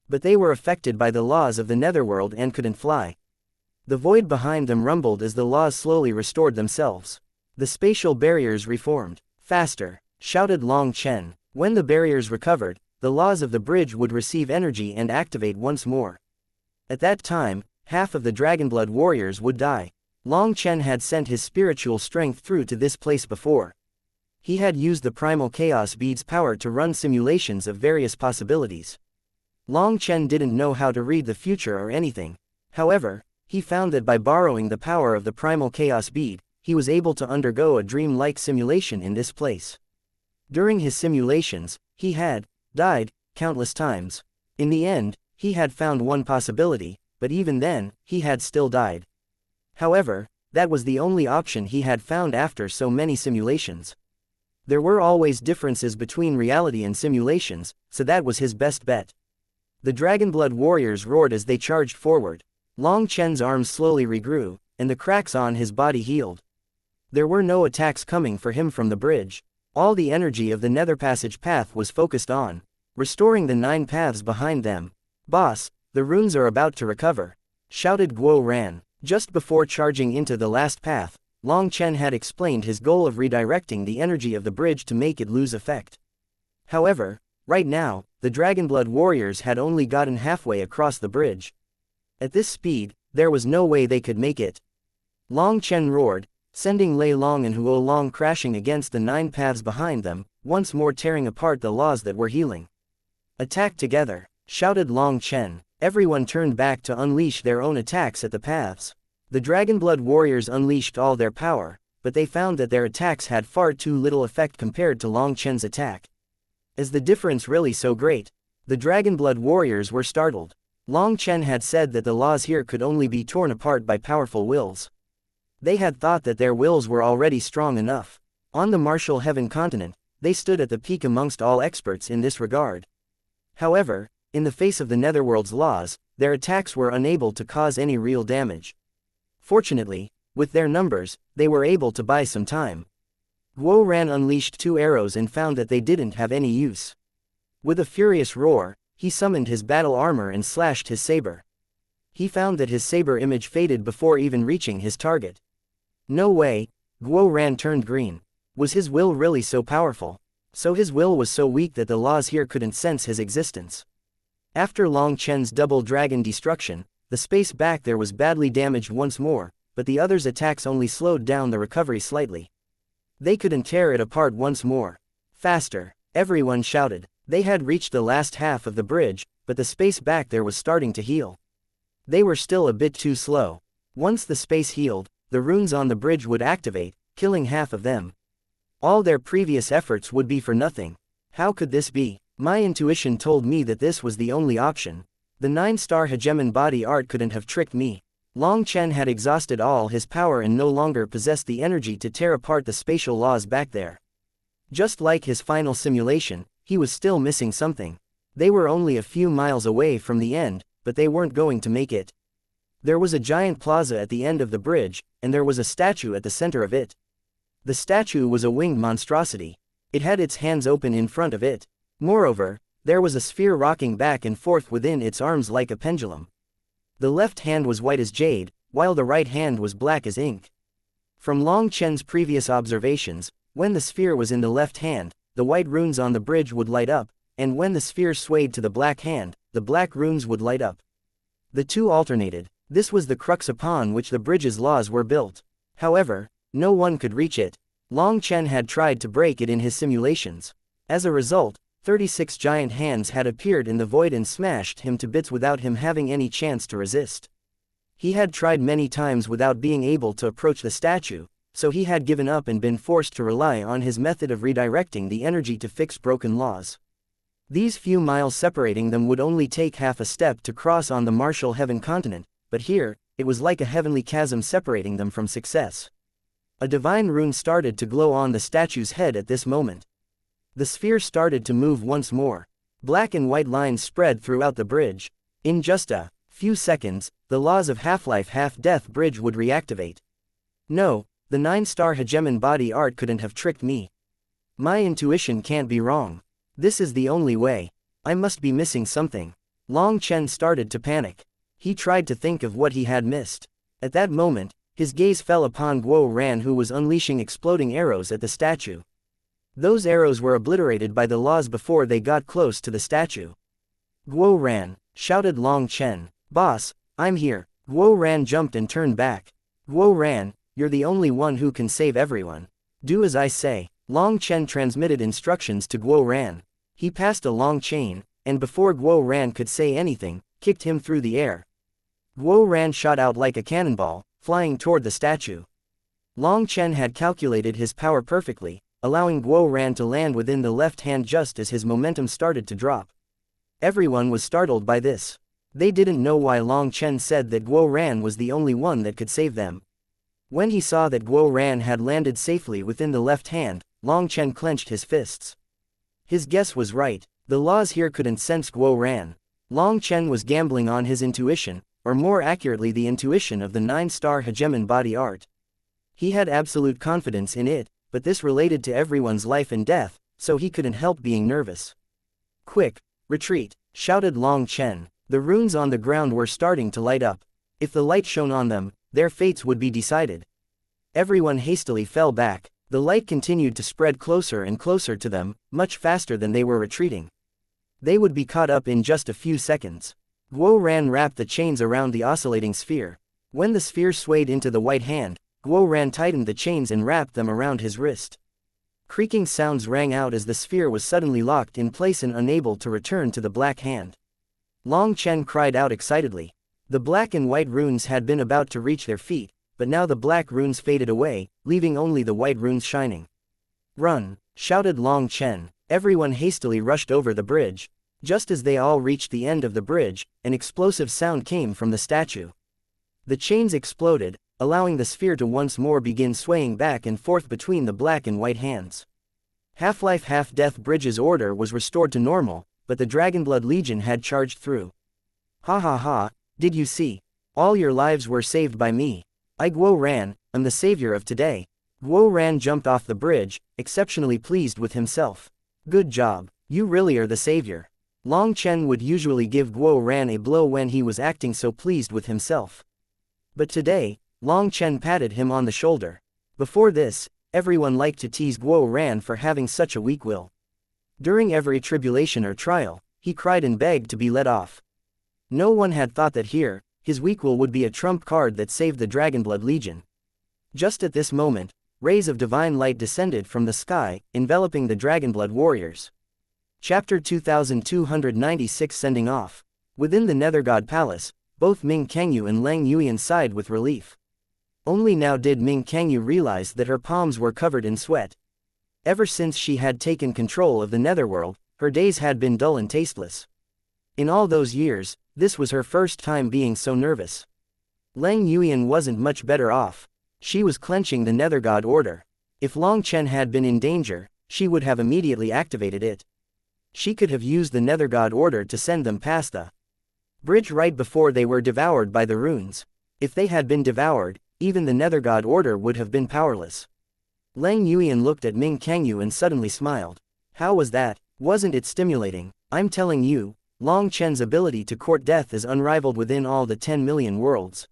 But they were affected by the laws of the netherworld and couldn't fly. The void behind them rumbled as the laws slowly restored themselves. The spatial barriers reformed. Faster, shouted Long Chen. When the barriers recovered, the laws of the bridge would receive energy and activate once more. At that time, half of the Dragonblood warriors would die. Long Chen had sent his spiritual strength through to this place before. He had used the primal chaos bead's power to run simulations of various possibilities. Long Chen didn't know how to read the future or anything. However, he found that by borrowing the power of the primal chaos bead, he was able to undergo a dream-like simulation in this place. During his simulations, he had died countless times. In the end, he had found one possibility, but even then, he had still died. However, that was the only option he had found after so many simulations. There were always differences between reality and simulations, so that was his best bet. The Dragonblood warriors roared as they charged forward. Long Chen's arms slowly regrew, and the cracks on his body healed. There were no attacks coming for him from the bridge. All the energy of the Nether Passage path was focused on restoring the 9 paths behind them. "Boss, the runes are about to recover," shouted Guo Ran. Just before charging into the last path, Long Chen had explained his goal of redirecting the energy of the bridge to make it lose effect. However, right now, the Dragonblood warriors had only gotten halfway across the bridge. At this speed, there was no way they could make it. Long Chen roared, sending Lei Long and Huo Long crashing against the 9 paths behind them, once more tearing apart the laws that were healing. "Attack together," shouted Long Chen. Everyone turned back to unleash their own attacks at the paths. The Dragonblood warriors unleashed all their power, but they found that their attacks had far too little effect compared to Long Chen's attack. Is the difference really so great? The Dragonblood warriors were startled. Long Chen had said that the laws here could only be torn apart by powerful wills. They had thought that their wills were already strong enough. On the Martial Heaven continent, they stood at the peak amongst all experts in this regard. However, in the face of the Netherworld's laws, their attacks were unable to cause any real damage. Fortunately, with their numbers, they were able to buy some time. Guo Ran unleashed 2 arrows and found that they didn't have any use. With a furious roar, he summoned his battle armor and slashed his saber. He found that his saber image faded before even reaching his target. No way, Guo Ran turned green. Was his will really so powerful? So his will was so weak that the laws here couldn't sense his existence. After Long Chen's double dragon destruction, the space back there was badly damaged once more, but the others' attacks only slowed down the recovery slightly. They couldn't tear it apart once more. Faster, everyone shouted. They had reached the last half of the bridge, but the space back there was starting to heal. They were still a bit too slow. Once the space healed, the runes on the bridge would activate, killing half of them. All their previous efforts would be for nothing. How could this be? My intuition told me that this was the only option. The 9-star hegemon body art couldn't have tricked me. Long Chen had exhausted all his power and no longer possessed the energy to tear apart the spatial laws back there. Just like his final simulation, he was still missing something. They were only a few miles away from the end, but they weren't going to make it. There was a giant plaza at the end of the bridge, and there was a statue at the center of it. The statue was a winged monstrosity. It had its hands open in front of it. Moreover, there was a sphere rocking back and forth within its arms like a pendulum. The left hand was white as jade, while the right hand was black as ink. From Long Chen's previous observations, when the sphere was in the left hand, the white runes on the bridge would light up, and when the sphere swayed to the black hand, the black runes would light up. The two alternated. This was the crux upon which the bridge's laws were built. However, no one could reach it. Long Chen had tried to break it in his simulations. As a result, 36 giant hands had appeared in the void and smashed him to bits without him having any chance to resist. He had tried many times without being able to approach the statue, so he had given up and been forced to rely on his method of redirecting the energy to fix broken laws. These few miles separating them would only take half a step to cross on the martial heaven continent, but here, it was like a heavenly chasm separating them from success. A divine rune started to glow on the statue's head at this moment. The sphere started to move once more. Black and white lines spread throughout the bridge. In just a few seconds, the laws of half-life half-death bridge would reactivate. No, the 9-star hegemon body art couldn't have tricked me. My intuition can't be wrong. This is the only way. I must be missing something. Long Chen started to panic. He tried to think of what he had missed. At that moment, his gaze fell upon Guo Ran, who was unleashing exploding arrows at the statue. Those arrows were obliterated by the laws before they got close to the statue. "Guo Ran," shouted Long Chen. "Boss, I'm here." Guo Ran jumped and turned back. "Guo Ran, you're the only one who can save everyone. Do as I say." Long Chen transmitted instructions to Guo Ran. He passed a long chain, and before Guo Ran could say anything, kicked him through the air. Guo Ran shot out like a cannonball, flying toward the statue. Long Chen had calculated his power perfectly, allowing Guo Ran to land within the left hand just as his momentum started to drop. Everyone was startled by this. They didn't know why Long Chen said that Guo Ran was the only one that could save them. When he saw that Guo Ran had landed safely within the left hand, Long Chen clenched his fists. His guess was right. The laws here couldn't sense Guo Ran. Long Chen was gambling on his intuition, or more accurately the intuition of the 9-star hegemon body art. He had absolute confidence in it, but this related to everyone's life and death, so he couldn't help being nervous. "Quick, retreat," shouted Long Chen. The runes on the ground were starting to light up. If the light shone on them, their fates would be decided. Everyone hastily fell back. The light continued to spread closer and closer to them, much faster than they were retreating. They would be caught up in just a few seconds. Guo Ran wrapped the chains around the oscillating sphere. When the sphere swayed into the white hand, Guo Ran tightened the chains and wrapped them around his wrist. Creaking sounds rang out as the sphere was suddenly locked in place and unable to return to the black hand. Long Chen cried out excitedly. The black and white runes had been about to reach their feet, but now the black runes faded away, leaving only the white runes shining. "Run!" shouted Long Chen. Everyone hastily rushed over the bridge. Just as they all reached the end of the bridge, an explosive sound came from the statue. The chains exploded, allowing the sphere to once more begin swaying back and forth between the black and white hands. Half-life half-death bridge's order was restored to normal, but the Dragonblood Legion had charged through. "Ha ha ha, did you see? All your lives were saved by me. I Guo Ran, am the savior of today." Guo Ran jumped off the bridge, exceptionally pleased with himself. "Good job, you really are the savior." Long Chen would usually give Guo Ran a blow when he was acting so pleased with himself. But today, Long Chen patted him on the shoulder. Before this, everyone liked to tease Guo Ran for having such a weak will. During every tribulation or trial, he cried and begged to be let off. No one had thought that here, his weak will would be a trump card that saved the Dragonblood Legion. Just at this moment, rays of divine light descended from the sky, enveloping the Dragonblood warriors. Chapter 2296 Sending Off. Within the Nethergod Palace, both Ming Kangyu and Lang Yuyan sighed with relief. Only now did Ming Kangyu realize that her palms were covered in sweat. Ever since she had taken control of the Netherworld, her days had been dull and tasteless. In all those years, this was her first time being so nervous. Lang Yuan wasn't much better off. She was clenching the Nether God Order. If Long Chen had been in danger, she would have immediately activated it. She could have used the Nether God Order to send them past the bridge right before they were devoured by the runes. If they had been devoured, even the Nether God Order would have been powerless. Lang Yuan looked at Ming Kangyu and suddenly smiled. How was that? Wasn't it stimulating? I'm telling you, Long Chen's ability to court death is unrivaled within all the 10 million worlds.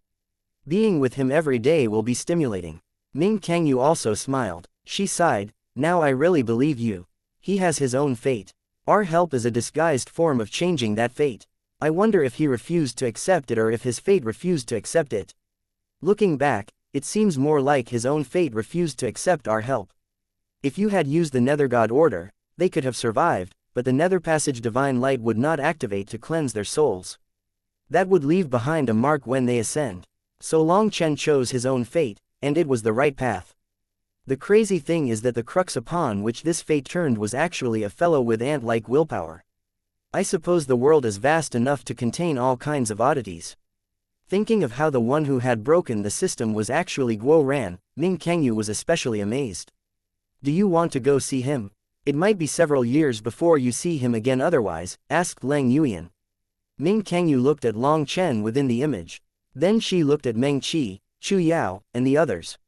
Being with him every day will be stimulating. Ming Kangyu also smiled. She sighed, now I really believe you. He has his own fate. Our help is a disguised form of changing that fate. I wonder if he refused to accept it or if his fate refused to accept it. Looking back, it seems more like his own fate refused to accept our help. If you had used the Nether God Order, they could have survived, but the Nether Passage Divine Light would not activate to cleanse their souls. That would leave behind a mark when they ascend. So Long Chen chose his own fate, and it was the right path. The crazy thing is that the crux upon which this fate turned was actually a fellow with ant-like willpower. I suppose the world is vast enough to contain all kinds of oddities. Thinking of how the one who had broken the system was actually Guo Ran, Ming Kangyu was especially amazed. Do you want to go see him? It might be several years before you see him again otherwise, asked Lang Yuan. Ming Kangyu looked at Long Chen within the image. Then she looked at Meng Qi, Chu Yao, and the others.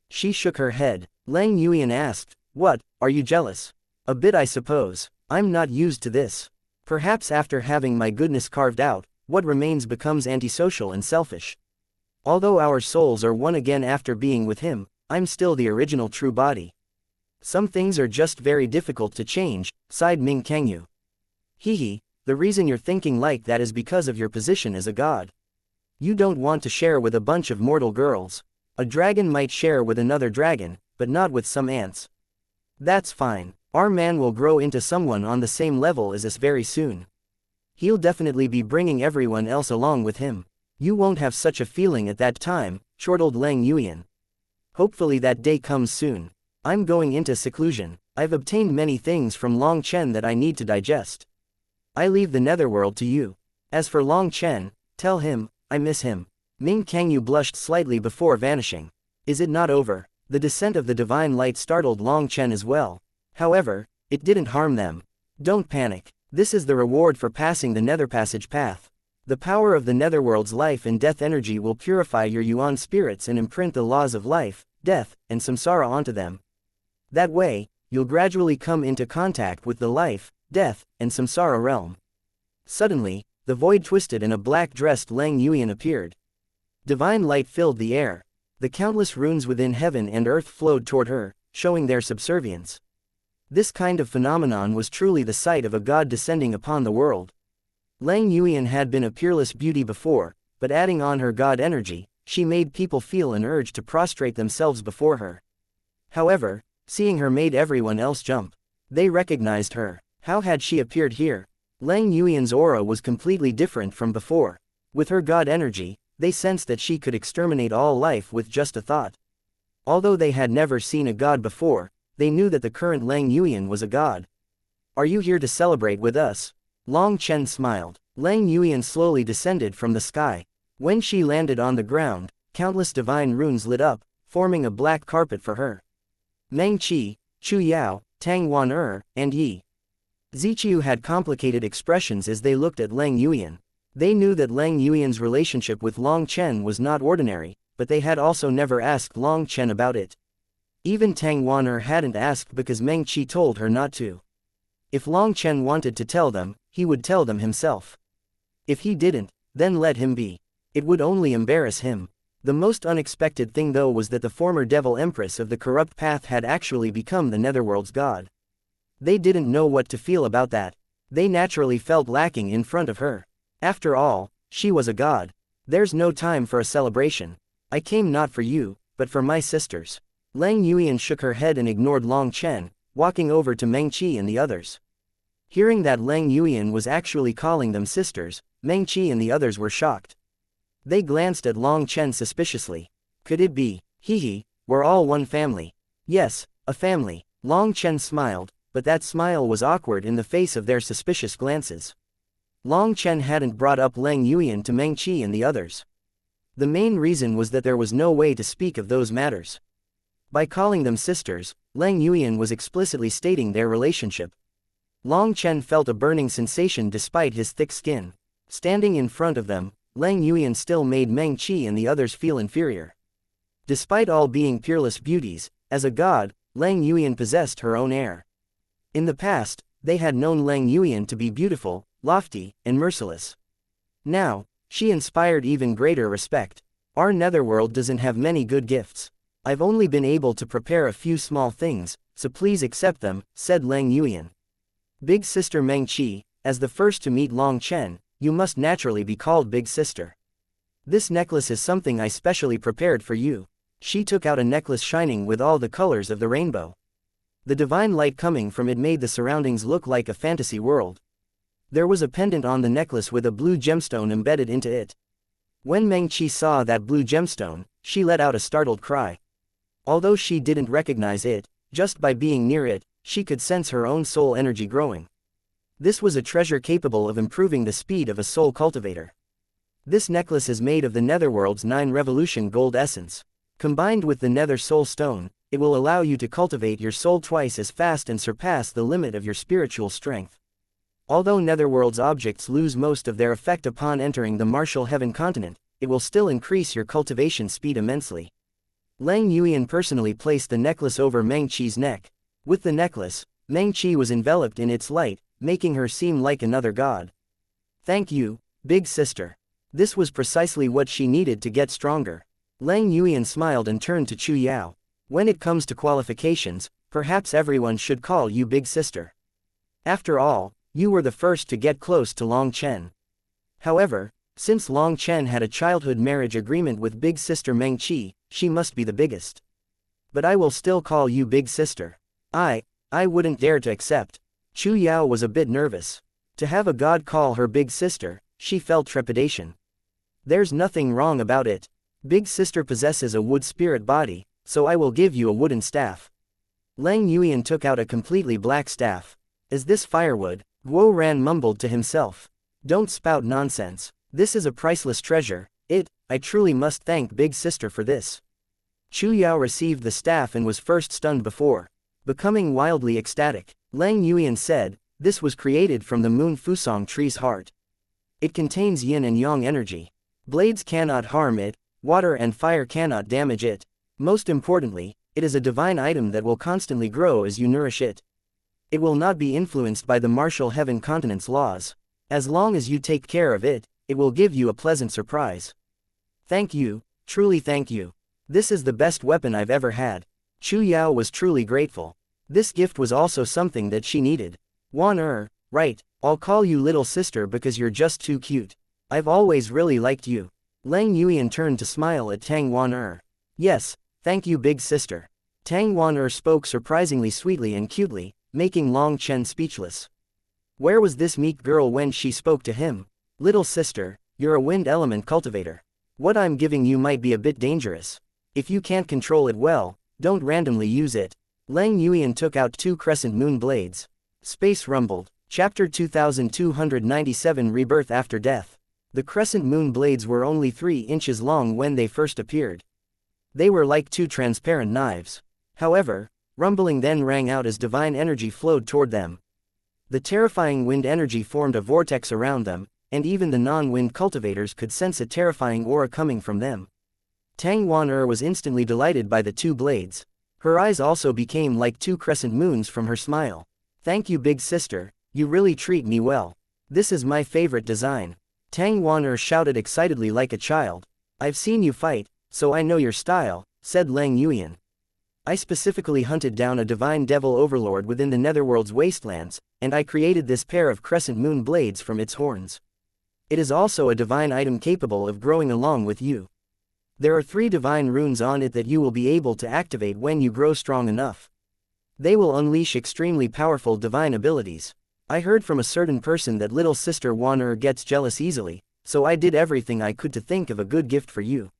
She shook her head. Lang Yuan asked, what, are you jealous? A bit I suppose. I'm not used to this. Perhaps after having my goodness carved out, what remains becomes antisocial and selfish. Although our souls are one again after being with him, I'm still the original true body. Some things are just very difficult to change, sighed Ming Kangyu. Hehe, the reason you're thinking like that is because of your position as a god. You don't want to share with a bunch of mortal girls. A dragon might share with another dragon, but not with some ants. That's fine. Our man will grow into someone on the same level as us very soon. He'll definitely be bringing everyone else along with him. You won't have such a feeling at that time, chortled Lang Yuan. Hopefully that day comes soon. I'm going into seclusion. I've obtained many things from Long Chen that I need to digest. I leave the netherworld to you. As for Long Chen, tell him, I miss him. Ming Kangyu blushed slightly before vanishing. Is it not over? The descent of the divine light startled Long Chen as well. However, it didn't harm them. Don't panic. This is the reward for passing the Nether Passage path. The power of the Netherworld's life and death energy will purify your Yuan spirits and imprint the laws of life, death, and samsara onto them. That way, you'll gradually come into contact with the life, death, and samsara realm. Suddenly, the void twisted and a black-dressed Lang Yuan appeared. Divine light filled the air. The countless runes within heaven and earth flowed toward her, showing their subservience. This kind of phenomenon was truly the sight of a god descending upon the world. Lang Yuan had been a peerless beauty before, but adding on her god energy, she made people feel an urge to prostrate themselves before her. However, seeing her made everyone else jump. They recognized her. How had she appeared here? Lang Yuan's aura was completely different from before. With her god energy, they sensed that she could exterminate all life with just a thought. Although they had never seen a god before, they knew that the current Lang Yuan was a god. Are you here to celebrate with us? Long Chen smiled. Lang Yuan slowly descended from the sky. When she landed on the ground, countless divine runes lit up, forming a black carpet for her. Meng Qi, Chu Yao, Tang Wan and Yi Ziqiu had complicated expressions as they looked at Lang Yuan. They knew that Lang Yuan's relationship with Long Chen was not ordinary, but they had also never asked Long Chen about it. Even Tang Wan hadn't asked because Meng Qi told her not to. If Long Chen wanted to tell them, he would tell them himself. If he didn't, then let him be. It would only embarrass him. The most unexpected thing though was that the former devil empress of the corrupt path had actually become the netherworld's god. They didn't know what to feel about that. They naturally felt lacking in front of her. After all, she was a god. There's no time for a celebration. I came not for you, but for my sisters. Lang Yuan shook her head and ignored Long Chen, walking over to Meng Qi and the others. Hearing that Lang Yuan was actually calling them sisters, Meng Qi and the others were shocked. They glanced at Long Chen suspiciously. Could it be? Hehe, we're all one family. Yes, a family. Long Chen smiled, but that smile was awkward in the face of their suspicious glances. Long Chen hadn't brought up Lang Yuyan to Meng Qi and the others. The main reason was that there was no way to speak of those matters. By calling them sisters, Lang Yuyan was explicitly stating their relationship. Long Chen felt a burning sensation despite his thick skin. Standing in front of them, Lang Yuyan still made Meng Qi and the others feel inferior. Despite all being peerless beauties, as a god, Lang Yuyan possessed her own air. In the past, they had known Lang Yuyan to be beautiful, lofty, and merciless. Now, she inspired even greater respect. Our netherworld doesn't have many good gifts. I've only been able to prepare a few small things, so please accept them, said Lang Yuyan. Big Sister Meng Qi, as the first to meet Long Chen, you must naturally be called Big Sister. This necklace is something I specially prepared for you. She took out a necklace shining with all the colors of the rainbow. The divine light coming from it made the surroundings look like a fantasy world. There was a pendant on the necklace with a blue gemstone embedded into it. When Meng Qi saw that blue gemstone, she let out a startled cry. Although she didn't recognize it, just by being near it, she could sense her own soul energy growing. This was a treasure capable of improving the speed of a soul cultivator. This necklace is made of the Netherworld's 9 Revolution gold essence. Combined with the Nether Soul Stone, it will allow you to cultivate your soul twice as fast and surpass the limit of your spiritual strength. Although Netherworld's objects lose most of their effect upon entering the martial heaven continent, it will still increase your cultivation speed immensely. Lang Yuyan personally placed the necklace over Meng Qi's neck. With the necklace, Meng Qi was enveloped in its light, making her seem like another god. Thank you, Big Sister. This was precisely what she needed to get stronger. Lang Yuyan smiled and turned to Chu Yao. When it comes to qualifications, perhaps everyone should call you Big Sister. After all, you were the first to get close to Long Chen. However, since Long Chen had a childhood marriage agreement with Big Sister Meng Qi, she must be the biggest. But I will still call you Big Sister. I wouldn't dare to accept. Chu Yao was a bit nervous. To have a god call her Big Sister, she felt trepidation. There's nothing wrong about it. Big Sister possesses a wood spirit body, so I will give you a wooden staff. Lang Yuyan took out a completely black staff. Is this firewood? Guo Ran mumbled to himself. Don't spout nonsense. This is a priceless treasure. I truly must thank Big Sister for this. Chu Yao received the staff and was first stunned before becoming wildly ecstatic. Lang Yuyan said, this was created from the Moon Fusong tree's heart. It contains yin and yang energy. Blades cannot harm it, water and fire cannot damage it. Most importantly, it is a divine item that will constantly grow as you nourish it. It will not be influenced by the martial heaven continent's laws. As long as you take care of it, it will give you a pleasant surprise. Thank you, truly thank you. This is the best weapon I've ever had. Chu Yao was truly grateful. This gift was also something that she needed. Wan right, I'll call you little sister because you're just too cute. I've always really liked you. Lang Yuyan turned to smile at Tang Wan. Yes, thank you Big Sister. Tang Wan spoke surprisingly sweetly and cutely, making Long Chen speechless. Where was this meek girl when she spoke to him? Little sister, you're a wind element cultivator. What I'm giving you might be a bit dangerous. If you can't control it well, don't randomly use it. Lang Yuyan took out 2 crescent moon blades. Space rumbled. Chapter 2297 Rebirth After Death. The crescent moon blades were only 3 inches long when they first appeared. They were like 2 transparent knives. However, rumbling then rang out as divine energy flowed toward them. The terrifying wind energy formed a vortex around them, and even the non-wind cultivators could sense a terrifying aura coming from them. Tang Wan was instantly delighted by the 2 blades. Her eyes also became like 2 crescent moons from her smile. Thank you Big Sister, you really treat me well. This is my favorite design. Tang Wan shouted excitedly like a child. I've seen you fight, so I know your style, said Lang Yuyan. I specifically hunted down a divine devil overlord within the Netherworld's wastelands, and I created this pair of crescent moon blades from its horns. It is also a divine item capable of growing along with you. There are 3 divine runes on it that you will be able to activate when you grow strong enough. They will unleash extremely powerful divine abilities. I heard from a certain person that little sister Wan gets jealous easily, so I did everything I could to think of a good gift for you.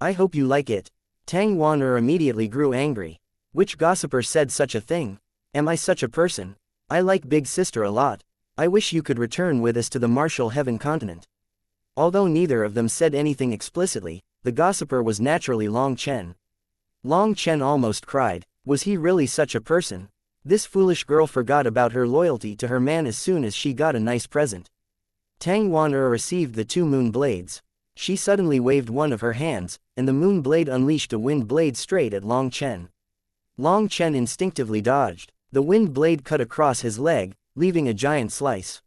I hope you like it. Tang Wan immediately grew angry. Which gossiper said such a thing? Am I such a person? I like Big Sister a lot. I wish you could return with us to the martial heaven continent. Although neither of them said anything explicitly, the gossiper was naturally Long Chen. Long Chen almost cried. Was he really such a person? This foolish girl forgot about her loyalty to her man as soon as she got a nice present. Tang Wan'er received the 2 moon blades. She suddenly waved one of her hands, and the moon blade unleashed a wind blade straight at Long Chen. Long Chen instinctively dodged. The wind blade cut across his leg, leaving a giant slice.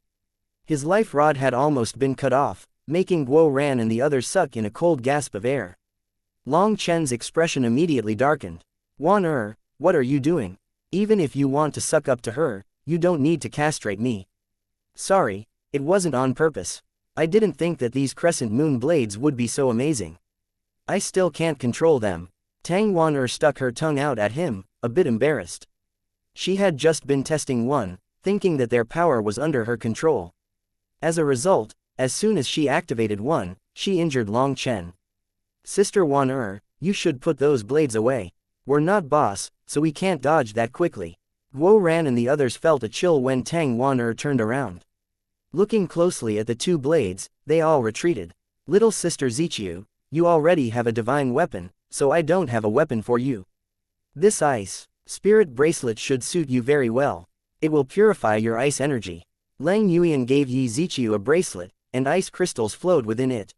His life rod had almost been cut off, making Guo Ran and the others suck in a cold gasp of air. Long Chen's expression immediately darkened. Wan'er, what are you doing? Even if you want to suck up to her, you don't need to castrate me. Sorry, it wasn't on purpose. I didn't think that these crescent moon blades would be so amazing. I still can't control them. Tang Wan'er stuck her tongue out at him, a bit embarrassed. She had just been testing one, thinking that their power was under her control. As a result, as soon as she activated one, she injured Long Chen. Sister Wan'er, you should put those blades away. We're not boss, so we can't dodge that quickly. Guo Ran and the others felt a chill when Tang Wan'er turned around. Looking closely at the 2 blades, they all retreated. Little sister Ziqiu, you already have a divine weapon, so I don't have a weapon for you. This ice spirit bracelet should suit you very well. It will purify your ice energy. Lang Yuan gave Yi Ziqiu a bracelet, and ice crystals flowed within it.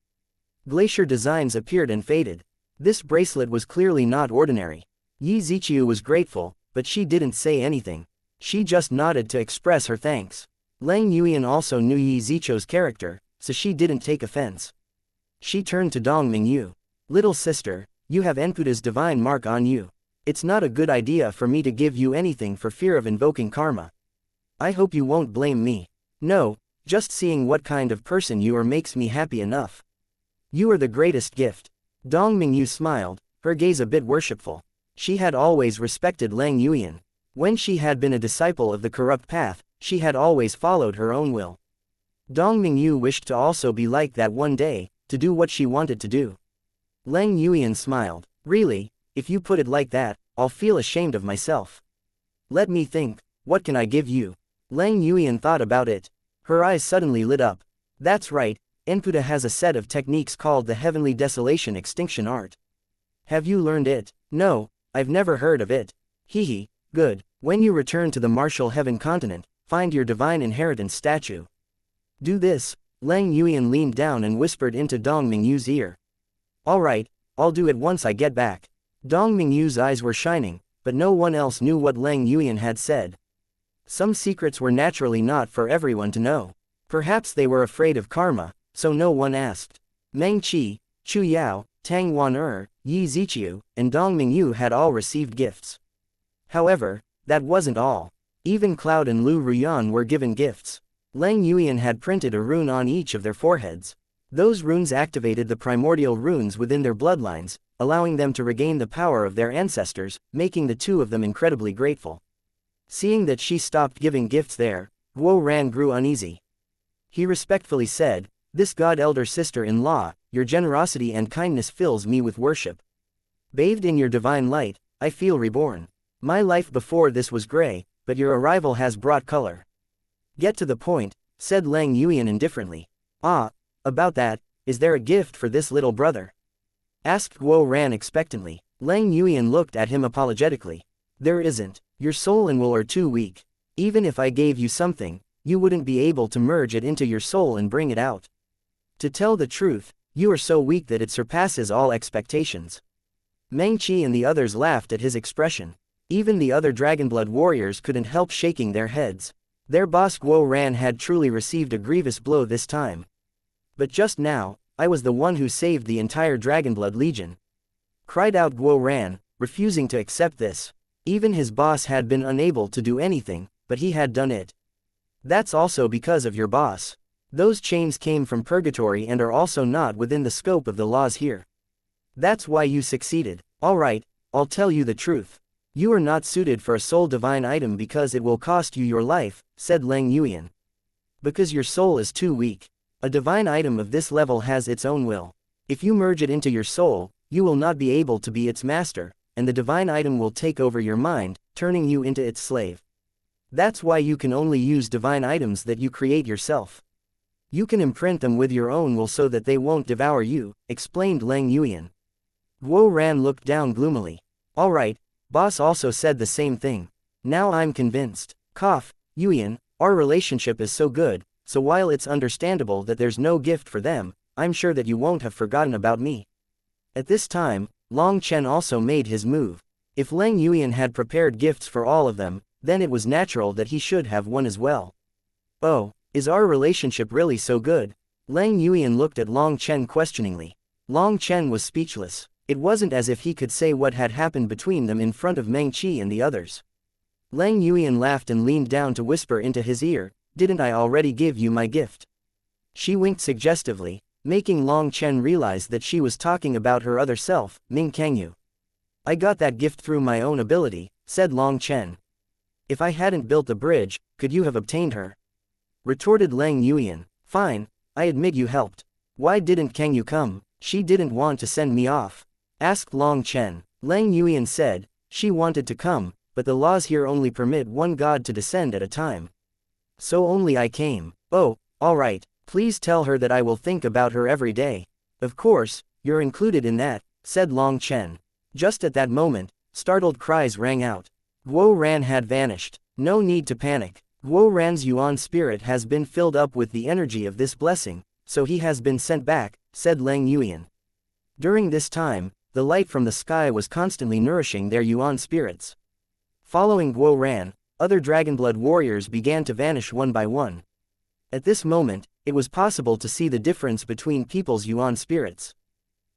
Glacier designs appeared and faded. This bracelet was clearly not ordinary. Yi Ziqiu was grateful, but she didn't say anything. She just nodded to express her thanks. Lang Yuan also knew Yi Ziqiu's character, so she didn't take offense. She turned to Dong Mingyu. Little sister, you have Enputa's divine mark on you. It's not a good idea for me to give you anything for fear of invoking karma. I hope you won't blame me. No, just seeing what kind of person you are makes me happy enough. You are the greatest gift. Dong Mingyu smiled, her gaze a bit worshipful. She had always respected Lang Yuan. When she had been a disciple of the corrupt path, she had always followed her own will. Dong Mingyu wished to also be like that one day, to do what she wanted to do. Lang Yuan smiled. Really, if you put it like that, I'll feel ashamed of myself. Let me think, what can I give you? Lang Yuan thought about it. Her eyes suddenly lit up. That's right, Enputa has a set of techniques called the Heavenly Desolation Extinction Art. Have you learned it? No, I've never heard of it. Hehe, good. When you return to the martial heaven continent, find your divine inheritance statue. Do this. Lang Yuan leaned down and whispered into Dong Mingyu's ear. Alright, I'll do it once I get back. Dong Mingyu's eyes were shining, but no one else knew what Lang Yuan had said. Some secrets were naturally not for everyone to know. Perhaps they were afraid of karma, so no one asked. Meng Qi, Chu Yao, Tang Wan'er, Yi Ziqiu, and Dong Mingyu had all received gifts. However, that wasn't all. Even Cloud and Lu Ruyan were given gifts. Lang Yuan had printed a rune on each of their foreheads. Those runes activated the primordial runes within their bloodlines, allowing them to regain the power of their ancestors, making the 2 of them incredibly grateful. Seeing that she stopped giving gifts there, Guo Ran grew uneasy. He respectfully said, "This god elder sister-in-law, your generosity and kindness fills me with worship. Bathed in your divine light, I feel reborn. My life before this was gray, but your arrival has brought color." Get to the point, said Lang Yuan indifferently. Ah, about that, is there a gift for this little brother? Asked Guo Ran expectantly. Lang Yuan looked at him apologetically. There isn't. Your soul and will are too weak. Even if I gave you something, you wouldn't be able to merge it into your soul and bring it out. To tell the truth, you are so weak that it surpasses all expectations. Meng Qi and the others laughed at his expression. Even the other Dragonblood warriors couldn't help shaking their heads. Their boss Guo Ran had truly received a grievous blow this time. But just now, I was the one who saved the entire Dragonblood Legion. Cried out Guo Ran, refusing to accept this. Even his boss had been unable to do anything, but he had done it. That's also because of your boss. Those chains came from purgatory and are also not within the scope of the laws here. That's why you succeeded. Alright, I'll tell you the truth. You are not suited for a soul divine item because it will cost you your life, said Lang Yuan. Because your soul is too weak. A divine item of this level has its own will. If you merge it into your soul, you will not be able to be its master, and the divine item will take over your mind, turning you into its slave. That's why you can only use divine items that you create yourself. You can imprint them with your own will so that they won't devour you, explained Lang Yuan. Guo Ran looked down gloomily. Alright, boss also said the same thing. Now I'm convinced. Cough, Yuan, our relationship is so good, so while it's understandable that there's no gift for them, I'm sure that you won't have forgotten about me. At this time, Long Chen also made his move. If Lang Yuan had prepared gifts for all of them, then it was natural that he should have one as well. Oh, is our relationship really so good? Lang Yuan looked at Long Chen questioningly. Long Chen was speechless. It wasn't as if he could say what had happened between them in front of Meng Qi and the others. Lang Yuan laughed and leaned down to whisper into his ear, "Didn't I already give you my gift?" She winked suggestively, making Long Chen realize that she was talking about her other self, Ming Kangyu. "I got that gift through my own ability," said Long Chen. "If I hadn't built the bridge, could you have obtained her?" retorted Lang Yuan. "Fine, I admit you helped. Why didn't Kangyu come?" "She didn't want to send me off," asked Long Chen. Lang Yuan said, "She wanted to come, but the laws here only permit one god to descend at a time. So only I came." "Oh, alright, please tell her that I will think about her every day." "Of course, you're included in that," said Long Chen. Just at that moment, startled cries rang out. Guo Ran had vanished. No need to panic. Guo Ran's Yuan spirit has been filled up with the energy of this blessing, so he has been sent back, said Lang Yuan. During this time, the light from the sky was constantly nourishing their Yuan spirits. Following Guo Ran, other Dragonblood warriors began to vanish one by one. At this moment, it was possible to see the difference between people's Yuan spirits.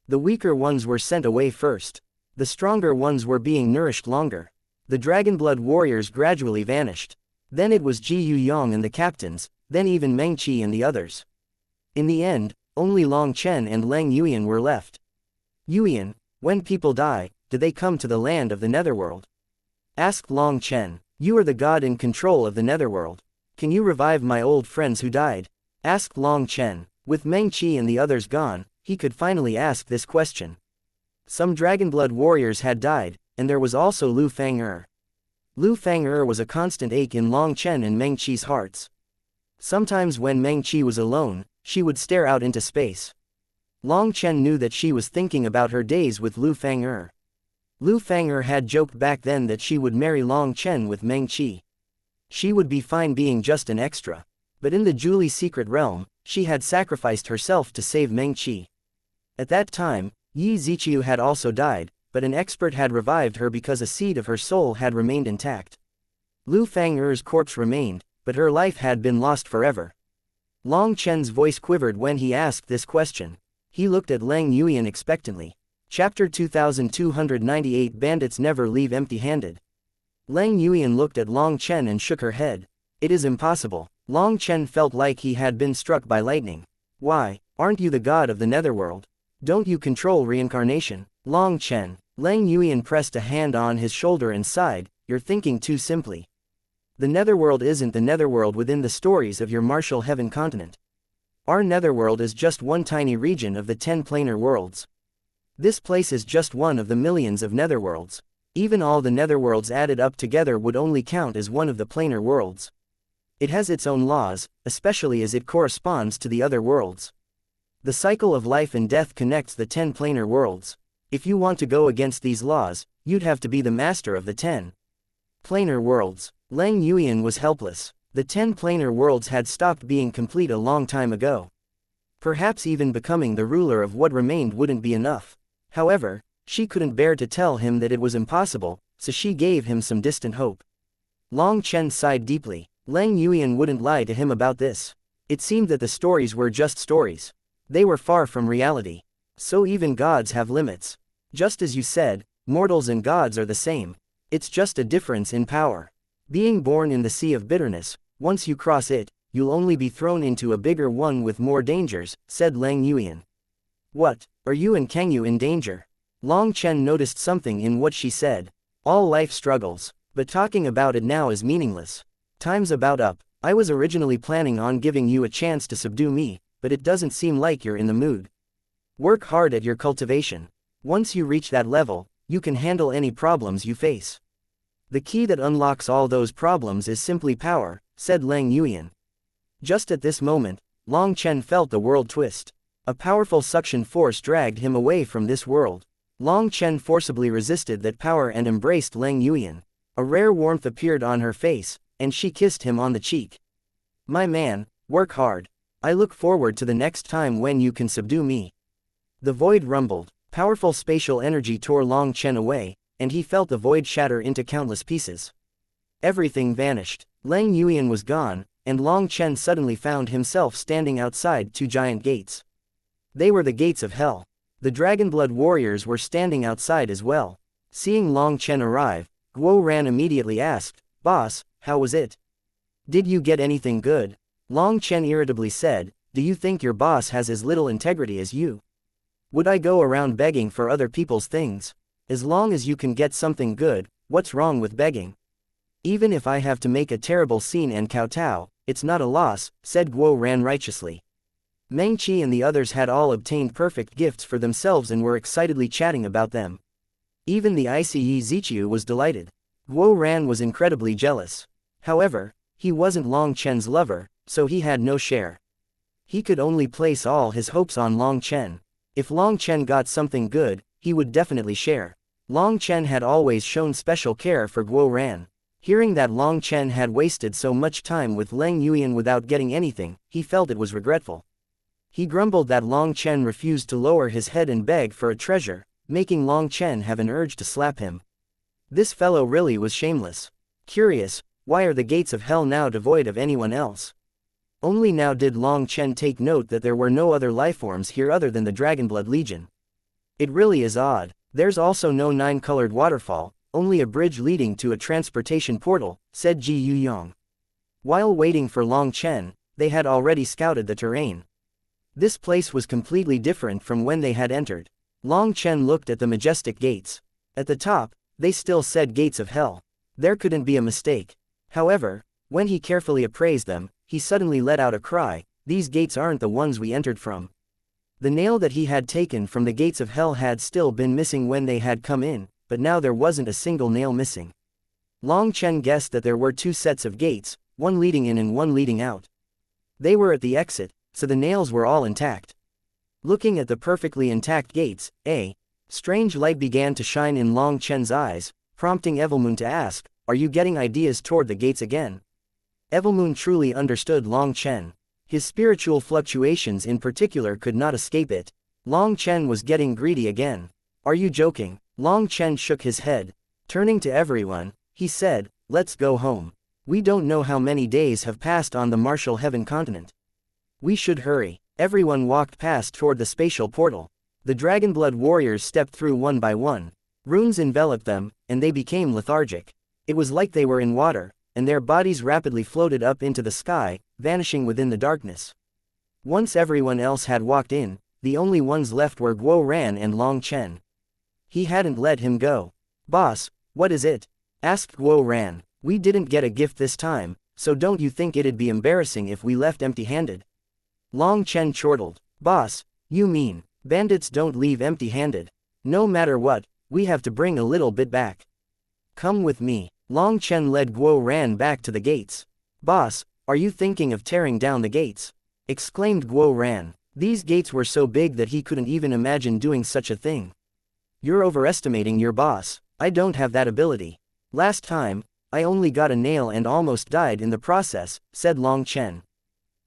The weaker ones were sent away first. The stronger ones were being nourished longer. The Dragonblood warriors gradually vanished. Then it was Ji Yuyong and the captains, then even Meng Qi and the others. In the end, only Long Chen and Lang Yuan were left. "Yuan, when people die, do they come to the land of the Netherworld?" asked Long Chen. "You are the god in control of the Netherworld. Can you revive my old friends who died?" asked Long Chen. With Meng Qi and the others gone, he could finally ask this question. Some Dragonblood warriors had died, and there was also Lu Fang'er. Lu Fang'er was a constant ache in Long Chen and Meng Qi's hearts. Sometimes when Meng Qi was alone, she would stare out into space. Long Chen knew that she was thinking about her days with Lu Fang'er. Lu Fang'er had joked back then that she would marry Long Chen with Meng Qi. She would be fine being just an extra. But in the Julie secret realm, she had sacrificed herself to save Meng Qi. At that time, Yi Ziqiu had also died, but an expert had revived her because a seed of her soul had remained intact. Lu Fang'er's corpse remained, but her life had been lost forever. Long Chen's voice quivered when he asked this question. He looked at Lang Yuan expectantly. Chapter 2298 Bandits never leave empty-handed. Lang Yuan looked at Long Chen and shook her head. "It is impossible." Long Chen felt like he had been struck by lightning. "Why, aren't you the god of the Netherworld? Don't you control reincarnation?" Long Chen. Lang Yuan pressed a hand on his shoulder and sighed, "You're thinking too simply. The Netherworld isn't the Netherworld within the stories of your martial heaven continent. Our Netherworld is just one tiny region of the 10 planar worlds. This place is just one of the millions of Netherworlds. Even all the Netherworlds added up together would only count as one of the planar worlds. It has its own laws, especially as it corresponds to the other worlds. The cycle of life and death connects the 10 planar worlds. If you want to go against these laws, you'd have to be the master of the 10 planar worlds." Lang Yuan was helpless. The 10 planar worlds had stopped being complete a long time ago. Perhaps even becoming the ruler of what remained wouldn't be enough. However, she couldn't bear to tell him that it was impossible, so she gave him some distant hope. Long Chen sighed deeply. Lang Yuan wouldn't lie to him about this. It seemed that the stories were just stories. They were far from reality. So even gods have limits. Just as you said, mortals and gods are the same. It's just a difference in power. Being born in the sea of bitterness, once you cross it, you'll only be thrown into a bigger one with more dangers, said Lang Yuan. What, are you and Kangyu in danger? Long Chen noticed something in what she said. All life struggles, but talking about it now is meaningless. Time's about up. I was originally planning on giving you a chance to subdue me, but it doesn't seem like you're in the mood. Work hard at your cultivation. Once you reach that level, you can handle any problems you face. The key that unlocks all those problems is simply power, said Lang Yuan. Just at this moment, Long Chen felt the world twist. A powerful suction force dragged him away from this world. Long Chen forcibly resisted that power and embraced Lang Yuan. A rare warmth appeared on her face, and she kissed him on the cheek. My man, work hard. I look forward to the next time when you can subdue me. The void rumbled. Powerful spatial energy tore Long Chen away, and he felt the void shatter into countless pieces. Everything vanished. Lang Yuan was gone, and Long Chen suddenly found himself standing outside two giant gates. They were the gates of hell. The Dragonblood warriors were standing outside as well. Seeing Long Chen arrive, Guo Ran immediately asked, "Boss, how was it? Did you get anything good?" Long Chen irritably said, "Do you think your boss has as little integrity as you? Would I go around begging for other people's things? As long as you can get something good, what's wrong with begging? Even if I have to make a terrible scene and kowtow, it's not a loss," said Guo Ran righteously. Meng Qi and the others had all obtained perfect gifts for themselves and were excitedly chatting about them. Even the ICE Zichu was delighted. Guo Ran was incredibly jealous. However, he wasn't Long Chen's lover, so he had no share. He could only place all his hopes on Long Chen. If Long Chen got something good, he would definitely share. Long Chen had always shown special care for Guo Ran. Hearing that Long Chen had wasted so much time with Lang Yuan without getting anything, he felt it was regretful. He grumbled that Long Chen refused to lower his head and beg for a treasure, making Long Chen have an urge to slap him. This fellow really was shameless. Curious, why are the gates of hell now devoid of anyone else? Only now did Long Chen take note that there were no other lifeforms here other than the Dragonblood Legion. It really is odd. There's also no nine-colored waterfall, only a bridge leading to a transportation portal, said Ji Yuyong. While waiting for Long Chen, they had already scouted the terrain. This place was completely different from when they had entered. Long Chen looked at the majestic gates. At the top, they still said Gates of Hell. There couldn't be a mistake. However, when he carefully appraised them, he suddenly let out a cry, "These gates aren't the ones we entered from." The nail that he had taken from the Gates of Hell had still been missing when they had come in, but now there wasn't a single nail missing. Long Chen guessed that there were two sets of gates, one leading in and one leading out. They were at the exit, so the nails were all intact. Looking at the perfectly intact gates, a strange light began to shine in Long Chen's eyes, prompting Evilmoon to ask, "Are you getting ideas toward the gates again?" Evilmoon truly understood Long Chen. His spiritual fluctuations in particular could not escape it. Long Chen was getting greedy again. "Are you joking?" Long Chen shook his head. Turning to everyone, he said, "Let's go home. We don't know how many days have passed on the Martial Heaven continent. We should hurry." Everyone walked past toward the spatial portal. The Dragonblood warriors stepped through one by one. Runes enveloped them, and they became lethargic. It was like they were in water, and their bodies rapidly floated up into the sky, vanishing within the darkness. Once everyone else had walked in, the only ones left were Guo Ran and Long Chen. He hadn't let him go. "Boss, what is it?" asked Guo Ran. "We didn't get a gift this time, so don't you think it'd be embarrassing if we left empty-handed?" Long Chen chortled. "Boss, you mean, bandits don't leave empty-handed. No matter what, we have to bring a little bit back. Come with me." Long Chen led Guo Ran back to the gates. "Boss, are you thinking of tearing down the gates?" exclaimed Guo Ran. These gates were so big that he couldn't even imagine doing such a thing. "You're overestimating your boss. I don't have that ability. Last time, I only got a nail and almost died in the process," said Long Chen.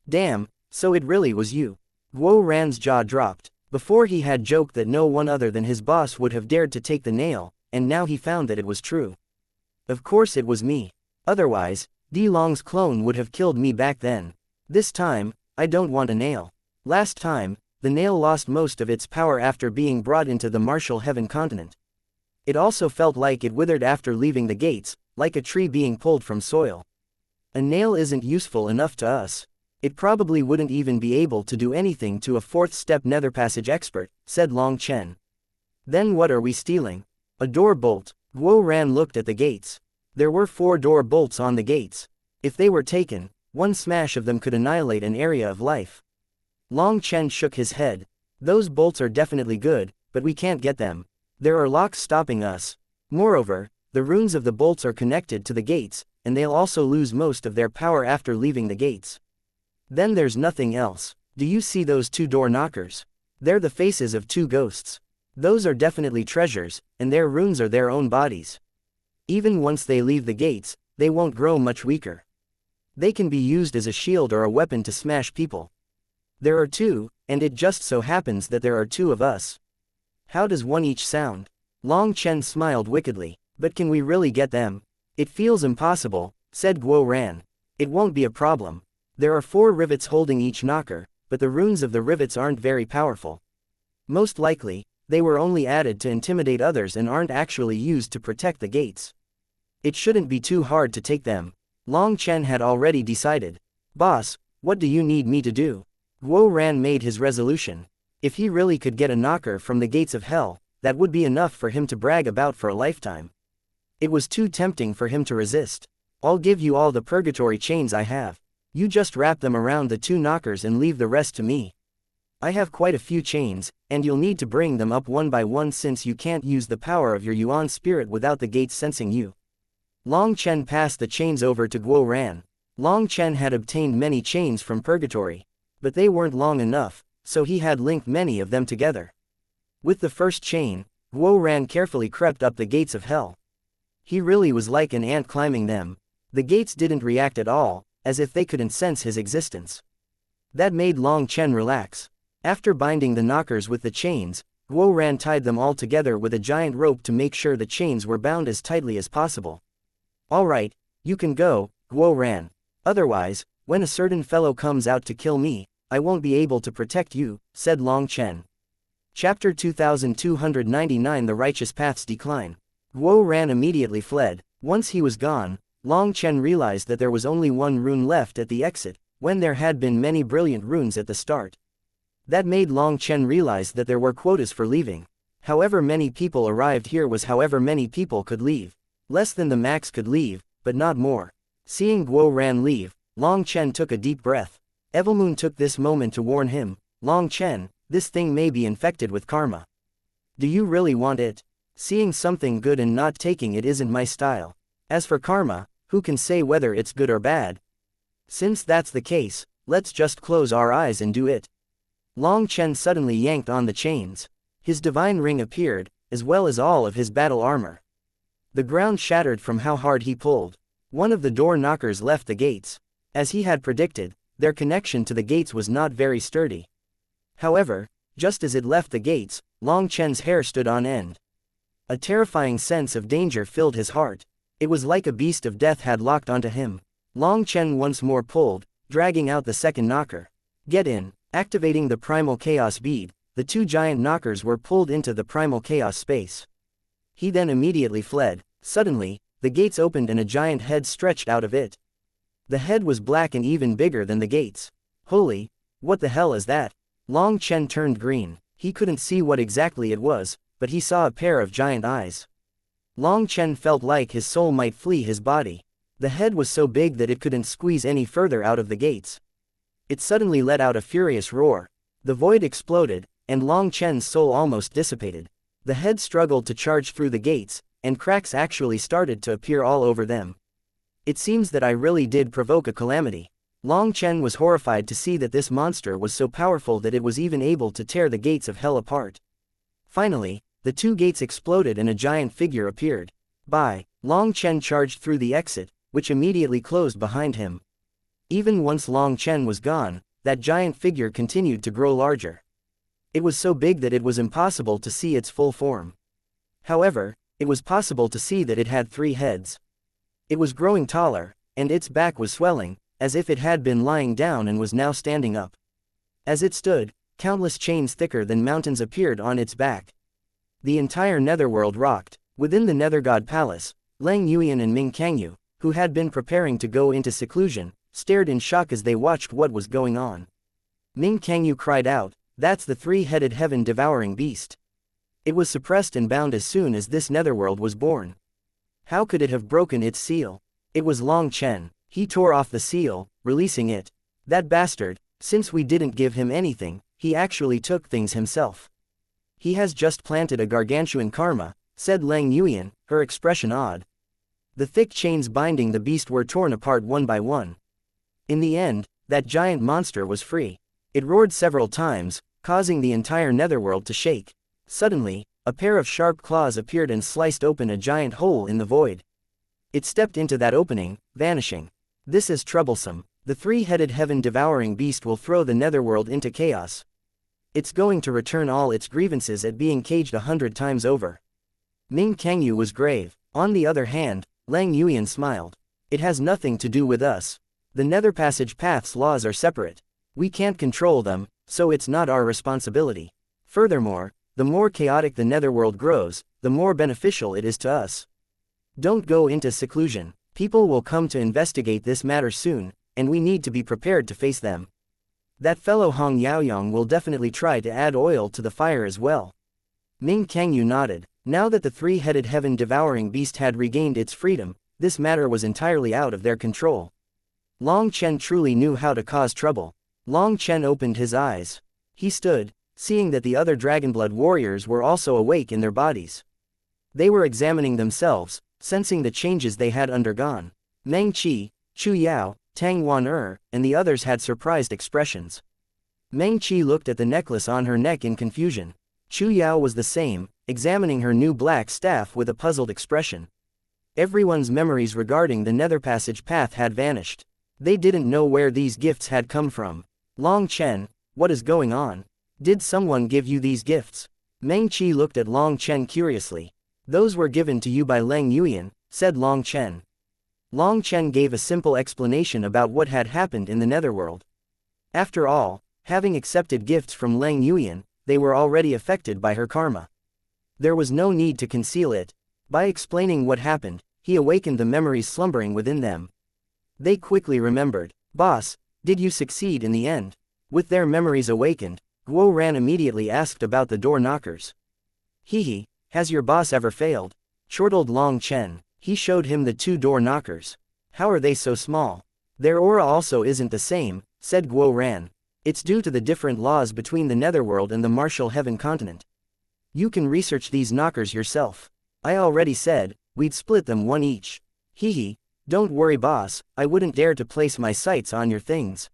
"Damn, so it really was you." Guo Ran's jaw dropped. Before he had joked that no one other than his boss would have dared to take the nail, and now he found that it was true. "Of course it was me. Otherwise, Di Long's clone would have killed me back then. This time, I don't want a nail. Last time, the nail lost most of its power after being brought into the Martial Heaven continent. It also felt like it withered after leaving the gates, like a tree being pulled from soil. A nail isn't useful enough to us. It probably wouldn't even be able to do anything to a fourth-step nether passage expert," said Long Chen. "Then what are we stealing?" "A door bolt." Guo Ran looked at the gates. There were 4 door bolts on the gates. If they were taken, one smash of them could annihilate an area of life. Long Chen shook his head. "Those bolts are definitely good, but we can't get them. There are locks stopping us. Moreover, the runes of the bolts are connected to the gates, and they'll also lose most of their power after leaving the gates. Then there's nothing else. Do you see those two door knockers? They're the faces of two ghosts. Those are definitely treasures, and their runes are their own bodies. Even once they leave the gates, they won't grow much weaker. They can be used as a shield or a weapon to smash people. There are two, and it just so happens that there are two of us. How does one each sound? Long Chen smiled wickedly. But can we really get them? It feels impossible, said Guo Ran. It won't be a problem. There are 4 rivets holding each knocker, but the runes of the rivets aren't very powerful. Most likely, they were only added to intimidate others and aren't actually used to protect the gates. It shouldn't be too hard to take them. Long Chen had already decided. Boss, what do you need me to do? Guo Ran made his resolution. If he really could get a knocker from the gates of hell, that would be enough for him to brag about for a lifetime. It was too tempting for him to resist. I'll give you all the purgatory chains I have. You just wrap them around the 2 knockers and leave the rest to me. I have quite a few chains, and you'll need to bring them up one by one since you can't use the power of your Yuan spirit without the gates sensing you. Long Chen passed the chains over to Guo Ran. Long Chen had obtained many chains from purgatory, but they weren't long enough, so he had linked many of them together. With the first chain, Guo Ran carefully crept up the gates of hell. He really was like an ant climbing them. The gates didn't react at all, as if they couldn't sense his existence. That made Long Chen relax. After binding the knockers with the chains, Guo Ran tied them all together with a giant rope to make sure the chains were bound as tightly as possible. Alright, you can go, Guo Ran. Otherwise, when a certain fellow comes out to kill me, I won't be able to protect you, said Long Chen. Chapter 2299 The Righteous Path's Decline. Guo Ran immediately fled. Once he was gone, Long Chen realized that there was only one rune left at the exit, when there had been many brilliant runes at the start. That made Long Chen realize that there were quotas for leaving. However many people arrived here was however many people could leave. Less than the max could leave, but not more. Seeing Guo Ran leave, Long Chen took a deep breath. Evilmoon took this moment to warn him, Long Chen, this thing may be infected with karma. Do you really want it? Seeing something good and not taking it isn't my style. As for karma, who can say whether it's good or bad? Since that's the case, let's just close our eyes and do it. Long Chen suddenly yanked on the chains. His divine ring appeared, as well as all of his battle armor. The ground shattered from how hard he pulled. One of the door knockers left the gates. As he had predicted, their connection to the gates was not very sturdy. However, just as it left the gates, Long Chen's hair stood on end. A terrifying sense of danger filled his heart. It was like a beast of death had locked onto him. Long Chen once more pulled, dragging out the second knocker. Get in. Activating the primal chaos bead, the 2 giant knockers were pulled into the primal chaos space. He then immediately fled. Suddenly, the gates opened and a giant head stretched out of it. The head was black and even bigger than the gates. Holy, what the hell is that? Long Chen turned green. He couldn't see what exactly it was, but he saw a pair of giant eyes. Long Chen felt like his soul might flee his body. The head was so big that it couldn't squeeze any further out of the gates. It suddenly let out a furious roar. The void exploded, and Long Chen's soul almost dissipated. The head struggled to charge through the gates, and cracks actually started to appear all over them. It seems that I really did provoke a calamity. Long Chen was horrified to see that this monster was so powerful that it was even able to tear the gates of hell apart. Finally, the 2 gates exploded and a giant figure appeared. Long Chen charged through the exit, which immediately closed behind him. Even once Long Chen was gone, that giant figure continued to grow larger. It was so big that it was impossible to see its full form. However, it was possible to see that it had 3 heads. It was growing taller, and its back was swelling, as if it had been lying down and was now standing up. As it stood, countless chains thicker than mountains appeared on its back. The entire netherworld rocked. Within the Nethergod Palace, Lang Yuan and Ming Kangyu, who had been preparing to go into seclusion, stared in shock as they watched what was going on. Ming Kangyu cried out, "That's the 3-headed heaven-devouring beast." It was suppressed and bound as soon as this netherworld was born. How could it have broken its seal? It was Long Chen. He tore off the seal, releasing it. That bastard, since we didn't give him anything, he actually took things himself. He has just planted a gargantuan karma, said Lang Yuan, her expression odd. The thick chains binding the beast were torn apart one by one. In the end, that giant monster was free. It roared several times, causing the entire netherworld to shake. Suddenly, a pair of sharp claws appeared and sliced open a giant hole in the void. It stepped into that opening, vanishing. This is troublesome. The three-headed heaven-devouring beast will throw the netherworld into chaos. It's going to return all its grievances at being caged 100 times over. Ming Kangyu was grave. On the other hand, Lang Yuan smiled. It has nothing to do with us. The Nether Passage Path's laws are separate. We can't control them, so it's not our responsibility. Furthermore, the more chaotic the netherworld grows, the more beneficial it is to us. Don't go into seclusion. People will come to investigate this matter soon, and we need to be prepared to face them. That fellow Hong Yaoyong will definitely try to add oil to the fire as well. Ming Kangyu nodded. Now that the three-headed heaven-devouring beast had regained its freedom, this matter was entirely out of their control. Long Chen truly knew how to cause trouble. Long Chen opened his eyes. He stood, seeing that the other Dragonblood warriors were also awake in their bodies. They were examining themselves, sensing the changes they had undergone. Meng Qi, Chu Yao, Tang Wan and the others had surprised expressions. Meng Qi looked at the necklace on her neck in confusion. Chu Yao was the same, examining her new black staff with a puzzled expression. Everyone's memories regarding the Nether Passage Path had vanished. They didn't know where these gifts had come from. Long Chen, what is going on? Did someone give you these gifts? Meng Qi looked at Long Chen curiously. Those were given to you by Lang Yuan, said Long Chen. Long Chen gave a simple explanation about what had happened in the netherworld. After all, having accepted gifts from Lang Yuan, they were already affected by her karma. There was no need to conceal it. By explaining what happened, he awakened the memories slumbering within them. They quickly remembered. Boss, did you succeed in the end? With their memories awakened, Guo Ran immediately asked about the door knockers. Hehe, has your boss ever failed? Chortled Long Chen. He showed him the two door knockers. How are they so small? Their aura also isn't the same, said Guo Ran. It's due to the different laws between the netherworld and the martial heaven continent. You can research these knockers yourself. I already said, we'd split them one each. Hehe, don't worry boss, I wouldn't dare to place my sights on your things.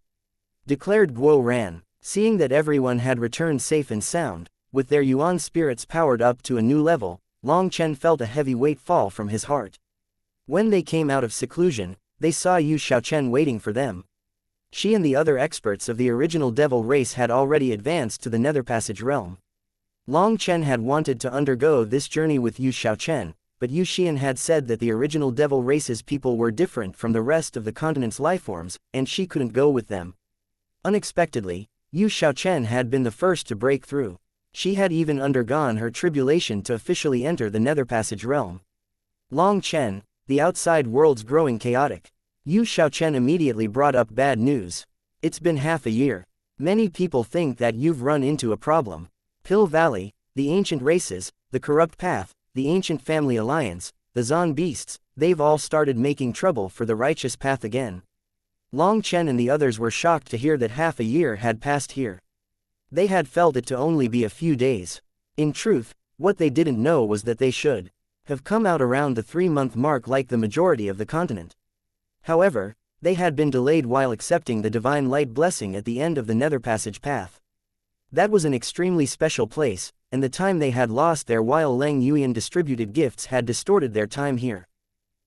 Declared Guo Ran. Seeing that everyone had returned safe and sound, with their yuan spirits powered up to a new level, Long Chen felt a heavy weight fall from his heart. When they came out of seclusion, they saw Yu Xiaochen waiting for them. She and the other experts of the original devil race had already advanced to the Nether Passage realm. Long Chen had wanted to undergo this journey with Yu Xiaochen, but Yu Xian had said that the original devil race's people were different from the rest of the continent's lifeforms, and she couldn't go with them. Unexpectedly, Yu Xiaochen had been the first to break through. She had even undergone her tribulation to officially enter the Nether Passage realm. Long Chen, the outside world's growing chaotic. Yu Xiaochen immediately brought up bad news. It's been half a year. Many people think that you've run into a problem. Pill Valley, the ancient races, the corrupt path, the ancient family alliance, the Zon beasts, they've all started making trouble for the righteous path again. Long Chen and the others were shocked to hear that half a year had passed here. They had felt it to only be a few days. In truth, what they didn't know was that they should have come out around the 3-month mark like the majority of the continent. However, they had been delayed while accepting the divine light blessing at the end of the Nether Passage path. That was an extremely special place, and the time they had lost there while Lang Yuan distributed gifts had distorted their time here.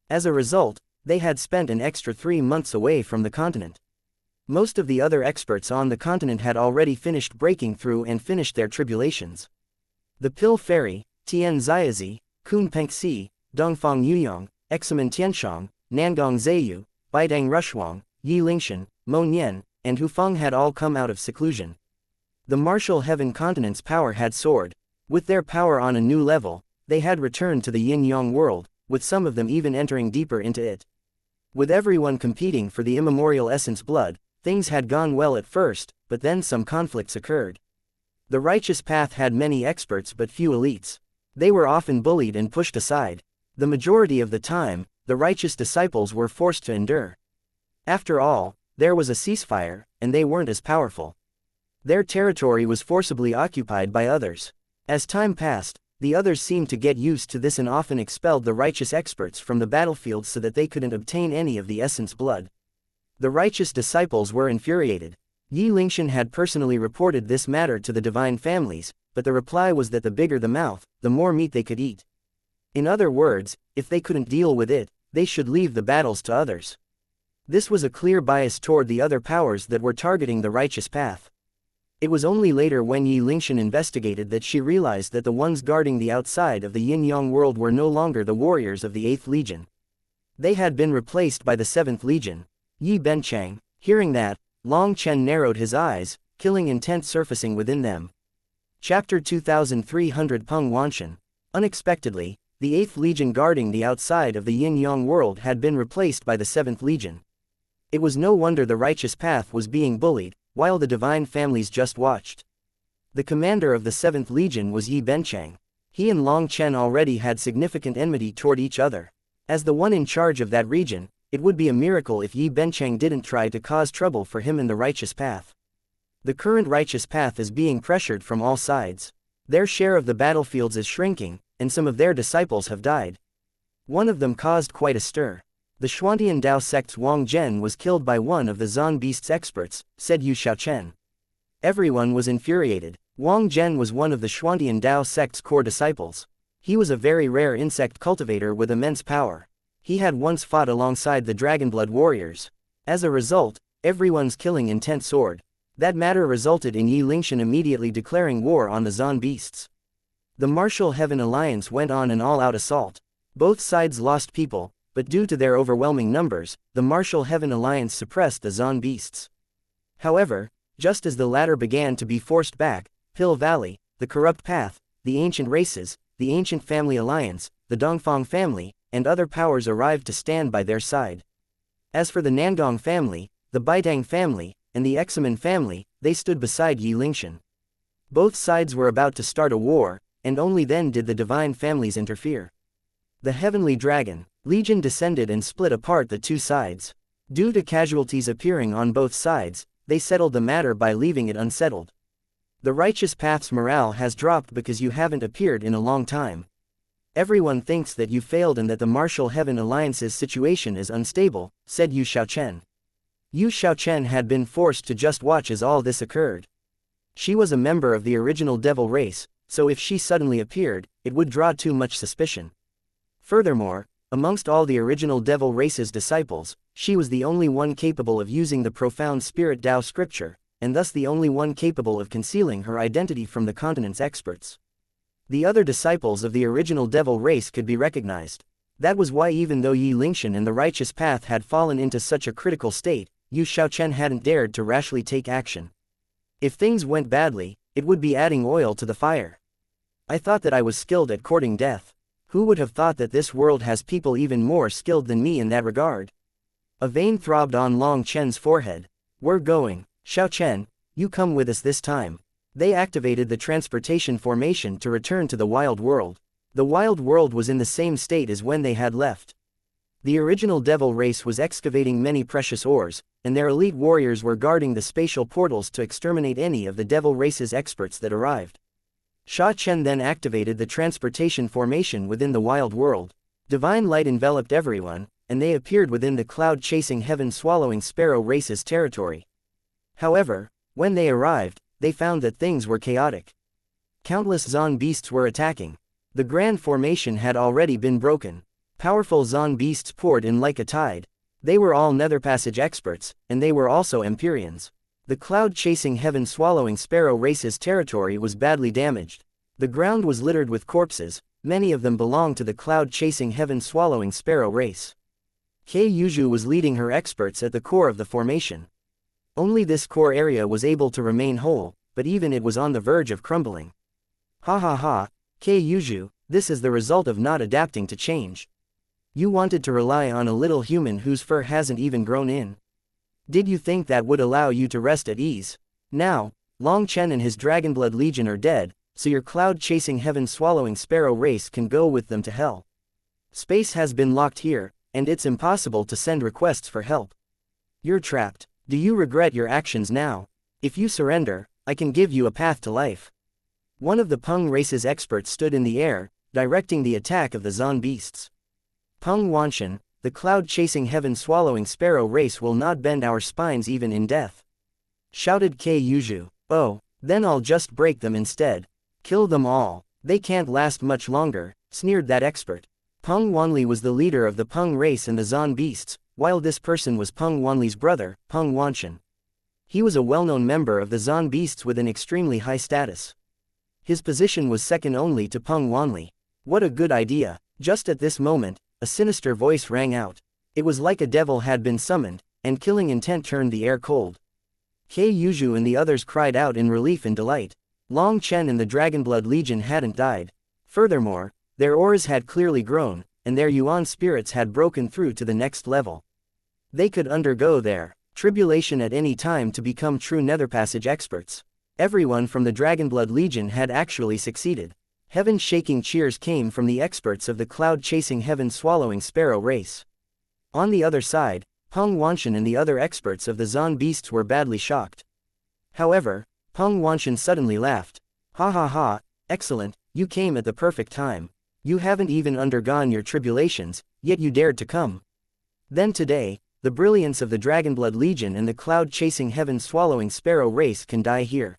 As a result, they had spent an extra 3 months away from the continent. Most of the other experts on the continent had already finished breaking through and finished their tribulations. The Pill Fairy, Tian Ziazi, Kun Pengxi, Dongfang Yuyong, Examen Tianshang, Nangong Zheyu, Baidang Rushuang, Yi Lingshan, Mo Nian, and Hufeng had all come out of seclusion. The martial heaven continent's power had soared. With their power on a new level, they had returned to the yin-yang world, with some of them even entering deeper into it. With everyone competing for the immemorial essence blood, things had gone well at first, but then some conflicts occurred. The righteous path had many experts but few elites. They were often bullied and pushed aside. The majority of the time, the righteous disciples were forced to endure. After all, there was a ceasefire, and they weren't as powerful. Their territory was forcibly occupied by others. As time passed, The others seemed to get used to this and often expelled the righteous experts from the battlefield so that they couldn't obtain any of the essence blood. The righteous disciples were infuriated. Yi Lingshan had personally reported this matter to the divine families, but the reply was that the bigger the mouth, the more meat they could eat. In other words, if they couldn't deal with it, they should leave the battles to others. This was a clear bias toward the other powers that were targeting the righteous path. It was only later when Yi Lingshan investigated that she realized that the ones guarding the outside of the yin-yang world were no longer the warriors of the 8th Legion. They had been replaced by the 7th Legion. Yi Benchang, hearing that, Long Chen narrowed his eyes, killing intent surfacing within them. Chapter 2300 Peng Wanshan. Unexpectedly, the 8th Legion guarding the outside of the yin-yang world had been replaced by the 7th Legion. It was no wonder the righteous path was being bullied, while the divine families just watched. The commander of the 7th Legion was Yi Benchang. He and Long Chen already had significant enmity toward each other. As the one in charge of that region, it would be a miracle if Yi Benchang didn't try to cause trouble for him in the righteous path. The current righteous path is being pressured from all sides. Their share of the battlefields is shrinking, and some of their disciples have died. One of them caused quite a stir. The Xuantian Dao sect's Wang Zhen was killed by one of the Zan Beast's experts, said Yu Xiaochen. Everyone was infuriated. Wang Zhen was one of the Xuantian Dao sect's core disciples. He was a very rare insect cultivator with immense power. He had once fought alongside the Dragonblood warriors. As a result, everyone's killing intent soared. That matter resulted in Yi Lingshan immediately declaring war on the Zan Beasts. The Martial Heaven Alliance went on an all-out assault. Both sides lost people, but due to their overwhelming numbers, the Martial Heaven Alliance suppressed the Zan Beasts. However, just as the latter began to be forced back, Pill Valley, the Corrupt Path, the Ancient Races, the Ancient Family Alliance, the Dongfang family, and other powers arrived to stand by their side. As for the Nangong family, the Baitang family, and the Examen family, they stood beside Yi Lingshan. Both sides were about to start a war, and only then did the divine families interfere. The Heavenly Dragon Legion descended and split apart the two sides. Due to casualties appearing on both sides, they settled the matter by leaving it unsettled. The righteous path's morale has dropped because you haven't appeared in a long time. Everyone thinks that you failed and that the Martial Heaven Alliance's situation is unstable, said Yu Xiaochen. Yu Xiaochen had been forced to just watch as all this occurred. She was a member of the original devil race, so if she suddenly appeared, it would draw too much suspicion. Furthermore, amongst all the original devil race's disciples, she was the only one capable of using the profound spirit Tao scripture, and thus the only one capable of concealing her identity from the continent's experts. The other disciples of the original devil race could be recognized. That was why even though Yi Lingshan and the righteous path had fallen into such a critical state, Yu Xiaochen hadn't dared to rashly take action. If things went badly, it would be adding oil to the fire. I thought that I was skilled at courting death. Who would have thought that this world has people even more skilled than me in that regard? A vein throbbed on Long Chen's forehead. We're going. Xiaochen, you come with us this time. They activated the transportation formation to return to the wild world. The wild world was in the same state as when they had left. The original devil race was excavating many precious ores, and their elite warriors were guarding the spatial portals to exterminate any of the devil race's experts that arrived. Sha Chen then activated the transportation formation within the wild world. Divine light enveloped everyone, and they appeared within the cloud-chasing heaven-swallowing sparrow race's territory. However, when they arrived, they found that things were chaotic. Countless Zan beasts were attacking. The grand formation had already been broken. Powerful Zan beasts poured in like a tide. They were all Nether Passage experts, and they were also Empyreans. The cloud-chasing heaven-swallowing sparrow race's territory was badly damaged. The ground was littered with corpses, many of them belonged to the cloud-chasing heaven-swallowing sparrow race. Kei Yuzhu was leading her experts at the core of the formation. Only this core area was able to remain whole, but even it was on the verge of crumbling. Ha ha ha, Kei Yuzhu, this is the result of not adapting to change. You wanted to rely on a little human whose fur hasn't even grown in. Did you think that would allow you to rest at ease? Now, Long Chen and his Dragonblood Legion are dead, so your cloud-chasing heaven-swallowing sparrow race can go with them to hell. Space has been locked here, and it's impossible to send requests for help. You're trapped. Do you regret your actions now? If you surrender, I can give you a path to life. One of the Peng race's experts stood in the air, directing the attack of the Zon beasts. Peng Wanshan, the cloud-chasing heaven-swallowing sparrow race will not bend our spines even in death, shouted Ke Yuju. Oh, then I'll just break them instead. Kill them all. They can't last much longer, sneered that expert. Peng Wanli was the leader of the Peng race and the Zon beasts, while this person was Peng Wanli's brother, Peng Wanshan. He was a well-known member of the Zon beasts with an extremely high status. His position was second only to Peng Wanli. What a good idea. Just at this moment, a sinister voice rang out. It was like a devil had been summoned, and killing intent turned the air cold. Ke Yuju and the others cried out in relief and delight. Long Chen and the Dragonblood Legion hadn't died. Furthermore, their auras had clearly grown, and their Yuan spirits had broken through to the next level. They could undergo their tribulation at any time to become true Netherpassage experts. Everyone from the Dragonblood Legion had actually succeeded. Heaven-shaking cheers came from the experts of the cloud-chasing heaven-swallowing sparrow race. On the other side, Peng Wanshan and the other experts of the Zon beasts were badly shocked. However, Peng Wanshan suddenly laughed. Ha ha ha, excellent, you came at the perfect time. You haven't even undergone your tribulations, yet you dared to come. Then today, the brilliance of the Dragonblood Legion and the cloud-chasing heaven-swallowing sparrow race can die here.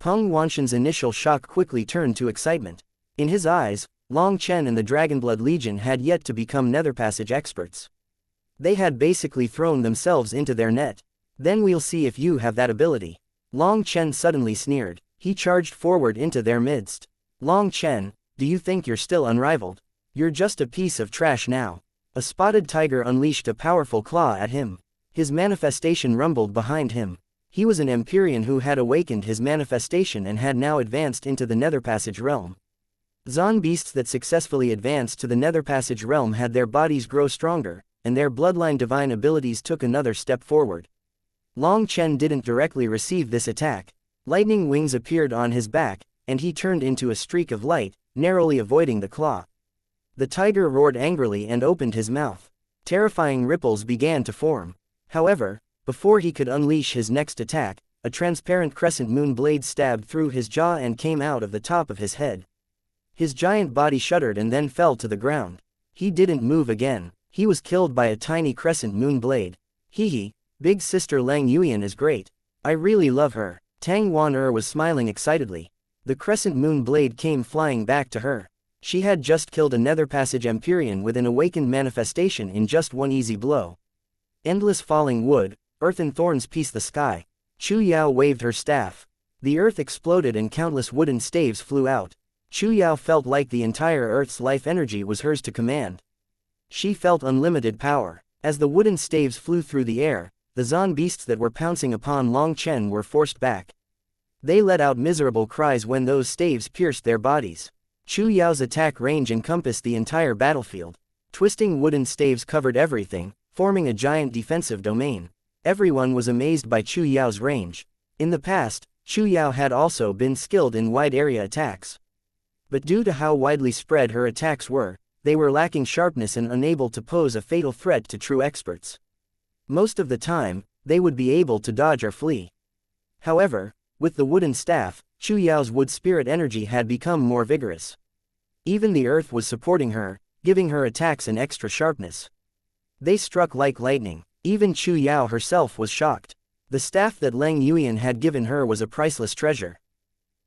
Peng Wanshan's initial shock quickly turned to excitement. In his eyes, Long Chen and the Dragonblood Legion had yet to become Netherpassage experts. They had basically thrown themselves into their net. Then we'll see if you have that ability. Long Chen suddenly sneered. He charged forward into their midst. Long Chen, do you think you're still unrivaled? You're just a piece of trash now. A spotted tiger unleashed a powerful claw at him. His manifestation rumbled behind him. He was an Empyrean who had awakened his manifestation and had now advanced into the Netherpassage realm. Zon beasts that successfully advanced to the Netherpassage realm had their bodies grow stronger, and their bloodline divine abilities took another step forward. Long Chen didn't directly receive this attack. Lightning wings appeared on his back, and he turned into a streak of light, narrowly avoiding the claw. The tiger roared angrily and opened his mouth. Terrifying ripples began to form. However, before he could unleash his next attack, a transparent crescent moon blade stabbed through his jaw and came out of the top of his head. His giant body shuddered and then fell to the ground. He didn't move again. He was killed by a tiny crescent moon blade. Hee, big sister Lang Yuyan is great. I really love her. Tang Wan was smiling excitedly. The crescent moon blade came flying back to her. She had just killed a Netherpassage Empyrean with an awakened manifestation in just one easy blow. Endless falling wood, earth and thorns piece the sky. Chu Yao waved her staff. The earth exploded and countless wooden staves flew out. Chu Yao felt like the entire earth's life energy was hers to command. She felt unlimited power. As the wooden staves flew through the air, the Zon beasts that were pouncing upon Long Chen were forced back. They let out miserable cries when those staves pierced their bodies. Chu Yao's attack range encompassed the entire battlefield. Twisting wooden staves covered everything, forming a giant defensive domain. Everyone was amazed by Chu Yao's range. In the past, Chu Yao had also been skilled in wide-area attacks. But due to how widely spread her attacks were, they were lacking sharpness and unable to pose a fatal threat to true experts. Most of the time, they would be able to dodge or flee. However, with the wooden staff, Chu Yao's wood spirit energy had become more vigorous. Even the earth was supporting her, giving her attacks an extra sharpness. They struck like lightning. Even Chu Yao herself was shocked. The staff that Lang Yuyan had given her was a priceless treasure.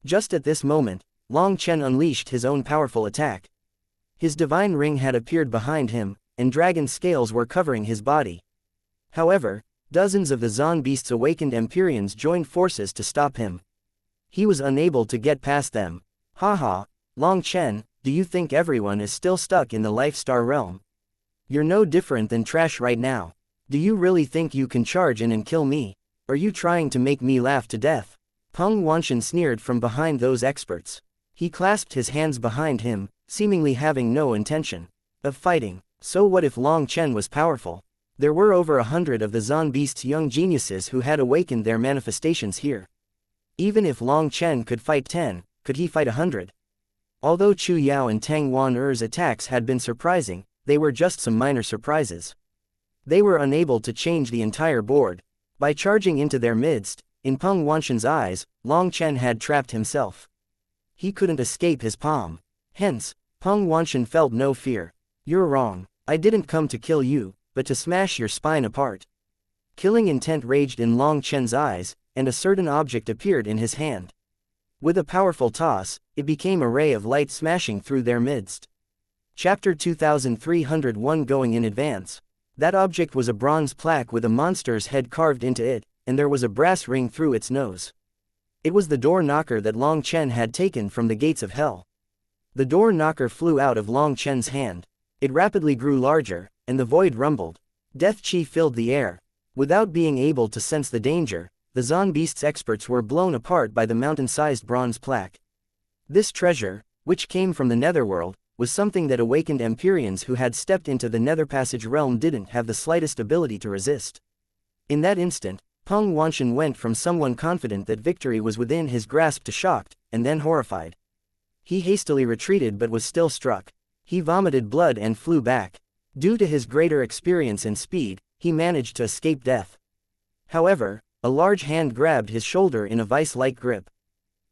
Just at this moment, Long Chen unleashed his own powerful attack. His divine ring had appeared behind him, and dragon scales were covering his body. However, dozens of the Zon beasts awakened Empyreans joined forces to stop him. He was unable to get past them. Haha, Long Chen, do you think everyone is still stuck in the Life Star realm? You're no different than trash right now. Do you really think you can charge in and kill me? Are you trying to make me laugh to death? Peng Wanshan sneered from behind those experts. He clasped his hands behind him, seemingly having no intention of fighting. So what if Long Chen was powerful? There were over 100 of the Zon beasts' young geniuses who had awakened their manifestations here. Even if Long Chen could fight 10, could he fight 100? Although Chu Yao and Tang Wan attacks had been surprising, they were just some minor surprises. They were unable to change the entire board. By charging into their midst, in Peng Wanshan's eyes, Long Chen had trapped himself. He couldn't escape his palm. Hence, Peng Wanxian felt no fear. You're wrong. I didn't come to kill you, but to smash your spine apart. Killing intent raged in Long Chen's eyes, and a certain object appeared in his hand. With a powerful toss, it became a ray of light smashing through their midst. Chapter 2301 Going in advance. That object was a bronze plaque with a monster's head carved into it, and there was a brass ring through its nose. It was the door knocker that Long Chen had taken from the gates of hell. The door knocker flew out of Long Chen's hand. It rapidly grew larger, and the void rumbled. Death Qi filled the air. Without being able to sense the danger, the Zon Beast's experts were blown apart by the mountain-sized bronze plaque. This treasure, which came from the Netherworld, was something that awakened Empyreans who had stepped into the Netherpassage realm didn't have the slightest ability to resist. In that instant, Peng Wanxian went from someone confident that victory was within his grasp to shocked, and then horrified. He hastily retreated but was still struck. He vomited blood and flew back. Due to his greater experience and speed, he managed to escape death. However, a large hand grabbed his shoulder in a vice-like grip.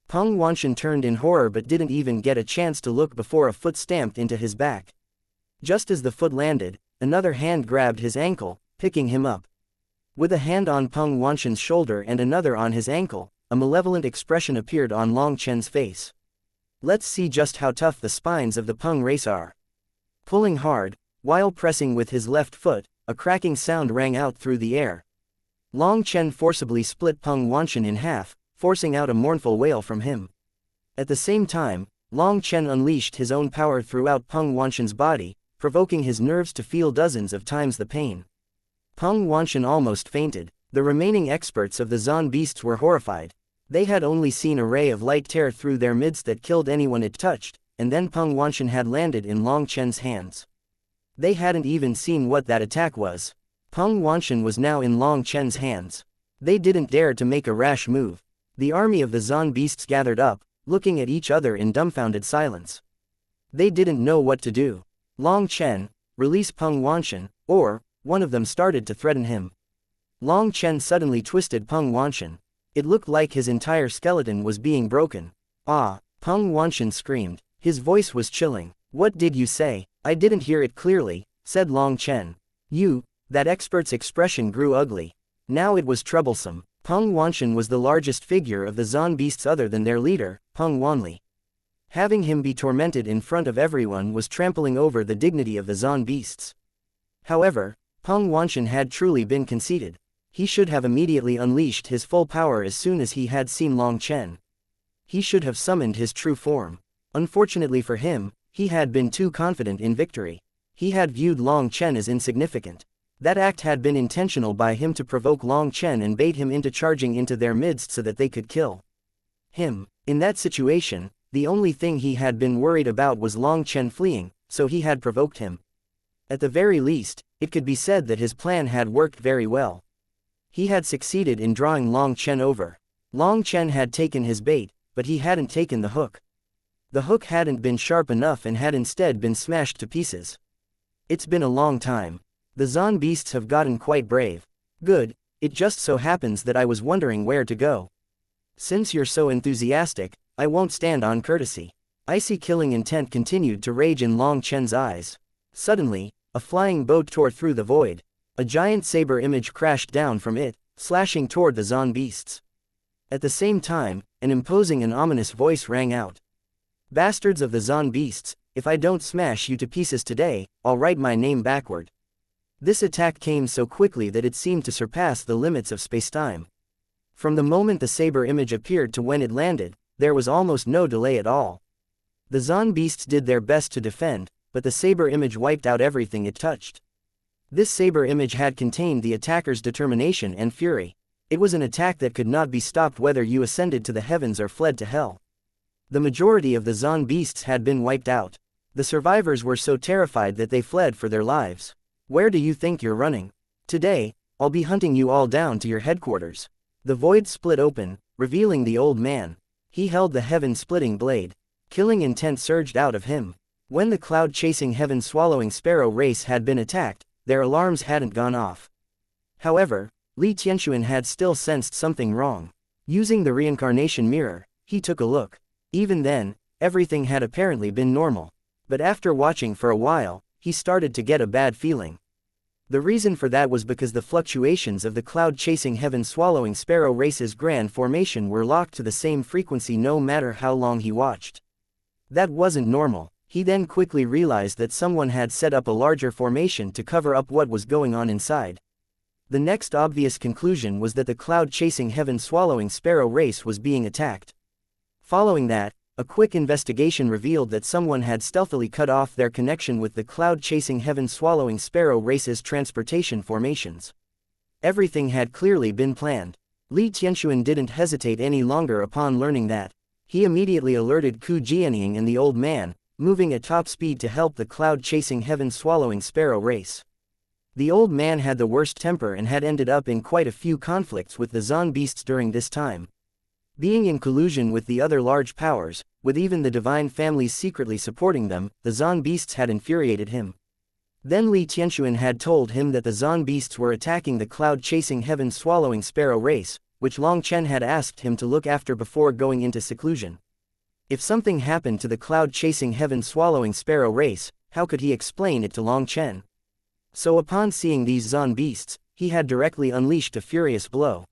Peng Wanxian turned in horror but didn't even get a chance to look before a foot stamped into his back. Just as the foot landed, another hand grabbed his ankle, picking him up. With a hand on Peng Wanxian's shoulder and another on his ankle, a malevolent expression appeared on Long Chen's face. Let's see just how tough the spines of the Peng race are. Pulling hard, while pressing with his left foot, a cracking sound rang out through the air. Long Chen forcibly split Peng Wanxian in half, forcing out a mournful wail from him. At the same time, Long Chen unleashed his own power throughout Peng Wanxian's body, provoking his nerves to feel dozens of times the pain. Peng Wanxian almost fainted. The remaining experts of the Zon Beasts were horrified. They had only seen a ray of light tear through their midst that killed anyone it touched, and then Peng Wanxian had landed in Long Chen's hands. They hadn't even seen what that attack was. Peng Wanxian was now in Long Chen's hands. They didn't dare to make a rash move. The army of the Zon Beasts gathered up, looking at each other in dumbfounded silence. They didn't know what to do. Long Chen, release Peng Wanxian, or, one of them started to threaten him. Long Chen suddenly twisted Peng Wanxian. It looked like his entire skeleton was being broken. Ah! Peng Wanxian screamed. His voice was chilling. What did you say? I didn't hear it clearly, said Long Chen. That expert's expression grew ugly. Now it was troublesome. Peng Wanxian was the largest figure of the Zon Beasts other than their leader, Peng Wanli. Having him be tormented in front of everyone was trampling over the dignity of the Zon Beasts. However, Peng Wanxian had truly been conceited. He should have immediately unleashed his full power as soon as he had seen Long Chen. He should have summoned his true form. Unfortunately for him, he had been too confident in victory. He had viewed Long Chen as insignificant. That act had been intentional by him to provoke Long Chen and bait him into charging into their midst so that they could kill him. In that situation, the only thing he had been worried about was Long Chen fleeing, so he had provoked him. At the very least, it could be said that his plan had worked very well. He had succeeded in drawing Long Chen over. Long Chen had taken his bait, but he hadn't taken the hook. The hook hadn't been sharp enough and had instead been smashed to pieces. It's been a long time. The Zon Beasts have gotten quite brave. Good, it just so happens that I was wondering where to go. Since you're so enthusiastic, I won't stand on courtesy. Icy killing intent continued to rage in Long Chen's eyes. Suddenly, a flying boat tore through the void. A giant saber image crashed down from it, slashing toward the Zon Beasts. At the same time, an imposing and ominous voice rang out. Bastards of the Zon Beasts, if I don't smash you to pieces today, I'll write my name backward. This attack came so quickly that it seemed to surpass the limits of spacetime. From the moment the saber image appeared to when it landed, there was almost no delay at all. The Zon Beasts did their best to defend, but the saber image wiped out everything it touched. This saber image had contained the attacker's determination and fury. It was an attack that could not be stopped whether you ascended to the heavens or fled to hell. The majority of the Zon Beasts had been wiped out. The survivors were so terrified that they fled for their lives. Where do you think you're running? Today, I'll be hunting you all down to your headquarters. The void split open, revealing the old man. He held the heaven-splitting blade. Killing intent surged out of him. When the cloud-chasing heaven-swallowing sparrow race had been attacked, their alarms hadn't gone off. However, Li Tianxuan had still sensed something wrong. Using the reincarnation mirror, he took a look. Even then, everything had apparently been normal. But after watching for a while, he started to get a bad feeling. The reason for that was because the fluctuations of the cloud-chasing heaven-swallowing sparrow race's grand formation were locked to the same frequency no matter how long he watched. That wasn't normal. He then quickly realized that someone had set up a larger formation to cover up what was going on inside. The next obvious conclusion was that the cloud-chasing heaven-swallowing sparrow race was being attacked. Following that, a quick investigation revealed that someone had stealthily cut off their connection with the cloud-chasing heaven-swallowing sparrow race's transportation formations. Everything had clearly been planned. Li Tianxuan didn't hesitate any longer upon learning that. He immediately alerted Ku Jianying and the old man, moving at top speed to help the cloud-chasing heaven-swallowing sparrow race. The old man had the worst temper and had ended up in quite a few conflicts with the Zon beasts during this time. Being in collusion with the other large powers, with even the divine families secretly supporting them, the Zon beasts had infuriated him. Then Li Tianxuan had told him that the Zon beasts were attacking the cloud-chasing heaven-swallowing sparrow race, which Long Chen had asked him to look after before going into seclusion. If something happened to the cloud-chasing heaven-swallowing sparrow race, how could he explain it to Long Chen? So upon seeing these Zon beasts, he had directly unleashed a furious blow.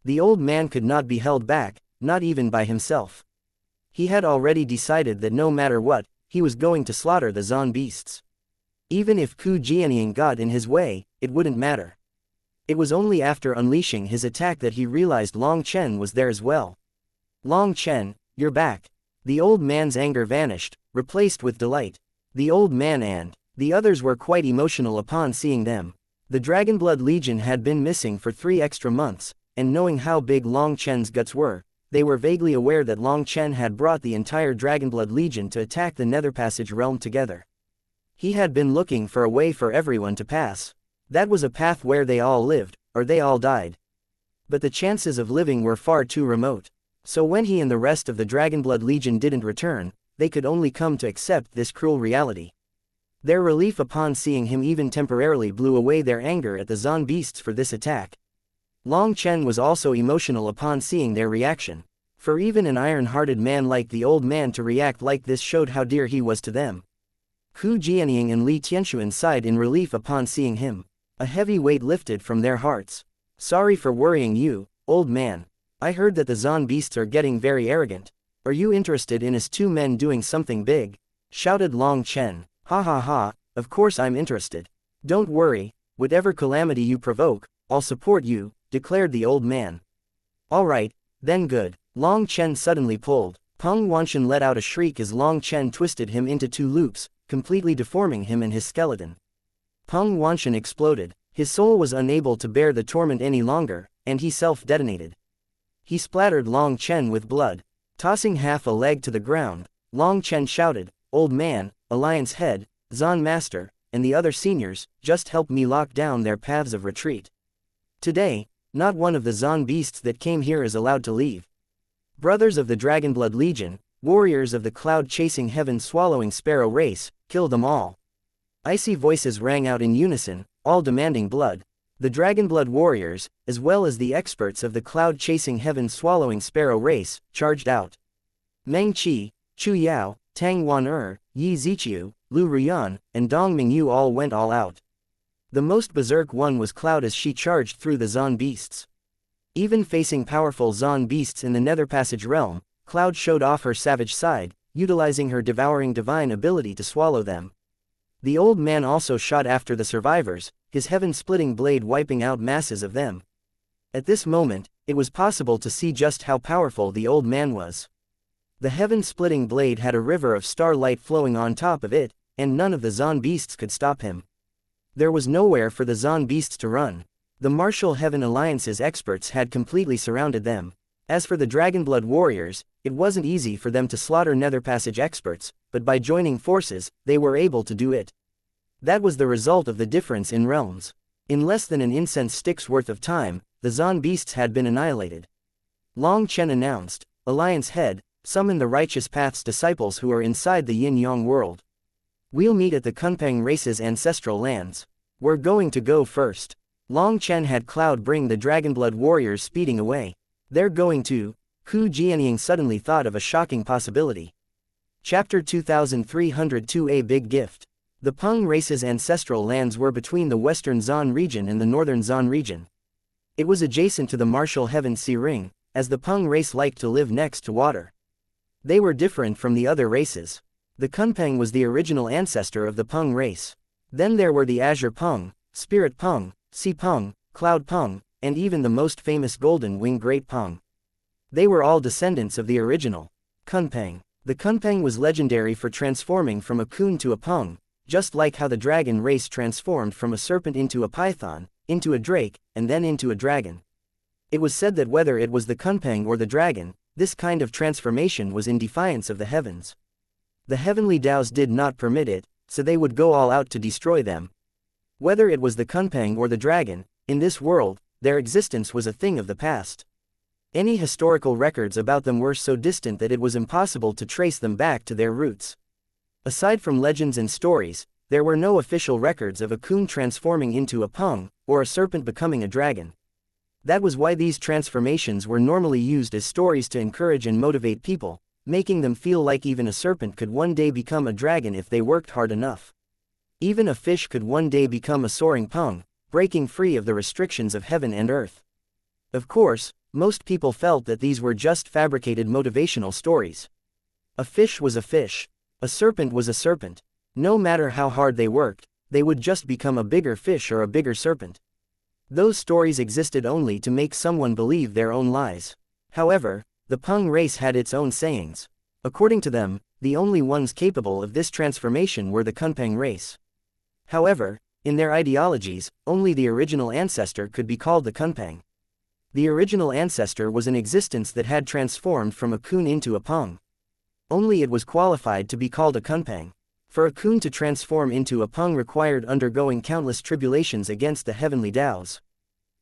The old man could not be held back, not even by himself. He had already decided that no matter what, he was going to slaughter the Zon beasts. Even if Ku Jianying got in his way, it wouldn't matter. It was only after unleashing his attack that he realized Long Chen was there as well. Long Chen, you're back. The old man's anger vanished, replaced with delight. The old man and the others were quite emotional upon seeing them. The Dragonblood Legion had been missing for 3 extra months, and knowing how big Long Chen's guts were, they were vaguely aware that Long Chen had brought the entire Dragonblood Legion to attack the Nether Passage realm together. He had been looking for a way for everyone to pass. That was a path where they all lived, or they all died. But the chances of living were far too remote. So when he and the rest of the Dragonblood Legion didn't return, they could only come to accept this cruel reality. Their relief upon seeing him even temporarily blew away their anger at the Zon beasts for this attack. Long Chen was also emotional upon seeing their reaction. For even an iron-hearted man like the old man to react like this showed how dear he was to them. Ku Jianying and Li Tianxuan sighed in relief upon seeing him. A heavy weight lifted from their hearts. Sorry for worrying you, old man. I heard that the Zon beasts are getting very arrogant. Are you interested in us 2 men doing something big? Shouted Long Chen. Ha ha ha, of course I'm interested. Don't worry, whatever calamity you provoke, I'll support you, declared the old man. Alright, then good. Long Chen suddenly pulled. Peng Wanshan let out a shriek as Long Chen twisted him into 2 loops, completely deforming him and his skeleton. Peng Wanshan exploded. His soul was unable to bear the torment any longer, and he self-detonated. He splattered Long Chen with blood. Tossing half a leg to the ground, Long Chen shouted, Old man, Alliance head, Zon master, and the other seniors, just help me lock down their paths of retreat. Today, not one of the Zon beasts that came here is allowed to leave. Brothers of the Dragonblood Legion, warriors of the cloud-chasing heaven-swallowing sparrow race, kill them all. Icy voices rang out in unison, all demanding blood. The Dragonblood warriors, as well as the experts of the cloud-chasing heaven-swallowing sparrow race, charged out. Meng Qi, Chu Yao, Tang Wan Yi Ziqiu, Lu Ruyan, and Dong Mingyu all went all out. The most berserk one was Cloud as she charged through the Zon beasts. Even facing powerful Zon beasts in the Nether Passage realm, Cloud showed off her savage side, utilizing her devouring divine ability to swallow them. The old man also shot after the survivors, his heaven-splitting blade wiping out masses of them. At this moment, it was possible to see just how powerful the old man was. The heaven-splitting blade had a river of starlight flowing on top of it, and none of the Zon beasts could stop him. There was nowhere for the Zon beasts to run. The Martial Heaven Alliance's experts had completely surrounded them. As for the Dragonblood warriors, it wasn't easy for them to slaughter Nether Passage experts, but by joining forces, they were able to do it. That was the result of the difference in realms. In less than an incense stick's worth of time, the Zon beasts had been annihilated. Long Chen announced, Alliance head, summon the Righteous Path's disciples who are inside the Yin-Yang world. We'll meet at the Kunpeng race's ancestral lands. We're going to go first. Long Chen had Cloud bring the Dragonblood warriors speeding away. They're going to Hu Jianying suddenly thought of a shocking possibility. Chapter 2302 A Big Gift. The Peng race's ancestral lands were between the western Zan region and the northern Zan region. It was adjacent to the martial heaven Sea Ring, as the Peng race liked to live next to water. They were different from the other races. The Kunpeng was the original ancestor of the Peng race. Then there were the Azure Peng, Spirit Peng, Sea Peng, Cloud Peng, and even the most famous Golden Wing Great Peng. They were all descendants of the original Kunpeng. The Kunpeng was legendary for transforming from a kun to a peng, just like how the dragon race transformed from a serpent into a python, into a drake, and then into a dragon. It was said that whether it was the Kunpeng or the dragon, this kind of transformation was in defiance of the heavens. The heavenly Taos did not permit it, so they would go all out to destroy them. Whether it was the Kunpeng or the dragon, in this world, their existence was a thing of the past. Any historical records about them were so distant that it was impossible to trace them back to their roots. Aside from legends and stories, there were no official records of a kun transforming into a peng, or a serpent becoming a dragon. That was why these transformations were normally used as stories to encourage and motivate people, making them feel like even a serpent could one day become a dragon if they worked hard enough. Even a fish could one day become a soaring peng, breaking free of the restrictions of heaven and earth. Of course, most people felt that these were just fabricated motivational stories. A fish was a fish. A serpent was a serpent. No matter how hard they worked, they would just become a bigger fish or a bigger serpent. Those stories existed only to make someone believe their own lies. However, the Peng race had its own sayings. According to them, the only ones capable of this transformation were the Kunpeng race. However, in their ideologies, only the original ancestor could be called the Kunpeng. The original ancestor was an existence that had transformed from a kun into a peng. Only it was qualified to be called a Kunpeng. For a kun to transform into a peng required undergoing countless tribulations against the heavenly Taos.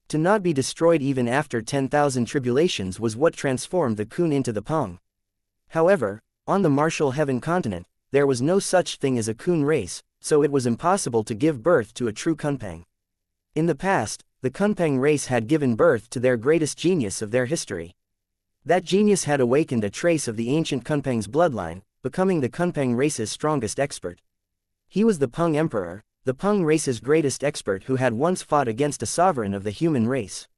To not be destroyed even after 10,000 tribulations was what transformed the kun into the peng. However, on the martial heaven continent, there was no such thing as a kun race, so it was impossible to give birth to a true Kunpeng. In the past, the Kunpeng race had given birth to their greatest genius of their history. That genius had awakened a trace of the ancient Kunpeng's bloodline, becoming the Kunpeng race's strongest expert. He was the Peng Emperor, the Peng race's greatest expert who had once fought against a sovereign of the human race.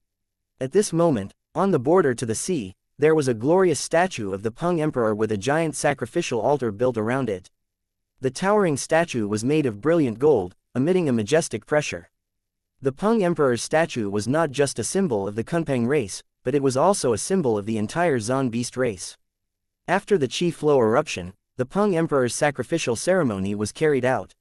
At this moment, on the border to the sea, there was a glorious statue of the Peng Emperor with a giant sacrificial altar built around it. The towering statue was made of brilliant gold, emitting a majestic pressure. The Peng Emperor's statue was not just a symbol of the Kunpeng race, but it was also a symbol of the entire Zan beast race. After the Chi Flow eruption, the Peng Emperor's sacrificial ceremony was carried out.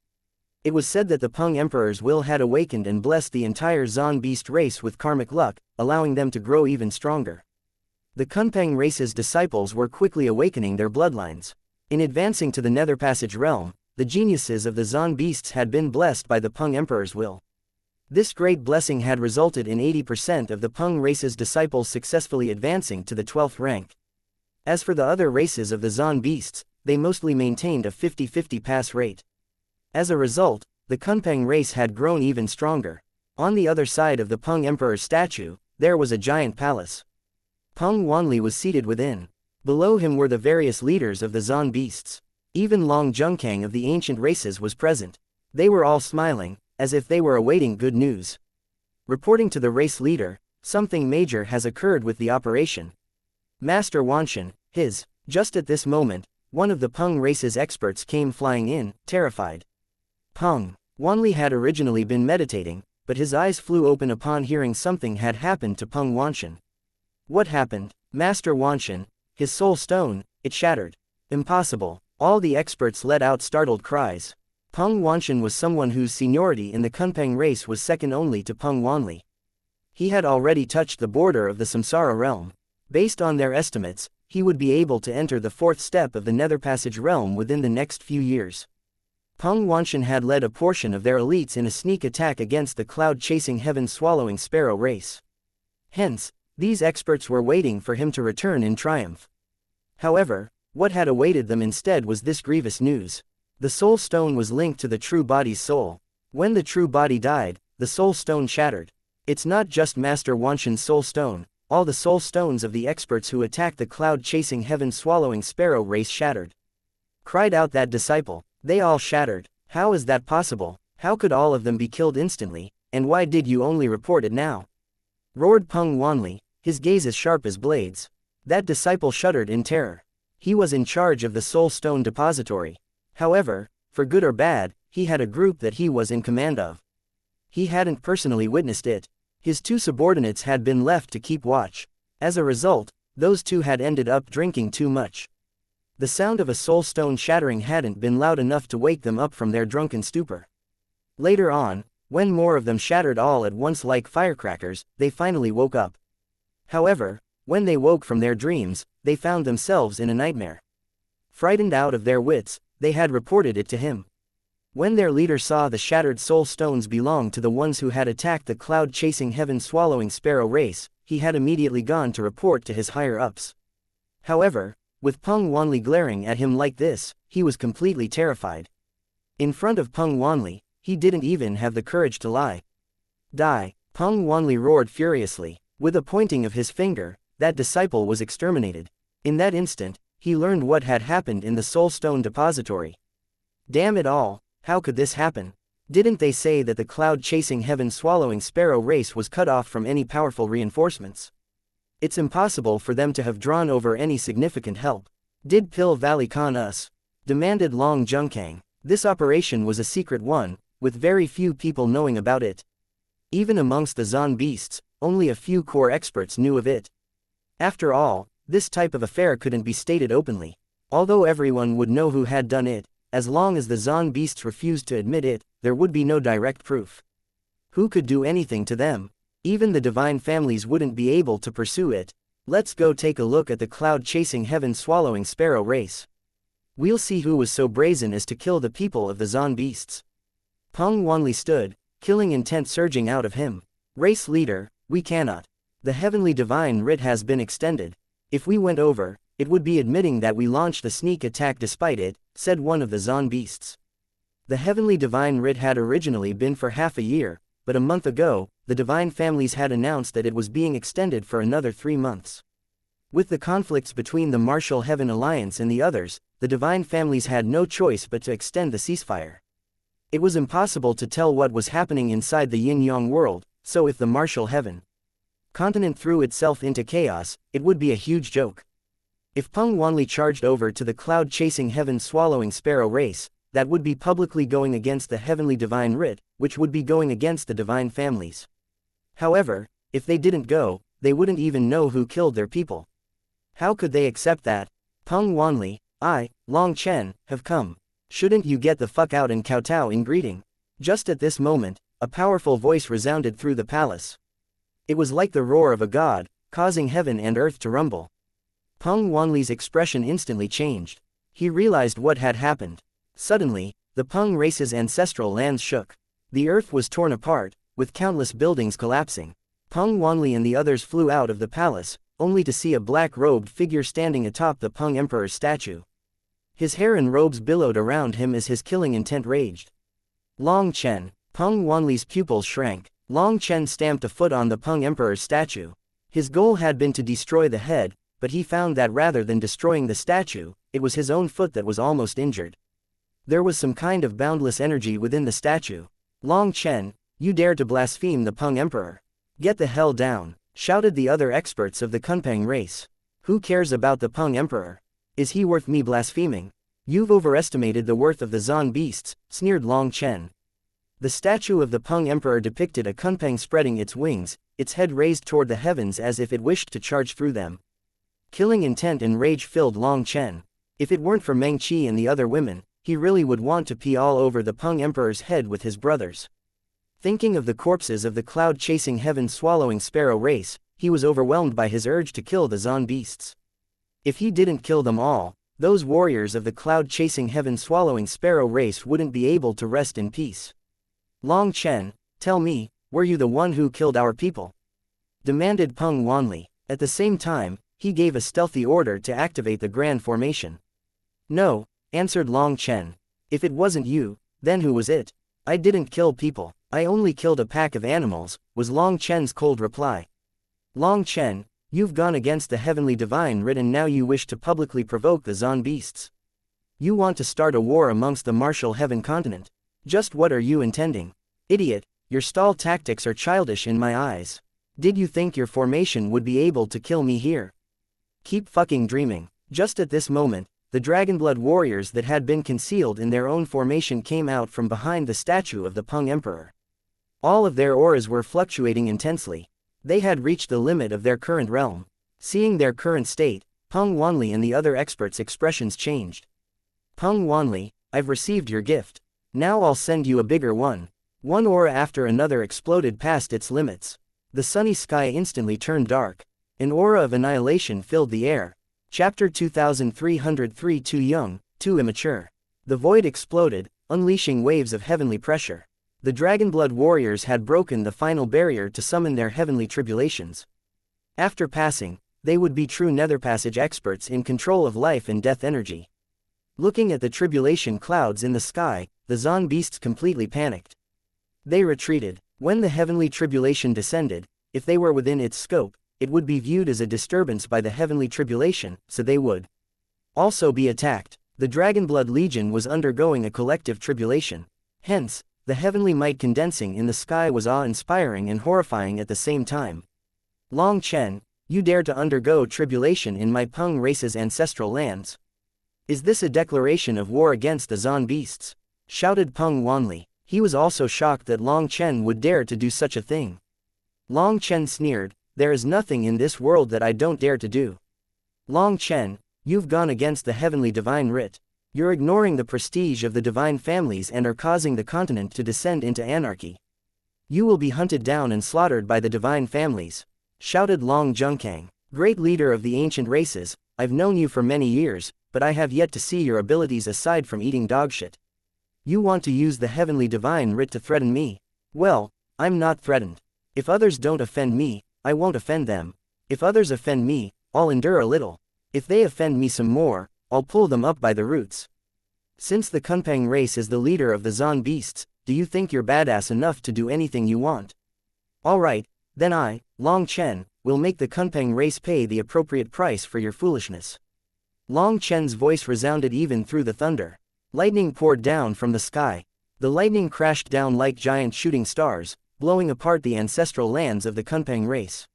It was said that the Peng Emperor's will had awakened and blessed the entire Zan beast race with karmic luck, allowing them to grow even stronger. The Kunpeng race's disciples were quickly awakening their bloodlines. In advancing to the Nether Passage realm, the geniuses of the Zan beasts had been blessed by the Peng Emperor's will. This great blessing had resulted in 80% of the Peng race's disciples successfully advancing to the 12th rank. As for the other races of the Zan beasts, they mostly maintained a 50-50 pass rate. As a result, the Kunpeng race had grown even stronger. On the other side of the Peng Emperor's statue, there was a giant palace. Peng Wanli was seated within. Below him were the various leaders of the Zan beasts. Even Long Zhongkang of the ancient races was present. They were all smiling, as if they were awaiting good news. Reporting to the race leader, something major has occurred with the operation. Master Wanshan, his. Just at this moment, one of the Peng race's experts came flying in, terrified. Peng Wanli had originally been meditating, but his eyes flew open upon hearing something had happened to Peng Wanshan. What happened? Master Wanshan, his soul stone, it shattered. Impossible. All the experts let out startled cries. Peng Wanshan was someone whose seniority in the Kunpeng race was second only to Peng Wanli. He had already touched the border of the Samsara realm. Based on their estimates, he would be able to enter the 4th step of the Nether Passage realm within the next few years. Peng Wanshan had led a portion of their elites in a sneak attack against the cloud-chasing heaven-swallowing sparrow race. Hence, these experts were waiting for him to return in triumph. However, what had awaited them instead was this grievous news. The soul stone was linked to the true body's soul. When the true body died, the soul stone shattered. It's not just Master Wanshan's soul stone. all the soul stones of the experts who attacked the cloud-chasing heaven-swallowing sparrow race shattered. Cried out that disciple. They all shattered. How is that possible? How could all of them be killed instantly, and why did you only report it now? Roared Peng Wanli, his gaze as sharp as blades. That disciple shuddered in terror. He was in charge of the soul stone depository. However, for good or bad, he had a group that he was in command of. He hadn't personally witnessed it. His two subordinates had been left to keep watch. As a result, those two had ended up drinking too much. The sound of a soul stone shattering hadn't been loud enough to wake them up from their drunken stupor. Later on, when more of them shattered all at once like firecrackers, they finally woke up. However, when they woke from their dreams, they found themselves in a nightmare. Frightened out of their wits, they had reported it to him. When their leader saw the shattered soul stones belong to the ones who had attacked the cloud-chasing heaven-swallowing sparrow race, he had immediately gone to report to his higher-ups. However, with Peng Wanli glaring at him like this, he was completely terrified. In front of Peng Wanli, he didn't even have the courage to lie. Die! Peng Wanli roared furiously. With a pointing of his finger, that disciple was exterminated. In that instant, he learned what had happened in the soul stone depository. Damn it all, how could this happen? Didn't they say that the cloud-chasing heaven-swallowing sparrow race was cut off from any powerful reinforcements? It's impossible for them to have drawn over any significant help. Did Pill Valley con us? Demanded Long Zhengkang. This operation was a secret one, with very few people knowing about it. Even amongst the Zon beasts, only a few core experts knew of it. After all, this type of affair couldn't be stated openly. Although everyone would know who had done it, as long as the Zon beasts refused to admit it, there would be no direct proof. Who could do anything to them? Even the divine families wouldn't be able to pursue it. Let's go take a look at the cloud-chasing heaven-swallowing sparrow race. We'll see who was so brazen as to kill the people of the Zon beasts. Peng Wanli stood, killing intent surging out of him. Race leader, we cannot. The heavenly divine writ has been extended. If we went over, it would be admitting that we launched a sneak attack despite it, said one of the Zon beasts. The heavenly divine writ had originally been for half a year, but a month ago, the divine families had announced that it was being extended for another 3 months. With the conflicts between the Martial Heaven Alliance and the others, the divine families had no choice but to extend the ceasefire. It was impossible to tell what was happening inside the yin-yang world, so if the Martial Heaven continent threw itself into chaos, it would be a huge joke. If Peng Wanli charged over to the cloud-chasing heaven-swallowing sparrow race, that would be publicly going against the heavenly divine writ, which would be going against the divine families. However, if they didn't go, they wouldn't even know who killed their people. How could they accept that? Peng Wanli, I, Long Chen, have come. Shouldn't you get the fuck out and kowtow in greeting? Just at this moment, a powerful voice resounded through the palace. It was like the roar of a god, causing heaven and earth to rumble. Peng Wanli's expression instantly changed. He realized what had happened. Suddenly, the Peng race's ancestral lands shook. The earth was torn apart, with countless buildings collapsing. Peng Wanli and the others flew out of the palace, only to see a black-robed figure standing atop the Peng Emperor's statue. His hair and robes billowed around him as his killing intent raged. Long Chen. Peng Wanli's pupils shrank. Long Chen stamped a foot on the Peng Emperor's statue. His goal had been to destroy the head, but he found that rather than destroying the statue, it was his own foot that was almost injured. There was some kind of boundless energy within the statue. Long Chen, you dare to blaspheme the Peng Emperor? Get the hell down, shouted the other experts of the Kunpeng race. Who cares about the Peng Emperor? Is he worth me blaspheming? You've overestimated the worth of the Zon beasts, sneered Long Chen. The statue of the Peng Emperor depicted a Kunpeng spreading its wings, its head raised toward the heavens as if it wished to charge through them. Killing intent and rage filled Long Chen. If it weren't for Meng Qi and the other women, he really would want to pee all over the Peng Emperor's head with his brothers. Thinking of the corpses of the cloud-chasing heaven-swallowing sparrow race, he was overwhelmed by his urge to kill the Zon beasts. If he didn't kill them all, those warriors of the cloud-chasing heaven-swallowing sparrow race wouldn't be able to rest in peace. Long Chen, tell me, were you the one who killed our people? Demanded Peng Wanli. At the same time, he gave a stealthy order to activate the Grand Formation. No, answered Long Chen. If it wasn't you, then who was it? I didn't kill people, I only killed a pack of animals, was Long Chen's cold reply. Long Chen, You've gone against the heavenly divine writ and now you wish to publicly provoke the Zon beasts. You want to start a war amongst the martial heaven continent. Just what are you intending? Idiot, your stall tactics are childish in my eyes. Did you think your formation would be able to kill me here? Keep fucking dreaming. Just at this moment, the Dragonblood warriors that had been concealed in their own formation came out from behind the statue of the Peng Emperor. All of their auras were fluctuating intensely. They had reached the limit of their current realm. Seeing their current state, Peng Wanli and the other experts' expressions changed. Peng Wanli, I've received your gift. Now I'll send you a bigger one. One aura after another exploded past its limits. The sunny sky instantly turned dark. An aura of annihilation filled the air. Chapter 2303. Too young, too immature. The void exploded, unleashing waves of heavenly pressure. The Dragonblood warriors had broken the final barrier to summon their heavenly tribulations. After passing, they would be true netherpassage experts in control of life and death energy. Looking at the tribulation clouds in the sky, the Zon beasts completely panicked. They retreated. When the heavenly tribulation descended, if they were within its scope, it would be viewed as a disturbance by the heavenly tribulation, so they would also be attacked. The Dragonblood Legion was undergoing a collective tribulation. Hence, the heavenly might condensing in the sky was awe-inspiring and horrifying at the same time. Long Chen, you dare to undergo tribulation in my Peng race's ancestral lands. Is this a declaration of war against the Zon beasts? Shouted Peng Wanli. He was also shocked that Long Chen would dare to do such a thing. Long Chen sneered, there is nothing in this world that I don't dare to do. Long Chen, you've gone against the heavenly divine writ. You're ignoring the prestige of the divine families and are causing the continent to descend into anarchy. You will be hunted down and slaughtered by the divine families. Shouted Long Zhongkang. Great leader of the ancient races, I've known you for many years, but I have yet to see your abilities aside from eating dogshit. You want to use the heavenly divine writ to threaten me? Well, I'm not threatened. If others don't offend me, I won't offend them. If others offend me, I'll endure a little. If they offend me some more, I'll pull them up by the roots. Since the Kunpeng race is the leader of the Zon beasts, do you think you're badass enough to do anything you want? Alright, then I, Long Chen, will make the Kunpeng race pay the appropriate price for your foolishness. Long Chen's voice resounded even through the thunder. Lightning poured down from the sky. The lightning crashed down like giant shooting stars, blowing apart the ancestral lands of the Kunpeng race.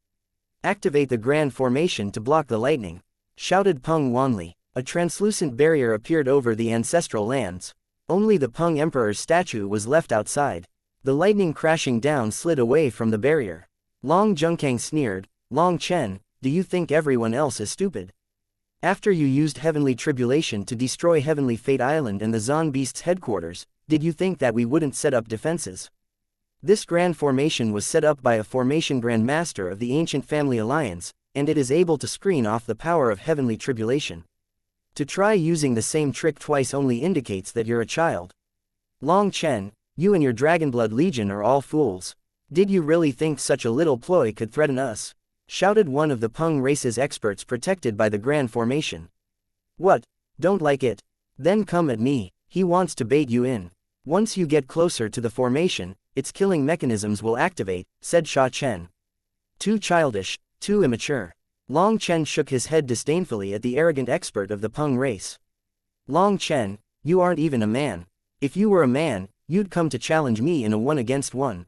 Activate the Grand Formation to block the lightning. Shouted Peng Wanli. A translucent barrier appeared over the ancestral lands. Only the Peng Emperor's statue was left outside. The lightning crashing down slid away from the barrier. Long Zhongkang sneered, Long Chen, do you think everyone else is stupid? After you used heavenly tribulation to destroy Heavenly Fate Island and the Zon Beast's headquarters, did you think that we wouldn't set up defenses? This grand formation was set up by a formation grandmaster of the Ancient Family Alliance, and it is able to screen off the power of heavenly tribulation. To try using the same trick twice only indicates that you're a child. Long Chen, you and your Dragonblood Legion are all fools. Did you really think such a little ploy could threaten us? Shouted one of the Peng race's experts protected by the Grand Formation. What? Don't like it? Then come at me. He wants to bait you in. Once you get closer to the formation, its killing mechanisms will activate, said Sha Chen. Too childish, too immature. Long Chen shook his head disdainfully at the arrogant expert of the Peng race. Long Chen, you aren't even a man. If you were a man, you'd come to challenge me in a one-against-one.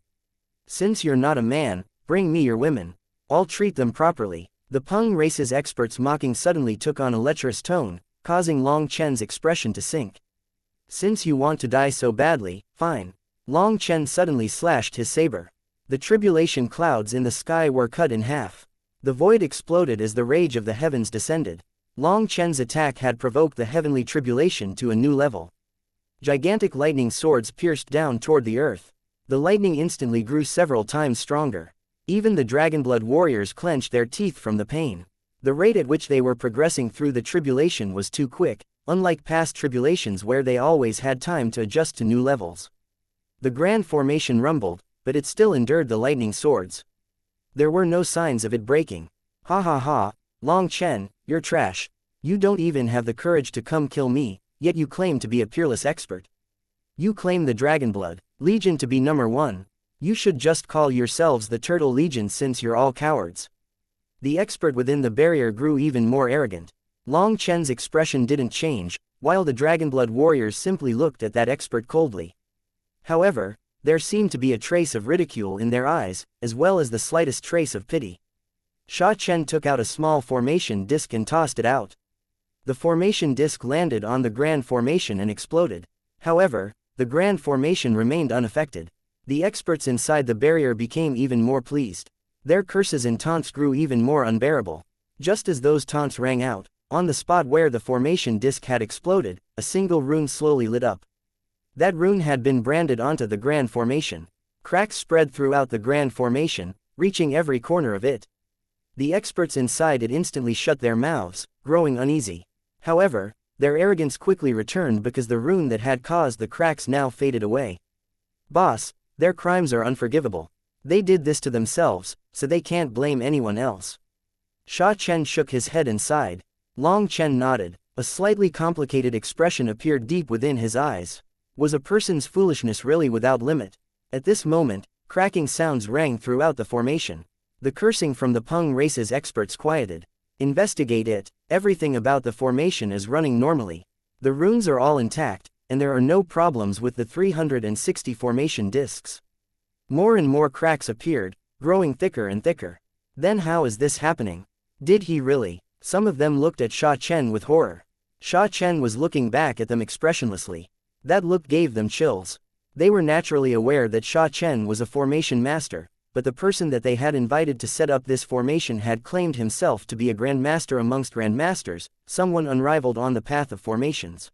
Since you're not a man, bring me your women. I'll treat them properly. The Peng race's experts mocking suddenly took on a lecherous tone, causing Long Chen's expression to sink. Since you want to die so badly, fine. Long Chen suddenly slashed his saber. The tribulation clouds in the sky were cut in half. The void exploded as the rage of the heavens descended. Long Chen's attack had provoked the heavenly tribulation to a new level. Gigantic lightning swords pierced down toward the earth. The lightning instantly grew several times stronger. Even the Dragonblood warriors clenched their teeth from the pain. The rate at which they were progressing through the tribulation was too quick, unlike past tribulations where they always had time to adjust to new levels. The Grand Formation rumbled, but it still endured the lightning swords. There were no signs of it breaking. Ha ha ha, Long Chen, you're trash. You don't even have the courage to come kill me, yet you claim to be a peerless expert. You claim the Dragonblood Legion to be number one. You should just call yourselves the Turtle Legion since you're all cowards. The expert within the barrier grew even more arrogant. Long Chen's expression didn't change, while the Dragonblood warriors simply looked at that expert coldly. However, there seemed to be a trace of ridicule in their eyes, as well as the slightest trace of pity. Sha Chen took out a small formation disc and tossed it out. The formation disc landed on the Grand Formation and exploded. However, the Grand Formation remained unaffected. The experts inside the barrier became even more pleased. Their curses and taunts grew even more unbearable. Just as those taunts rang out, on the spot where the formation disc had exploded, a single rune slowly lit up. That rune had been branded onto the Grand Formation. Cracks spread throughout the Grand Formation, reaching every corner of it. The experts inside it instantly shut their mouths, growing uneasy. However, their arrogance quickly returned because the rune that had caused the cracks now faded away. Boss, their crimes are unforgivable. They did this to themselves, so they can't blame anyone else. Sha Chen shook his head and sighed. Long Chen nodded. A slightly complicated expression appeared deep within his eyes. Was a person's foolishness really without limit? At this moment, cracking sounds rang throughout the formation. The cursing from the Peng race's experts quieted. Investigate it. Everything about the formation is running normally. The runes are all intact, and there are no problems with the 360 formation discs. More and more cracks appeared, growing thicker and thicker. Then how is this happening? Did he really? Some of them looked at Sha Chen with horror. Sha Chen was looking back at them expressionlessly. That look gave them chills. They were naturally aware that Sha Chen was a formation master, but the person that they had invited to set up this formation had claimed himself to be a grandmaster amongst grandmasters, someone unrivaled on the path of formations.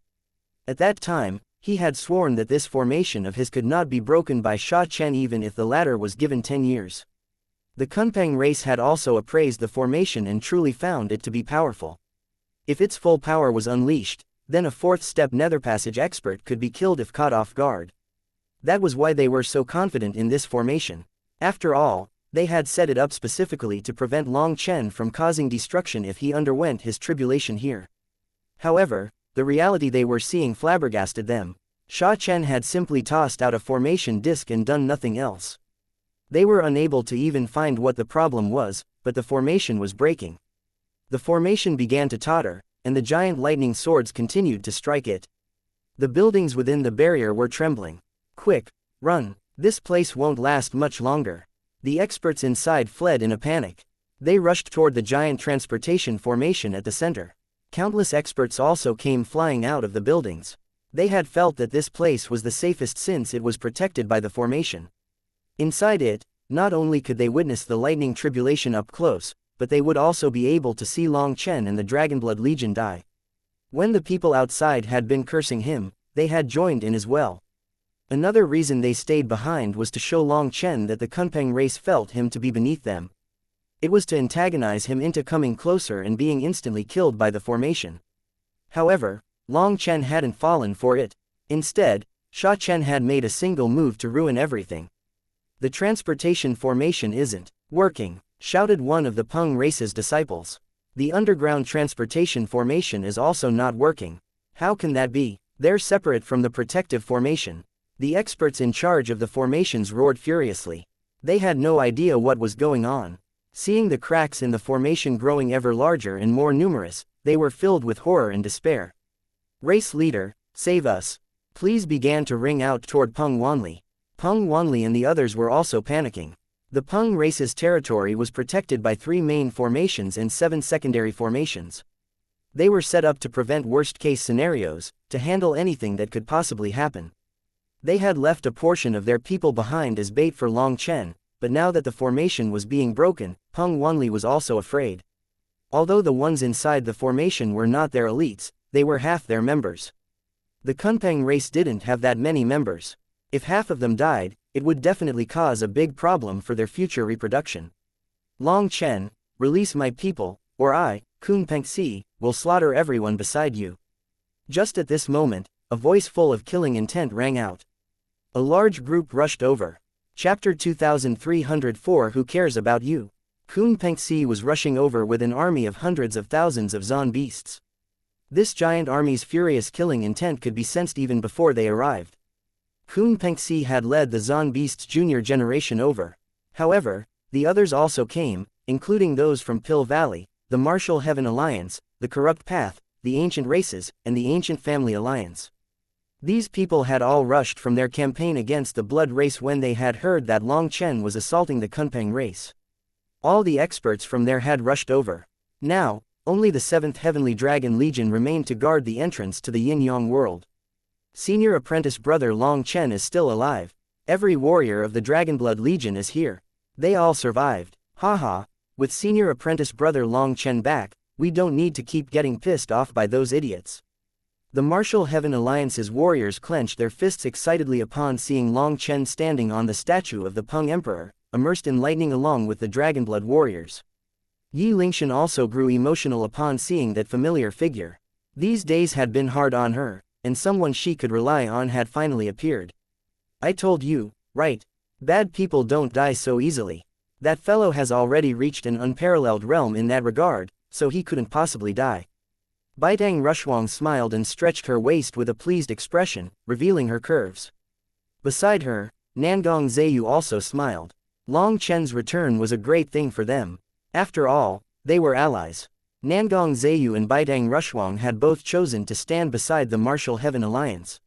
At that time, he had sworn that this formation of his could not be broken by Sha Chen even if the latter was given 10 years. The Kunpeng race had also appraised the formation and truly found it to be powerful. If its full power was unleashed, then a fourth-step netherpassage expert could be killed if caught off guard. That was why they were so confident in this formation. After all, they had set it up specifically to prevent Long Chen from causing destruction if he underwent his tribulation here. However, the reality they were seeing flabbergasted them. Sha Chen had simply tossed out a formation disc and done nothing else. They were unable to even find what the problem was, but the formation was breaking. The formation began to totter, and the giant lightning swords continued to strike it. The buildings within the barrier were trembling. Quick, run, this place won't last much longer. The experts inside fled in a panic. They rushed toward the giant transportation formation at the center. Countless experts also came flying out of the buildings. They had felt that this place was the safest since it was protected by the formation. Inside it, not only could they witness the lightning tribulation up close, but they would also be able to see Long Chen and the Dragonblood Legion die. When the people outside had been cursing him, they had joined in as well. Another reason they stayed behind was to show Long Chen that the Kunpeng race felt him to be beneath them. It was to antagonize him into coming closer and being instantly killed by the formation. However, Long Chen hadn't fallen for it. Instead, Sha Chen had made a single move to ruin everything. The transportation formation isn't working, shouted one of the Peng race's disciples. The underground transportation formation is also not working. How can that be? They're separate from the protective formation. The experts in charge of the formations roared furiously. They had no idea what was going on. Seeing the cracks in the formation growing ever larger and more numerous, they were filled with horror and despair. Race leader, save us. Pleas began to ring out toward Peng Wanli. Peng Wanli and the others were also panicking. The Peng race's territory was protected by 3 main formations and 7 secondary formations. They were set up to prevent worst-case scenarios, to handle anything that could possibly happen. They had left a portion of their people behind as bait for Long Chen, but now that the formation was being broken, Peng Wanli was also afraid. Although the ones inside the formation were not their elites, they were half their members. The Kunpeng race didn't have that many members. If half of them died, it would definitely cause a big problem for their future reproduction. Long Chen, release my people, or I, Kun Pengxi, will slaughter everyone beside you. Just at this moment, a voice full of killing intent rang out. A large group rushed over. Chapter 2304 Who cares about you? Kun Pengxi was rushing over with an army of hundreds of thousands of Zon beasts. This giant army's furious killing intent could be sensed even before they arrived. Kun Pengxi had led the Zon beasts junior generation over. However, the others also came, including those from Pill Valley, the Martial Heaven Alliance, the Corrupt Path, the Ancient Races, and the Ancient Family Alliance. These people had all rushed from their campaign against the Blood Race when they had heard that Long Chen was assaulting the Kunpeng race. All the experts from there had rushed over. Now, only the 7th Heavenly Dragon Legion remained to guard the entrance to the Yin-Yang world. Senior apprentice brother Long Chen is still alive. Every warrior of the Dragonblood Legion is here. They all survived. Haha, with senior apprentice brother Long Chen back, we don't need to keep getting pissed off by those idiots. The Martial Heaven Alliance's warriors clenched their fists excitedly upon seeing Long Chen standing on the statue of the Peng Emperor, immersed in lightning along with the Dragonblood warriors. Yi Lingshan also grew emotional upon seeing that familiar figure. These days had been hard on her, and someone she could rely on had finally appeared. I told you, right? Bad people don't die so easily. That fellow has already reached an unparalleled realm in that regard, so he couldn't possibly die. Baitang Rushuang smiled and stretched her waist with a pleased expression, revealing her curves. Beside her, Nangong Zheyu also smiled. Long Chen's return was a great thing for them. After all, they were allies. Nangong Zheyu and Baitang Rushuang had both chosen to stand beside the Martial Heaven Alliance.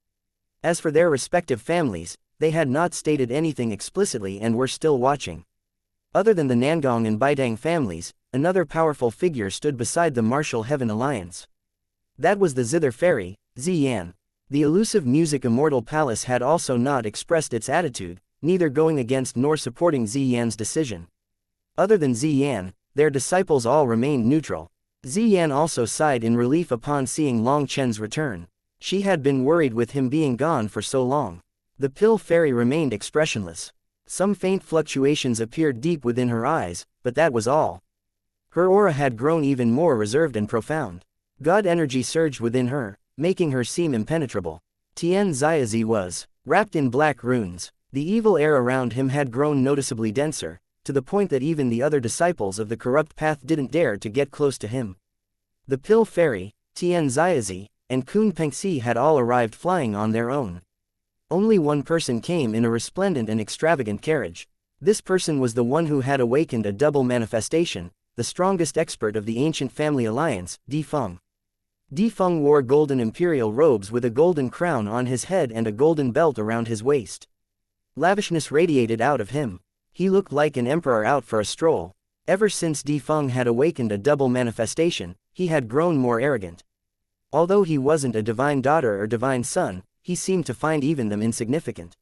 As for their respective families, they had not stated anything explicitly and were still watching. Other than the Nangong and Baitang families, another powerful figure stood beside the Martial Heaven Alliance. That was the Zither Fairy, Ziyan. The elusive music immortal palace had also not expressed its attitude, neither going against nor supporting Ziyan's decision. Other than Ziyan, their disciples all remained neutral. Ziyan also sighed in relief upon seeing Long Chen's return. She had been worried with him being gone for so long. The Pill Fairy remained expressionless. Some faint fluctuations appeared deep within her eyes, but that was all. Her aura had grown even more reserved and profound. God energy surged within her, making her seem impenetrable. Tian Xiaozi was wrapped in black runes. The evil air around him had grown noticeably denser, to the point that even the other disciples of the Corrupt Path didn't dare to get close to him. The Pill Fairy, Tian Xiaozi, and Kun Pengxi had all arrived flying on their own. Only one person came in a resplendent and extravagant carriage. This person was the one who had awakened a double manifestation, the strongest expert of the Ancient Family Alliance, Di Feng. Di Feng wore golden imperial robes with a golden crown on his head and a golden belt around his waist. Lavishness radiated out of him. He looked like an emperor out for a stroll. Ever since Di Feng had awakened a double manifestation, he had grown more arrogant. Although he wasn't a divine daughter or divine son, he seemed to find even them insignificant.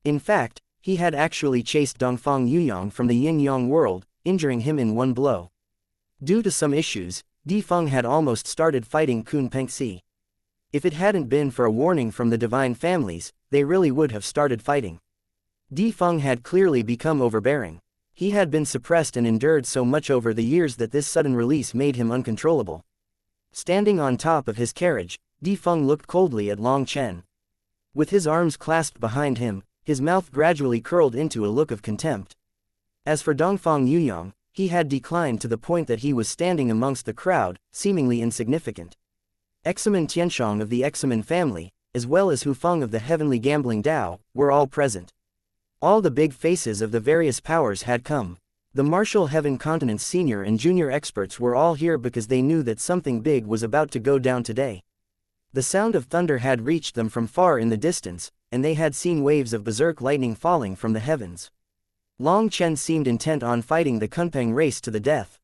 In fact, he had actually chased Dongfang Yuyang from the Yin-Yang world, injuring him in one blow. Due to some issues, Di Feng had almost started fighting Kun Pengxi. If it hadn't been for a warning from the divine families, they really would have started fighting. Di Feng had clearly become overbearing. He had been suppressed and endured so much over the years that this sudden release made him uncontrollable. Standing on top of his carriage, Di Feng looked coldly at Long Chen. With his arms clasped behind him, his mouth gradually curled into a look of contempt. As for Dongfang Yuyang, he had declined to the point that he was standing amongst the crowd, seemingly insignificant. Examen Tianshang of the Examen family, as well as Hu Feng of the Heavenly Gambling Dao, were all present. All the big faces of the various powers had come. The Martial Heaven Continent's senior and junior experts were all here because they knew that something big was about to go down today. The sound of thunder had reached them from far in the distance, and they had seen waves of berserk lightning falling from the heavens. Long Chen seemed intent on fighting the Kunpeng race to the death.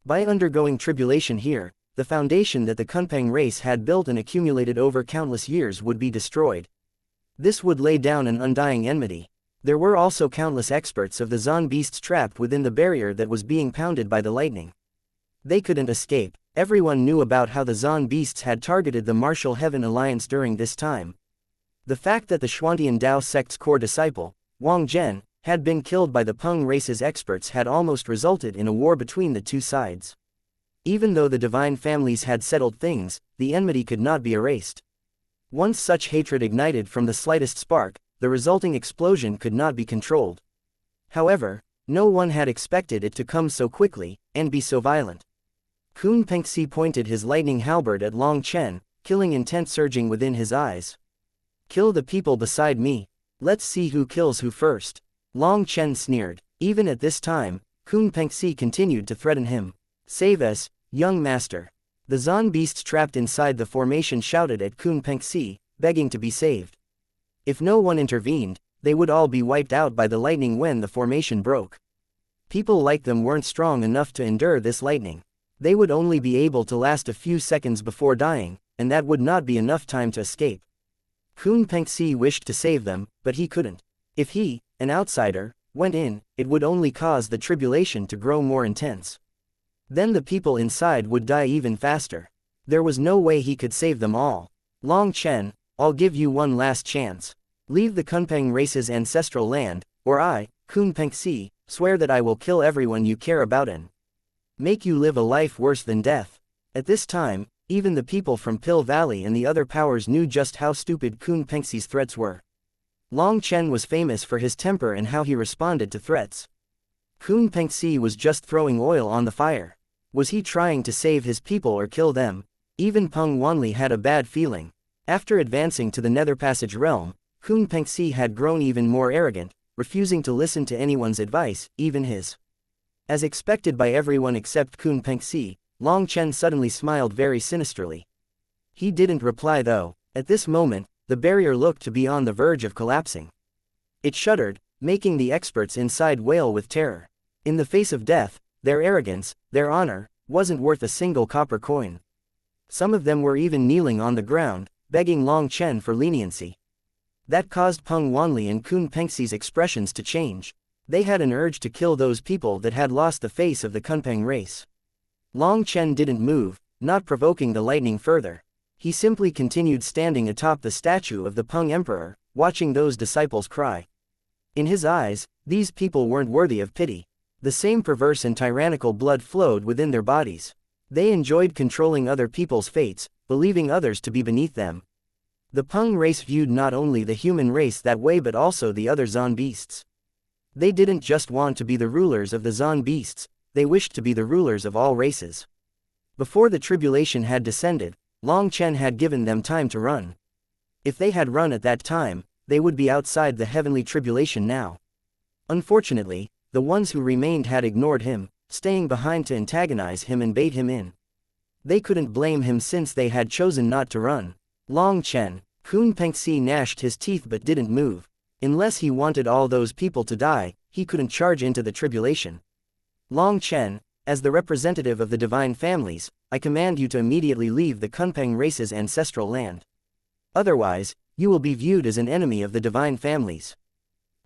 By undergoing tribulation here, the foundation that the Kunpeng race had built and accumulated over countless years would be destroyed. This would lay down an undying enmity. There were also countless experts of the Zon beasts trapped within the barrier that was being pounded by the lightning. They couldn't escape. Everyone knew about how the Zon beasts had targeted the Martial Heaven Alliance during this time. The fact that the Xuantian Dao sect's core disciple, Wang Zhen, had been killed by the Peng race's experts had almost resulted in a war between the two sides. Even though the divine families had settled things, the enmity could not be erased. Once such hatred ignited from the slightest spark, the resulting explosion could not be controlled. However, no one had expected it to come so quickly, and be so violent. Kun Pengxi pointed his lightning halberd at Long Chen, killing intent surging within his eyes. Kill the people beside me. Let's see who kills who first. Long Chen sneered. Even at this time, Kun Pengxi continued to threaten him. Save us, young master. The Zon beasts trapped inside the formation shouted at Kun Pengxi, begging to be saved. If no one intervened, they would all be wiped out by the lightning when the formation broke. People like them weren't strong enough to endure this lightning. They would only be able to last a few seconds before dying, and that would not be enough time to escape. Kun Pengxi wished to save them, but he couldn't. If he, an outsider, went in, it would only cause the tribulation to grow more intense. Then the people inside would die even faster. There was no way he could save them all. Long Chen, I'll give you one last chance. Leave the Kunpeng race's ancestral land, or I, Kun Pengxi, swear that I will kill everyone you care about and make you live a life worse than death. At this time, even the people from Pill Valley and the other powers knew just how stupid Kun Pengxi's threats were. Long Chen was famous for his temper and how he responded to threats. Kun Pengxi was just throwing oil on the fire. Was he trying to save his people or kill them? Even Peng Wanli had a bad feeling. After advancing to the Nether Passage realm, Kun Pengxi had grown even more arrogant, refusing to listen to anyone's advice, even his. As expected by everyone except Kun Pengxi, Long Chen suddenly smiled very sinisterly. He didn't reply though. At this moment, the barrier looked to be on the verge of collapsing. It shuddered, making the experts inside wail with terror. In the face of death, their arrogance, their honor, wasn't worth a single copper coin. Some of them were even kneeling on the ground, begging Long Chen for leniency. That caused Peng Wanli and Kun Pengxi's expressions to change. They had an urge to kill those people that had lost the face of the Kunpeng race. Long Chen didn't move, not provoking the lightning further. He simply continued standing atop the statue of the Peng Emperor, watching those disciples cry. In his eyes, these people weren't worthy of pity. The same perverse and tyrannical blood flowed within their bodies. They enjoyed controlling other people's fates, believing others to be beneath them. The Peng race viewed not only the human race that way but also the other Zon beasts. They didn't just want to be the rulers of the Zon beasts, they wished to be the rulers of all races. Before the tribulation had descended, Long Chen had given them time to run. If they had run at that time, they would be outside the heavenly tribulation now. Unfortunately, the ones who remained had ignored him, staying behind to antagonize him and bait him in. They couldn't blame him since they had chosen not to run. Long Chen, Kun Pengxi gnashed his teeth but didn't move. Unless he wanted all those people to die, he couldn't charge into the tribulation. Long Chen, as the representative of the divine families, I command you to immediately leave the Kunpeng race's ancestral land. Otherwise, you will be viewed as an enemy of the divine families.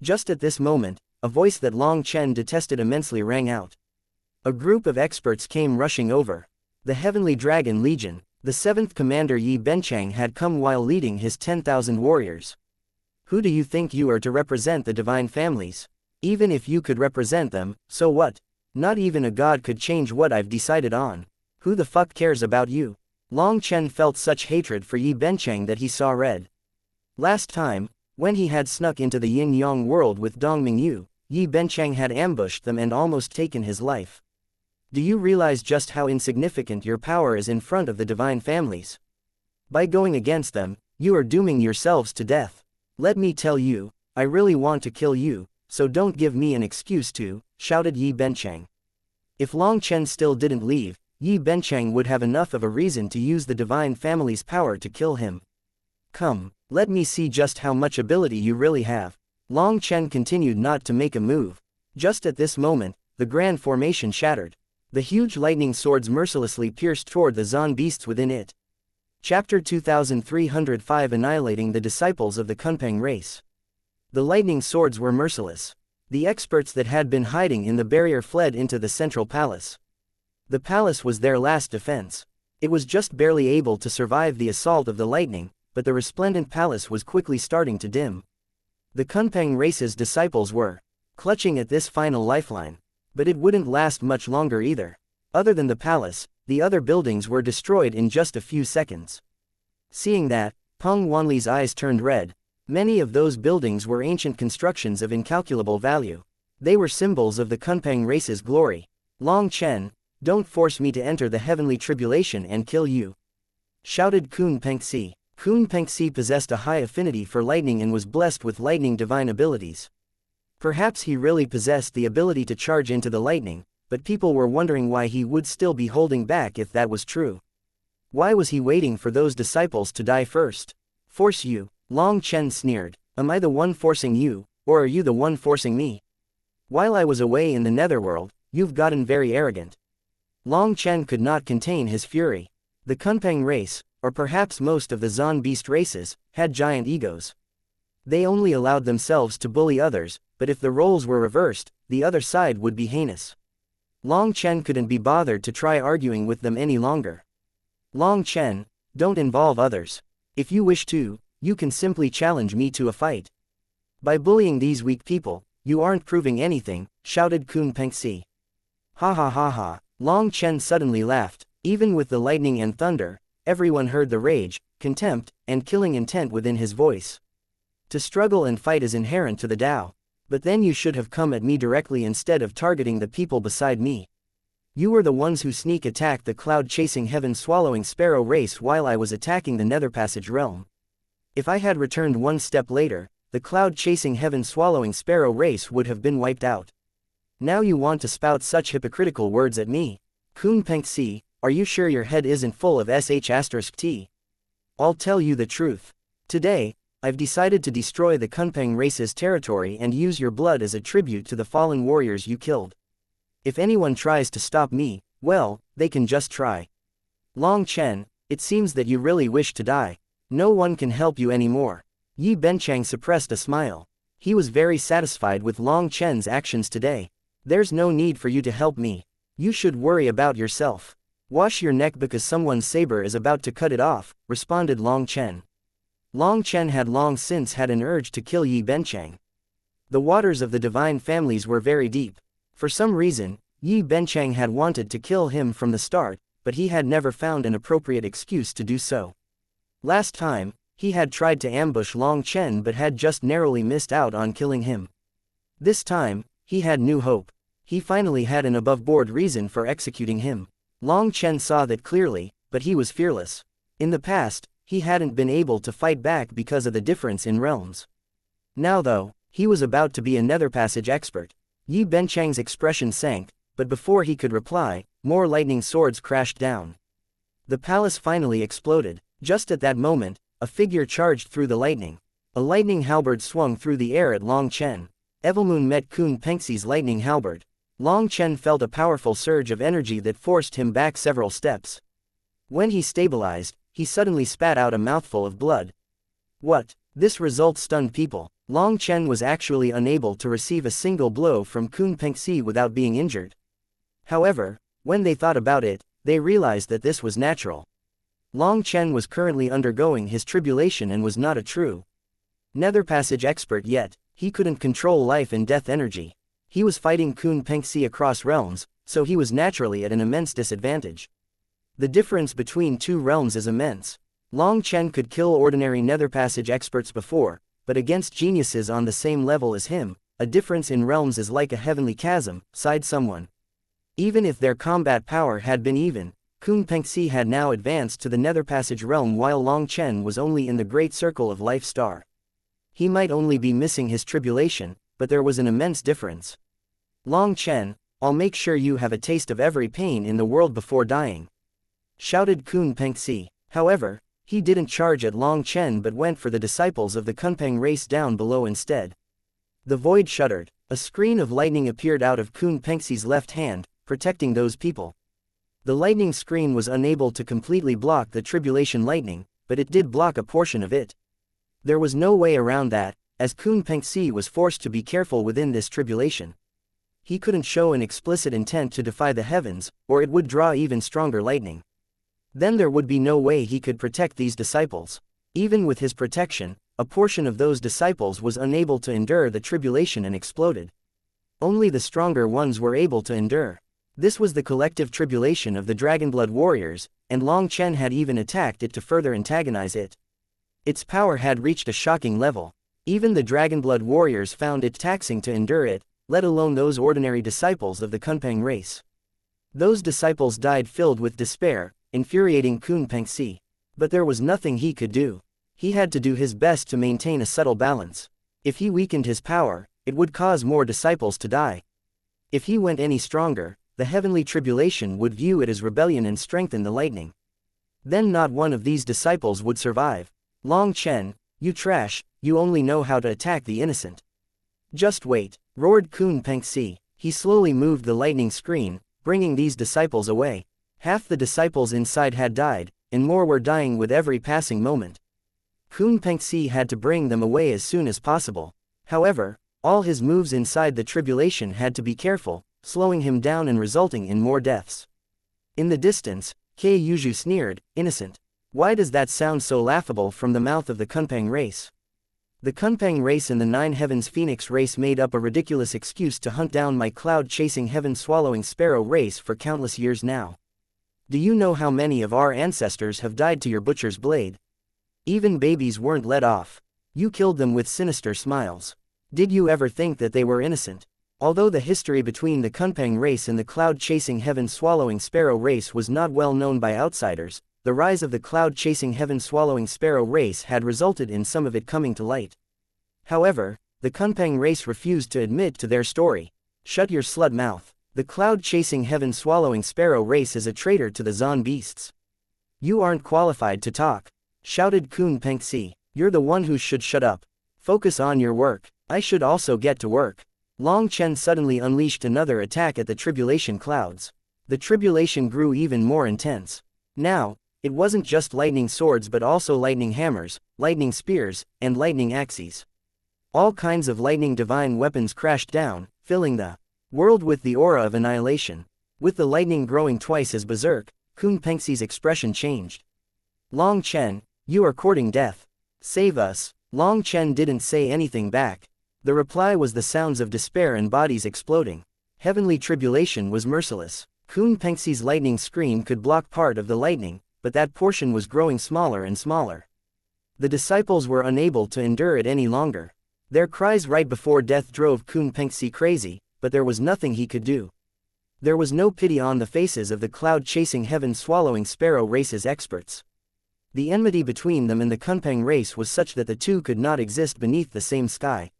Just at this moment, a voice that Long Chen detested immensely rang out. A group of experts came rushing over. The Heavenly Dragon Legion, the 7th Commander Yi Benchang had come while leading his 10,000 warriors. Who do you think you are to represent the divine families? Even if you could represent them, so what? Not even a god could change what I've decided on. Who the fuck cares about you? Long Chen felt such hatred for Yi Benchang that he saw red. Last time, when he had snuck into the Yin-Yang world with Dong Mingyu, Yi Benchang had ambushed them and almost taken his life. Do you realize just how insignificant your power is in front of the divine families? By going against them, you are dooming yourselves to death. Let me tell you, I really want to kill you, so don't give me an excuse to, shouted Yi Benchang. If Long Chen still didn't leave, Yi Benchang would have enough of a reason to use the divine family's power to kill him. Come, let me see just how much ability you really have. Long Chen continued not to make a move. Just at this moment, the grand formation shattered. The huge lightning swords mercilessly pierced toward the Zon beasts within it. Chapter 2305 Annihilating the Disciples of the Kunpeng Race. The lightning swords were merciless. The experts that had been hiding in the barrier fled into the central palace. The palace was their last defense. It was just barely able to survive the assault of the lightning, but the resplendent palace was quickly starting to dim. The Kunpeng race's disciples were clutching at this final lifeline. But it wouldn't last much longer either. Other than the palace, the other buildings were destroyed in just a few seconds. Seeing that, Peng Wanli's eyes turned red. Many of those buildings were ancient constructions of incalculable value. They were symbols of the Kunpeng race's glory. Long Chen, don't force me to enter the heavenly tribulation and kill you, shouted Kun Pengxi. Kun Pengxi possessed a high affinity for lightning and was blessed with lightning divine abilities. Perhaps he really possessed the ability to charge into the lightning, but people were wondering why he would still be holding back if that was true. Why was he waiting for those disciples to die first? Force you? Long Chen sneered. Am I the one forcing you, or are you the one forcing me? While I was away in the netherworld, you've gotten very arrogant. Long Chen could not contain his fury. The Kunpeng race, or perhaps most of the Zon beast races, had giant egos. They only allowed themselves to bully others, but if the roles were reversed, the other side would be heinous. Long Chen couldn't be bothered to try arguing with them any longer. Long Chen, don't involve others. If you wish to, you can simply challenge me to a fight. By bullying these weak people, you aren't proving anything, shouted Kun Pengxi. Ha ha ha ha. Long Chen suddenly laughed. Even with the lightning and thunder, everyone heard the rage, contempt, and killing intent within his voice. To struggle and fight is inherent to the Tao. But then you should have come at me directly instead of targeting the people beside me. You were the ones who sneak attacked the cloud-chasing heaven-swallowing sparrow race while I was attacking the Nether Passage realm. If I had returned one step later, the cloud-chasing heaven-swallowing sparrow race would have been wiped out. Now you want to spout such hypocritical words at me? Kun Pengxi, are you sure your head isn't full of sh*t? I'll tell you the truth. Today, I've decided to destroy the Kunpeng race's territory and use your blood as a tribute to the fallen warriors you killed. If anyone tries to stop me, well, they can just try. Long Chen, it seems that you really wish to die. No one can help you anymore. Yi Benchang suppressed a smile. He was very satisfied with Long Chen's actions today. There's no need for you to help me. You should worry about yourself. Wash your neck because someone's saber is about to cut it off, responded Long Chen. Long Chen had long since had an urge to kill Yi Benchang. The waters of the divine families were very deep. For some reason, Yi Benchang had wanted to kill him from the start, but he had never found an appropriate excuse to do so. Last time, he had tried to ambush Long Chen but had just narrowly missed out on killing him. This time, he had new hope. He finally had an above-board reason for executing him. Long Chen saw that clearly, but he was fearless. In the past, he hadn't been able to fight back because of the difference in realms. Now though, he was about to be a Nether Passage expert. Yi Benchang's expression sank, but before he could reply, more lightning swords crashed down. The palace finally exploded. Just at that moment, a figure charged through the lightning. A lightning halberd swung through the air at Long Chen. Evilmoon met Kun Pengxi's lightning halberd. Long Chen felt a powerful surge of energy that forced him back several steps. When he stabilized, he suddenly spat out a mouthful of blood. What? This result stunned people. Long Chen was actually unable to receive a single blow from Kun Pengxi without being injured. However, when they thought about it, they realized that this was natural. Long Chen was currently undergoing his tribulation and was not a true Nether Passage expert yet. He couldn't control life and death energy. He was fighting Kun Pengxi across realms, so he was naturally at an immense disadvantage. The difference between two realms is immense. Long Chen could kill ordinary Nether Passage experts before, but against geniuses on the same level as him, a difference in realms is like a heavenly chasm, sighed someone. Even if their combat power had been even, Kun Pengxi had now advanced to the Nether Passage realm while Long Chen was only in the great circle of life star. He might only be missing his tribulation, but there was an immense difference. Long Chen, I'll make sure you have a taste of every pain in the world before dying, shouted Kun Pengxi. However, he didn't charge at Long Chen but went for the disciples of the Kunpeng race down below instead. The void shuddered. A screen of lightning appeared out of Kun Pengxi's left hand, protecting those people. The lightning screen was unable to completely block the tribulation lightning, but it did block a portion of it. There was no way around that, as Kun Pengxi was forced to be careful within this tribulation. He couldn't show an explicit intent to defy the heavens, or it would draw even stronger lightning. Then there would be no way he could protect these disciples. Even with his protection, a portion of those disciples was unable to endure the tribulation and exploded. Only the stronger ones were able to endure. This was the collective tribulation of the Dragonblood warriors, and Long Chen had even attacked it to further antagonize it. Its power had reached a shocking level. Even the Dragonblood warriors found it taxing to endure it, let alone those ordinary disciples of the Kunpeng race. Those disciples died filled with despair, infuriating Kun Pengxi. But there was nothing he could do. He had to do his best to maintain a subtle balance. If he weakened his power, it would cause more disciples to die. If he went any stronger, the heavenly tribulation would view it as rebellion and strengthen the lightning. Then not one of these disciples would survive. Long Chen, you trash, you only know how to attack the innocent. Just wait, roared Kun Pengxi. He slowly moved the lightning screen, bringing these disciples away. Half the disciples inside had died, and more were dying with every passing moment. Kun Pengxi had to bring them away as soon as possible. However, all his moves inside the tribulation had to be careful, slowing him down and resulting in more deaths. In the distance, Kei Yuju sneered, innocent. Why does that sound so laughable from the mouth of the Kunpeng race? The Kunpeng race and the Nine Heavens Phoenix race made up a ridiculous excuse to hunt down my cloud-chasing heaven-swallowing sparrow race for countless years now. Do you know how many of our ancestors have died to your butcher's blade? Even babies weren't let off. You killed them with sinister smiles. Did you ever think that they were innocent? Although the history between the Kunpeng race and the cloud-chasing heaven-swallowing sparrow race was not well known by outsiders, the rise of the cloud-chasing heaven-swallowing sparrow race had resulted in some of it coming to light. However, the Kunpeng race refused to admit to their story. Shut your slut mouth. The cloud-chasing heaven-swallowing sparrow race is a traitor to the Zon beasts. You aren't qualified to talk, shouted Kun Pengxi. You're the one who should shut up. Focus on your work. I should also get to work. Long Chen suddenly unleashed another attack at the tribulation clouds. The tribulation grew even more intense. Now, it wasn't just lightning swords but also lightning hammers, lightning spears, and lightning axes. All kinds of lightning divine weapons crashed down, filling the world with the aura of annihilation. With the lightning growing twice as berserk, Kun Pengxi's expression changed. Long Chen, you are courting death. Save us. Long Chen didn't say anything back. The reply was the sounds of despair and bodies exploding. Heavenly tribulation was merciless. Kun Pengxi's lightning screen could block part of the lightning, but that portion was growing smaller and smaller. The disciples were unable to endure it any longer. Their cries right before death drove Kun Pengxi crazy, but there was nothing he could do. There was no pity on the faces of the cloud-chasing heaven-swallowing sparrow race's experts. The enmity between them and the Kunpeng race was such that the two could not exist beneath the same sky.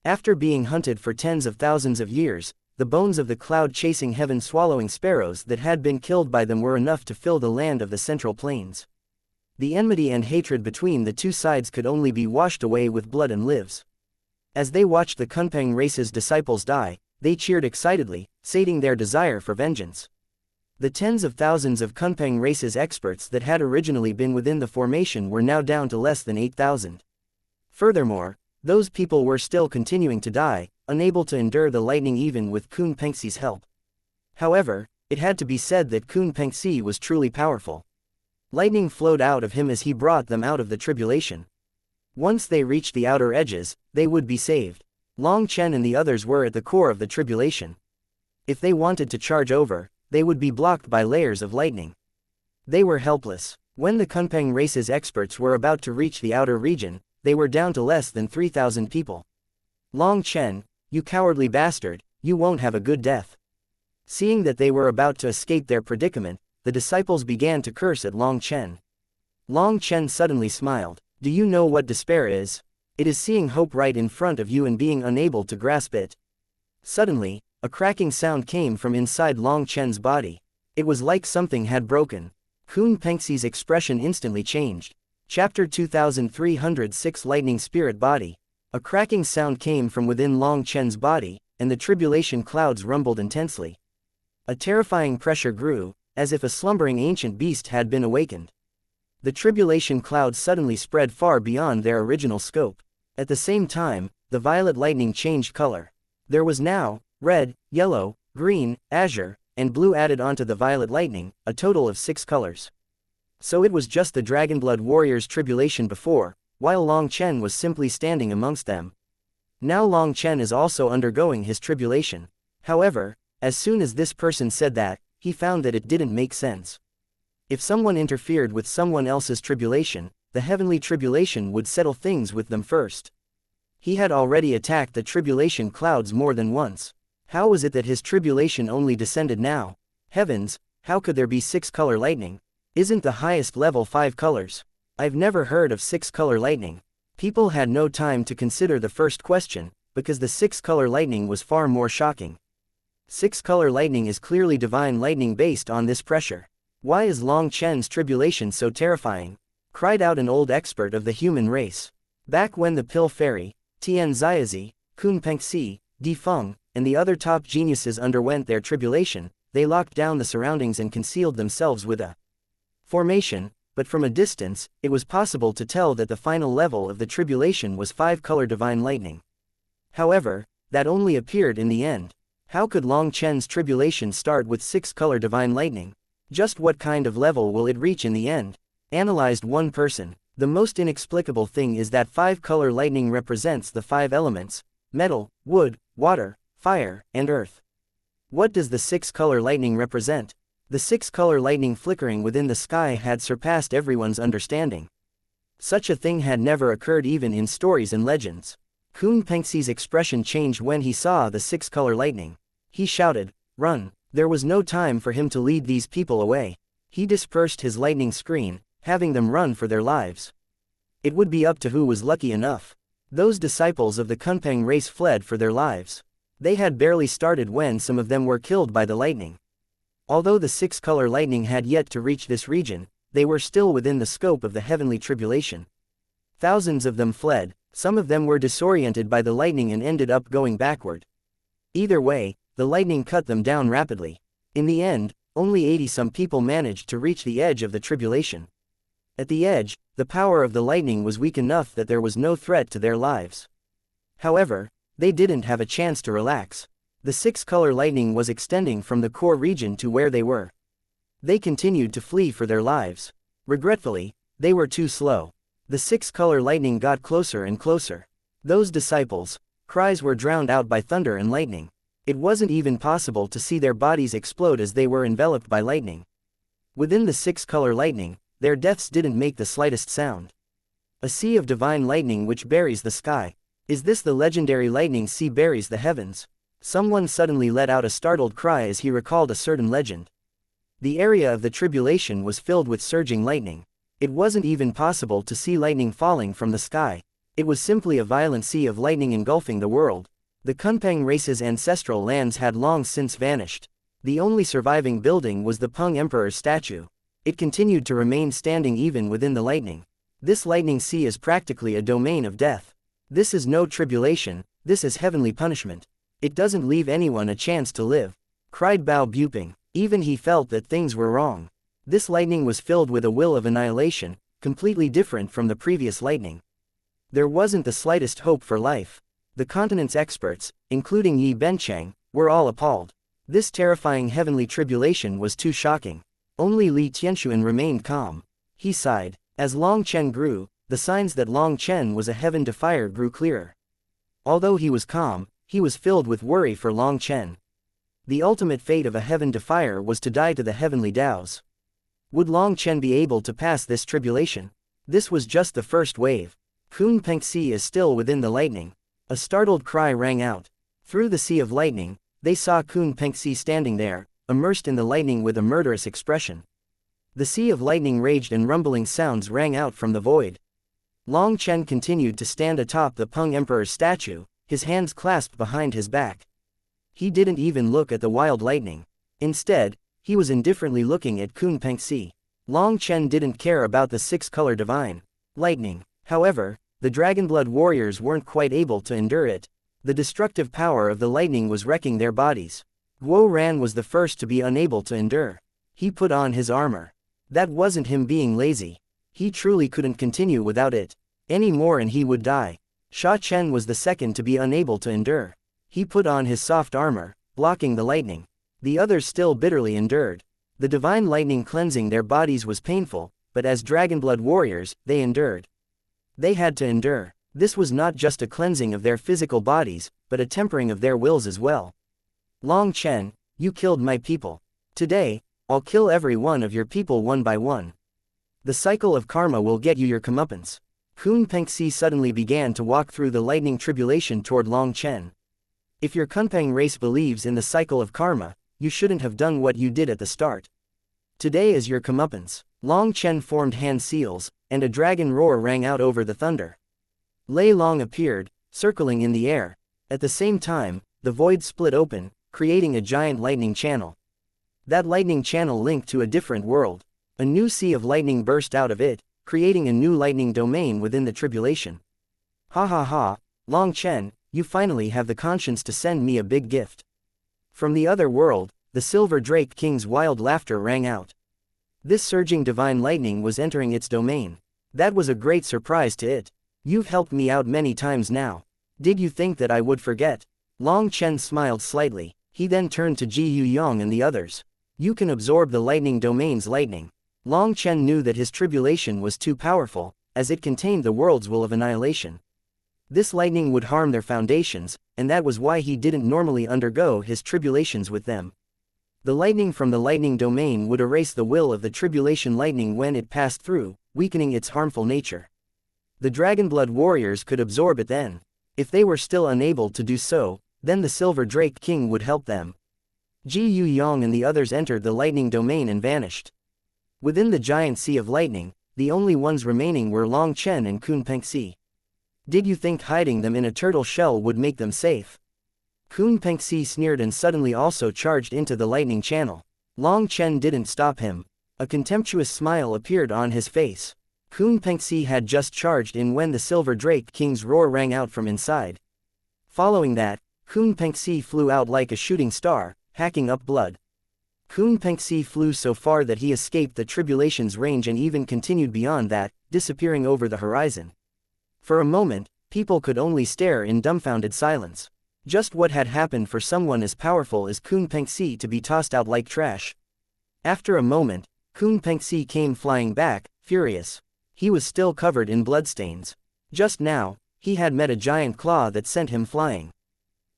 After being hunted for tens of thousands of years, the bones of the cloud-chasing heaven-swallowing sparrows that had been killed by them were enough to fill the land of the Central Plains. The enmity and hatred between the two sides could only be washed away with blood and lives. As they watched the Kunpeng race's disciples die, they cheered excitedly, sating their desire for vengeance. The tens of thousands of Kunpeng race's experts that had originally been within the formation were now down to less than 8,000. Furthermore, those people were still continuing to die, unable to endure the lightning even with Kun Pengxi's help. However, it had to be said that Kun Pengxi was truly powerful. Lightning flowed out of him as he brought them out of the tribulation. Once they reached the outer edges, they would be saved. Long Chen and the others were at the core of the tribulation. If they wanted to charge over, they would be blocked by layers of lightning. They were helpless. When the Kunpeng race's experts were about to reach the outer region, they were down to less than 3,000 people. Long Chen, you cowardly bastard, you won't have a good death. Seeing that they were about to escape their predicament, the disciples began to curse at Long Chen. Long Chen suddenly smiled. Do you know what despair is? It is seeing hope right in front of you and being unable to grasp it. Suddenly, a cracking sound came from inside Long Chen's body. It was like something had broken. Kun Pengxi's expression instantly changed. Chapter 2306 Lightning Spirit Body. A cracking sound came from within Long Chen's body, and the tribulation clouds rumbled intensely. A terrifying pressure grew, as if a slumbering ancient beast had been awakened. The tribulation clouds suddenly spread far beyond their original scope. At the same time, the violet lightning changed color. There was now red, yellow, green, azure, and blue added onto the violet lightning, a total of 6 colors. So it was just the Dragonblood warriors' tribulation before, while Long Chen was simply standing amongst them. Now Long Chen is also undergoing his tribulation. However, as soon as this person said that, he found that it didn't make sense. If someone interfered with someone else's tribulation, the heavenly tribulation would settle things with them first. He had already attacked the tribulation clouds more than once. How was it that his tribulation only descended now? Heavens, how could there be 6-color lightning? Isn't the highest level 5 colors? I've never heard of 6-color lightning. People had no time to consider the first question, because the six-color lightning was far more shocking. Six-color lightning is clearly divine lightning based on this pressure. Why is Long Chen's tribulation so terrifying? Cried out an old expert of the human race. Back when the Pill Fairy, Tian Ziazi, Kun Pengxi, Di Feng, and the other top geniuses underwent their tribulation, they locked down the surroundings and concealed themselves with a formation, but from a distance, it was possible to tell that the final level of the tribulation was five-color divine lightning. However, that only appeared in the end. How could Long Chen's tribulation start with six-color divine lightning? Just what kind of level will it reach in the end? Analyzed one person. The most inexplicable thing is that five-color lightning represents the five elements: metal, wood, water, fire, and earth. What does the six-color lightning represent? The six-color lightning flickering within the sky had surpassed everyone's understanding. Such a thing had never occurred even in stories and legends. Kun Pengxi's expression changed when he saw the six-color lightning. He shouted, "Run!" There was no time for him to lead these people away. He dispersed his lightning screen, having them run for their lives. It would be up to who was lucky enough. Those disciples of the Kunpeng race fled for their lives. They had barely started when some of them were killed by the lightning. Although the six-color lightning had yet to reach this region, they were still within the scope of the heavenly tribulation. Thousands of them fled, some of them were disoriented by the lightning and ended up going backward. Either way, the lightning cut them down rapidly. In the end, only 80-some people managed to reach the edge of the tribulation. At the edge, the power of the lightning was weak enough that there was no threat to their lives. However, they didn't have a chance to relax. The six-color lightning was extending from the core region to where they were. They continued to flee for their lives. Regretfully, they were too slow. The six-color lightning got closer and closer. Those disciples' cries were drowned out by thunder and lightning. It wasn't even possible to see their bodies explode as they were enveloped by lightning. Within the six-color lightning, their deaths didn't make the slightest sound. A sea of divine lightning which buries the sky. Is this the legendary lightning sea buries the heavens? Someone suddenly let out a startled cry as he recalled a certain legend. The area of the tribulation was filled with surging lightning. It wasn't even possible to see lightning falling from the sky. It was simply a violent sea of lightning engulfing the world. The Kunpeng race's ancestral lands had long since vanished. The only surviving building was the Peng Emperor's statue. It continued to remain standing even within the lightning. This lightning sea is practically a domain of death. This is no tribulation, this is heavenly punishment. It doesn't leave anyone a chance to live. Cried Bao Buping. Even he felt that things were wrong. This lightning was filled with a will of annihilation, completely different from the previous lightning. There wasn't the slightest hope for life. The continent's experts, including Yi Benchang, were all appalled. This terrifying heavenly tribulation was too shocking. Only Li Tianxuan remained calm. He sighed. As Long Chen grew, the signs that Long Chen was a heaven defier grew clearer. Although he was calm, he was filled with worry for Long Chen. The ultimate fate of a heaven defier was to die to the heavenly Taos. Would Long Chen be able to pass this tribulation? This was just the first wave. Kun Pengxi is still within the lightning. A startled cry rang out. Through the sea of lightning, they saw Kun Pengxi standing there, immersed in the lightning with a murderous expression. The sea of lightning raged and rumbling sounds rang out from the void. Long Chen continued to stand atop the Peng Emperor's statue, his hands clasped behind his back. He didn't even look at the wild lightning. Instead, he was indifferently looking at Kun Pengxi. Long Chen didn't care about the six-color divine lightning. However, the Dragonblood warriors weren't quite able to endure it. The destructive power of the lightning was wrecking their bodies. Guo Ran was the first to be unable to endure. He put on his armor. That wasn't him being lazy. He truly couldn't continue without it anymore and he would die. Sha Chen was the second to be unable to endure. He put on his soft armor, blocking the lightning. The others still bitterly endured. The divine lightning cleansing their bodies was painful, but as Dragonblood warriors, they endured. They had to endure. This was not just a cleansing of their physical bodies, but a tempering of their wills as well. Long Chen, you killed my people. Today, I'll kill every one of your people one by one. The cycle of karma will get you your comeuppance. Kun Pengxi suddenly began to walk through the lightning tribulation toward Long Chen. If your Kunpeng race believes in the cycle of karma, you shouldn't have done what you did at the start. Today is your comeuppance. Long Chen formed hand seals, and a dragon roar rang out over the thunder. Lei Long appeared, circling in the air. At the same time, the void split open, creating a giant lightning channel. That lightning channel linked to a different world. A new sea of lightning burst out of it, creating a new lightning domain within the tribulation. Ha ha ha, Long Chen, you finally have the conscience to send me a big gift. From the other world, the Silver Drake King's wild laughter rang out. This surging divine lightning was entering its domain. That was a great surprise to it. You've helped me out many times now. Did you think that I would forget? Long Chen smiled slightly. He then turned to Ji Yuyong and the others. You can absorb the lightning domain's lightning. Long Chen knew that his tribulation was too powerful, as it contained the world's will of annihilation. This lightning would harm their foundations, and that was why he didn't normally undergo his tribulations with them. The lightning from the lightning domain would erase the will of the tribulation lightning when it passed through, weakening its harmful nature. The Dragonblood warriors could absorb it then. If they were still unable to do so, then the Silver Drake King would help them. Ji Yuyong and the others entered the lightning domain and vanished. Within the giant sea of lightning, the only ones remaining were Long Chen and Kun Pengxi. Did you think hiding them in a turtle shell would make them safe? Kun Pengxi sneered and suddenly also charged into the lightning channel. Long Chen didn't stop him. A contemptuous smile appeared on his face. Kun Pengxi had just charged in when the Silver Drake King's roar rang out from inside. Following that, Kun Pengxi flew out like a shooting star, hacking up blood. Kun Pengxi flew so far that he escaped the tribulation's range and even continued beyond that, disappearing over the horizon. For a moment, people could only stare in dumbfounded silence. Just what had happened for someone as powerful as Kun Pengxi to be tossed out like trash? After a moment, Kun Pengxi came flying back, furious. He was still covered in bloodstains. Just now, he had met a giant claw that sent him flying.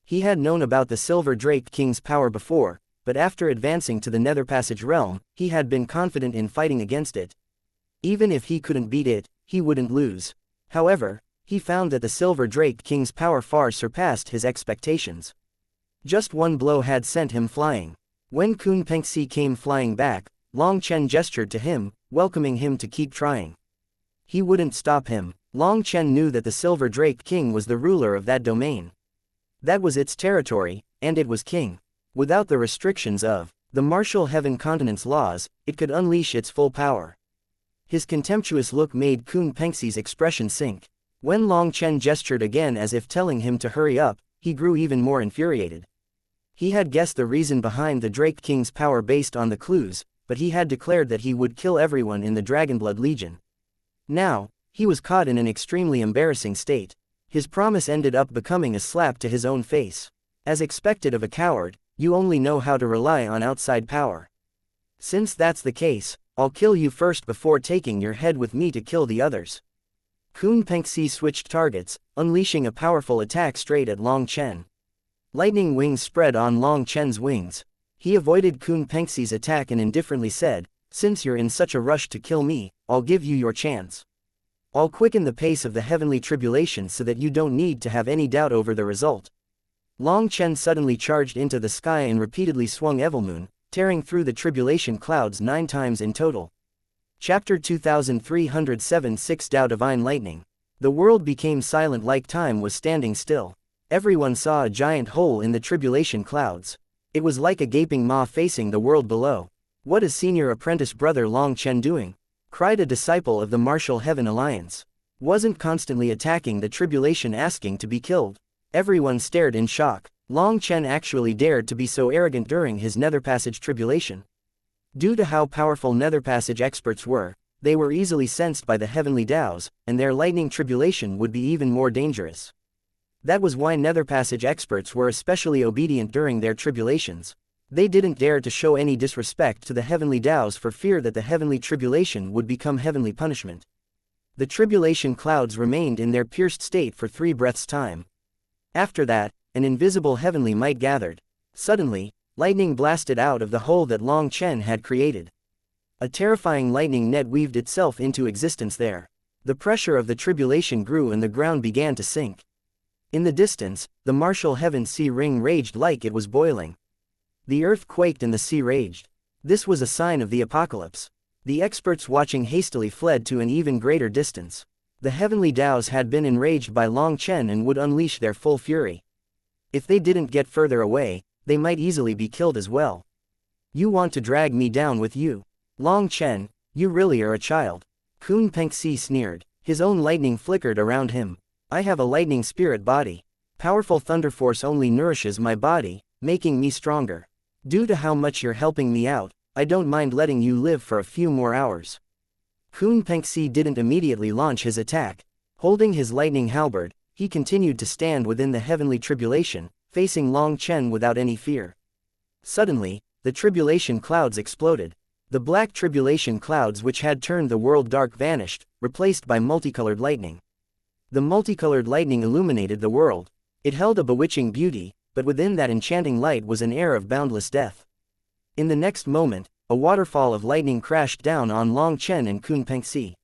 He had known about the Silver Drake King's power before, but after advancing to the Nether Passage realm, he had been confident in fighting against it. Even if he couldn't beat it, he wouldn't lose. However, he found that the Silver Drake King's power far surpassed his expectations. Just one blow had sent him flying. When Kun Pengxi came flying back, Long Chen gestured to him, welcoming him to keep trying. He wouldn't stop him. Long Chen knew that the Silver Drake King was the ruler of that domain. That was its territory, and it was king. Without the restrictions of the martial heaven continent's laws, it could unleash its full power. His contemptuous look made Kun Pengxi's expression sink. When Long Chen gestured again as if telling him to hurry up, he grew even more infuriated. He had guessed the reason behind the Drake King's power based on the clues, but he had declared that he would kill everyone in the Dragonblood Legion. Now, he was caught in an extremely embarrassing state. His promise ended up becoming a slap to his own face. As expected of a coward, you only know how to rely on outside power. Since that's the case, I'll kill you first before taking your head with me to kill the others. Kun Pengxi switched targets, unleashing a powerful attack straight at Long Chen. Lightning wings spread on Long Chen's wings. He avoided Kun Pengxi's attack and indifferently said, "Since you're in such a rush to kill me, I'll give you your chance. I'll quicken the pace of the heavenly tribulation so that you don't need to have any doubt over the result." Long Chen suddenly charged into the sky and repeatedly swung Evilmoon, tearing through the tribulation clouds 9 times in total. Chapter 2307 6 Tao Divine Lightning. The world became silent like time was standing still. Everyone saw a giant hole in the tribulation clouds. It was like a gaping maw facing the world below. "What is senior apprentice brother Long Chen doing?" cried a disciple of the Martial Heaven Alliance. "Wasn't constantly attacking the tribulation asking to be killed?" Everyone stared in shock. Long Chen actually dared to be so arrogant during his Nether Passage tribulation. Due to how powerful Nether Passage experts were, they were easily sensed by the heavenly Daos, and their lightning tribulation would be even more dangerous. That was why Nether Passage experts were especially obedient during their tribulations. They didn't dare to show any disrespect to the heavenly Daos for fear that the heavenly tribulation would become heavenly punishment. The tribulation clouds remained in their pierced state for 3 breaths' time. After that, an invisible heavenly might gathered. Suddenly, lightning blasted out of the hole that Long Chen had created. A terrifying lightning net weaved itself into existence there. The pressure of the tribulation grew and the ground began to sink. In the distance, the martial heaven sea ring raged like it was boiling. The earth quaked and the sea raged. This was a sign of the apocalypse. The experts watching hastily fled to an even greater distance. The heavenly Daos had been enraged by Long Chen and would unleash their full fury. If they didn't get further away, they might easily be killed as well. You want to drag me down with you? Long Chen, you really are a child. Kun Pengxi sneered. His own lightning flickered around him. I have a lightning spirit body. Powerful thunder force only nourishes my body, making me stronger. Due to how much you're helping me out, I don't mind letting you live for a few more hours. Kun Pengxi didn't immediately launch his attack. Holding his lightning halberd, he continued to stand within the heavenly tribulation, facing Long Chen without any fear. Suddenly, the tribulation clouds exploded. The black tribulation clouds which had turned the world dark vanished, replaced by multicolored lightning. The multicolored lightning illuminated the world. It held a bewitching beauty, but within that enchanting light was an air of boundless death. In the next moment, a waterfall of lightning crashed down on Long Chen and Kun Pengxi.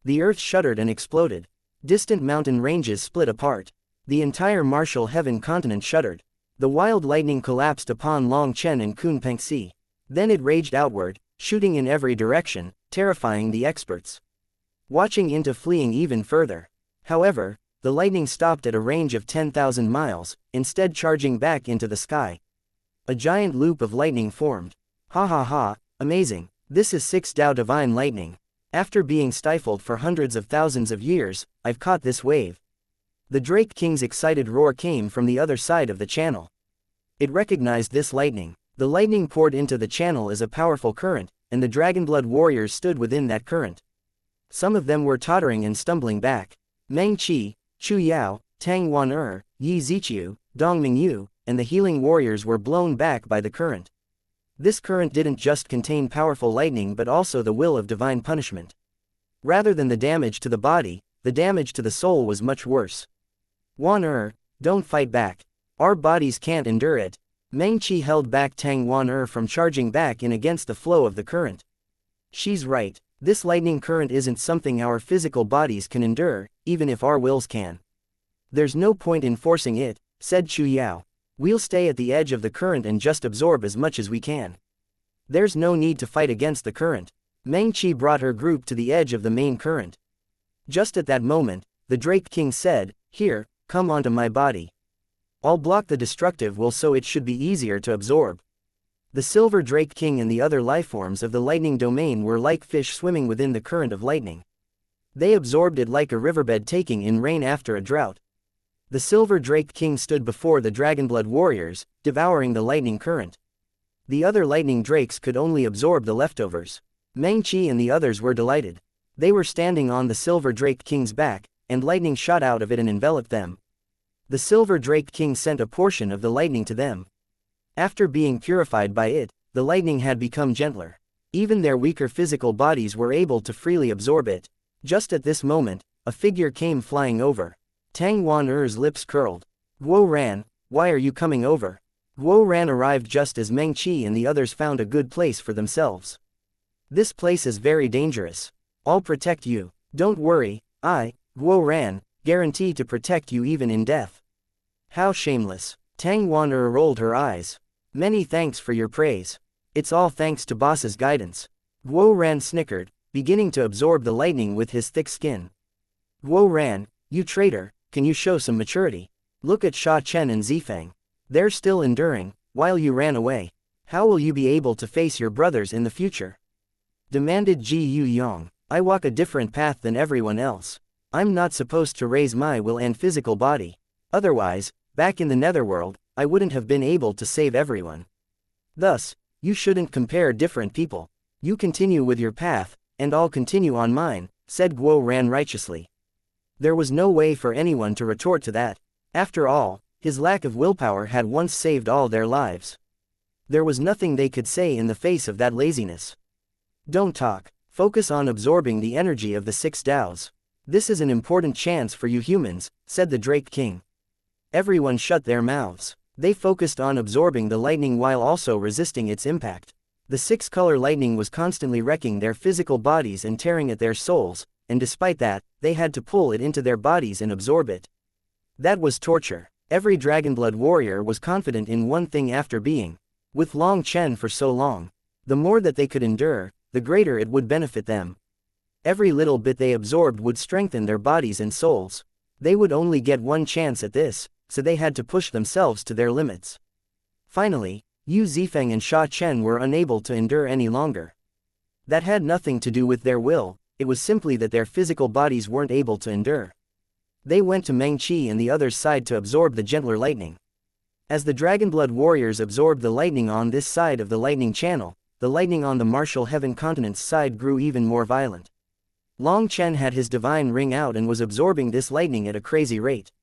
The earth shuddered and exploded. Distant mountain ranges split apart. The entire martial heaven continent shuddered. The wild lightning collapsed upon Long Chen and Kun Pengxi. Then it raged outward, shooting in every direction, terrifying the experts. Watching into fleeing even further. However, the lightning stopped at a range of 10,000 miles, instead charging back into the sky. A giant loop of lightning formed. Ha ha ha, amazing. This is 6 Dao divine lightning. After being stifled for hundreds of thousands of years, I've caught this wave. The Drake King's excited roar came from the other side of the channel. It recognized this lightning. The lightning poured into the channel as a powerful current, and the Dragonblood warriors stood within that current. Some of them were tottering and stumbling back. Meng Qi, Chu Yao, Tang Wan Yi Ziqiu, Dong Mingyu, and the healing warriors were blown back by the current. This current didn't just contain powerful lightning but also the will of divine punishment. Rather than the damage to the body, the damage to the soul was much worse. Wan don't fight back. Our bodies can't endure it. Meng Qi held back Tang Wan from charging back in against the flow of the current. She's right. This lightning current isn't something our physical bodies can endure, even if our wills can. There's no point in forcing it, said Chu Yao. We'll stay at the edge of the current and just absorb as much as we can. There's no need to fight against the current. Meng Qi brought her group to the edge of the main current. Just at that moment, the Drake King said, "Here, come onto my body. I'll block the destructive will so it should be easier to absorb." The Silver Drake King and the other lifeforms of the lightning domain were like fish swimming within the current of lightning. They absorbed it like a riverbed taking in rain after a drought. The Silver Drake King stood before the Dragonblood warriors, devouring the lightning current. The other lightning drakes could only absorb the leftovers. Meng Qi and the others were delighted. They were standing on the Silver Drake King's back, and lightning shot out of it and enveloped them. The Silver Drake King sent a portion of the lightning to them. After being purified by it, the lightning had become gentler. Even their weaker physical bodies were able to freely absorb it. Just at this moment, a figure came flying over. Tang Wan lips curled. Guo Ran, why are you coming over? Guo Ran arrived just as Meng Qi and the others found a good place for themselves. This place is very dangerous. I'll protect you. Don't worry, I, Guo Ran, guarantee to protect you even in death. How shameless. Tang Wan rolled her eyes. Many thanks for your praise. It's all thanks to boss's guidance. Guo Ran snickered, beginning to absorb the lightning with his thick skin. Guo Ran, you traitor, can you show some maturity? Look at Sha Chen and Zifeng. They're still enduring, while you ran away. How will you be able to face your brothers in the future? Demanded Ji Yu Yong. I walk a different path than everyone else. I'm not supposed to raise my will and physical body. Otherwise, back in the netherworld, I wouldn't have been able to save everyone. Thus, you shouldn't compare different people. You continue with your path, and I'll continue on mine, said Guo Ran righteously. There was no way for anyone to retort to that. After all, his lack of willpower had once saved all their lives. There was nothing they could say in the face of that laziness. Don't talk. Focus on absorbing the energy of the 6 Daos. This is an important chance for you humans, said the Drake King. Everyone shut their mouths. They focused on absorbing the lightning while also resisting its impact. The 6-color lightning was constantly wrecking their physical bodies and tearing at their souls, and despite that, they had to pull it into their bodies and absorb it. That was torture. Every Dragonblood warrior was confident in one thing after being with Long Chen for so long. The more that they could endure, the greater it would benefit them. Every little bit they absorbed would strengthen their bodies and souls. They would only get one chance at this, so they had to push themselves to their limits. Finally, Yu Zifeng and Sha Chen were unable to endure any longer. That had nothing to do with their will, it was simply that their physical bodies weren't able to endure. They went to Meng Qi and the other's side to absorb the gentler lightning. As the Dragonblood warriors absorbed the lightning on this side of the lightning channel, the lightning on the martial heaven continent's side grew even more violent. Long Chen had his divine ring out and was absorbing this lightning at a crazy rate.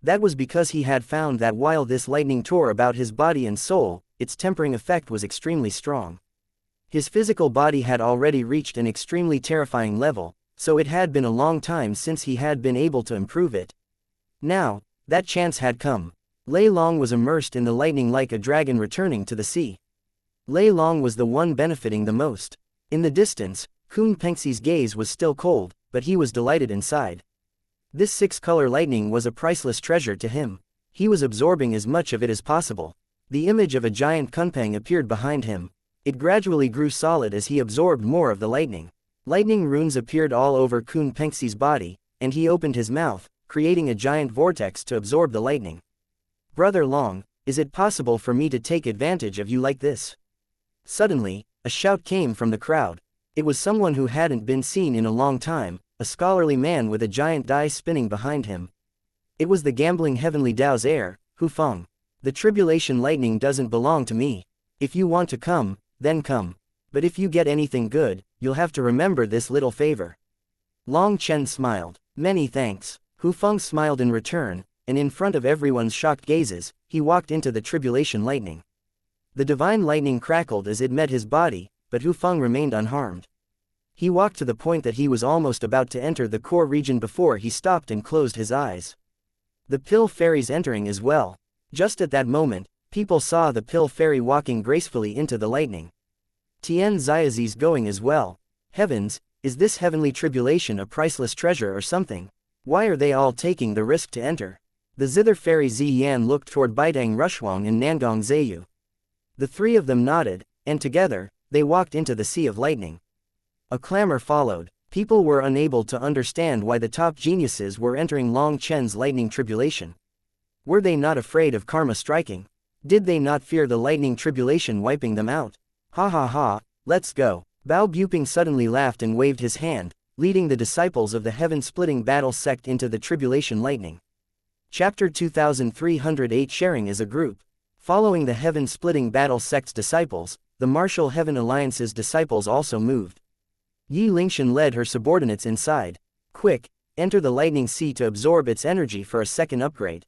That was because he had found that while this lightning tore about his body and soul, its tempering effect was extremely strong. His physical body had already reached an extremely terrifying level, so it had been a long time since he had been able to improve it. Now, that chance had come. Lei Long was immersed in the lightning like a dragon returning to the sea. Lei Long was the one benefiting the most. In the distance, Kun Pengxi's gaze was still cold, but he was delighted inside. This six-color lightning was a priceless treasure to him. He was absorbing as much of it as possible. The image of a giant Kunpeng appeared behind him. It gradually grew solid as he absorbed more of the lightning. Lightning runes appeared all over Kun Pengxi's body, and he opened his mouth, creating a giant vortex to absorb the lightning. "Brother Long, is it possible for me to take advantage of you like this?" Suddenly, a shout came from the crowd. It was someone who hadn't been seen in a long time, a scholarly man with a giant die spinning behind him. It was the gambling heavenly Dao's heir, Hu Feng. "The tribulation lightning doesn't belong to me. If you want to come, then come. But if you get anything good, you'll have to remember this little favor." Long Chen smiled. "Many thanks." Hu Feng smiled in return, and in front of everyone's shocked gazes, he walked into the tribulation lightning. The divine lightning crackled as it met his body, but Hu Feng remained unharmed. He walked to the point that he was almost about to enter the core region before he stopped and closed his eyes. The pill fairies entering as well. Just at that moment, people saw the pill fairy walking gracefully into the lightning. Tian Xiazi's going as well. Heavens, is this heavenly tribulation a priceless treasure or something? Why are they all taking the risk to enter? The zither fairy Ziyan looked toward Baidang Rushuang and Nangong Zheyu. The three of them nodded, and together, they walked into the sea of lightning. A clamor followed. People were unable to understand why the top geniuses were entering Long Chen's lightning tribulation. Were they not afraid of karma striking? Did they not fear the lightning tribulation wiping them out? Ha ha ha, let's go. Bao Buping suddenly laughed and waved his hand, leading the disciples of the heaven-splitting battle sect into the tribulation lightning. Chapter 2308 Sharing as a group. Following the heaven-splitting battle sect's disciples, the martial heaven alliance's disciples also moved. Yi Lingshan led her subordinates inside. "Quick, enter the lightning sea to absorb its energy for a second upgrade."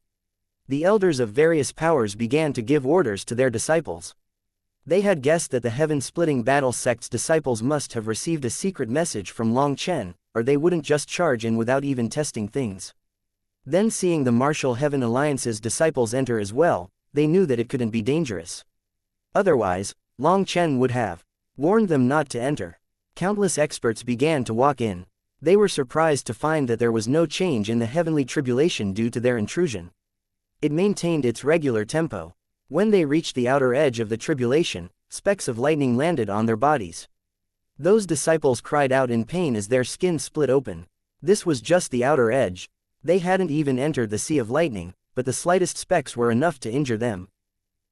The elders of various powers began to give orders to their disciples. They had guessed that the heaven-splitting battle sect's disciples must have received a secret message from Long Chen, or they wouldn't just charge in without even testing things. Then seeing the martial heaven alliance's disciples enter as well, they knew that it couldn't be dangerous. Otherwise, Long Chen would have warned them not to enter. Countless experts began to walk in. They were surprised to find that there was no change in the heavenly tribulation due to their intrusion. It maintained its regular tempo. When they reached the outer edge of the tribulation, specks of lightning landed on their bodies. Those disciples cried out in pain as their skin split open. This was just the outer edge. They hadn't even entered the sea of lightning, but the slightest specks were enough to injure them.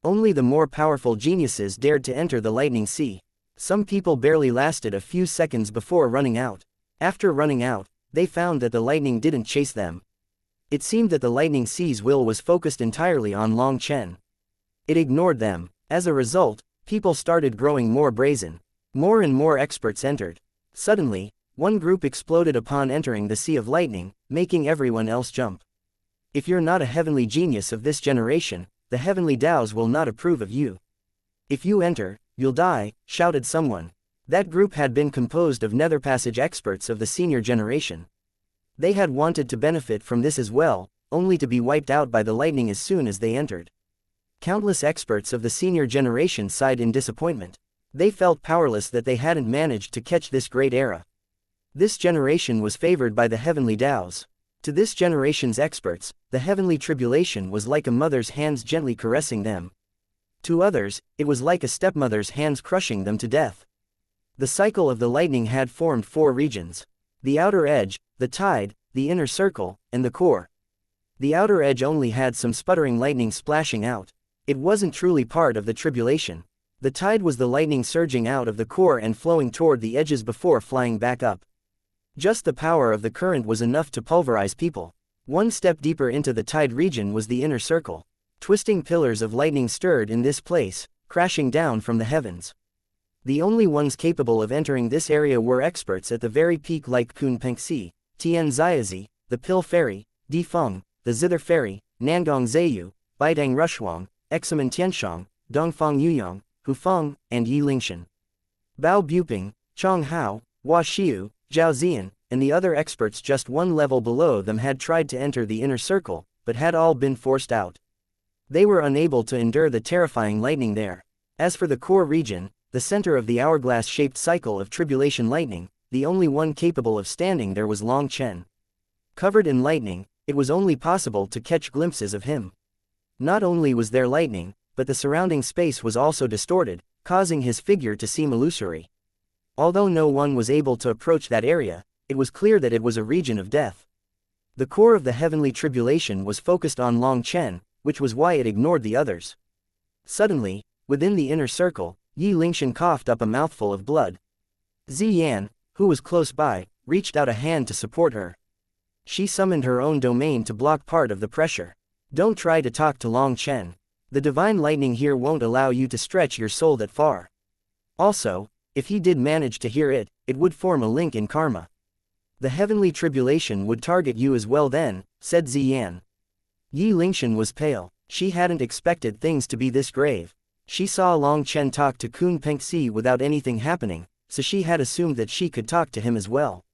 Only the more powerful geniuses dared to enter the lightning sea. Some people barely lasted a few seconds before running out. After running out, they found that the lightning didn't chase them. It seemed that the lightning sea's will was focused entirely on Long Chen. It ignored them. As a result, people started growing more brazen. More and more experts entered. Suddenly, one group exploded upon entering the sea of lightning, making everyone else jump. "If you're not a heavenly genius of this generation, the heavenly Daos will not approve of you. If you enter, you'll die," shouted someone. That group had been composed of nether passage experts of the senior generation. They had wanted to benefit from this as well, only to be wiped out by the lightning as soon as they entered. Countless experts of the senior generation sighed in disappointment. They felt powerless that they hadn't managed to catch this great era. This generation was favored by the heavenly Daos. To this generation's experts, the heavenly tribulation was like a mother's hands gently caressing them. To others, it was like a stepmother's hands crushing them to death. The cycle of the lightning had formed 4 regions. The outer edge, the tide, the inner circle, and the core. The outer edge only had some sputtering lightning splashing out. It wasn't truly part of the tribulation. The tide was the lightning surging out of the core and flowing toward the edges before flying back up. Just the power of the current was enough to pulverize people. One step deeper into the tide region was the inner circle. Twisting pillars of lightning stirred in this place, crashing down from the heavens. The only ones capable of entering this area were experts at the very peak like Kun Pengxi, Tian Ziazi, the Pill Fairy, Di Feng, the Zither Fairy, Nangong Zheyu, Baidang Rushuang, Examen Tianshang, Dongfang Yuyang, Hufeng, and Yi Lingshan. Bao Buping, Chong Hao, Hua Xiu, Zhao Zian, and the other experts just one level below them had tried to enter the inner circle, but had all been forced out. They were unable to endure the terrifying lightning there. As for the core region, the center of the hourglass-shaped cycle of tribulation lightning, the only one capable of standing there was Long Chen. Covered in lightning, it was only possible to catch glimpses of him. Not only was there lightning, but the surrounding space was also distorted, causing his figure to seem illusory. Although no one was able to approach that area, it was clear that it was a region of death. The core of the heavenly tribulation was focused on Long Chen, which was why it ignored the others. Suddenly, within the inner circle, Yi Lingshan coughed up a mouthful of blood. Ziyan, who was close by, reached out a hand to support her. She summoned her own domain to block part of the pressure. Don't try to talk to Long Chen. The divine lightning here won't allow you to stretch your soul that far. Also, if he did manage to hear it, it would form a link in karma. The heavenly tribulation would target you as well then, said Ziyan. Yi Lingshan was pale. She hadn't expected things to be this grave. She saw Long Chen talk to Kun Pengxi without anything happening, so she had assumed that she could talk to him as well.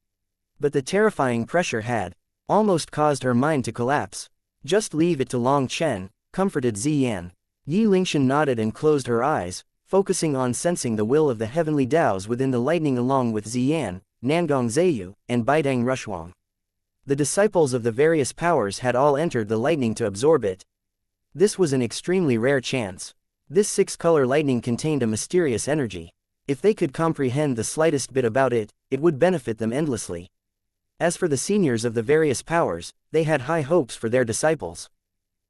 But the terrifying pressure had almost caused her mind to collapse. Just leave it to Long Chen, comforted Ziyan. Yi Lingshan nodded and closed her eyes, focusing on sensing the will of the heavenly Taos within the lightning along with Ziyan, Nangong Zheyu, and Baidang Rushuang. The disciples of the various powers had all entered the lightning to absorb it. This was an extremely rare chance. This six-color lightning contained a mysterious energy. If they could comprehend the slightest bit about it, it would benefit them endlessly. As for the seniors of the various powers, they had high hopes for their disciples.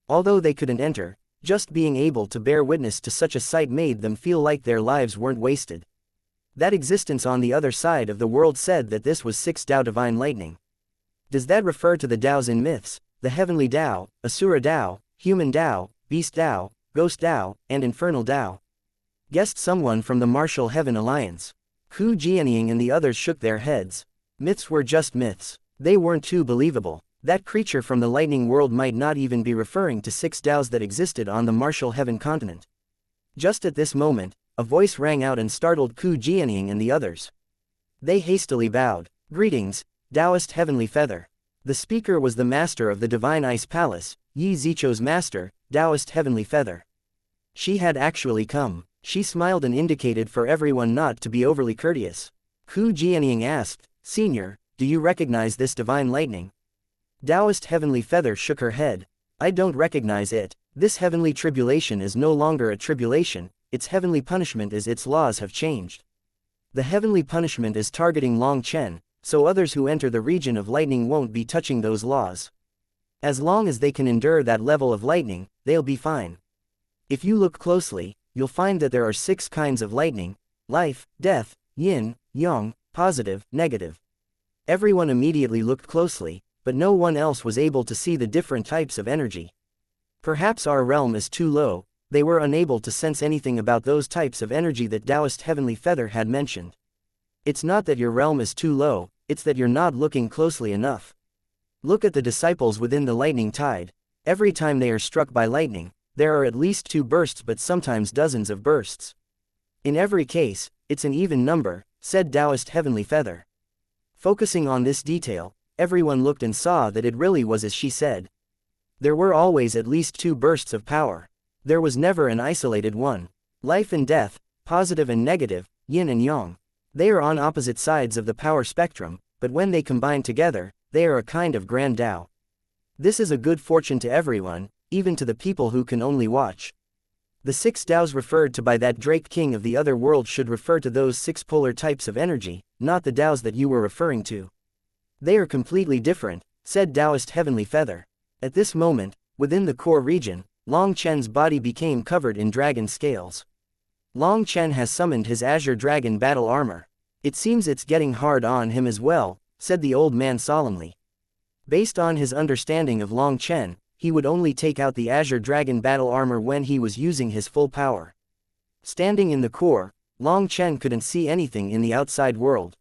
Although they couldn't enter, just being able to bear witness to such a sight made them feel like their lives weren't wasted. That existence on the other side of the world said that this was six Tao divine lightning. Does that refer to the Taos in myths, the heavenly Tao, Asura Tao, human Tao, beast Tao, ghost Tao, and infernal Tao? Guessed someone from the Martial Heaven Alliance. Hu Jianying and the others shook their heads. Myths were just myths. They weren't too believable. That creature from the lightning world might not even be referring to six Taos that existed on the Martial Heaven continent. Just at this moment, a voice rang out and startled Ku Jianying and the others. They hastily bowed. Greetings, Taoist Heavenly Feather. The speaker was the master of the Divine Ice Palace, Yi Zichou's master, Taoist Heavenly Feather. She had actually come. She smiled and indicated for everyone not to be overly courteous. Ku Jianying asked, Senior, do you recognize this divine lightning? Taoist Heavenly Feather shook her head. I don't recognize it. This heavenly tribulation is no longer a tribulation, its heavenly punishment is its laws have changed. The heavenly punishment is targeting Long Chen, so others who enter the region of lightning won't be touching those laws. As long as they can endure that level of lightning, they'll be fine. If you look closely, you'll find that there are 6 kinds of lightning: life, death, yin, yang, positive, negative. Everyone immediately looked closely, but no one else was able to see the different types of energy. Perhaps our realm is too low. They were unable to sense anything about those types of energy that Taoist Heavenly Feather had mentioned. It's not that your realm is too low, it's that you're not looking closely enough. Look at the disciples within the lightning tide. Every time they are struck by lightning, there are at least 2 bursts but sometimes dozens of bursts. In every case, it's an even number, said Taoist Heavenly Feather. Focusing on this detail, everyone looked and saw that it really was as she said. There were always at least 2 bursts of power. There was never an isolated one. Life and death, positive and negative, yin and yang. They are on opposite sides of the power spectrum, but when they combine together, they are a kind of grand Tao. This is a good fortune to everyone, even to the people who can only watch. The 6 Taos referred to by that Drake King of the other world should refer to those 6 polar types of energy, not the Taos that you were referring to. They are completely different, said Taoist Heavenly Feather. At this moment, within the core region, Long Chen's body became covered in dragon scales. Long Chen has summoned his azure dragon battle armor. It seems it's getting hard on him as well, said the old man solemnly. Based on his understanding of Long Chen, he would only take out the azure dragon battle armor when he was using his full power. Standing in the core, Long Chen couldn't see anything in the outside world.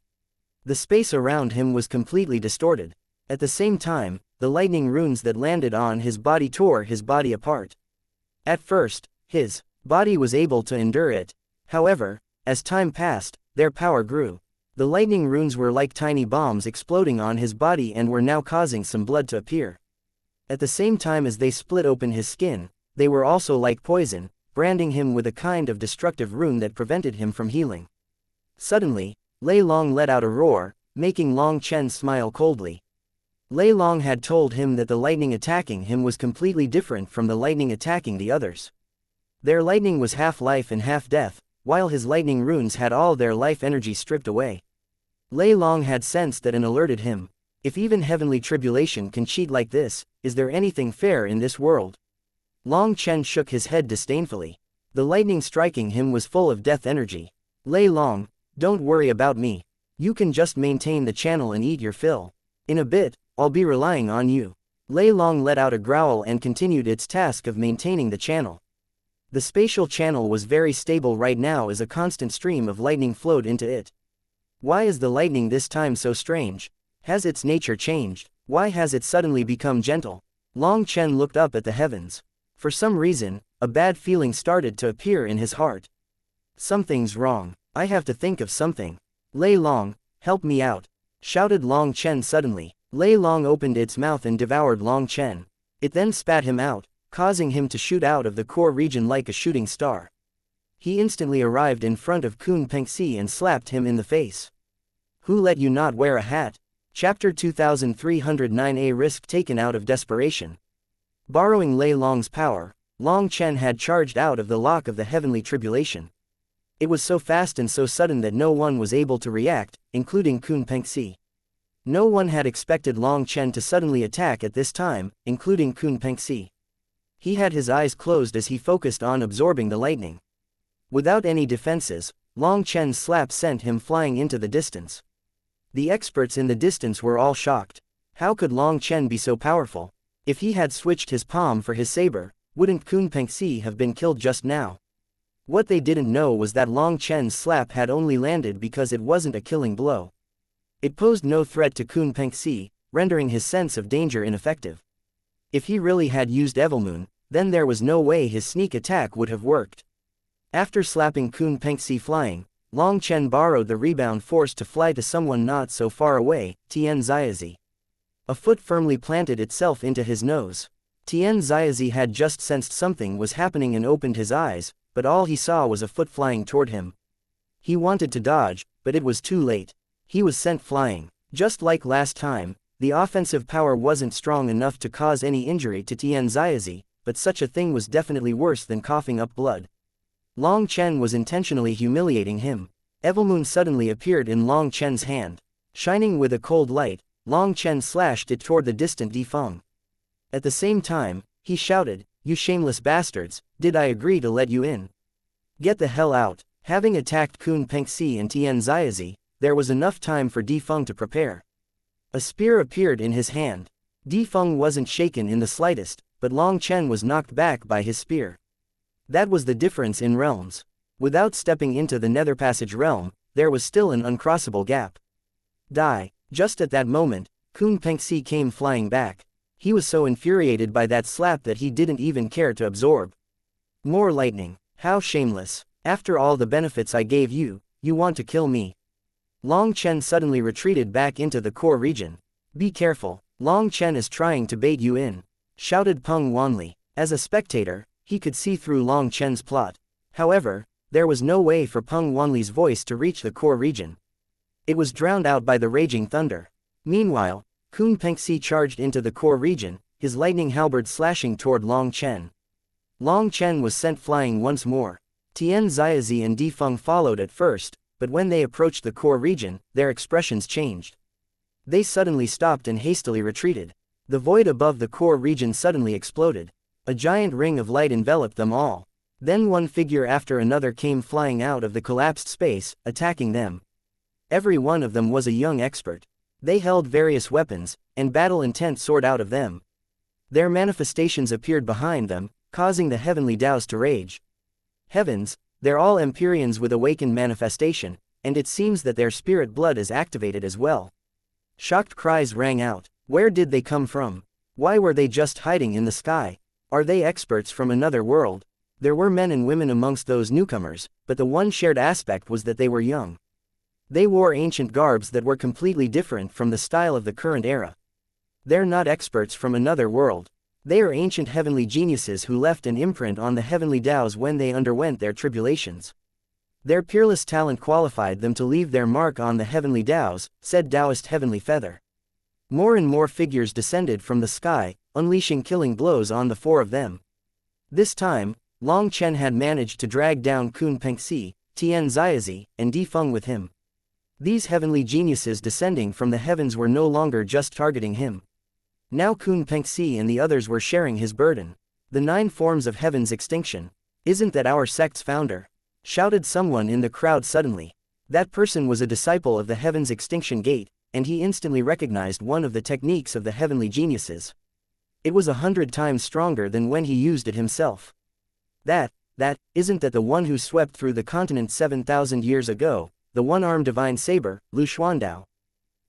The space around him was completely distorted. At the same time, the lightning runes that landed on his body tore his body apart. At first, his body was able to endure it. However, as time passed, their power grew. The lightning runes were like tiny bombs exploding on his body and were now causing some blood to appear. At the same time as they split open his skin, they were also like poison, branding him with a kind of destructive rune that prevented him from healing. Suddenly, Lei Long let out a roar, making Long Chen smile coldly. Lei Long had told him that the lightning attacking him was completely different from the lightning attacking the others. Their lightning was half life and half death, while his lightning runes had all their life energy stripped away. Lei Long had sensed that and alerted him. If even heavenly tribulation can cheat like this, is there anything fair in this world? Long Chen shook his head disdainfully. The lightning striking him was full of death energy. Lei Long, don't worry about me. You can just maintain the channel and eat your fill. In a bit, I'll be relying on you. Lei Long let out a growl and continued its task of maintaining the channel. The spatial channel was very stable right now as a constant stream of lightning flowed into it. Why is the lightning this time so strange? Has its nature changed? Why has it suddenly become gentle? Long Chen looked up at the heavens. For some reason, a bad feeling started to appear in his heart. Something's wrong. I have to think of something. Lei Long, help me out, shouted Long Chen suddenly. Lei Long opened its mouth and devoured Long Chen. It then spat him out, causing him to shoot out of the core region like a shooting star. He instantly arrived in front of Kun Pengxi and slapped him in the face. Who let you not wear a hat? Chapter 2309. A risk taken out of desperation. Borrowing Lei Long's power, Long Chen had charged out of the lock of the heavenly tribulation. It was so fast and so sudden that no one was able to react, including Kun Pengxi. No one had expected Long Chen to suddenly attack at this time, including Kun Pengxi. He had his eyes closed as he focused on absorbing the lightning. Without any defenses, Long Chen's slap sent him flying into the distance. The experts in the distance were all shocked. How could Long Chen be so powerful? If he had switched his palm for his saber, wouldn't Kun Pengxi have been killed just now? What they didn't know was that Long Chen's slap had only landed because it wasn't a killing blow. It posed no threat to Kun Pengxi, rendering his sense of danger ineffective. If he really had used Evilmoon, then there was no way his sneak attack would have worked. After slapping Kun Pengxi flying, Long Chen borrowed the rebound force to fly to someone not so far away, Tian Xiaozi. A foot firmly planted itself into his nose. Tian Xiaozi had just sensed something was happening and opened his eyes, but all he saw was a foot flying toward him. He wanted to dodge, but it was too late. He was sent flying. Just like last time, the offensive power wasn't strong enough to cause any injury to Tian Xiaozi, but such a thing was definitely worse than coughing up blood. Long Chen was intentionally humiliating him. Evilmoon suddenly appeared in Long Chen's hand. Shining with a cold light, Long Chen slashed it toward the distant Difeng. At the same time, he shouted, "You shameless bastards, did I agree to let you in? Get the hell out." Having attacked Kun Pengxi and Tian Xiaozi, there was enough time for Difeng to prepare. A spear appeared in his hand. Difeng wasn't shaken in the slightest, but Long Chen was knocked back by his spear. That was the difference in realms. Without stepping into the Nether Passage realm, there was still an uncrossable gap. Die. Just at that moment, Kun Pengxi came flying back. He was so infuriated by that slap that he didn't even care to absorb. More lightning. How shameless. After all the benefits I gave you, you want to kill me. Long Chen suddenly retreated back into the core region. Be careful, Long Chen is trying to bait you in, shouted Peng Wanli. As a spectator, he could see through Long Chen's plot. However, there was no way for Peng Wanli's voice to reach the core region. It was drowned out by the raging thunder. Meanwhile, Kun Pengxi charged into the core region, his lightning halberd slashing toward Long Chen. Long Chen was sent flying once more. Tian Xiaozi and Difeng followed at first, but when they approached the core region, their expressions changed. They suddenly stopped and hastily retreated. The void above the core region suddenly exploded. A giant ring of light enveloped them all. Then one figure after another came flying out of the collapsed space, attacking them. Every one of them was a young expert. They held various weapons, and battle intent soared out of them. Their manifestations appeared behind them, causing the heavenly Taos to rage. Heavens, they're all Empyreans with awakened manifestation, and it seems that their spirit blood is activated as well. Shocked cries rang out. Where did they come from? Why were they just hiding in the sky? Are they experts from another world? There were men and women amongst those newcomers, but the one shared aspect was that they were young. They wore ancient garbs that were completely different from the style of the current era. They're not experts from another world. They are ancient heavenly geniuses who left an imprint on the heavenly Taos when they underwent their tribulations. Their peerless talent qualified them to leave their mark on the heavenly Taos, said Taoist Heavenly Feather. More and more figures descended from the sky, unleashing killing blows on the four of them. This time, Long Chen had managed to drag down Kun Pengxi, Tian Xiaozi, and Di Feng with him. These heavenly geniuses descending from the heavens were no longer just targeting him. Now Kun Pengxi and the others were sharing his burden. The 9 forms of heaven's extinction. Isn't that our sect's founder? Shouted someone in the crowd suddenly. That person was a disciple of the heaven's extinction gate, and he instantly recognized one of the techniques of the heavenly geniuses. It was 100 times stronger than when he used it himself. That isn't that the one who swept through the continent 7,000 years ago, the one-armed divine saber, Lu Xuandao.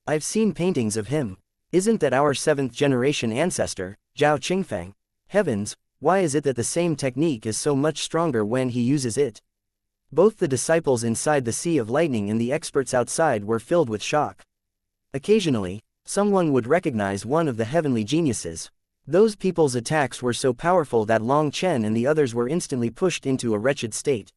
I've seen paintings of him. Isn't that our 7th-generation ancestor, Zhao Qingfeng? Heavens, why is it that the same technique is so much stronger when he uses it? Both the disciples inside the Sea of Lightning and the experts outside were filled with shock. Occasionally, someone would recognize one of the heavenly geniuses. Those people's attacks were so powerful that Long Chen and the others were instantly pushed into a wretched state.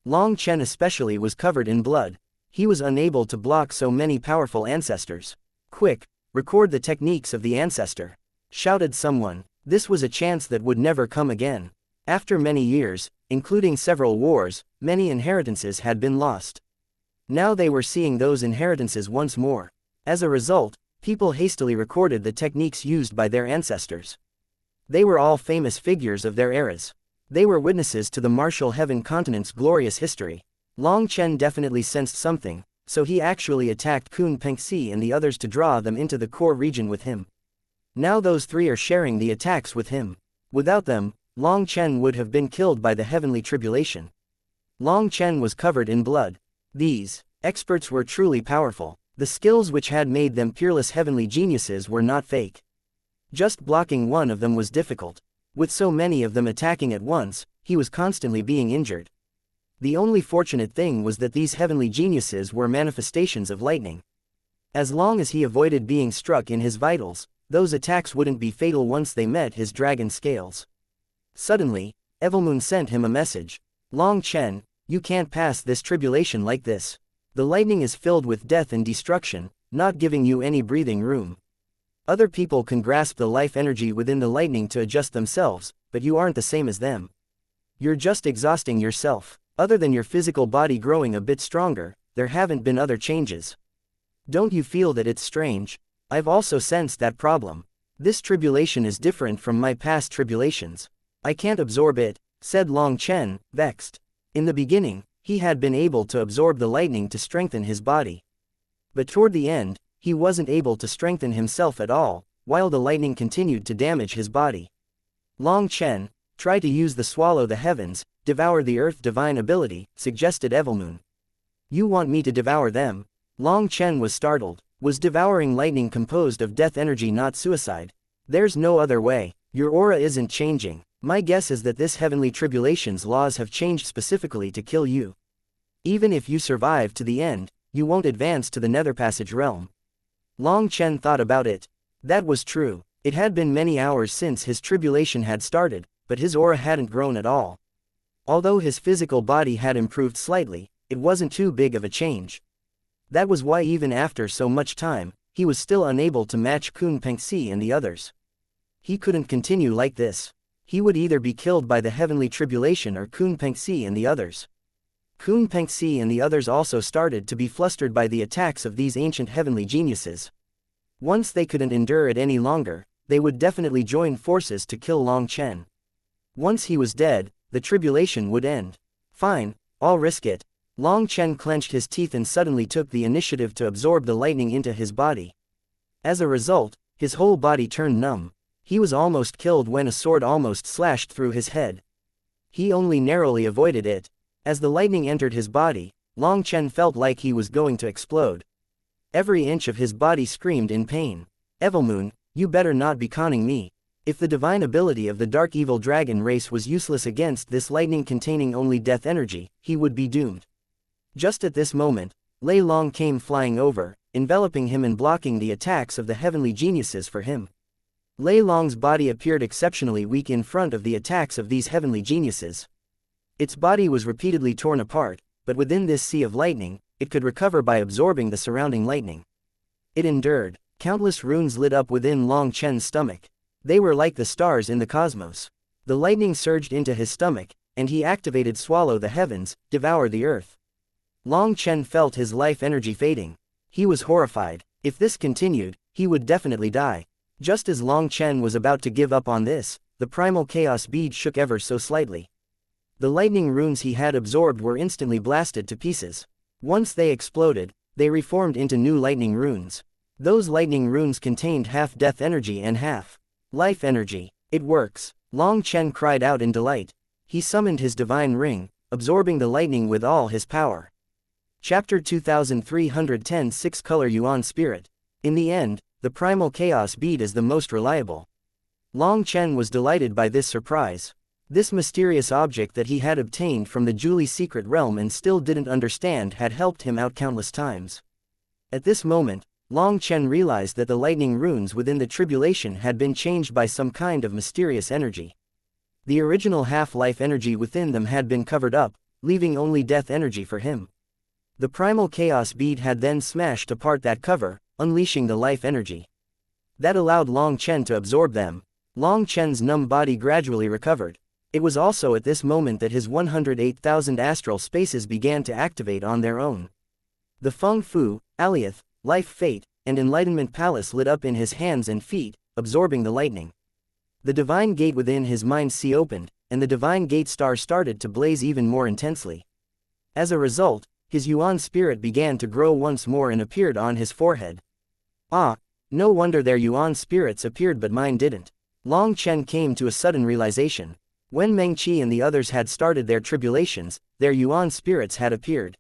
Long Chen especially was covered in blood. He was unable to block so many powerful ancestors. Quick, record the techniques of the ancestor, shouted someone. This was a chance that would never come again. After many years, including several wars, many inheritances had been lost. Now they were seeing those inheritances once more. As a result, people hastily recorded the techniques used by their ancestors. They were all famous figures of their eras. They were witnesses to the martial heaven continent's glorious history. Long Chen definitely sensed something, so he actually attacked Kun Pengxi and the others to draw them into the core region with him. Now those 3 are sharing the attacks with him. Without them, Long Chen would have been killed by the heavenly tribulation. Long Chen was covered in blood. These experts were truly powerful. The skills which had made them peerless heavenly geniuses were not fake. Just blocking one of them was difficult. With so many of them attacking at once, he was constantly being injured. The only fortunate thing was that these heavenly geniuses were manifestations of lightning. As long as he avoided being struck in his vitals, those attacks wouldn't be fatal once they met his dragon scales. Suddenly, Evelmoon sent him a message. Long Chen, you can't pass this tribulation like this. The lightning is filled with death and destruction, not giving you any breathing room. Other people can grasp the life energy within the lightning to adjust themselves, but you aren't the same as them. You're just exhausting yourself. Other than your physical body growing a bit stronger, there haven't been other changes. Don't you feel that it's strange? I've also sensed that problem. This tribulation is different from my past tribulations. I can't absorb it, said Long Chen, vexed. In the beginning, he had been able to absorb the lightning to strengthen his body. But toward the end, he wasn't able to strengthen himself at all, while the lightning continued to damage his body. Long Chen, try to use the swallow the heavens, devour the earth divine ability, suggested Evelmoon. You want me to devour them? Long Chen was startled. Was devouring lightning composed of death energy not suicide? There's no other way. Your aura isn't changing. My guess is that this heavenly tribulation's laws have changed specifically to kill you. Even if you survive to the end, you won't advance to the Nether Passage realm. Long Chen thought about it. That was true. It had been many hours since his tribulation had started, but his aura hadn't grown at all. Although his physical body had improved slightly, it wasn't too big of a change. That was why even after so much time, he was still unable to match Kun Pengxi and the others. He couldn't continue like this. He would either be killed by the heavenly tribulation or Kun Pengxi and the others. Kun Pengxi and the others also started to be flustered by the attacks of these ancient heavenly geniuses. Once they couldn't endure it any longer, they would definitely join forces to kill Long Chen. Once he was dead, the tribulation would end. Fine, I'll risk it. Long Chen clenched his teeth and suddenly took the initiative to absorb the lightning into his body. As a result, his whole body turned numb. He was almost killed when a sword almost slashed through his head. He only narrowly avoided it. As the lightning entered his body, Long Chen felt like he was going to explode. Every inch of his body screamed in pain. Evilmoon, you better not be conning me. If the divine ability of the dark evil dragon race was useless against this lightning containing only death energy, he would be doomed. Just at this moment, Lei Long came flying over, enveloping him and blocking the attacks of the heavenly geniuses for him. Lei Long's body appeared exceptionally weak in front of the attacks of these heavenly geniuses. Its body was repeatedly torn apart, but within this sea of lightning, it could recover by absorbing the surrounding lightning. It endured. Countless runes lit up within Long Chen's stomach. They were like the stars in the cosmos. The lightning surged into his stomach, and he activated Swallow the Heavens, Devour the Earth. Long Chen felt his life energy fading. He was horrified. If this continued, he would definitely die. Just as Long Chen was about to give up on this, the primal chaos bead shook ever so slightly. The lightning runes he had absorbed were instantly blasted to pieces. Once they exploded, they reformed into new lightning runes. Those lightning runes contained half death energy and half life energy. It works. Long Chen cried out in delight. He summoned his divine ring, absorbing the lightning with all his power. Chapter 2310 Six-Color Yuan Spirit. In the end, the primal chaos bead is the most reliable. Long Chen was delighted by this surprise. This mysterious object that he had obtained from the Julie's secret realm and still didn't understand had helped him out countless times. At this moment, Long Chen realized that the lightning runes within the tribulation had been changed by some kind of mysterious energy. The original half-life energy within them had been covered up, leaving only death energy for him. The primal chaos bead had then smashed apart that cover, unleashing the life energy. That allowed Long Chen to absorb them. Long Chen's numb body gradually recovered. It was also at this moment that his 108,000 astral spaces began to activate on their own. The Feng Fu, Aliath, Life Fate, and Enlightenment Palace lit up in his hands and feet, absorbing the lightning. The divine gate within his mind sea opened, and the divine gate star started to blaze even more intensely. As a result, his Yuan spirit began to grow once more and appeared on his forehead. Ah, no wonder their Yuan spirits appeared but mine didn't. Long Chen came to a sudden realization. When Meng Qi and the others had started their tribulations, their Yuan spirits had appeared.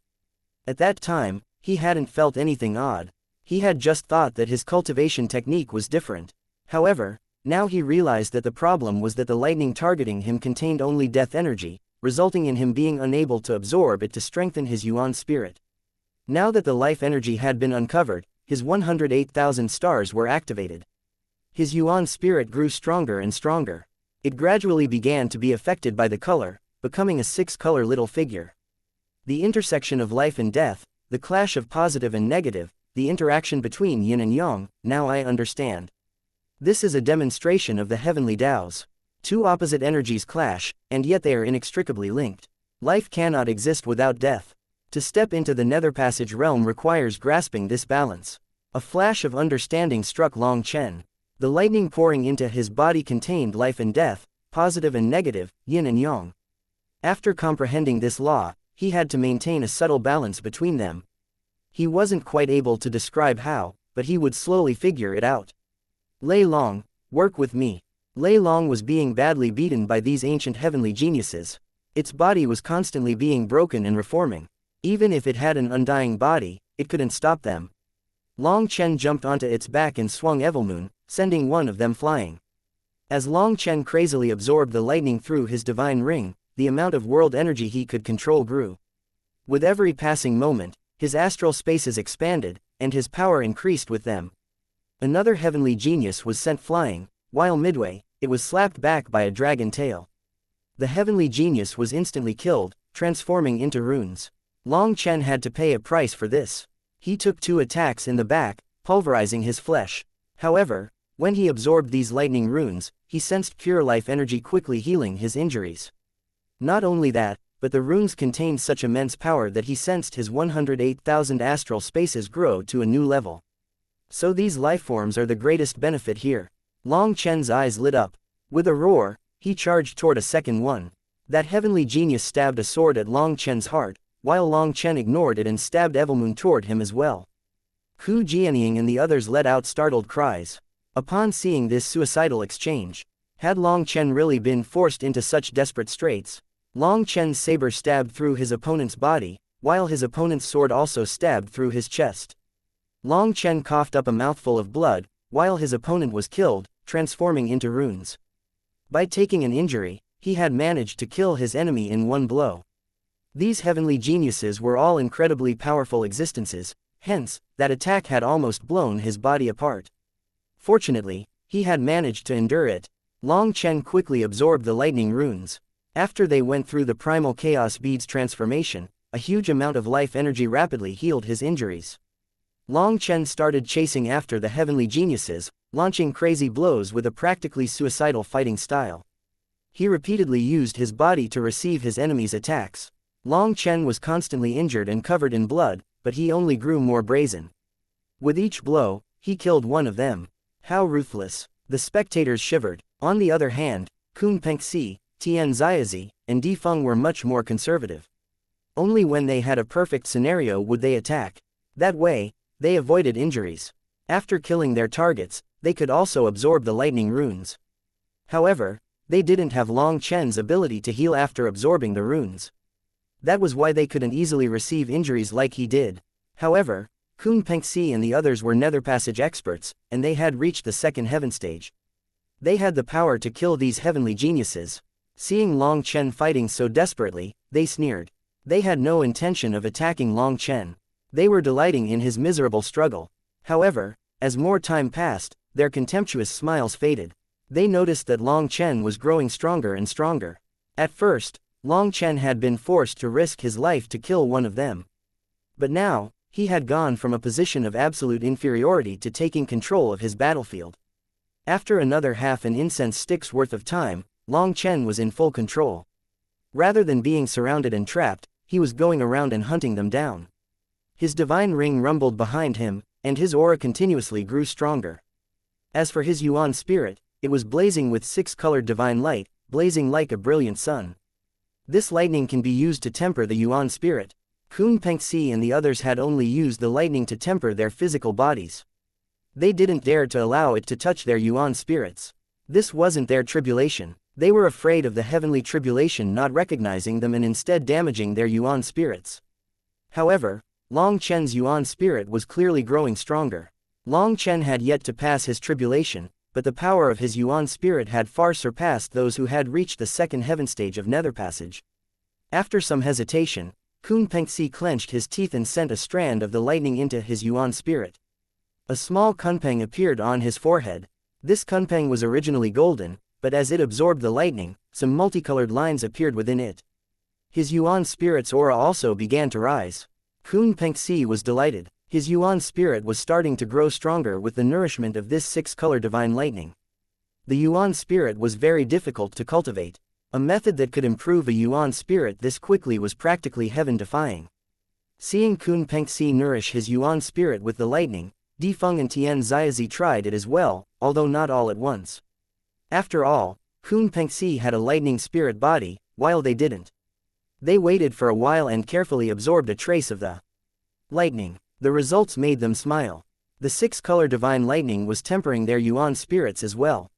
At that time, he hadn't felt anything odd. He had just thought that his cultivation technique was different. However, now he realized that the problem was that the lightning targeting him contained only death energy, resulting in him being unable to absorb it to strengthen his Yuan spirit. Now that the life energy had been uncovered, his 108,000 stars were activated. His Yuan spirit grew stronger and stronger. It gradually began to be affected by the color, becoming a six-color little figure. The intersection of life and death, the clash of positive and negative, the interaction between yin and yang, now I understand. This is a demonstration of the heavenly Tao's. Two opposite energies clash, and yet they are inextricably linked. Life cannot exist without death. To step into the nether passage realm requires grasping this balance. A flash of understanding struck Long Chen. The lightning pouring into his body contained life and death, positive and negative, yin and yang. After comprehending this law, he had to maintain a subtle balance between them. He wasn't quite able to describe how, but he would slowly figure it out. Lei Long, work with me. Lei Long was being badly beaten by these ancient heavenly geniuses. Its body was constantly being broken and reforming. Even if it had an undying body, it couldn't stop them. Long Chen jumped onto its back and swung Evilmoon, sending one of them flying. As Long Chen crazily absorbed the lightning through his divine ring, the amount of world energy he could control grew. With every passing moment, his astral spaces expanded, and his power increased with them. Another heavenly genius was sent flying, while midway, it was slapped back by a dragon tail. The heavenly genius was instantly killed, transforming into runes. Long Chen had to pay a price for this. He took 2 attacks in the back, pulverizing his flesh. However, when he absorbed these lightning runes, he sensed pure life energy quickly healing his injuries. Not only that, but the runes contained such immense power that he sensed his 108,000 astral spaces grow to a new level. So these lifeforms are the greatest benefit here. Long Chen's eyes lit up. With a roar, he charged toward a second one. That heavenly genius stabbed a sword at Long Chen's heart, while Long Chen ignored it and stabbed Evilmoon toward him as well. Hu Jianying and the others let out startled cries. Upon seeing this suicidal exchange, had Long Chen really been forced into such desperate straits? Long Chen's saber stabbed through his opponent's body, while his opponent's sword also stabbed through his chest. Long Chen coughed up a mouthful of blood, while his opponent was killed, transforming into runes. By taking an injury, he had managed to kill his enemy in one blow. These heavenly geniuses were all incredibly powerful existences, hence, that attack had almost blown his body apart. Fortunately, he had managed to endure it. Long Chen quickly absorbed the lightning runes. After they went through the primal chaos bead's transformation, a huge amount of life energy rapidly healed his injuries. Long Chen started chasing after the heavenly geniuses, launching crazy blows with a practically suicidal fighting style. He repeatedly used his body to receive his enemies' attacks. Long Chen was constantly injured and covered in blood, but he only grew more brazen. With each blow, he killed one of them. How ruthless! The spectators shivered. On the other hand, Kun Pengxi, Tian Ziazi, and Di Feng were much more conservative. Only when they had a perfect scenario would they attack. That way, they avoided injuries. After killing their targets, they could also absorb the lightning runes. However, they didn't have Long Chen's ability to heal after absorbing the runes. That was why they couldn't easily receive injuries like he did. However, Kun Pengxi and the others were nether passage experts, and they had reached the second heaven stage. They had the power to kill these heavenly geniuses. Seeing Long Chen fighting so desperately, they sneered. They had no intention of attacking Long Chen. They were delighting in his miserable struggle. However, as more time passed, their contemptuous smiles faded. They noticed that Long Chen was growing stronger and stronger. At first, Long Chen had been forced to risk his life to kill one of them. But now, he had gone from a position of absolute inferiority to taking control of his battlefield. After another half an incense stick's worth of time, Long Chen was in full control. Rather than being surrounded and trapped, he was going around and hunting them down. His divine ring rumbled behind him, and his aura continuously grew stronger. As for his Yuan spirit, it was blazing with six-colored divine light, blazing like a brilliant sun. This lightning can be used to temper the Yuan spirit. Kun Pengxi and the others had only used the lightning to temper their physical bodies. They didn't dare to allow it to touch their Yuan spirits. This wasn't their tribulation. They were afraid of the heavenly tribulation not recognizing them and instead damaging their Yuan spirits. However, Long Chen's Yuan spirit was clearly growing stronger. Long Chen had yet to pass his tribulation, but the power of his Yuan spirit had far surpassed those who had reached the second heaven stage of nether passage. After some hesitation, Kun Pengxi clenched his teeth and sent a strand of the lightning into his Yuan spirit. A small kunpeng appeared on his forehead. This kunpeng was originally golden, but as it absorbed the lightning, some multicolored lines appeared within it. His Yuan spirit's aura also began to rise. Kun Pengxi was delighted. His Yuan spirit was starting to grow stronger with the nourishment of this six-color divine lightning. The Yuan spirit was very difficult to cultivate. A method that could improve a Yuan spirit this quickly was practically heaven-defying. Seeing Kun Pengxi nourish his Yuan spirit with the lightning, Di Feng and Tian Ziazi tried it as well, although not all at once. After all, Kun Pengxi had a lightning spirit body, while they didn't. They waited for a while and carefully absorbed a trace of the lightning. The results made them smile. The six-color divine lightning was tempering their Yuan spirits as well.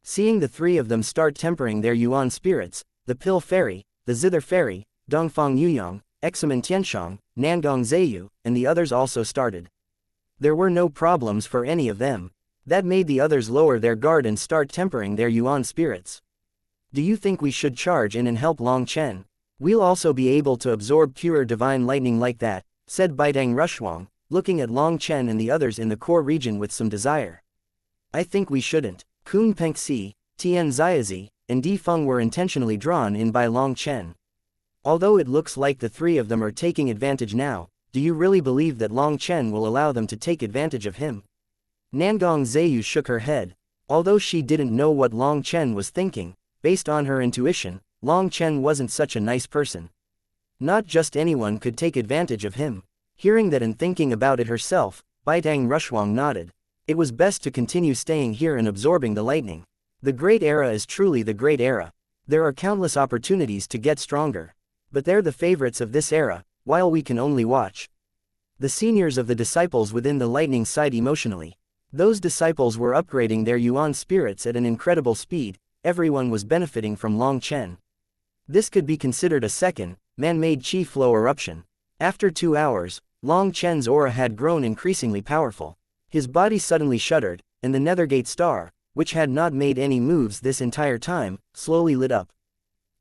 Seeing the three of them start tempering their Yuan spirits, the Pill Fairy, the Zither Fairy, Dongfang Yuyong, Examen Tianshang, Nangong Zheyu, and the others also started. There were no problems for any of them. That made the others lower their guard and start tempering their Yuan spirits. Do you think we should charge in and help Long Chen? We'll also be able to absorb pure divine lightning like that, said Baidang Rushuang, looking at Long Chen and the others in the core region with some desire. I think we shouldn't. Kun Pengxi, Tian Ziazi, and Di Feng were intentionally drawn in by Long Chen. Although it looks like the three of them are taking advantage now, do you really believe that Long Chen will allow them to take advantage of him? Nangong Zheyu shook her head. Although she didn't know what Long Chen was thinking, based on her intuition, Long Chen wasn't such a nice person. Not just anyone could take advantage of him. Hearing that and thinking about it herself, Baitang Rushuang nodded. It was best to continue staying here and absorbing the lightning. The Great Era is truly the Great Era. There are countless opportunities to get stronger. But they're the favorites of this era, while we can only watch. The seniors of the disciples within the lightning sighed emotionally. Those disciples were upgrading their yuan spirits at an incredible speed. Everyone was benefiting from Long Chen. This could be considered a second, man-made chi flow eruption. After 2 hours, Long Chen's aura had grown increasingly powerful. His body suddenly shuddered, and the Nethergate star, which had not made any moves this entire time, slowly lit up.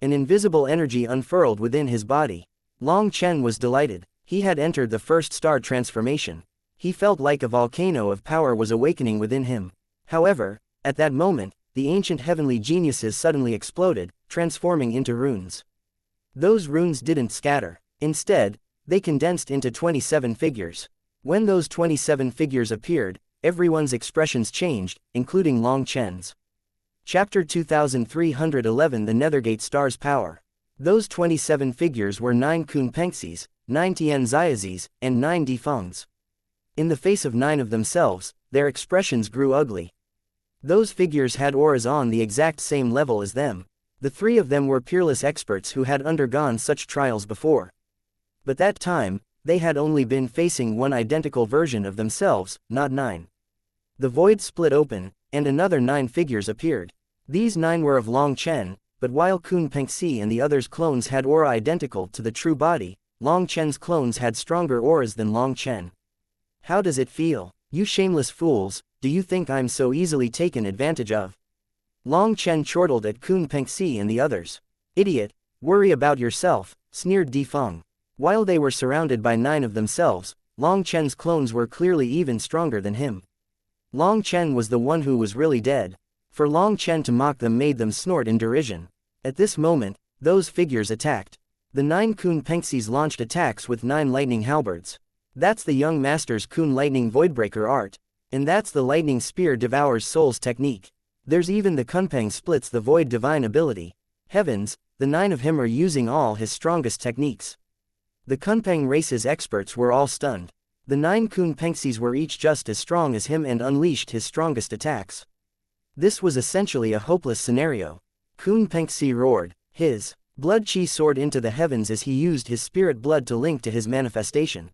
An invisible energy unfurled within his body. Long Chen was delighted. He had entered the first star transformation. He felt like a volcano of power was awakening within him. However, at that moment, the ancient heavenly geniuses suddenly exploded, transforming into runes. Those runes didn't scatter. Instead, they condensed into 27 figures. When those 27 figures appeared, everyone's expressions changed, including Long Chen's. Chapter 2311 The Nethergate Star's Power. Those 27 figures were 9 Kun Pengxis, 9 Tian Xiazis, and 9 Defengs. In the face of 9 of themselves, their expressions grew ugly. Those figures had auras on the exact same level as them. The 3 of them were peerless experts who had undergone such trials before. But that time, they had only been facing one identical version of themselves, not 9. The void split open, and another 9 figures appeared. These 9 were of Long Chen, but while Kun Pengxi and the others' clones had aura identical to the true body, Long Chen's clones had stronger auras than Long Chen. How does it feel? You shameless fools, do you think I'm so easily taken advantage of? Long Chen chortled at Kun Pengxi and the others. Idiot, worry about yourself, sneered Defeng. While they were surrounded by 9 of themselves, Long Chen's clones were clearly even stronger than him. Long Chen was the one who was really dead. For Long Chen to mock them made them snort in derision. At this moment, those figures attacked. The 9 Kun Pengxis launched attacks with 9 lightning halberds. That's the young master's Kun lightning voidbreaker art. And that's the lightning spear devours souls technique. There's even the Kunpeng splits the void divine ability. Heavens, the 9 of him are using all his strongest techniques. The Kunpeng race's experts were all stunned. The 9 Kun Pengxis were each just as strong as him and unleashed his strongest attacks. This was essentially a hopeless scenario. Kun Pengxi roared. His blood chi soared into the heavens as he used his spirit blood to link to his manifestation.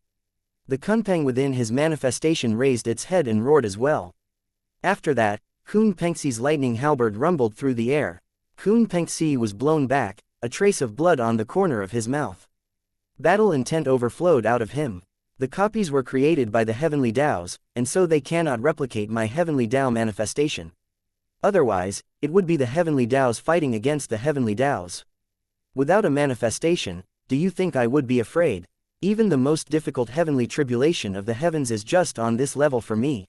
The Kunpeng within his manifestation raised its head and roared as well. After that, Kun Pengxi's lightning halberd rumbled through the air. Kun Pengxi was blown back, a trace of blood on the corner of his mouth. Battle intent overflowed out of him. The copies were created by the heavenly Taos, and so they cannot replicate my heavenly Tao manifestation. Otherwise, it would be the heavenly Taos fighting against the heavenly Taos. Without a manifestation, do you think I would be afraid? Even the most difficult heavenly tribulation of the heavens is just on this level for me.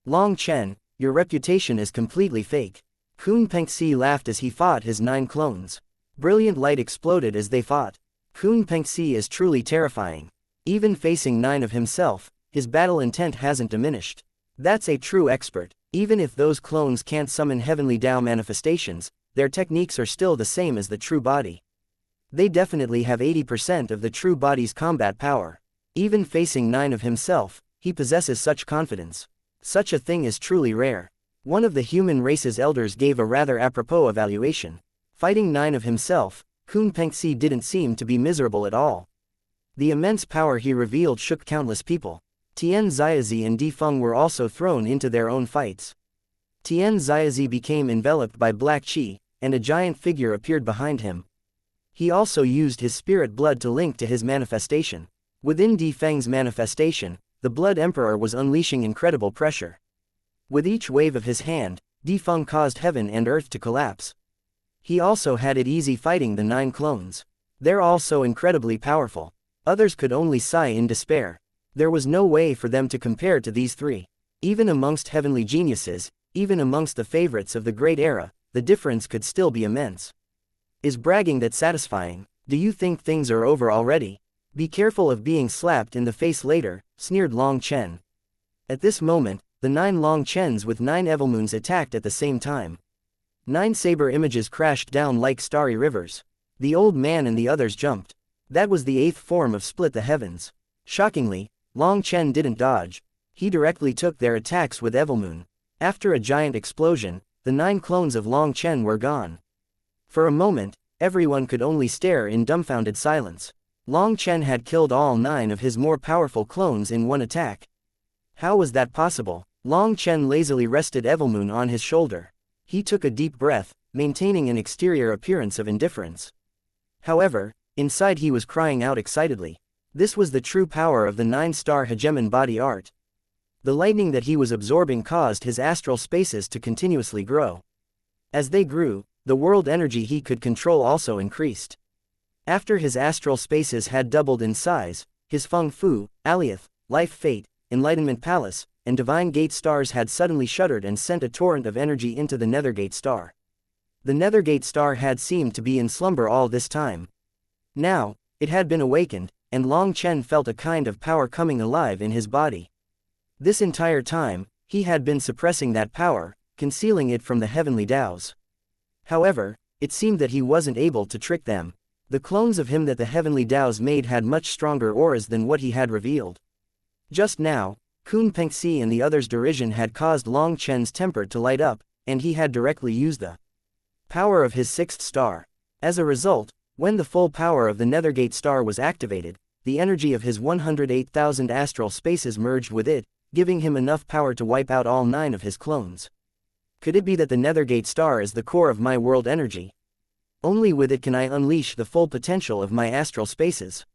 Long Chen, your reputation is completely fake. Kun Pengxi laughed as he fought his 9 clones. Brilliant light exploded as they fought. Kun Pengxi is truly terrifying. Even facing 9 of himself, his battle intent hasn't diminished. That's a true expert. Even if those clones can't summon heavenly Tao manifestations, their techniques are still the same as the true body. They definitely have 80% of the true body's combat power. Even facing 9 of himself, he possesses such confidence. Such a thing is truly rare. One of the human race's elders gave a rather apropos evaluation. Fighting 9 of himself, Kun Pengxi didn't seem to be miserable at all. The immense power he revealed shook countless people. Tian Xiazi and Defeng were also thrown into their own fights. Tian Xiazi became enveloped by black qi, and a giant figure appeared behind him. He also used his spirit blood to link to his manifestation. Within Defeng's manifestation, the Blood Emperor was unleashing incredible pressure. With each wave of his hand, Defeng caused heaven and earth to collapse. He also had it easy fighting the 9 clones. They're all so incredibly powerful. Others could only sigh in despair. There was no way for them to compare to these 3. Even amongst heavenly geniuses, even amongst the favorites of the Great Era, the difference could still be immense. Is bragging that satisfying? Do you think things are over already? Be careful of being slapped in the face later, sneered Long Chen. At this moment, the 9 Long Chens with 9 Evilmoons attacked at the same time. 9 saber images crashed down like starry rivers. The old man and the others jumped. That was the 8th form of Split the Heavens. Shockingly, Long Chen didn't dodge. He directly took their attacks with Evilmoon. After a giant explosion, the 9 clones of Long Chen were gone. For a moment, everyone could only stare in dumbfounded silence. Long Chen had killed all 9 of his more powerful clones in one attack. How was that possible? Long Chen lazily rested Evilmoon on his shoulder. He took a deep breath, maintaining an exterior appearance of indifference. However, inside he was crying out excitedly. This was the true power of the 9-star hegemon body art. The lightning that he was absorbing caused his astral spaces to continuously grow. As they grew, the world energy he could control also increased. After his astral spaces had doubled in size, his Feng Fu, Alioth, Life Fate, Enlightenment Palace, and Divine Gate stars had suddenly shuddered and sent a torrent of energy into the Nethergate star. The Nethergate star had seemed to be in slumber all this time. Now, it had been awakened, and Long Chen felt a kind of power coming alive in his body. This entire time, he had been suppressing that power, concealing it from the heavenly Daos. However, it seemed that he wasn't able to trick them. The clones of him that the heavenly Daos made had much stronger auras than what he had revealed. Just now, Kun Pengxi and the others' derision had caused Long Chen's temper to light up, and he had directly used the power of his 6th star. As a result, when the full power of the Nethergate star was activated, the energy of his 108,000 astral spaces merged with it, giving him enough power to wipe out all 9 of his clones. Could it be that the Nethergate star is the core of my world energy? Only with it can I unleash the full potential of my astral spaces.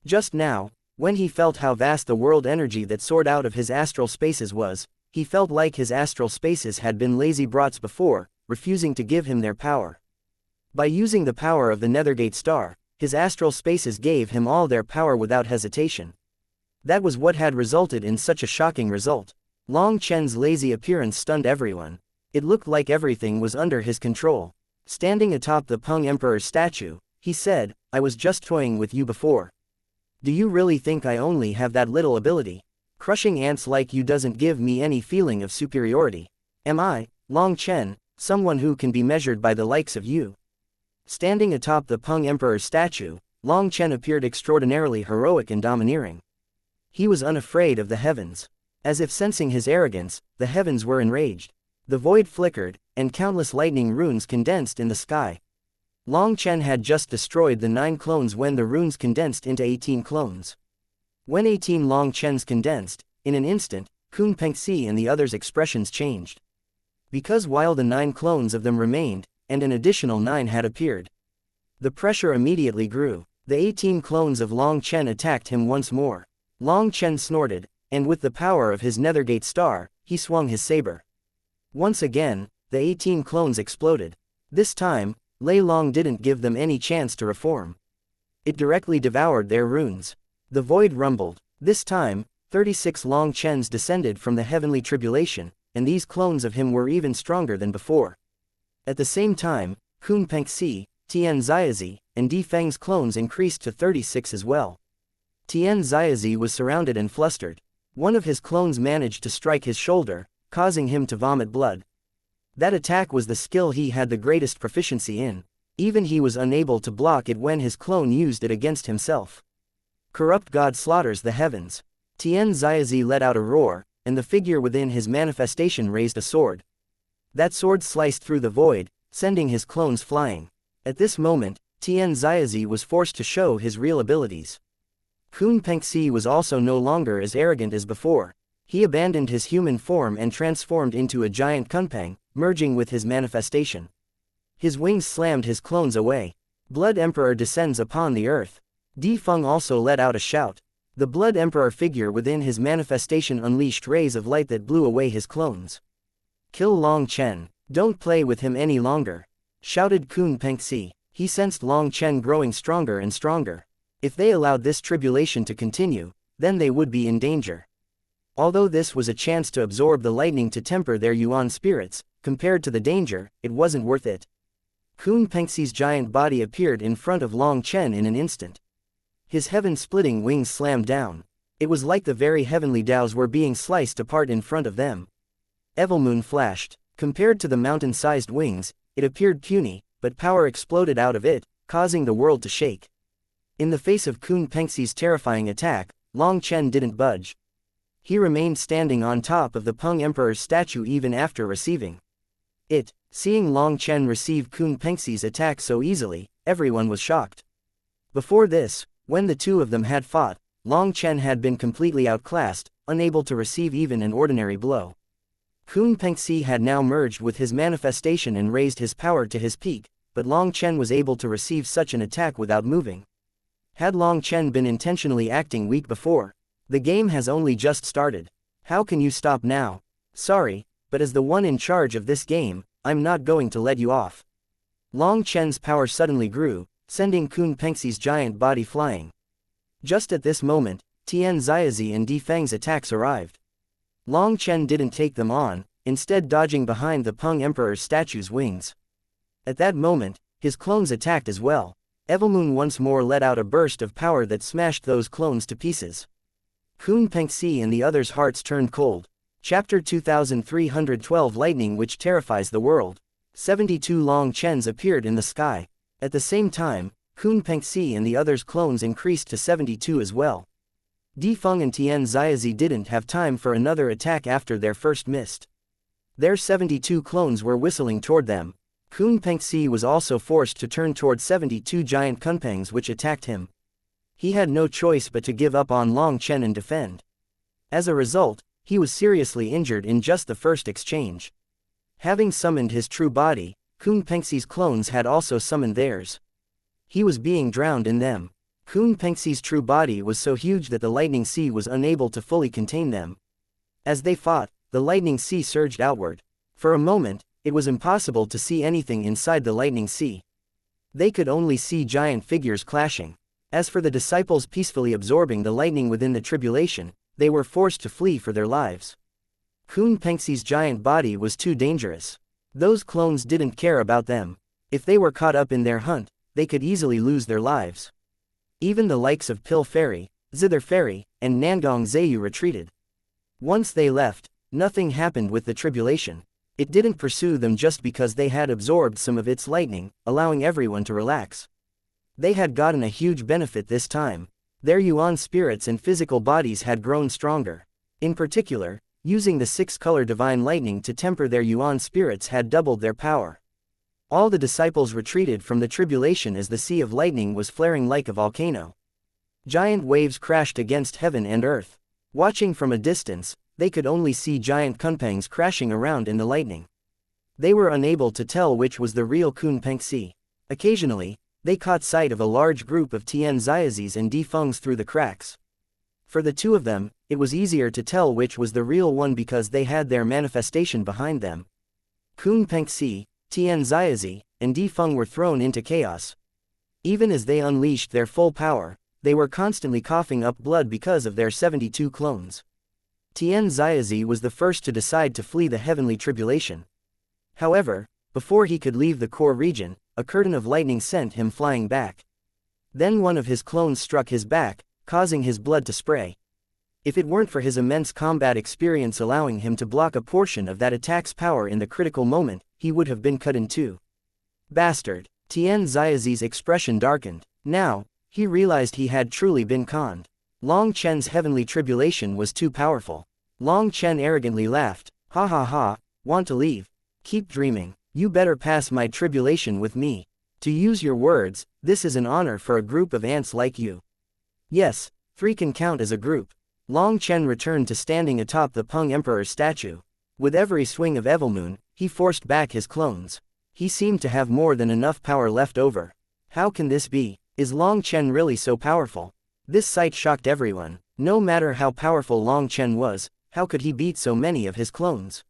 Just now, when he felt how vast the world energy that soared out of his astral spaces was, he felt like his astral spaces had been lazy brats before, refusing to give him their power. By using the power of the Nethergate star, his astral spaces gave him all their power without hesitation. That was what had resulted in such a shocking result. Long Chen's lazy appearance stunned everyone. It looked like everything was under his control. Standing atop the Peng Emperor's statue, he said, "I was just toying with you before. Do you really think I only have that little ability? Crushing ants like you doesn't give me any feeling of superiority. Am I, Long Chen, someone who can be measured by the likes of you?" Standing atop the Peng Emperor's statue, Long Chen appeared extraordinarily heroic and domineering. He was unafraid of the heavens. As if sensing his arrogance, the heavens were enraged. The void flickered, and countless lightning runes condensed in the sky. Long Chen had just destroyed the 9 clones when the runes condensed into 18 clones. When 18 Long Chens condensed, in an instant, Kun Pengxi and the others' expressions changed. Because while the 9 clones of them remained, and an additional 9 had appeared. The pressure immediately grew. The 18 clones of Long Chen attacked him once more. Long Chen snorted, and with the power of his Nethergate star, he swung his saber. Once again, the 18 clones exploded. This time, Lei Long didn't give them any chance to reform. It directly devoured their runes. The void rumbled. This time, 36 Long Chens descended from the heavenly tribulation, and these clones of him were even stronger than before. At the same time, Kun Pengxi, Tian Xiazi, and Di Feng's clones increased to 36 as well. Tian Xiazi was surrounded and flustered. One of his clones managed to strike his shoulder, causing him to vomit blood. That attack was the skill he had the greatest proficiency in. Even he was unable to block it when his clone used it against himself. Corrupt God slaughters the heavens. Tian Xiazi let out a roar, and the figure within his manifestation raised a sword. That sword sliced through the void, sending his clones flying. At this moment, Tian Xiazi was forced to show his real abilities. Kun Pengxi was also no longer as arrogant as before. He abandoned his human form and transformed into a giant kunpeng, merging with his manifestation. His wings slammed his clones away. Blood Emperor descends upon the earth. Di Feng also let out a shout. The Blood Emperor figure within his manifestation unleashed rays of light that blew away his clones. "Kill Long Chen. Don't play with him any longer," shouted Kun Pengxi. He sensed Long Chen growing stronger and stronger. If they allowed this tribulation to continue, then they would be in danger. Although this was a chance to absorb the lightning to temper their yuan spirits, compared to the danger, it wasn't worth it. Kun Pengxi's giant body appeared in front of Long Chen in an instant. His heaven-splitting wings slammed down. It was like the very heavenly Daos were being sliced apart in front of them. Evilmoon flashed. Compared to the mountain-sized wings, it appeared puny, but power exploded out of it, causing the world to shake. In the face of Kun Pengxi's terrifying attack, Long Chen didn't budge. He remained standing on top of the Peng Emperor's statue even after receiving it. Seeing Long Chen receive Kun Pengxi's attack so easily, everyone was shocked. Before this, when the two of them had fought, Long Chen had been completely outclassed, unable to receive even an ordinary blow. Kun Pengxi had now merged with his manifestation and raised his power to his peak, but Long Chen was able to receive such an attack without moving. Had Long Chen been intentionally acting weak before? The game has only just started. How can you stop now? Sorry, but as the one in charge of this game, I'm not going to let you off. Long Chen's power suddenly grew, sending Kun Pengxi's giant body flying. Just at this moment, Tian Xiaozi and Di Feng's attacks arrived. Long Chen didn't take them on, instead dodging behind the Peng Emperor's statue's wings. At that moment, his clones attacked as well. Evilmoon once more let out a burst of power that smashed those clones to pieces. Kun Pengxi and the others' hearts turned cold. Chapter 2312 Lightning which terrifies the world. 72 Long Chens appeared in the sky. At the same time, Kun Pengxi and the others' clones increased to 72 as well. Di Feng and Tian Xiaozi didn't have time for another attack after their first missed. Their 72 clones were whistling toward them. Kun Pengxi was also forced to turn toward 72 giant kunpangs which attacked him. He had no choice but to give up on Long Chen and defend. As a result, he was seriously injured in just the first exchange. Having summoned his true body, Kun Pengxi's clones had also summoned theirs. He was being drowned in them. Kun Pengxi's true body was so huge that the lightning sea was unable to fully contain them. As they fought, the lightning sea surged outward. For a moment, it was impossible to see anything inside the lightning sea. They could only see giant figures clashing. As for the disciples peacefully absorbing the lightning within the tribulation, they were forced to flee for their lives. Kun Pengxi's giant body was too dangerous. Those clones didn't care about them. If they were caught up in their hunt, they could easily lose their lives. Even the likes of Pill Fairy, Zither Fairy, and Nangong Zayu retreated. Once they left, nothing happened with the tribulation. It didn't pursue them just because they had absorbed some of its lightning, allowing everyone to relax. They had gotten a huge benefit this time. Their yuan spirits and physical bodies had grown stronger. In particular, using the six-color divine lightning to temper their yuan spirits had doubled their power. All the disciples retreated from the tribulation as the sea of lightning was flaring like a volcano. Giant waves crashed against heaven and earth. Watching from a distance, they could only see giant kunpangs crashing around in the lightning. They were unable to tell which was the real Kun Pengxi. Occasionally, they caught sight of a large group of Tian Xiaozis and Di Fengs through the cracks. For the two of them, it was easier to tell which was the real one because they had their manifestation behind them. Kun Pengxi, Tian Xiaozi, and Di Feng were thrown into chaos. Even as they unleashed their full power, they were constantly coughing up blood because of their 72 clones. Tian Xiaozi was the first to decide to flee the heavenly tribulation. However, before he could leave the core region, a curtain of lightning sent him flying back. Then one of his clones struck his back, causing his blood to spray. If it weren't for his immense combat experience allowing him to block a portion of that attack's power in the critical moment, he would have been cut in two. Bastard! Tian Xiaozi's expression darkened. Now, he realized he had truly been conned. Long Chen's heavenly tribulation was too powerful. Long Chen arrogantly laughed. Ha ha ha, want to leave? Keep dreaming. You better pass my tribulation with me. To use your words, this is an honor for a group of ants like you. Yes, 3 can count as a group. Long Chen returned to standing atop the Peng Emperor's statue. With every swing of Evilmoon, he forced back his clones. He seemed to have more than enough power left over. How can this be? Is Long Chen really so powerful? This sight shocked everyone. No matter how powerful Long Chen was, how could he beat so many of his clones?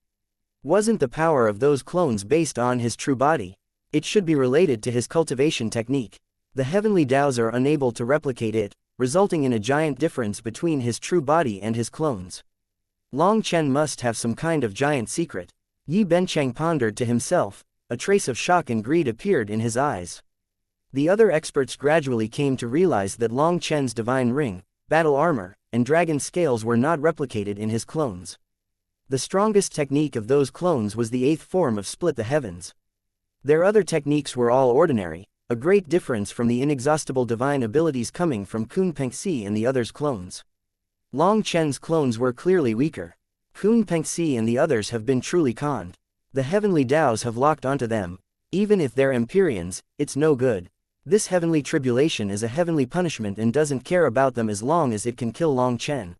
Wasn't the power of those clones based on his true body? It should be related to his cultivation technique. The heavenly Daos are unable to replicate it, resulting in a giant difference between his true body and his clones. Long Chen must have some kind of giant secret. Yi Bencheng pondered to himself. A trace of shock and greed appeared in his eyes. The other experts gradually came to realize that Long Chen's divine ring, battle armor, and dragon scales were not replicated in his clones. The strongest technique of those clones was the 8th form of Split the Heavens. Their other techniques were all ordinary, a great difference from the inexhaustible divine abilities coming from Kun Pengxi and the others' clones. Long Chen's clones were clearly weaker. Kun Pengxi and the others have been truly conned. The heavenly Taos have locked onto them. Even if they're Empyreans, it's no good. This heavenly tribulation is a heavenly punishment and doesn't care about them as long as it can kill Long Chen.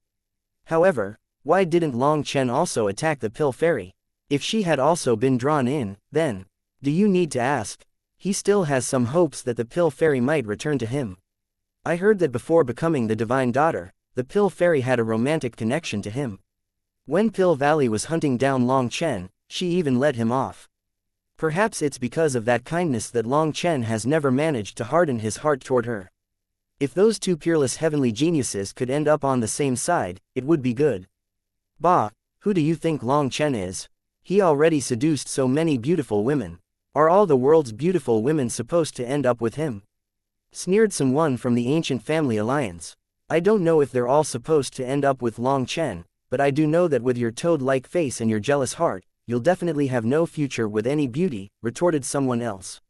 However, why didn't Long Chen also attack the Pill Fairy? If she had also been drawn in, then, do you need to ask? He still has some hopes that the Pill Fairy might return to him. I heard that before becoming the Divine Daughter, the Pill Fairy had a romantic connection to him. When Pill Valley was hunting down Long Chen, she even let him off. Perhaps it's because of that kindness that Long Chen has never managed to harden his heart toward her. If those two peerless heavenly geniuses could end up on the same side, it would be good. Bah, who do you think Long Chen is? He already seduced so many beautiful women. Are all the world's beautiful women supposed to end up with him? Sneered someone from the ancient family alliance. I don't know if they're all supposed to end up with Long Chen, but I do know that with your toad-like face and your jealous heart, you'll definitely have no future with any beauty, retorted someone else.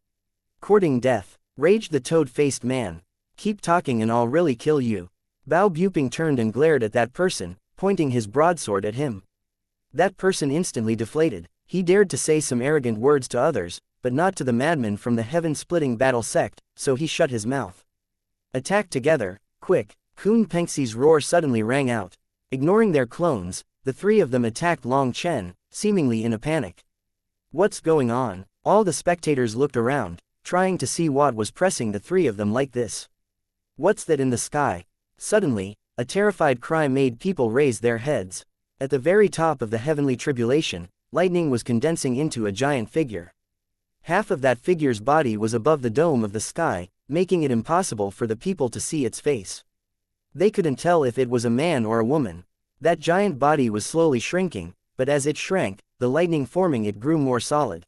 Courting death, raged the toad-faced man. Keep talking and I'll really kill you. Bao Buping turned and glared at that person, pointing his broadsword at him. That person instantly deflated. He dared to say some arrogant words to others, but not to the madman from the heaven-splitting battle sect, so he shut his mouth. Attack together, quick! Kun Pengxi's roar suddenly rang out. Ignoring their clones, the three of them attacked Long Chen, seemingly in a panic. What's going on? All the spectators looked around, trying to see what was pressing the three of them like this. What's that in the sky? Suddenly, a terrified cry made people raise their heads. At the very top of the heavenly tribulation, lightning was condensing into a giant figure. Half of that figure's body was above the dome of the sky, making it impossible for the people to see its face. They couldn't tell if it was a man or a woman. That giant body was slowly shrinking, but as it shrank, the lightning forming it grew more solid.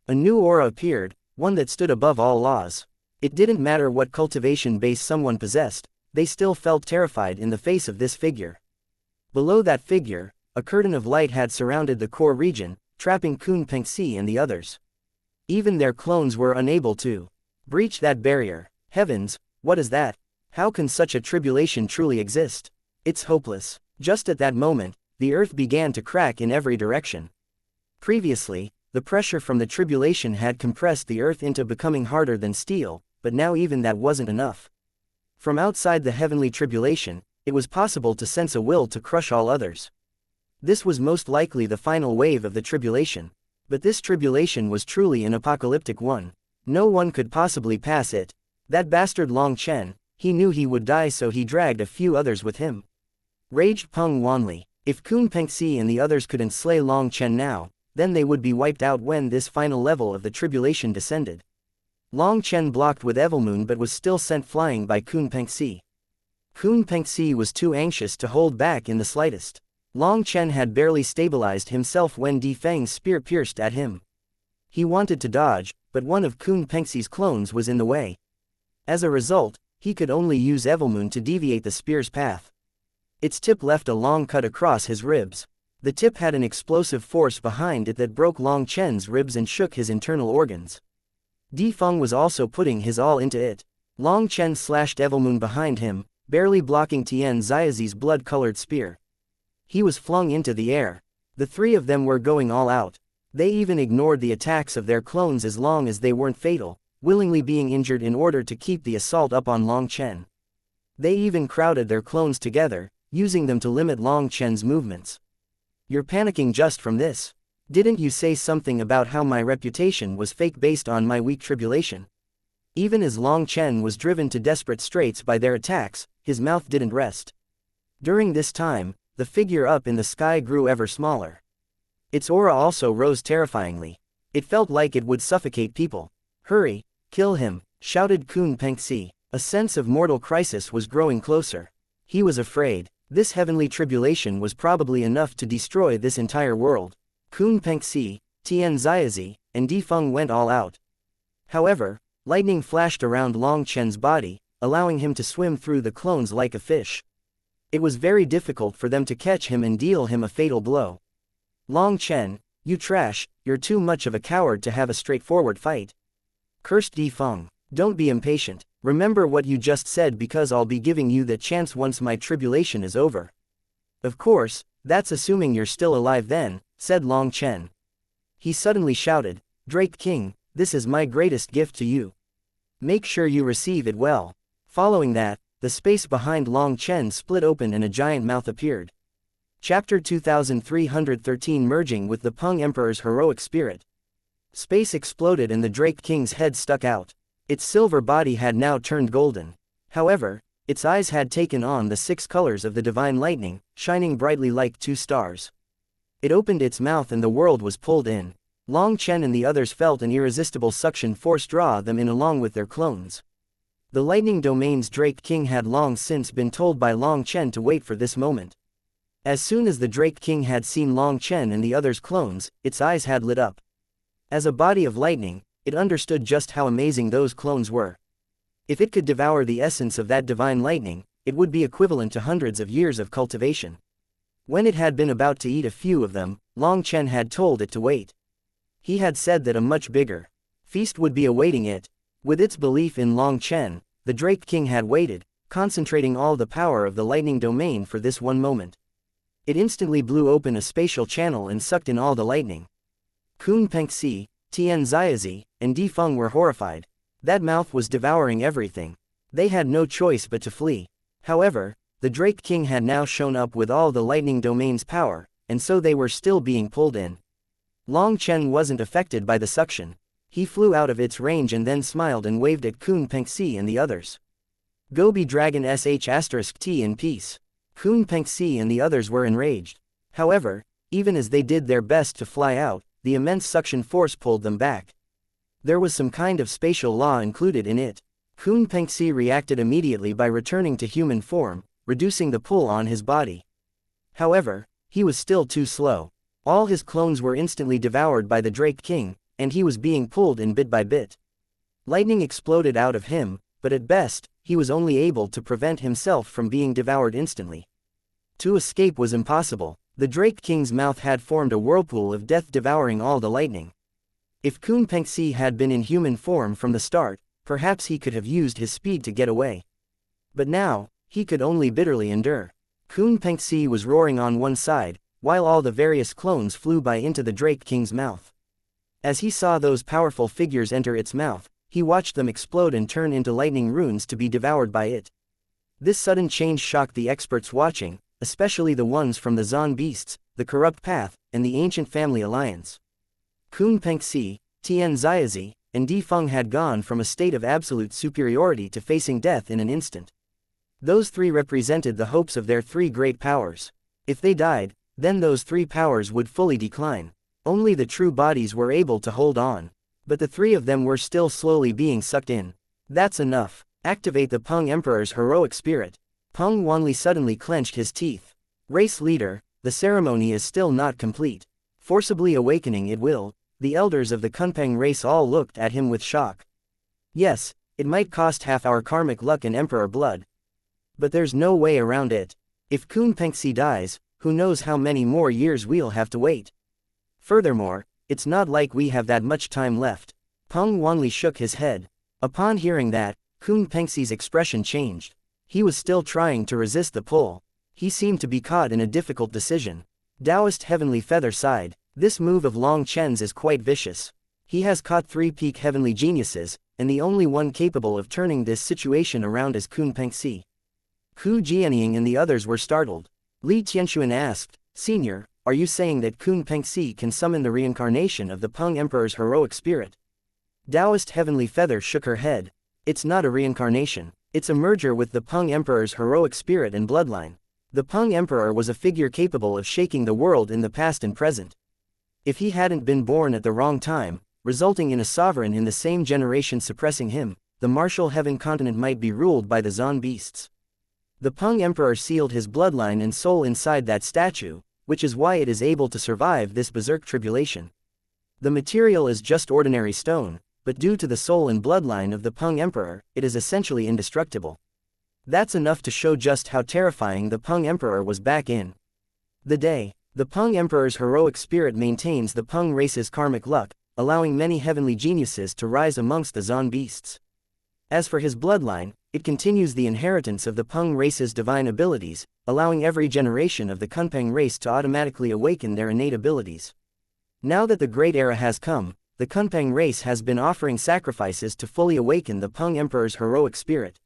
A new aura appeared, one that stood above all laws. It didn't matter what cultivation base someone possessed, they still felt terrified in the face of this figure. Below that figure, a curtain of light had surrounded the core region, trapping Kun Pengxi and the others. Even their clones were unable to breach that barrier. Heavens, what is that? How can such a tribulation truly exist? It's hopeless. Just at that moment, the earth began to crack in every direction. Previously, the pressure from the tribulation had compressed the earth into becoming harder than steel, but now even that wasn't enough. From outside the heavenly tribulation, it was possible to sense a will to crush all others. This was most likely the final wave of the tribulation. But this tribulation was truly an apocalyptic one. No one could possibly pass it. That bastard Long Chen, he knew he would die, so he dragged a few others with him. Raged Peng Wanli. If Kun Pengxi and the others couldn't slay Long Chen now, then they would be wiped out when this final level of the tribulation descended. Long Chen blocked with Evilmoon but was still sent flying by Kun Pengxi. Kun Pengxi was too anxious to hold back in the slightest. Long Chen had barely stabilized himself when Di Feng's spear pierced at him. He wanted to dodge, but one of Kun Pengxi's clones was in the way. As a result, he could only use Evilmoon to deviate the spear's path. Its tip left a long cut across his ribs. The tip had an explosive force behind it that broke Long Chen's ribs and shook his internal organs. Di Feng was also putting his all into it. Long Chen slashed Evilmoon behind him, barely blocking Tian Ziazi's blood-colored spear. He was flung into the air. The three of them were going all out. They even ignored the attacks of their clones as long as they weren't fatal, willingly being injured in order to keep the assault up on Long Chen. They even crowded their clones together, using them to limit Long Chen's movements. You're panicking just from this. Didn't you say something about how my reputation was fake based on my weak tribulation? Even as Long Chen was driven to desperate straits by their attacks, his mouth didn't rest. During this time, the figure up in the sky grew ever smaller. Its aura also rose terrifyingly. It felt like it would suffocate people. Hurry, kill him, shouted Kun Pengxi. A sense of mortal crisis was growing closer. He was afraid. This heavenly tribulation was probably enough to destroy this entire world. Kun Pengxi, Tian Ziazi, and Di Feng went all out. However, lightning flashed around Long Chen's body, allowing him to swim through the clones like a fish. It was very difficult for them to catch him and deal him a fatal blow. Long Chen, you trash, you're too much of a coward to have a straightforward fight. Cursed Di Feng. Don't be impatient. Remember what you just said, because I'll be giving you that chance once my tribulation is over. Of course, that's assuming you're still alive then, said Long Chen. He suddenly shouted, Drake King, this is my greatest gift to you. Make sure you receive it well. Following that, the space behind Long Chen split open and a giant mouth appeared. Chapter 2313 Merging with the Peng Emperor's heroic spirit. Space exploded and the Drake King's head stuck out. Its silver body had now turned golden. However, its eyes had taken on the 6 colors of the divine lightning, shining brightly like 2 stars. It opened its mouth and the world was pulled in. Long Chen and the others felt an irresistible suction force draw them in along with their clones. The lightning domain's Drake King had long since been told by Long Chen to wait for this moment. As soon as the Drake King had seen Long Chen and the others' clones, its eyes had lit up. As a body of lightning, it understood just how amazing those clones were. If it could devour the essence of that divine lightning, it would be equivalent to hundreds of years of cultivation. When it had been about to eat a few of them, Long Chen had told it to wait. He had said that a much bigger feast would be awaiting it. With its belief in Long Chen, the Drake King had waited, concentrating all the power of the lightning domain for this one moment. It instantly blew open a spatial channel and sucked in all the lightning. Kun Pengxi, Tian Ziazi, and Di Feng were horrified. That mouth was devouring everything. They had no choice but to flee. However, the Drake King had now shown up with all the lightning domain's power, and so they were still being pulled in. Long Chen wasn't affected by the suction. He flew out of its range and then smiled and waved at Kun Pengxi and the others. Go be Dragon sh*t in peace. Kun Pengxi and the others were enraged. However, even as they did their best to fly out, the immense suction force pulled them back. There was some kind of spatial law included in it. Kun Pengxi reacted immediately by returning to human form, reducing the pull on his body. However, he was still too slow. All his clones were instantly devoured by the Drake King, and he was being pulled in bit by bit. Lightning exploded out of him, but at best, he was only able to prevent himself from being devoured instantly. To escape was impossible. The Drake King's mouth had formed a whirlpool of death devouring all the lightning. If Kun Pengxi had been in human form from the start, perhaps he could have used his speed to get away. But now, he could only bitterly endure. Kun Pengxi was roaring on one side, while all the various clones flew by into the Drake King's mouth. As he saw those powerful figures enter its mouth, he watched them explode and turn into lightning runes to be devoured by it. This sudden change shocked the experts watching, especially the ones from the Zon Beasts, the Corrupt Path, and the Ancient Family Alliance. Kun Pengxi, Tian Ziazi, and Di Feng had gone from a state of absolute superiority to facing death in an instant. Those 3 represented the hopes of their 3 great powers. If they died, then those 3 powers would fully decline. Only the true bodies were able to hold on. But the 3 of them were still slowly being sucked in. That's enough. Activate the Peng Emperor's heroic spirit. Peng Wanli suddenly clenched his teeth. Race leader, the ceremony is still not complete. Forcibly awakening it will. The elders of the Kunpeng race all looked at him with shock. Yes, it might cost half our karmic luck and emperor blood. But there's no way around it. If Kun Pengxi dies, who knows how many more years we'll have to wait. Furthermore, it's not like we have that much time left. Peng Wanli shook his head. Upon hearing that, Kun Pengxi's expression changed. He was still trying to resist the pull. He seemed to be caught in a difficult decision. Taoist Heavenly Feather sighed. This move of Long Chen's is quite vicious. He has caught 3 peak heavenly geniuses, and the only one capable of turning this situation around is Kun Pengxi. Hu Jianying and the others were startled. Li Tianxuan asked, Senior, are you saying that Kun Pengxi can summon the reincarnation of the Peng Emperor's heroic spirit? Taoist Heavenly Feather shook her head. It's not a reincarnation. It's a merger with the Peng Emperor's heroic spirit and bloodline. The Peng Emperor was a figure capable of shaking the world in the past and present. If he hadn't been born at the wrong time, resulting in a sovereign in the same generation suppressing him, the martial heaven continent might be ruled by the Zon Beasts. The Peng Emperor sealed his bloodline and soul inside that statue, which is why it is able to survive this berserk tribulation. The material is just ordinary stone, but due to the soul and bloodline of the Peng Emperor, it is essentially indestructible. That's enough to show just how terrifying the Peng Emperor was back in the day. The Peng Emperor's heroic spirit maintains the Peng race's karmic luck, allowing many heavenly geniuses to rise amongst the Zon Beasts. As for his bloodline, it continues the inheritance of the Peng race's divine abilities, allowing every generation of the Kunpeng race to automatically awaken their innate abilities. Now that the Great Era has come, the Kunpeng race has been offering sacrifices to fully awaken the Peng Emperor's heroic spirit.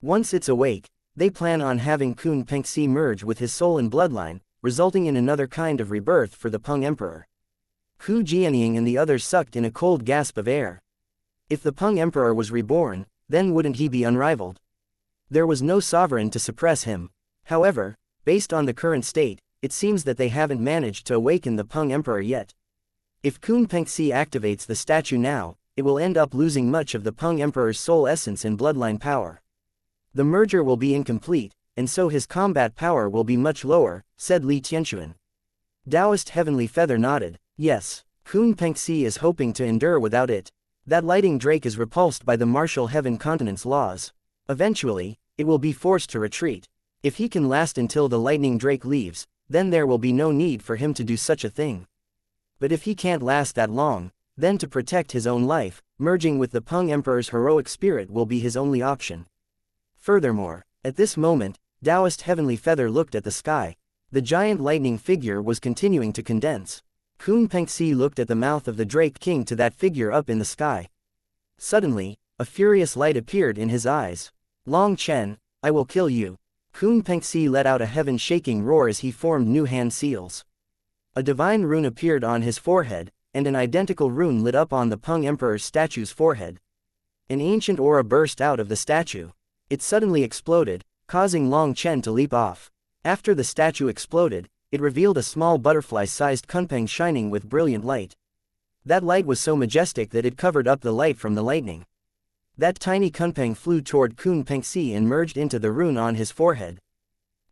Once it's awake, they plan on having Kun Pengxi merge with his soul and bloodline, resulting in another kind of rebirth for the Peng Emperor. Hu Jianying and the others sucked in a cold gasp of air. If the Peng Emperor was reborn, then wouldn't he be unrivaled? There was no sovereign to suppress him. However, based on the current state, it seems that they haven't managed to awaken the Peng Emperor yet. If Kun Pengxi activates the statue now, it will end up losing much of the Peng Emperor's soul essence and bloodline power. The merger will be incomplete, and so his combat power will be much lower, said Li Tianxuan. Taoist Heavenly Feather nodded. Yes, Kun Pengxi is hoping to endure without it. That lightning drake is repulsed by the martial heaven continent's laws. Eventually, it will be forced to retreat. If he can last until the lightning drake leaves, then there will be no need for him to do such a thing. But if he can't last that long, then to protect his own life, merging with the Peng Emperor's heroic spirit will be his only option. Furthermore, at this moment, Taoist Heavenly Feather looked at the sky. The giant lightning figure was continuing to condense. Kun Pengxi looked at the mouth of the Drake King to that figure up in the sky. Suddenly, a furious light appeared in his eyes. Long Chen, I will kill you. Kun Pengxi let out a heaven-shaking roar as he formed new hand seals. A divine rune appeared on his forehead, and an identical rune lit up on the Peng Emperor's statue's forehead. An ancient aura burst out of the statue. It suddenly exploded, causing Long Chen to leap off. After the statue exploded, it revealed a small butterfly-sized kunpeng shining with brilliant light. That light was so majestic that it covered up the light from the lightning. That tiny kunpeng flew toward Kun Pengxi and merged into the rune on his forehead.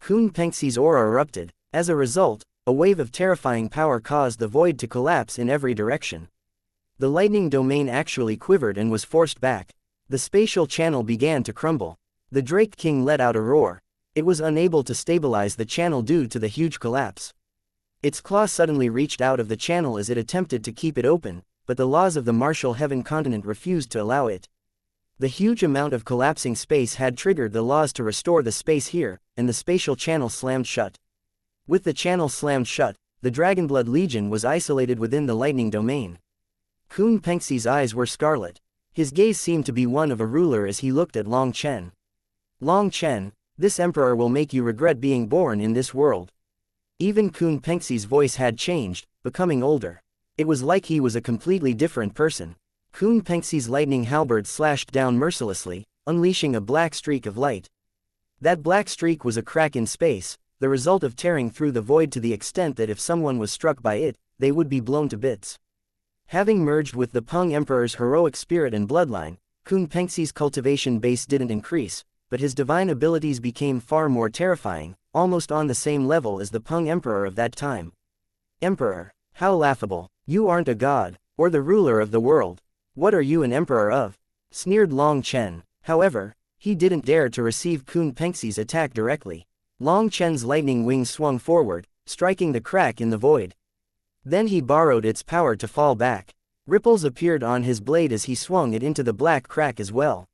Kun Pengxi's aura erupted. As a result, a wave of terrifying power caused the void to collapse in every direction. The lightning domain actually quivered and was forced back. The spatial channel began to crumble. The Drake King let out a roar. It was unable to stabilize the channel due to the huge collapse. Its claw suddenly reached out of the channel as it attempted to keep it open, but the laws of the martial heaven continent refused to allow it. The huge amount of collapsing space had triggered the laws to restore the space here, and the spatial channel slammed shut. With the channel slammed shut, the Dragonblood Legion was isolated within the lightning domain. Kun Pengxi's eyes were scarlet. His gaze seemed to be one of a ruler as he looked at Long Chen. Long Chen, this emperor will make you regret being born in this world. Even Kun Pengxi's voice had changed, becoming older. It was like he was a completely different person. Kun Pengxi's lightning halberd slashed down mercilessly, unleashing a black streak of light. That black streak was a crack in space, the result of tearing through the void to the extent that if someone was struck by it, they would be blown to bits. Having merged with the Peng Emperor's heroic spirit and bloodline, Kun Pengxi's cultivation base didn't increase, but his divine abilities became far more terrifying, almost on the same level as the Peng Emperor of that time. Emperor, how laughable! You aren't a god, or the ruler of the world. What are you an emperor of? Sneered Long Chen. However, he didn't dare to receive Kun Pengxi's attack directly. Long Chen's lightning wings swung forward, striking the crack in the void. Then he borrowed its power to fall back. Ripples appeared on his blade as he swung it into the black crack as well.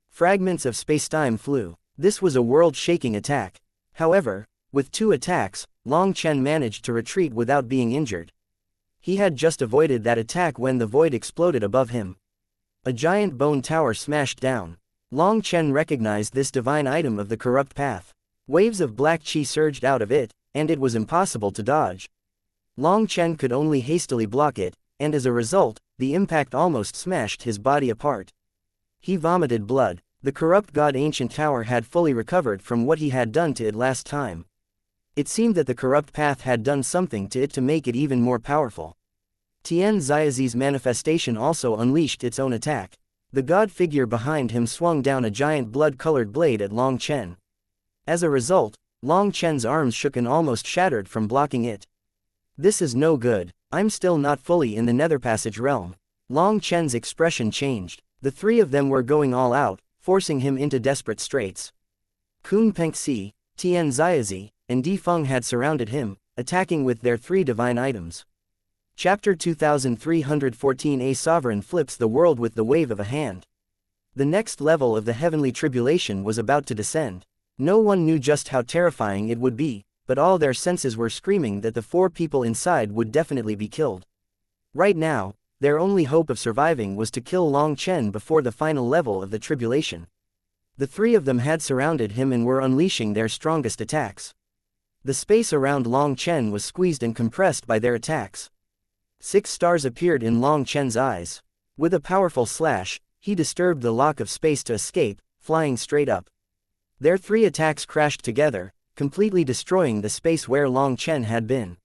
Fragments of spacetime flew. This was a world-shaking attack. However, with two attacks, Long Chen managed to retreat without being injured. He had just avoided that attack when the void exploded above him. A giant bone tower smashed down. Long Chen recognized this divine item of the corrupt path. Waves of black chi surged out of it, and it was impossible to dodge. Long Chen could only hastily block it, and as a result, the impact almost smashed his body apart. He vomited blood. The corrupt god ancient tower had fully recovered from what he had done to it last time. It seemed that the corrupt path had done something to it to make it even more powerful. Tian Xiaozi's manifestation also unleashed its own attack. The god figure behind him swung down a giant blood-colored blade at Long Chen. As a result, Long Chen's arms shook and almost shattered from blocking it. This is no good. I'm still not fully in the Nether Passage realm. Long Chen's expression changed. The three of them were going all out, forcing him into desperate straits. Kun Pengxi, Tian Xiaozi, and Di Feng had surrounded him, attacking with their three divine items. Chapter 2314. A sovereign flips the world with the wave of a hand. The next level of the heavenly tribulation was about to descend. No one knew just how terrifying it would be, but all their senses were screaming that the 4 people inside would definitely be killed. Right now, their only hope of surviving was to kill Long Chen before the final level of the tribulation. The 3 of them had surrounded him and were unleashing their strongest attacks. The space around Long Chen was squeezed and compressed by their attacks. 6 stars appeared in Long Chen's eyes. With a powerful slash, he disturbed the lock of space to escape, flying straight up. Their 3 attacks crashed together, completely destroying the space where Long Chen had been.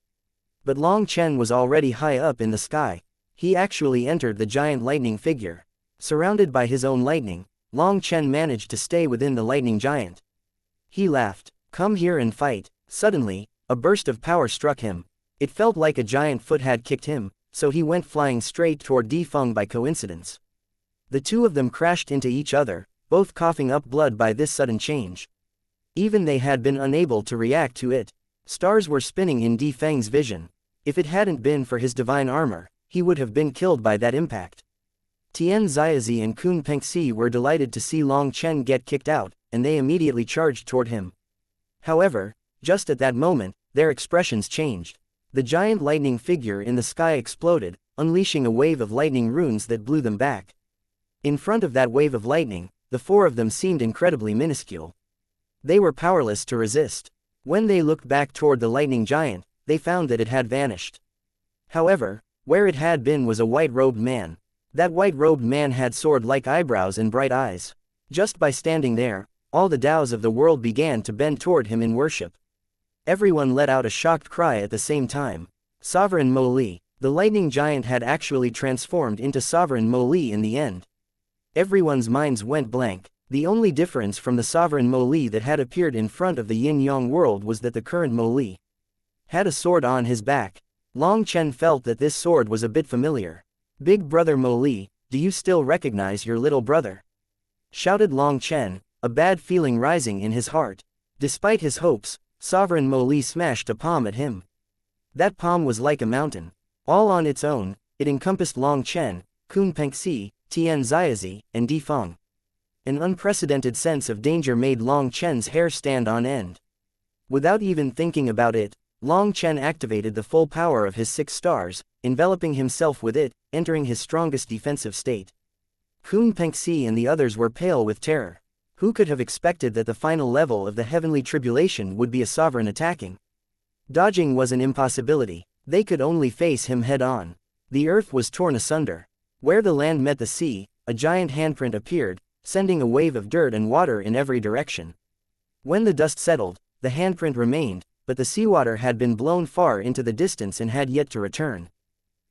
But Long Chen was already high up in the sky. He actually entered the giant lightning figure. Surrounded by his own lightning, Long Chen managed to stay within the lightning giant. He laughed. "Come here and fight." Suddenly, a burst of power struck him. It felt like a giant foot had kicked him, so he went flying straight toward Di Feng by coincidence. The 2 of them crashed into each other, both coughing up blood by this sudden change. Even they had been unable to react to it. Stars were spinning in Di Feng's vision. If it hadn't been for his divine armor, he would have been killed by that impact. Tian Ziazi and Kun Pengxi were delighted to see Long Chen get kicked out, and they immediately charged toward him. However, just at that moment, their expressions changed. The giant lightning figure in the sky exploded, unleashing a wave of lightning runes that blew them back. In front of that wave of lightning, the 4 of them seemed incredibly minuscule. They were powerless to resist. When they looked back toward the lightning giant, they found that it had vanished. However, where it had been was a white-robed man. That white-robed man had sword-like eyebrows and bright eyes. Just by standing there, all the Taos of the world began to bend toward him in worship. Everyone let out a shocked cry at the same time. Sovereign Mo Li. The lightning giant had actually transformed into Sovereign Mo Li in the end. Everyone's minds went blank. The only difference from the Sovereign Mo Li that had appeared in front of the Yin-Yang world was that the current Mo Li had a sword on his back. Long Chen felt that this sword was a bit familiar. "Big brother Mo Li, do you still recognize your little brother?" shouted Long Chen, a bad feeling rising in his heart. Despite his hopes, Sovereign Mo Li smashed a palm at him. That palm was like a mountain. All on its own, it encompassed Long Chen, Kun Pengxi, Tian Ziazi, and Di Feng. An unprecedented sense of danger made Long Chen's hair stand on end. Without even thinking about it, Long Chen activated the full power of his 6 stars, enveloping himself with it, entering his strongest defensive state. Kun Pengxi and the others were pale with terror. Who could have expected that the final level of the heavenly tribulation would be a sovereign attacking? Dodging was an impossibility. They could only face him head-on. The earth was torn asunder. Where the land met the sea, a giant handprint appeared, sending a wave of dirt and water in every direction. When the dust settled, the handprint remained, but the seawater had been blown far into the distance and had yet to return.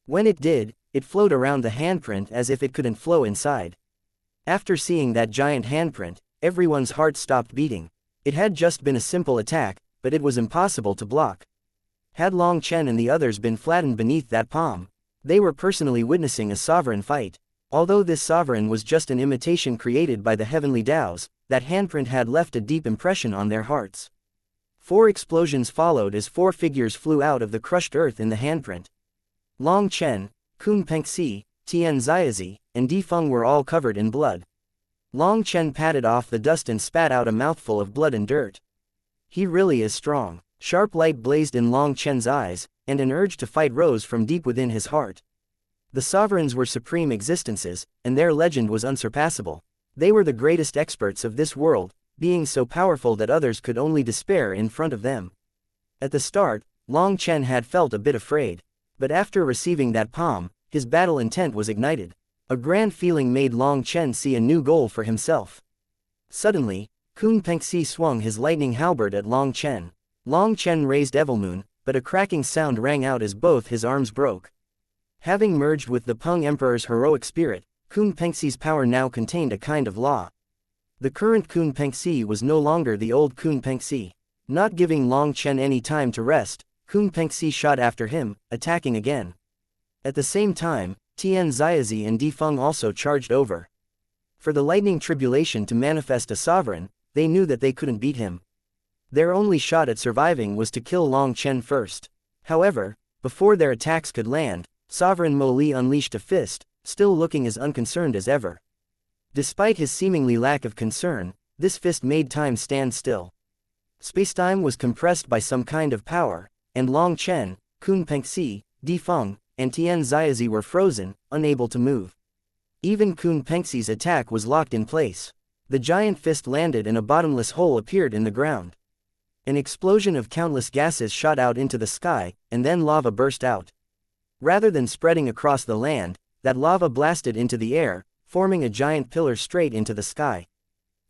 When it did, it flowed around the handprint as if it couldn't flow inside. After seeing that giant handprint, everyone's heart stopped beating. It had just been a simple attack, but it was impossible to block. Had Long Chen and the others been flattened beneath that palm, they were personally witnessing a sovereign fight. Although this sovereign was just an imitation created by the heavenly Taos, that handprint had left a deep impression on their hearts. 4 explosions followed as 4 figures flew out of the crushed earth in the handprint. Long Chen, Kun Pengxi, Tian Ziazi, and Di Feng were all covered in blood. Long Chen patted off the dust and spat out a mouthful of blood and dirt. He really is strong. Sharp light blazed in Long Chen's eyes, and an urge to fight rose from deep within his heart. The sovereigns were supreme existences, and their legend was unsurpassable. They were the greatest experts of this world, being so powerful that others could only despair in front of them. At the start, Long Chen had felt a bit afraid. But after receiving that palm, his battle intent was ignited. A grand feeling made Long Chen see a new goal for himself. Suddenly, Kun Pengxi swung his lightning halberd at Long Chen. Long Chen raised Evilmoon, but a cracking sound rang out as both his arms broke. Having merged with the Peng Emperor's heroic spirit, Kun Pengxi's power now contained a kind of law. The current Kun Pengxi was no longer the old Kun Pengxi. Not giving Long Chen any time to rest, Kun Pengxi shot after him, attacking again. At the same time, Tian Ziazi and Di Feng also charged over. For the lightning tribulation to manifest a sovereign, they knew that they couldn't beat him. Their only shot at surviving was to kill Long Chen first. However, before their attacks could land, Sovereign Mo Li unleashed a fist, still looking as unconcerned as ever. Despite his seemingly lack of concern, this fist made time stand still. Spacetime was compressed by some kind of power, and Long Chen, Kun Pengxi, Di Feng, and Tian Ziazi were frozen, unable to move. Even Kun Pengxi's attack was locked in place. The giant fist landed and a bottomless hole appeared in the ground. An explosion of countless gases shot out into the sky, and then lava burst out. Rather than spreading across the land, that lava blasted into the air, forming a giant pillar straight into the sky.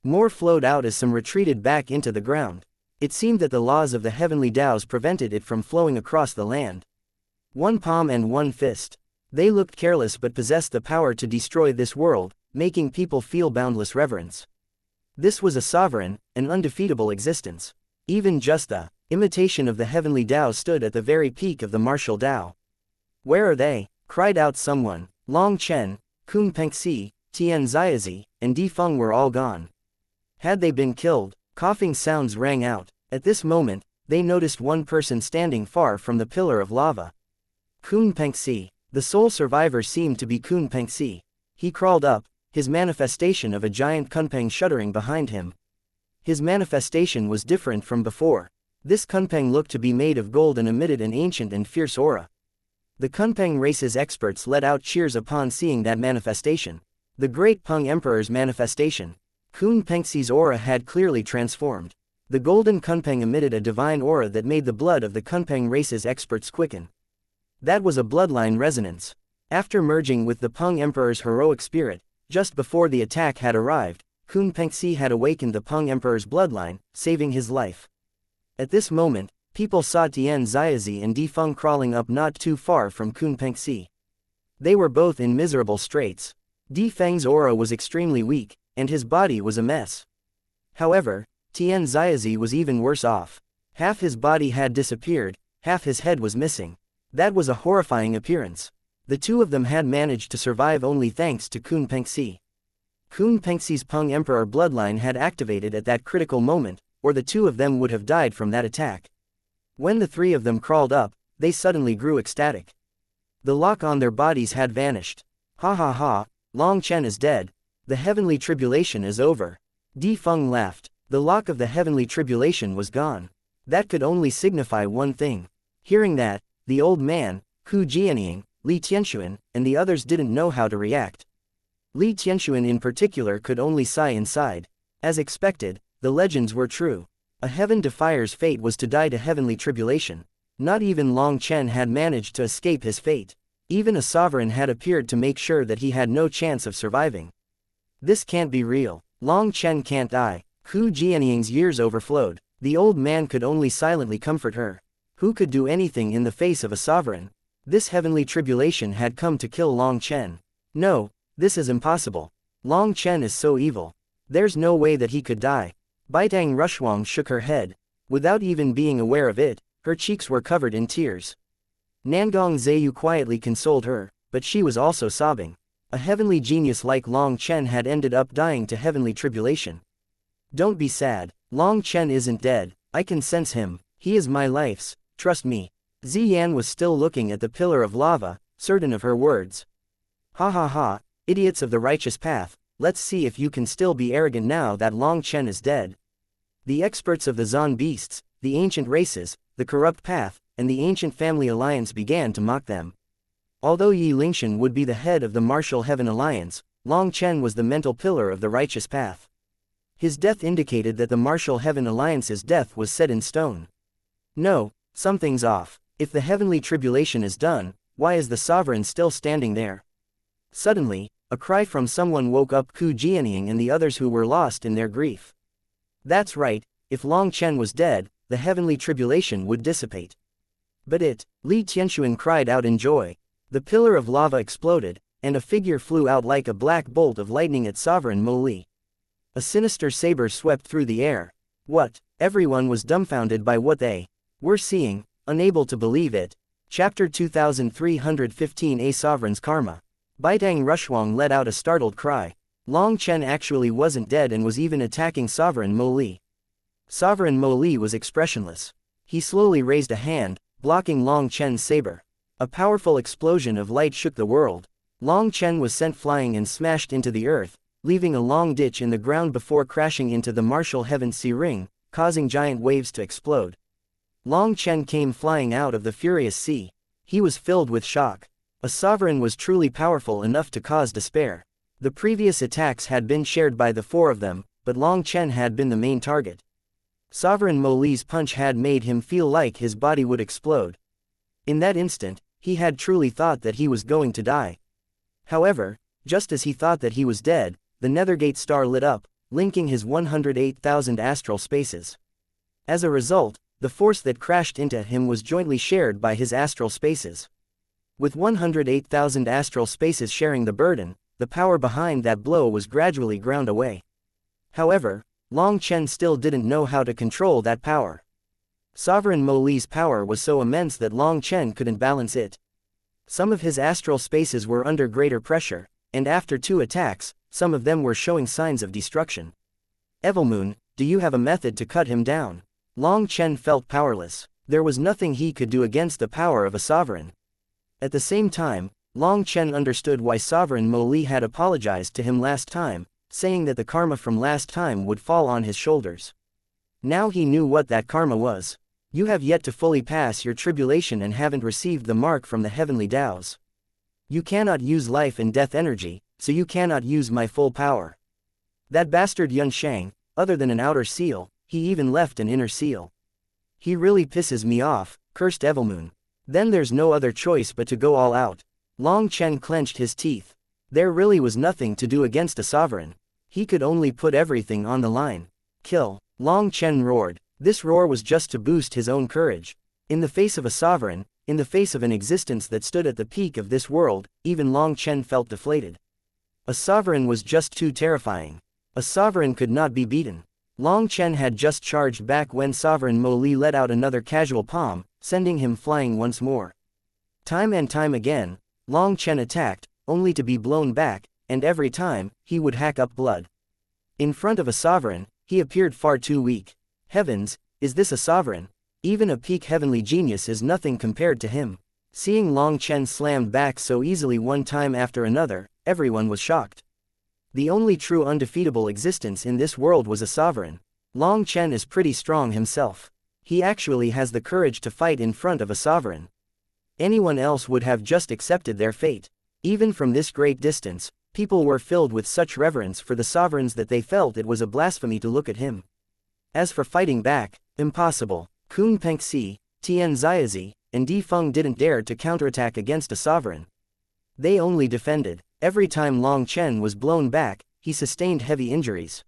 More flowed out as some retreated back into the ground. It seemed that the laws of the heavenly Tao's prevented it from flowing across the land. One palm and one fist. They looked careless but possessed the power to destroy this world, making people feel boundless reverence. This was a sovereign, an undefeatable existence. Even just the imitation of the heavenly Tao stood at the very peak of the martial Tao. "Where are they?" cried out someone. Long Chen, Kun Pengxi, Tian Ziazi, and Di Feng were all gone. Had they been killed? Coughing sounds rang out. At this moment, they noticed one person standing far from the pillar of lava. Kun Pengxi. The sole survivor seemed to be Kun Pengxi. He crawled up, his manifestation of a giant kunpeng shuddering behind him. His manifestation was different from before. This kunpeng looked to be made of gold and emitted an ancient and fierce aura. The kunpeng race's experts let out cheers upon seeing that manifestation. The great Peng Emperor's manifestation. Kun Pengxi's aura had clearly transformed. The golden kunpeng emitted a divine aura that made the blood of the kunpeng race's experts quicken. That was a bloodline resonance. After merging with the Peng Emperor's heroic spirit, just before the attack had arrived, Kun Pengxi had awakened the Peng Emperor's bloodline, saving his life. At this moment, people saw Tian Ziazi and Di Feng crawling up not too far from Kun Pengxi. They were both in miserable straits. Di Feng's aura was extremely weak, and his body was a mess. However, Tian Ziazi was even worse off. Half his body had disappeared, half his head was missing. That was a horrifying appearance. The two of them had managed to survive only thanks to Kun Pengxi. Kun Pengxi's Peng Emperor bloodline had activated at that critical moment, or the two of them would have died from that attack. When the three of them crawled up, they suddenly grew ecstatic. The lock on their bodies had vanished. Ha ha ha, Long Chen is dead. The heavenly tribulation is over. Di Feng laughed. The lock of the heavenly tribulation was gone. That could only signify one thing. Hearing that, the old man, Ku Jianying, Li Tianxuan, and the others didn't know how to react. Li Tianxuan in particular could only sigh inside. As expected, the legends were true. A heaven defier's fate was to die to heavenly tribulation. Not even Long Chen had managed to escape his fate. Even a sovereign had appeared to make sure that he had no chance of surviving. This can't be real. Long Chen can't die. Ku Jianying's years overflowed. The old man could only silently comfort her. Who could do anything in the face of a sovereign? This heavenly tribulation had come to kill Long Chen. No, this is impossible. Long Chen is so evil. There's no way that he could die. Baitang Rushuang shook her head. Without even being aware of it, her cheeks were covered in tears. Nangong Zheyu quietly consoled her, but she was also sobbing. A heavenly genius like Long Chen had ended up dying to heavenly tribulation. Don't be sad. Long Chen isn't dead. I can sense him. He is my life's. Trust me. Ziyan was still looking at the pillar of lava, certain of her words. Ha ha ha, idiots of the righteous path, let's see if you can still be arrogant now that Long Chen is dead. The experts of the Zon beasts, the ancient races, the corrupt path, and the ancient family alliance began to mock them. Although Yi Lingshan would be the head of the martial heaven alliance, Long Chen was the mental pillar of the righteous path. His death indicated that the martial heaven alliance's death was set in stone. No, something's off. If the heavenly tribulation is done, why is the sovereign still standing there? Suddenly, a cry from someone woke up Ku Jianying and the others who were lost in their grief. That's right, if Long Chen was dead, the heavenly tribulation would dissipate. But Li Tianxuan cried out in joy. The pillar of lava exploded, and a figure flew out like a black bolt of lightning at Sovereign Mo Li. A sinister saber swept through the air. What? Everyone was dumbfounded by what they were seeing, unable to believe it. Chapter 2315 A Sovereign's Karma. Baitang Rushuang let out a startled cry. Long Chen actually wasn't dead and was even attacking Sovereign Mo Li. Sovereign Mo Li was expressionless. He slowly raised a hand, blocking Long Chen's saber. A powerful explosion of light shook the world. Long Chen was sent flying and smashed into the earth, leaving a long ditch in the ground before crashing into the martial heaven's sea ring, causing giant waves to explode. Long Chen came flying out of the furious sea. He was filled with shock. A sovereign was truly powerful enough to cause despair. The previous attacks had been shared by the four of them, but Long Chen had been the main target. Sovereign Mo Li's punch had made him feel like his body would explode. In that instant, he had truly thought that he was going to die. However, just as he thought that he was dead, the Nethergate star lit up, linking his 108,000 astral spaces. As a result, the force that crashed into him was jointly shared by his astral spaces. With 108,000 astral spaces sharing the burden, the power behind that blow was gradually ground away. However, Long Chen still didn't know how to control that power. Sovereign Mo Li's power was so immense that Long Chen couldn't balance it. Some of his astral spaces were under greater pressure, and after 2 attacks, some of them were showing signs of destruction. Evilmoon, do you have a method to cut him down? Long Chen felt powerless. There was nothing he could do against the power of a sovereign. At the same time, Long Chen understood why Sovereign Mo Li had apologized to him last time, saying that the karma from last time would fall on his shoulders. Now he knew what that karma was. You have yet to fully pass your tribulation and haven't received the mark from the heavenly Taos. You cannot use life and death energy, so you cannot use my full power. That bastard Yun Shang, other than an outer seal, he even left an inner seal. He really pisses me off, cursed Evilmoon. Then there's no other choice but to go all out. Long Chen clenched his teeth. There really was nothing to do against a sovereign. He could only put everything on the line. Kill. Long Chen roared. This roar was just to boost his own courage. In the face of a sovereign, in the face of an existence that stood at the peak of this world, even Long Chen felt deflated. A sovereign was just too terrifying. A sovereign could not be beaten. Long Chen had just charged back when Sovereign Mo Li let out another casual palm, sending him flying once more. Time and time again, Long Chen attacked, only to be blown back, and every time, he would hack up blood. In front of a sovereign, he appeared far too weak. Heavens, is this a sovereign? Even a peak heavenly genius is nothing compared to him. Seeing Long Chen slammed back so easily one time after another, everyone was shocked. The only true undefeatable existence in this world was a sovereign. Long Chen is pretty strong himself. He actually has the courage to fight in front of a sovereign. Anyone else would have just accepted their fate. Even from this great distance, people were filled with such reverence for the sovereigns that they felt it was a blasphemy to look at him. As for fighting back, impossible. Kun Pengxi, Tian Xiaozi, and Di Feng didn't dare to counterattack against a sovereign. They only defended. Every time Long Chen was blown back, he sustained heavy injuries.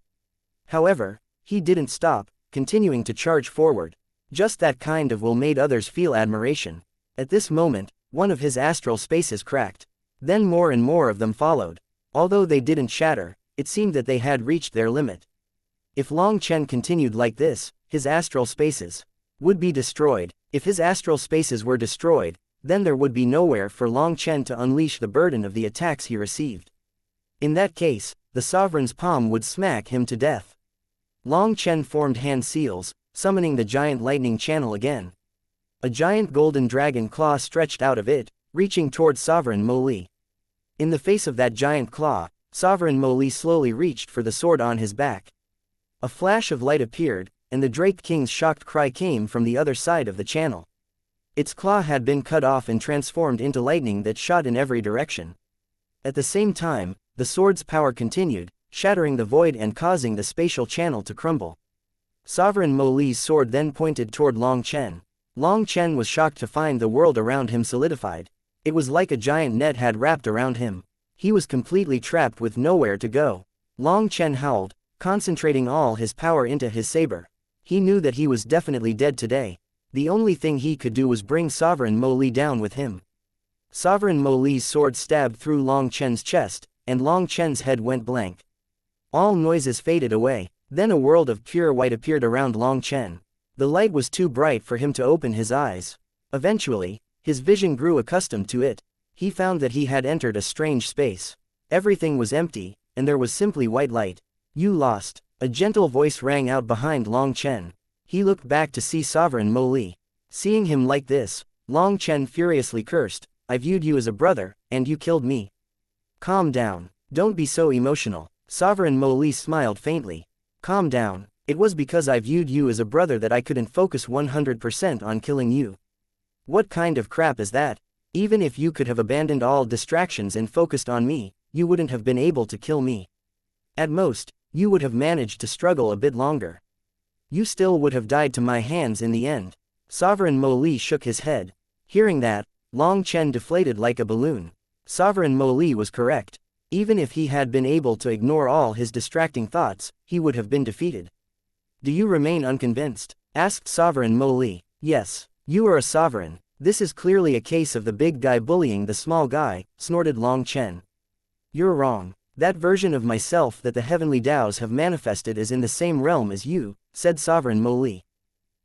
However, he didn't stop, continuing to charge forward. Just that kind of will made others feel admiration. At this moment, one of his astral spaces cracked. Then more and more of them followed. Although they didn't shatter, it seemed that they had reached their limit. If Long Chen continued like this, his astral spaces would be destroyed. If his astral spaces were destroyed, then there would be nowhere for Long Chen to unleash the burden of the attacks he received. In that case, the sovereign's palm would smack him to death. Long Chen formed hand seals, summoning the giant lightning channel again. A giant golden dragon claw stretched out of it, reaching towards Sovereign Mo Li. In the face of that giant claw, Sovereign Mo Li slowly reached for the sword on his back. A flash of light appeared, and the Drake King's shocked cry came from the other side of the channel. Its claw had been cut off and transformed into lightning that shot in every direction. At the same time, the sword's power continued, shattering the void and causing the spatial channel to crumble. Sovereign Mo Li's sword then pointed toward Long Chen. Long Chen was shocked to find the world around him solidified. It was like a giant net had wrapped around him. He was completely trapped with nowhere to go. Long Chen howled, concentrating all his power into his saber. He knew that he was definitely dead today. The only thing he could do was bring Sovereign Mo Li down with him. Sovereign Mo Li's sword stabbed through Long Chen's chest, and Long Chen's head went blank. All noises faded away, then a world of pure white appeared around Long Chen. The light was too bright for him to open his eyes. Eventually, his vision grew accustomed to it. He found that he had entered a strange space. Everything was empty, and there was simply white light. You lost. A gentle voice rang out behind Long Chen. He looked back to see Sovereign Mo Li. Seeing him like this, Long Chen furiously cursed, I viewed you as a brother, and you killed me. Calm down. Don't be so emotional. Sovereign Mo Li smiled faintly. Calm down, it was because I viewed you as a brother that I couldn't focus 100% on killing you. What kind of crap is that? Even if you could have abandoned all distractions and focused on me, you wouldn't have been able to kill me. At most, you would have managed to struggle a bit longer. You still would have died to my hands in the end. Sovereign Mo Li shook his head. Hearing that, Long Chen deflated like a balloon. Sovereign Mo Li was correct. Even if he had been able to ignore all his distracting thoughts, he would have been defeated. Do you remain unconvinced? Asked Sovereign Mo Li. Yes, you are a sovereign. This is clearly a case of the big guy bullying the small guy, snorted Long Chen. You're wrong. That version of myself that the heavenly Taos have manifested is in the same realm as you, said Sovereign Mo Li.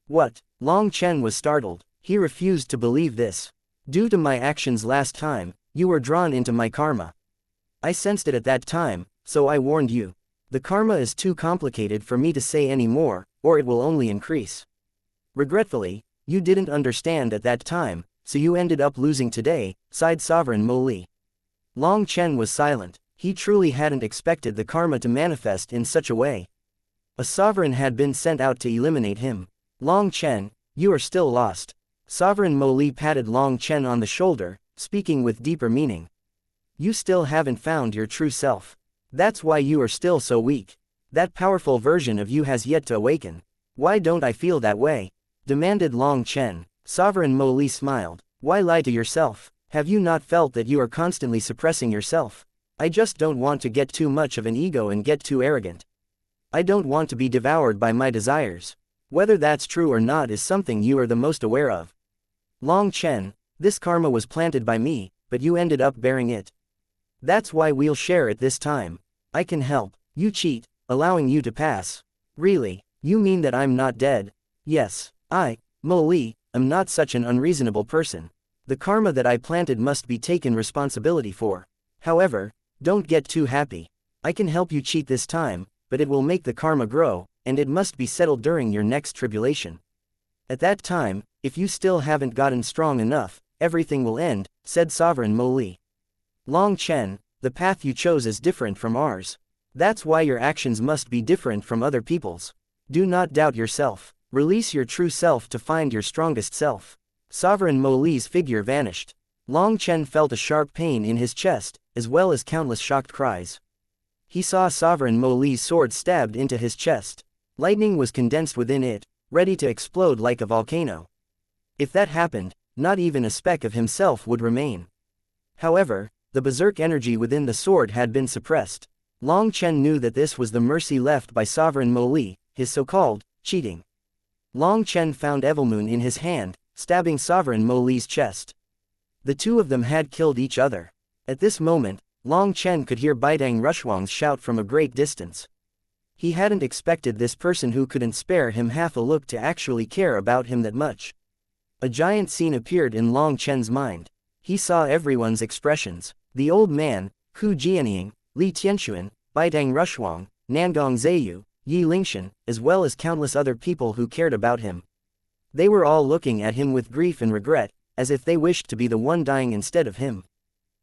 What? Long Chen was startled. He refused to believe this. Due to my actions last time, you were drawn into my karma. I sensed it at that time, so I warned you. The karma is too complicated for me to say any more, or it will only increase. Regretfully, you didn't understand at that time, so you ended up losing today, sighed Sovereign Mo Li. Long Chen was silent. He truly hadn't expected the karma to manifest in such a way. A sovereign had been sent out to eliminate him. Long Chen, you are still lost. Sovereign Mo Li patted Long Chen on the shoulder, speaking with deeper meaning. You still haven't found your true self. That's why you are still so weak. That powerful version of you has yet to awaken. Why don't I feel that way? Demanded Long Chen. Sovereign Mo Li smiled. Why lie to yourself? Have you not felt that you are constantly suppressing yourself? I just don't want to get too much of an ego and get too arrogant. I don't want to be devoured by my desires. Whether that's true or not is something you are the most aware of. Long Chen, this karma was planted by me, but you ended up bearing it. That's why we'll share it this time. I can help. You cheat, allowing you to pass. Really, you mean that I'm not dead? Yes, I, Mo Li, am not such an unreasonable person. The karma that I planted must be taken responsibility for. However, don't get too happy. I can help you cheat this time, but it will make the karma grow, and it must be settled during your next tribulation. At that time, if you still haven't gotten strong enough, everything will end, said Sovereign Mo Li. Long Chen, the path you chose is different from ours. That's why your actions must be different from other people's. Do not doubt yourself. Release your true self to find your strongest self. Sovereign Mo Li's figure vanished. Long Chen felt a sharp pain in his chest, as well as countless shocked cries. He saw Sovereign Mo Li's sword stabbed into his chest. Lightning was condensed within it, ready to explode like a volcano. If that happened, not even a speck of himself would remain. However, the berserk energy within the sword had been suppressed. Long Chen knew that this was the mercy left by Sovereign Mo Li, his so-called cheating. Long Chen found Evilmoon in his hand, stabbing Sovereign Mo Li's chest. The two of them had killed each other. At this moment, Long Chen could hear Baidang Rushuang's shout from a great distance. He hadn't expected this person who couldn't spare him half a look to actually care about him that much. A giant scene appeared in Long Chen's mind. He saw everyone's expressions. The old man, Hu Jianying, Li Tianxuan, Baidang Rushuang, Nangong Zheyu, Yi Lingshan, as well as countless other people who cared about him. They were all looking at him with grief and regret, as if they wished to be the one dying instead of him.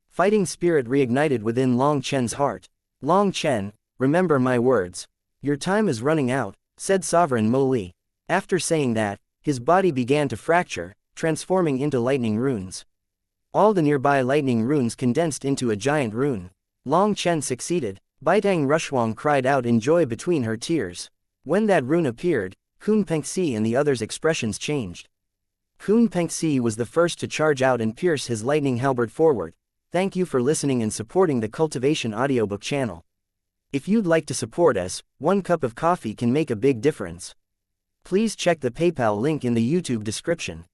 Fighting spirit reignited within Long Chen's heart. Long Chen, remember my words. Your time is running out, said Sovereign Mo Li. After saying that, his body began to fracture, transforming into lightning runes. All the nearby lightning runes condensed into a giant rune. Long Chen succeeded. Baidang Rushuang cried out in joy between her tears. When that rune appeared, Kun Pengxi and the others' expressions changed. Kun Pengxi was the first to charge out and pierce his lightning halberd forward. Thank you for listening and supporting the Cultivation audiobook channel. If you'd like to support us, 1 cup of coffee can make a big difference. Please check the PayPal link in the YouTube description.